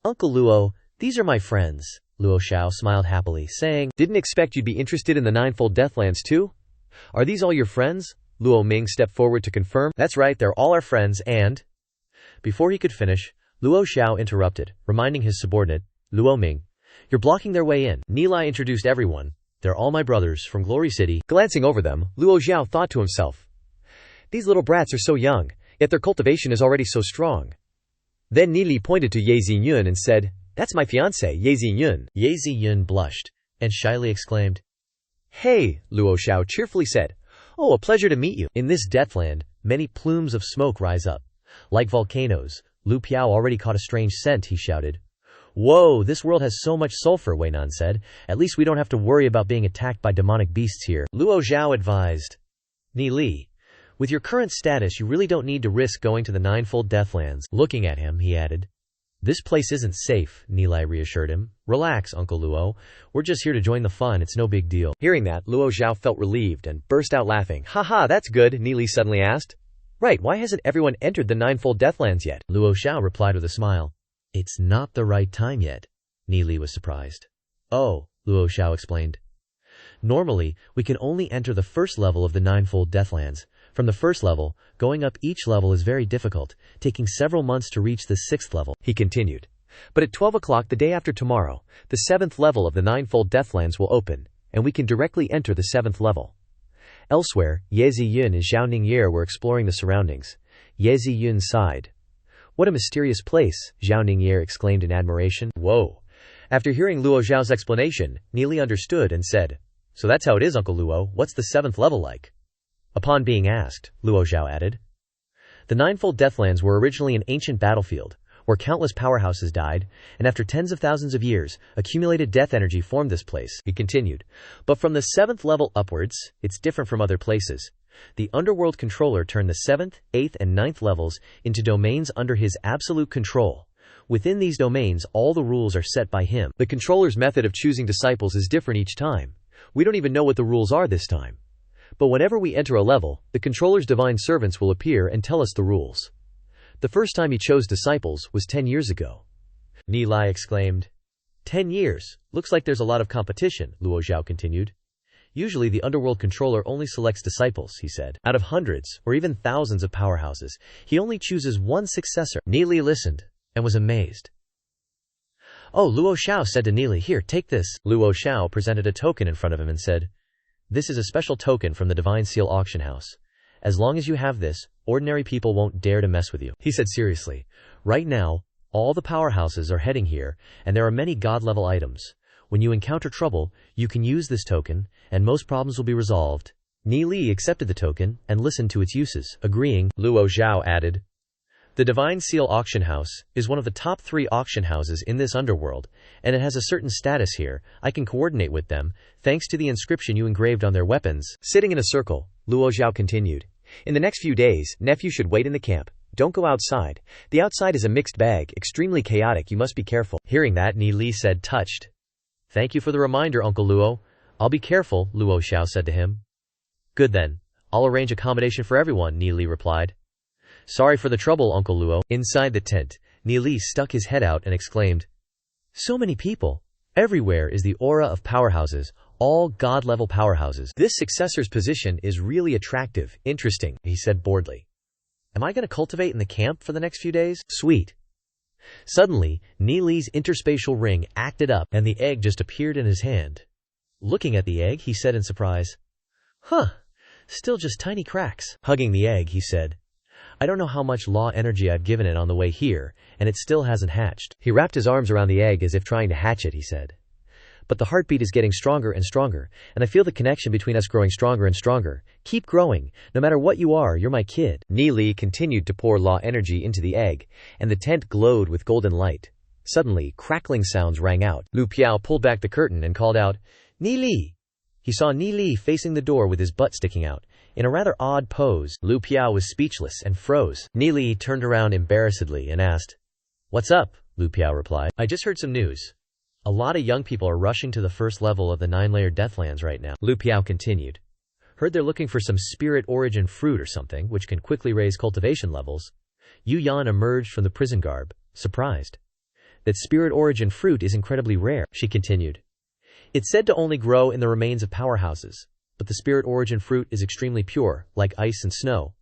"Uncle Luo, these are my friends." Luo Xiao smiled happily, saying, "Didn't expect you'd be interested in the 9-fold deathlands too? Are these all your friends?" Luo Ming stepped forward to confirm. "That's right, they're all our friends and—" Before he could finish, Luo Xiao interrupted, reminding his subordinate, "Luo Ming, you're blocking their way in." Ni Li introduced everyone. "They're all my brothers from Glory City." Glancing over them, Luo Xiao thought to himself, "These little brats are so young, yet their cultivation is already so strong." Then Ni Li pointed to Ye Ziyun and said, "That's my fiancé, Ye Ziyun." Ye Ziyun blushed and shyly exclaimed, "Hey," Luo Xiao cheerfully said, "Oh, a pleasure to meet you." In this deathland, many plumes of smoke rise up. Like volcanoes, Lu Piao already caught a strange scent. He shouted, Whoa, this world has so much sulfur, Wei Nan said. At least we don't have to worry about being attacked by demonic beasts here. Luo Zhao advised. Ni Li, with your current status you really don't need to risk going to the Ninefold Deathlands. Looking at him, he added. This place isn't safe, Ni Li reassured him. Relax, Uncle Luo. We're just here to join the fun, it's no big deal. Hearing that, Luo Zhao felt relieved and burst out laughing. Haha, that's good, Ni Li suddenly asked. Right, why hasn't everyone entered the Ninefold Deathlands yet? Luo Zhao replied with a smile. It's not the right time yet. Ni Li was surprised. Oh, Luo Zhao explained. Normally, we can only enter the first level of the Ninefold Deathlands. From the first level, going up each level is very difficult, taking several months to reach the 6th level, he continued. But at 12 o'clock the day after tomorrow, the 7th level of the Ninefold Deathlands will open, and we can directly enter the 7th level. Elsewhere, Ye Ziyun and Zhao Ningye were exploring the surroundings. Ye Ziyun sighed. What a mysterious place, Zhao Ningye exclaimed in admiration. Whoa. After hearing Luo Zhao's explanation, Ni Li understood and said, So that's how it is, Uncle Luo. What's the 7th level like? Upon being asked, Luo Zhao added, The Ninefold Deathlands were originally an ancient battlefield, where countless powerhouses died, and after tens of thousands of years, accumulated death energy formed this place, he continued. But from the 7th level upwards, it's different from other places. The Underworld Controller turned the 7th, 8th, and 9th levels into domains under his absolute control. Within these domains, all the rules are set by him. The Controller's method of choosing disciples is different each time. We don't even know what the rules are this time. But whenever we enter a level, the Controller's divine servants will appear and tell us the rules. The first time he chose disciples was 10 years ago. Ni Li exclaimed. 10 years? Looks like there's a lot of competition, Luo Zhao continued. Usually the Underworld Controller only selects disciples, he said. Out of hundreds, or even thousands of powerhouses, he only chooses one successor. Ni Li listened, and was amazed. Oh, Luo Zhao said to Ni Li, Here, take this. Luo Zhao presented a token in front of him and said, This is a special token from the Divine Seal Auction House. As long as you have this, ordinary people won't dare to mess with you. He said seriously. Right now, all the powerhouses are heading here, and there are many god-level items. When you encounter trouble, you can use this token, and most problems will be resolved. Ni Li accepted the token, and listened to its uses, agreeing. Luo Zhao added, The Divine Seal Auction House is one of the top 3 auction houses in this underworld, and it has a certain status here. I can coordinate with them, thanks to the inscription you engraved on their weapons. Sitting in a circle, Luo Zhao continued. In the next few days, nephew should wait in the camp. Don't go outside. The outside is a mixed bag, extremely chaotic, you must be careful. Hearing that, Ni Li said, touched. Thank you for the reminder, Uncle Luo. I'll be careful, Luo Zhao said to him. Good then. I'll arrange accommodation for everyone, Ni Li replied. Sorry for the trouble, Uncle Luo. Inside the tent, Ni Li stuck his head out and exclaimed, So many people. Everywhere is the aura of powerhouses, all god-level powerhouses. This successor's position is really attractive, interesting, he said boredly. Am I going to cultivate in the camp for the next few days? Sweet. Suddenly, Ni Li's interspatial ring acted up and the egg just appeared in his hand. Looking at the egg, he said in surprise, Huh, still just tiny cracks. Hugging the egg, he said, I don't know how much law energy I've given it on the way here, and it still hasn't hatched. He wrapped his arms around the egg as if trying to hatch it, he said. But the heartbeat is getting stronger and stronger, and I feel the connection between us growing stronger and stronger. Keep growing. No matter what you are, you're my kid. Ni Li continued to pour law energy into the egg, and the tent glowed with golden light. Suddenly, crackling sounds rang out. Lu Piao pulled back the curtain and called out, Ni Li! He saw Ni Li facing the door with his butt sticking out. In a rather odd pose, Lu Piao was speechless and froze. Ni Li turned around embarrassedly and asked, What's up? Lu Piao replied. I just heard some news. A lot of young people are rushing to the first level of the 9-layered Deathlands right now. Lu Piao continued. Heard they're looking for some spirit origin fruit or something, which can quickly raise cultivation levels. Yu Yan emerged from the prison garb, surprised. That spirit origin fruit is incredibly rare, she continued. It's said to only grow in the remains of powerhouses, but the spirit origin fruit is extremely pure, like ice and snow.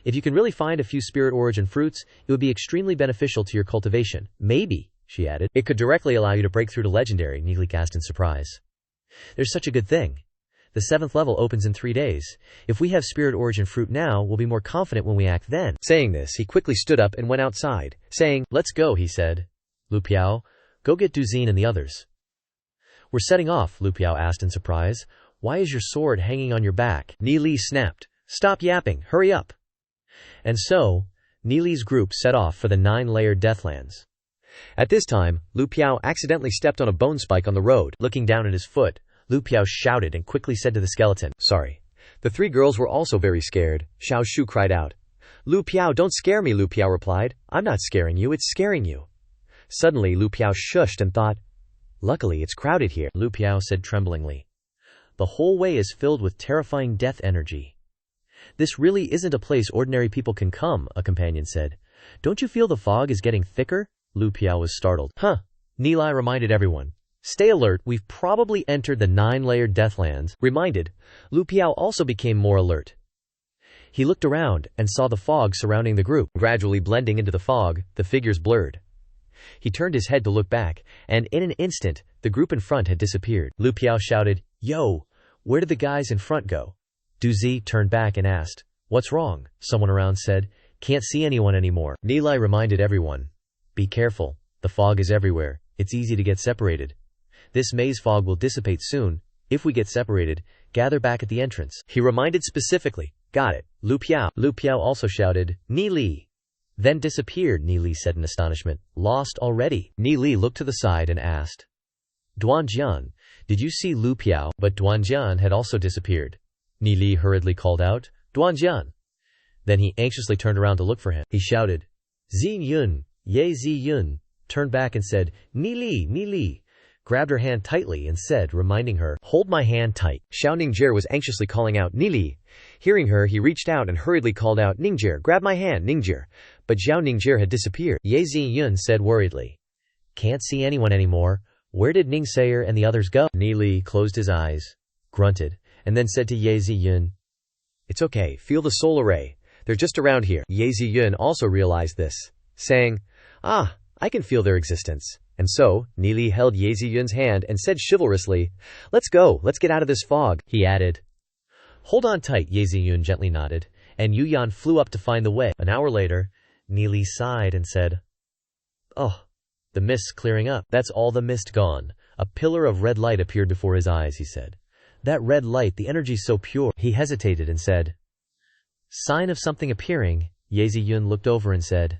If you can really find a few spirit origin fruits, it would be extremely beneficial to your cultivation. Maybe, she added, it could directly allow you to break through to legendary, Ni Li asked in surprise. There's such a good thing. The 7th level opens in 3 days. If we have spirit origin fruit now, we'll be more confident when we act then. Saying this, he quickly stood up and went outside, saying, Let's go, he said. Lu Piao, go get Duzine and the others. We're setting off, Lu Piao asked in surprise. Why is your sword hanging on your back? Ni Li snapped. Stop yapping, hurry up. And so, Ni Li's group set off for the 9-layered Deathlands. At this time, Lu Piao accidentally stepped on a bone spike on the road. Looking down at his foot, Lu Piao shouted and quickly said to the skeleton, "Sorry." The three girls were also very scared. Xiao Shu cried out. "Lu Piao, don't scare me," Lu Piao replied. "I'm not scaring you, it's scaring you." Suddenly, Lu Piao shushed and thought, "Luckily, it's crowded here," Lu Piao said tremblingly. "The whole way is filled with terrifying death energy." "This really isn't a place ordinary people can come," a companion said. "Don't you feel the fog is getting thicker?" Lu Piao was startled. "Huh," Nilai reminded everyone. "Stay alert, we've probably entered the 9-layered Deathlands." Reminded, Lu Piao also became more alert. He looked around and saw the fog surrounding the group. Gradually blending into the fog, the figures blurred. He turned his head to look back, and in an instant, the group in front had disappeared. Lu Piao shouted, "Yo, where did the guys in front go?" Du Zi turned back and asked, "What's wrong?" Someone around said, "Can't see anyone anymore." Nilai reminded everyone, "Be careful, the fog is everywhere, it's easy to get separated. This maze fog will dissipate soon. If we get separated, gather back at the entrance." He reminded specifically, "Got it, Lu Piao." Lu Piao also shouted, "Ni Li." Then disappeared, Ni Li said in astonishment. "Lost already?" Ni Li looked to the side and asked, "Duanjian, did you see Lu Piao?" But Duanjian had also disappeared. Ni Li hurriedly called out, "Duanjian." Then he anxiously turned around to look for him. He shouted, "Zi Yun, Ye Zi Yun," turned back and said, "Ni Li," grabbed her hand tightly and said, reminding her, "Hold my hand tight." Xiao Ningjie was anxiously calling out, "Ni Li." Hearing her, he reached out and hurriedly called out, "Ningjie, grab my hand, Ningjie." But Xiao Ningjie had disappeared. Ye Zi Yun said worriedly, "Can't see anyone anymore. Where did Ning Sayer and the others go?" Ni Li closed his eyes, grunted, and then said to Ye Zi Yun, "It's okay, feel the soul array. They're just around here." Ye Zi Yun also realized this, saying, "Ah, I can feel their existence." And so, Ni Li held Ye Zi Yun's hand and said chivalrously, "Let's go, let's get out of this fog." He added, "Hold on tight." Ye Zi Yun gently nodded, and Yu Yan flew up to find the way. An hour later, Ni Li sighed and said, "Oh, the mist's clearing up." "That's all the mist gone." A pillar of red light appeared before his eyes, he said. "That red light, the energy's so pure." He hesitated and said, "Sign of something appearing." Ye Zi Yun looked over and said,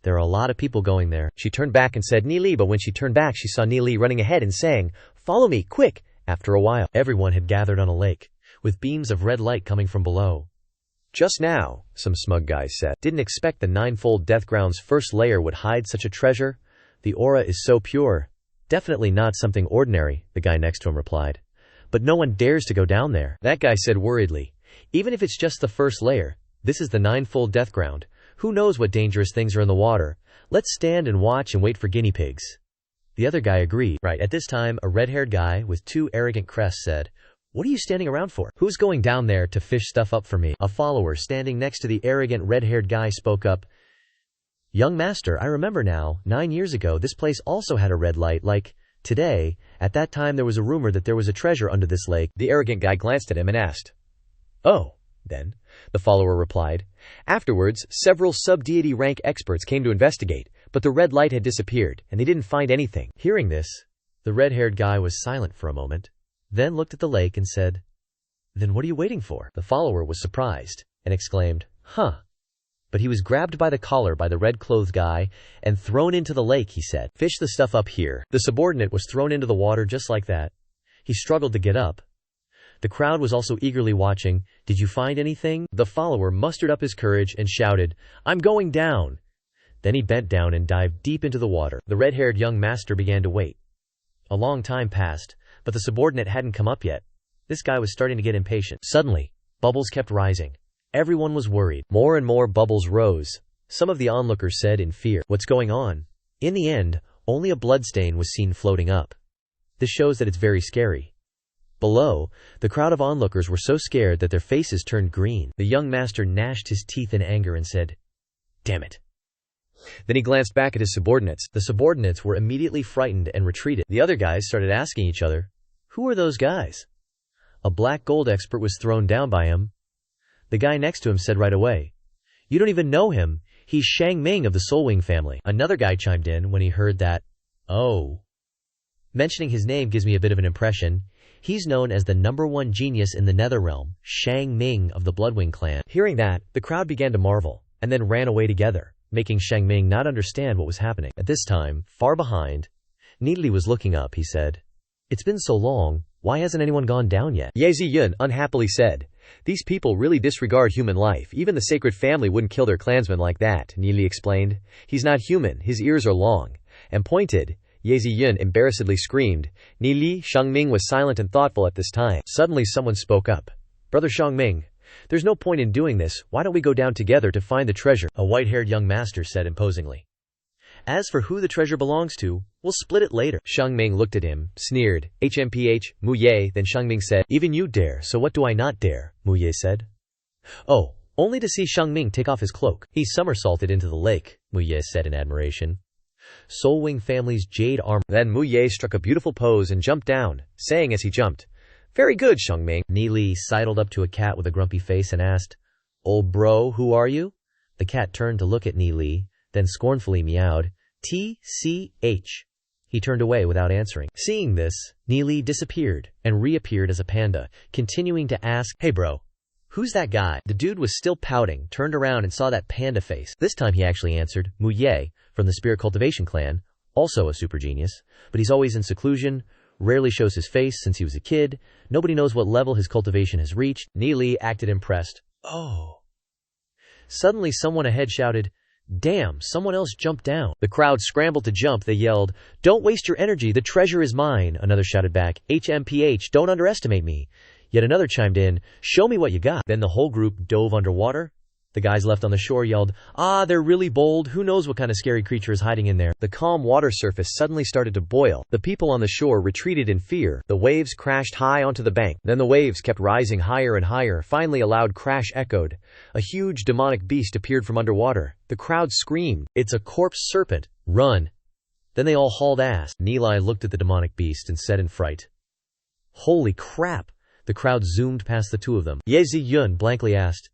"There are a lot of people going there." She turned back and said, "Ni Li," but when she turned back she saw Ni Li running ahead and saying, "Follow me, quick!" After a while, everyone had gathered on a lake, with beams of red light coming from below. "Just now," some smug guys said. "Didn't expect the Ninefold Deathground's first layer would hide such a treasure. The aura is so pure. Definitely not something ordinary," the guy next to him replied. "But no one dares to go down there." That guy said worriedly, "Even if it's just the first layer, this is the Ninefold Deathground. Who knows what dangerous things are in the water? Let's stand and watch and wait for guinea pigs." The other guy agreed. Right at this time, a red-haired guy with 2 arrogant crests said, "What are you standing around for? Who's going down there to fish stuff up for me?" A follower standing next to the arrogant red-haired guy spoke up, "Young master, I remember now, 9 years ago this place also had a red light like today. At that time there was a rumor that there was a treasure under this lake." The arrogant guy glanced at him and asked, "Oh, then," the follower replied. Afterwards, several sub-deity rank experts came to investigate, but the red light had disappeared, and they didn't find anything. Hearing this, the red-haired guy was silent for a moment, then looked at the lake and said, "Then what are you waiting for?" The follower was surprised, and exclaimed, "Huh." But he was grabbed by the collar by the red-clothed guy, and thrown into the lake, he said. "Fish the stuff up here." The subordinate was thrown into the water just like that. He struggled to get up. The crowd was also eagerly watching. "Did you find anything?" The follower mustered up his courage and shouted, "I'm going down." Then he bent down and dived deep into the water. The red-haired young master began to wait. A long time passed, but the subordinate hadn't come up yet. This guy was starting to get impatient. Suddenly, bubbles kept rising. Everyone was worried. More and more bubbles rose. Some of the onlookers said in fear, "What's going on?" In the end, only a bloodstain was seen floating up. This shows that it's very scary. Below, the crowd of onlookers were so scared that their faces turned green. The young master gnashed his teeth in anger and said, "Damn it." Then he glanced back at his subordinates. The subordinates were immediately frightened and retreated. The other guys started asking each other, "Who are those guys?" A black gold expert was thrown down by him. The guy next to him said right away, "You don't even know him. He's Shang Ming of the Soulwing family." Another guy chimed in when he heard that. "Oh. Mentioning his name gives me a bit of an impression. He's known as the #1 genius in the Netherrealm, Shang Ming of the Bloodwing clan." Hearing that, the crowd began to marvel, and then ran away together. making Shangming not understand what was happening. At this time, far behind, Ni was looking up. He said, "It's been so long, why hasn't anyone gone down yet?" Ye Ziyun unhappily said, "These people really disregard human life. Even the sacred family wouldn't kill their clansmen like that," Ni explained. "He's not human, his ears are long and pointed." Ye Ziyun embarrassedly screamed. Ni Shangming was silent and thoughtful at this time. Suddenly someone spoke up. "Brother Shangming, there's no point in doing this. Why don't we go down together to find the treasure?" A white-haired young master said imposingly. "As for who the treasure belongs to, we'll split it later." Shangming looked at him, sneered. "HMPH, Mu Ye." Then Shangming said, "Even you dare, so what do I not dare?" Mu Ye said. "Oh, only to see Shangming take off his cloak. He somersaulted into the lake," Mu Ye said in admiration. "Soulwing family's jade armor." Then Mu Ye struck a beautiful pose and jumped down, saying as he jumped, "Very good, Shangming." Ni sidled up to a cat with a grumpy face and asked, "Old bro, who are you?" The cat turned to look at Ni, then scornfully meowed, "TCH." He turned away without answering. Seeing this, Ni disappeared and reappeared as a panda, continuing to ask, "Hey bro, who's that guy?" The dude was still pouting, turned around and saw that panda face. This time he actually answered, "Mu Ye, from the Spirit Cultivation Clan, also a super genius, but he's always in seclusion, rarely shows his face since he was a kid, nobody knows what level his cultivation has reached." Ni acted impressed. "Oh." Suddenly someone ahead shouted, "Damn, someone else jumped down." The crowd scrambled to jump. They yelled, "Don't waste your energy, the treasure is mine." Another shouted back, "HMPH, don't underestimate me." Yet another chimed in, "Show me what you got." Then the whole group dove underwater. The guys left on the shore yelled, "Ah, they're really bold, who knows what kind of scary creature is hiding in there." The calm water surface suddenly started to boil. The people on the shore retreated in fear. The waves crashed high onto the bank. Then the waves kept rising higher and higher. Finally a loud crash echoed. A huge demonic beast appeared from underwater. The crowd screamed, "It's a corpse serpent, run." Then they all hauled ass. Ni looked at the demonic beast and said in fright, "Holy crap." The crowd zoomed past the two of them. Ye Ziyun blankly asked,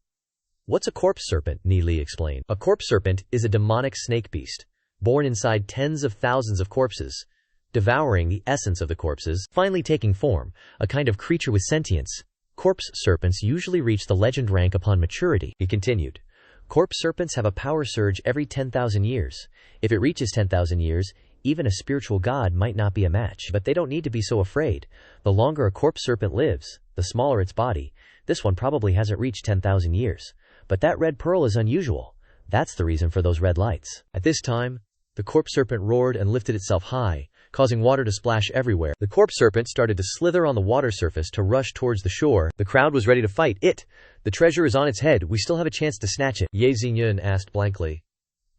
"What's a corpse serpent?" Ni explained. A corpse serpent is a demonic snake beast, born inside tens of thousands of corpses, devouring the essence of the corpses, finally taking form, a kind of creature with sentience. Corpse serpents usually reach the legend rank upon maturity. He continued, "Corpse serpents have a power surge every 10,000 years. If it reaches 10,000 years, even a spiritual god might not be a match. But they don't need to be so afraid. The longer a corpse serpent lives, the smaller its body. This one probably hasn't reached 10,000 years. But that red pearl is unusual. That's the reason for those red lights." At this time, the corpse serpent roared and lifted itself high, causing water to splash everywhere. The corpse serpent started to slither on the water surface to rush towards the shore. The crowd was ready to fight it. "The treasure is on its head. We still have a chance to snatch it." Ye Ziyun asked blankly,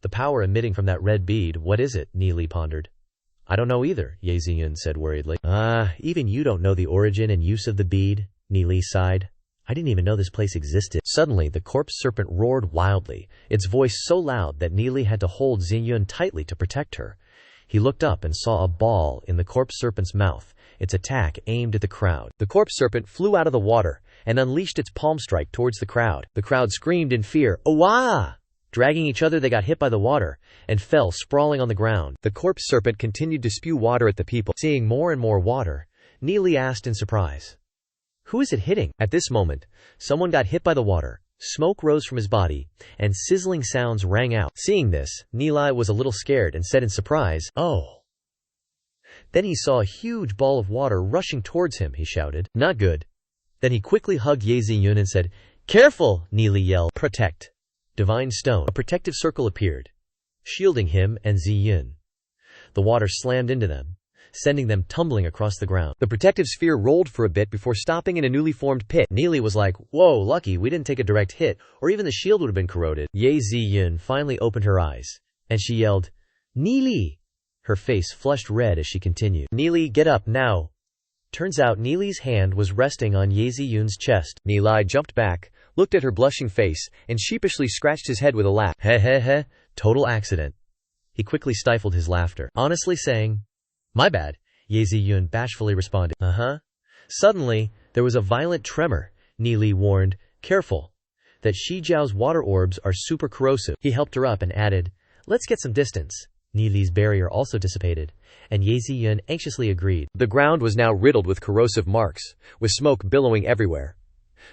"The power emitting from that red bead, what is it?" Ni pondered. "I don't know either," Ye Ziyun said worriedly. Even you don't know the origin and use of the bead," Ni sighed. "I didn't even know this place existed." Suddenly, the corpse serpent roared wildly, its voice so loud that Ni had to hold Ziyun tightly to protect her. He looked up and saw a ball in the corpse serpent's mouth, its attack aimed at the crowd. The corpse serpent flew out of the water and unleashed its palm strike towards the crowd. The crowd screamed in fear, "Owa!" Dragging each other, they got hit by the water and fell sprawling on the ground. The corpse serpent continued to spew water at the people. Seeing more and more water, Ni asked in surprise, "Who is it hitting?" At this moment, someone got hit by the water, smoke rose from his body, and sizzling sounds rang out. Seeing this, Ni was a little scared and said in surprise, "Oh." Then he saw a huge ball of water rushing towards him. He shouted, "Not good." Then he quickly hugged Ye Ziyun and said, "Careful!" Ni yelled, "Protect!" Divine stone. A protective circle appeared, shielding him and Ziyun. The water slammed into them, sending them tumbling across the ground. The protective sphere rolled for a bit before stopping in a newly formed pit. Ni was like, "Whoa, lucky we didn't take a direct hit, or even the shield would have been corroded." Ye Ziyun finally opened her eyes, and she yelled, "Ni!" Her face flushed red as she continued, "Ni, get up now." Turns out Ni's hand was resting on Ye Ziyun's chest. Ni jumped back, looked at her blushing face, and sheepishly scratched his head with a laugh. Heh, total accident. He quickly stifled his laughter, honestly saying, "My bad," Ye Ziyun bashfully responded. Suddenly, there was a violent tremor. Ni warned, "Careful. That Shi Jiao's water orbs are super corrosive." He helped her up and added, "Let's get some distance." Ni's barrier also dissipated, and Ye Ziyun anxiously agreed. The ground was now riddled with corrosive marks, with smoke billowing everywhere.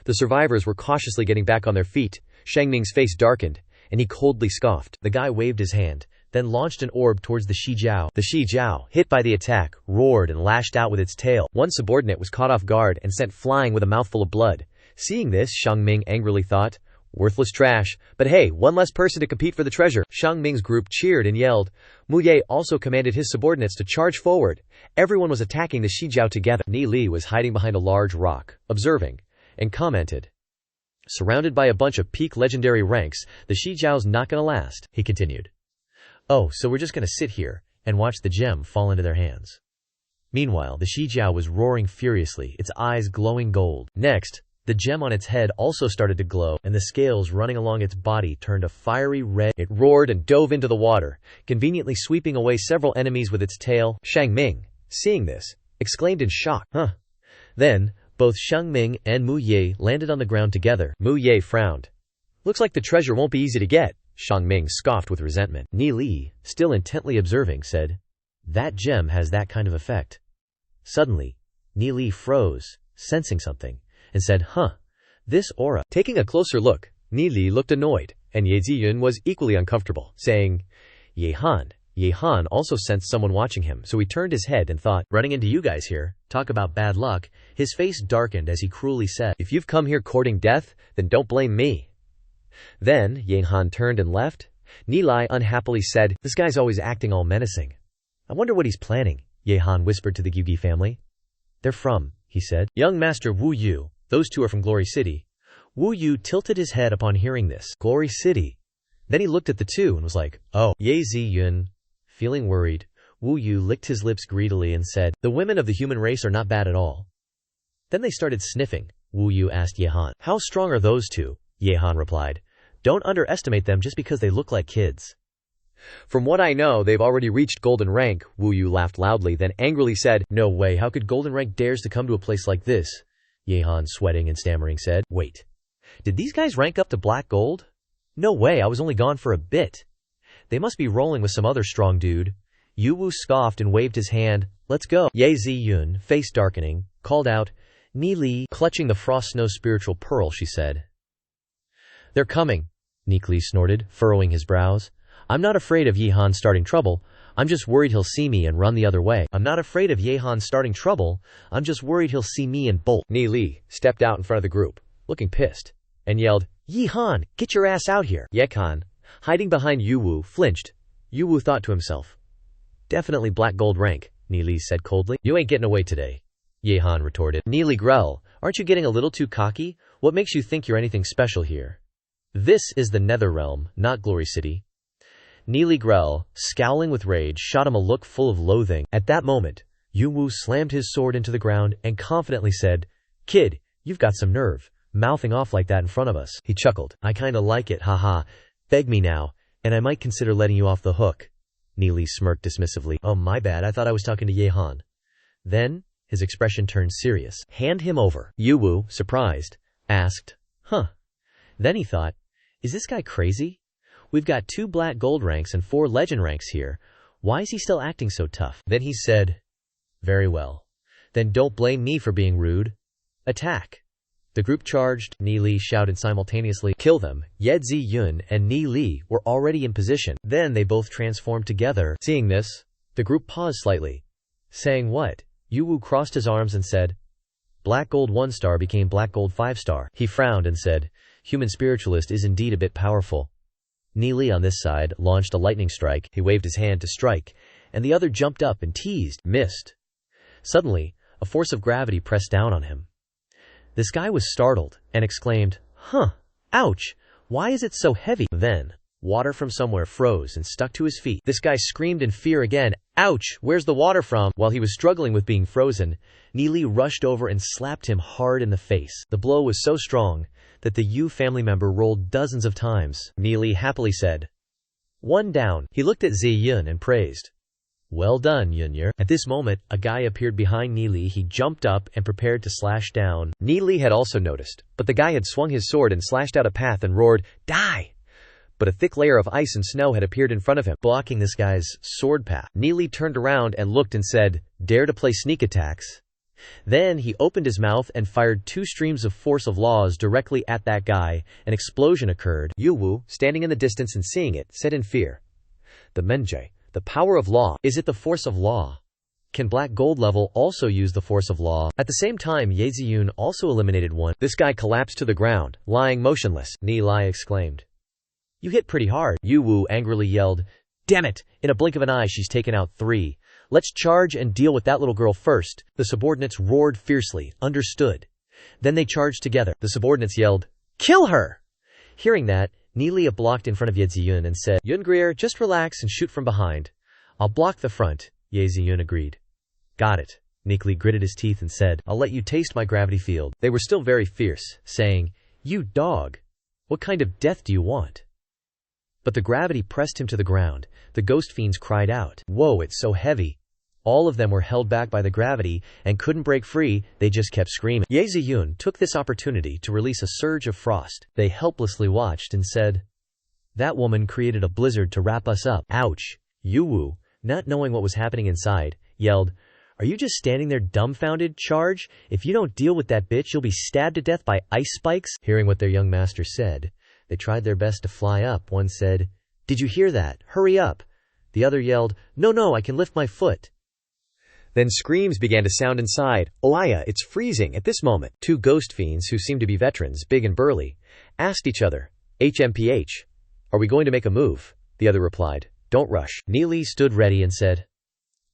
The survivors were cautiously getting back on their feet. Shangming's face darkened, and he coldly scoffed. The guy waved his hand, then launched an orb towards the Shi Jiao. The Shi Jiao, hit by the attack, roared and lashed out with its tail. One subordinate was caught off guard and sent flying with a mouthful of blood. Seeing this, Xiang Ming angrily thought, "Worthless trash. But hey, one less person to compete for the treasure." Xiang Ming's group cheered and yelled. Mu Ye also commanded his subordinates to charge forward. Everyone was attacking the Shi Jiao together. Ni Li was hiding behind a large rock, observing, and commented, "Surrounded by a bunch of peak legendary ranks, the Shi Jiao's not gonna last." He continued, "Oh, so we're just gonna sit here and watch the gem fall into their hands." Meanwhile, the Shi Jiao was roaring furiously, its eyes glowing gold. Next, the gem on its head also started to glow, and the scales running along its body turned a fiery red. It roared and dove into the water, conveniently sweeping away several enemies with its tail. Xiang Ming, seeing this, exclaimed in shock, "Huh." Then, both Xiang Ming and Mu Ye landed on the ground together. Mu Ye frowned. "Looks like the treasure won't be easy to get." Xiang Ming scoffed with resentment. Ni Li, still intently observing, said, "That gem has that kind of effect." Suddenly, Ni Li froze, sensing something, and said, "This aura." Taking a closer look, Ni Li looked annoyed, and Ye Ziyun was equally uncomfortable, saying, "Ye Han." Ye Han also sensed someone watching him, so he turned his head and thought, "Running into you guys here, talk about bad luck." His face darkened as he cruelly said, "If you've come here courting death, then don't blame me." Then Ye Han turned and left. Ni Li unhappily said, "This guy's always acting all menacing. I wonder what he's planning." Ye Han whispered to the Gyugi family. "They're from," he said, "Young Master Wu Yu. Those two are from Glory City." Wu Yu tilted his head upon hearing this. Glory City. Then he looked at the two and was like, "Oh." Ye Ziyun. Feeling worried, Wu Yu licked his lips greedily and said, "The women of the human race are not bad at all." Then they started sniffing. Wu Yu asked Ye Han, "How strong are those two?" Ye Han replied, "Don't underestimate them just because they look like kids." "From what I know, they've already reached golden rank." Wu Yu laughed loudly, then angrily said, "No way, how could golden rank dares to come to a place like this?" Ye Han, sweating and stammering, said, "Wait, did these guys rank up to black gold? No way, I was only gone for a bit. They must be rolling with some other strong dude." Yu Wu scoffed and waved his hand. "Let's go." Ye Ziyun, face darkening, called out, "Ni Li." Clutching the frost snow spiritual pearl, she said, "They're coming." Ni Li snorted, furrowing his brows. "I'm not afraid of Ye Han starting trouble. I'm just worried he'll see me and run the other way." "I'm not afraid of Ye Han starting trouble. I'm just worried he'll see me and bolt." Ni Li stepped out in front of the group, looking pissed, and yelled, "Ye Han, get your ass out here." Ye Han, hiding behind Yu Wu, flinched. Yu Wu thought to himself, "Definitely black gold rank," Ni Li said coldly. "You ain't getting away today," Ye Han retorted. Ni Li growled, "Aren't you getting a little too cocky? What makes you think you're anything special here? This is the Nether Realm, not Glory City." Ni Li Grell, scowling with rage, shot him a look full of loathing. At that moment, Yu Wu slammed his sword into the ground and confidently said, "Kid, you've got some nerve, mouthing off like that in front of us." He chuckled. "I kinda like it, haha. Beg me now, and I might consider letting you off the hook." Ni Li smirked dismissively. "Oh, my bad, I thought I was talking to Ye Han." Then, his expression turned serious. "Hand him over." Yu Wu, surprised, asked, Then he thought, "Is this guy crazy? We've got 2 black gold ranks and 4 legend ranks here. Why is he still acting so tough?" Then he said, "Very well. Then don't blame me for being rude. Attack." The group charged. Ni Li shouted simultaneously, "Kill them." Ye Ziyun and Ni Li were already in position. Then they both transformed together. Seeing this, the group paused slightly. Saying what? Yu Wu crossed his arms and said, "Black gold 1 star became black gold 5 star. He frowned and said, "Human spiritualist is indeed a bit powerful." Ni Li on this side launched a lightning strike. He waved his hand to strike, and the other jumped up and teased, missed. Suddenly, a force of gravity pressed down on him. This guy was startled and exclaimed, "Ouch, why is it so heavy?" Then, water from somewhere froze and stuck to his feet. This guy screamed in fear again, "Ouch, where's the water from?" While he was struggling with being frozen, Ni Li rushed over and slapped him hard in the face. The blow was so strong that the Yu family member rolled dozens of times. Ni Li happily said, "1 down." He looked at Ziyun and praised, "Well done, Yunyer." At this moment, a guy appeared behind Ni Li. He jumped up and prepared to slash down. Ni Li had also noticed, but the guy had swung his sword and slashed out a path and roared, "Die!" But a thick layer of ice and snow had appeared in front of him, blocking this guy's sword path. Ni Li turned around and looked and said, "Dare to play sneak attacks?" Then he opened his mouth and fired 2 streams of force of laws directly at that guy. An explosion occurred. Yu Wu, standing in the distance and seeing it, said in fear, "The Menjie, the power of law. Is it the force of law? Can Black Gold level also use the force of law?" At the same time, Ye Ziyun also eliminated one. This guy collapsed to the ground, lying motionless. Ni Lai exclaimed. "You hit pretty hard." Yu Wu angrily yelled. "Damn it! In a blink of an eye she's taken out 3. Let's charge and deal with that little girl first." The subordinates roared fiercely. "Understood." Then they charged together. The subordinates yelled, "Kill her!" Hearing that, Ni Li blocked in front of Ye Ziyun and said, "Yun, just relax and shoot from behind. I'll block the front." Ye Ziyun agreed. "Got it." Ni Li gritted his teeth and said, "I'll let you taste my gravity field." They were still very fierce, saying, "You dog! What kind of death do you want?" But the gravity pressed him to the ground. The ghost fiends cried out, "Whoa, it's so heavy." All of them were held back by the gravity and couldn't break free. They just kept screaming. Ye Ziyun took this opportunity to release a surge of frost. They helplessly watched and said, "That woman created a blizzard to wrap us up." Ouch! Yu Wu, not knowing what was happening inside, yelled, "Are you just standing there dumbfounded? Charge! If you don't deal with that bitch, you'll be stabbed to death by ice spikes." Hearing what their young master said, they tried their best to fly up. One said, "Did you hear that? Hurry up." The other yelled, No, I can lift my foot." Then screams began to sound inside. "Oaya, it's freezing." At this moment, 2 ghost fiends who seemed to be veterans, big and burly, asked each other, "HMPH, are we going to make a move?" The other replied, "Don't rush." Ni Li stood ready and said,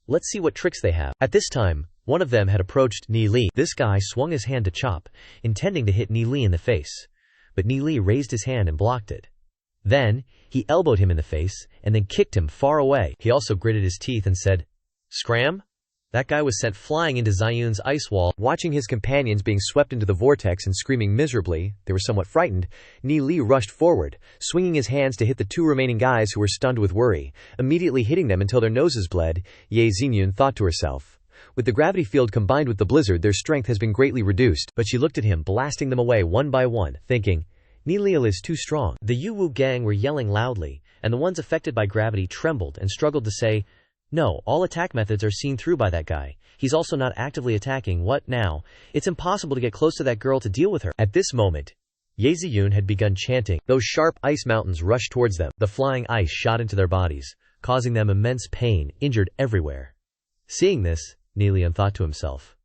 "Let's see what tricks they have." At this time, one of them had approached Ni Li. This guy swung his hand to chop, intending to hit Ni Li in the face. But Ni Li raised his hand and blocked it. Then, he elbowed him in the face, and then kicked him far away. He also gritted his teeth and said, "Scram?" That guy was sent flying into Ziyun's ice wall. Watching his companions being swept into the vortex and screaming miserably, they were somewhat frightened. Ni Li rushed forward, swinging his hands to hit the 2 remaining guys who were stunned with worry, immediately hitting them until their noses bled. Ye Ziyun thought to herself, "With the gravity field combined with the blizzard, their strength has been greatly reduced." But she looked at him, blasting them away one by one, thinking, Ni Li is too strong. The Yu Wu gang were yelling loudly, and the ones affected by gravity trembled and struggled to say, "No, all attack methods are seen through by that guy. He's also not actively attacking. What now? It's impossible to get close to that girl to deal with her." At this moment, Ye Ziyun had begun chanting. Those sharp ice mountains rushed towards them. The flying ice shot into their bodies, causing them immense pain, injured everywhere. Seeing this, Ni Li thought to himself,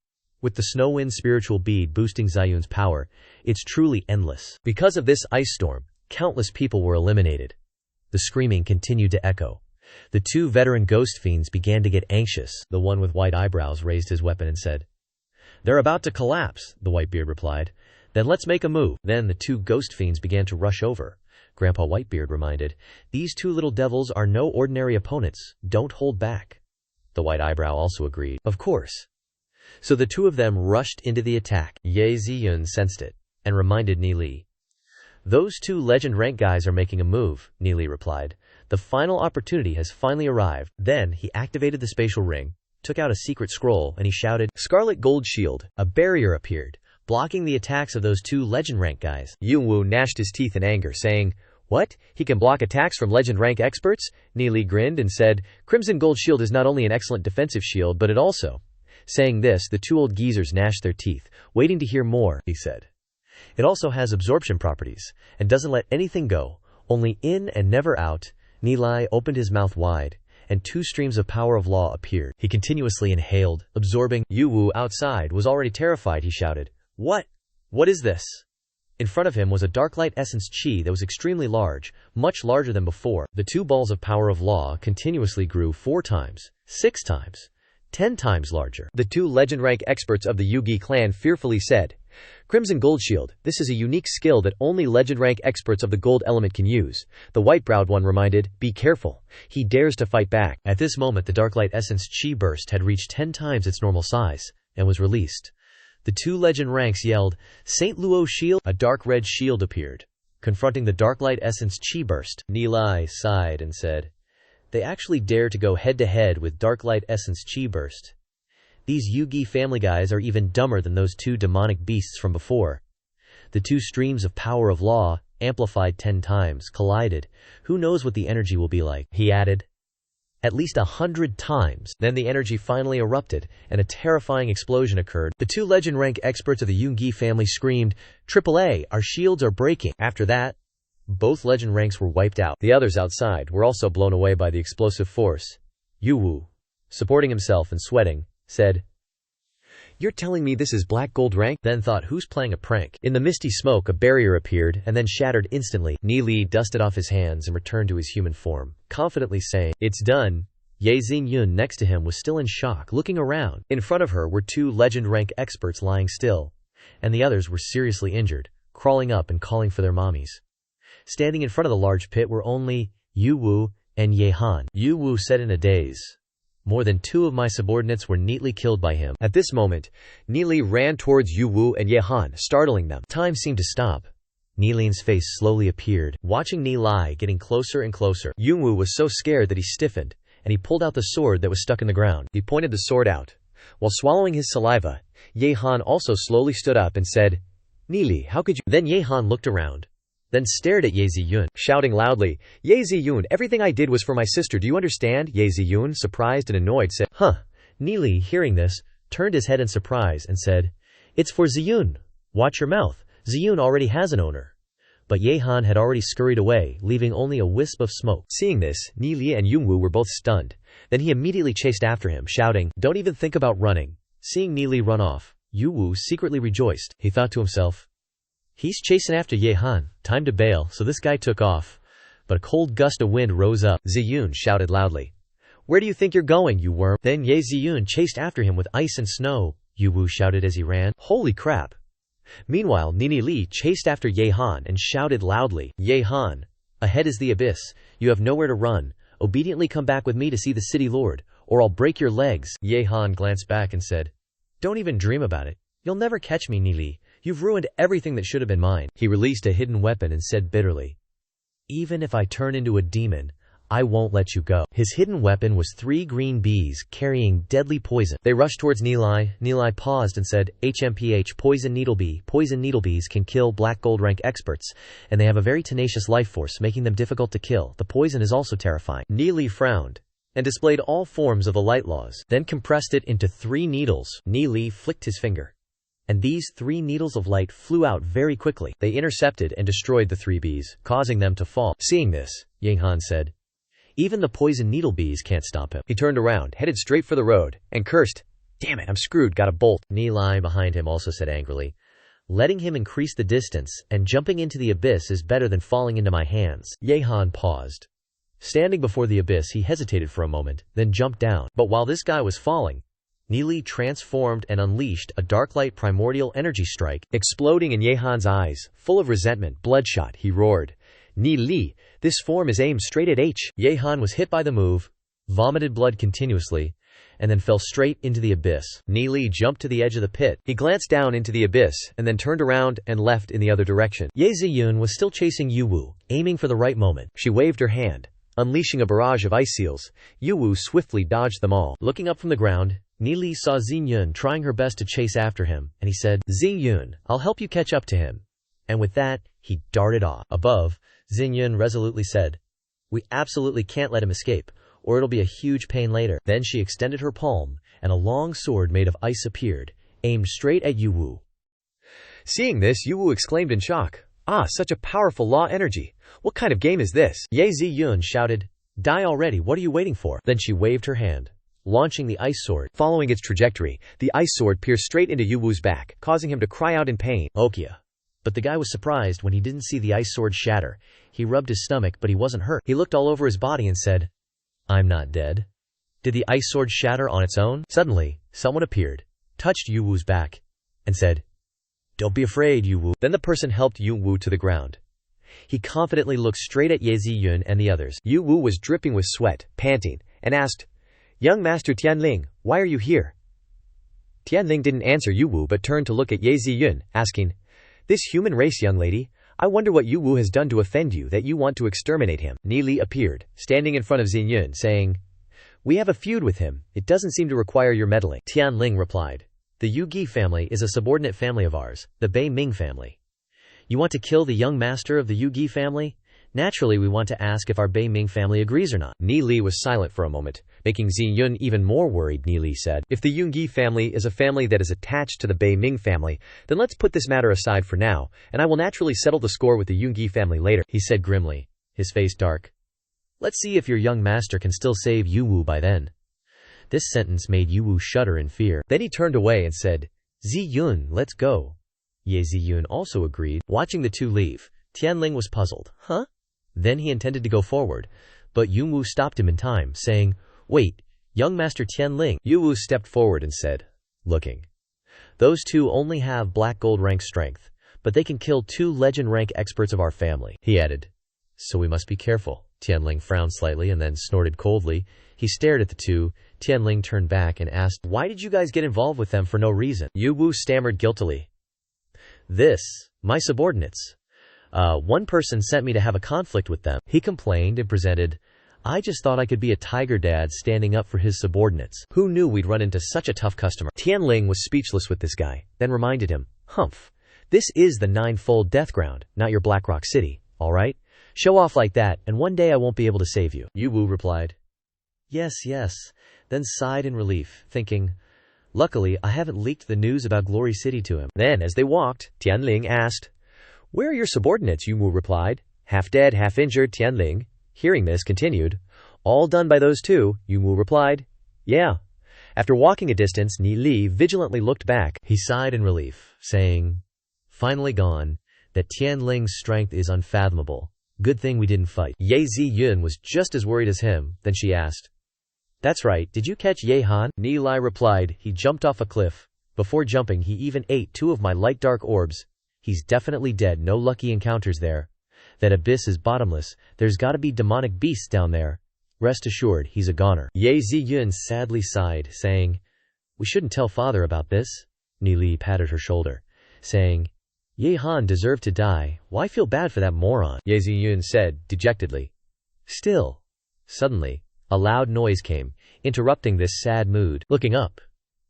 with the snow wind spiritual bead boosting Ziyun's power, it's truly endless. Because of this ice storm, countless people were eliminated. The screaming continued to echo. The 2 veteran ghost fiends began to get anxious. The one with white eyebrows raised his weapon and said, "They're about to collapse," the Whitebeard replied. "Then let's make a move." Then the 2 ghost fiends began to rush over. Grandpa Whitebeard reminded, "These 2 little devils are no ordinary opponents. Don't hold back." The white eyebrow also agreed, "Of course." So the 2 of them rushed into the attack. Ye Ziyun sensed it, and reminded Ni Li. "Those 2 legend rank guys are making a move," Ni Li replied. "The final opportunity has finally arrived." Then he activated the spatial ring, took out a secret scroll, and he shouted, "Scarlet Gold Shield." A barrier appeared, blocking the attacks of those 2 legend rank guys. Yu Wu gnashed his teeth in anger, saying, "What? He can block attacks from legend rank experts?" Ni Li grinned and said, "Crimson Gold Shield is not only an excellent defensive shield, but it also..." Saying this, the 2 old geezers gnashed their teeth, waiting to hear more. He said, "It also has absorption properties, and doesn't let anything go, only in and never out." Ni Lai opened his mouth wide, and 2 streams of power of law appeared. He continuously inhaled, absorbing. Yu Wu outside was already terrified. He shouted, What? What is this?" In front of him was a dark light essence chi that was extremely large, much larger than before. The 2 balls of power of law continuously grew 4 times, 6 times, 10 times larger. The 2 legend rank experts of the Yugi clan fearfully said, "Crimson Gold Shield, this is a unique skill that only legend rank experts of the gold element can use." The white-browed one reminded, "Be careful. He dares to fight back." At this moment the dark light essence chi burst had reached 10 times its normal size, and was released. The 2 legend ranks yelled, "Saint Luo Shield!" A dark red shield appeared, confronting the dark light essence chi burst. Ni Lai sighed and said, "They actually dare to go head-to-head with dark light essence chi burst. These Yugi family guys are even dumber than those 2 demonic beasts from before." The 2 streams of power of law, amplified 10 times, collided. Who knows what the energy will be like, he added. at least 100 times. Then the energy finally erupted, and a terrifying explosion occurred. The 2 legend rank experts of the Yoongi family screamed, "AAA, our shields are breaking." After that, both legend ranks were wiped out. The others outside were also blown away by the explosive force. Yu-woo, supporting himself and sweating, said, "You're telling me this is black gold rank?" Then thought, who's playing a prank? In the misty smoke, a barrier appeared and then shattered instantly. Li dusted off his hands and returned to his human form, confidently saying, "It's done." Ye Xingyun next to him was still in shock, looking around. In front of her were 2 legend rank experts lying still, and the others were seriously injured, crawling up and calling for their mommies. Standing in front of the large pit were only Yu-woo and Ye-han. Yu-woo said in a daze, "More than 2 of my subordinates were neatly killed by him." At this moment, Li ran towards Yu-woo and Ye-han, startling them. Time seemed to stop. Nilin's face slowly appeared, watching Li getting closer and closer. Yu-woo was so scared that he stiffened, and he pulled out the sword that was stuck in the ground. He pointed the sword out. While swallowing his saliva, Ye-han also slowly stood up and said, "Li, how could you?" Then Ye-han looked around, then stared at Ye Ziyun, shouting loudly, "Ye Ziyun, everything I did was for my sister, do you understand?" Ye Ziyun, surprised and annoyed, said, "Huh." Li, hearing this, turned his head in surprise and said, "It's for Ziyun. Watch your mouth. Ziyun already has an owner." But Ye-han had already scurried away, leaving only a wisp of smoke. Seeing this, Li and Yungwoo were both stunned. Then he immediately chased after him, shouting, "Don't even think about running." Seeing Li run off, Yungwoo secretly rejoiced. He thought to himself, "He's chasing after Ye-han, time to bail," so this guy took off. But a cold gust of wind rose up. Ziyun shouted loudly, "Where do you think you're going, you worm?" Then Ye Ziyun chased after him with ice and snow. Yu-woo shouted as he ran, "Holy crap!" Meanwhile, Nini Li chased after Ye-han and shouted loudly, "Ye-han, ahead is the abyss. You have nowhere to run. Obediently come back with me to see the city lord, or I'll break your legs." Ye-han glanced back and said, "Don't even dream about it. You'll never catch me, Nili. You've ruined everything that should have been mine." He released a hidden weapon and said bitterly, "Even if I turn into a demon, I won't let you go." His hidden weapon was 3 green bees carrying deadly poison. They rushed towards Nili. Nili paused and said, "HMPH, poison needle bee. Poison needle bees can kill black gold rank experts, and they have a very tenacious life force, making them difficult to kill. The poison is also terrifying." Nili frowned and displayed all forms of the light laws, then compressed it into 3 needles. Nili flicked his finger, and these 3 needles of light flew out very quickly. They intercepted and destroyed the 3 bees, causing them to fall. Seeing this, Ye-han said, "Even the poison needle bees can't stop him." He turned around, headed straight for the road, and cursed, "Damn it, I'm screwed, gotta bolt." Nili behind him also said angrily, "Letting him increase the distance and jumping into the abyss is better than falling into my hands." Ye-han paused. Standing before the abyss, he hesitated for a moment, then jumped down. But while this guy was falling, Nili transformed and unleashed a dark light primordial energy strike, exploding in Ye-han's eyes. Full of resentment, bloodshot, he roared, "Nili, this form is aimed straight at H." Ye-han was hit by the move, vomited blood continuously, and then fell straight into the abyss. Nili jumped to the edge of the pit. He glanced down into the abyss, and then turned around and left in the other direction. Ye Ziyun was still chasing Yu-woo, aiming for the right moment. She waved her hand, unleashing a barrage of ice seals. Yu-woo swiftly dodged them all. Looking up from the ground, Nili saw Xingyun trying her best to chase after him, and he said, "Xingyun, I'll help you catch up to him." And with that, he darted off. Above, Xingyun resolutely said, "We absolutely can't let him escape, or it'll be a huge pain later." Then she extended her palm, and a long sword made of ice appeared, aimed straight at Yu-woo. Seeing this, Yu-woo exclaimed in shock, "Ah, such a powerful law energy. What kind of game is this?" Ye Ziyun shouted, "Die already, what are you waiting for?" Then she waved her hand, launching the ice sword. Following its trajectory, the ice sword pierced straight into Yu-woo's back, causing him to cry out in pain. Okia. But the guy was surprised when he didn't see the ice sword shatter. He rubbed his stomach, but he wasn't hurt. He looked all over his body and said, "I'm not dead." Did the ice sword shatter on its own? Suddenly, someone appeared, touched Yu-woo's back, and said, "Don't be afraid, Yu-woo." Then the person helped Yu-woo to the ground. He confidently looked straight at Ye Ziyun and the others. Yu-woo was dripping with sweat, panting, and asked, "Young Master Tianling, why are you here?" Tianling didn't answer Yu-woo but turned to look at Ye Ziyun, asking, "This human race young lady, I wonder what Yu-woo has done to offend you that you want to exterminate him." Nili appeared, standing in front of Xingyun, saying, "We have a feud with him. It doesn't seem to require your meddling." Tianling replied, "The Yu-gi family is a subordinate family of ours, the Bei Ming family. You want to kill the young master of the Yu-gi family? Naturally, we want to ask if our Bei Ming family agrees or not. Ni Li was silent for a moment, making Zi Yun even more worried. Ni Li said, if the Yungi family is a family that is attached to the Bei Ming family, then let's put this matter aside for now, and I will naturally settle the score with the Yungi family later, he said grimly, his face dark. Let's see if your young master can still save Yu Wu by then. This sentence made Yu Wu shudder in fear. Then he turned away and said, Zi Yun, let's go. Ye Zi Yun also agreed. Watching the two leave, Tianling was puzzled. Huh? Then he intended to go forward, but Yu Wu stopped him in time, saying, Wait, young Master Tianling. Yu Wu stepped forward and said, looking. Those two only have black gold rank strength, but they can kill 2 legend rank experts of our family, he added. So we must be careful. Tianling frowned slightly and then snorted coldly. He stared at the two. Tianling turned back and asked, Why did you guys get involved with them for no reason? Yu Wu stammered guiltily. My subordinates. One person sent me to have a conflict with them. He complained and presented, I just thought I could be a tiger dad standing up for his subordinates. Who knew we'd run into such a tough customer? Tianling was speechless with this guy, then reminded him, Humph, this is the 9-fold death ground, not your Black Rock City, all right? Show off like that, and one day I won't be able to save you. Yu Wu replied, Yes, then sighed in relief, thinking, Luckily, I haven't leaked the news about Glory City to him. Then, as they walked, Tianling asked, Where are your subordinates? Yu Wu replied. Half dead, half injured. Tianling, hearing this, continued, All done by those two. Yu Wu replied, Yeah. After walking a distance, Ni Li vigilantly looked back. He sighed in relief, saying, Finally gone. That Tianling's strength is unfathomable. Good thing we didn't fight. Ye Zi Yun was just as worried as him. Then she asked, That's right, did you catch Ye Han? Ni Li replied, He jumped off a cliff. Before jumping, he even ate 2 of my light dark orbs. He's definitely dead, no lucky encounters there. That abyss is bottomless, there's gotta be demonic beasts down there. Rest assured, he's a goner. Ye Zi Yun sadly sighed, saying, We shouldn't tell father about this. Ni Li patted her shoulder, saying, Ye Han deserved to die, why feel bad for that moron? Ye Zi Yun said, dejectedly. Still. Suddenly, a loud noise came, interrupting this sad mood. Looking up,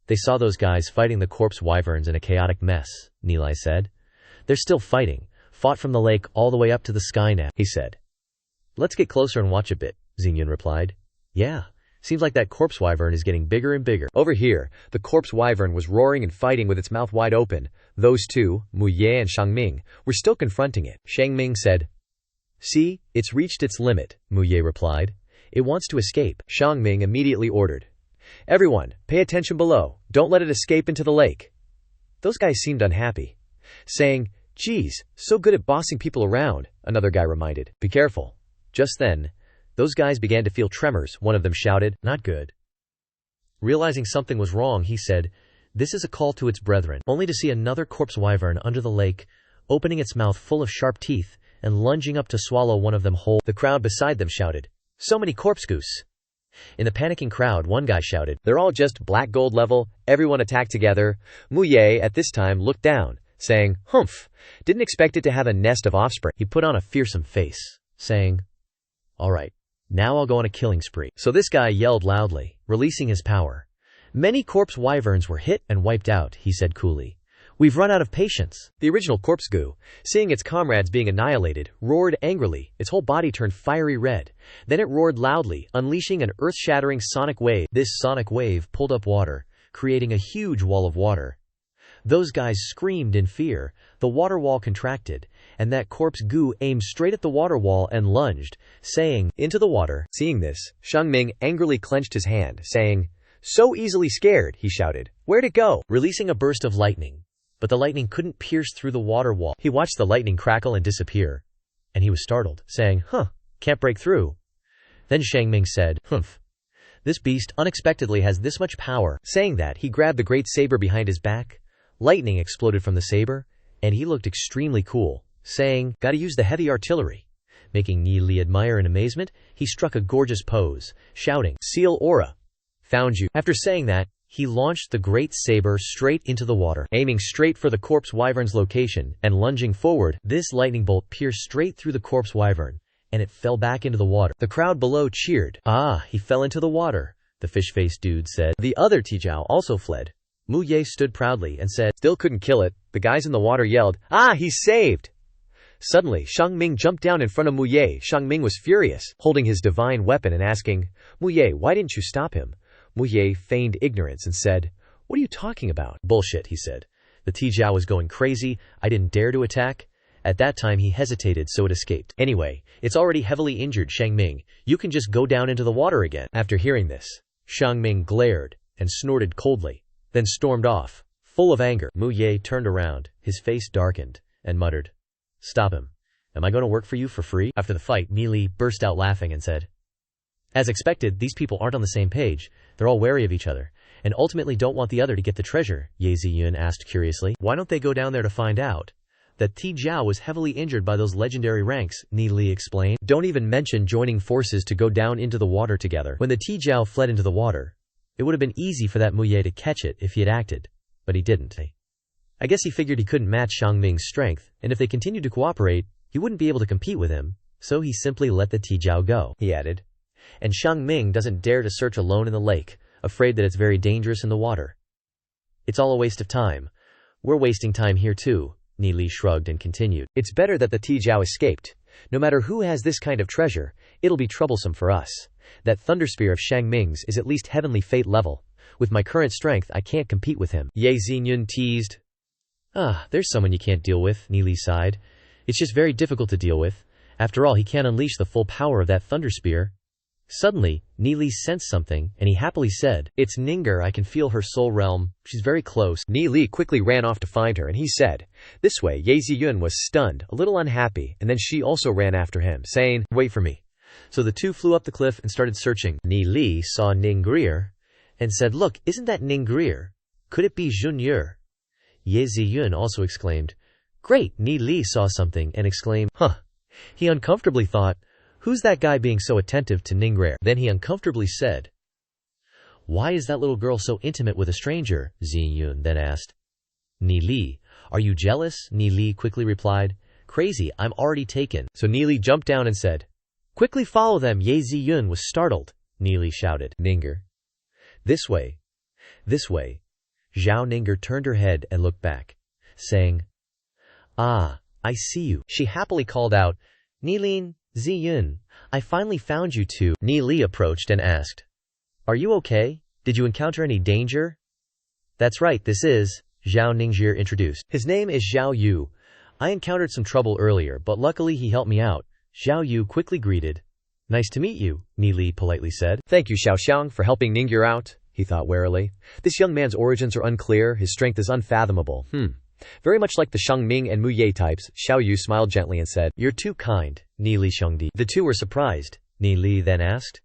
they saw those guys fighting the corpse wyverns in a chaotic mess, Ni Li said. They're still fighting, fought from the lake all the way up to the sky now, he said. Let's get closer and watch a bit, Zi Yun replied. Yeah, seems like that corpse wyvern is getting bigger and bigger. Over here, the corpse wyvern was roaring and fighting with its mouth wide open. Those two, Mu Ye and Shang Ming, were still confronting it. Shang Ming said, See, it's reached its limit, Mu Ye replied. It wants to escape. Shang Ming immediately ordered, Everyone, pay attention below. Don't let it escape into the lake. Those guys seemed unhappy, saying, Geez, so good at bossing people around, another guy reminded. Be careful. Just then, those guys began to feel tremors. One of them shouted, Not good. Realizing something was wrong, he said, This is a call to its brethren, only to see another corpse wyvern under the lake, opening its mouth full of sharp teeth, and lunging up to swallow one of them whole. The crowd beside them shouted, So many corpse goose. In the panicking crowd, one guy shouted, They're all just black gold level, everyone attack together. Mu Ye at this time looked down, saying, Humph, didn't expect it to have a nest of offspring. He put on a fearsome face, saying, All right, now I'll go on a killing spree. So this guy yelled loudly, releasing his power. Many corpse wyverns were hit and wiped out, he said coolly. We've run out of patience. The original corpse goo, seeing its comrades being annihilated, roared angrily. Its whole body turned fiery red. Then it roared loudly, unleashing an earth-shattering sonic wave. This sonic wave pulled up water, creating a huge wall of water. Those guys screamed in fear. The water wall contracted, and that corpse goo aimed straight at the water wall and lunged, saying, Into the water. Seeing this, Shang Ming angrily clenched his hand, saying, So easily scared, he shouted. Where'd it go? Releasing a burst of lightning. But the lightning couldn't pierce through the water wall. He watched the lightning crackle and disappear, and he was startled, saying, Can't break through. Then Shang Ming said, Humph. This beast unexpectedly has this much power. Saying that, he grabbed the great saber behind his back. Lightning exploded from the saber, and he looked extremely cool, saying, Gotta use the heavy artillery. Making Ni Li admire in amazement, he struck a gorgeous pose, shouting, Seal Aura. Found you. After saying that, he launched the great saber straight into the water, aiming straight for the corpse wyvern's location, and lunging forward, this lightning bolt pierced straight through the corpse wyvern, and it fell back into the water. The crowd below cheered. He fell into the water, the fish-faced dude said. The other Tijao also fled. Mu Ye stood proudly and said, Still couldn't kill it. The guys in the water yelled, He's saved! Suddenly, Xiang Ming jumped down in front of Mu Ye. Xiang Ming was furious, holding his divine weapon and asking, Mu Ye, why didn't you stop him? Mu Ye feigned ignorance and said, What are you talking about? Bullshit, he said. The Tijiao was going crazy. I didn't dare to attack. At that time he hesitated, so it escaped. Anyway, it's already heavily injured, Xiang Ming. You can just go down into the water again. After hearing this, Xiang Ming glared and snorted coldly, then stormed off, full of anger. Mu Ye turned around, his face darkened, and muttered, Stop him. Am I going to work for you for free? After the fight, Ni Li burst out laughing and said, As expected, these people aren't on the same page. They're all wary of each other, and ultimately don't want the other to get the treasure, Ye Ziyun asked curiously. Why don't they go down there to find out? That Tijiao was heavily injured by those legendary ranks, Ni Li explained. Don't even mention joining forces to go down into the water together. When the Tijiao fled into the water, it would have been easy for that Mu Ye to catch it if he had acted, but he didn't. I guess he figured he couldn't match Xiang Ming's strength, and if they continued to cooperate, he wouldn't be able to compete with him, so he simply let the Tijiao go, he added. And Xiang Ming doesn't dare to search alone in the lake, afraid that it's very dangerous in the water. It's all a waste of time. We're wasting time here too. Ni Li shrugged and continued. It's better that the Tijiao escaped. No matter who has this kind of treasure, it'll be troublesome for us. That thunder spear of Xiang Ming's is at least heavenly fate level. With my current strength, I can't compete with him. Ye Xingyun teased. There's someone you can't deal with, Ni Li sighed. It's just very difficult to deal with. After all, he can't unleash the full power of that thunder spear. Suddenly, Ni Li sensed something, and he happily said, It's Ninger, I can feel her soul realm. She's very close. Ni Li quickly ran off to find her, and he said, This way. Ye Ziyun was stunned, a little unhappy, and then she also ran after him, saying, Wait for me. So the two flew up the cliff and started searching. Ni Li saw Ningrier and said, Look, isn't that Ningrier? Could it be Junye? Ye Ziyun also exclaimed, Great! Ni Li saw something and exclaimed, Huh. He uncomfortably thought, Who's that guy being so attentive to Ningrier? Then he uncomfortably said, Why is that little girl so intimate with a stranger? Ziyun then asked. Ni Li, are you jealous? Ni Li quickly replied, Crazy, I'm already taken. So Ni Li jumped down and said, Quickly follow them. Ye Ziyun was startled. Ni Li shouted, Ninger. This way. This way. Zhao Ninger turned her head and looked back, saying, I see you. She happily called out, Nilin, Ziyun, I finally found you two. Ni Li approached and asked, Are you okay? Did you encounter any danger? That's right, this is, Zhao Ningzhi introduced. His name is Zhao Yu. I encountered some trouble earlier, but luckily he helped me out. Zhao Yu quickly greeted. Nice to meet you, Ni Li politely said. Thank you, Xiao Xiang, for helping Ningyu out, he thought warily. This young man's origins are unclear, his strength is unfathomable. Very much like the Xiang Ming and Mu Ye types, Xiao Yu smiled gently and said, You're too kind, Ni Li Xiangdi. The two were surprised. Ni Li then asked,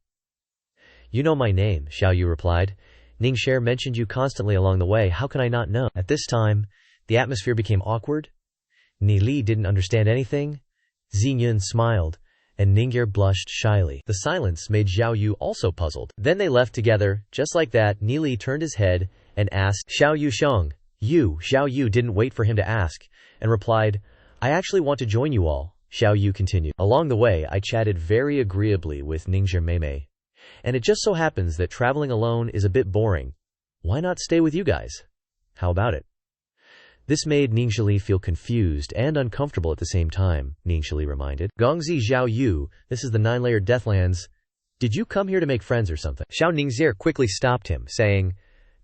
You know my name, Xiao Yu replied. Ningxie mentioned you constantly along the way, how can I not know? At this time, the atmosphere became awkward. Ni Li didn't understand anything. Xingyun smiled, and Ningxie blushed shyly. The silence made Xiao Yu also puzzled. Then they left together, just like that. Ni Li turned his head and asked, Xiao Yu Xiang. Xiao Yu didn't wait for him to ask, and replied, I actually want to join you all. Xiao Yu continued. Along the way, I chatted very agreeably with Ningxie Meimei. And it just so happens that traveling alone is a bit boring. Why not stay with you guys? How about it? This made Ningxi feel confused and uncomfortable at the same time, Ningxi reminded. Gongzi Zhao Yu, this is the 9-layered Deathlands. Did you come here to make friends or something? Xiao Ningxi quickly stopped him, saying,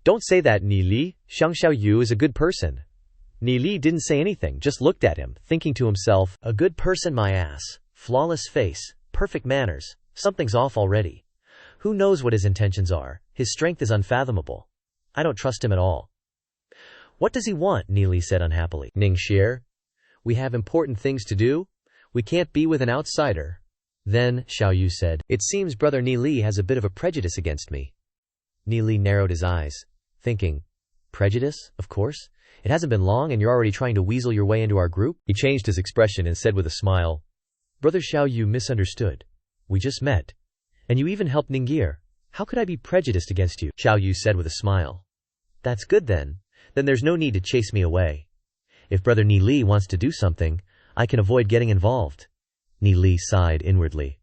Don't say that, Ni Li. Xiang Xiao Yu is a good person. Ni Li didn't say anything, just looked at him, thinking to himself, A good person, my ass. Flawless face, perfect manners. Something's off already. Who knows what his intentions are? His strength is unfathomable. I don't trust him at all. What does he want? Ni Li said unhappily. Ningxie, we have important things to do. We can't be with an outsider. Then, Xiao Yu said, It seems brother Ni Li has a bit of a prejudice against me. Ni Li narrowed his eyes, thinking, Prejudice? Of course. It hasn't been long and you're already trying to weasel your way into our group? He changed his expression and said with a smile, Brother Xiao Yu misunderstood. We just met. And you even helped Ningxie. How could I be prejudiced against you? Xiao Yu said with a smile. That's good then. Then there's no need to chase me away. If brother Ni Li wants to do something, I can avoid getting involved. Ni Li sighed inwardly.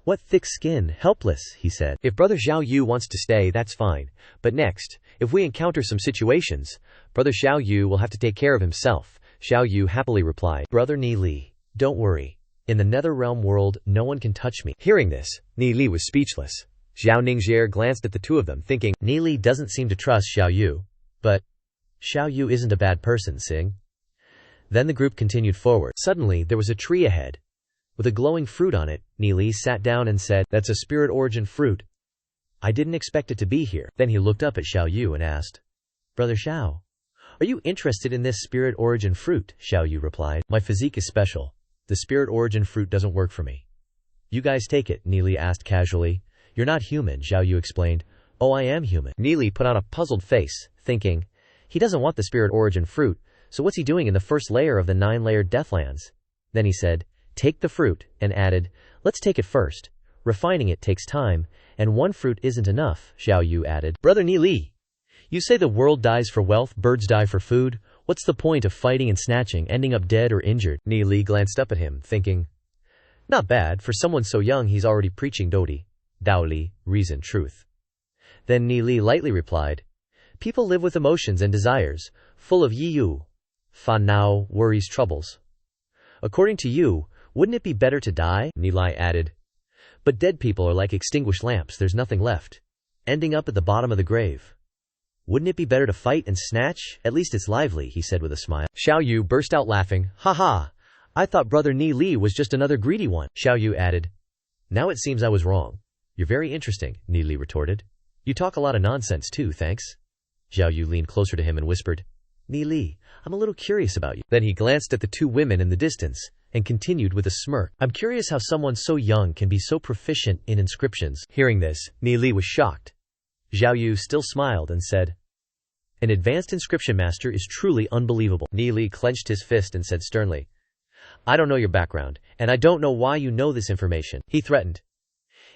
What thick skin, helpless, he said. If brother Xiao Yu wants to stay, that's fine. But next, if we encounter some situations, brother Xiao Yu will have to take care of himself. Xiao Yu happily replied. Brother Ni Li, Don't worry. In the Netherrealm world, no one can touch me. Hearing this, Ni Li was speechless. Xiao Ningxier glanced at the two of them, thinking, Ni Li doesn't seem to trust Xiao Yu. But Xiao Yu isn't a bad person, Sing. Then the group continued forward. Suddenly, there was a tree ahead. With a glowing fruit on it, Ni Li sat down and said, That's a spirit origin fruit. I didn't expect it to be here. Then he looked up at Xiao Yu and asked, Brother Xiao, are you interested in this spirit origin fruit? Xiao Yu replied, My physique is special. The spirit origin fruit doesn't work for me. You guys take it, Ni Li asked casually. You're not human, Xiao Yu explained. Oh, I am human. Ni Li put on a puzzled face, thinking, he doesn't want the spirit origin fruit, so what's he doing in the first layer of the 9-layered Deathlands? Then he said, Take the fruit, and added, Let's take it first. Refining it takes time, and one fruit isn't enough, Xiao Yu added. Brother Ni Li, you say the world dies for wealth, birds die for food. What's the point of fighting and snatching, ending up dead or injured? Ni Li glanced up at him, thinking, Not bad, for someone so young he's already preaching Dodi, Daoli, reason, truth. Then Ni Li lightly replied, People live with emotions and desires, full of Yi-Yu, Fan Nao, worries, troubles. According to you, wouldn't it be better to die? Ni Li added. But dead people are like extinguished lamps, there's nothing left, ending up at the bottom of the grave. Wouldn't it be better to fight and snatch? At least it's lively, he said with a smile. Xiao Yu burst out laughing. Ha ha! I thought Brother Ni Li was just another greedy one. Xiao Yu added. Now it seems I was wrong. You're very interesting, Ni Li retorted. You talk a lot of nonsense too, thanks. Xiao Yu leaned closer to him and whispered, Ni Li, I'm a little curious about you. Then he glanced at the two women in the distance, and continued with a smirk. I'm curious how someone so young can be so proficient in inscriptions. Hearing this, Ni Li was shocked. Xiao Yu still smiled and said, An advanced inscription master is truly unbelievable. Ni Li clenched his fist and said sternly, I don't know your background, and I don't know why you know this information. He threatened.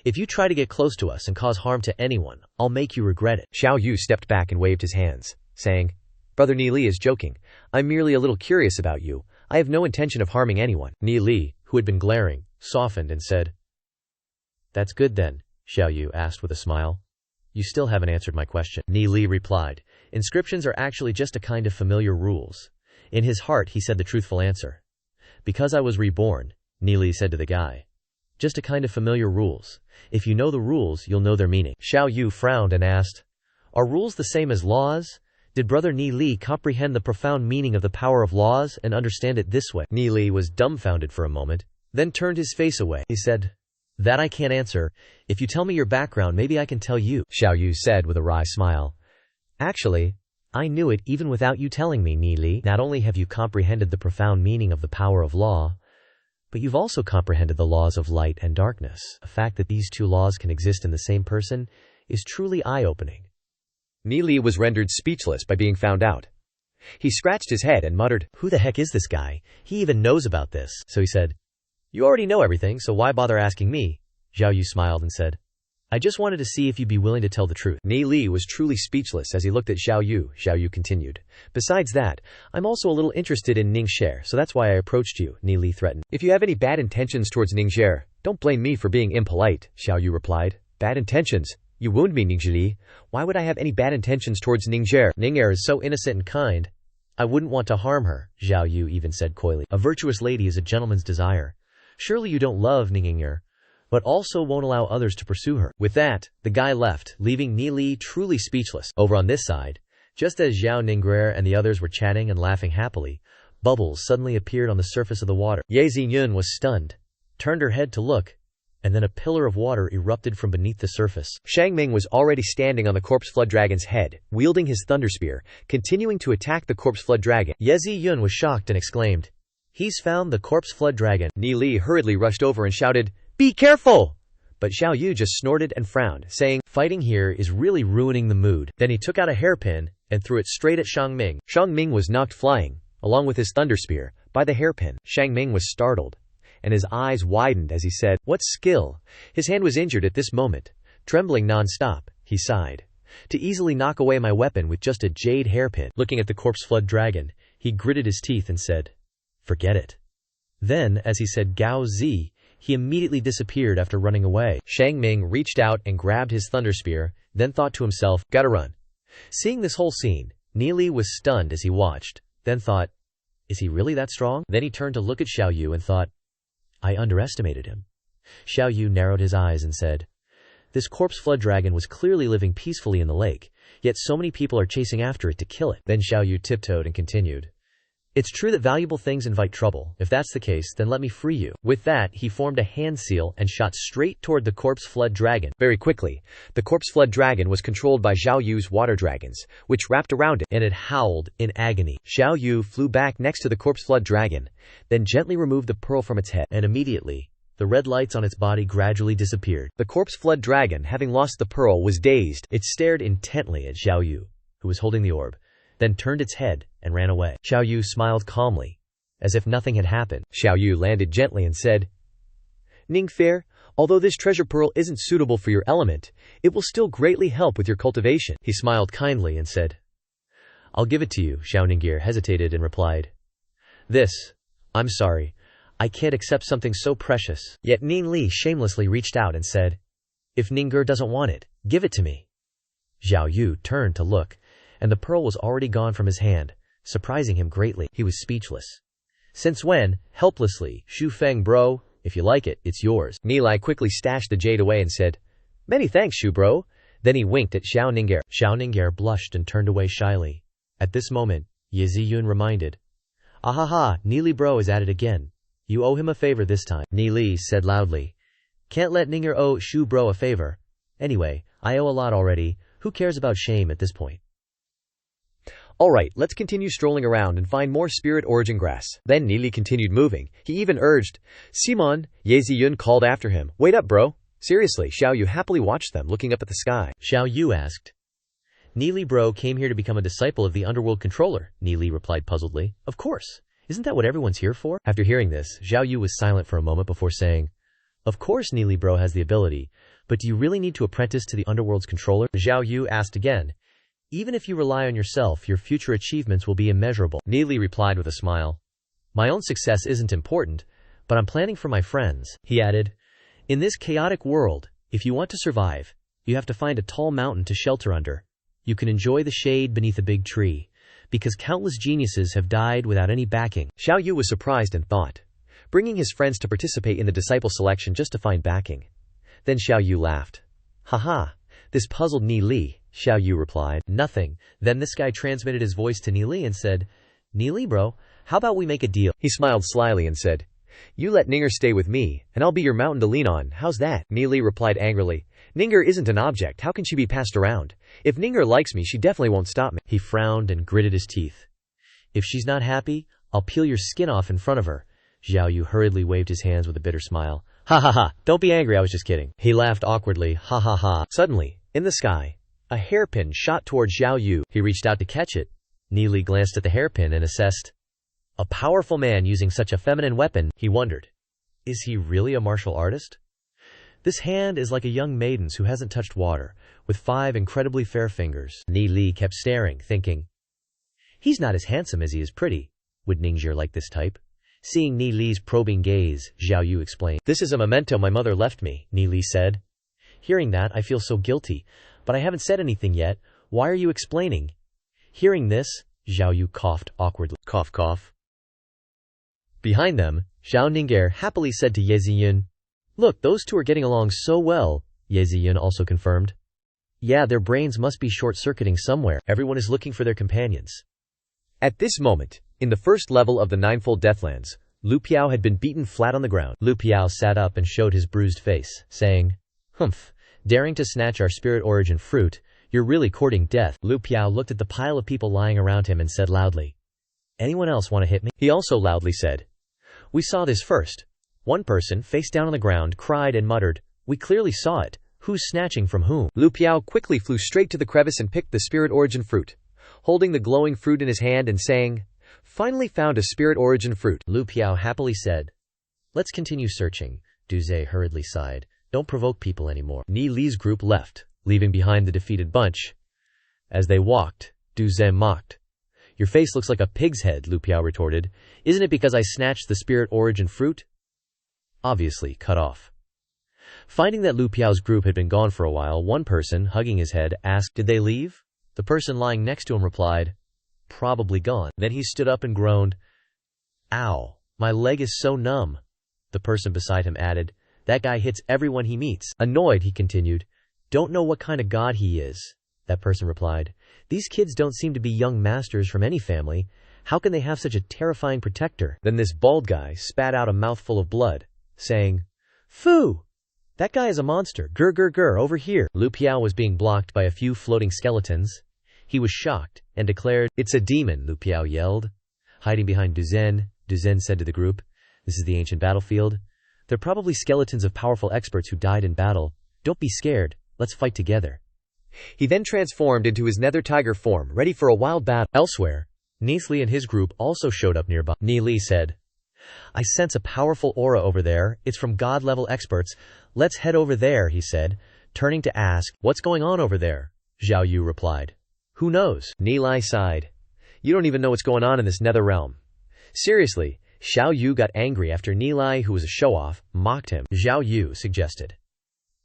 If you try to get close to us and cause harm to anyone, I'll make you regret it. Xiao Yu stepped back and waved his hands, saying, Brother Ni Li is joking. I'm merely a little curious about you. I have no intention of harming anyone. Ni Li, who had been glaring, softened and said, That's good then, Xiao Yu asked with a smile. You still haven't answered my question. Ni Li replied, Inscriptions are actually just a kind of familiar rules. In his heart he said the truthful answer. Because I was reborn, Ni Li said to the guy. Just a kind of familiar rules. If you know the rules, you'll know their meaning. Xiao Yu frowned and asked, Are rules the same as laws? Did Brother Ni Li comprehend the profound meaning of the power of laws and understand it this way? Ni Li was dumbfounded for a moment, then turned his face away. He said, That I can't answer. If you tell me your background, maybe I can tell you. Xiao Yu said with a wry smile. Actually, I knew it even without you telling me, Ni Li. Not only have you comprehended the profound meaning of the power of law, but you've also comprehended the laws of light and darkness. The fact that these two laws can exist in the same person is truly eye-opening. Ni Li was rendered speechless by being found out. He scratched his head and muttered, Who the heck is this guy? He even knows about this. So he said, You already know everything, so why bother asking me? Xiao Yu smiled and said, I just wanted to see if you'd be willing to tell the truth. Ni Li was truly speechless as he looked at Xiao Yu. Xiao Yu continued, Besides that, I'm also a little interested in Ningxier, so that's why I approached you, Ni Li threatened. If you have any bad intentions towards Ningxier, don't blame me for being impolite, Xiao Yu replied. Bad intentions? You wound me, Ningxili. Why would I have any bad intentions towards Ningxier? Ningxier is so innocent and kind. I wouldn't want to harm her, Xiao Yu even said coyly. A virtuous lady is a gentleman's desire. Surely you don't love Ningxier, but also won't allow others to pursue her. With that, the guy left, leaving Ni Li truly speechless. Over on this side, just as Zhao Ningxier and the others were chatting and laughing happily, bubbles suddenly appeared on the surface of the water. Ye Xinyun was stunned, turned her head to look, and then a pillar of water erupted from beneath the surface. Shang Ming was already standing on the corpse flood dragon's head, wielding his thunder spear, continuing to attack the corpse flood dragon. Ye Ziyun was shocked and exclaimed, He's found the corpse flood dragon. Ni Li hurriedly rushed over and shouted, Be careful! But Xiao Yu just snorted and frowned, saying, Fighting here is really ruining the mood. Then he took out a hairpin and threw it straight at Shang Ming. Shang Ming was knocked flying, along with his thunder spear, by the hairpin. Shang Ming was startled, and his eyes widened as he said, What skill! His hand was injured at this moment. Trembling non-stop, he sighed. To easily knock away my weapon with just a jade hairpin. Looking at the corpse flood dragon, he gritted his teeth and said, Forget it. Then, as he said Gao Zi, he immediately disappeared after running away. Shang Ming reached out and grabbed his thunder spear, then thought to himself, Gotta run. Seeing this whole scene, Ni Li was stunned as he watched, then thought, Is he really that strong? Then he turned to look at Xiao Yu and thought, I underestimated him. Xiao Yu narrowed his eyes and said, this corpse flood dragon was clearly living peacefully in the lake, yet so many people are chasing after it to kill it. Then Xiao Yu tiptoed and continued, it's true that valuable things invite trouble. If that's the case, then let me free you. With that, he formed a hand seal and shot straight toward the corpse flood dragon. Very quickly, the corpse flood dragon was controlled by Xiao Yu's water dragons, which wrapped around it, and it howled in agony. Xiao Yu flew back next to the corpse flood dragon, then gently removed the pearl from its head, and immediately, the red lights on its body gradually disappeared. The corpse flood dragon, having lost the pearl, was dazed. It stared intently at Xiao Yu, who was holding the orb, then turned its head and ran away. Xiao Yu smiled calmly, as if nothing had happened. Xiao Yu landed gently and said, Ning Fair, although this treasure pearl isn't suitable for your element, it will still greatly help with your cultivation. He smiled kindly and said, I'll give it to you. Xiao Ningir hesitated and replied, I'm sorry, I can't accept something so precious. Yet Ning Li shamelessly reached out and said, if Ningir doesn't want it, give it to me. Xiao Yu turned to look, and the pearl was already gone from his hand, surprising him greatly. He was speechless. Since when? Helplessly. Shu Feng bro, if you like it, it's yours. Nilai quickly stashed the jade away and said, many thanks, Shu bro. Then he winked at Xiao Ningir. Xiao Ningir blushed and turned away shyly. At this moment, Ye Ziyun reminded, Ahaha, Nili bro is at it again. You owe him a favor this time. Nili said loudly, can't let Ningir owe Shu bro a favor. Anyway, I owe a lot already. Who cares about shame at this point? Alright, let's continue strolling around and find more spirit origin grass. Then Nili continued moving. He even urged, Simon. Ye Ziyun called after him, wait up bro. Seriously. Xiao Yu happily watched them, looking up at the sky. Xiao Yu asked, Nili bro came here to become a disciple of the underworld controller. Nili replied puzzledly, of course. Isn't that what everyone's here for? After hearing this, Xiao Yu was silent for a moment before saying, of course Nili bro has the ability, but do you really need to apprentice to the underworld's controller? Xiao Yu asked again, even if you rely on yourself, your future achievements will be immeasurable. Nili replied with a smile, my own success isn't important, but I'm planning for my friends. He added, in this chaotic world, if you want to survive, you have to find a tall mountain to shelter under. You can enjoy the shade beneath a big tree, because countless geniuses have died without any backing. Xiao Yu was surprised and thought, bringing his friends to participate in the disciple selection just to find backing. Then Xiao Yu laughed. Haha, this puzzled Ni Li. Xiao Yu replied, nothing. Then this guy transmitted his voice to Ni Li and said, Ni Li bro, how about we make a deal? He smiled slyly and said, you let Ningir stay with me, and I'll be your mountain to lean on. How's that? Ni Li replied angrily, Ningir isn't an object. How can she be passed around? If Ningir likes me, she definitely won't stop me. He frowned and gritted his teeth. If she's not happy, I'll peel your skin off in front of her. Xiao Yu hurriedly waved his hands with a bitter smile. Ha ha ha, don't be angry, I was just kidding. He laughed awkwardly, ha ha ha. Suddenly, in the sky, a hairpin shot toward Xiao Yu. He reached out to catch it. Ni Li glanced at the hairpin and assessed, a powerful man using such a feminine weapon. He wondered, is he really a martial artist? This hand is like a young maiden's who hasn't touched water, with 5 incredibly fair fingers. Ni Li kept staring, thinking, he's not as handsome as he is pretty. Would Ningir like this type? Seeing Ni Li's probing gaze, Xiao Yu explained, this is a memento my mother left me. Ni Li said, hearing that, I feel so guilty, but I haven't said anything yet. Why are you explaining? Hearing this, Xiao Yu coughed awkwardly. Cough cough. Behind them, Xiao Ningir happily said to Ye Ziyun, look, those two are getting along so well. Ye Ziyun also confirmed, yeah, their brains must be short-circuiting somewhere. Everyone is looking for their companions. At this moment, in the first level of the Ninefold Deathlands, Lu Piao had been beaten flat on the ground. Lu Piao sat up and showed his bruised face, saying, humph, daring to snatch our spirit origin fruit, you're really courting death. Lu Piao looked at the pile of people lying around him and said loudly, anyone else want to hit me? He also loudly said, we saw this first. One person, face down on the ground, cried and muttered, we clearly saw it. Who's snatching from whom? Lu Piao quickly flew straight to the crevice and picked the spirit origin fruit, holding the glowing fruit in his hand and saying, finally found a spirit origin fruit. Lu Piao happily said, let's continue searching. Duze hurriedly sighed, don't provoke people anymore. Ni Li's group left, leaving behind the defeated bunch. As they walked, Duze mocked. Your face looks like a pig's head, Lu Piao retorted. Isn't it because I snatched the spirit origin fruit? Obviously, cut off. Finding that Lu Piao's group had been gone for a while, one person, hugging his head, asked, did they leave? The person lying next to him replied, probably gone. Then he stood up and groaned, Ow, my leg is so numb. The person beside him added, that guy hits everyone he meets. Annoyed, he continued, don't know what kind of god he is. That person replied, these kids don't seem to be young masters from any family. How can they have such a terrifying protector? Then this bald guy spat out a mouthful of blood, saying, Phoo! That guy is a monster. Grr, over here. Lu Piao was being blocked by a few floating skeletons. He was shocked and declared, it's a demon, Lu Piao yelled. Hiding behind Duzen, Duzen said to the group, this is the ancient battlefield. They're probably skeletons of powerful experts who died in battle. Don't be scared. Let's fight together. He then transformed into his nether tiger form, ready for a wild battle. Elsewhere, Neathly and his group also showed up nearby. Neathly said, I sense a powerful aura over there. It's from god-level experts. Let's head over there, he said, turning to ask, what's going on over there? Zhao Yu replied, who knows? Neathly sighed. You don't even know what's going on in this nether realm. Seriously, Xiao Yu got angry after Neathly, who was a show-off, mocked him. Zhao Yu suggested,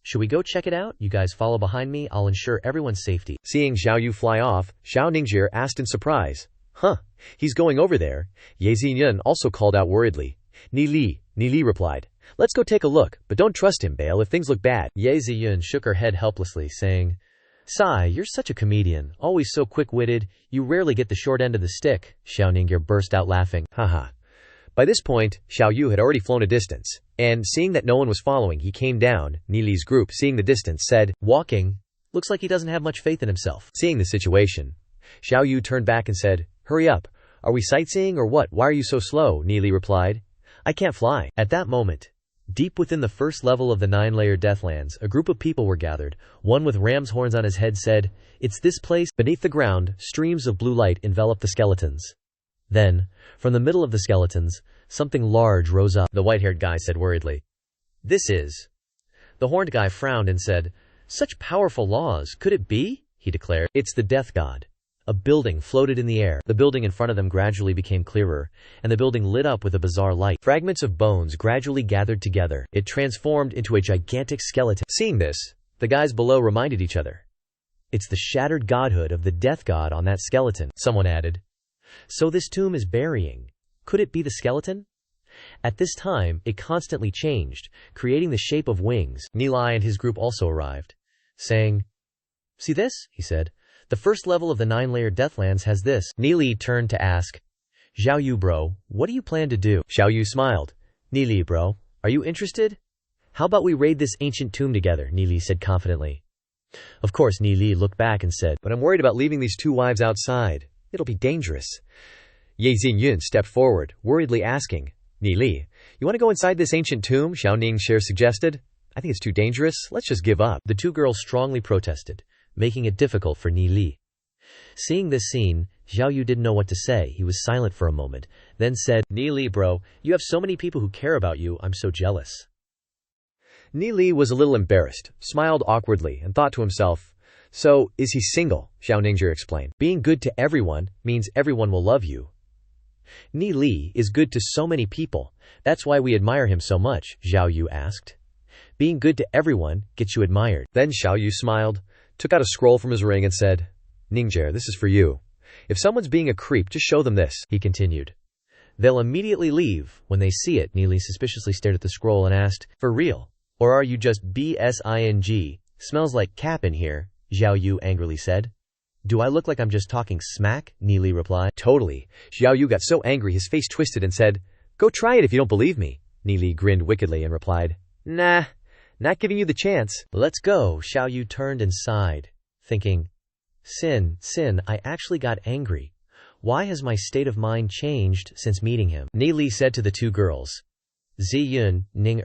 should we go check it out? You guys follow behind me. I'll ensure everyone's safety. Seeing Zhao Yu fly off, Xiao Ningjie asked in surprise, huh, he's going over there. Ye Xiyun also called out worriedly. Ni Li replied, let's go take a look, but don't trust him, Bale, if things look bad. Ye Xiyun shook her head helplessly, saying, Sai, you're such a comedian, always so quick-witted, you rarely get the short end of the stick. Xiao Ningjie burst out laughing. Haha. By this point, Xiao Yu had already flown a distance, and seeing that no one was following, he came down. Nili's group, seeing the distance, said, walking, looks like he doesn't have much faith in himself. Seeing the situation, Xiao Yu turned back and said, hurry up. Are we sightseeing or what? Why are you so slow? Nili replied, I can't fly. At that moment, deep within the first level of the 9-layer Deathlands, a group of people were gathered. One with ram's horns on his head said, it's this place. Beneath the ground, streams of blue light enveloped the skeletons. Then, from the middle of the skeletons, something large rose up. The white-haired guy said worriedly, this is. The horned guy frowned and said, such powerful laws, could it be? He declared, it's the death god. A building floated in the air. The building in front of them gradually became clearer, and the building lit up with a bizarre light. Fragments of bones gradually gathered together. It transformed into a gigantic skeleton. Seeing this, the guys below reminded each other, it's the shattered godhood of the death god on that skeleton. Someone added, so this tomb is burying. Could it be the skeleton? At this time, it constantly changed, creating the shape of wings. Nilai and his group also arrived, saying, see this? He said. The first level of the 9-layer Deathlands has this. Nili turned to ask, Zhao Yu bro, what do you plan to do? Xiao Yu smiled. Nili bro, are you interested? How about we raid this ancient tomb together? Nili said confidently. Of course, Nili looked back and said, but I'm worried about leaving these two wives outside. It'll be dangerous. Ye Xiyun stepped forward, worriedly asking, Nili, you want to go inside this ancient tomb? Xiao Ningxie suggested. I think it's too dangerous. Let's just give up. The two girls strongly protested, making it difficult for Nili. Seeing this scene, Zhao Yu didn't know what to say. He was silent for a moment, then said, Nili bro, you have so many people who care about you. I'm so jealous. Nili was a little embarrassed, smiled awkwardly, and thought to himself, so, is he single? Xiao Ningxie explained. Being good to everyone means everyone will love you. Nili is good to so many people. That's why we admire him so much, Zhao Yu asked. Being good to everyone gets you admired. Then Xiao Yu smiled, took out a scroll from his ring and said, Ningxie, this is for you. If someone's being a creep, just show them this, he continued. They'll immediately leave. When they see it, Nili suspiciously stared at the scroll and asked, for real? Or are you just BSING? Smells like cap in here, Zhao Yu angrily said. Do I look like I'm just talking smack? Nili replied. Totally. Xiao Yu got so angry his face twisted and said, go try it if you don't believe me. Nili grinned wickedly and replied, nah, not giving you the chance. Let's go. Xiao Yu turned and sighed, thinking, Sin, I actually got angry. Why has my state of mind changed since meeting him? Nili said to the two girls, Ziyun, Ning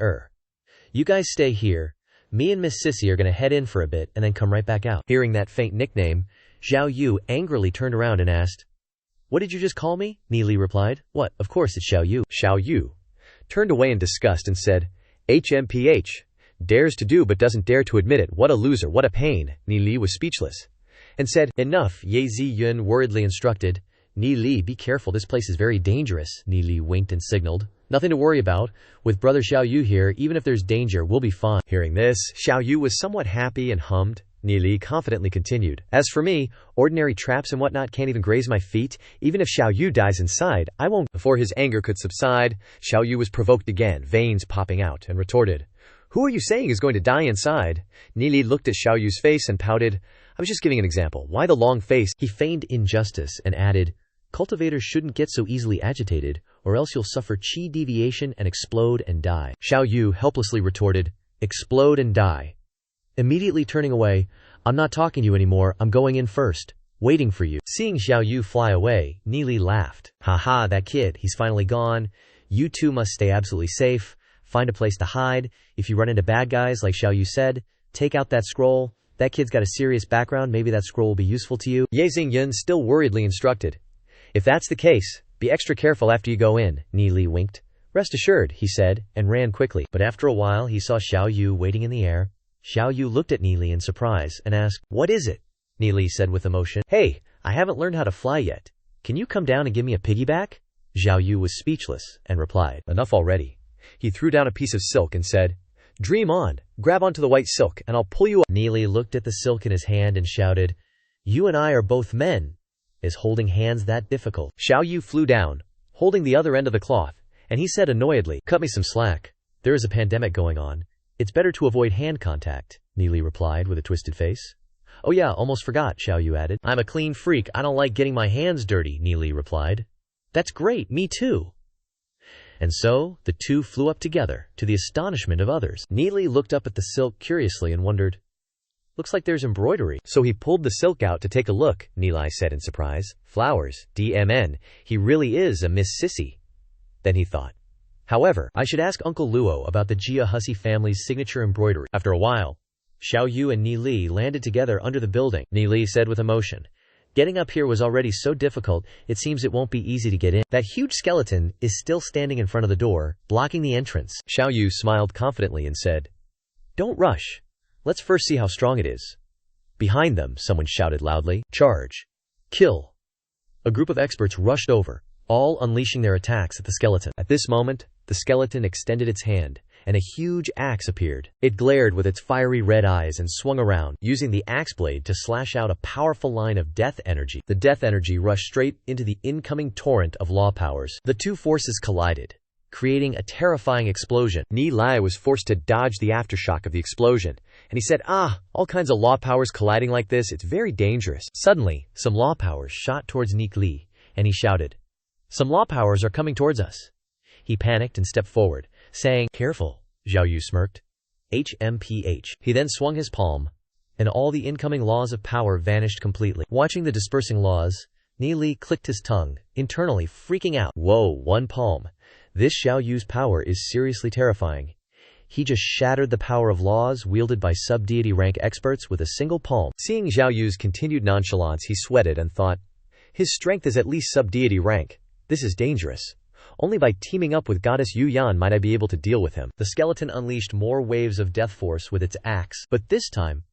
you guys stay here. Me and Miss Sissy are going to head in for a bit and then come right back out. Hearing that faint nickname, Zhao Yu angrily turned around and asked, what did you just call me? Nili replied, what, of course it's Xiao Yu. Xiao Yu turned away in disgust and said, HMPH, dares to do but doesn't dare to admit it. What a loser, what a pain. Nili was speechless and said, enough. Ye Ziyun worriedly instructed, Nili, be careful, this place is very dangerous. Nili winked and signaled, nothing to worry about. With brother Xiao Yu here, even if there's danger, we'll be fine. Hearing this, Xiao Yu was somewhat happy and hummed, Ni confidently continued. As for me, ordinary traps and whatnot can't even graze my feet. Even if Xiao Yu dies inside, I won't. Before his anger could subside, Xiao Yu was provoked again, veins popping out, and retorted, "Who are you saying is going to die inside?" Ni looked at Xiao Yu's face and pouted, "I was just giving an example. Why the long face?" He feigned injustice and added, "Cultivators shouldn't get so easily agitated, or else you'll suffer chi deviation and explode and die." Xiao Yu helplessly retorted, "Explode and die." Immediately turning away, "I'm not talking to you anymore, I'm going in first. Waiting for you." Seeing Xiao Yu fly away, Ni laughed. "Haha, that kid, he's finally gone. You two must stay absolutely safe. Find a place to hide. If you run into bad guys, like Xiao Yu said, take out that scroll. That kid's got a serious background, maybe that scroll will be useful to you." Ye Xingyun still worriedly instructed, "If that's the case, be extra careful after you go in." Ni winked. "Rest assured," he said, and ran quickly. But after a while he saw Xiao Yu waiting in the air. Xiao Yu looked at Ni in surprise and asked, "What is it?" Ni said with emotion, "Hey, I haven't learned how to fly yet. Can you come down and give me a piggyback?" Xiao Yu was speechless and replied, "Enough already." He threw down a piece of silk and said, "Dream on, grab onto the white silk, and I'll pull you up." Ni looked at the silk in his hand and shouted, "You and I are both men. Is holding hands that difficult?" Xiao Yu flew down, holding the other end of the cloth, and he said annoyedly, "Cut me some slack. There is a pandemic going on. It's better to avoid hand contact," Ni replied with a twisted face. "Oh yeah, almost forgot," Xiao Yu added. "I'm a clean freak. I don't like getting my hands dirty," Ni replied. "That's great, me too." And so, the two flew up together, to the astonishment of others. Ni looked up at the silk curiously and wondered, "Looks like there's embroidery." So he pulled the silk out to take a look, Ni said in surprise. "Flowers, DMN, he really is a Miss Sissy." Then he thought, "However, I should ask Uncle Luo about the Jia Hussey family's signature embroidery." After a while, Xiao Yu and Ni landed together under the building. Ni said with emotion, "Getting up here was already so difficult, it seems it won't be easy to get in. That huge skeleton is still standing in front of the door, blocking the entrance." Xiao Yu smiled confidently and said, "Don't rush. Let's first see how strong it is." Behind them, someone shouted loudly, "Charge! Kill!" A group of experts rushed over, all unleashing their attacks at the skeleton. At this moment, the skeleton extended its hand, and a huge axe appeared. It glared with its fiery red eyes and swung around, using the axe blade to slash out a powerful line of death energy. The death energy rushed straight into the incoming torrent of law powers. The two forces collided, creating a terrifying explosion. Ni was forced to dodge the aftershock of the explosion, and he said, all kinds of law powers colliding like this, it's very dangerous." Suddenly, some law powers shot towards Ni, and he shouted, "Some law powers are coming towards us." He panicked and stepped forward, saying, "Careful." Xiao Yu smirked. HMPH. He then swung his palm, and all the incoming laws of power vanished completely. Watching the dispersing laws, Ni clicked his tongue, internally freaking out. Whoa, one palm. This Xiao Yu's power is seriously terrifying. He just shattered the power of laws wielded by sub-deity rank experts with a single palm. Seeing Xiao Yu's continued nonchalance, he sweated and thought, his strength is at least sub-deity rank. This is dangerous. Only by teaming up with Goddess Yu Yan might I be able to deal with him. The skeleton unleashed more waves of death force with its axe, but this time,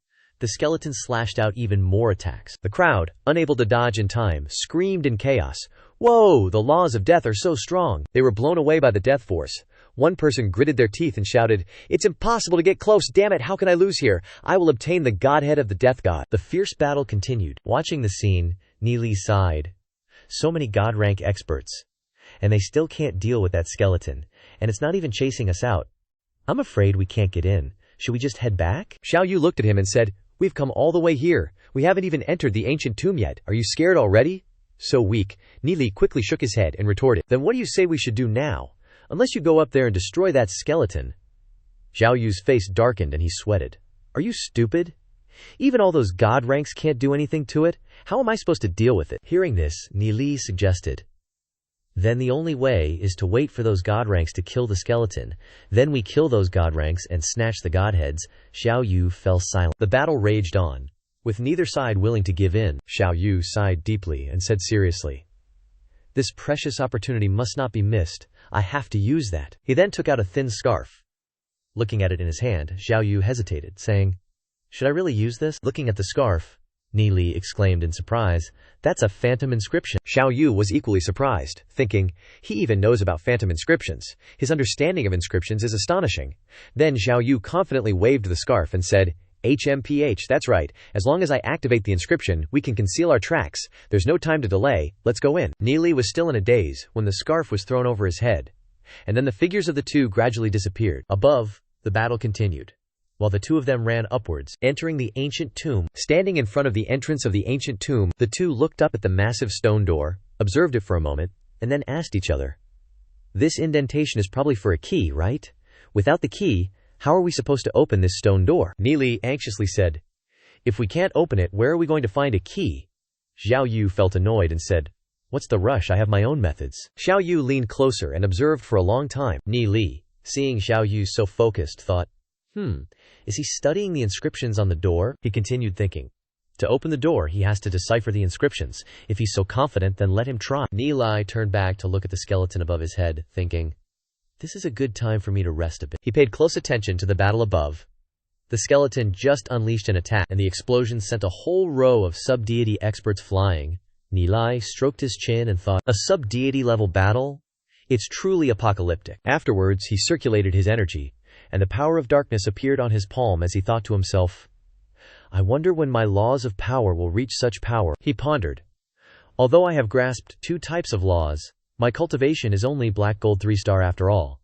the skeleton slashed out even more attacks. The crowd, unable to dodge in time, screamed in chaos, "Whoa, the laws of death are so strong!" They were blown away by the death force. One person gritted their teeth and shouted, "It's impossible to get close, damn it, how can I lose here? I will obtain the godhead of the death god." The fierce battle continued. Watching the scene, Ni sighed. So many god rank experts, and they still can't deal with that skeleton, and it's not even chasing us out. I'm afraid we can't get in. Should we just head back? Xiao Yu looked at him and said, "We've come all the way here. We haven't even entered the ancient tomb yet. Are you scared already?" So weak, Ni quickly shook his head and retorted, "Then what do you say we should do now? Unless you go up there and destroy that skeleton." Xiao Yu's face darkened and he sweated. "Are you stupid? Even all those god ranks can't do anything to it. How am I supposed to deal with it?" Hearing this, Ni suggested, "Then the only way is to wait for those god ranks to kill the skeleton. Then we kill those god ranks and snatch the godheads." Xiao Yu fell silent. The battle raged on, with neither side willing to give in. Xiao Yu sighed deeply and said seriously, "This precious opportunity must not be missed. I have to use that." He then took out a thin scarf. Looking at it in his hand, Xiao Yu hesitated, saying, "Should I really use this?" Looking at the scarf, Ni exclaimed in surprise, "That's a phantom inscription." Xiao Yu was equally surprised, thinking, he even knows about phantom inscriptions. His understanding of inscriptions is astonishing. Then Xiao Yu confidently waved the scarf and said, HMPH, that's right. As long as I activate the inscription, we can conceal our tracks. There's no time to delay. Let's go in. Neely was still in a daze when the scarf was thrown over his head. And then the figures of the two gradually disappeared. Above, the battle continued, while the two of them ran upwards, entering the ancient tomb. Standing in front of the entrance of the ancient tomb, the two looked up at the massive stone door, observed it for a moment, and then asked each other, "This indentation is probably for a key, right? Without the key, how are we supposed to open this stone door?" Neely anxiously said, "If we can't open it, where are we going to find a key?" Xiao Yu felt annoyed and said, "What's the rush? I have my own methods." Xiao Yu leaned closer and observed for a long time. Neely, seeing Xiao Yu so focused, thought, is he studying the inscriptions on the door? He continued thinking. To open the door, he has to decipher the inscriptions. If he's so confident, then let him try. Neely turned back to look at the skeleton above his head, thinking, this is a good time for me to rest a bit. He paid close attention to the battle above. The skeleton just unleashed an attack, and the explosion sent a whole row of sub-deity experts flying. Neely stroked his chin and thought, a sub-deity level battle? It's truly apocalyptic. Afterwards, he circulated his energy, and the power of darkness appeared on his palm as he thought to himself, I wonder when my laws of power will reach such power. He pondered. Although I have grasped 2 types of laws, my cultivation is only black gold 3-star after all.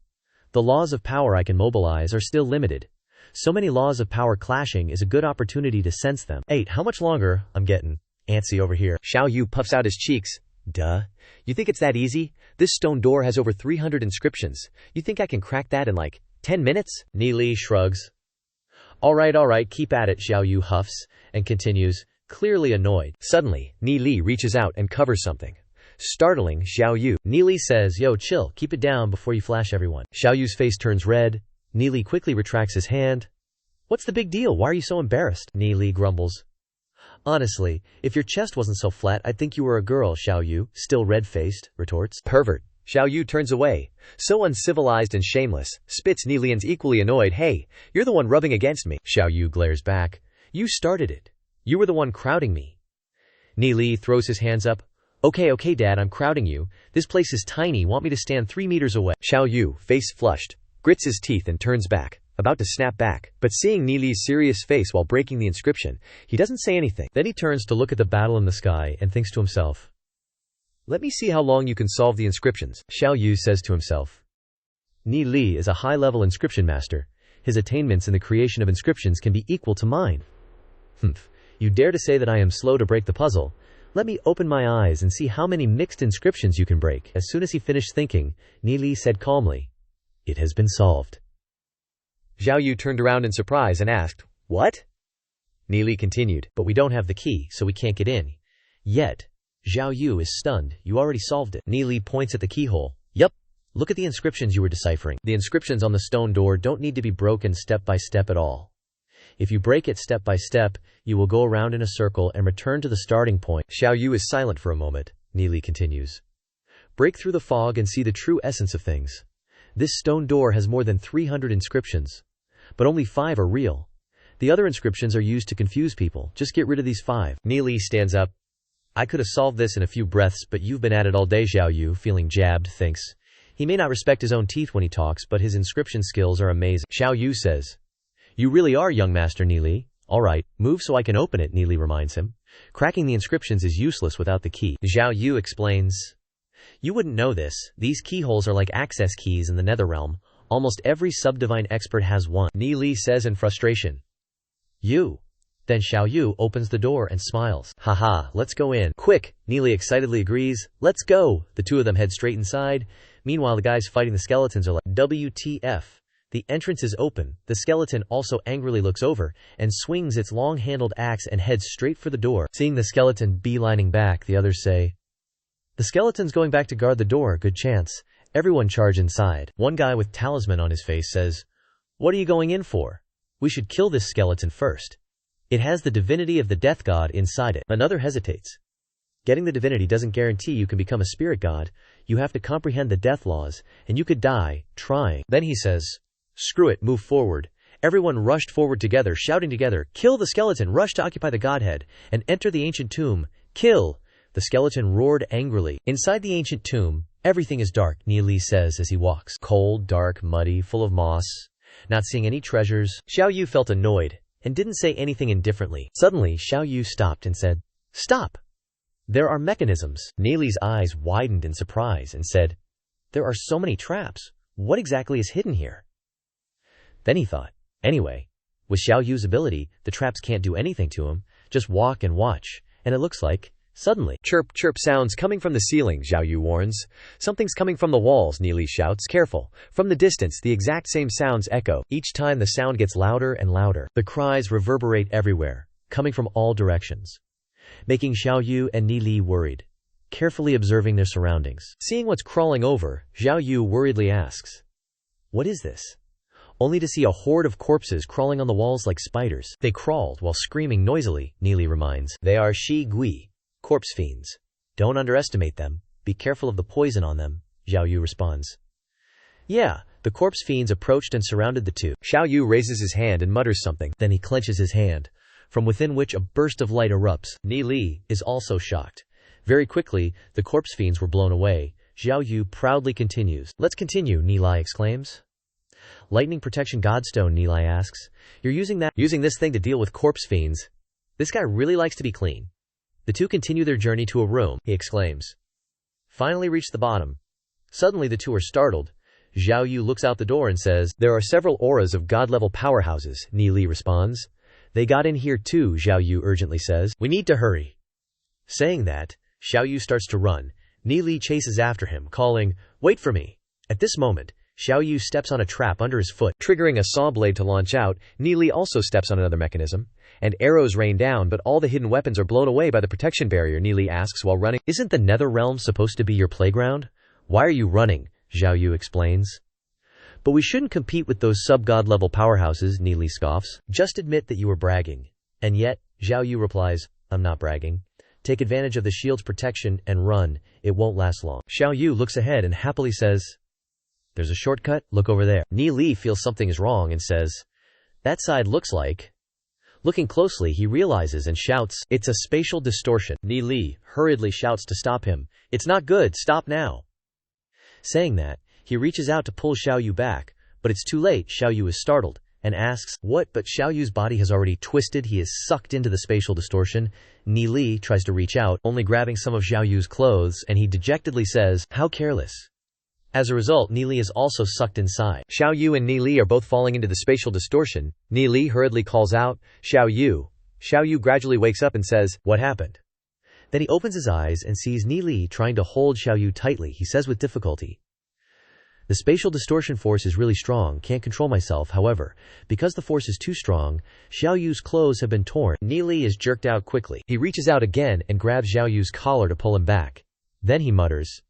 The laws of power I can mobilize are still limited. So many laws of power clashing is a good opportunity to sense them. 8. How much longer? I'm getting antsy over here. Xiao Yu puffs out his cheeks. Duh. You think it's that easy? This stone door has over 300 inscriptions. You think I can crack that in like 10 minutes? Neely shrugs. All right, keep at it, Xiao Yu huffs, and continues, clearly annoyed. Suddenly, Neely reaches out and covers something. Startling Xiao Yu. Neely says, yo, chill, keep it down before you flash everyone. Xiao Yu's face turns red. Neely quickly retracts his hand. What's the big deal? Why are you so embarrassed? Neely grumbles. Honestly, if your chest wasn't so flat, I'd think you were a girl, Xiao Yu, still red-faced, retorts. Pervert. Xiao Yu turns away. So uncivilized and shameless. Spits Neelian's equally annoyed. Hey, you're the one rubbing against me. Xiao Yu glares back. You started it. You were the one crowding me. Neely throws his hands up. Okay, Dad, I'm crowding you. This place is tiny. Want me to stand 3 meters away? Xiao Yu, face flushed, grits his teeth and turns back, about to snap back. But seeing Neely's serious face while breaking the inscription, he doesn't say anything. Then he turns to look at the battle in the sky and thinks to himself, let me see how long you can solve the inscriptions. Xiao Yu says to himself. Neely is a high-level inscription master. His attainments in the creation of inscriptions can be equal to mine. You dare to say that I am slow to break the puzzle? Let me open my eyes and see how many mixed inscriptions you can break. As soon as he finished thinking, Neely said calmly, it has been solved. Xiao Yu turned around in surprise and asked, what? Neely continued, but we don't have the key, so we can't get in. Yet. Xiao Yu is stunned. You already solved it. Neely points at the keyhole. Yup. Look at the inscriptions you were deciphering. The inscriptions on the stone door don't need to be broken step by step at all. If you break it step by step, you will go around in a circle and return to the starting point. Xiao Yu is silent for a moment. Neely continues. Break through the fog and see the true essence of things. This stone door has more than 300 inscriptions, but only 5 are real. The other inscriptions are used to confuse people. Just get rid of these 5. Neely stands up. I could have solved this in a few breaths, but you've been at it all day. Xiao Yu, feeling jabbed, thinks. He may not respect his own teeth when he talks, but his inscription skills are amazing. Xiao Yu says, you really are, young master Neely. All right, move so I can open it, Neely reminds him. Cracking the inscriptions is useless without the key. Xiao Yu explains. You wouldn't know this. These keyholes are like access keys in the Netherrealm. Almost every subdivine expert has one. Neely says in frustration. You. Then Xiao Yu opens the door and smiles. Haha, let's go in. Quick, Neely excitedly agrees. Let's go. The two of them head straight inside. Meanwhile, the guys fighting the skeletons are like, WTF. The entrance is open. The skeleton also angrily looks over and swings its long-handled axe and heads straight for the door. Seeing the skeleton beelining back, the others say, the skeleton's going back to guard the door, good chance. Everyone charge inside. One guy with talisman on his face says, what are you going in for? We should kill this skeleton first. It has the divinity of the death god inside it. Another hesitates. Getting the divinity doesn't guarantee you can become a spirit god. You have to comprehend the death laws, and you could die trying. Then he says, screw it, move forward. Everyone rushed forward together, shouting together, kill the skeleton, rush to occupy the godhead, and enter the ancient tomb. Kill! The skeleton roared angrily. Inside the ancient tomb, everything is dark, Neely says as he walks. Cold, dark, muddy, full of moss. Not seeing any treasures. Xiao Yu felt annoyed. and didn't say anything indifferently. Suddenly, Xiao Yu stopped and said, "Stop! There are mechanisms." Neely's eyes widened in surprise and said, "There are so many traps. What exactly is hidden here?" Then he thought, anyway, with Xiao Yu's ability, the traps can't do anything to him, just walk and watch, and it looks like, suddenly, chirp chirp sounds coming from the ceiling, Xiao Yu warns. Something's coming from the walls, Neely shouts, careful. From the distance, the exact same sounds echo. Each time the sound gets louder and louder. The cries reverberate everywhere, coming from all directions, making Xiao Yu and Neely worried, carefully observing their surroundings. Seeing what's crawling over, Xiao Yu worriedly asks, "What is this?" Only to see a horde of corpses crawling on the walls like spiders. They crawled while screaming noisily, Neely reminds. They are Shi Gui, corpse fiends. Don't underestimate them. Be careful of the poison on them, Xiao Yu responds. Yeah, the corpse fiends approached and surrounded the two. Xiao Yu raises his hand and mutters something. Then he clenches his hand, from within which a burst of light erupts. Neely is also shocked. Very quickly, the corpse fiends were blown away. Xiao Yu proudly continues. Let's continue, Neely exclaims. Lightning protection godstone, Neely asks. You're using this thing to deal with corpse fiends? This guy really likes to be clean. The two continue their journey to a room, he exclaims. Finally reach the bottom. Suddenly the two are startled. Xiao Yu looks out the door and says, There are several auras of god-level powerhouses, Neely responds. They got in here too, Xiao Yu urgently says. We need to hurry. Saying that, Xiao Yu starts to run. Neely chases after him, calling, Wait for me. At this moment, Xiao Yu steps on a trap under his foot, triggering a saw blade to launch out. Neely also steps on another mechanism, and arrows rain down, but all the hidden weapons are blown away by the protection barrier. Neely asks while running, Isn't the Nether Realm supposed to be your playground? Why are you running? Xiao Yu explains. But we shouldn't compete with those sub-god level powerhouses, Neely scoffs. Just admit that you were bragging. And yet, Xiao Yu replies, I'm not bragging. Take advantage of the shield's protection and run. It won't last long. Xiao Yu looks ahead and happily says, There's a shortcut, look over there. Neely feels something is wrong and says, That side looks like... Looking closely, he realizes and shouts, It's a spatial distortion. Neely hurriedly shouts to stop him. It's not good, stop now. Saying that, he reaches out to pull Xiao Yu back, but it's too late. Xiao Yu is startled and asks, What? But Xiao Yu's body has already twisted. He is sucked into the spatial distortion. Neely tries to reach out, only grabbing some of Xiao Yu's clothes, and he dejectedly says, How careless. As a result, Neely is also sucked inside. Xiao Yu and Neely are both falling into the spatial distortion. Neely hurriedly calls out, Xiao Yu. Xiao Yu gradually wakes up and says, What happened? Then he opens his eyes and sees Neely trying to hold Xiao Yu tightly. He says with difficulty, The spatial distortion force is really strong, can't control myself. However, because the force is too strong, Xiao Yu's clothes have been torn. Neely is jerked out quickly. He reaches out again and grabs Xiao Yu's collar to pull him back. Then he mutters,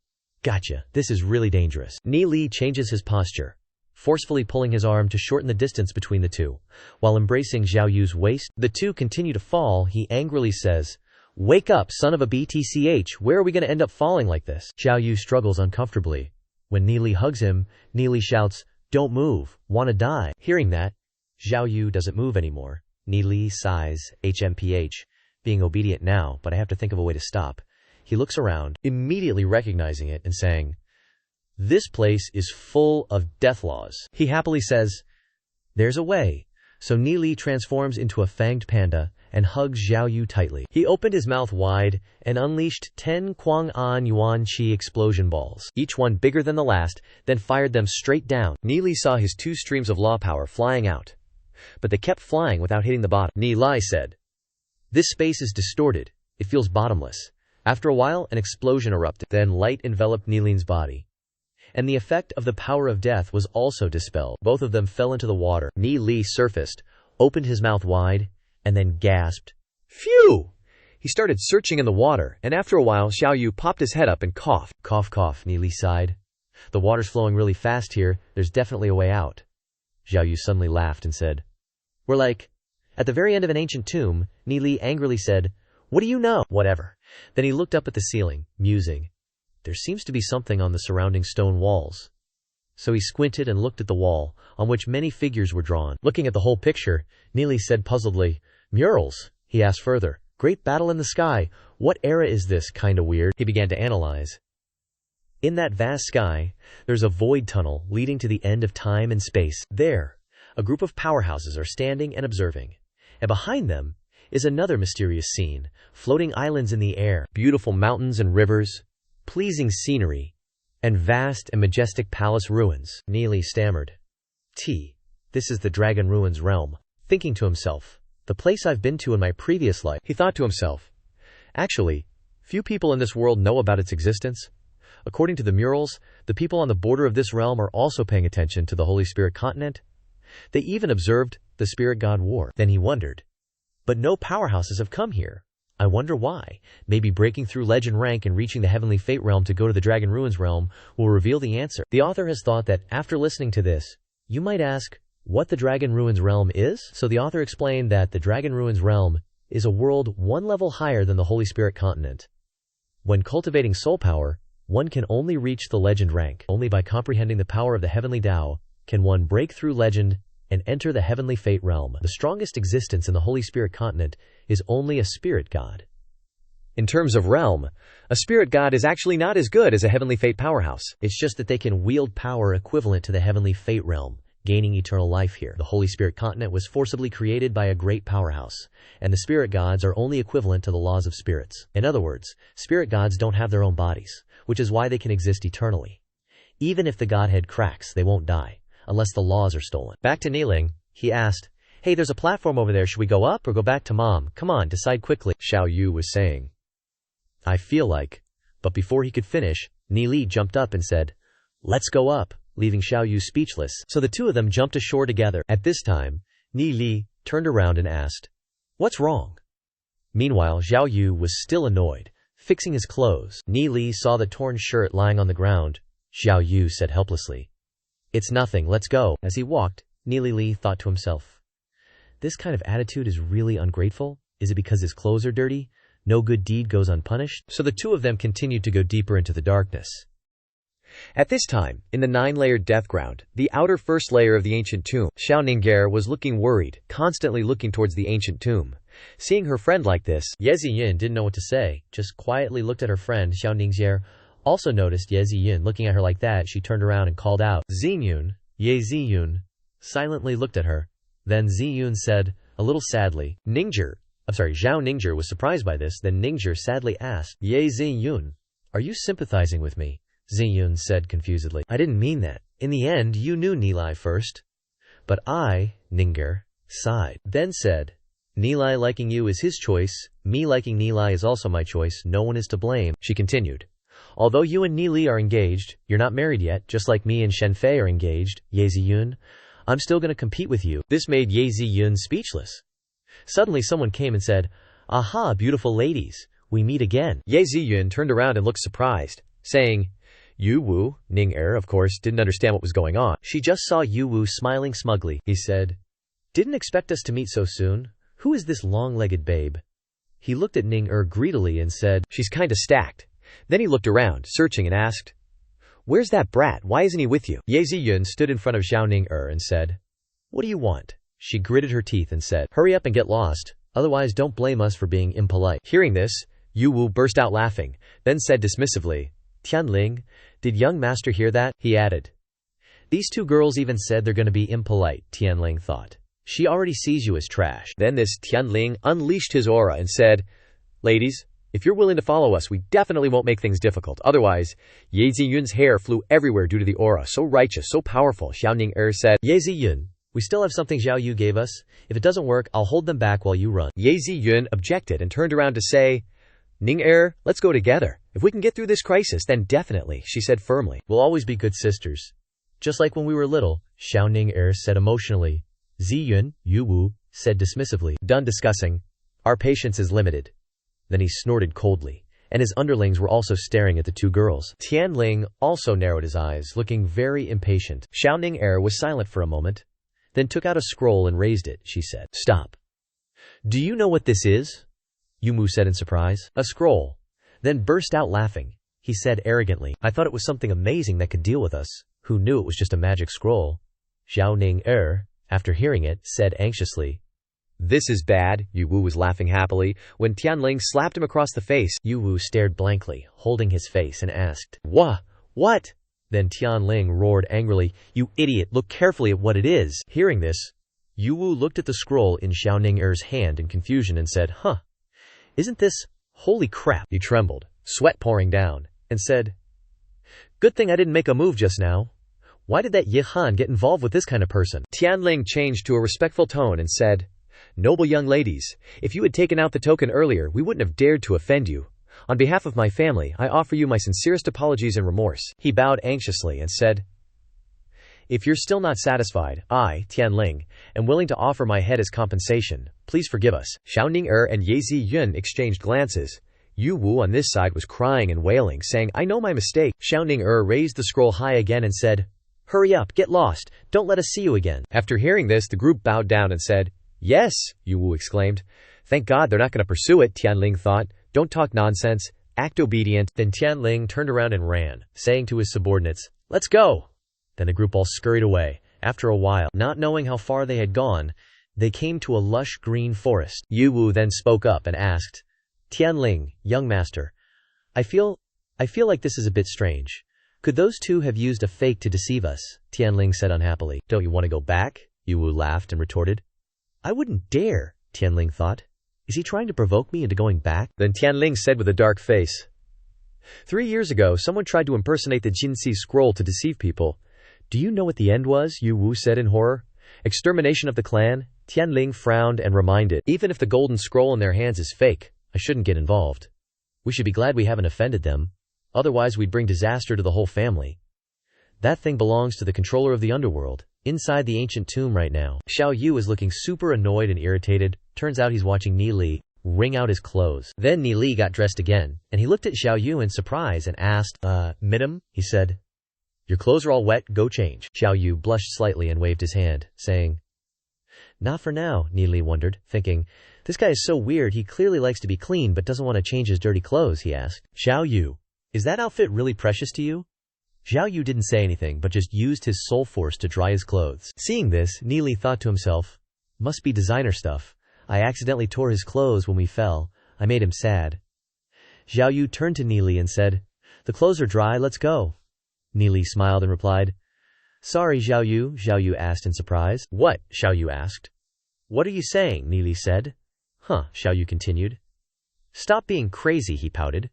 Gotcha, this is really dangerous. Neely changes his posture, forcefully pulling his arm to shorten the distance between the two. While embracing Xiao Yu's waist, the two continue to fall. He angrily says, Wake up, son of a BTCH, where are we going to end up falling like this? Xiao Yu struggles uncomfortably. When Neely hugs him, Neely shouts, Don't move, wanna die? Hearing that, Xiao Yu doesn't move anymore. Neely sighs, HMPH, being obedient now, but I have to think of a way to stop. He looks around, immediately recognizing it and saying, This place is full of death laws. He happily says, There's a way. So Neely transforms into a fanged panda and hugs Xiao Yu tightly. He opened his mouth wide and unleashed 10 Kuang An Yuan Qi explosion balls, each one bigger than the last, then fired them straight down. Neely saw his 2 streams of law power flying out, but they kept flying without hitting the bottom. Neely said, This space is distorted. It feels bottomless. After a while, an explosion erupted. Then light enveloped Neely's body, and the effect of the power of death was also dispelled. Both of them fell into the water. Neely surfaced, opened his mouth wide, and then gasped, Phew! He started searching in the water, and after a while Xiao Yu popped his head up and coughed. Cough, cough, Neely sighed. The water's flowing really fast here. There's definitely a way out. Xiao Yu suddenly laughed and said, We're like at the very end of an ancient tomb. Neely angrily said, What do you know? Whatever. Then he looked up at the ceiling, musing. There seems to be something on the surrounding stone walls. So he squinted and looked at the wall, on which many figures were drawn. Looking at the whole picture, Neely said puzzledly, Murals? He asked further. Great battle in the sky. What era is this? Kinda weird. He began to analyze. In that vast sky, there's a void tunnel leading to the end of time and space. There, a group of powerhouses are standing and observing. and behind them is another mysterious scene, floating islands in the air, beautiful mountains and rivers, pleasing scenery, and vast and majestic palace ruins. Neely stammered. This is the Dragon Ruins realm. Thinking to himself, the place I've been to in my previous life. He thought to himself, actually, few people in this world know about its existence. According to the murals, the people on the border of this realm are also paying attention to the Holy Spirit continent. They even observed the Spirit God War. Then he wondered, but no powerhouses have come here. I wonder why. Maybe breaking through legend rank and reaching the Heavenly Fate realm to go to the Dragon Ruins realm will reveal the answer. The author has thought that after listening to this, you might ask what the Dragon Ruins realm is. So the author explained that the Dragon Ruins realm is a world one level higher than the Holy Spirit continent. When cultivating soul power, one can only reach the legend rank. Only by comprehending the power of the heavenly Tao can one break through legend and enter the Heavenly Fate realm. The strongest existence in the Holy Spirit continent is only a spirit god. In terms of realm, a spirit god is actually not as good as a Heavenly Fate powerhouse. It's just that they can wield power equivalent to the Heavenly Fate realm, gaining eternal life here. The Holy Spirit continent was forcibly created by a great powerhouse, and the spirit gods are only equivalent to the laws of spirits. In other words, spirit gods don't have their own bodies, which is why they can exist eternally. Even if the godhead cracks, they won't die, unless the laws are stolen. Back to Niling, he asked, hey, there's a platform over there. Should we go up or go back to Mom? Come on, decide quickly. Xiao Yu was saying. I feel like. But before he could finish, Ni jumped up and said, let's go up, leaving Xiao Yu speechless. So the two of them jumped ashore together. At this time, Ni turned around and asked, what's wrong? Meanwhile, Xiao Yu was still annoyed, fixing his clothes. Ni saw the torn shirt lying on the ground. Xiao Yu said helplessly, it's nothing, let's go. As he walked, Ni thought to himself, this kind of attitude is really ungrateful. Is it because his clothes are dirty? No good deed goes unpunished. So the two of them continued to go deeper into the darkness. At this time, in the 9-layered death ground, the outer first layer of the ancient tomb, Xiao Ning'er was looking worried, constantly looking towards the ancient tomb. Seeing her friend like this, Ye Ziyin didn't know what to say, just quietly looked at her friend. Xiao Ning'er also noticed Ye Ziyin looking at her like that. She turned around and called out, Ziyun. Ye Ziyun silently looked at her. Then Ziyun said, a little sadly, Zhao Ning'er was surprised by this. Then Ning'er sadly asked, Ye Ziyun, are you sympathizing with me? Ziyun said confusedly, I didn't mean that. In the end, you knew Nilai first. But I, Ning'er, sighed. Then said, Nilai liking you is his choice. Me liking Nilai is also my choice. No one is to blame. She continued, although you and Nili are engaged, you're not married yet, just like me and Shenfei are engaged, Ye Ziyun. I'm still going to compete with you. This made Ye Ziyun speechless. Suddenly someone came and said, aha, beautiful ladies, we meet again. Ye Ziyun turned around and looked surprised, saying, Yu Wu. Ning'er, of course, didn't understand what was going on. She just saw Yu Wu smiling smugly. He said, didn't expect us to meet so soon. Who is this long-legged babe? He looked at Ning'er greedily and said, she's kinda stacked. Then he looked around, searching, and asked, where's that brat? Why isn't he with you? Ye Ziyun stood in front of Xiao Ning'er and said, what do you want? She gritted her teeth and said, hurry up and get lost, otherwise don't blame us for being impolite. Hearing this, Yu Wu burst out laughing, then said dismissively, Tianling, did young master hear that? He added, these two girls even said they're going to be impolite. Tianling thought, she already sees you as trash. Then this Tianling unleashed his aura and said, ladies, if you're willing to follow us, we definitely won't make things difficult. Otherwise, Ye Ziyun's hair flew everywhere due to the aura, so righteous, so powerful. Xiao Ning'er said, Ye Ziyun, we still have something Xiao Yu gave us. If it doesn't work, I'll hold them back while you run. Ye Ziyun objected and turned around to say, Ning'er, let's go together. If we can get through this crisis, then definitely, she said firmly. We'll always be good sisters. Just like when we were little, Xiao Ning'er said emotionally. Ziyun, Yu Wu, said dismissively. Done discussing. Our patience is limited. Then he snorted coldly, and his underlings were also staring at the two girls. Tianling also narrowed his eyes, looking very impatient. Xiao Ning'er was silent for a moment, then took out a scroll and raised it. She said, stop. Do you know what this is? Yu Mu said in surprise. A scroll. Then burst out laughing. He said arrogantly, I thought it was something amazing that could deal with us. Who knew it was just a magic scroll? Xiao Ning'er, after hearing it, said anxiously, this is bad. Yu Wu was laughing happily when Tianling slapped him across the face. Yu Wu stared blankly, holding his face, and asked, What? Then Tianling roared angrily, you idiot, look carefully at what it is. Hearing this, Yu Wu looked at the scroll in Xiaoning Er's hand in confusion and said, "Huh, isn't this... holy crap." He trembled, sweat pouring down, and said, "Good thing I didn't make a move just now. Why did that Yi Han get involved with this kind of person?" Tianling changed to a respectful tone and said, "Noble young ladies, if you had taken out the token earlier, we wouldn't have dared to offend you. On behalf of my family, I offer you my sincerest apologies and remorse." He bowed anxiously and said, "If you're still not satisfied, I, Tianling, am willing to offer my head as compensation. Please forgive us." Xiaoning Er and Ye Ziyun exchanged glances. Yu Wu on this side was crying and wailing, saying, "I know my mistake." Xiaoning Er raised the scroll high again and said, "Hurry up, get lost, don't let us see you again." After hearing this, the group bowed down and said, "Yes," Yu Wu exclaimed. "Thank God they're not going to pursue it," Tianling thought. "Don't talk nonsense, act obedient." Then Tianling turned around and ran, saying to his subordinates, "Let's go." Then the group all scurried away. After a while, not knowing how far they had gone, they came to a lush green forest. Yu Wu then spoke up and asked, "Tianling, young master, I feel like this is a bit strange. Could those two have used a fake to deceive us?" Tianling said unhappily. "Don't you want to go back?" Yu Wu laughed and retorted. "I wouldn't dare," Tianling thought. "Is he trying to provoke me into going back?" Then Tianling said with a dark face, 3 years ago, someone tried to impersonate the Jinxi scroll to deceive people. "Do you know what the end was?" Yu Wu said in horror. "Extermination of the clan." Tianling frowned and reminded, "Even if the golden scroll in their hands is fake, I shouldn't get involved. We should be glad we haven't offended them. Otherwise we'd bring disaster to the whole family. That thing belongs to the controller of the underworld, inside the ancient tomb right now." Xiao Yu is looking super annoyed and irritated. Turns out he's watching Ni Li wring out his clothes. Then Ni Li got dressed again, and he looked at Xiao Yu in surprise and asked, "Madam?" He said, "Your clothes are all wet, go change." Xiao Yu blushed slightly and waved his hand, saying, "Not for now," Ni Li wondered, thinking, "This guy is so weird, he clearly likes to be clean but doesn't want to change his dirty clothes." He asked, "Xiao Yu, is that outfit really precious to you?" Xiao Yu didn't say anything but just used his soul force to dry his clothes. Seeing this, Ni Li thought to himself, "Must be designer stuff. I accidentally tore his clothes when we fell. I made him sad." Xiao Yu turned to Ni Li and said, "The clothes are dry, let's go." Ni Li smiled and replied, "Sorry, Xiao Yu." Xiao Yu asked in surprise. "What?" Xiao Yu asked. "What are you saying?" Ni Li said. "Huh," Xiao Yu continued. "Stop being crazy," he pouted.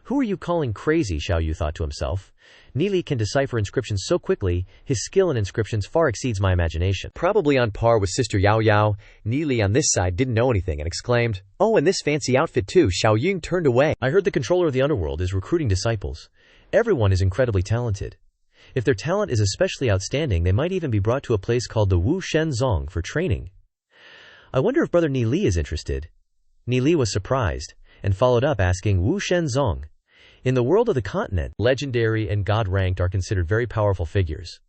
"Who are you calling crazy?" Xiao Yu thought to himself. Ni Li can decipher inscriptions so quickly, his skill in inscriptions far exceeds my imagination. Probably on par with Sister Yao Yao, Ni Li on this side didn't know anything and exclaimed, "Oh, and this fancy outfit too." Xiao Ying turned away. "I heard the controller of the underworld is recruiting disciples. Everyone is incredibly talented. If their talent is especially outstanding, they might even be brought to a place called the Wu Shen Zong for training. I wonder if Brother Ni Li is interested." Ni Li was surprised, and followed up asking, "Wu Shen Zong? In the world of the continent, legendary and god-ranked are considered very powerful figures.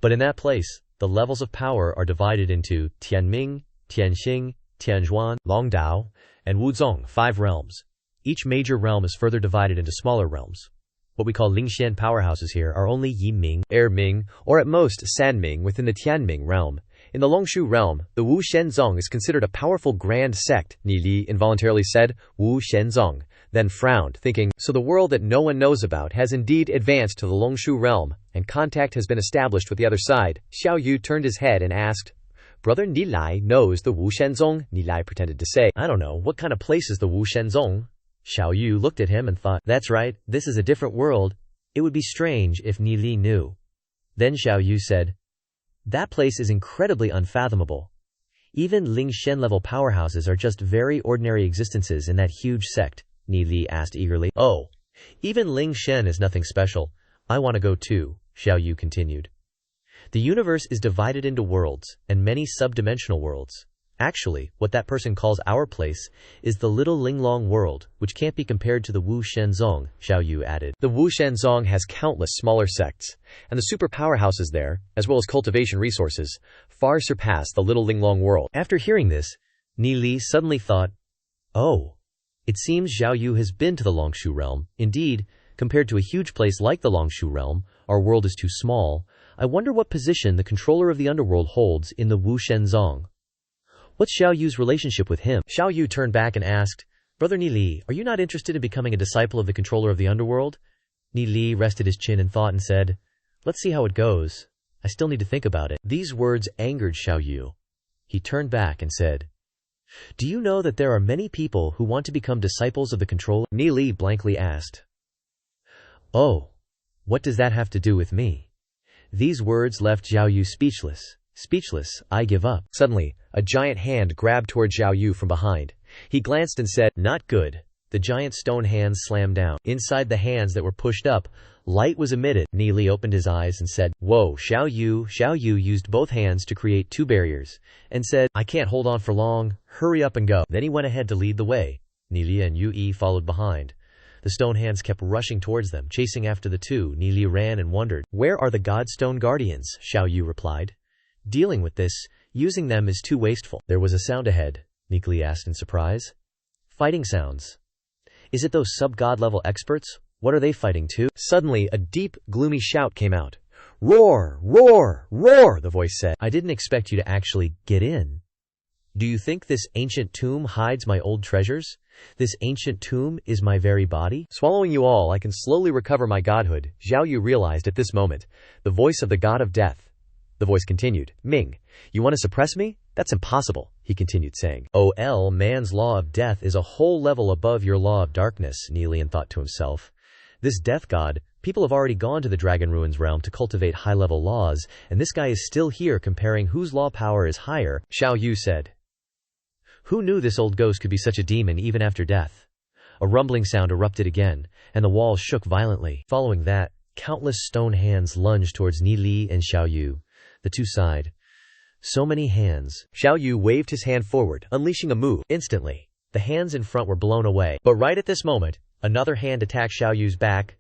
But in that place, the levels of power are divided into Tianming, Tianxing, Tianzhuan, Longdao, and Wuzong, 5 realms. Each major realm is further divided into smaller realms. What we call Lingxian powerhouses here are only Yiming, Erming, or at most Sanming within the Tianming realm. In the Longshu realm, the Wu Shenzong is considered a powerful grand sect." Ni Li involuntarily said, "Wu Shenzong," then frowned, thinking, so the world that no one knows about has indeed advanced to the Longshu realm, and contact has been established with the other side. Xiao Yu turned his head and asked, "Brother Ni Lai knows the Wu Shenzong?" Ni Lai pretended to say, "I don't know, what kind of place is the Wu Shenzong?" Xiao Yu looked at him and thought, "That's right, this is a different world. It would be strange if Ni Li knew." Then Xiao Yu said, "That place is incredibly unfathomable. Even Lingshen level powerhouses are just very ordinary existences in that huge sect." Ni Li asked eagerly. "Oh, even Lingshen is nothing special. I want to go too," Xiao Yu continued. "The universe is divided into worlds, and many subdimensional worlds. Actually, what that person calls our place is the little Linglong world, which can't be compared to the Wu Shenzong," Xiao Yu added. "The Wu Shenzong has countless smaller sects, and the super powerhouses there, as well as cultivation resources, far surpass the little Linglong world." After hearing this, Ni Li suddenly thought, "Oh, it seems Xiao Yu has been to the Longshu realm. Indeed, compared to a huge place like the Longshu realm, our world is too small. I wonder what position the controller of the underworld holds in the Wu Shenzong. What's Xiao Yu's relationship with him?" Xiao Yu turned back and asked, "Brother Ni Li, are you not interested in becoming a disciple of the controller of the underworld?" Ni Li rested his chin in thought and said, "Let's see how it goes. I still need to think about it." These words angered Xiao Yu. He turned back and said, "Do you know that there are many people who want to become disciples of the controller?" Ni Li blankly asked. "Oh, what does that have to do with me?" These words left Xiao Yu speechless. Speechless, I give up. Suddenly, a giant hand grabbed toward Xiao Yu from behind. He glanced and said, "Not good." The giant stone hands slammed down. Inside the hands that were pushed up, light was emitted. Ni Li opened his eyes and said, "Whoa, Xiao Yu." Xiao Yu used both hands to create two barriers, and said, "I can't hold on for long, hurry up and go." Then he went ahead to lead the way. Ni Li and Yu Yi followed behind. The stone hands kept rushing towards them, chasing after the two. Ni Li ran and wondered, "Where are the Godstone Guardians?" Xiao Yu replied, "Dealing with this, using them is too wasteful." There was a sound ahead, Ni Li asked in surprise. "Fighting sounds. Is it those sub-god level experts? What are they fighting too?" Suddenly, a deep, gloomy shout came out. "Roar! Roar! Roar!" the voice said. "I didn't expect you to actually get in. Do you think this ancient tomb hides my old treasures? This ancient tomb is my very body?" "Swallowing you all, I can slowly recover my godhood," Xiao Yu realized at this moment. The voice of the god of death. The voice continued, "Ming, you want to suppress me? That's impossible," he continued saying. Man's law of death is a whole level above your law of darkness," Ni Li thought to himself. This death god, people have already gone to the Dragon Ruins realm to cultivate high-level laws, and this guy is still here comparing whose law power is higher. Xiao Yu said, "Who knew this old ghost could be such a demon even after death?" A rumbling sound erupted again, and the walls shook violently. Following that, countless stone hands lunged towards Ni Li and Xiao Yu. The two sighed. So many hands. Xiao Yu waved his hand forward, unleashing a move. Instantly, the hands in front were blown away. But right at this moment, another hand attacked Xiao Yu's back.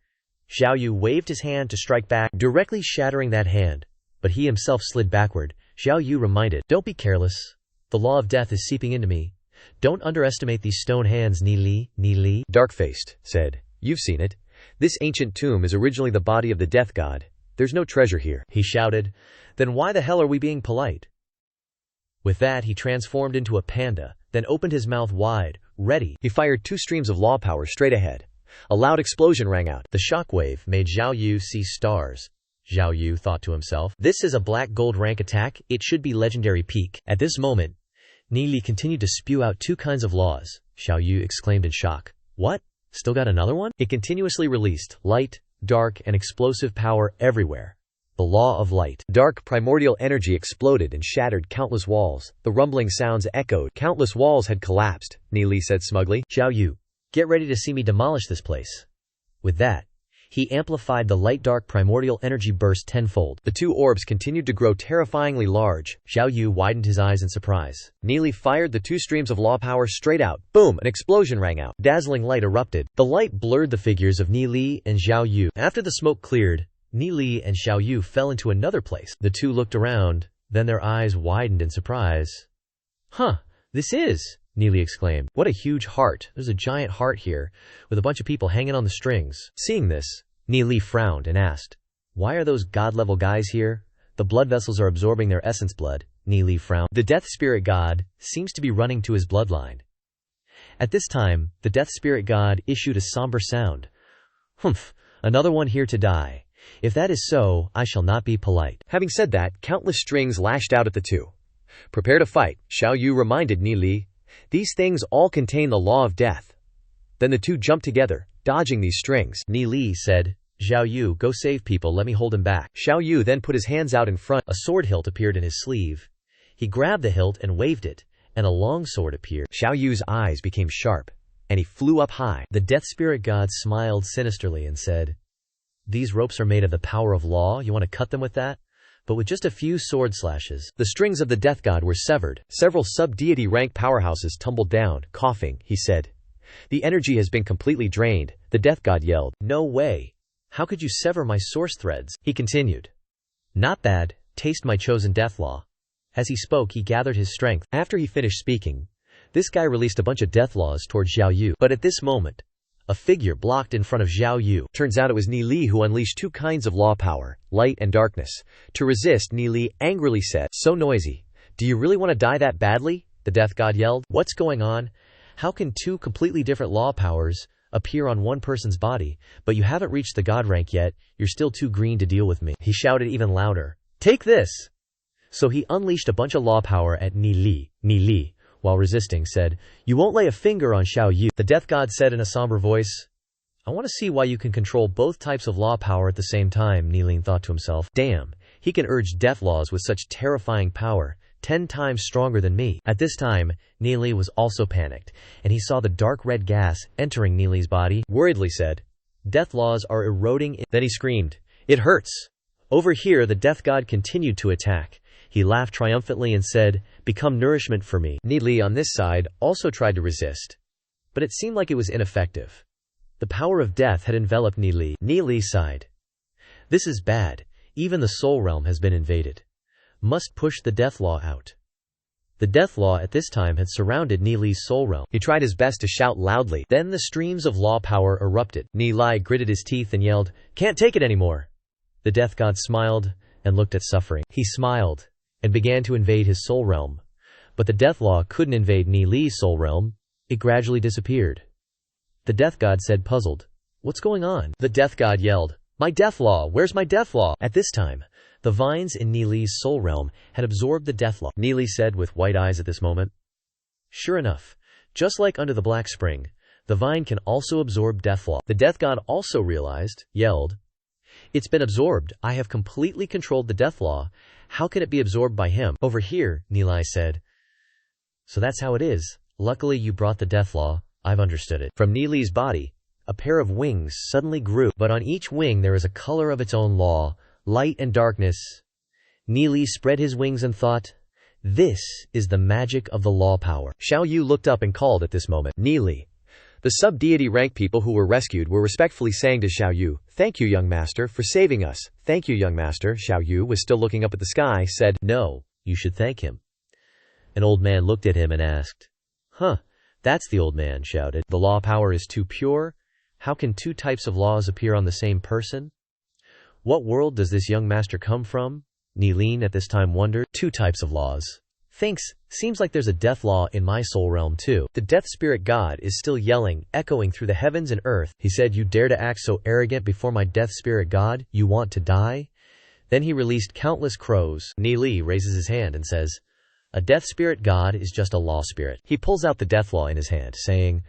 Xiao Yu waved his hand to strike back, directly shattering that hand. But he himself slid backward. Xiao Yu reminded, "Don't be careless. The law of death is seeping into me. Don't underestimate these stone hands, Ni Li, Ni Li." Dark-faced said, "You've seen it. This ancient tomb is originally the body of the death god. There's no treasure here." He shouted, "Then why the hell are we being polite?" With that, he transformed into a panda, then opened his mouth wide, ready. He fired two streams of law power straight ahead. A loud explosion rang out. The shockwave made Xiao Yu see stars. Xiao Yu thought to himself, "This is a black gold rank attack, it should be legendary peak." At this moment, Ni Li continued to spew out two kinds of laws. Xiao Yu exclaimed in shock, "What? Still got another one?" It continuously released light, dark, and explosive power everywhere. The law of light. Dark primordial energy exploded and shattered countless walls. The rumbling sounds echoed. Countless walls had collapsed, Ni Li said smugly. "Xiao Yu, get ready to see me demolish this place." With that, he amplified the light-dark primordial energy burst tenfold. The two orbs continued to grow terrifyingly large. Xiao Yu widened his eyes in surprise. Ni Li fired the two streams of law power straight out. Boom! An explosion rang out. Dazzling light erupted. The light blurred the figures of Ni Li and Xiao Yu. After the smoke cleared, Ni Li and Xiao Yu fell into another place. The two looked around, then their eyes widened in surprise. "Huh, this is," Ni Li exclaimed. "What a huge heart. There's a giant heart here, with a bunch of people hanging on the strings." Seeing this, Ni Li frowned and asked, "Why are those god-level guys here? The blood vessels are absorbing their essence blood." Ni Li frowned. "The death spirit god seems to be running to his bloodline." At this time, the death spirit god issued a somber sound. "Humph, another one here to die. If that is so, I shall not be polite." Having said that, countless strings lashed out at the two. "Prepare to fight," Xiao Yu reminded Ni Li. "These things all contain the law of death." Then the two jumped together, dodging these strings. Ni Li said, "Xiao Yu, go save people, let me hold him back." Xiao Yu then put his hands out in front. A sword hilt appeared in his sleeve. He grabbed the hilt and waved it, and a long sword appeared. Xiao Yu's eyes became sharp, and he flew up high. The death spirit god smiled sinisterly and said, "These ropes are made of the power of law, you want to cut them with that? But with just a few sword slashes." The strings of the death god were severed. Several sub-deity rank powerhouses tumbled down. Coughing, he said, "The energy has been completely drained." The death god yelled. "No way. How could you sever my source threads?" He continued. "Not bad, taste my chosen death law." As he spoke, he gathered his strength. After he finished speaking, this guy released a bunch of death laws towards Xiao Yu. But at this moment, a figure blocked in front of Xiao Yu. Turns out it was Ni Li who unleashed two kinds of law power, light and darkness. To resist, Ni Li angrily said, "So noisy. Do you really want to die that badly?" The death god yelled. "What's going on? How can two completely different law powers appear on one person's body, but you haven't reached the god rank yet, you're still too green to deal with me?" He shouted even louder, "Take this!" So he unleashed a bunch of law power at Ni Li. Ni Li, while resisting, said, "You won't lay a finger on Xiao Yu." The death god said in a somber voice, "I want to see why you can control both types of law power at the same time." Ni Li thought to himself, "Damn, he can urge death laws with such terrifying power, 10 times stronger than me." At this time, Ni Li was also panicked, and he saw the dark red gas entering Ni Li's body. Worriedly said, "Death laws are eroding." Then he screamed, "It hurts." Over here, the death god continued to attack. He laughed triumphantly and said, "Become nourishment for me." Ni Li on this side also tried to resist, but it seemed like it was ineffective. The power of death had enveloped Ni Li. Ni Li sighed. "This is bad. Even the soul realm has been invaded. Must push the death law out." The death law at this time had surrounded Ni Li's soul realm. He tried his best to shout loudly. Then the streams of law power erupted. Ni Li gritted his teeth and yelled, "Can't take it anymore." The death god smiled and looked at suffering. He smiled and began to invade his soul realm. But the death law couldn't invade Ni Li's soul realm. It gradually disappeared. The death god said, puzzled, "What's going on?" The death god yelled, "My death law! Where's my death law?" At this time, the vines in Ni Li's soul realm had absorbed the death law. Ni Li said with white eyes at this moment. Sure enough, just like under the Black Spring, the vine can also absorb death law. The death god also realized, yelled, "It's been absorbed. I have completely controlled the death law. How can it be absorbed by him?" Over here, Ni Li said, "So that's how it is. Luckily you brought the death law. I've understood it." From Ni Li's body, a pair of wings suddenly grew, but on each wing there is a color of its own law, light and darkness. Ni Li spread his wings and thought, "This is the magic of the law power." Xiao Yu looked up and called at this moment, "Ni Li." The sub-deity rank people who were rescued were respectfully saying to Xiao Yu, "Thank you, young master, for saving us." "Thank you, young master." Xiao Yu was still looking up at the sky, said, "No, you should thank him." An old man looked at him and asked, "Huh, that's the old man," shouted. "The law power is too pure? How can two types of laws appear on the same person? What world does this young master come from?" Ni Li at this time wondered. "Two types of laws. Seems like there's a death law in my soul realm too." The death spirit god is still yelling, echoing through the heavens and earth. He said, "You dare to act so arrogant before my death spirit god? You want to die?" Then he released countless crows. Ni Li raises his hand and says, "A death spirit god is just a law spirit." He pulls out the death law in his hand, saying,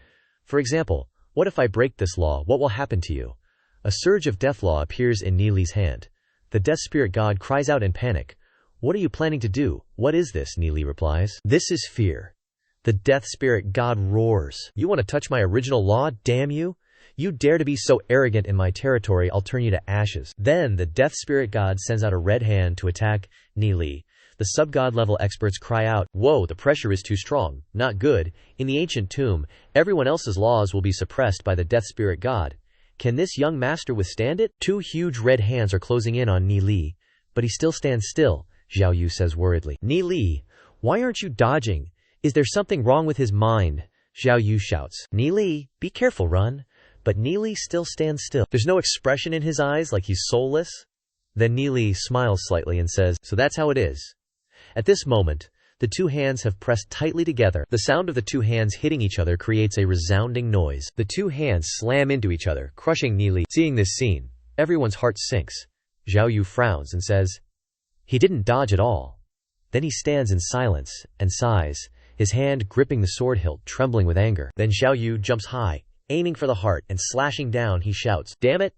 "For example, what if I break this law? What will happen to you?" A surge of death law appears in Ni Li's hand. The death spirit god cries out in panic. "What are you planning to do?" "What is this?" Ni Li replies. "This is fear." The death spirit god roars. "You want to touch my original law? Damn you! You dare to be so arrogant in my territory, I'll turn you to ashes." Then the death spirit god sends out a red hand to attack Ni Li. The sub-god level experts cry out, "Whoa, the pressure is too strong. Not good. In the ancient tomb, everyone else's laws will be suppressed by the death spirit god. Can this young master withstand it?" Two huge red hands are closing in on Ni Li, but he still stands still. Xiao Yu says worriedly, "Ni Li, why aren't you dodging? Is there something wrong with his mind?" Xiao Yu shouts, "Ni Li, be careful, run." But Ni Li still stands still. There's no expression in his eyes, like he's soulless. Then Ni Li smiles slightly and says, "So that's how it is." At this moment, the two hands have pressed tightly together. The sound of the two hands hitting each other creates a resounding noise. The two hands slam into each other, crushing Ni Li. Seeing this scene, everyone's heart sinks. Xiao Yu frowns and says, "He didn't dodge at all." Then he stands in silence and sighs, his hand gripping the sword hilt, trembling with anger. Then Xiao Yu jumps high, aiming for the heart, and slashing down, he shouts, "Damn it!"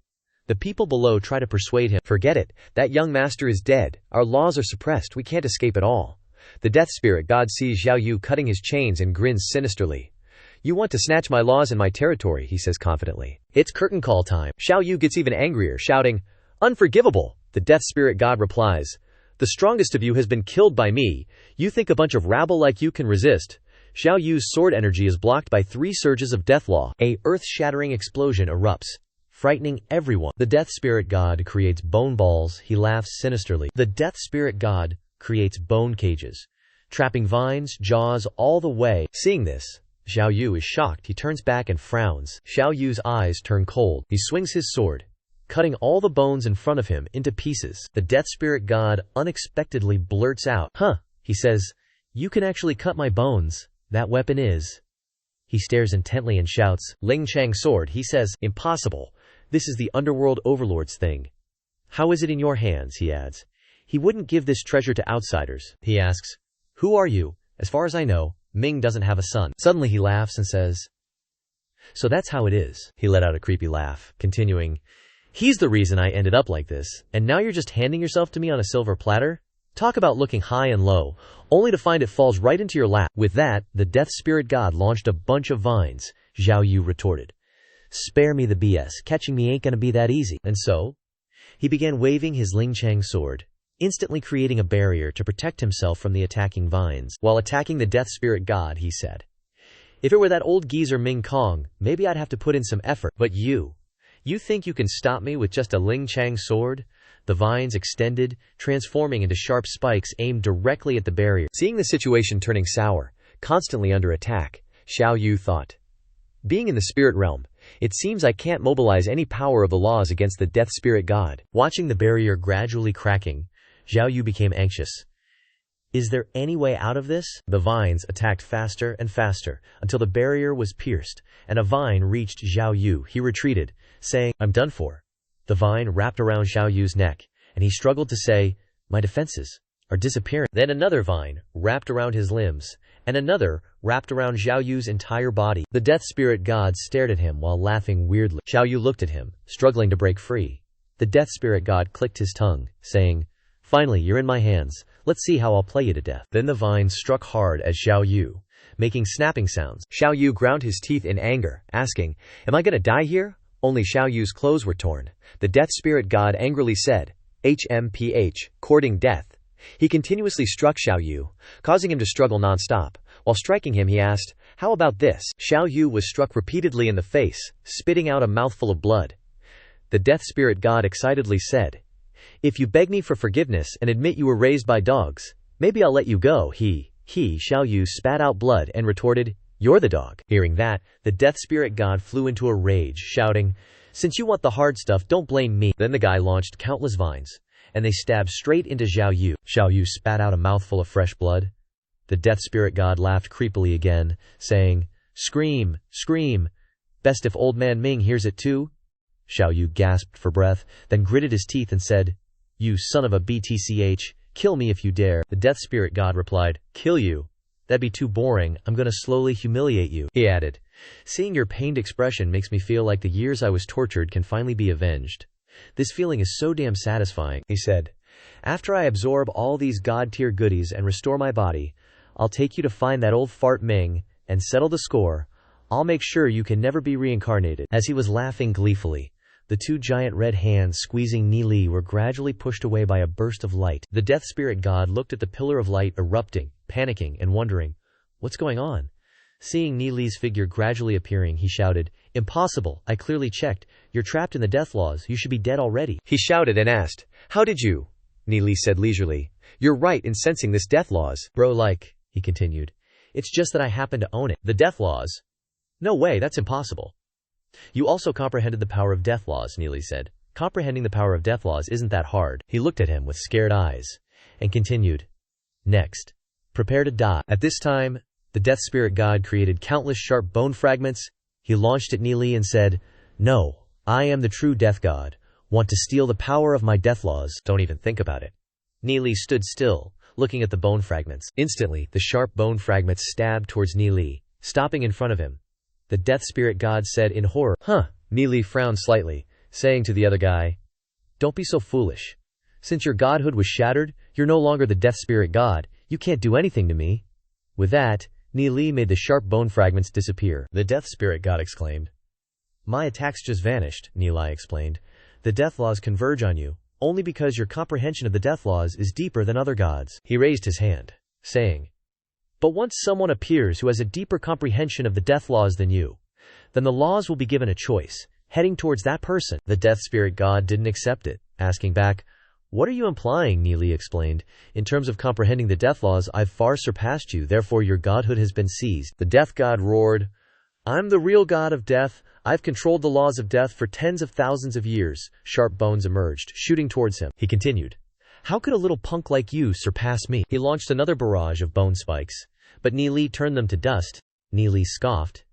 The people below try to persuade him, "Forget it. That young master is dead. Our laws are suppressed. We can't escape at all." The death spirit god sees Xiao Yu cutting his chains and grins sinisterly. "You want to snatch my laws in my territory," he says confidently. "It's curtain call time." Xiao Yu gets even angrier, shouting, "Unforgivable!" The death spirit god replies, "The strongest of you has been killed by me. You think a bunch of rabble like you can resist?" Xiao Yu's sword energy is blocked by 3 surges of death law. A earth-shattering explosion erupts, frightening everyone. The death spirit god creates bone balls. He laughs sinisterly. The death spirit god creates bone cages, trapping vines, jaws, all the way. Seeing this, Xiao Yu is shocked. He turns back and frowns. Xiao Yu's eyes turn cold. He swings his sword, cutting all the bones in front of him into pieces. The death spirit god unexpectedly blurts out, "Huh," he says, "You can actually cut my bones. That weapon is..." He stares intently and shouts, "Ling Chang sword." He says, "Impossible. This is the underworld overlord's thing." "How is it in your hands?" he adds. He wouldn't give this treasure to outsiders. He asks, "Who are you?" "As far as I know, Ming doesn't have a son." Suddenly he laughs and says, "So that's how it is." He let out a creepy laugh, continuing, "He's the reason I ended up like this, and now you're just handing yourself to me on a silver platter? Talk about looking high and low, only to find it falls right into your lap." With that, the death spirit god launched a bunch of vines. Zhao Yu retorted, "Spare me the BS, catching me ain't gonna be that easy." And so, he began waving his Ling Chang sword, instantly creating a barrier to protect himself from the attacking vines. While attacking the death spirit god, he said, "If it were that old geezer Ming Kong, maybe I'd have to put in some effort. But you think you can stop me with just a Ling Chang sword?" The vines extended, transforming into sharp spikes aimed directly at the barrier. Seeing the situation turning sour, constantly under attack, Xiao Yu thought, "Being in the spirit realm, it seems I can't mobilize any power of the laws against the death spirit god." Watching the barrier gradually cracking, Xiao Yu became anxious. Is there any way out of this? The vines attacked faster and faster until the barrier was pierced, and a vine reached Xiao Yu. He retreated, saying, "I'm done for." The vine wrapped around Xiao Yu's neck, and he struggled to say, "My defenses are disappearing." Then another vine wrapped around his limbs, and another wrapped around Xiao Yu's entire body. The death spirit god stared at him while laughing weirdly. Xiao Yu looked at him, struggling to break free. The death spirit god clicked his tongue, saying, "Finally, you're in my hands. Let's see how I'll play you to death." Then the vine struck hard at Xiao Yu, making snapping sounds. Xiao Yu ground his teeth in anger, asking, "Am I gonna die here?" Only Xiao Yu's clothes were torn. The death spirit god angrily said, "HMPH, courting death." He continuously struck Xiao Yu, causing him to struggle non-stop. While striking him, he asked, "How about this?" Xiao Yu was struck repeatedly in the face, spitting out a mouthful of blood. The death spirit god excitedly said, "If you beg me for forgiveness and admit you were raised by dogs, maybe I'll let you go." Xiao Yu spat out blood and retorted, "You're the dog." Hearing that, the death spirit god flew into a rage, shouting, "Since you want the hard stuff, don't blame me." Then the guy launched countless vines, and they stabbed straight into Xiao Yu. Xiao Yu spat out a mouthful of fresh blood. The death spirit god laughed creepily again, saying, "Scream, scream. Best if old man Ming hears it too." Xiao Yu gasped for breath, then gritted his teeth and said, "You son of a BTCH, kill me if you dare." The death spirit god replied, "Kill you? That'd be too boring. I'm gonna slowly humiliate you." He added, "Seeing your pained expression makes me feel like the years I was tortured can finally be avenged. This feeling is so damn satisfying." He said, "After I absorb all these god-tier goodies and restore my body, I'll take you to find that old fart Ming and settle the score. I'll make sure you can never be reincarnated." As he was laughing gleefully, the two giant red hands squeezing Ni Li were gradually pushed away by a burst of light. The death spirit god looked at the pillar of light erupting, panicking and wondering, "What's going on?" Seeing Ni Li's figure gradually appearing, he shouted, "Impossible, I clearly checked. You're trapped in the death laws, you should be dead already." He shouted and asked, "How did you?" Ni Li said leisurely, "You're right in sensing this death laws." "Bro, he continued, "it's just that I happen to own it." "The death laws? No way, that's impossible." "You also comprehended the power of death laws," Ni Li said. "Comprehending the power of death laws isn't that hard." He looked at him with scared eyes, and continued, "Next, prepare to die." At this time, the death spirit god created countless sharp bone fragments. He launched at Ni Li and said, "No, I am the true death god. Want to steal the power of my death laws? Don't even think about it." Ni Li stood still, looking at the bone fragments. Instantly, the sharp bone fragments stabbed towards Ni Li, stopping in front of him. The death spirit god said in horror, "Huh." Ni Li frowned slightly, saying to the other guy, "Don't be so foolish. Since your godhood was shattered, you're no longer the death spirit god. You can't do anything to me." With that, Ni Li made the sharp bone fragments disappear. The death spirit god exclaimed, "My attacks just vanished," Ni Li explained. "The death laws converge on you, only because your comprehension of the death laws is deeper than other gods." He raised his hand, saying, "But once someone appears who has a deeper comprehension of the death laws than you, then the laws will be given a choice, heading towards that person." The death spirit god didn't accept it, asking back, "What are you implying?" Ni Li explained, "In terms of comprehending the death laws, I've far surpassed you, therefore your godhood has been seized." The death god roared, "I'm the real god of death. I've controlled the laws of death for tens of thousands of years." Sharp bones emerged, shooting towards him. He continued, "How could a little punk like you surpass me?" He launched another barrage of bone spikes, but Ni Li turned them to dust. Ni Li scoffed,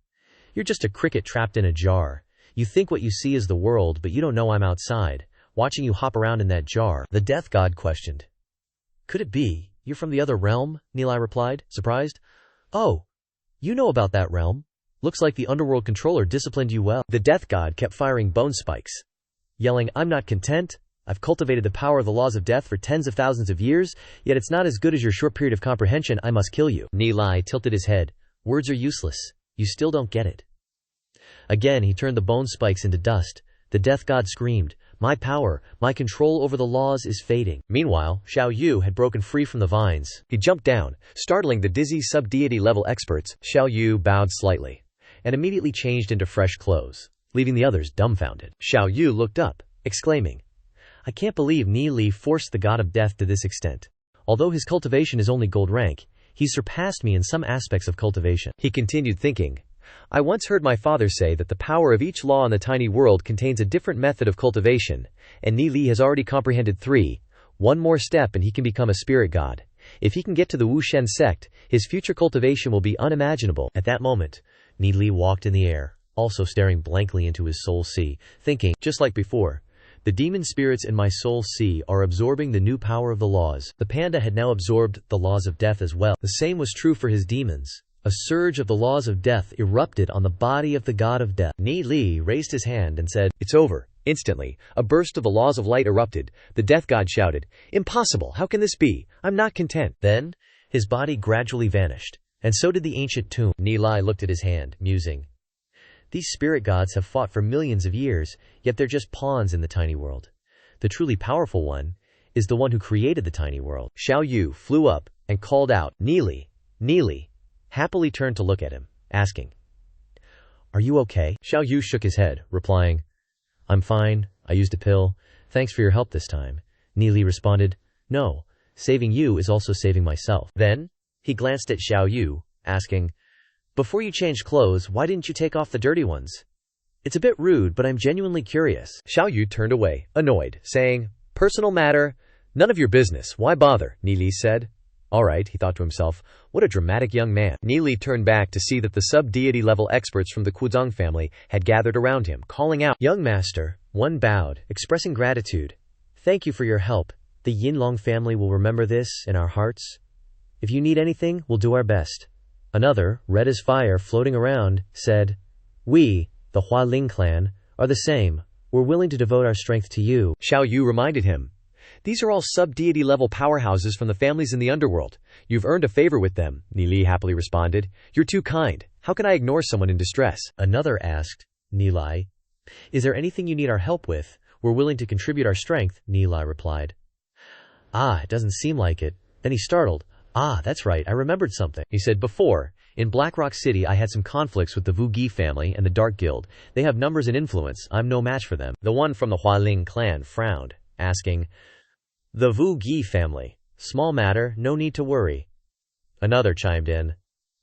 "You're just a cricket trapped in a jar. You think what you see is the world, but you don't know I'm outside, watching you hop around in that jar." The death god questioned, Could it be you're from the other realm? Nilai replied, surprised. Oh, you know about that realm. Looks like the underworld controller disciplined you well. The death god kept firing bone spikes, yelling, I'm not content. I've cultivated the power of the laws of death for tens of thousands of years, yet it's not as good as your short period of comprehension. I must kill you. Nilai tilted his head. Words are useless. You still don't get it. Again he turned the bone spikes into dust. The death god screamed, my power, my control over the laws is fading. Meanwhile, Xiao Yu had broken free from the vines. He jumped down, startling the dizzy sub-deity level experts. Xiao Yu bowed slightly, and immediately changed into fresh clothes, leaving the others dumbfounded. Xiao Yu looked up, exclaiming, I can't believe Ni Li forced the god of death to this extent. Although his cultivation is only gold rank, he's surpassed me in some aspects of cultivation. He continued thinking, I once heard my father say that the power of each law in the tiny world contains a different method of cultivation, and Ni Li has already comprehended 3. One more step and he can become a spirit god. If he can get to the Wu Shen sect, his future cultivation will be unimaginable. At that moment, Ni Li walked in the air, also staring blankly into his soul sea, thinking, just like before, the demon spirits in my soul sea are absorbing the new power of the laws. The panda had now absorbed the laws of death as well. The same was true for his demons. A surge of the laws of death erupted on the body of the god of death. Ni Li raised his hand and said, It's over. Instantly, a burst of the laws of light erupted. The death god shouted, Impossible! How can this be? I'm not content. Then, his body gradually vanished, and so did the ancient tomb. Nilai looked at his hand, musing. These spirit gods have fought for millions of years, yet they're just pawns in the tiny world. The truly powerful one is the one who created the tiny world. Xiao Yu flew up and called out, Nili, Nili, happily turned to look at him, asking, Are you okay? Xiao Yu shook his head, replying, I'm fine. I used a pill. Thanks for your help this time. Nili responded, No, saving you is also saving myself. Then, he glanced at Xiao Yu, asking, Before you changed clothes, why didn't you take off the dirty ones? It's a bit rude, but I'm genuinely curious. Xiao Yu turned away, annoyed, saying, Personal matter? None of your business. Why bother? Nili said. All right, he thought to himself, what a dramatic young man. Nili turned back to see that the sub-deity level experts from the Kuzong family had gathered around him, calling out, Young master. One bowed, expressing gratitude. Thank you for your help. The Yinlong family will remember this in our hearts. If you need anything, we'll do our best. Another, red as fire floating around, said, We, the Hualing clan, are the same. We're willing to devote our strength to you. Xiao Yu reminded him, These are all sub-deity level powerhouses from the families in the underworld. You've earned a favor with them, Nili happily responded. You're too kind. How can I ignore someone in distress? Another asked, Nilai, Is there anything you need our help with? We're willing to contribute our strength, Nilai replied. It doesn't seem like it. Then he startled. That's right, I remembered something. He said, Before, in Blackrock City I had some conflicts with the Wu Gi family and the Dark Guild. They have numbers and influence. I'm no match for them. The one from the Hualing clan frowned, asking, The Wu Gi family. Small matter, no need to worry. Another chimed in.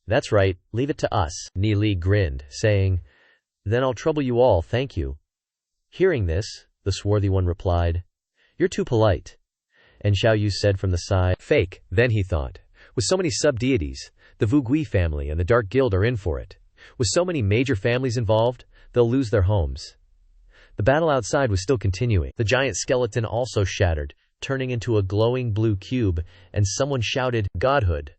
That's right, leave it to us. Nili grinned, saying, Then I'll trouble you all, thank you. Hearing this, the swarthy one replied, You're too polite. And Xiao Yu said from the side, Fake. Then he thought, with so many sub-deities, the Wu Gui family and the Dark Guild are in for it. With so many major families involved, they'll lose their homes. The battle outside was still continuing. The giant skeleton also shattered, turning into a glowing blue cube, and someone shouted, Godhood.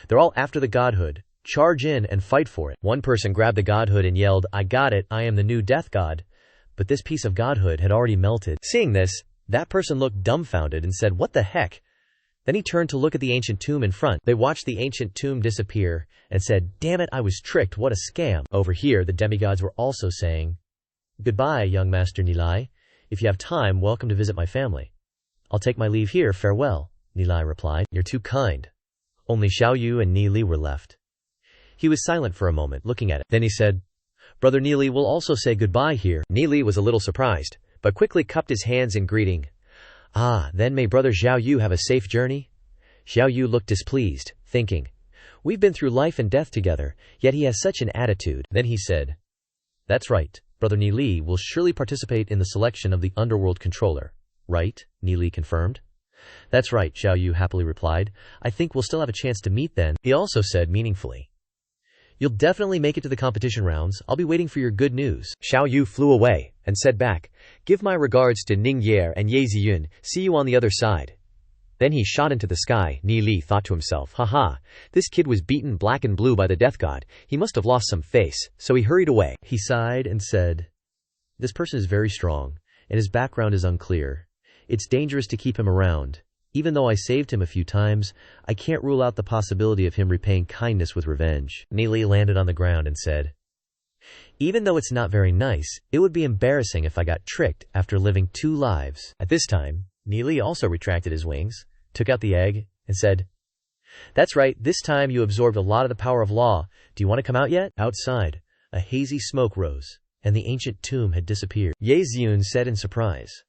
They're all after the Godhood. Charge in and fight for it. One person grabbed the Godhood and yelled, I got it, I am the new death god. But this piece of Godhood had already melted. Seeing this, that person looked dumbfounded and said, What the heck? Then he turned to look at the ancient tomb in front. They watched the ancient tomb disappear and said, Damn it, I was tricked, what a scam. Over here, the demigods were also saying, Goodbye, young master Nilai. If you have time, welcome to visit my family. I'll take my leave here, farewell, Nilai replied. You're too kind. Only Xiao Yu and Nili were left. He was silent for a moment, looking at it. Then he said, Brother Nili will also say goodbye here. Nili was a little surprised, but quickly cupped his hands in greeting. Then may Brother Xiao Yu have a safe journey? Xiao Yu looked displeased, thinking, We've been through life and death together, yet he has such an attitude. Then he said, That's right, Brother Nili will surely participate in the selection of the underworld controller. Right? Nili confirmed. That's right, Xiao Yu happily replied. I think we'll still have a chance to meet then. He also said meaningfully, You'll definitely make it to the competition rounds. I'll be waiting for your good news. Xiao Yu flew away and said back, Give my regards to Ning Ye and Ye Ziyun. See you on the other side. Then he shot into the sky. Ni Li thought to himself, haha, this kid was beaten black and blue by the death god. He must have lost some face, so he hurried away. He sighed and said, "This person is very strong, and his background is unclear. It's dangerous to keep him around. Even though I saved him a few times, I can't rule out the possibility of him repaying kindness with revenge." Ni Li landed on the ground and said, "Even though it's not very nice, it would be embarrassing if I got tricked after living 2 lives." At this time, Ni Li also retracted his wings, took out the egg, and said, "That's right, this time you absorbed a lot of the power of law. Do you want to come out yet?" Outside, a hazy smoke rose, and the ancient tomb had disappeared. Ye Xiun said in surprise,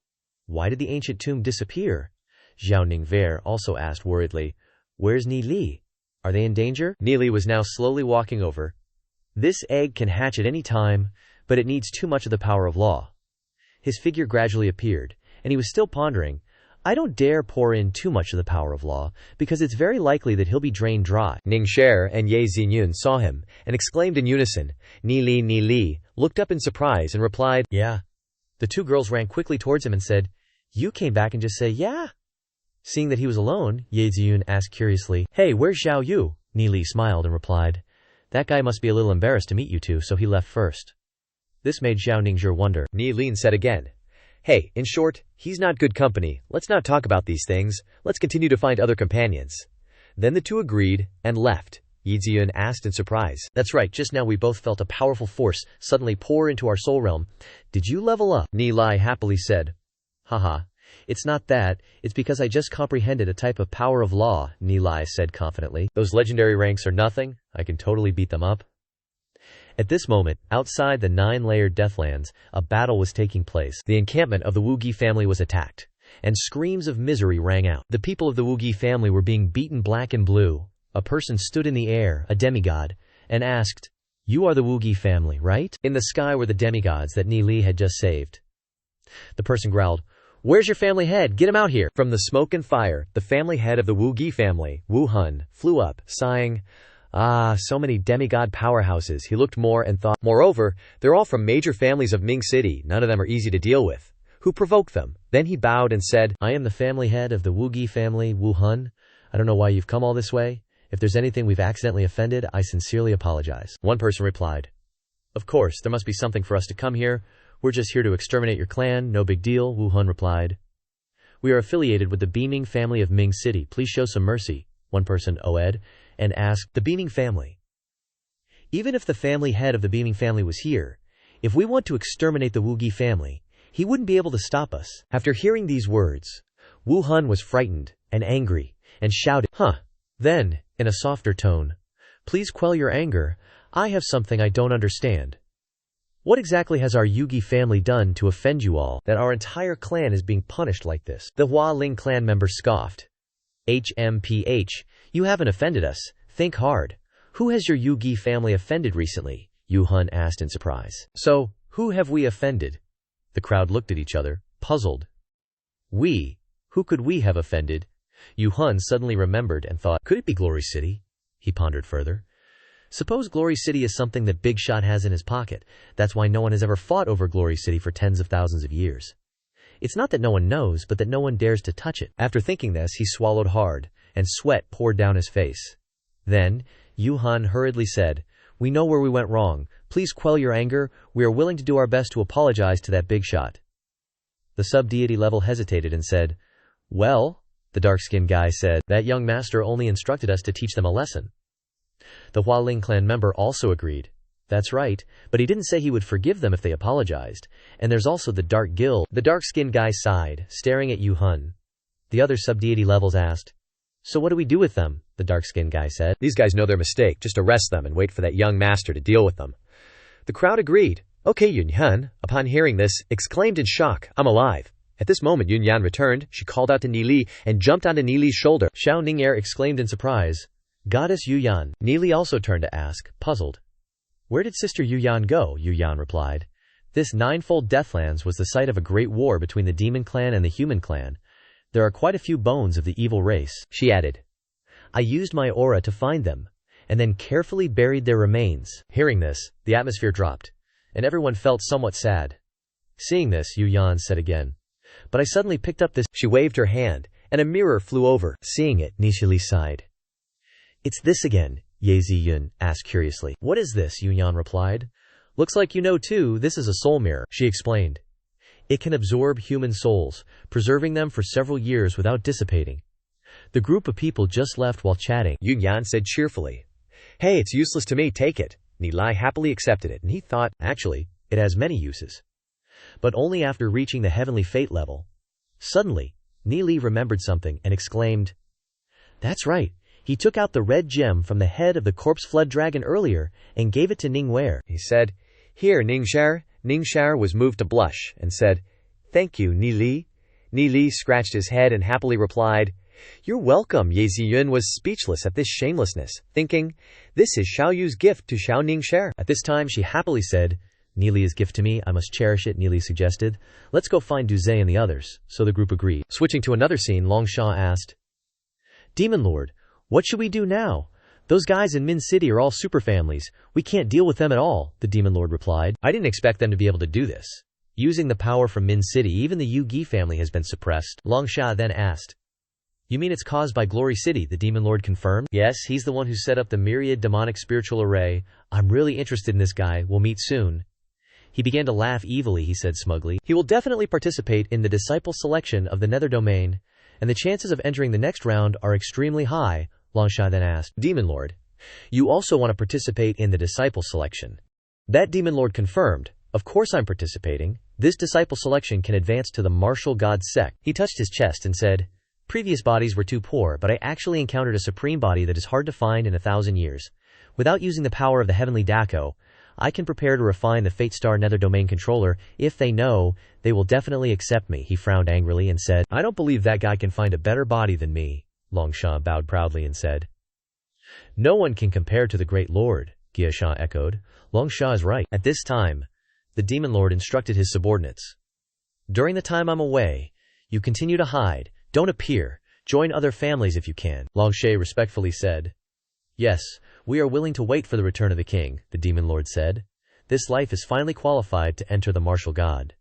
"Why did the ancient tomb disappear?" Zhao Ningver also asked worriedly, "Where's Ni Li? Are they in danger?" Ni Li was now slowly walking over. "This egg can hatch at any time, but it needs too much of the power of law." His figure gradually appeared, and he was still pondering, "I don't dare pour in too much of the power of law, because it's very likely that he'll be drained dry." Ning Sher and Ye Xinyun saw him, and exclaimed in unison, Ni Li, looked up in surprise and replied, "Yeah." The 2 girls ran quickly towards him and said, "You came back and just say, yeah?" Seeing that he was alone, Ye Ziyun asked curiously, "Hey, where's Zhao Yu?" Ni Li smiled and replied, "That guy must be a little embarrassed to meet you two, so he left first." This made Zhao Ningzhi wonder. Ni Lin said again, "Hey, in short, he's not good company. Let's not talk about these things. Let's continue to find other companions." Then the 2 agreed and left. Yi Ziyun asked in surprise, "That's right, just now we both felt a powerful force suddenly pour into our soul realm. Did you level up?" Ni Lai happily said, "Haha, it's not that, it's because I just comprehended a type of power of law," Ni Lai said confidently. "Those legendary ranks are nothing, I can totally beat them up." At this moment, outside the 9-layered Deathlands, a battle was taking place. The encampment of the Wugi family was attacked, and screams of misery rang out. The people of the Wugi family were being beaten black and blue. A person stood in the air, a demigod, and asked, "You are the Wugi family, right?" In the sky were the demigods that Ni Li had just saved. The person growled, "Where's your family head? Get him out here!" From the smoke and fire, the family head of the Wugi family, Wu Hun, flew up, sighing, "Ah, so many demigod powerhouses." He looked more and thought, "Moreover, they're all from major families of Ming City. None of them are easy to deal with. Who provoked them?" Then he bowed and said, "I am the family head of the Wugi family, Wu Hun. I don't know why you've come all this way. If there's anything we've accidentally offended, I sincerely apologize." One person replied, "Of course, there must be something for us to come here. We're just here to exterminate your clan, no big deal," Wu Hun replied. "We are affiliated with the Beaming family of Ming City. Please show some mercy," one person, Oed, and asked, "The Beaming family? Even if the family head of the Beaming family was here, if we want to exterminate the Wugi family, he wouldn't be able to stop us." After hearing these words, Wu Hun was frightened and angry and shouted, Then, in a softer tone, "Please quell your anger. I have something I don't understand. What exactly has our Yugi family done to offend you all, that our entire clan is being punished like this?" The Hua Ling clan member scoffed. "HMPH, you haven't offended us. Think hard. Who has your Yugi family offended recently?" Yu Hun asked in surprise. "So, who have we offended?" The crowd looked at each other, puzzled. "We? Who could we have offended?" Yu Hun suddenly remembered and thought, "Could it be Glory City?" He pondered further. Suppose Glory City is something that Big Shot has in his pocket. That's why no one has ever fought over Glory City for tens of thousands of years. It's not that no one knows, but that no one dares to touch it. After thinking this, he swallowed hard, and sweat poured down his face. Then, Yu Hun hurriedly said, "We know where we went wrong. Please quell your anger. We are willing to do our best to apologize to that Big Shot." The sub-deity level hesitated and said, "Well," the dark-skinned guy said, "that young master only instructed us to teach them a lesson." The Hua Ling clan member also agreed. "That's right, but he didn't say he would forgive them if they apologized. And there's also the Dark Guild." The dark-skinned guy sighed, staring at Yu Hun. The other sub-deity levels asked, "So what do we do with them?" The dark-skinned guy said, "These guys know their mistake. Just arrest them and wait for that young master to deal with them." The crowd agreed. "Okay, Yun Yan," upon hearing this, exclaimed in shock, "I'm alive." At this moment Yun Yan returned. She called out to Ni Li and jumped onto Ni Li's shoulder. Xiao Ning'er exclaimed in surprise, "Goddess Yu Yan." Ni Li also turned to ask, puzzled, "Where did Sister Yu Yan go?" Yu Yan replied, "This 9-fold Deathlands was the site of a great war between the demon clan and the human clan. There are quite a few bones of the evil race." She added, "I used my aura to find them, and then carefully buried their remains." Hearing this, the atmosphere dropped, and everyone felt somewhat sad. Seeing this, Yu Yan said again, "But I suddenly picked up this." She waved her hand, and a mirror flew over. Seeing it, Nishili sighed. "It's this again," Ye Ziyun asked curiously. "What is this?" Yunyan replied. "Looks like you know too, this is a soul mirror," she explained. "It can absorb human souls, preserving them for several years without dissipating." The group of people just left while chatting. Yunyan said cheerfully, "Hey, it's useless to me, take it." Nilai happily accepted it, and he thought, Actually, it has many uses. But only after reaching the heavenly fate level. Suddenly, Nili remembered something and exclaimed, "That's right. He took out the red gem from the head of the corpse flood dragon earlier and gave it to Ningware." He said, "Here, Ningshar." Ningshar was moved to blush and said, "Thank you, Nili." Nili scratched his head and happily replied, "You're welcome." Ye Ziyun was speechless at this shamelessness, thinking, "This is Xiao Yu's gift to Xiao Ningshar." At this time she happily said, "Nili's gift to me, I must cherish it." Nili suggested, "Let's go find Duze and the others." So the group agreed. Switching to another scene, Longsha asked, "Demon Lord, what should we do now? Those guys in Min City are all super families. We can't deal with them at all," the Demon Lord replied. "I didn't expect them to be able to do this. Using the power from Min City, even the Yu-Gi family has been suppressed." Longsha then asked, "You mean it's caused by Glory City?" the Demon Lord confirmed. "Yes, he's the one who set up the myriad demonic spiritual array. I'm really interested in this guy. We'll meet soon." He began to laugh evilly. He said smugly, "He will definitely participate in the disciple selection of the Nether Domain, and the chances of entering the next round are extremely high." Longsha then asked, "Demon Lord, you also want to participate in the disciple selection?" That Demon Lord confirmed, "Of course I'm participating. This disciple selection can advance to the martial god sect." He touched his chest and said, "Previous bodies were too poor, but I actually encountered a supreme body that is hard to find in 1,000 years. Without using the power of the heavenly Dako, I can prepare to refine the Fate Star Nether Domain controller. If they know, they will definitely accept me." He frowned angrily and said, "I don't believe that guy can find a better body than me." Longsha bowed proudly and said, "No one can compare to the Great Lord." Gyasha echoed, "Longsha is right." At this time, the Demon Lord instructed his subordinates, "During the time I'm away, you continue to hide, don't appear, join other families if you can." Longsha respectfully said, "Yes, we are willing to wait for the return of the king," the Demon Lord said. "This life is finally qualified to enter the martial god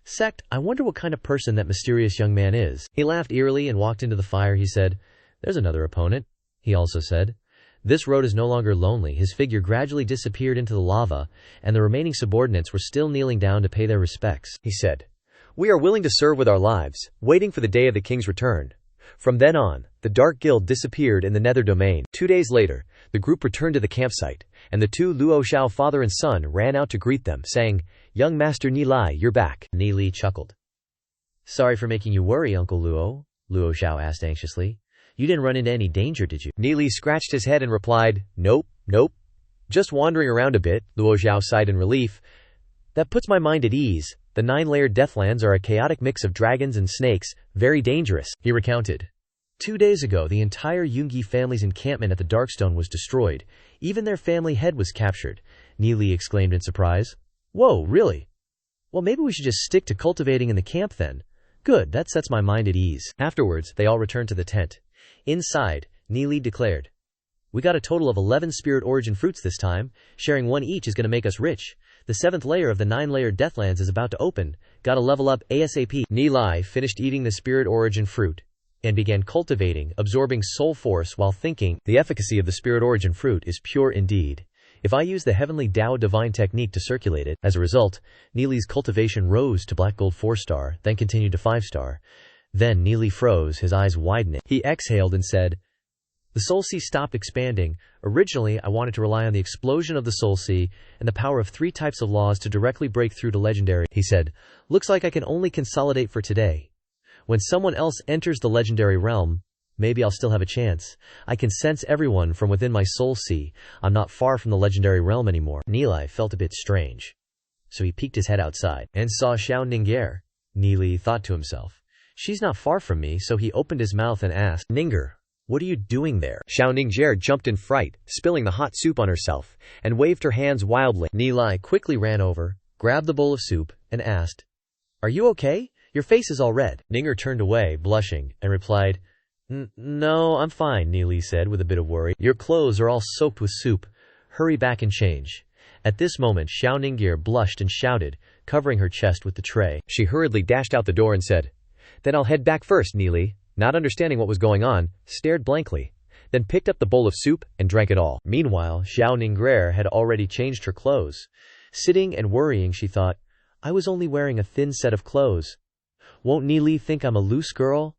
sect. I wonder what kind of person that mysterious young man is." He laughed eerily and walked into the fire. He said, "There's another opponent." He also said, "This road is no longer lonely." His figure gradually disappeared into the lava, and the remaining subordinates were still kneeling down to pay their respects. He said, "We are willing to serve with our lives, waiting for the day of the king's return." From then on, the Dark Guild disappeared in the Nether Domain. 2 days later, the group returned to the campsite, and the two Luo Xiao father and son ran out to greet them, saying, "Young Master Nilai, you're back." Nili chuckled. "Sorry for making you worry, Uncle Luo," Luo Xiao asked anxiously. "You didn't run into any danger, did you?" Nili scratched his head and replied, "Nope. Just wandering around a bit." Luo Xiao sighed in relief. "That puts my mind at ease. The 9-layered Deathlands are a chaotic mix of dragons and snakes, very dangerous," he recounted. 2 days ago, the entire Yungi family's encampment at the Darkstone was destroyed. Even their family head was captured. Nili exclaimed in surprise. "Whoa, really? Well, maybe we should just stick to cultivating in the camp then. Good, that sets my mind at ease." Afterwards, they all returned to the tent. Inside, Nili declared, "We got a total of 11 spirit origin fruits this time. Sharing one each is going to make us rich. The 7th layer of the 9-layered Deathlands is about to open. Gotta level up ASAP." Nili finished eating the spirit origin fruit and began cultivating, absorbing soul force while thinking, "The efficacy of the spirit origin fruit is pure indeed. If I use the heavenly Tao divine technique to circulate it." As a result, Nili's cultivation rose to black gold 4-star, then continued to 5-star. Then Nili froze, his eyes widening. He exhaled and said, "The Soul Sea stopped expanding. Originally, I wanted to rely on the explosion of the Soul Sea and the power of 3 types of laws to directly break through to legendary." He said, "Looks like I can only consolidate for today. When someone else enters the legendary realm, maybe I'll still have a chance. I can sense everyone from within my Soul Sea. I'm not far from the legendary realm anymore." Nili felt a bit strange, so he peeked his head outside and saw Xiao Ning'er. Nili thought to himself, "She's not far from me," so he opened his mouth and asked, "Ning'er, what are you doing there?" Xiao Ning'er jumped in fright, spilling the hot soup on herself, and waved her hands wildly. Nili quickly ran over, grabbed the bowl of soup, and asked, "Are you okay? Your face is all red." Ning'er turned away, blushing, and replied, "No, I'm fine," Nili said with a bit of worry. "Your clothes are all soaked with soup. Hurry back and change." At this moment, Xiao Ning'er blushed and shouted, covering her chest with the tray. She hurriedly dashed out the door and said, "Then I'll head back first, Nili." not understanding what was going on, stared blankly, then picked up the bowl of soup and drank it all. Meanwhile, Xiao Ningrer had already changed her clothes. Sitting and worrying, she thought, I was only wearing a thin set of clothes. Won't Nili think I'm a loose girl?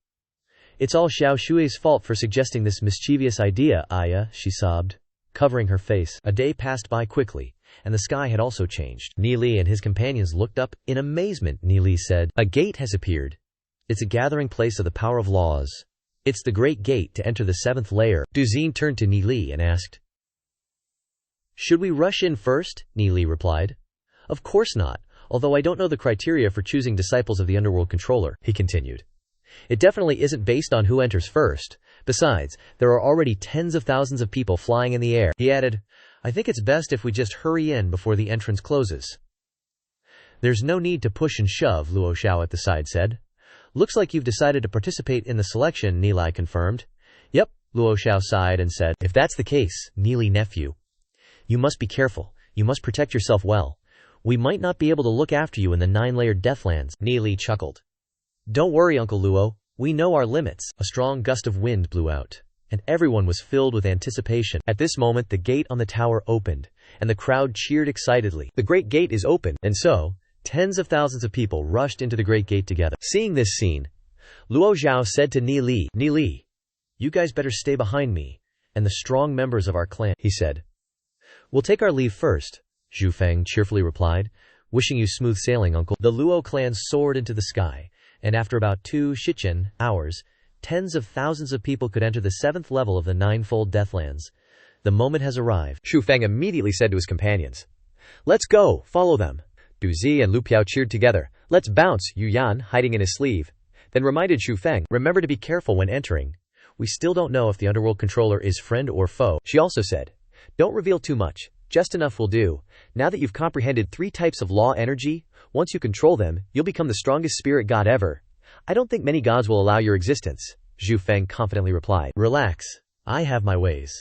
It's all Xiao Shui's fault for suggesting this mischievous idea, Aya, she sobbed, covering her face. A day passed by quickly, and the sky had also changed. Nili and his companions looked up in amazement. Nili said, a gate has appeared. It's a gathering place of the power of laws. It's the great gate to enter the 7th layer. Duzine turned to Nili and asked, should we rush in first? Nili replied. Of course not, although I don't know the criteria for choosing disciples of the underworld controller, he continued. It definitely isn't based on who enters first. Besides, there are already tens of thousands of people flying in the air. He added, I think it's best if we just hurry in before the entrance closes. There's no need to push and shove, Luo Xiao at the side said. Looks like you've decided to participate in the selection, Nili confirmed. Yep, Luo Xiao sighed and said, if that's the case, Nili nephew, you must be careful. You must protect yourself well. We might not be able to look after you in the 9-layered Deathlands. Nili chuckled. Don't worry, Uncle Luo. We know our limits. A strong gust of wind blew out, and everyone was filled with anticipation. At this moment, the gate on the tower opened, and the crowd cheered excitedly. The great gate is open, and so, tens of thousands of people rushed into the great gate together. Seeing this scene, Luo Xiao said to Nili, you guys better stay behind me, and the strong members of our clan, he said. We'll take our leave first, Zhu Feng cheerfully replied. Wishing you smooth sailing, uncle. The Luo clan soared into the sky, and after about 2 Shichen hours, tens of thousands of people could enter the 7th level of the 9-fold Deathlands. The moment has arrived. Zhu Feng immediately said to his companions, let's go, follow them. Du Zi and Lu Piao cheered together. Let's bounce, Yu Yan, hiding in his sleeve. Then reminded Zhu Feng, remember to be careful when entering. We still don't know if the underworld controller is friend or foe. She also said, don't reveal too much. Just enough will do. Now that you've comprehended 3 types of law energy, once you control them, you'll become the strongest spirit god ever. I don't think many gods will allow your existence, Zhu Feng confidently replied. Relax. I have my ways,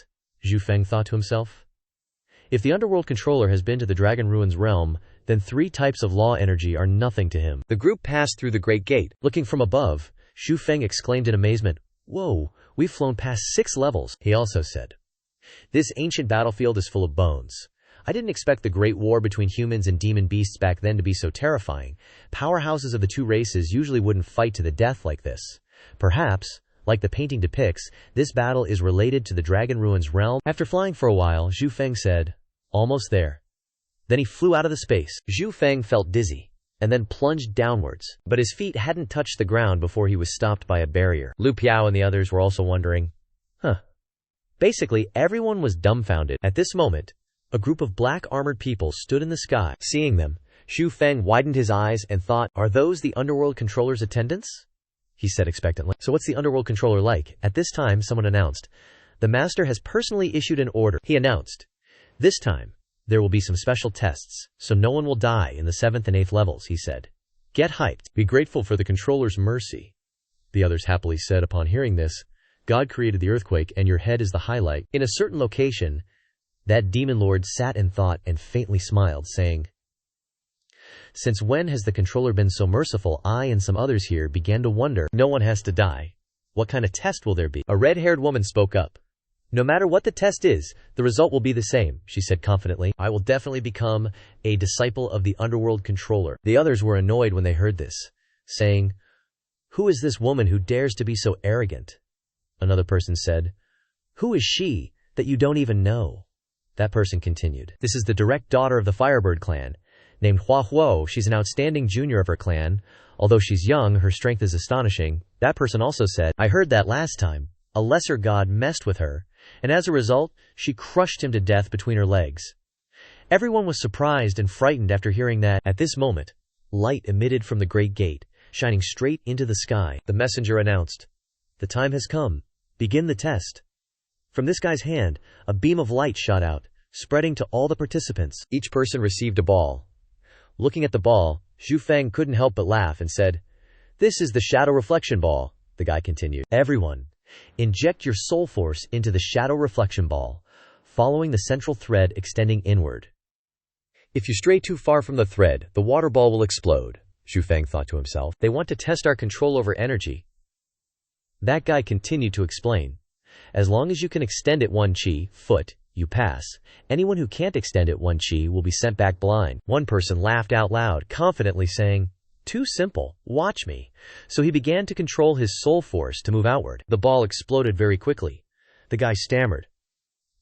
Zhu Feng thought to himself. If the underworld controller has been to the Dragon Ruins realm, then 3 types of law energy are nothing to him. The group passed through the great gate. Looking from above, Zhu Feng exclaimed in amazement, whoa, we've flown past 6 levels. He also said, this ancient battlefield is full of bones. I didn't expect the great war between humans and demon beasts back then to be so terrifying. Powerhouses of the 2 races usually wouldn't fight to the death like this. Perhaps, like the painting depicts, this battle is related to the Dragon Ruins realm. After flying for a while, Zhu Feng said, almost there. Then he flew out of the space. Zhu Feng felt dizzy, and then plunged downwards, but his feet hadn't touched the ground before he was stopped by a barrier. Lu Piao and the others were also wondering, Basically, everyone was dumbfounded. At this moment, a group of black armored people stood in the sky. Seeing them, Zhu Feng widened his eyes and thought, are those the underworld controller's attendants? He said expectantly. So what's the underworld controller like? At this time, someone announced, the master has personally issued an order. He announced, this time, there will be some special tests, so no one will die in the 7th and 8th levels, he said. Get hyped. Be grateful for the controller's mercy. The others happily said upon hearing this, God created the earthquake and your head is the highlight. In a certain location, that demon lord sat and thought and faintly smiled, saying, since when has the controller been so merciful? I and some others here began to wonder. No one has to die. What kind of test will there be? A red-haired woman spoke up. No matter what the test is, the result will be the same, she said confidently. I will definitely become a disciple of the underworld controller. The others were annoyed when they heard this, saying, who is this woman who dares to be so arrogant? Another person said, who is she that you don't even know? That person continued, this is the direct daughter of the Firebird clan, named Hua Huo. She's an outstanding junior of her clan. Although she's young, her strength is astonishing. That person also said, I heard that last time, a lesser god messed with her, and as a result, she crushed him to death between her legs. Everyone was surprised and frightened after hearing that. At this moment, light emitted from the great gate, shining straight into the sky. The messenger announced, the time has come. Begin the test. From this guy's hand, a beam of light shot out, spreading to all the participants. Each person received a ball. Looking at the ball, Zhu Feng couldn't help but laugh and said, this is the shadow reflection ball. The guy continued, everyone, inject your soul force into the shadow reflection ball, following the central thread extending inward. If you stray too far from the thread, the water ball will explode, Zhu Feng thought to himself. They want to test our control over energy. That guy continued to explain. As long as you can extend it 1 chi, foot, you pass. Anyone who can't extend it 1 chi will be sent back blind. One person laughed out loud, confidently saying, "Too simple, watch me." So he began to control his soul force to move outward. The ball exploded very quickly. The guy stammered.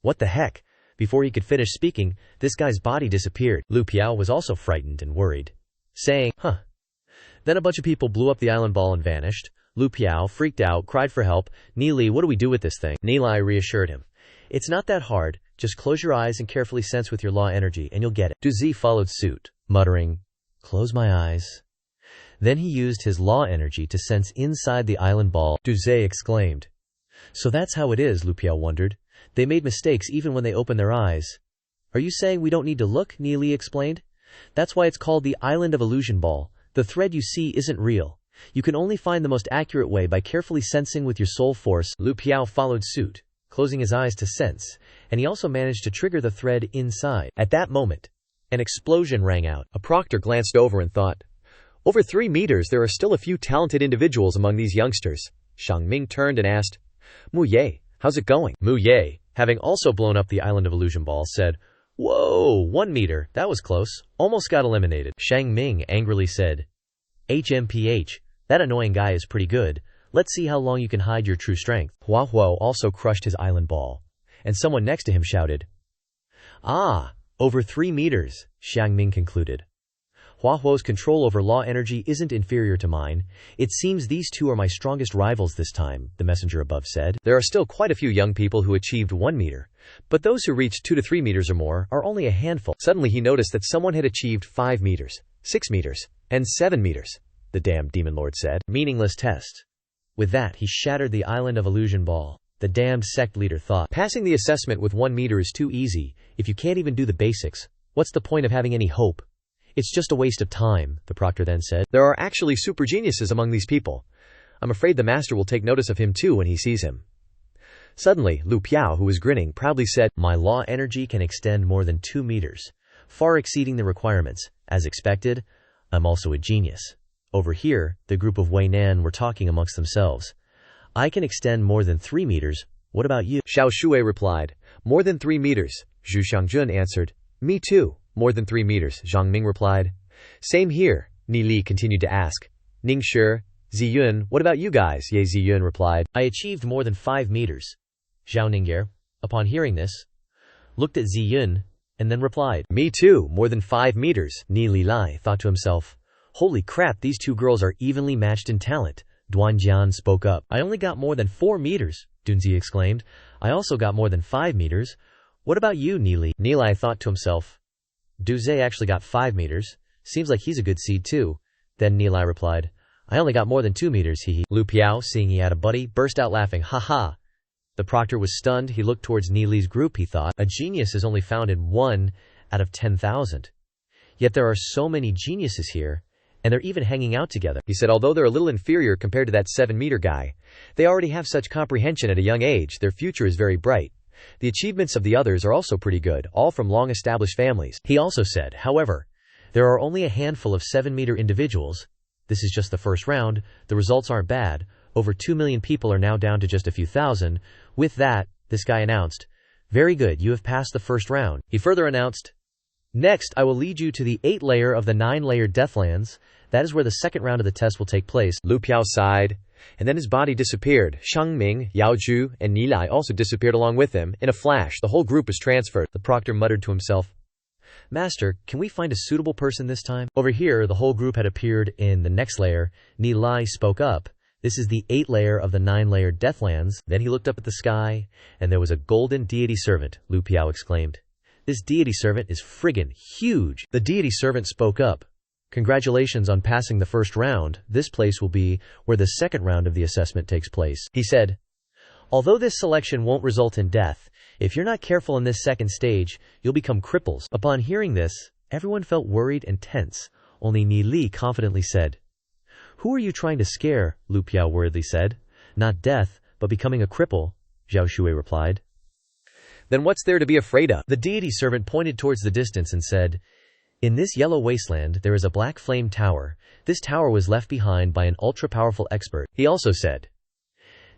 What the heck? Before he could finish speaking, this guy's body disappeared. Lu Piao was also frightened and worried, saying, "Huh." Then a bunch of people blew up the island ball and vanished. Lu Piao, freaked out, cried for help. "Nili, what do we do with this thing?" Nili reassured him. "It's not that hard. Just close your eyes and carefully sense with your law energy and you'll get it." Duzi followed suit, muttering, "Close my eyes." Then he used his law energy to sense inside the island ball. Duzi exclaimed. "So that's how it is," Lu Piao wondered. "They made mistakes even when they opened their eyes." "Are you saying we don't need to look?" Nili explained. "That's why it's called the Island of Illusion Ball. The thread you see isn't real. You can only find the most accurate way by carefully sensing with your soul force." Lu Piao followed suit, closing his eyes to sense, and he also managed to trigger the thread inside. At that moment, an explosion rang out. A proctor glanced over and thought, "Over 3 meters, there are still a few talented individuals among these youngsters." Shang Ming turned and asked, "Mu Ye, how's it going?" Mu Ye, having also blown up the Island of Illusion Ball, said, "Whoa, 1 meter, that was close. Almost got eliminated." Shang Ming angrily said, "HMPH, that annoying guy is pretty good. Let's see how long you can hide your true strength." Hua Huo also crushed his island ball, and someone next to him shouted, "Ah, over 3 meters, Shang Ming concluded. Hua Huo's control over law energy isn't inferior to mine. It seems these two are my strongest rivals this time, the messenger above said. There are still quite a few young people who achieved 1 meter, but those who reached 2 to 3 meters or more are only a handful. Suddenly he noticed that someone had achieved 5 meters, 6 meters, and 7 meters. The damned demon lord said. Meaningless test. With that, he shattered the Island of Illusion Ball. The damned sect leader thought, passing the assessment with 1 meter is too easy. If you can't even do the basics, what's the point of having any hope? It's just a waste of time, the proctor then said. There are actually super geniuses among these people. I'm afraid the master will take notice of him too when he sees him. Suddenly, Lu Piao, who was grinning, proudly said, "My law energy can extend more than 2 meters, far exceeding the requirements. As expected, I'm also a genius." Over here, the group of Wei Nan were talking amongst themselves. "I can extend more than 3 meters. What about you?" Xiao Shui replied, "More than 3 meters. Zhu Xiangjun answered, "Me too. More than 3 meters, Zhang Ming replied. "Same here," Ni Li continued to ask. "Ning Shi, Ziyun, what about you guys?" Ye Ziyun replied. "I achieved more than 5 meters. Zhao Ningye, upon hearing this, looked at Ziyun and then replied, "Me too, more than 5 meters. Ni Li Lai thought to himself, "Holy crap, these two girls are evenly matched in talent." Duanjian spoke up. "I only got more than 4 meters, Dunzi exclaimed. "I also got more than 5 meters. What about you, Nili?" Nili thought to himself, "Duze actually got 5 meters. Seems like he's a good seed too." Then Nili replied, "I only got more than 2 meters, hee hee." Lu Piao, seeing he had a buddy, burst out laughing, "Ha ha." The proctor was stunned. He looked towards Nili's group. He thought, a genius is only found in 1 out of 10,000. Yet there are so many geniuses here, and they're even hanging out together. He said, although they're a little inferior compared to that 7-meter guy, they already have such comprehension at a young age. Their future is very bright. The achievements of the others are also pretty good, all from long-established families. He also said, however, there are only a handful of 7-meter individuals. This is just the first round. The results aren't bad. Over 2 million people are now down to just a few thousand. With that, this guy announced, "Very good, you have passed the first round." He further announced, "Next, I will lead you to the 8th layer of the 9-layer Deathlands. That is where the second round of the test will take place." Lu Piao sighed, and then his body disappeared. Shang Ming, Yao Zhu, and Nilai also disappeared along with him. In a flash, the whole group was transferred. The proctor muttered to himself, "Master, can we find a suitable person this time?" Over here, the whole group had appeared in the next layer. Nilai spoke up. "This is the 8th layer of the 9-layer Deathlands." Then he looked up at the sky, and there was a golden deity servant. Lu Piao exclaimed, "This deity servant is friggin' huge." The deity servant spoke up. "Congratulations on passing the first round. This place will be where the second round of the assessment takes place." He said, "Although this selection won't result in death, if you're not careful in this second stage, you'll become cripples." Upon hearing this, everyone felt worried and tense. Only Ni Li confidently said, "Who are you trying to scare?" Lu Piao worriedly said. "Not death, but becoming a cripple," Zhao Shui replied. "Then what's there to be afraid of?" The deity servant pointed towards the distance and said, "In this yellow wasteland, there is a black flame tower. This tower was left behind by an ultra-powerful expert." He also said,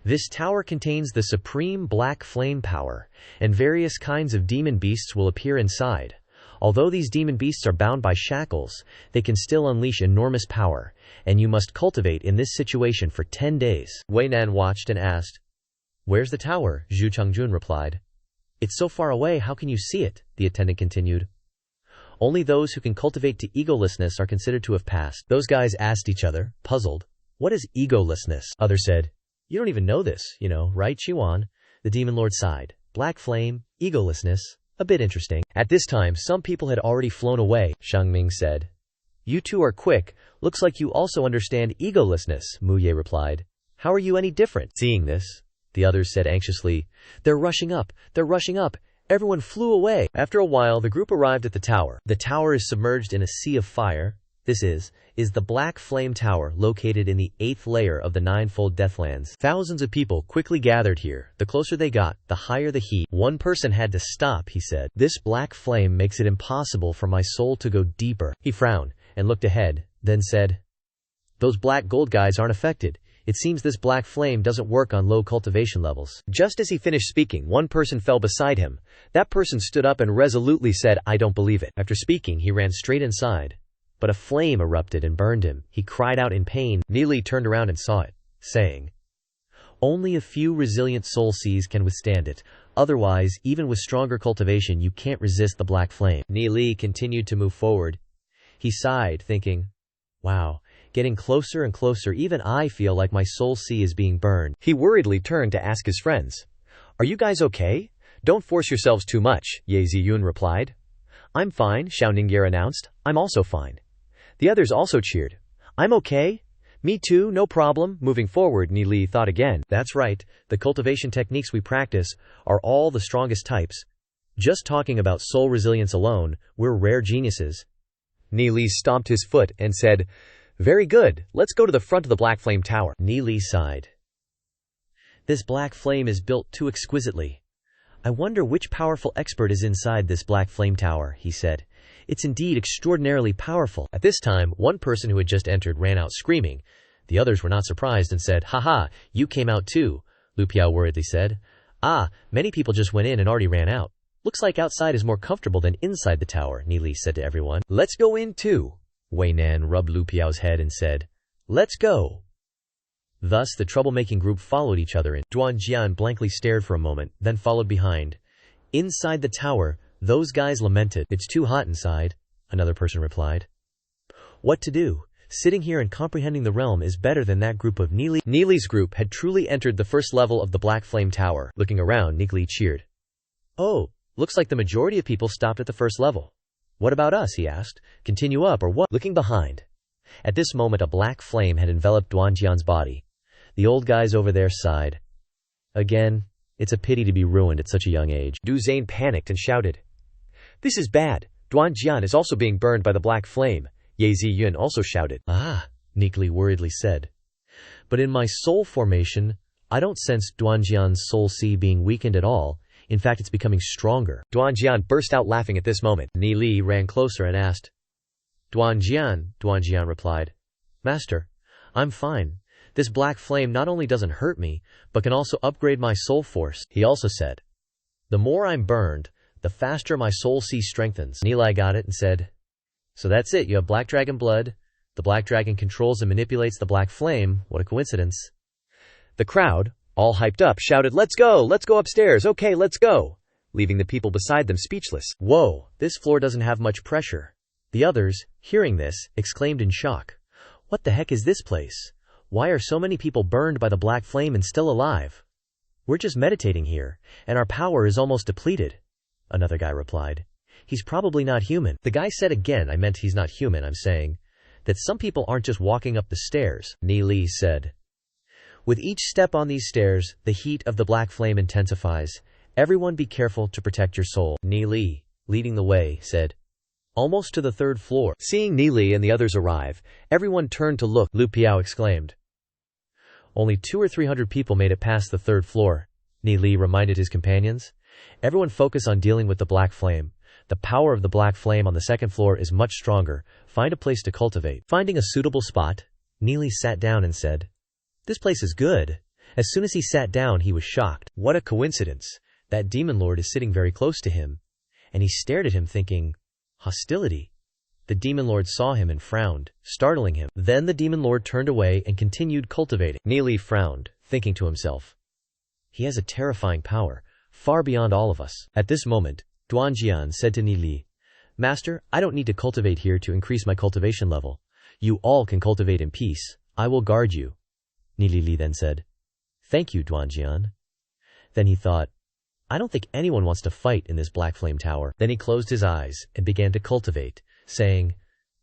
This tower contains the supreme black flame power, and various kinds of demon beasts will appear inside. Although these demon beasts are bound by shackles, they can still unleash enormous power, and you must cultivate in this situation for 10 days. Wei Nan watched and asked, "Where's the tower?" Zhu Changjun replied. "It's so far away, how can you see it?" the attendant continued. "Only those who can cultivate to egolessness are considered to have passed." Those guys asked each other, puzzled, "What is egolessness?" Others said, "You don't even know this, right, Chiwan?" The demon lord sighed. "Black flame, egolessness. A bit interesting." At this time, some people had already flown away. Shang Ming said, "You two are quick. Looks like you also understand egolessness," Mu Ye replied. "How are you any different?" Seeing this, the others said anxiously, "They're rushing up. They're rushing up. Everyone flew away." After a while, the group arrived at the tower. The tower is submerged in a sea of fire. This is the Black Flame Tower, located in the 8th layer of the Ninefold Deathlands. Thousands of people quickly gathered here. The closer they got, the higher the heat. One person had to stop, he said. "This black flame makes it impossible for my soul to go deeper." He frowned and looked ahead, then said, "Those black gold guys aren't affected. It seems this black flame doesn't work on low cultivation levels." Just as he finished speaking, one person fell beside him. That person stood up and resolutely said, "I don't believe it." After speaking, he ran straight inside. But a flame erupted and burned him. He cried out in pain. Neely turned around and saw it, saying, "Only a few resilient soul seas can withstand it. Otherwise, even with stronger cultivation, you can't resist the black flame." Neely continued to move forward. He sighed, thinking, "Wow, getting closer and closer, even I feel like my soul sea is being burned." He worriedly turned to ask his friends, "Are you guys okay? Don't force yourselves too much," Ye Ziyun replied. "I'm fine," Xiao Ningye announced. "I'm also fine." The others also cheered. "I'm okay." "Me too, no problem." Moving forward, Ni Li thought again. "That's right, the cultivation techniques we practice are all the strongest types. Just talking about soul resilience alone, we're rare geniuses." Ni Li stomped his foot and said, "Very good, let's go to the front of the Black Flame Tower." Ni Li sighed. "This black flame is built too exquisitely. I wonder which powerful expert is inside this Black Flame Tower," he said. "It's indeed extraordinarily powerful." At this time, one person who had just entered ran out screaming. The others were not surprised and said, "Ha, you came out too," Lu Piao worriedly said. "Ah, many people just went in and already ran out. Looks like outside is more comfortable than inside the tower," Ni Li said to everyone. "Let's go in too." Wei Nan rubbed Lu Piao's head and said, "Let's go." Thus, the troublemaking group followed each other in. Duan Jian blankly stared for a moment, then followed behind. Inside the tower, those guys lamented. "It's too hot inside," another person replied. "What to do? Sitting here and comprehending the realm is better than that group of Neely." Neely's group had truly entered the first level of the Black Flame Tower. Looking around, Neely cheered. "Oh, looks like the majority of people stopped at the first level. What about us?" he asked. "Continue up or what?" Looking behind. At this moment, a black flame had enveloped Duan Jian's body. The old guys over there sighed. "Again, it's a pity to be ruined at such a young age." Du Zane panicked and shouted, "This is bad. Duan Jian is also being burned by the black flame." Ye Ziyun also shouted. "Ah," Nikli worriedly said. "But in my soul formation, I don't sense Duan Jian's soul sea being weakened at all. In fact, it's becoming stronger." Duan Jian burst out laughing at this moment. Ni Li ran closer and asked, Duan Jian replied, "Master, I'm fine. This black flame not only doesn't hurt me, but can also upgrade my soul force." He also said, "The more I'm burned, the faster my soul sea strengthens." Nilai got it and said, "So that's it, you have black dragon blood. The black dragon controls and manipulates the black flame. What a coincidence." The crowd, all hyped up, shouted, let's go upstairs, okay, let's go," leaving the people beside them speechless. "Whoa, this floor doesn't have much pressure." The others, hearing this, exclaimed in shock. "What the heck is this place? Why are so many people burned by the black flame and still alive? We're just meditating here, and our power is almost depleted." Another guy replied, "He's probably not human." The guy said again, "I meant he's not human, I'm saying that some people aren't just walking up the stairs." Ni Li said, "With each step on these stairs, the heat of the black flame intensifies. Everyone be careful to protect your soul." Ni Li, leading the way, said, "Almost to the 3rd floor." Seeing Ni Li and the others arrive, everyone turned to look. Lu Piao exclaimed, "Only 200 or 300 people made it past the 3rd floor." Ni Li reminded his companions, "Everyone focus on dealing with the black flame. The power of the black flame on the 2nd floor is much stronger. Find a place to cultivate." Finding a suitable spot, Ni Li sat down and said, "This place is good. As soon as he sat down, he was shocked. What a coincidence! That demon lord is sitting very close to him. And he stared at him thinking, hostility. The demon lord saw him and frowned, startling him. Then the demon lord turned away and continued cultivating. Nili frowned, thinking to himself, he has a terrifying power, far beyond all of us. At this moment, Duanjian said to Nili, Master, I don't need to cultivate here to increase my cultivation level. You all can cultivate in peace. I will guard you. Nili then said, Thank you, Duanjian. Then he thought, I don't think anyone wants to fight in this black flame tower. Then he closed his eyes and began to cultivate, saying,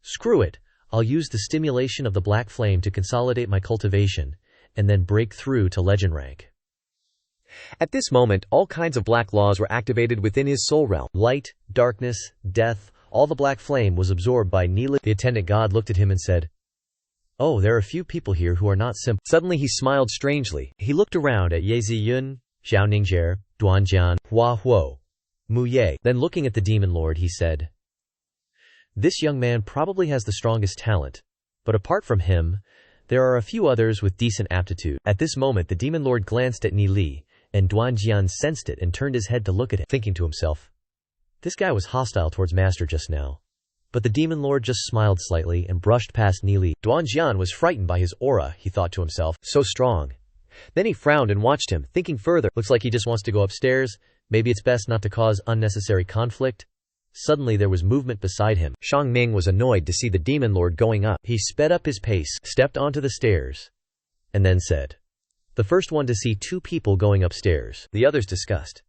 Screw it, I'll use the stimulation of the black flame to consolidate my cultivation, and then break through to legend rank. At this moment, all kinds of black laws were activated within his soul realm. Light, darkness, death, all the black flame was absorbed by Nili. The attendant god looked at him and said, Oh, there are a few people here who are not simple. Suddenly he smiled strangely. He looked around at Ye Ziyun, Xiao Ningzhe, Duanjian, Hua Huo, Mu Ye. Then looking at the demon lord, he said, This young man probably has the strongest talent, but apart from him, there are a few others with decent aptitude. At this moment the demon lord glanced at Nili, and Duanjian sensed it and turned his head to look at him, thinking to himself, this guy was hostile towards Master just now. But the demon lord just smiled slightly and brushed past Nili. Duanjian was frightened by his aura, he thought to himself, so strong. Then he frowned and watched him, thinking further, looks like he just wants to go upstairs, maybe it's best not to cause unnecessary conflict. Suddenly there was movement beside him. Shang Ming was annoyed to see the demon lord going up. He sped up his pace, stepped onto the stairs, and then said, The first one to see two people going upstairs. The others discussed.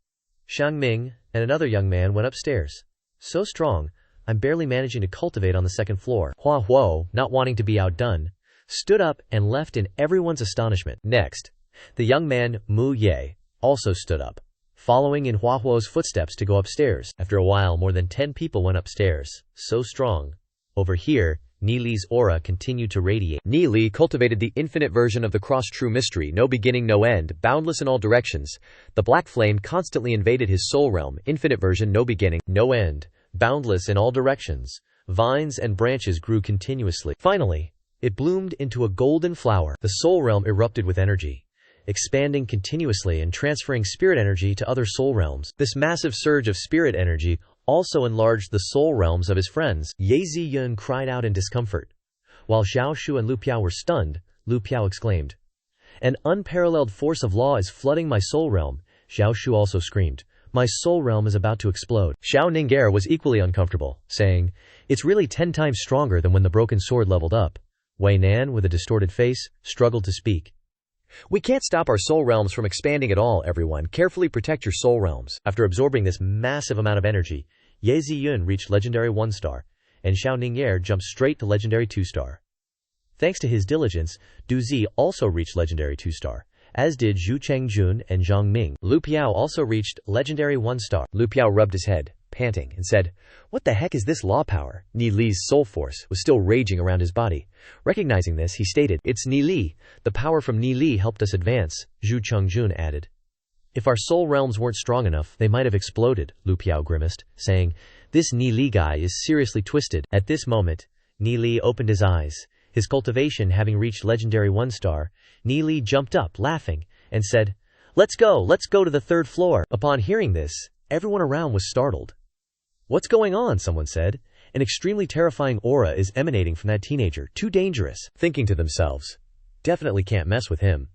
Shang Ming and another young man went upstairs. So strong, I'm barely managing to cultivate on the second floor. Hua Huo, not wanting to be outdone, stood up and left in everyone's astonishment. Next, the young man, Mu Ye, also stood up, following in Hua Huo's footsteps to go upstairs. After a while, more than 10 people went upstairs. So strong. Over here, Nili's aura continued to radiate. Nili cultivated the infinite version of the cross-true mystery, no beginning, no end, boundless in all directions. The black flame constantly invaded his soul realm, infinite version, no beginning, no end, boundless in all directions. Vines and branches grew continuously. Finally, it bloomed into a golden flower. The soul realm erupted with energy, expanding continuously and transferring spirit energy to other soul realms. This massive surge of spirit energy also enlarged the soul realms of his friends. Ye Ziyun cried out in discomfort. While Xiao Shu and Lu Piao were stunned, Lu Piao exclaimed, An unparalleled force of law is flooding my soul realm. Xiao Shu also screamed, My soul realm is about to explode. Xiao Ning'er was equally uncomfortable, saying, It's really 10 times stronger than when the broken sword leveled up. Wei Nan, with a distorted face, struggled to speak. We can't stop our soul realms from expanding at all, everyone. Carefully protect your soul realms. After absorbing this massive amount of energy, Ye Ziyun reached Legendary 1-star, and Xiao Ning'er jumped straight to Legendary 2-star. Thanks to his diligence, Du Zi also reached Legendary 2-star, as did Zhu Chengjun and Zhang Ming. Lu Piao also reached Legendary 1-star. Lu Piao rubbed his head, panting, and said, What the heck is this law power? Ni Li's soul force was still raging around his body. Recognizing this, he stated, It's Ni Li. The power from Ni Li helped us advance, Zhu Chengjun added. If our soul realms weren't strong enough, they might have exploded, Lu Piao grimaced, saying, This Ni Li guy is seriously twisted. At this moment, Ni Li opened his eyes. His cultivation having reached Legendary 1-star, Ni Li jumped up, laughing, and said, let's go to the 3rd floor. Upon hearing this, everyone around was startled. What's going on? Someone said. An extremely terrifying aura is emanating from that teenager. Too dangerous. Thinking to themselves, definitely can't mess with him.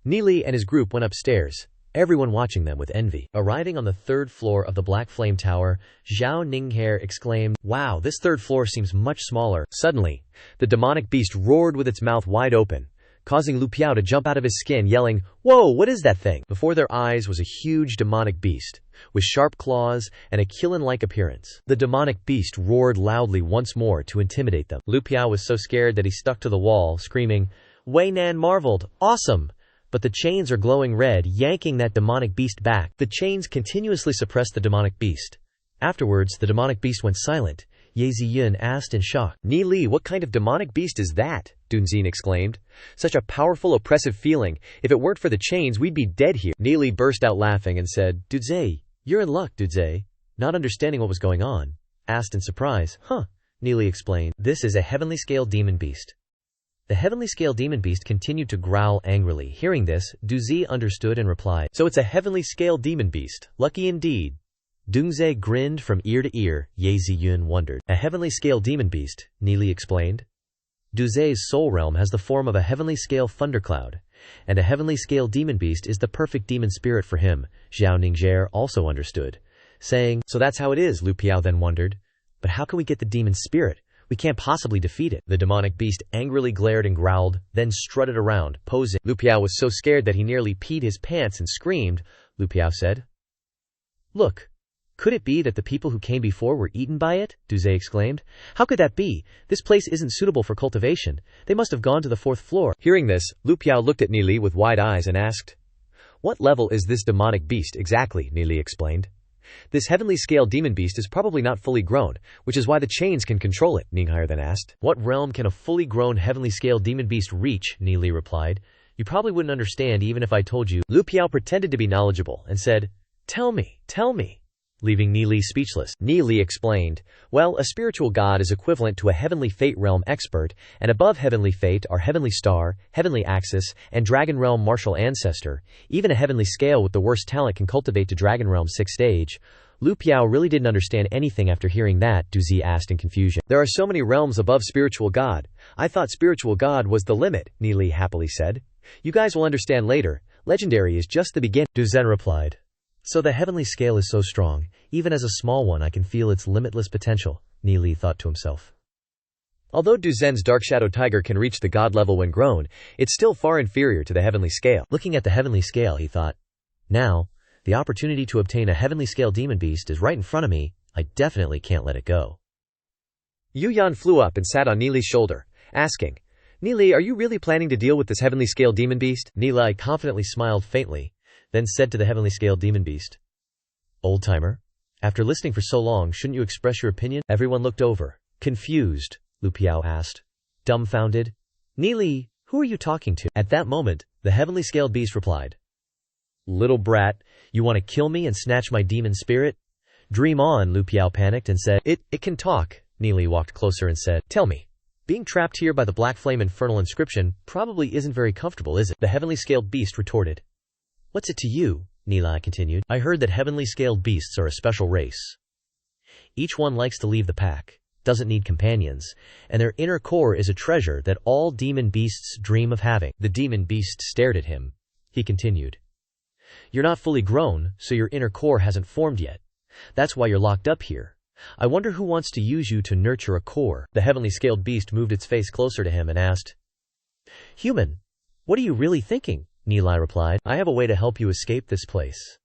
Ni Li and his group went upstairs, everyone watching them with envy. Arriving on the 3rd floor of the Black Flame Tower, Zhao Ning'er exclaimed, Wow, this 3rd floor seems much smaller. Suddenly, the demonic beast roared with its mouth wide open, causing Lu Piao to jump out of his skin, yelling, Whoa, what is that thing? Before their eyes was a huge demonic beast, with sharp claws and a Qilin-like appearance. The demonic beast roared loudly once more to intimidate them. Lu Piao was so scared that he stuck to the wall, screaming, Wei Nan marveled, Awesome! But the chains are glowing red, yanking that demonic beast back. The chains continuously suppressed the demonic beast. Afterwards, the demonic beast went silent. Ye Ziyun asked in shock. Ni Li, what kind of demonic beast is that? Dunzin exclaimed. Such a powerful, oppressive feeling. If it weren't for the chains, we'd be dead here. Ni Li burst out laughing and said, Duze, you're in luck, Duze. Not understanding what was going on, asked in surprise. Ni Li explained. This is a heavenly scale demon beast. The heavenly scale demon beast continued to growl angrily. Hearing this, Duzi understood and replied, "So it's a heavenly scale demon beast. Lucky indeed." Dungze grinned from ear to ear. Ye Ziyun wondered. A heavenly scale demon beast, Nili explained. Duze's soul realm has the form of a heavenly scale thundercloud, and a heavenly scale demon beast is the perfect demon spirit for him. Zhao Ningzhe also understood, saying, "So that's how it is." Lu Piao then wondered, "But how can we get the demon spirit? We can't possibly defeat it." The demonic beast angrily glared and growled, then strutted around, posing. Lu Piao was so scared that he nearly peed his pants and screamed. Lu Piao said, "Look, could it be that the people who came before were eaten by it?" Duze exclaimed. "How could that be? This place isn't suitable for cultivation. They must have gone to the 4th floor." Hearing this, Lu Piao looked at Nili with wide eyes and asked, "What level is this demonic beast exactly?" Nili explained. "This heavenly scale demon beast is probably not fully grown, which is why the chains can control it," Ninghire then asked. "What realm can a fully grown heavenly scale demon beast reach?" Nili replied. "You probably wouldn't understand even if I told you." Lu Piao pretended to be knowledgeable and said, Tell me, leaving Nili speechless. Nili explained, "Well, a spiritual god is equivalent to a heavenly fate realm expert, and above heavenly fate are heavenly star, heavenly axis, and dragon realm martial ancestor. Even a heavenly scale with the worst talent can cultivate to dragon realm 6th stage." Lu Piao really didn't understand anything after hearing that. Duzi asked in confusion, "There are so many realms above spiritual god. I thought spiritual god was the limit," Nili happily said. "You guys will understand later. Legendary is just the beginning." Duzen replied, "So the heavenly scale is so strong, even as a small one I can feel its limitless potential," Nili thought to himself. Although Duzen's Dark Shadow Tiger can reach the god level when grown, it's still far inferior to the heavenly scale. Looking at the heavenly scale, he thought, "Now, the opportunity to obtain a heavenly scale demon beast is right in front of me. I definitely can't let it go." Yu Yan flew up and sat on Nili's shoulder, asking, "Nili, are you really planning to deal with this heavenly scale demon beast?" Nili confidently smiled faintly, then said to the heavenly scale demon beast, "Old-timer, after listening for so long, shouldn't you express your opinion?" Everyone looked over. Confused, Lu Piao asked. Dumbfounded, "Nili, who are you talking to?" At that moment, the heavenly scaled beast replied, "Little brat, you want to kill me and snatch my demon spirit? Dream on." Lu Piao panicked and said, It can talk." Nili walked closer and said, "Tell me, being trapped here by the Black Flame Infernal inscription probably isn't very comfortable, is it?" The heavenly scaled beast retorted, "What's it to you?" Nili continued. "I heard that heavenly scaled beasts are a special race. Each one likes to leave the pack, doesn't need companions, and their inner core is a treasure that all demon beasts dream of having." The demon beast stared at him. He continued, "You're not fully grown, so your inner core hasn't formed yet. That's why you're locked up here. I wonder who wants to use you to nurture a core." The heavenly scaled beast moved its face closer to him and asked, "Human, what are you really thinking?" Nili replied, "I have a way to help you escape this place.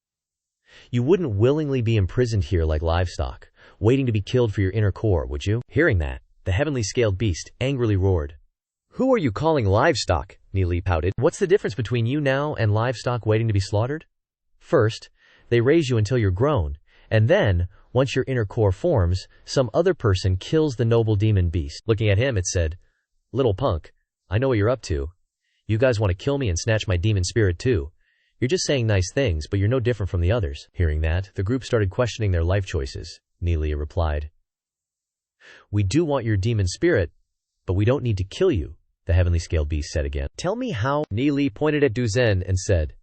You wouldn't willingly be imprisoned here like livestock, waiting to be killed for your inner core, would you?" Hearing that, the heavenly scaled beast angrily roared, "Who are you calling livestock?" Nili pouted. "What's the difference between you now and livestock waiting to be slaughtered? First, they raise you until you're grown, and then, once your inner core forms, some other person kills the noble demon beast." Looking at him, it said, "Little punk, I know what you're up to. You guys want to kill me and snatch my demon spirit too. You're just saying nice things, but you're no different from the others." Hearing that, the group started questioning their life choices. Nili replied, "We do want your demon spirit, but we don't need to kill you," the heavenly scaled beast said again. "Tell me how." Nili pointed at Duzen and said,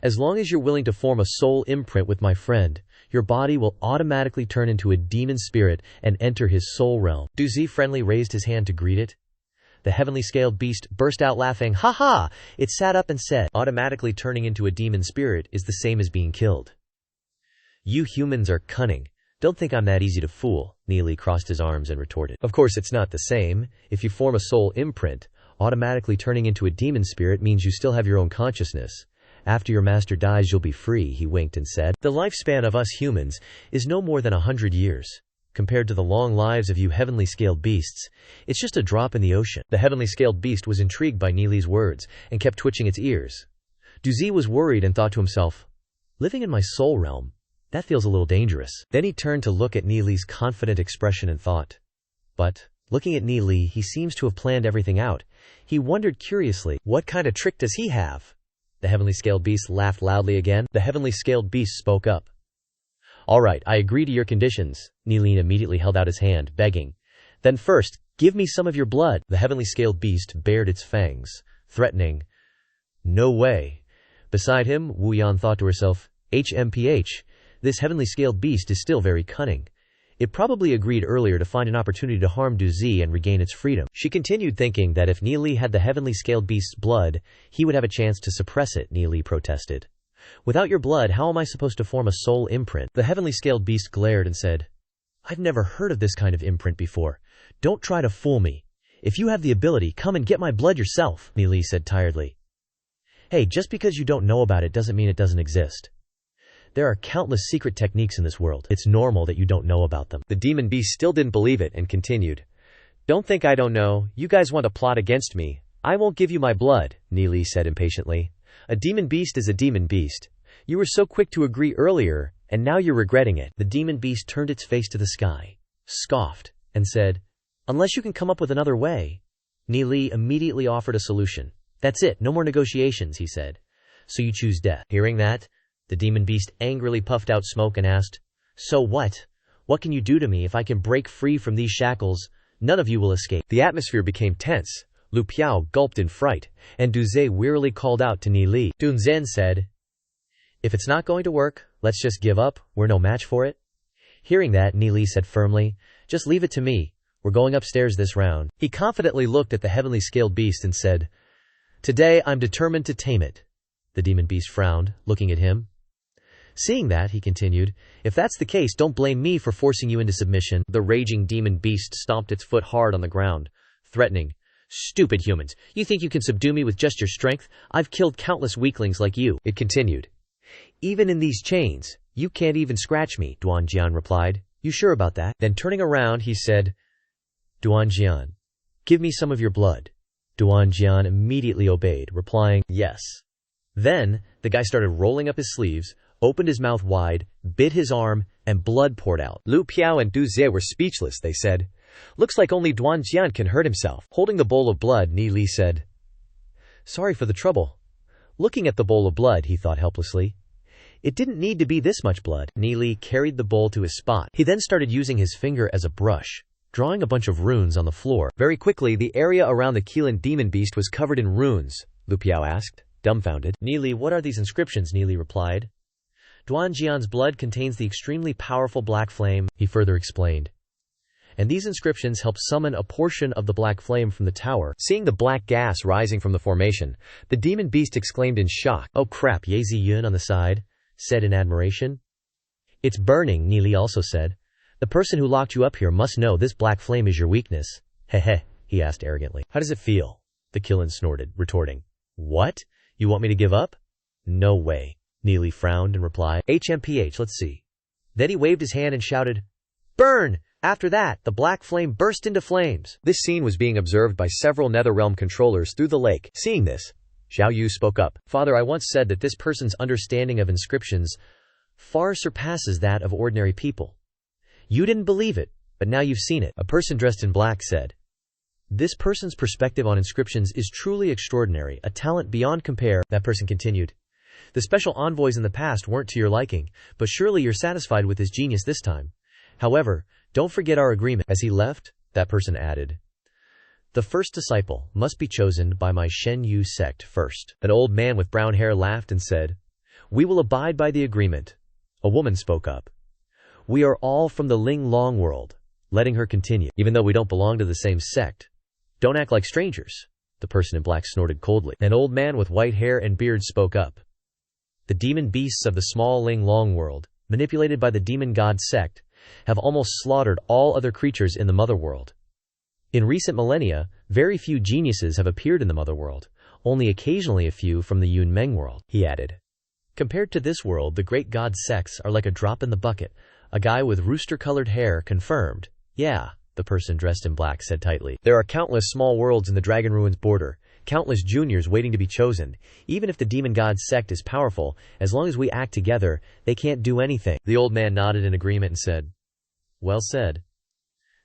"As long as you're willing to form a soul imprint with my friend, your body will automatically turn into a demon spirit and enter his soul realm." Duzi friendly raised his hand to greet it. The heavenly scaled beast burst out laughing. "Ha ha!" It sat up and said, "Automatically turning into a demon spirit is the same as being killed. You humans are cunning. Don't think I'm that easy to fool." Nili crossed his arms and retorted, "Of course it's not the same. If you form a soul imprint, automatically turning into a demon spirit means you still have your own consciousness. After your master dies, you'll be free." He winked and said, "The lifespan of us humans is no more than 100 years. Compared to the long lives of you heavenly scaled beasts, it's just a drop in the ocean." The heavenly scaled beast was intrigued by Nili's words and kept twitching its ears. Duzi was worried and thought to himself, "Living in my soul realm, that feels a little dangerous." Then he turned to look at Nili's confident expression and thought, "But, looking at Nili, he seems to have planned everything out." He wondered curiously, what kind of trick does he have? The heavenly scaled beast laughed loudly again. The heavenly scaled beast spoke up. "All right, I agree to your conditions." Nili immediately held out his hand, begging. "Then first, Give me some of your blood. The heavenly scaled beast bared its fangs, threatening. No way. Beside him, Wu Yan thought to herself, HMPH, this heavenly scaled beast is still very cunning. It probably agreed earlier to find an opportunity to harm Du Zi and regain its freedom. She continued thinking that if Ni Li had the heavenly scaled beast's blood, he would have a chance to suppress it, Ni Li protested. Without your blood, how am I supposed to form a soul imprint? The heavenly scaled beast glared and said, I've never heard of this kind of imprint before. Don't try to fool me. If you have the ability, come and get my blood yourself, Ni Li said tiredly. Hey, just because you don't know about it doesn't mean it doesn't exist. There are countless secret techniques in this world. It's normal that you don't know about them. The demon beast still didn't believe it and continued. Don't think I don't know. You guys want to plot against me. I won't give you my blood, Ni Li said impatiently. A demon beast is a demon beast. You were so quick to agree earlier, and now you're regretting it. The demon beast turned its face to the sky, scoffed, and said, Unless you can come up with another way. Ni Li immediately offered a solution. That's it, no more negotiations, he said. So you choose death. Hearing that, the demon beast angrily puffed out smoke and asked, So what? What can you do to me? If I can break free from these shackles, none of you will escape. The atmosphere became tense. Lu Piao gulped in fright, and Du Zi wearily called out to Ni Li. Dun Zhen said, If it's not going to work, let's just give up. We're no match for it. Hearing that, Ni Li said firmly, Just leave it to me. We're going upstairs this round. He confidently looked at the heavenly scaled beast and said, Today I'm determined to tame it. The demon beast frowned, looking at him. Seeing that, he continued, If that's the case, don't blame me for forcing you into submission. The raging demon beast stomped its foot hard on the ground, threatening, Stupid humans, you think you can subdue me with just your strength? I've killed countless weaklings like you. It continued. Even in these chains, you can't even scratch me, Duanjian replied. You sure about that? Then turning around, he said, Duanjian, give me some of your blood. Duanjian immediately obeyed, replying, Yes. Then, the guy started rolling up his sleeves, opened his mouth wide, bit his arm, and blood poured out. Lu Piao and Du Zi were speechless, they said. Looks like only Duanjian can hurt himself. Holding the bowl of blood, Ni Li said, Sorry for the trouble. Looking at the bowl of blood, he thought helplessly. It didn't need to be this much blood. Ni Li carried the bowl to his spot. He then started using his finger as a brush, drawing a bunch of runes on the floor. Very quickly, the area around the Qilin demon beast was covered in runes, Lu Piao asked, dumbfounded. Ni Li, what are these inscriptions? Ni Li replied. Duanjian's blood contains the extremely powerful black flame, he further explained. And these inscriptions help summon a portion of the black flame from the tower. Seeing the black gas rising from the formation, the demon beast exclaimed in shock. Oh crap, Ye Ziyun on the side said in admiration. It's burning, Ni Li also said. The person who locked you up here must know this black flame is your weakness. Heh, he asked arrogantly. How does it feel? The Qilin snorted, retorting. What? You want me to give up? No way. Ni Li frowned and replied, HMPH, let's see. Then he waved his hand and shouted, Burn! After that, the black flame burst into flames. This scene was being observed by several Netherrealm controllers through the lake. Seeing this, Xiao Yu spoke up. Father, I once said that this person's understanding of inscriptions far surpasses that of ordinary people. You didn't believe it, but now you've seen it. A person dressed in black said, This person's perspective on inscriptions is truly extraordinary, a talent beyond compare. That person continued, The special envoys in the past weren't to your liking, but surely you're satisfied with his genius this time. However, don't forget our agreement. As he left, that person added, The first disciple must be chosen by my Shen Yu sect first. An old man with brown hair laughed and said, We will abide by the agreement. A woman spoke up. We are all from the Ling Long world. Letting her continue. Even though we don't belong to the same sect. Don't act like strangers. The person in black snorted coldly. An old man with white hair and beard spoke up. The demon beasts of the small Ling Long world, manipulated by the demon god sect, have almost slaughtered all other creatures in the mother world. In recent millennia, very few geniuses have appeared in the mother world, only occasionally a few from the Yun Meng world, he added. Compared to this world, the great god sects are like a drop in the bucket. A guy with rooster-colored hair confirmed. Yeah, the person dressed in black said tightly. There are countless small worlds in the Dragon Ruins border, countless juniors waiting to be chosen. Even if the demon god sect is powerful, as long as we act together, they can't do anything. The old man nodded in agreement and said, Well said.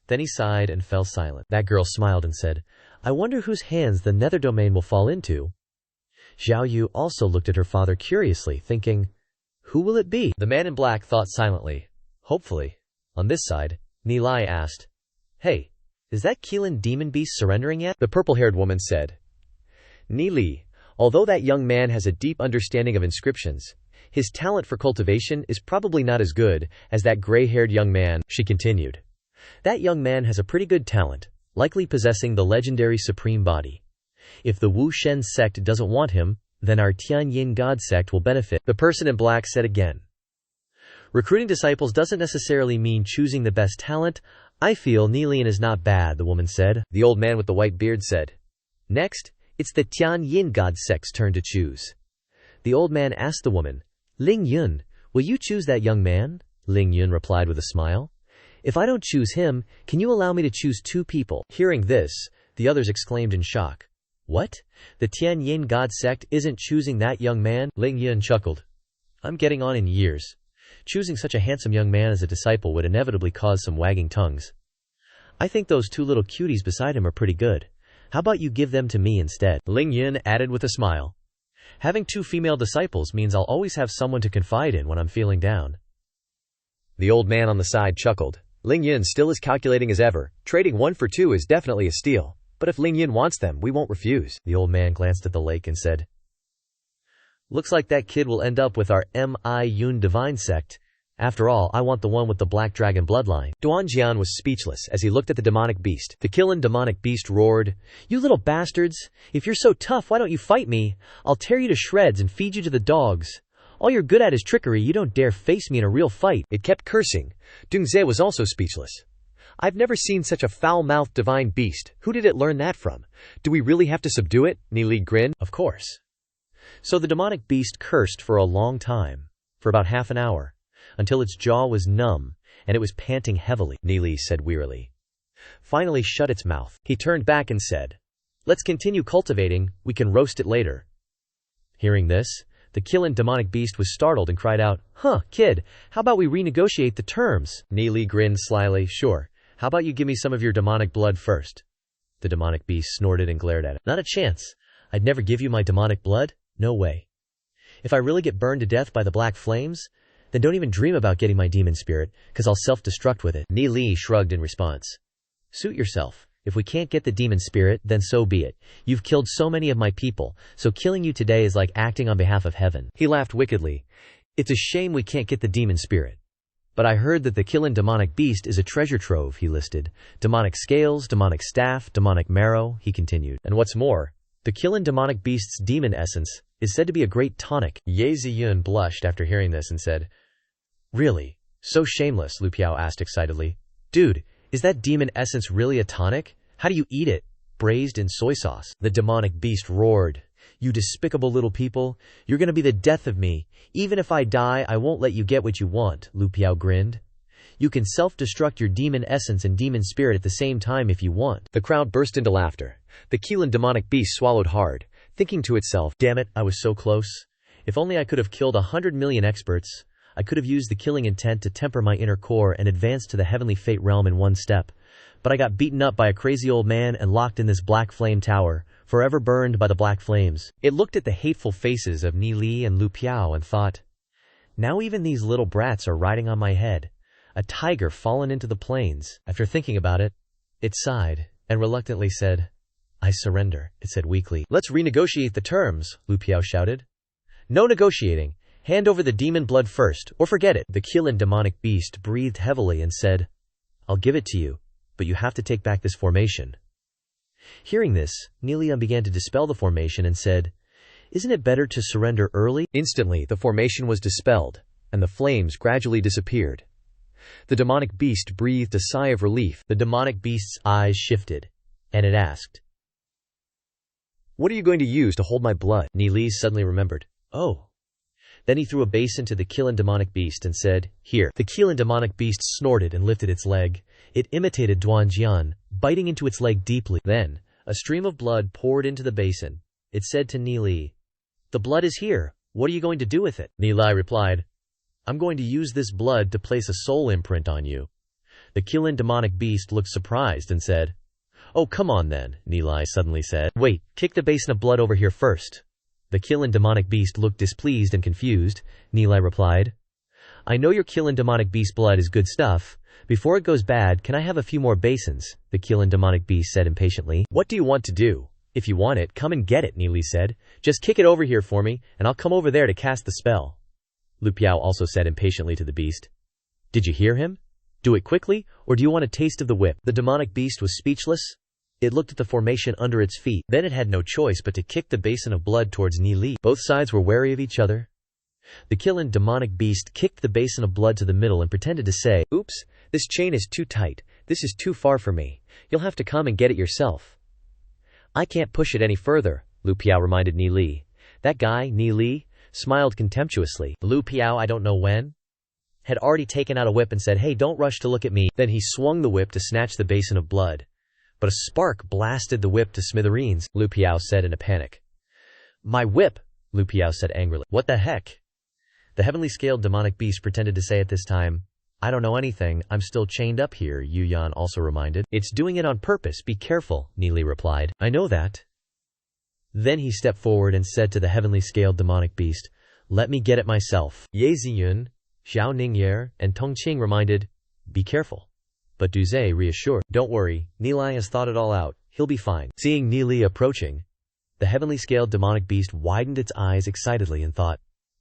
Then he sighed and fell silent. That girl smiled and said, I wonder whose hands the nether domain will fall into. Xiao Yu also looked at her father curiously, thinking, Who will it be? The man in black thought silently. Hopefully. On this side, Ni Lai asked, Hey, Is that Keelan demon beast surrendering yet? The purple-haired woman said. Ni, although that young man has a deep understanding of inscriptions, his talent for cultivation is probably not as good as that gray-haired young man, she continued. That young man has a pretty good talent, likely possessing the legendary supreme body. If the Wu Shen sect doesn't want him, then our Tianyin God sect will benefit, the person in black said again. Recruiting disciples doesn't necessarily mean choosing the best talent. I feel Nilian is not bad, the woman said. The old man with the white beard said. Next, it's the Tianyin God sect's turn to choose. The old man asked the woman, Ling Yun, will you choose that young man? Ling Yun replied with a smile. If I don't choose him, can you allow me to choose 2 people? Hearing this, the others exclaimed in shock. What? The Tianyin God sect isn't choosing that young man? Ling Yun chuckled. I'm getting on in years. Choosing such a handsome young man as a disciple would inevitably cause some wagging tongues. I think those 2 little cuties beside him are pretty good. How about you give them to me instead? Ling Yun added with a smile. Having 2 female disciples means I'll always have someone to confide in when I'm feeling down. The old man on the side chuckled. Ling Yun still is calculating as ever. Trading 1 for 2 is definitely a steal. But if Ling Yun wants them, we won't refuse. The old man glanced at the lake and said, Looks like that kid will end up with our Mi Yun divine sect. After all, I want the one with the black dragon bloodline. Duanjian was speechless as he looked at the demonic beast. The Keelan demonic beast roared, You little bastards! If you're so tough, why don't you fight me? I'll tear you to shreds and feed you to the dogs. All you're good at is trickery. You don't dare face me in a real fight. It kept cursing. Dongzhe was also speechless. I've never seen such a foul-mouthed divine beast. Who did it learn that from? Do we really have to subdue it? Nili grinned. Of course. So the demonic beast cursed for a long time, for about half an hour, until its jaw was numb and it was panting heavily, Nili said wearily. Finally shut its mouth. He turned back and said, Let's continue cultivating, we can roast it later. Hearing this, the Keelan demonic beast was startled and cried out, Huh, kid, how about we renegotiate the terms? Nili grinned slyly, Sure. How about you give me some of your demonic blood first? The demonic beast snorted and glared at it. Not a chance. I'd never give you my demonic blood? No way. If I really get burned to death by the black flames, then don't even dream about getting my demon spirit, because I'll self-destruct with it. Ni Li shrugged in response. Suit yourself. If we can't get the demon spirit, then so be it. You've killed so many of my people, so killing you today is like acting on behalf of heaven. He laughed wickedly. It's a shame we can't get the demon spirit. But I heard that the Keelan demonic beast is a treasure trove, he listed. Demonic scales, demonic staff, demonic marrow, he continued. And what's more, the Keelan demonic beast's demon essence is said to be a great tonic. Ye Ziyun blushed after hearing this and said, Really? So shameless, Lu Piao asked excitedly. Dude, is that demon essence really a tonic? How do you eat it? Braised in soy sauce. The demonic beast roared. You despicable little people, you're gonna be the death of me. Even if I die, I won't let you get what you want, Lu Piao grinned. You can self-destruct your demon essence and demon spirit at the same time if you want. The crowd burst into laughter. The Keelan demonic beast swallowed hard, thinking to itself, Damn it, I was so close. If only I could have killed 100 million experts. I could have used the killing intent to temper my inner core and advance to the heavenly fate realm in one step. But I got beaten up by a crazy old man and locked in this black flame tower, forever burned by the black flames. It looked at the hateful faces of Ni Li and Lu Piao and thought, Now even these little brats are riding on my head. A tiger fallen into the plains. After thinking about it, it sighed and reluctantly said, I surrender, it said weakly. Let's renegotiate the terms, Lu Piao shouted. No negotiating. Hand over the demon blood first, or forget it. The Keelan demonic beast breathed heavily and said, I'll give it to you, but you have to take back this formation. Hearing this, Nilian began to dispel the formation and said, Isn't it better to surrender early? Instantly, the formation was dispelled, and the flames gradually disappeared. The demonic beast breathed a sigh of relief. The demonic beast's eyes shifted, and it asked, What are you going to use to hold my blood? Nili suddenly remembered. Oh. Then he threw a basin to the Keelan demonic beast and said, Here. The Keelan demonic beast snorted and lifted its leg. It imitated Duanjian, biting into its leg deeply. Then, a stream of blood poured into the basin. It said to Nili, The blood is here. What are you going to do with it? Nili replied, I'm going to use this blood to place a soul imprint on you. The Keelan demonic beast looked surprised and said, Oh, come on then, Nili suddenly said. Wait, kick the basin of blood over here first. The Keelan demonic beast looked displeased and confused. Nili replied, I know your Keelan demonic beast blood is good stuff, Before it goes bad, can I have a few more basins? The Cale demonic beast said impatiently. What do you want to do? If you want it, come and get it, Neely said. Just kick it over here for me, and I'll come over there to cast the spell. Lu Piao also said impatiently to the beast. Did you hear him? Do it quickly, or do you want a taste of the whip? The demonic beast was speechless. It looked at the formation under its feet. Then it had no choice but to kick the basin of blood towards Neely. Both sides were wary of each other. The Cale demonic beast kicked the basin of blood to the middle and pretended to say, Oops, this chain is too tight. This is too far for me. You'll have to come and get it yourself. I can't push it any further, Lu Piao reminded Neely. That guy, Neely, smiled contemptuously. Lu Piao, I don't know when, had already taken out a whip and said, Hey, don't rush to look at me. Then he swung the whip to snatch the basin of blood. But a spark blasted the whip to smithereens, Lu Piao said in a panic. My whip, Lu Piao said angrily. What the heck? The heavenly scaled demonic beast pretended to say at this time, I don't know anything, I'm still chained up here, Yu Yan also reminded. It's doing it on purpose, be careful, Neely replied. I know that. Then he stepped forward and said to the heavenly scaled demonic beast, Let me get it myself. Ye Ziyun, Xiao Ningyer, and Tong Qing reminded, Be careful. But Du Zhe reassured, Don't worry, Neely has thought it all out, he'll be fine. Seeing Neely approaching, the heavenly scaled demonic beast widened its eyes excitedly and thought,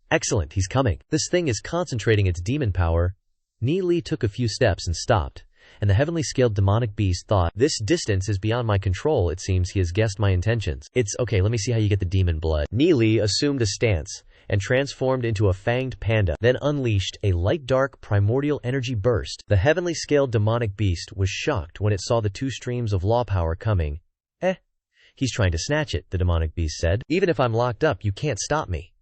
Excellent, he's coming. This thing is concentrating its demon power. Neely took a few steps and stopped, and the heavenly scaled demonic beast thought, This distance is beyond my control, it seems he has guessed my intentions. It's okay, let me see how you get the demon blood. Neely assumed a stance and transformed into a fanged panda, then unleashed a light dark primordial energy burst. The heavenly scaled demonic beast was shocked when it saw the two streams of law power coming. He's trying to snatch it, the demonic beast said. Even if I'm locked up, you can't stop me.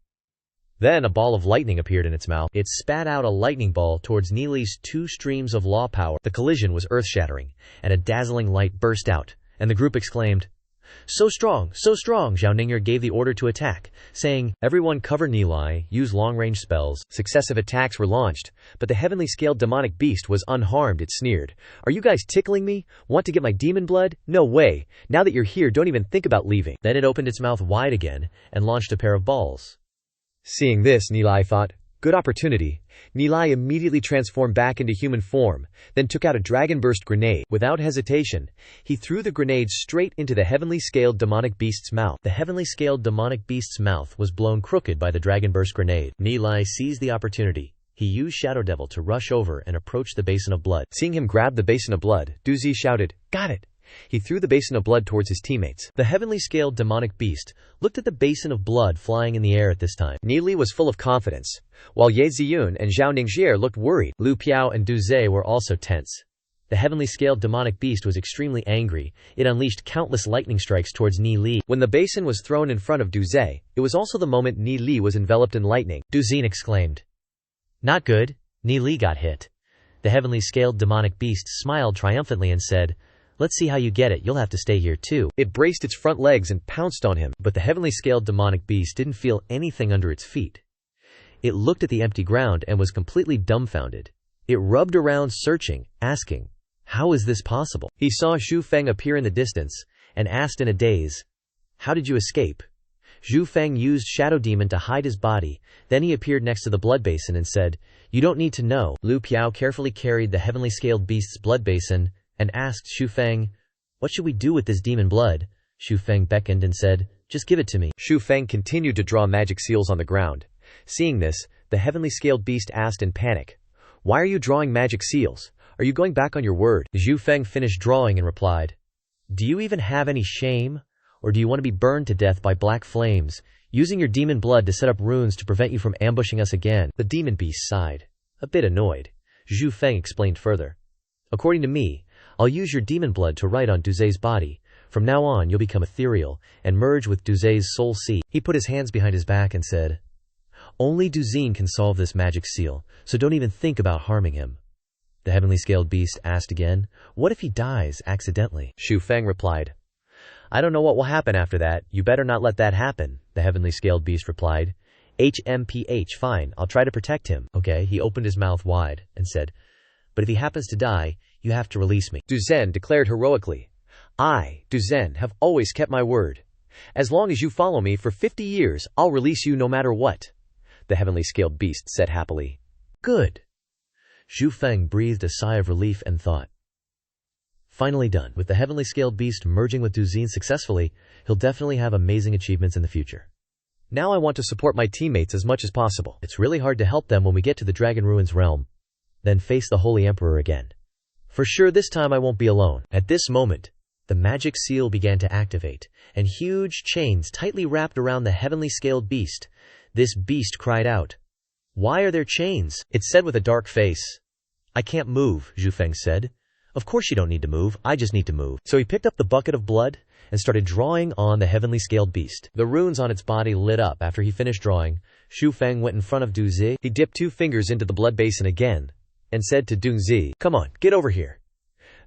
Then a ball of lightning appeared in its mouth. It spat out a lightning ball towards Neely's two streams of law power. The collision was earth-shattering, and a dazzling light burst out, and the group exclaimed, So strong, so strong! Xiao Ningyer gave the order to attack, saying, Everyone cover Neely, use long-range spells. Successive attacks were launched, but the heavenly scaled demonic beast was unharmed. It sneered, Are you guys tickling me? Want to get my demon blood? No way! Now that you're here, don't even think about leaving. Then it opened its mouth wide again, and launched a pair of balls. Seeing this, Neely thought, Good opportunity. Neely immediately transformed back into human form, then took out a dragon burst grenade. Without hesitation, he threw the grenade straight into the heavenly scaled demonic beast's mouth. The heavenly scaled demonic beast's mouth was blown crooked by the dragon burst grenade. Neely seized the opportunity. He used Shadow Devil to rush over and approach the basin of blood. Seeing him grab the basin of blood, Du Zhe shouted, Got it! He threw the basin of blood towards his teammates. The heavenly scaled demonic beast looked at the basin of blood flying in the air at this time. Neely was full of confidence, while Ye Ziyun and Zhao Ningxier looked worried. Lu Piao and Du Zhe were also tense. The heavenly scaled demonic beast was extremely angry. It unleashed countless lightning strikes towards Neely. When the basin was thrown in front of Du Zhe, it was also the moment Neely was enveloped in lightning. Du Zhe exclaimed, Not good, Neely got hit. The heavenly scaled demonic beast smiled triumphantly and said, Let's see how you get it, you'll have to stay here too. It braced its front legs and pounced on him, but the heavenly scaled demonic beast didn't feel anything under its feet. It looked at the empty ground and was completely dumbfounded. It rubbed around searching, asking, How is this possible? He saw Zhu Feng appear in the distance, and asked in a daze, How did you escape? Zhu Feng used Shadow Demon to hide his body, then he appeared next to the blood basin and said, You don't need to know. Lu Piao carefully carried the heavenly scaled beast's blood basin, and asked Zhu Feng, What should we do with this demon blood? Zhu Feng beckoned and said, Just give it to me. Zhu Feng continued to draw magic seals on the ground. Seeing this, the heavenly scaled beast asked in panic, Why are you drawing magic seals? Are you going back on your word? Zhu Feng finished drawing and replied, Do you even have any shame? Or do you want to be burned to death by black flames, using your demon blood to set up runes to prevent you from ambushing us again? The demon beast sighed, a bit annoyed. Zhu Feng explained further, According to me, I'll use your demon blood to write on Du Zhe's body. From now on, you'll become ethereal and merge with Du Zhe's soul seed. He put his hands behind his back and said, Only Du Zhe can solve this magic seal, so don't even think about harming him. The heavenly scaled beast asked again, What if he dies accidentally? Zhu Feng replied, I don't know what will happen after that. You better not let that happen, the heavenly scaled beast replied. HMPH, fine, I'll try to protect him. Okay, he opened his mouth wide and said, But if he happens to die, you have to release me. Du Zhen declared heroically, I, Du Zhen, have always kept my word. As long as you follow me for 50 years, I'll release you no matter what. The heavenly scaled beast said happily. Good. Zhu Feng breathed a sigh of relief and thought. Finally done. With the heavenly scaled beast merging with Duzin successfully, he'll definitely have amazing achievements in the future. Now I want to support my teammates as much as possible. It's really hard to help them when we get to the Dragon Ruins realm, then face the Holy Emperor again. For sure this time I won't be alone. At this moment, the magic seal began to activate, and huge chains tightly wrapped around the heavenly scaled beast. This beast cried out. Why are there chains? It said with a dark face. I can't move, Zhu Feng said. Of course you don't need to move, I just need to move. So he picked up the bucket of blood and started drawing on the heavenly scaled beast. The runes on its body lit up after he finished drawing. Zhu Feng went in front of Du Zi. He dipped 2 fingers into the blood basin again and said to Du Zi, come on, get over here.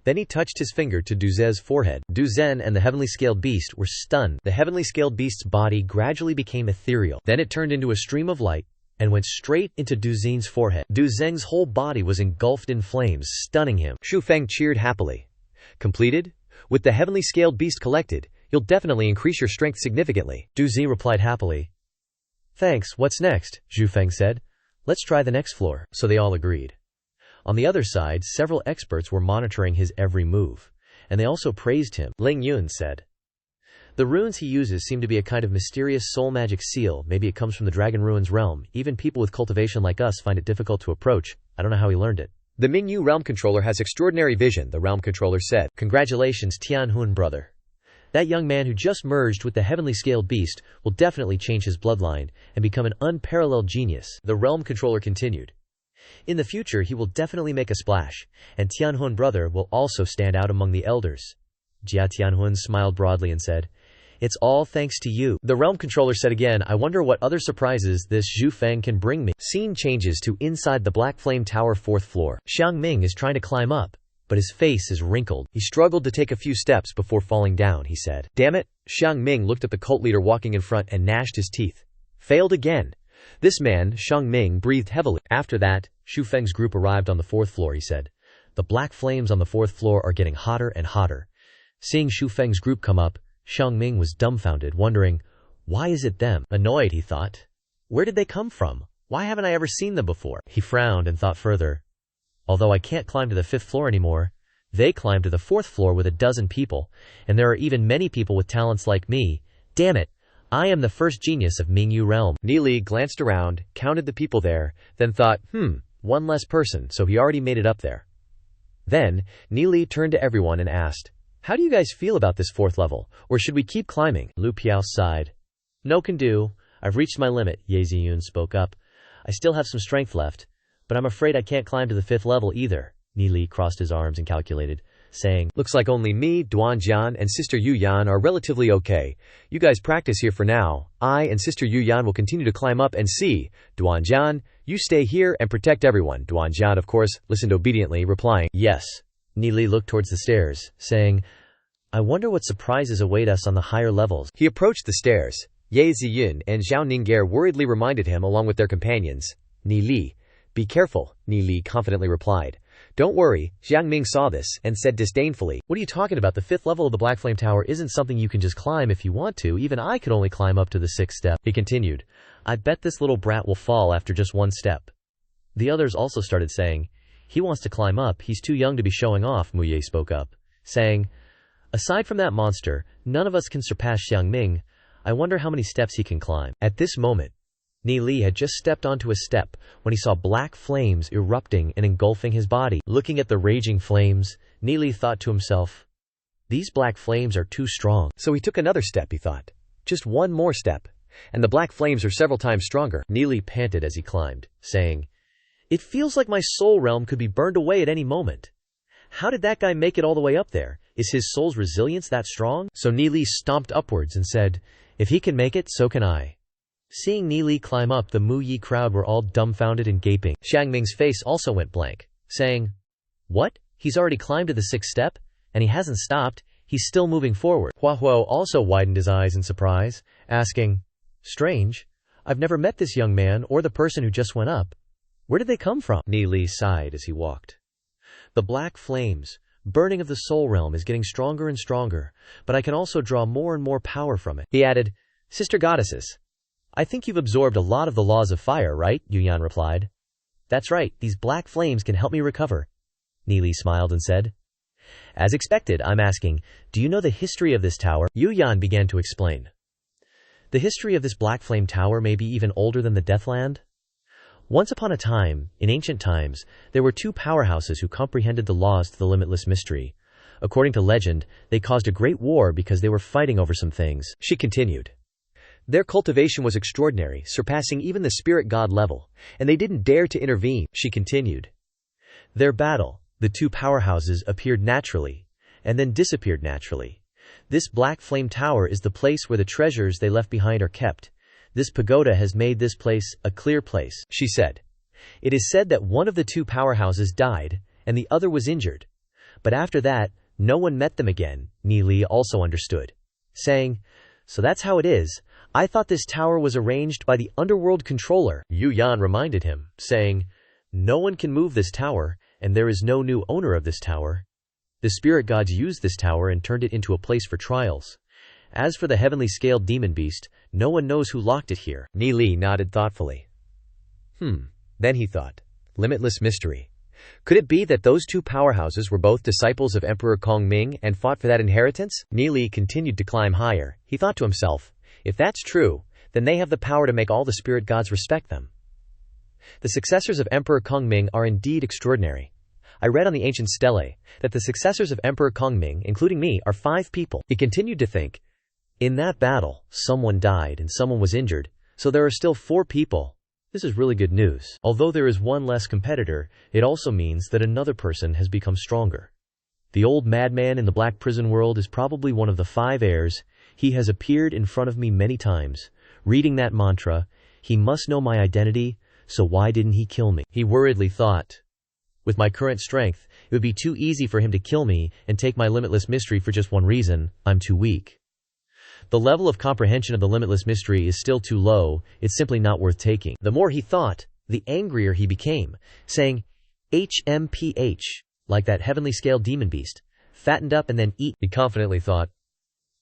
Then he touched his finger to Du Zi's forehead. Du Zhen and the heavenly scaled beast were stunned. The heavenly scaled beast's body gradually became ethereal. Then it turned into a stream of light and went straight into Du Zhen's forehead. Du Zhen's whole body was engulfed in flames, stunning him. Zhu Feng cheered happily. Completed? With the heavenly scaled beast collected, you'll definitely increase your strength significantly. Du Zi replied happily. Thanks, what's next? Zhu Feng said. Let's try the next floor. So they all agreed. On the other side, several experts were monitoring his every move, and they also praised him. Ling Yun said, the runes he uses seem to be a kind of mysterious soul magic seal. Maybe it comes from the Dragon Ruins realm. Even people with cultivation like us find it difficult to approach. I don't know how he learned it. The Mingyu realm controller has extraordinary vision, the realm controller said. Congratulations, Tianhun brother. That young man who just merged with the heavenly scaled beast will definitely change his bloodline and become an unparalleled genius. The realm controller continued. In the future he will definitely make a splash, and Tianhun brother will also stand out among the elders. Jia Tianhun smiled broadly and said, it's all thanks to you. The realm controller said again, I wonder what other surprises this Zhu Feng can bring me. Scene changes to inside the Black Flame Tower 4th floor. Xiang Ming is trying to climb up, but his face is wrinkled. He struggled to take a few steps before falling down, he said. Damn it! Xiang Ming looked at the cult leader walking in front and gnashed his teeth. Failed again. This man, Xiang Ming, breathed heavily. After that, Zhu Feng's group arrived on the 4th floor, he said. The black flames on the 4th floor are getting hotter and hotter. Seeing Zhu Feng's group come up, Xiang Ming was dumbfounded, wondering, why is it them? Annoyed, he thought. Where did they come from? Why haven't I ever seen them before? He frowned and thought further. Although I can't climb to the 5th floor anymore, they climbed to the 4th floor with a dozen people, and there are even many people with talents like me. Damn it! I am the first genius of Mingyu realm. Nili glanced around, counted the people there, then thought, one less person, so he already made it up there. Then, Nili turned to everyone and asked, how do you guys feel about this 4th level, or should we keep climbing? Lu Piao sighed. No can do. I've reached my limit, Ye Ziyun spoke up. I still have some strength left, but I'm afraid I can't climb to the 5th level either. Nili crossed his arms and calculated, saying, looks like only me, Duan Jian, and Sister Yu Yan are relatively okay. You guys practice here for now. I and Sister Yu Yan will continue to climb up and see. Duan Jian, you stay here and protect everyone. Duan Jian, of course, listened obediently, replying, yes. Nili looked towards the stairs, saying, I wonder what surprises await us on the higher levels. He approached the stairs. Ye Ziyun and Zhao Ning'er worriedly reminded him along with their companions. Nili, be careful, Nili confidently replied. Don't worry, Xiang Ming saw this and said disdainfully, what are you talking about? The 5th level of the Black Flame Tower isn't something you can just climb if you want to. Even I could only climb up to the 6th step. He continued, I bet this little brat will fall after just 1 step. The others also started saying, he wants to climb up, he's too young to be showing off. Muye spoke up, saying, aside from that monster, none of us can surpass Xiang Ming. I wonder how many steps he can climb. At this moment, Ni Li had just stepped onto a step when he saw black flames erupting and engulfing his body. Looking at the raging flames, Ni Li thought to himself, these black flames are too strong. So he took another step, he thought. Just one more step, and the black flames are several times stronger. Ni Li panted as he climbed, saying, it feels like my soul realm could be burned away at any moment. How did that guy make it all the way up there? Is his soul's resilience that strong? So Ni Li stomped upwards and said, if he can make it, so can I. Seeing Ni Li climb up, the Mu Yi crowd were all dumbfounded and gaping. Xiang Ming's face also went blank, saying, what? He's already climbed to the 6th step? And he hasn't stopped, he's still moving forward. Hua Huo also widened his eyes in surprise, asking, strange, I've never met this young man or the person who just went up. Where did they come from? Ni Li sighed as he walked. The black flames, burning of the soul realm is getting stronger and stronger, but I can also draw more and more power from it. He added, Sister Goddesses, I think you've absorbed a lot of the laws of fire, right? Yu Yan replied. That's right, these black flames can help me recover. Neely smiled and said. As expected, I'm asking, do you know the history of this tower? Yu Yan began to explain. The history of this black flame tower may be even older than the Deathland. Once upon a time, in ancient times, there were two powerhouses who comprehended the laws to the limitless mystery. According to legend, they caused a great war because they were fighting over some things. She continued. Their cultivation was extraordinary, surpassing even the spirit god level, and they didn't dare to intervene. She continued. Their battle, the two powerhouses, appeared naturally, and then disappeared naturally. This black flame tower is the place where the treasures they left behind are kept. This pagoda has made this place a clear place, she said. It is said that one of the two powerhouses died, and the other was injured. But after that, no one met them again. Neely also understood, saying, so that's how it is. I thought this tower was arranged by the underworld controller. Yu Yan reminded him, saying, no one can move this tower, and there is no new owner of this tower. The spirit gods used this tower and turned it into a place for trials. As for the heavenly scaled demon beast, no one knows who locked it here. Neely nodded thoughtfully. Then he thought, limitless mystery. Could it be that those two powerhouses were both disciples of Emperor Kongming and fought for that inheritance? Neely continued to climb higher. He thought to himself, if that's true, then they have the power to make all the spirit gods respect them. The successors of Emperor Kongming are indeed extraordinary. I read on the ancient stelae that the successors of Emperor Kongming, including me, are 5 people. He continued to think, in that battle, someone died and someone was injured, so there are still 4 people. This is really good news. Although there is one less competitor, it also means that another person has become stronger. The old madman in the black prison world is probably one of the 5 heirs. He has appeared in front of me many times. Reading that mantra, he must know my identity, so why didn't he kill me? He worriedly thought. With my current strength, it would be too easy for him to kill me and take my limitless mystery for just one reason: I'm too weak. The level of comprehension of the limitless mystery is still too low. It's simply not worth taking. The more he thought, the angrier he became, saying, HMPH, like that heavenly scaled demon beast, fattened up and then eat. He confidently thought,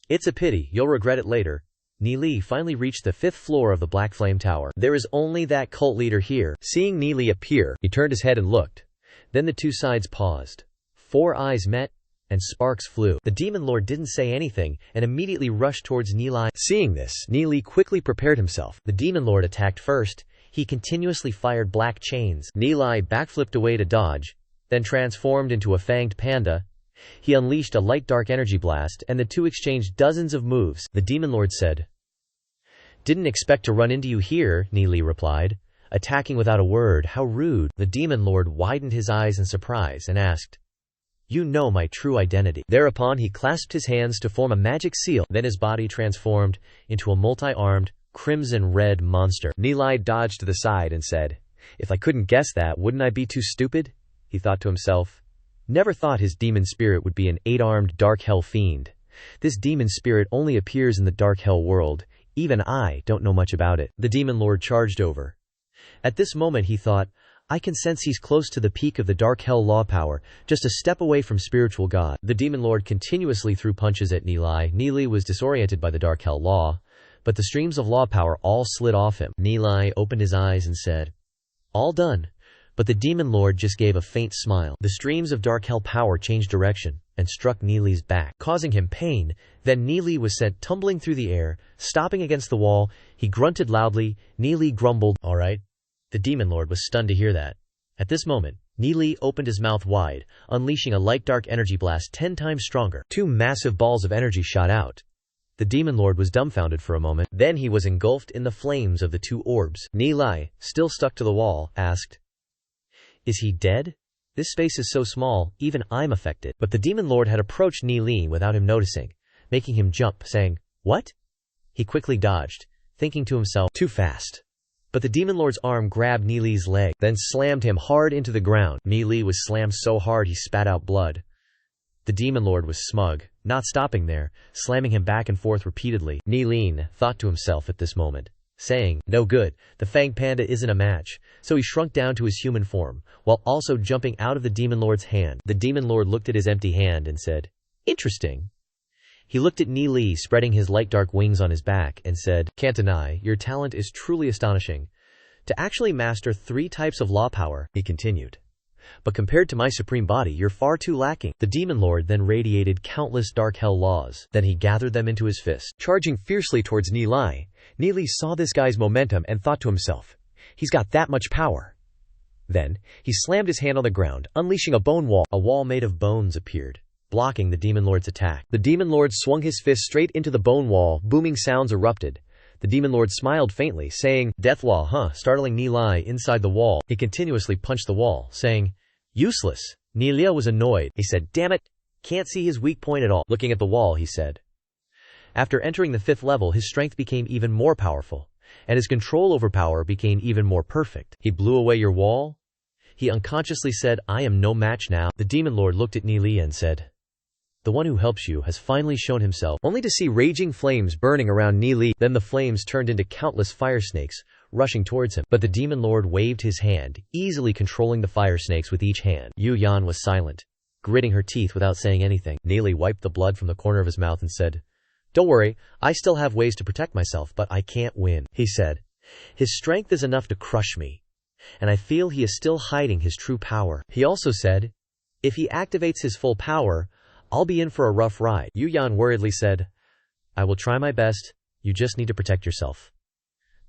it's a pity, you'll regret it later. Neely finally reached the 5th floor of the Black Flame Tower. There is only that cult leader here. Seeing Neely appear, he turned his head and looked. Then the two sides paused. 4 eyes met, and sparks flew. The Demon Lord didn't say anything, and immediately rushed towards Neely. Seeing this, Neely quickly prepared himself. The Demon Lord attacked first. He continuously fired black chains. Neely backflipped away to dodge, then transformed into a fanged panda. He unleashed a light dark energy blast, and the two exchanged dozens of moves. The Demon Lord said, "Didn't expect to run into you here," Neely replied, attacking without a word. How rude. The Demon Lord widened his eyes in surprise and asked, "You know my true identity." Thereupon he clasped his hands to form a magic seal. Then his body transformed into a multi-armed, crimson-red monster. Neely dodged to the side and said, "If I couldn't guess that, wouldn't I be too stupid?" He thought to himself. Never thought his demon spirit would be an 8-armed dark hell fiend. This demon spirit only appears in the dark hell world. Even I don't know much about it. The Demon Lord charged over. At this moment he thought, I can sense he's close to the peak of the dark hell law power, just a step away from spiritual God. The Demon Lord continuously threw punches at Neely. Neely was disoriented by the dark hell law, but the streams of law power all slid off him. Neely opened his eyes and said, "All done." But the Demon Lord just gave a faint smile. The streams of dark hell power changed direction and struck Neely's back, causing him pain. Then Neely was sent tumbling through the air, stopping against the wall. He grunted loudly. Neely grumbled, "All right." The Demon Lord was stunned to hear that. At this moment, Neely opened his mouth wide, unleashing a light dark energy blast 10 times stronger. 2 massive balls of energy shot out. The Demon Lord was dumbfounded for a moment. Then he was engulfed in the flames of the 2 orbs. Neely, still stuck to the wall, asked, "Is he dead? This space is so small, even I'm affected." But the Demon Lord had approached Neely without him noticing, making him jump, saying, "What?" He quickly dodged, thinking to himself, "Too fast." But the Demon Lord's arm grabbed Neely's leg, then slammed him hard into the ground. Neely was slammed so hard he spat out blood. The Demon Lord was smug, not stopping there, slamming him back and forth repeatedly. Neely thought to himself at this moment, saying, "No good, the Fang Panda isn't a match." So he shrunk down to his human form, while also jumping out of the Demon Lord's hand. The Demon Lord looked at his empty hand and said, "Interesting." He looked at Neely spreading his light dark wings on his back and said, "Can't deny, your talent is truly astonishing. to actually master 3 types of law power, he continued. But compared to my supreme body, you're far too lacking. The demon lord then radiated countless dark hell laws. Then he gathered them into his fist, charging fiercely towards Nili. Nili saw this guy's momentum and thought to himself, he's got that much power. Then, he slammed his hand on the ground, unleashing a bone wall. A wall made of bones appeared, blocking the demon lord's attack. The demon lord swung his fist straight into the bone wall. Booming sounds erupted. The demon lord smiled faintly, saying, "Death law, huh?" Startling Nili inside the wall, he continuously punched the wall, saying, "Useless." Nili was annoyed. He said, "Damn it, can't see his weak point at all." Looking at the wall, he said. After entering the 5th level, his strength became even more powerful, and his control over power became even more perfect. "He blew away your wall?" He unconsciously said, "I am no match now." The demon lord looked at Nili and said, "The one who helps you has finally shown himself," only to see raging flames burning around Nili. Then the flames turned into countless fire snakes, rushing towards him. But the demon lord waved his hand, easily controlling the fire snakes with each hand. Yu Yan was silent, gritting her teeth without saying anything. Nili wiped the blood from the corner of his mouth and said, "Don't worry, I still have ways to protect myself, but I can't win," he said. "His strength is enough to crush me, and I feel he is still hiding his true power." He also said, "If he activates his full power, I'll be in for a rough ride." Yu Yan worriedly said, "I will try my best, you just need to protect yourself."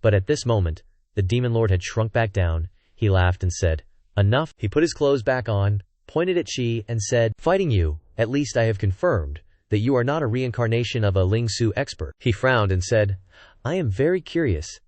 But at this moment, the demon lord had shrunk back down. He laughed and said, "Enough." He put his clothes back on, pointed at Shi, and said, "Fighting you, at least I have confirmed that you are not a reincarnation of a Ling Su expert." He frowned and said, "I am very curious.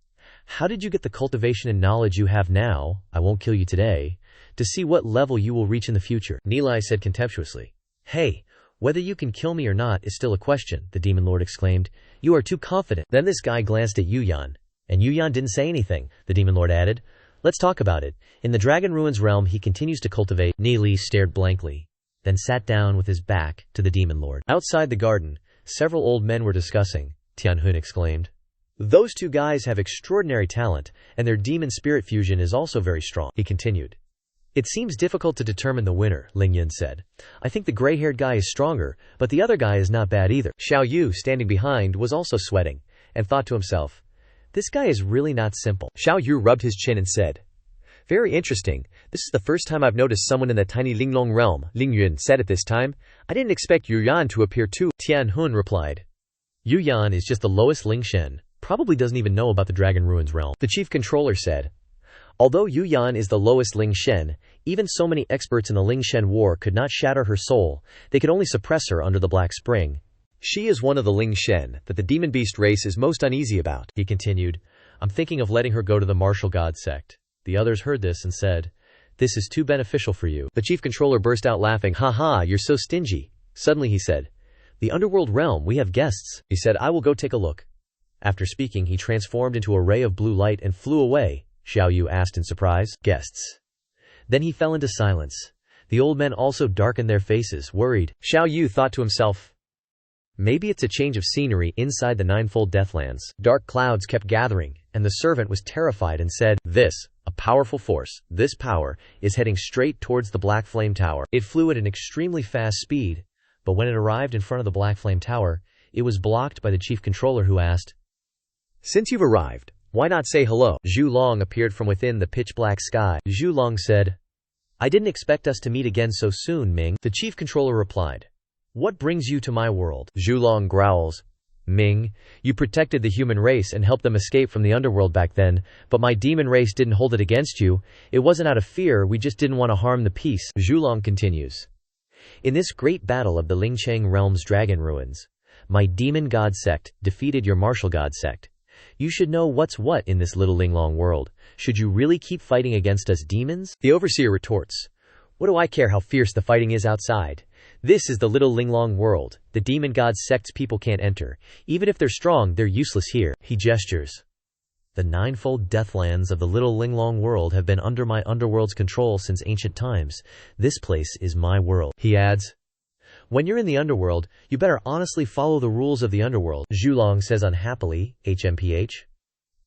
How did you get the cultivation and knowledge you have now? I won't kill you today, to see what level you will reach in the future." Nili said contemptuously, "Hey, whether you can kill me or not is still a question," the demon lord exclaimed. "You are too confident." Then this guy glanced at Yu Yan, and Yu Yan didn't say anything. The demon lord added, "Let's talk about it. In the Dragon Ruins realm he continues to cultivate." Nili stared blankly, then sat down with his back to the demon lord. Outside the garden, several old men were discussing. Tianhun exclaimed, "Those 2 guys have extraordinary talent, and their demon spirit fusion is also very strong." He continued, "It seems difficult to determine the winner," Ling Yin said. "I think the gray-haired guy is stronger, but the other guy is not bad either." Xiao Yu, standing behind, was also sweating, and thought to himself, "This guy is really not simple." Xiao Yu rubbed his chin and said, "Very interesting. This is the first time I've noticed someone in the tiny Linglong realm." Ling Yun said at this time, "I didn't expect Yu Yan to appear too." Tian Hun replied, "Yu Yan is just the lowest Ling Shen, probably doesn't even know about the Dragon Ruins realm." The chief controller said, "Although Yu Yan is the lowest Ling Shen, even so many experts in the Ling Shen war could not shatter her soul. They could only suppress her under the Black Spring. She is one of the Ling Shen that the demon beast race is most uneasy about." He continued, "I'm thinking of letting her go to the martial god sect." The others heard this and said, "This is too beneficial for you." The chief controller burst out laughing. "Ha ha, you're so stingy." Suddenly he said, "The underworld realm, we have guests." He said, "I will go take a look." After speaking, he transformed into a ray of blue light and flew away. Xiao Yu asked in surprise, "Guests?" Then he fell into silence. The old men also darkened their faces, worried. Xiao Yu thought to himself, maybe it's a change of scenery inside the Ninefold Deathlands. Dark clouds kept gathering, and the servant was terrified and said, "This, a powerful force, this power, is heading straight towards the Black Flame Tower." It flew at an extremely fast speed, but when it arrived in front of the Black Flame Tower, it was blocked by the chief controller, who asked, "Since you've arrived, why not say hello?" Zhu Long appeared from within the pitch-black sky. Zhu Long said, "I didn't expect us to meet again so soon, Ming." The chief controller replied, "What brings you to my world?" Zhu Long growls, "Ming, you protected the human race and helped them escape from the underworld back then, but my demon race didn't hold it against you. It wasn't out of fear, we just didn't want to harm the peace." Zhu Long continues, "In this great battle of the Lingcheng realm's dragon ruins, my demon god sect defeated your martial god sect. You should know what's what in this little Linglong world. Should you really keep fighting against us demons?" The overseer retorts, "What do I care how fierce the fighting is outside? This is the little Linglong world. The demon god sect's people can't enter. Even if they're strong, they're useless here." He gestures. "The Ninefold Deathlands of the little Linglong world have been under my underworld's control since ancient times. This place is my world." He adds, "When you're in the underworld, you better honestly follow the rules of the underworld." Zhu Long says unhappily, "HMPH?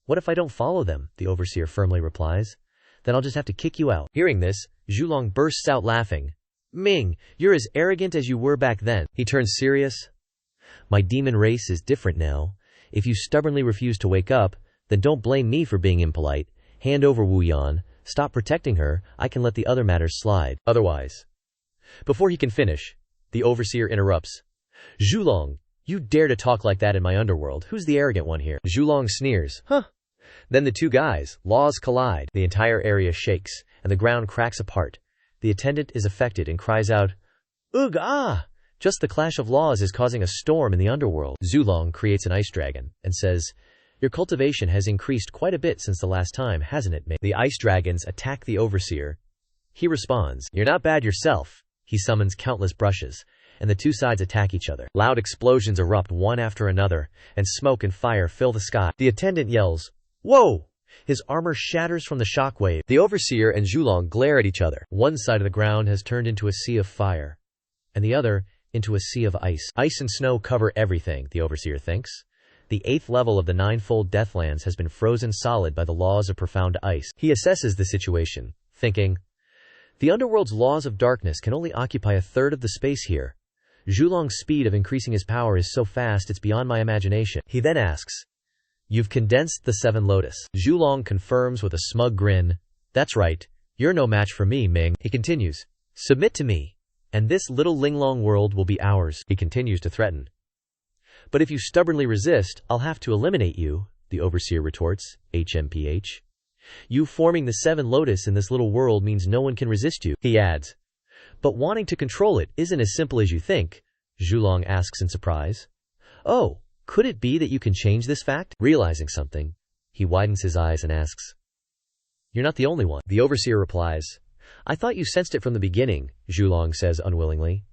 What if I don't follow them?" The overseer firmly replies, "Then I'll just have to kick you out." Hearing this, Zhu Long bursts out laughing. "Ming, you're as arrogant as you were back then." He turns serious. "My demon race is different now. If you stubbornly refuse to wake up, then don't blame me for being impolite. Hand over Wu Yan, stop protecting her, I can let the other matters slide. Otherwise. Before he can finish, the overseer interrupts. Zhulong, you dare to talk like that in my underworld. Who's the arrogant one here? Zhulong sneers. Huh. Then the two guys' laws collide. The entire area shakes, and the ground cracks apart. The attendant is affected and cries out, Ugh ah! Just the clash of laws is causing a storm in the underworld. Zhulong creates an ice dragon, and says, Your cultivation has increased quite a bit since the last time, hasn't it, mate? The ice dragons attack the overseer. He responds, You're not bad yourself. He summons countless brushes, and the two sides attack each other. Loud explosions erupt one after another, and smoke and fire fill the sky. The attendant yells, Whoa! His armor shatters from the shockwave. The overseer and Zhulong glare at each other. One side of the ground has turned into a sea of fire, and the other into a sea of ice. Ice and snow cover everything, the overseer thinks. The 8th level of the ninefold Deathlands has been frozen solid by the laws of profound ice. He assesses the situation, thinking, The underworld's laws of darkness can only occupy a third of the space here. Zhulong's speed of increasing his power is so fast it's beyond my imagination. He then asks, You've condensed the 7 lotus. Zhulong confirms with a smug grin, That's right, you're no match for me, Ming. He continues, Submit to me, and this little Linglong world will be ours. He continues to threaten. But if you stubbornly resist, I'll have to eliminate you, the overseer retorts, HMPH. You forming the 7 lotus in this little world means no one can resist you. He adds, But wanting to control it isn't as simple as you think, Zhulong asks in surprise. Oh, could it be that you can change this fact? Realizing something, he widens his eyes and asks, You're not the only one. The overseer replies, I thought you sensed it from the beginning, Zhulong says unwillingly.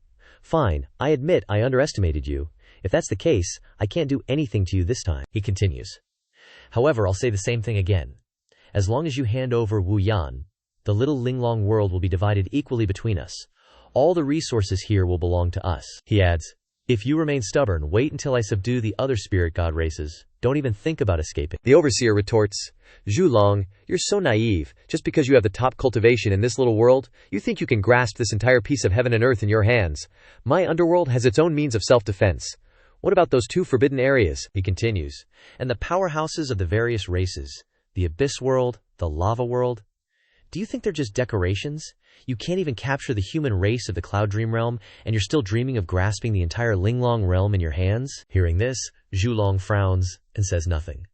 Fine, I admit I underestimated you. If that's the case, I can't do anything to you this time. He continues. However, I'll say the same thing again. As long as you hand over Wu Yan, the little Linglong world will be divided equally between us. All the resources here will belong to us. He adds, If you remain stubborn, wait until I subdue the other spirit god races. Don't even think about escaping. The overseer retorts, Zhulong, you're so naive. Just because you have the top cultivation in this little world, you think you can grasp this entire piece of heaven and earth in your hands. My underworld has its own means of self-defense. What about those 2 forbidden areas? He continues. And the powerhouses of the various races, the abyss world, the lava world. Do you think they're just decorations? You can't even capture the human race of the Cloud Dream realm, and you're still dreaming of grasping the entire Linglong realm in your hands? Hearing this, Zhulong frowns and says nothing.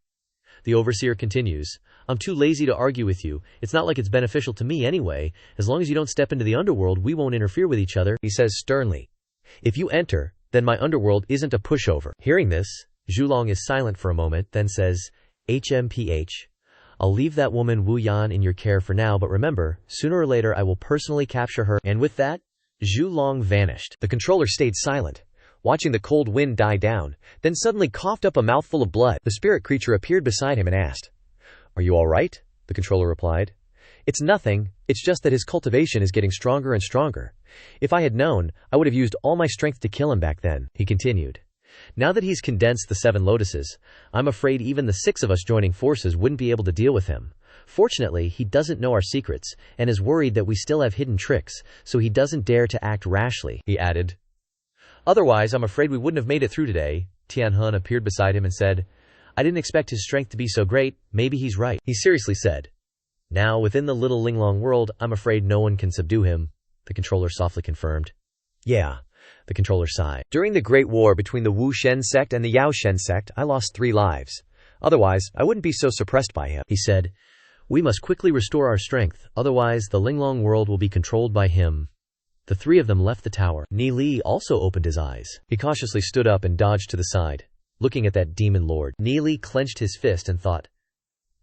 The overseer continues, I'm too lazy to argue with you. It's not like it's beneficial to me anyway. As long as you don't step into the underworld, we won't interfere with each other. He says sternly, If you enter, then my underworld isn't a pushover. Hearing this, Zhulong is silent for a moment, then says, HMPH. I'll leave that woman Wu Yan in your care for now, but remember, sooner or later I will personally capture her. And with that, Zhulong vanished. The controller stayed silent, watching the cold wind die down, then suddenly coughed up a mouthful of blood. The spirit creature appeared beside him and asked, Are you all right? The controller replied, It's nothing, it's just that his cultivation is getting stronger and stronger. If I had known, I would have used all my strength to kill him back then. He continued, Now that he's condensed the 7 lotuses, I'm afraid even the 6 of us joining forces wouldn't be able to deal with him. Fortunately, he doesn't know our secrets, and is worried that we still have hidden tricks, so he doesn't dare to act rashly, he added. Otherwise, I'm afraid we wouldn't have made it through today. Tianhun appeared beside him and said, I didn't expect his strength to be so great, maybe he's right. He seriously said, Now, within the little Linglong world, I'm afraid no one can subdue him, the controller softly confirmed. Yeah. The controller sighed. During the Great War between the Wu Shen sect and the Yao Shen sect, I lost 3 lives. Otherwise, I wouldn't be so suppressed by him. He said, We must quickly restore our strength, otherwise the Linglong world will be controlled by him. The 3 of them left the tower. Ni Li also opened his eyes. He cautiously stood up and dodged to the side, looking at that demon lord. Ni Li clenched his fist and thought,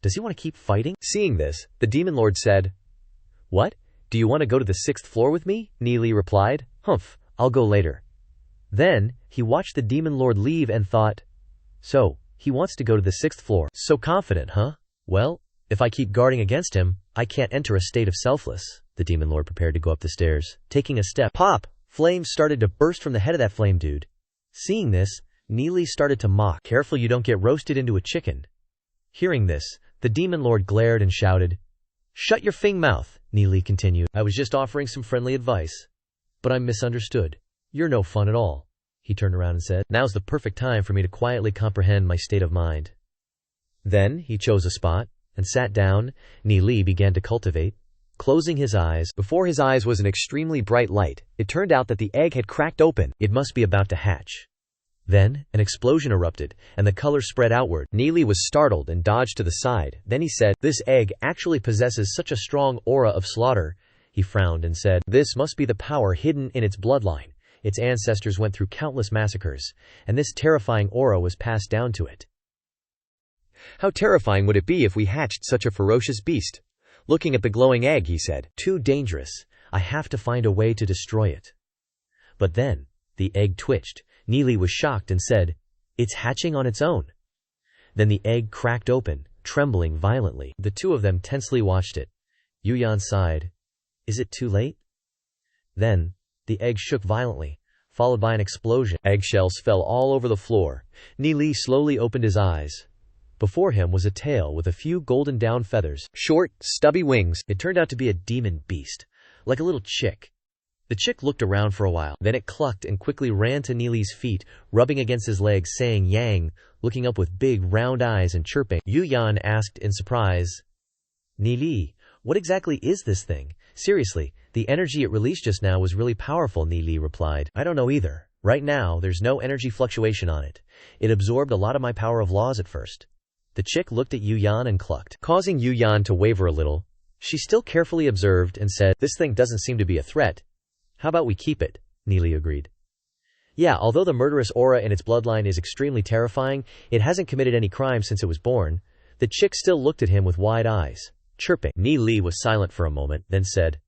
Does he want to keep fighting? Seeing this, the demon lord said, What? Do you want to go to the 6th floor with me? Ni Li replied, Humph. I'll go later. Then, he watched the demon lord leave and thought, So, he wants to go to the 6th floor. So confident, huh? Well, if I keep guarding against him, I can't enter a state of selfless. The demon lord prepared to go up the stairs. Taking a step, pop! Flames started to burst from the head of that flame dude. Seeing this, Ni Li started to mock. Careful you don't get roasted into a chicken. Hearing this, the demon lord glared and shouted, Shut your fing mouth, Ni Li continued. I was just offering some friendly advice. But I'm misunderstood. You're no fun at all. He turned around and said, Now's the perfect time for me to quietly comprehend my state of mind. Then, he chose a spot, and sat down. Ni Li began to cultivate, closing his eyes. Before his eyes was an extremely bright light. It turned out that the egg had cracked open. It must be about to hatch. Then, an explosion erupted, and the color spread outward. Ni Li was startled and dodged to the side. Then he said, "This egg actually possesses such a strong aura of slaughter." He frowned and said, "This must be the power hidden in its bloodline. Its ancestors went through countless massacres, and this terrifying aura was passed down to it." "How terrifying would it be if we hatched such a ferocious beast?" Looking at the glowing egg, he said, "Too dangerous. I have to find a way to destroy it." But then, the egg twitched. Ni Li was shocked and said, "It's hatching on its own." Then the egg cracked open, trembling violently. The two of them tensely watched it. Yu Yan sighed. "Is it too late?" Then, the egg shook violently, followed by an explosion. Eggshells fell all over the floor. Ni Li slowly opened his eyes. Before him was a tail with a few golden down feathers, short, stubby wings. It turned out to be a demon beast, like a little chick. The chick looked around for a while, then it clucked and quickly ran to Ni Li's feet, rubbing against his legs, saying "Yang," looking up with big round eyes and chirping. Yu Yan asked in surprise, "Ni Li, what exactly is this thing? Seriously, the energy it released just now was really powerful." Ni Li replied, "I don't know either. Right now, there's no energy fluctuation on it. It absorbed a lot of my power of laws at first." The chick looked at Yu Yan and clucked, causing Yu Yan to waver a little. She still carefully observed and said, "This thing doesn't seem to be a threat. How about we keep it?" Ni Li agreed. "Yeah, although the murderous aura in its bloodline is extremely terrifying, it hasn't committed any crime since it was born." The chick still looked at him with wide eyes, chirping. Ni Li was silent for a moment, then said,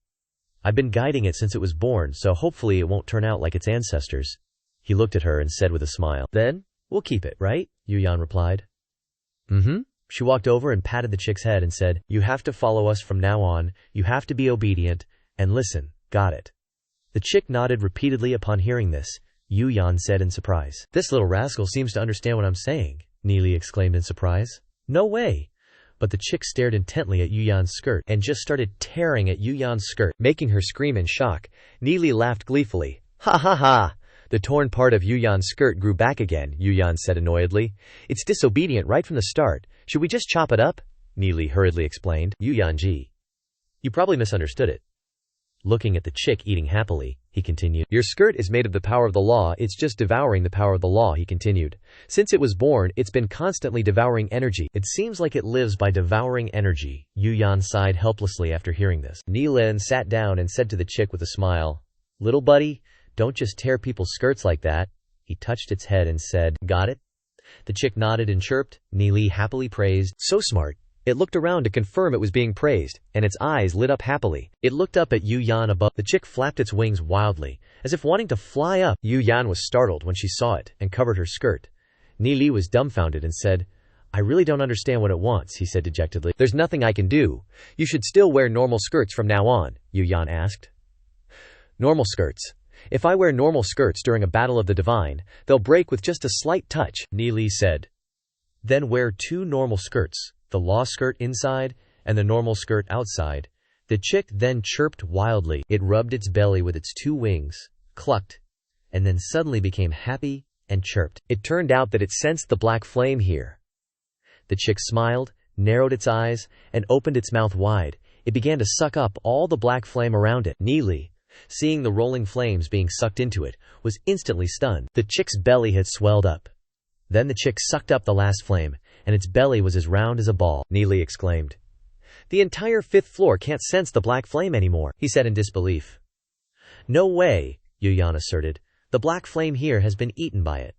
"I've been guiding it since it was born, so hopefully it won't turn out like its ancestors." He looked at her and said with a smile, "Then, we'll keep it, right?" Yu Yan replied. "Mm-hmm." She walked over and patted the chick's head and said, "You have to follow us from now on, you have to be obedient, and listen, got it?" The chick nodded repeatedly upon hearing this. Yu Yan said in surprise, "This little rascal seems to understand what I'm saying," Ni Li exclaimed in surprise. "No way." But the chick stared intently at Yu Yan's skirt and just started tearing at Yu Yan's skirt, making her scream in shock. Ni Li laughed gleefully. "Ha ha ha! The torn part of Yu Yan's skirt grew back again," Yu Yan said annoyedly. "It's disobedient right from the start. Should we just chop it up?" Ni Li hurriedly explained. "Yu Yanji, you probably misunderstood it." Looking at the chick eating happily, he continued, "Your skirt is made of the power of the law, it's just devouring the power of the law," he continued. "Since it was born, it's been constantly devouring energy. It seems like it lives by devouring energy." Yu Yan sighed helplessly after hearing this. Ni Lin sat down and said to the chick with a smile, "Little buddy, don't just tear people's skirts like that." He touched its head and said, "Got it?" The chick nodded and chirped. Ni Li happily praised, "So smart." It looked around to confirm it was being praised, and its eyes lit up happily. It looked up at Yu Yan above. The chick flapped its wings wildly, as if wanting to fly up. Yu Yan was startled when she saw it, and covered her skirt. Ni Li was dumbfounded and said, "I really don't understand what it wants," he said dejectedly. "There's nothing I can do. You should still wear normal skirts from now on," Yu Yan asked. "Normal skirts? If I wear normal skirts during a battle of the divine, they'll break with just a slight touch," Ni Li said. "Then wear two normal skirts, the law skirt inside and the normal skirt outside." The chick then chirped wildly. It rubbed its belly with its two wings, clucked, and then suddenly became happy and chirped. It turned out that it sensed the black flame here. The chick smiled, narrowed its eyes, and opened its mouth wide. It began to suck up all the black flame around it. Ni Li, seeing the rolling flames being sucked into it, was instantly stunned. The chick's belly had swelled up. Then the chick sucked up the last flame, and its belly was as round as a ball. Ni Li exclaimed, "The entire 5th floor can't sense the black flame anymore," he said in disbelief. "No way," Yu Yan asserted. "The black flame here has been eaten by it."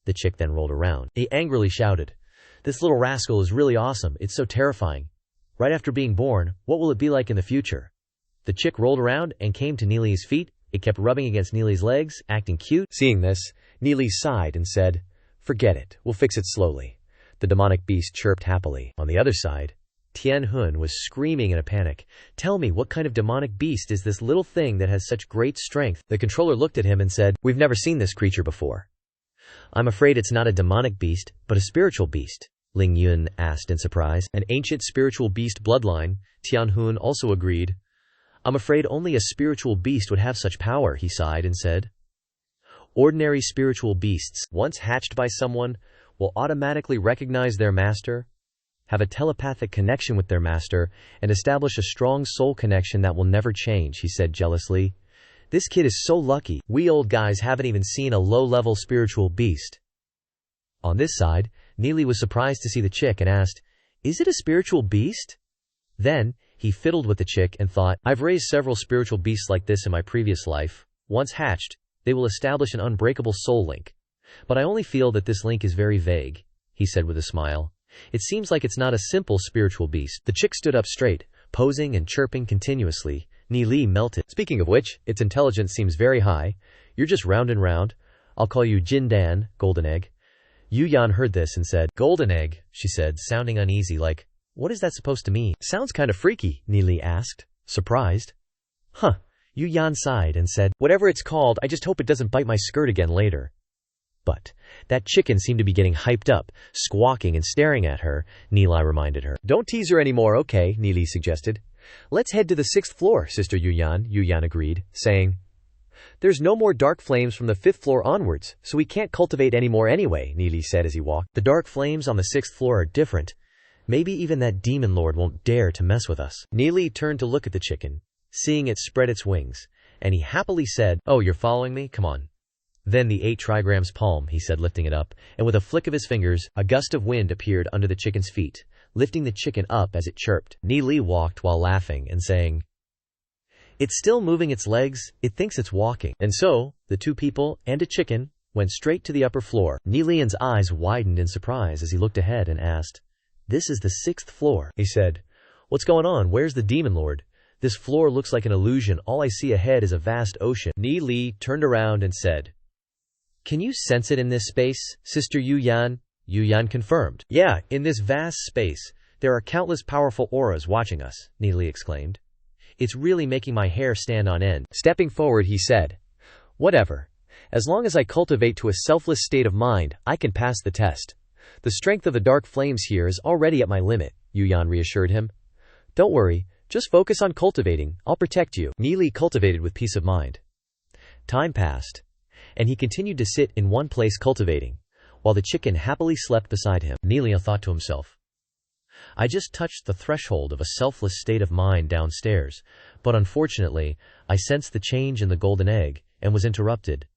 The chick then rolled around. He angrily shouted, "This little rascal is really awesome. It's so terrifying. Right after being born, what will it be like in the future?" The chick rolled around and came to Ni Li's feet. It kept rubbing against Ni Li's legs, acting cute. Seeing this, Ni Li sighed and said, "Forget it. We'll fix it slowly." The demonic beast chirped happily. On the other side, Tian Hun was screaming in a panic. "Tell me, what kind of demonic beast is this little thing that has such great strength?" The controller looked at him and said, "We've never seen this creature before." "I'm afraid it's not a demonic beast, but a spiritual beast," Ling Yun asked in surprise. "An ancient spiritual beast bloodline," Tian Hun also agreed. "I'm afraid only a spiritual beast would have such power," he sighed and said. "Ordinary spiritual beasts, once hatched by someone, will automatically recognize their master." have a telepathic connection with their master, and establish a strong soul connection that will never change, he said jealously. This kid is so lucky. We old guys haven't even seen a low-level spiritual beast. On this side, Neely was surprised to see the chick and asked, "Is it a spiritual beast?" Then, he fiddled with the chick and thought, "I've raised several spiritual beasts like this in my previous life. Once hatched, they will establish an unbreakable soul link. But I only feel that this link is very vague," he said with a smile. "It seems like it's not a simple spiritual beast." The chick stood up straight, posing and chirping continuously. Neely melted. "Speaking of which, its intelligence seems very high. You're just round and round. I'll call you Jindan, Golden Egg." Yuyan heard this and said, "Golden Egg," she said, sounding uneasy, like, "What is that supposed to mean?" "Sounds kind of freaky," Neely asked, surprised. "Huh." Yuyan sighed and said, "Whatever it's called, I just hope it doesn't bite my skirt again later." But that chicken seemed to be getting hyped up, squawking and staring at her, Neely reminded her. "Don't tease her anymore, okay," Neely suggested. "Let's head to the 6th floor, Sister Yuyan," Yuyan agreed, saying, "There's no more dark flames from the 5th floor onwards, so we can't cultivate any more anyway," Neely said as he walked. "The dark flames on the 6th floor are different. Maybe even that demon lord won't dare to mess with us." Neely turned to look at the chicken, seeing it spread its wings, and he happily said, "Oh, you're following me? Come on." "Then the 8 trigrams palm," he said, lifting it up, and with a flick of his fingers, a gust of wind appeared under the chicken's feet, lifting the chicken up as it chirped. Neely walked while laughing and saying, "It's still moving its legs, it thinks it's walking." And so, the 2 people and a chicken went straight to the upper floor. Neely's eyes widened in surprise as he looked ahead and asked, "This is the 6th floor," he said. "What's going on? Where's the demon lord? This floor looks like an illusion. All I see ahead is a vast ocean." Neely turned around and said, "Can you sense it in this space, Sister Yuyan?" Yuyan confirmed. "Yeah, in this vast space, there are countless powerful auras watching us," Neely exclaimed. "It's really making my hair stand on end." Stepping forward, he said, "Whatever. As long as I cultivate to a selfless state of mind, I can pass the test. The strength of the dark flames here is already at my limit," Yuyan reassured him. "Don't worry, just focus on cultivating. I'll protect you." Neely cultivated with peace of mind. Time passed, and he continued to sit in one place cultivating, while the chicken happily slept beside him. Neely thought to himself, "I just touched the threshold of a selfless state of mind downstairs, but unfortunately, I sensed the change in the golden egg, and was interrupted.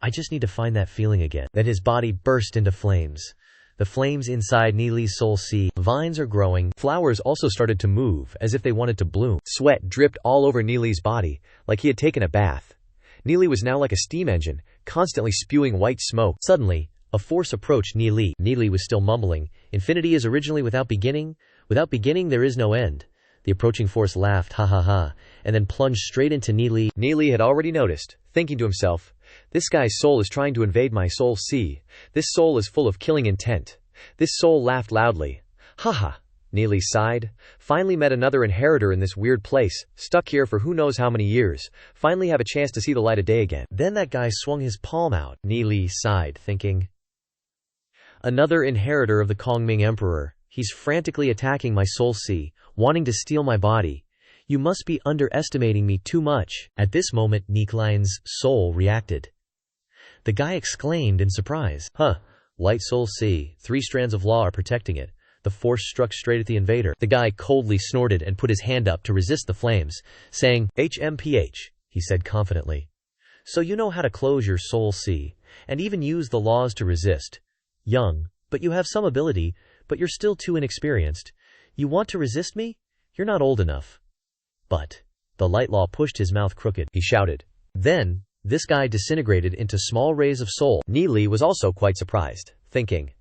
I just need to find that feeling again." Then his body burst into flames. The flames inside Neely's soul sea. Vines are growing. Flowers also started to move, as if they wanted to bloom. Sweat dripped all over Neely's body, like he had taken a bath. Neely was now like a steam engine, constantly spewing white smoke. Suddenly, a force approached Neely. Neely was still mumbling, "Infinity is originally without beginning. Without beginning there is no end." The approaching force laughed, "Ha ha ha," and then plunged straight into Neely. Neely had already noticed, thinking to himself, "This guy's soul is trying to invade my soul sea. This soul is full of killing intent." This soul laughed loudly. "Ha ha." Neely sighed. "Finally met another inheritor in this weird place, stuck here for who knows how many years. Finally have a chance to see the light of day again." Then that guy swung his palm out. Neely sighed, thinking, "Another inheritor of the Kongming Emperor. He's frantically attacking my soul sea, wanting to steal my body. You must be underestimating me too much." At this moment, Neely's soul reacted. The guy exclaimed in surprise, "Huh, light soul sea, 3 strands of law are protecting it." The force struck straight at the invader. The guy coldly snorted and put his hand up to resist the flames, saying, "HMPH," he said confidently. "So you know how to close your soul sea, and even use the laws to resist. Young, but you have some ability, but you're still too inexperienced. You want to resist me? You're not old enough." "But," the light law pushed his mouth crooked, he shouted. Then, this guy disintegrated into small rays of soul. Neely was also quite surprised, thinking,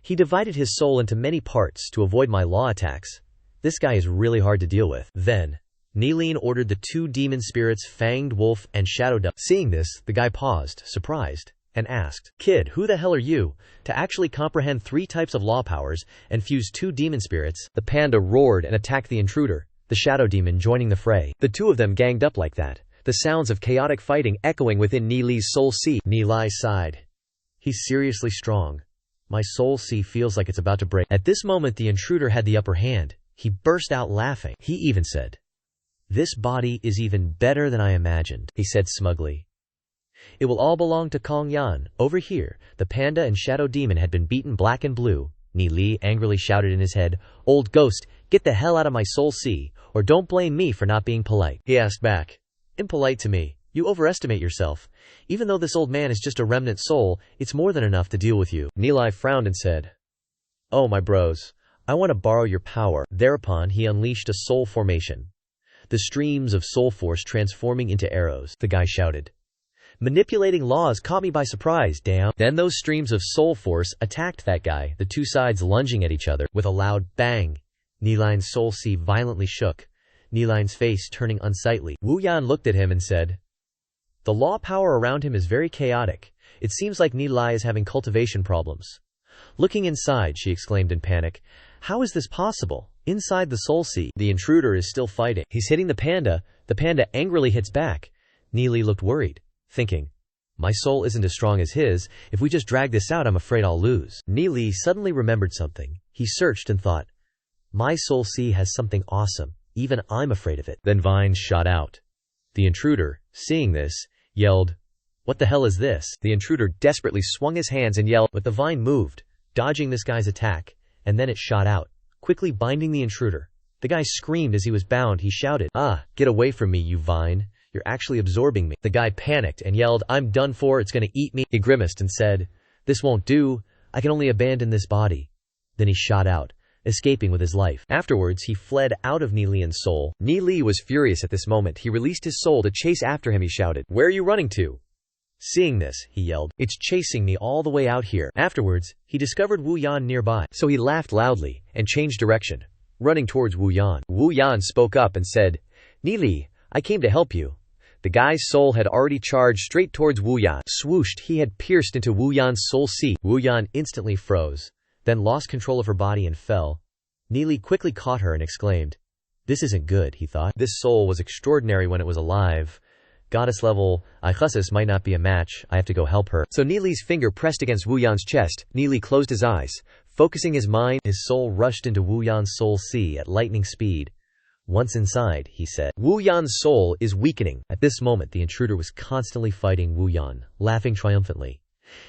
"He divided his soul into many parts to avoid my law attacks. This guy is really hard to deal with." Then, Neely ordered the 2 demon spirits Fanged Wolf and Shadow Dove. Seeing this, the guy paused, surprised, and asked, "Kid, who the hell are you, to actually comprehend 3 types of law powers and fuse 2 demon spirits?" The panda roared and attacked the intruder, the shadow demon joining the fray. The 2 of them ganged up like that, the sounds of chaotic fighting echoing within Neely's soul sea. Neely sighed. "He's seriously strong. My soul sea feels like it's about to break." At this moment the intruder had the upper hand. He burst out laughing. He even said, "This body is even better than I imagined," he said smugly. "It will all belong to Kong Yan. Over here, the panda and shadow demon had been beaten black and blue, Ni Li angrily shouted in his head. Old ghost, get the hell out of my soul sea, or don't blame me for not being polite. He asked back. Impolite to me? You overestimate yourself. Even though this old man is just a remnant soul, it's more than enough to deal with you. Ni Li frowned and said, Oh my bros, I want to borrow your power. Thereupon he unleashed a soul formation. The streams of soul force transforming into arrows, the guy shouted. Manipulating laws caught me by surprise, damn. Then those streams of soul force attacked that guy, the two sides lunging at each other. With a loud bang, Ni Li's soul sea violently shook, Ni Li's face turning unsightly. Wu Yan looked at him and said, The law power around him is very chaotic. It seems like Ni Li is having cultivation problems. Looking inside, she exclaimed in panic, How is this possible? Inside the soul sea, the intruder is still fighting. He's hitting the panda angrily hits back. Ni Li looked worried, thinking, My soul isn't as strong as his. If we just drag this out, I'm afraid I'll lose. Ni Li suddenly remembered something. He searched and thought, My soul sea has something awesome. Even I'm afraid of it. Then vines shot out. The intruder, seeing this, yelled, What the hell is this? The intruder desperately swung his hands and yelled, but the vine moved, dodging this guy's attack, and then it shot out, quickly binding the intruder. The guy screamed as he was bound. He shouted, Get away from me, you vine. You're actually absorbing me. The guy panicked and yelled, I'm done for, it's gonna eat me. He grimaced and said, This won't do. I can only abandon this body. Then he shot out, escaping with his life. Afterwards, he fled out of Ni Li's soul. Ni Li was furious at this moment. He released his soul to chase after him. He shouted, Where are you running to? Seeing this, he yelled, It's chasing me all the way out here. Afterwards, he discovered Wu Yan nearby, so he laughed loudly and changed direction, running towards Wu Yan. Wu Yan spoke up and said, Ni Li, I came to help you. The guy's soul had already charged straight towards Wu Yan. Swooshed, he had pierced into Wu Yan's soul sea. Wu Yan instantly froze, then lost control of her body and fell. Ni Li quickly caught her and exclaimed, This isn't good, he thought. This soul was extraordinary when it was alive. Goddess level, Ichussis might not be a match. I have to go help her. So Ni Li's finger pressed against Wu Yan's chest. Ni Li closed his eyes, focusing his mind. His soul rushed into Wu Yan's soul sea at lightning speed. Once inside, he said, Wu Yan's soul is weakening. At this moment, the intruder was constantly fighting Wu Yan, laughing triumphantly.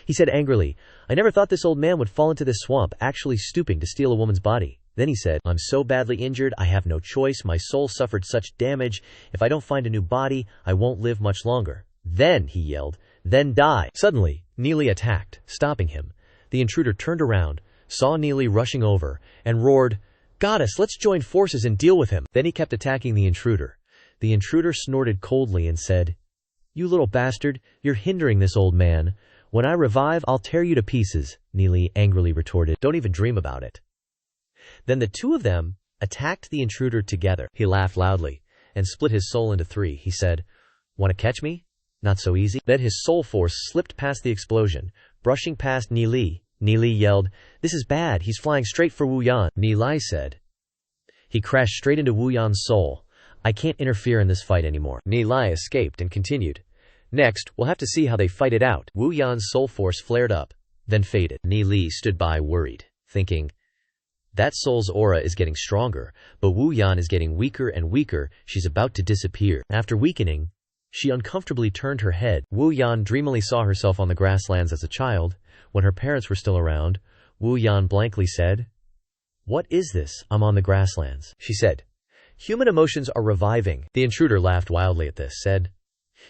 He said angrily, I never thought this old man would fall into this swamp, actually stooping to steal a woman's body. Then he said, I'm so badly injured, I have no choice. My soul suffered such damage. If I don't find a new body, I won't live much longer. Then, he yelled, then die. Suddenly, Ni Li attacked, stopping him. The intruder turned around, saw Ni Li rushing over, and roared, Goddess, let's join forces and deal with him. Then he kept attacking the intruder. The intruder snorted coldly and said, You little bastard, you're hindering this old man. When I revive, I'll tear you to pieces, Ni Li angrily retorted. Don't even dream about it. Then the two of them attacked the intruder together. He laughed loudly and split his soul into three. He said, Want to catch me? Not so easy. Then his soul force slipped past the explosion, brushing past Ni Li. Ni Li yelled, This is bad. He's flying straight for Wu Yan. Ni Li said, He crashed straight into Wu Yan's soul. I can't interfere in this fight anymore. Ni Li escaped and continued. Next, we'll have to see how they fight it out. Wu Yan's soul force flared up, then faded. Ni Li stood by worried, thinking, That soul's aura is getting stronger, but Wu Yan is getting weaker and weaker. She's about to disappear. After weakening, she uncomfortably turned her head. Wu Yan dreamily saw herself on the grasslands as a child. When her parents were still around, Wu Yan blankly said, What is this? I'm on the grasslands. She said, Human emotions are reviving. The intruder laughed wildly at this, said,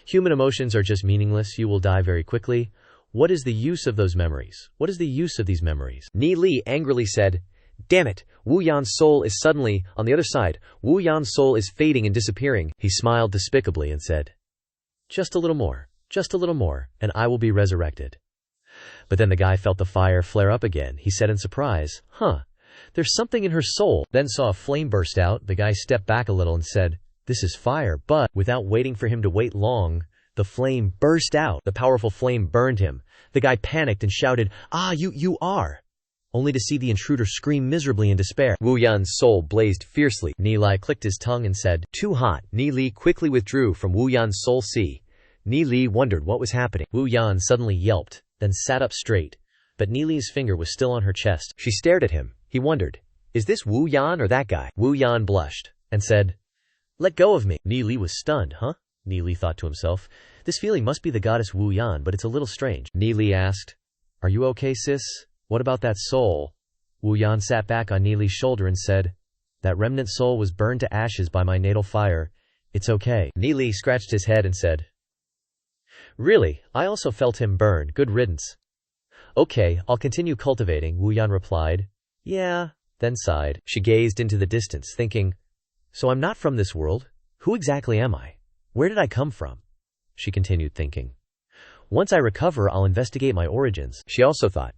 Human emotions are just meaningless. You will die very quickly. What is the use of those memories? What is the use of these memories? Ni Li angrily said, Damn it, Wu Yan's soul is suddenly, on the other side, Wu Yan's soul is fading and disappearing. He smiled despicably and said, Just a little more, and I will be resurrected. But then the guy felt the fire flare up again. He said in surprise, There's something in her soul. Then saw a flame burst out. The guy stepped back a little and said, This is fire. But without waiting for him to wait long, the flame burst out. The powerful flame burned him. The guy panicked and shouted, You are! Only to see the intruder scream miserably in despair. Wu Yan's soul blazed fiercely. Ni Li clicked his tongue and said, Too hot. Ni Li quickly withdrew from Wu Yan's soul sea. Ni Li wondered what was happening. Wu Yan suddenly yelped, then sat up straight, but Ni Li's finger was still on her chest. She stared at him. He wondered, Is this Wu Yan or that guy? Wu Yan blushed and said, Let go of me. Ni Li was stunned. Ni Li thought to himself, This feeling must be the goddess Wu Yan, but it's a little strange. Ni Li asked, Are you okay, sis? What about that soul? Wu Yan sat back on Nili's shoulder and said, "That remnant soul was burned to ashes by my natal fire. It's okay." Nili scratched his head and said, "Really, I also felt him burn. Good riddance." "Okay, I'll continue cultivating," Wu Yan replied. "Yeah," then sighed. She gazed into the distance, thinking, "So I'm not from this world? Who exactly am I? Where did I come from?" She continued thinking, "Once I recover, I'll investigate my origins." She also thought,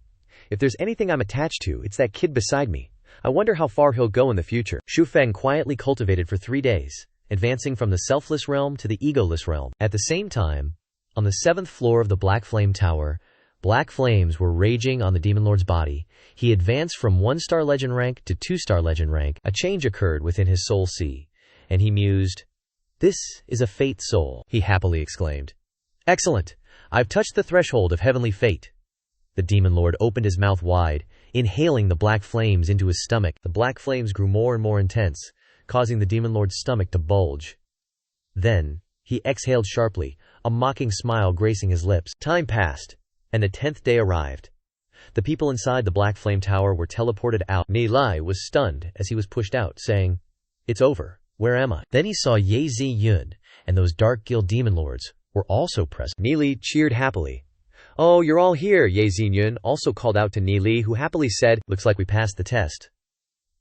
"If there's anything I'm attached to, it's that kid beside me. I wonder how far he'll go in the future." Xu Feng quietly cultivated for 3 days, advancing from the selfless realm to the egoless realm. At the same time, on the 7th floor of the Black Flame Tower, black flames were raging on the Demon Lord's body. He advanced from 1-star legend rank to 2-star legend rank. A change occurred within his soul sea, and he mused, "This is a fate soul," he happily exclaimed. "Excellent! I've touched the threshold of heavenly fate." The Demon Lord opened his mouth wide, inhaling the black flames into his stomach. The black flames grew more and more intense, causing the Demon Lord's stomach to bulge. Then, he exhaled sharply, a mocking smile gracing his lips. Time passed, and the 10th day arrived. The people inside the Black Flame Tower were teleported out. Nili was stunned as he was pushed out, saying, "It's over. Where am I?" Then he saw Ye Zi Yun, and those dark guild demon lords were also present. Nili cheered happily. "Oh, you're all here," Ye Zi Yun also called out to Nili, who happily said, "Looks like we passed the test."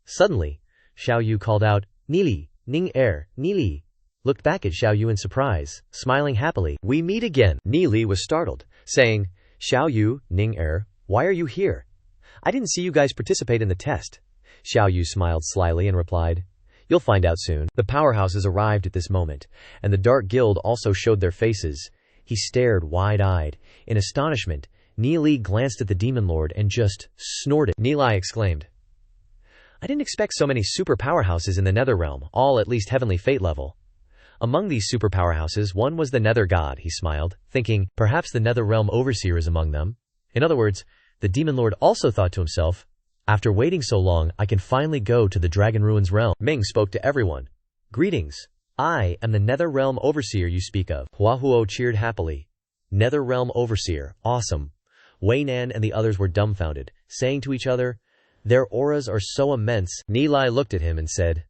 Suddenly, Xiao Yu called out, "Nili, Ning Er, Nili," looked back at Xiao Yu in surprise, smiling happily. "We meet again." Nili was startled, saying, "Xiao Yu, Ning Er, why are you here? I didn't see you guys participate in the test." Xiao Yu smiled slyly and replied, "You'll find out soon." The powerhouses arrived at this moment, and the Dark Guild also showed their faces. He stared wide-eyed. In astonishment, Nili glanced at the Demon Lord and just snorted. Nili exclaimed, "I didn't expect so many super powerhouses in the Nether Realm, all at least heavenly fate level." Among these super powerhouses, one was the Nether God, he smiled, thinking, perhaps the Nether Realm Overseer is among them. In other words, the Demon Lord also thought to himself, "After waiting so long, I can finally go to the Dragon Ruins realm." Ming spoke to everyone. "Greetings. I am the Nether Realm Overseer you speak of." Huahuo cheered happily. Nether Realm Overseer, awesome. Wei Nan and the others were dumbfounded, saying to each other, "Their auras are so immense." Nili looked at him and said,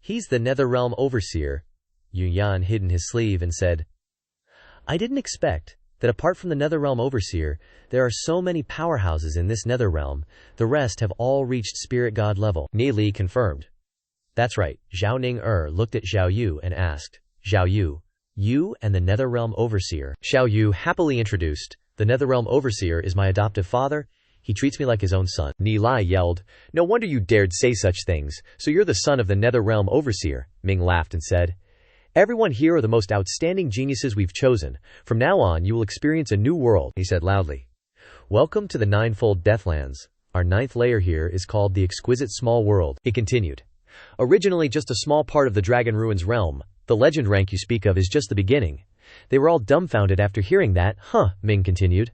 "He's the Nether Realm Overseer." Yu Yan hid in his sleeve and said, "I didn't expect that apart from the Nether Realm Overseer, there are so many powerhouses in this Nether Realm. The rest have all reached Spirit God level." Nili confirmed. "That's right." Zhao Ning looked at Xiao Yu and asked, "Xiao Yu, you and the Nether Realm Overseer?" Xiao Yu happily introduced, "The Nether Realm Overseer is my adoptive father. He treats me like his own son." Nili yelled, "No wonder you dared say such things. So you're the son of the Nether Realm Overseer." Ming laughed and said, "Everyone here are the most outstanding geniuses we've chosen. From now on, you will experience a new world," he said loudly. "Welcome to the Ninefold Deathlands. Our 9th layer here is called the Exquisite Small World," he continued. "Originally just a small part of the Dragon Ruins realm, the legend rank you speak of is just the beginning." They were all dumbfounded after hearing that. Ming continued.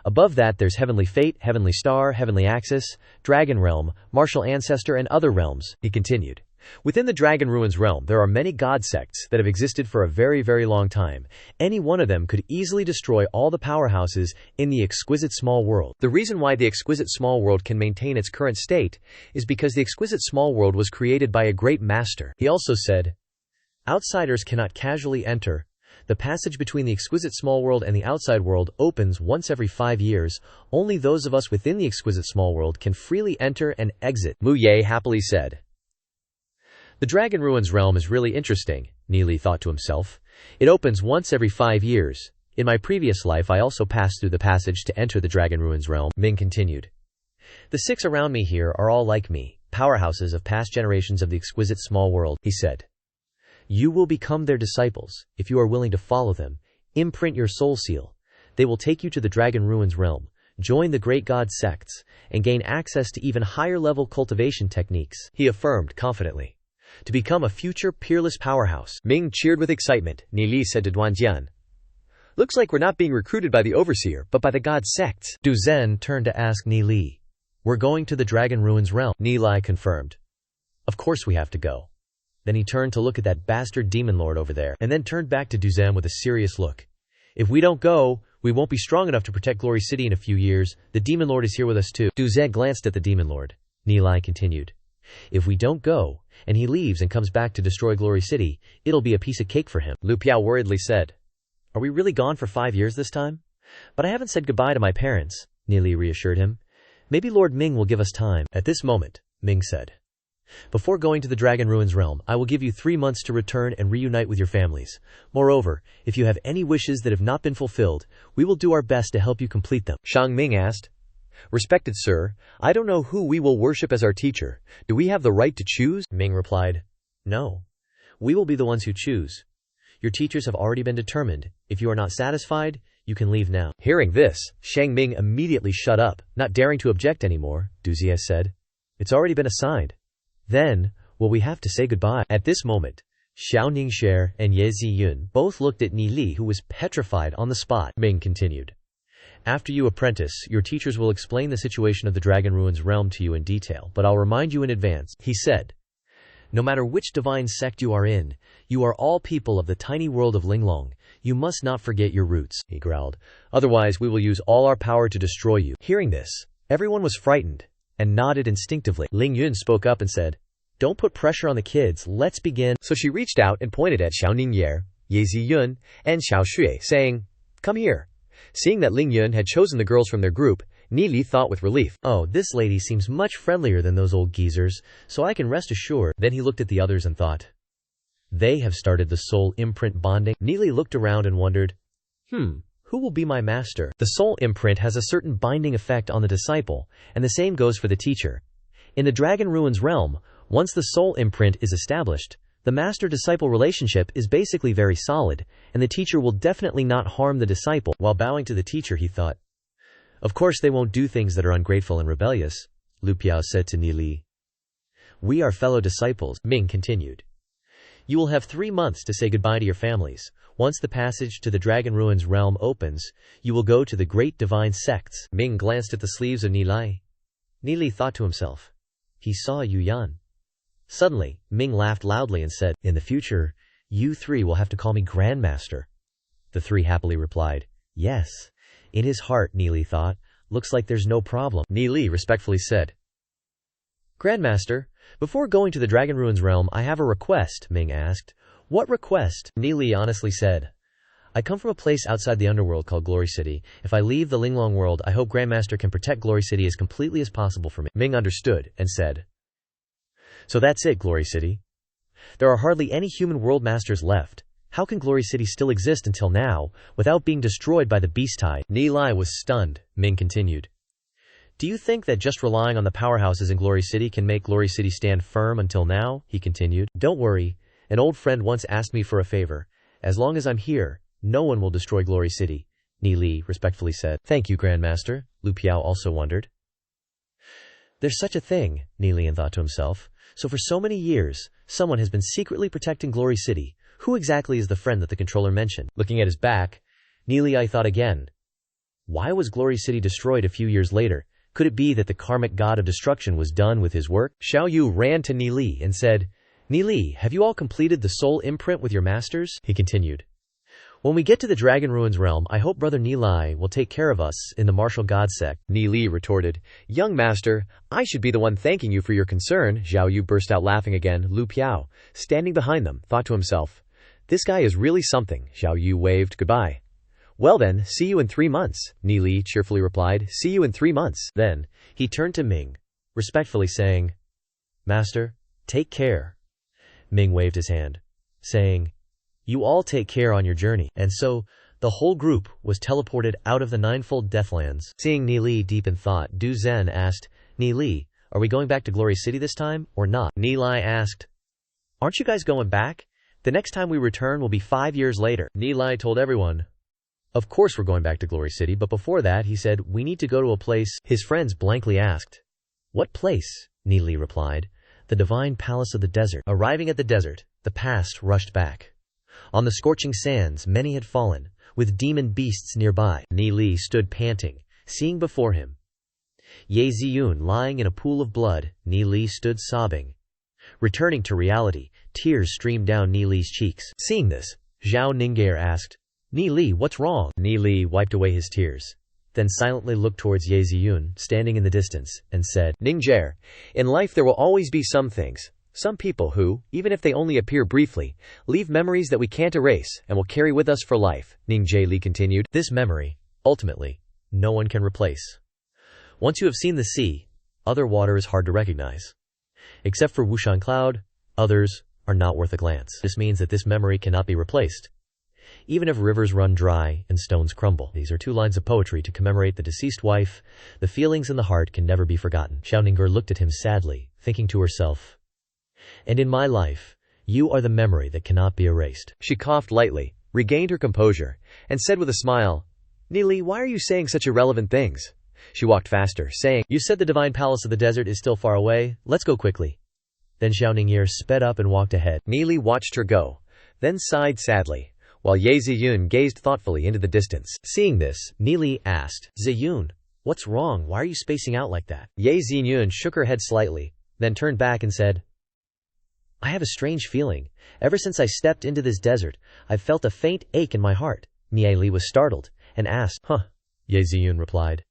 "Above that there's Heavenly Fate, Heavenly Star, Heavenly Axis, Dragon Realm, Martial Ancestor and other realms," he continued. "Within the Dragon Ruins realm, there are many god sects that have existed for a very, very long time. Any one of them could easily destroy all the powerhouses in the Exquisite Small World. The reason why the Exquisite Small World can maintain its current state is because the Exquisite Small World was created by a great master." He also said, "Outsiders cannot casually enter. The passage between the Exquisite Small World and the outside world opens once every 5 years. Only those of us within the Exquisite Small World can freely enter and exit," Mu Ye happily said. "The Dragon Ruins realm is really interesting," Nili thought to himself. "It opens once every 5 years. In my previous life I also passed through the passage to enter the Dragon Ruins realm." Ming continued. "The 6 around me here are all like me, powerhouses of past generations of the Exquisite Small World," he said. "You will become their disciples, if you are willing to follow them. Imprint your soul seal. They will take you to the Dragon Ruins realm, join the great god sects, and gain access to even higher level cultivation techniques," he affirmed confidently. "To become a future peerless powerhouse." Ming cheered with excitement. Nili said to Duanjian, "Looks like we're not being recruited by the Overseer, but by the god sects." Du Zhen turned to ask Nili, "We're going to the Dragon Ruins realm?" Nili confirmed. "Of course we have to go." Then he turned to look at that bastard demon lord over there, and then turned back to Du Zhen with a serious look. "If we don't go, We won't be strong enough to protect Glory City in a few years. The Demon Lord is here with us too. Du Zhe glanced at the Demon Lord. Nilai continued. If we don't go, and he leaves and comes back to destroy Glory City, it'll be a piece of cake for him. Lu Piao worriedly said. Are we really gone for 5 years this time? But I haven't said goodbye to my parents, Nili reassured him. Maybe Lord Ming will give us time. At this moment, Ming said. Before going to the Dragon Ruins realm, I will give you 3 months to return and reunite with your families. Moreover, if you have any wishes that have not been fulfilled, we will do our best to help you complete them. Shang Ming asked. Respected sir, I don't know who we will worship as our teacher. Do we have the right to choose? Ming replied. No. We will be the ones who choose. Your teachers have already been determined. If you are not satisfied, you can leave now. Hearing this, Shang Ming immediately shut up, not daring to object anymore. Du Zhe said. It's already been assigned. Then, will we have to say goodbye? At this moment, Xiao Ningxie and Ye Ziyun both looked at Ni Li, who was petrified on the spot. Ming continued. After you apprentice, your teachers will explain the situation of the Dragon Ruins realm to you in detail, but I'll remind you in advance, he said. No matter which divine sect you are in, you are all people of the tiny world of Linglong. You must not forget your roots, he growled. Otherwise, we will use all our power to destroy you. Hearing this, everyone was frightened and nodded instinctively. Ling Yun spoke up and said, Don't put pressure on the kids, let's begin. So she reached out and pointed at Xiao Ningye, Ye Ziyun, and Xiao Shui, saying, Come here. Seeing that Ling Yun had chosen the girls from their group, Ni Li thought with relief, Oh, this lady seems much friendlier than those old geezers, so I can rest assured. Then he looked at the others and thought, They have started the soul imprint bonding. Ni Li looked around and wondered, Who will be my master? The soul imprint has a certain binding effect on the disciple, and the same goes for the teacher. In the Dragon Ruins realm, once the soul imprint is established, the master-disciple relationship is basically very solid, and the teacher will definitely not harm the disciple. While bowing to the teacher, he thought, Of course they won't do things that are ungrateful and rebellious, Lu Piao said to Ni Li. We are fellow disciples, Ming continued. You will have 3 months to say goodbye to your families. Once the passage to the Dragon Ruins realm opens, you will go to the great divine sects. Ming glanced at the sleeves of Ni Li. Ni Li thought to himself. He saw Yu Yan. Suddenly, Ming laughed loudly and said, In the future, you 3 will have to call me Grandmaster. The 3 happily replied, Yes. In his heart, Ni Li thought, looks like there's no problem. Ni Li respectfully said, Grandmaster, before going to the Dragon Ruins realm, I have a request, Ming asked. What request? Ni Li honestly said. I come from a place outside the underworld called Glory City. If I leave the Linglong world, I hope Grandmaster can protect Glory City as completely as possible for me. Ming understood and said, So that's it, Glory City. There are hardly any human world masters left. How can Glory City still exist until now, without being destroyed by the beast tide? Ni Li was stunned, Ming continued. Do you think that just relying on the powerhouses in Glory City can make Glory City stand firm until now? He continued. Don't worry. An old friend once asked me for a favor. As long as I'm here, no one will destroy Glory City, Ni Li respectfully said. Thank you, Grandmaster, Lu Piao also wondered. There's such a thing, Ni Li thought to himself. So for so many years, someone has been secretly protecting Glory City. Who exactly is the friend that the controller mentioned? Looking at his back, Ni Li thought again. Why was Glory City destroyed a few years later? Could it be that the karmic god of destruction was done with his work? Xiao Yu ran to Ni Li and said, Ni Li, have you all completed the soul imprint with your masters? He continued. When we get to the Dragon Ruins realm, I hope Brother Ni Li will take care of us in the martial god sect. Ni Li retorted, Young master, I should be the one thanking you for your concern. Xiao Yu burst out laughing again. Lu Piao, standing behind them, thought to himself, This guy is really something. Xiao Yu waved goodbye. Well then, see you in 3 months, Ni Li cheerfully replied. See you in 3 months. Then, he turned to Ming, respectfully saying, Master, take care. Ming waved his hand, saying, You all take care on your journey. And so, the whole group was teleported out of the Ninefold Deathlands. Seeing Ni Li deep in thought, Du Zhen asked, Ni Li, are we going back to Glory City this time, or not? Ni Li asked, Aren't you guys going back? The next time we return will be 5 years later. Ni Li told everyone, Of course we're going back to Glory City, but before that, he said, we need to go to a place. His friends blankly asked, What place? Ni Li replied, The Divine Palace of the Desert. Arriving at the desert, the past rushed back. On the scorching sands, many had fallen, with demon beasts nearby. Ni Li stood panting, seeing before him Ye Ziyun lying in a pool of blood. Ni Li stood sobbing. Returning to reality, tears streamed down Ni Li's cheeks. Seeing this, Zhao Ninggair asked, Ni Li, what's wrong? Ni Li wiped away his tears, then silently looked towards Ye Ziyun, standing in the distance, and said, Ningxie, in life there will always be some things, some people who, even if they only appear briefly, leave memories that we can't erase and will carry with us for life, Ningxie Li continued. This memory, ultimately, no one can replace. Once you have seen the sea, other water is hard to recognize. Except for Wushan Cloud, others are not worth a glance. This means that this memory cannot be replaced. Even if rivers run dry and stones crumble. These are 2 lines of poetry to commemorate the deceased wife. The feelings in the heart can never be forgotten. Xiao Ning'er looked at him sadly, thinking to herself, and in my life, you are the memory that cannot be erased. She coughed lightly, regained her composure, and said with a smile, Ni Li, why are you saying such irrelevant things? She walked faster, saying, You said the divine palace of the desert is still far away. Let's go quickly. Then Xiao Ning'er sped up and walked ahead. Ni Li watched her go, then sighed sadly, while Ye Ziyun gazed thoughtfully into the distance. Seeing this, Ni Li asked, Ziyun, what's wrong? Why are you spacing out like that? Ye Ziyun shook her head slightly, then turned back and said, I have a strange feeling. Ever since I stepped into this desert, I've felt a faint ache in my heart. Ni Li was startled, and asked, Huh? Ye Ziyun replied,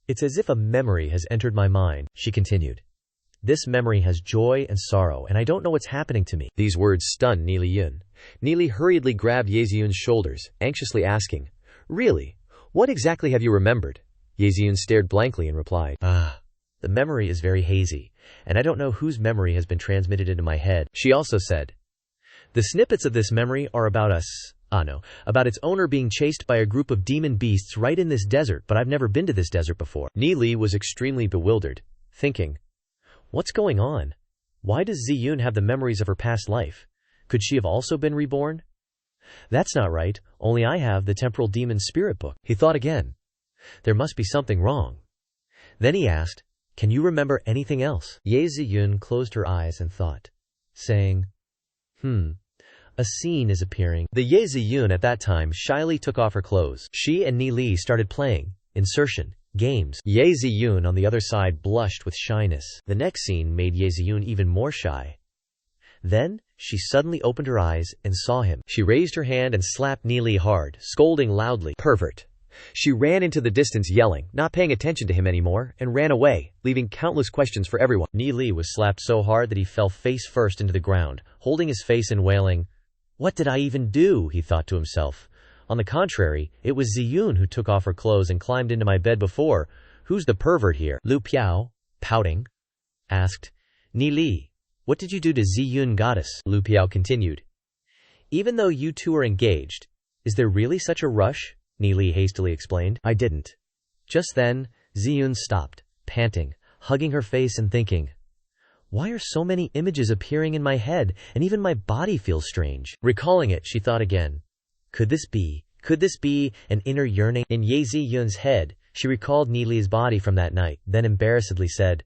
It's as if a memory has entered my mind. She continued, This memory has joy and sorrow, and I don't know what's happening to me. These words stunned Ni Li Yun. Ni Li hurriedly grabbed Ye Ziyun's shoulders, anxiously asking, Really? What exactly have you remembered? Ye Ziyun stared blankly and replied, The memory is very hazy, and I don't know whose memory has been transmitted into my head. She also said, The snippets of this memory are about about its owner being chased by a group of demon beasts right in this desert, but I've never been to this desert before. Ni Li was extremely bewildered, thinking, What's going on? Why does Ziyun have the memories of her past life? Could she have also been reborn? That's not right, only I have the temporal demon spirit book. He thought again. There must be something wrong. Then he asked, Can you remember anything else? Ye Ziyun closed her eyes and thought, saying, A scene is appearing. The Ye Ziyun at that time shyly took off her clothes. She and Ni Li started playing insertion games. Ye Ziyun on the other side blushed with shyness. The next scene made Ye Ziyun even more shy. Then, she suddenly opened her eyes and saw him. She raised her hand and slapped Ni Li hard, scolding loudly, Pervert. She ran into the distance yelling, not paying attention to him anymore, and ran away, leaving countless questions for everyone. Ni Li was slapped so hard that he fell face first into the ground, holding his face and wailing, What did I even do? He thought to himself. On the contrary, it was Ziyun who took off her clothes and climbed into my bed before. Who's the pervert here? Lu Piao, pouting, asked, Ni Li, what did you do to Ziyun goddess? Lu Piao continued, Even though you two are engaged, is there really such a rush? Ni Li hastily explained, I didn't. Just then, Ziyun stopped, panting, hugging her face and thinking, Why are so many images appearing in my head, and even my body feels strange? Recalling it, she thought again, Could this be an inner yearning? In Ye Ziyun's head, she recalled Ni Li's body from that night, then embarrassedly said,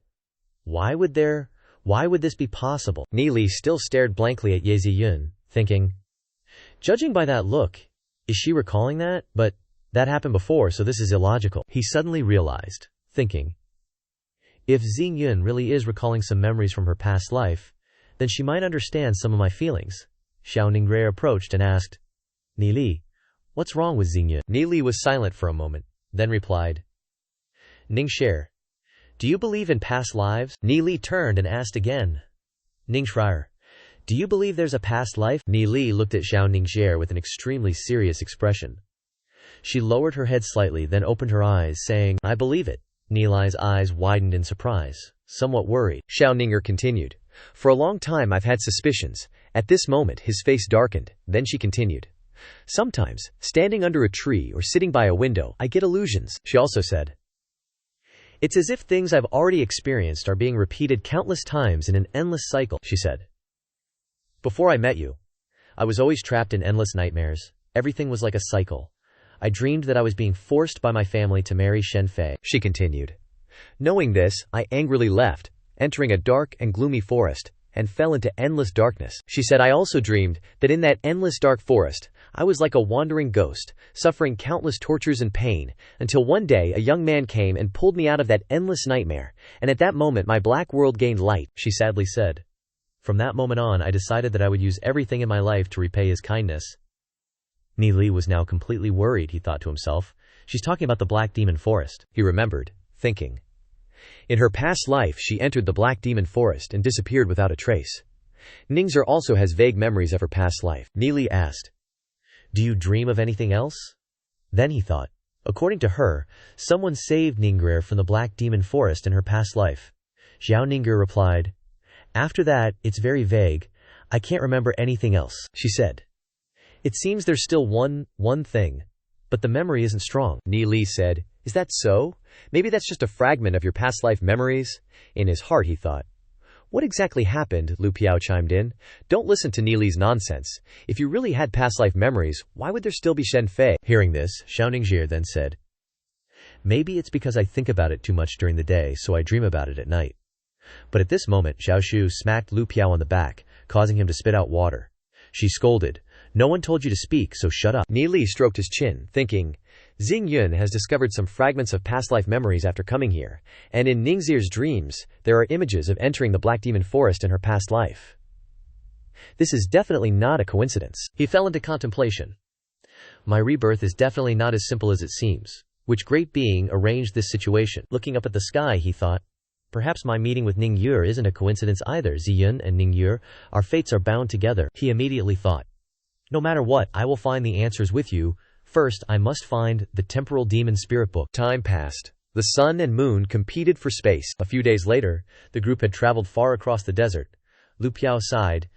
Why would this be possible? Ni Li still stared blankly at Ye Ziyun, thinking, Judging by that look, is she recalling that? But that happened before, so this is illogical. He suddenly realized, thinking, If Ziyun really is recalling some memories from her past life, then she might understand some of my feelings. Xiao Ning'er approached and asked, Ni Li, what's wrong with Ziyun? Ni Li was silent for a moment, then replied, Ningxie, do you believe in past lives? Ni Li turned and asked again, Ningxie, do you believe there's a past life? Ni Li looked at Xiao Ningxie with an extremely serious expression. She lowered her head slightly, then opened her eyes, saying, I believe it. Ni Li's eyes widened in surprise, somewhat worried. Xiao Ning'er continued, For a long time I've had suspicions. At this moment his face darkened, then she continued, Sometimes, standing under a tree or sitting by a window, I get illusions. She also said, It's as if things I've already experienced are being repeated countless times in an endless cycle. She said, Before I met you, I was always trapped in endless nightmares. Everything was like a cycle. I dreamed that I was being forced by my family to marry Shen Fei. She continued, Knowing this, I angrily left, entering a dark and gloomy forest, and fell into endless darkness. She said, I also dreamed that in that endless dark forest, I was like a wandering ghost, suffering countless tortures and pain, until one day a young man came and pulled me out of that endless nightmare, and at that moment my black world gained light. She sadly said, From that moment on, I decided that I would use everything in my life to repay his kindness. Ni Li was now completely worried, he thought to himself. She's talking about the Black Demon Forest. He remembered, thinking. In her past life she entered the Black Demon Forest and disappeared without a trace. Ningxer also has vague memories of her past life. Ni Li asked, "Do you dream of anything else?" Then he thought, according to her, someone saved Ningxer from the Black Demon Forest in her past life. Xiao Ningxer replied, "After that, it's very vague. I can't remember anything else," she said. "It seems there's still one thing, but the memory isn't strong." Ni Li said, "Is that so? Maybe that's just a fragment of your past life memories?" In his heart he thought. "What exactly happened?" Lu Piao chimed in. "Don't listen to Ni Li's nonsense. If you really had past life memories, why would there still be Shen Fei?" Hearing this, Xiao Ningxer then said, "Maybe it's because I think about it too much during the day, so I dream about it at night." But at this moment, Xiao Shu smacked Lu Piao on the back, causing him to spit out water. She scolded, "No one told you to speak, so shut up." Ni Li stroked his chin, thinking, Xing Yun has discovered some fragments of past life memories after coming here, and in Ningxer's dreams, there are images of entering the Black Demon Forest in her past life. This is definitely not a coincidence. He fell into contemplation. My rebirth is definitely not as simple as it seems. Which great being arranged this situation? Looking up at the sky, he thought, perhaps my meeting with Ningxer isn't a coincidence either. Ziyun and Ningxer, our fates are bound together. He immediately thought, no matter what, I will find the answers with you. First, I must find the temporal demon spirit book. Time passed. The sun and moon competed for space. A few days later, the group had traveled far across the desert. Lu Piao sighed.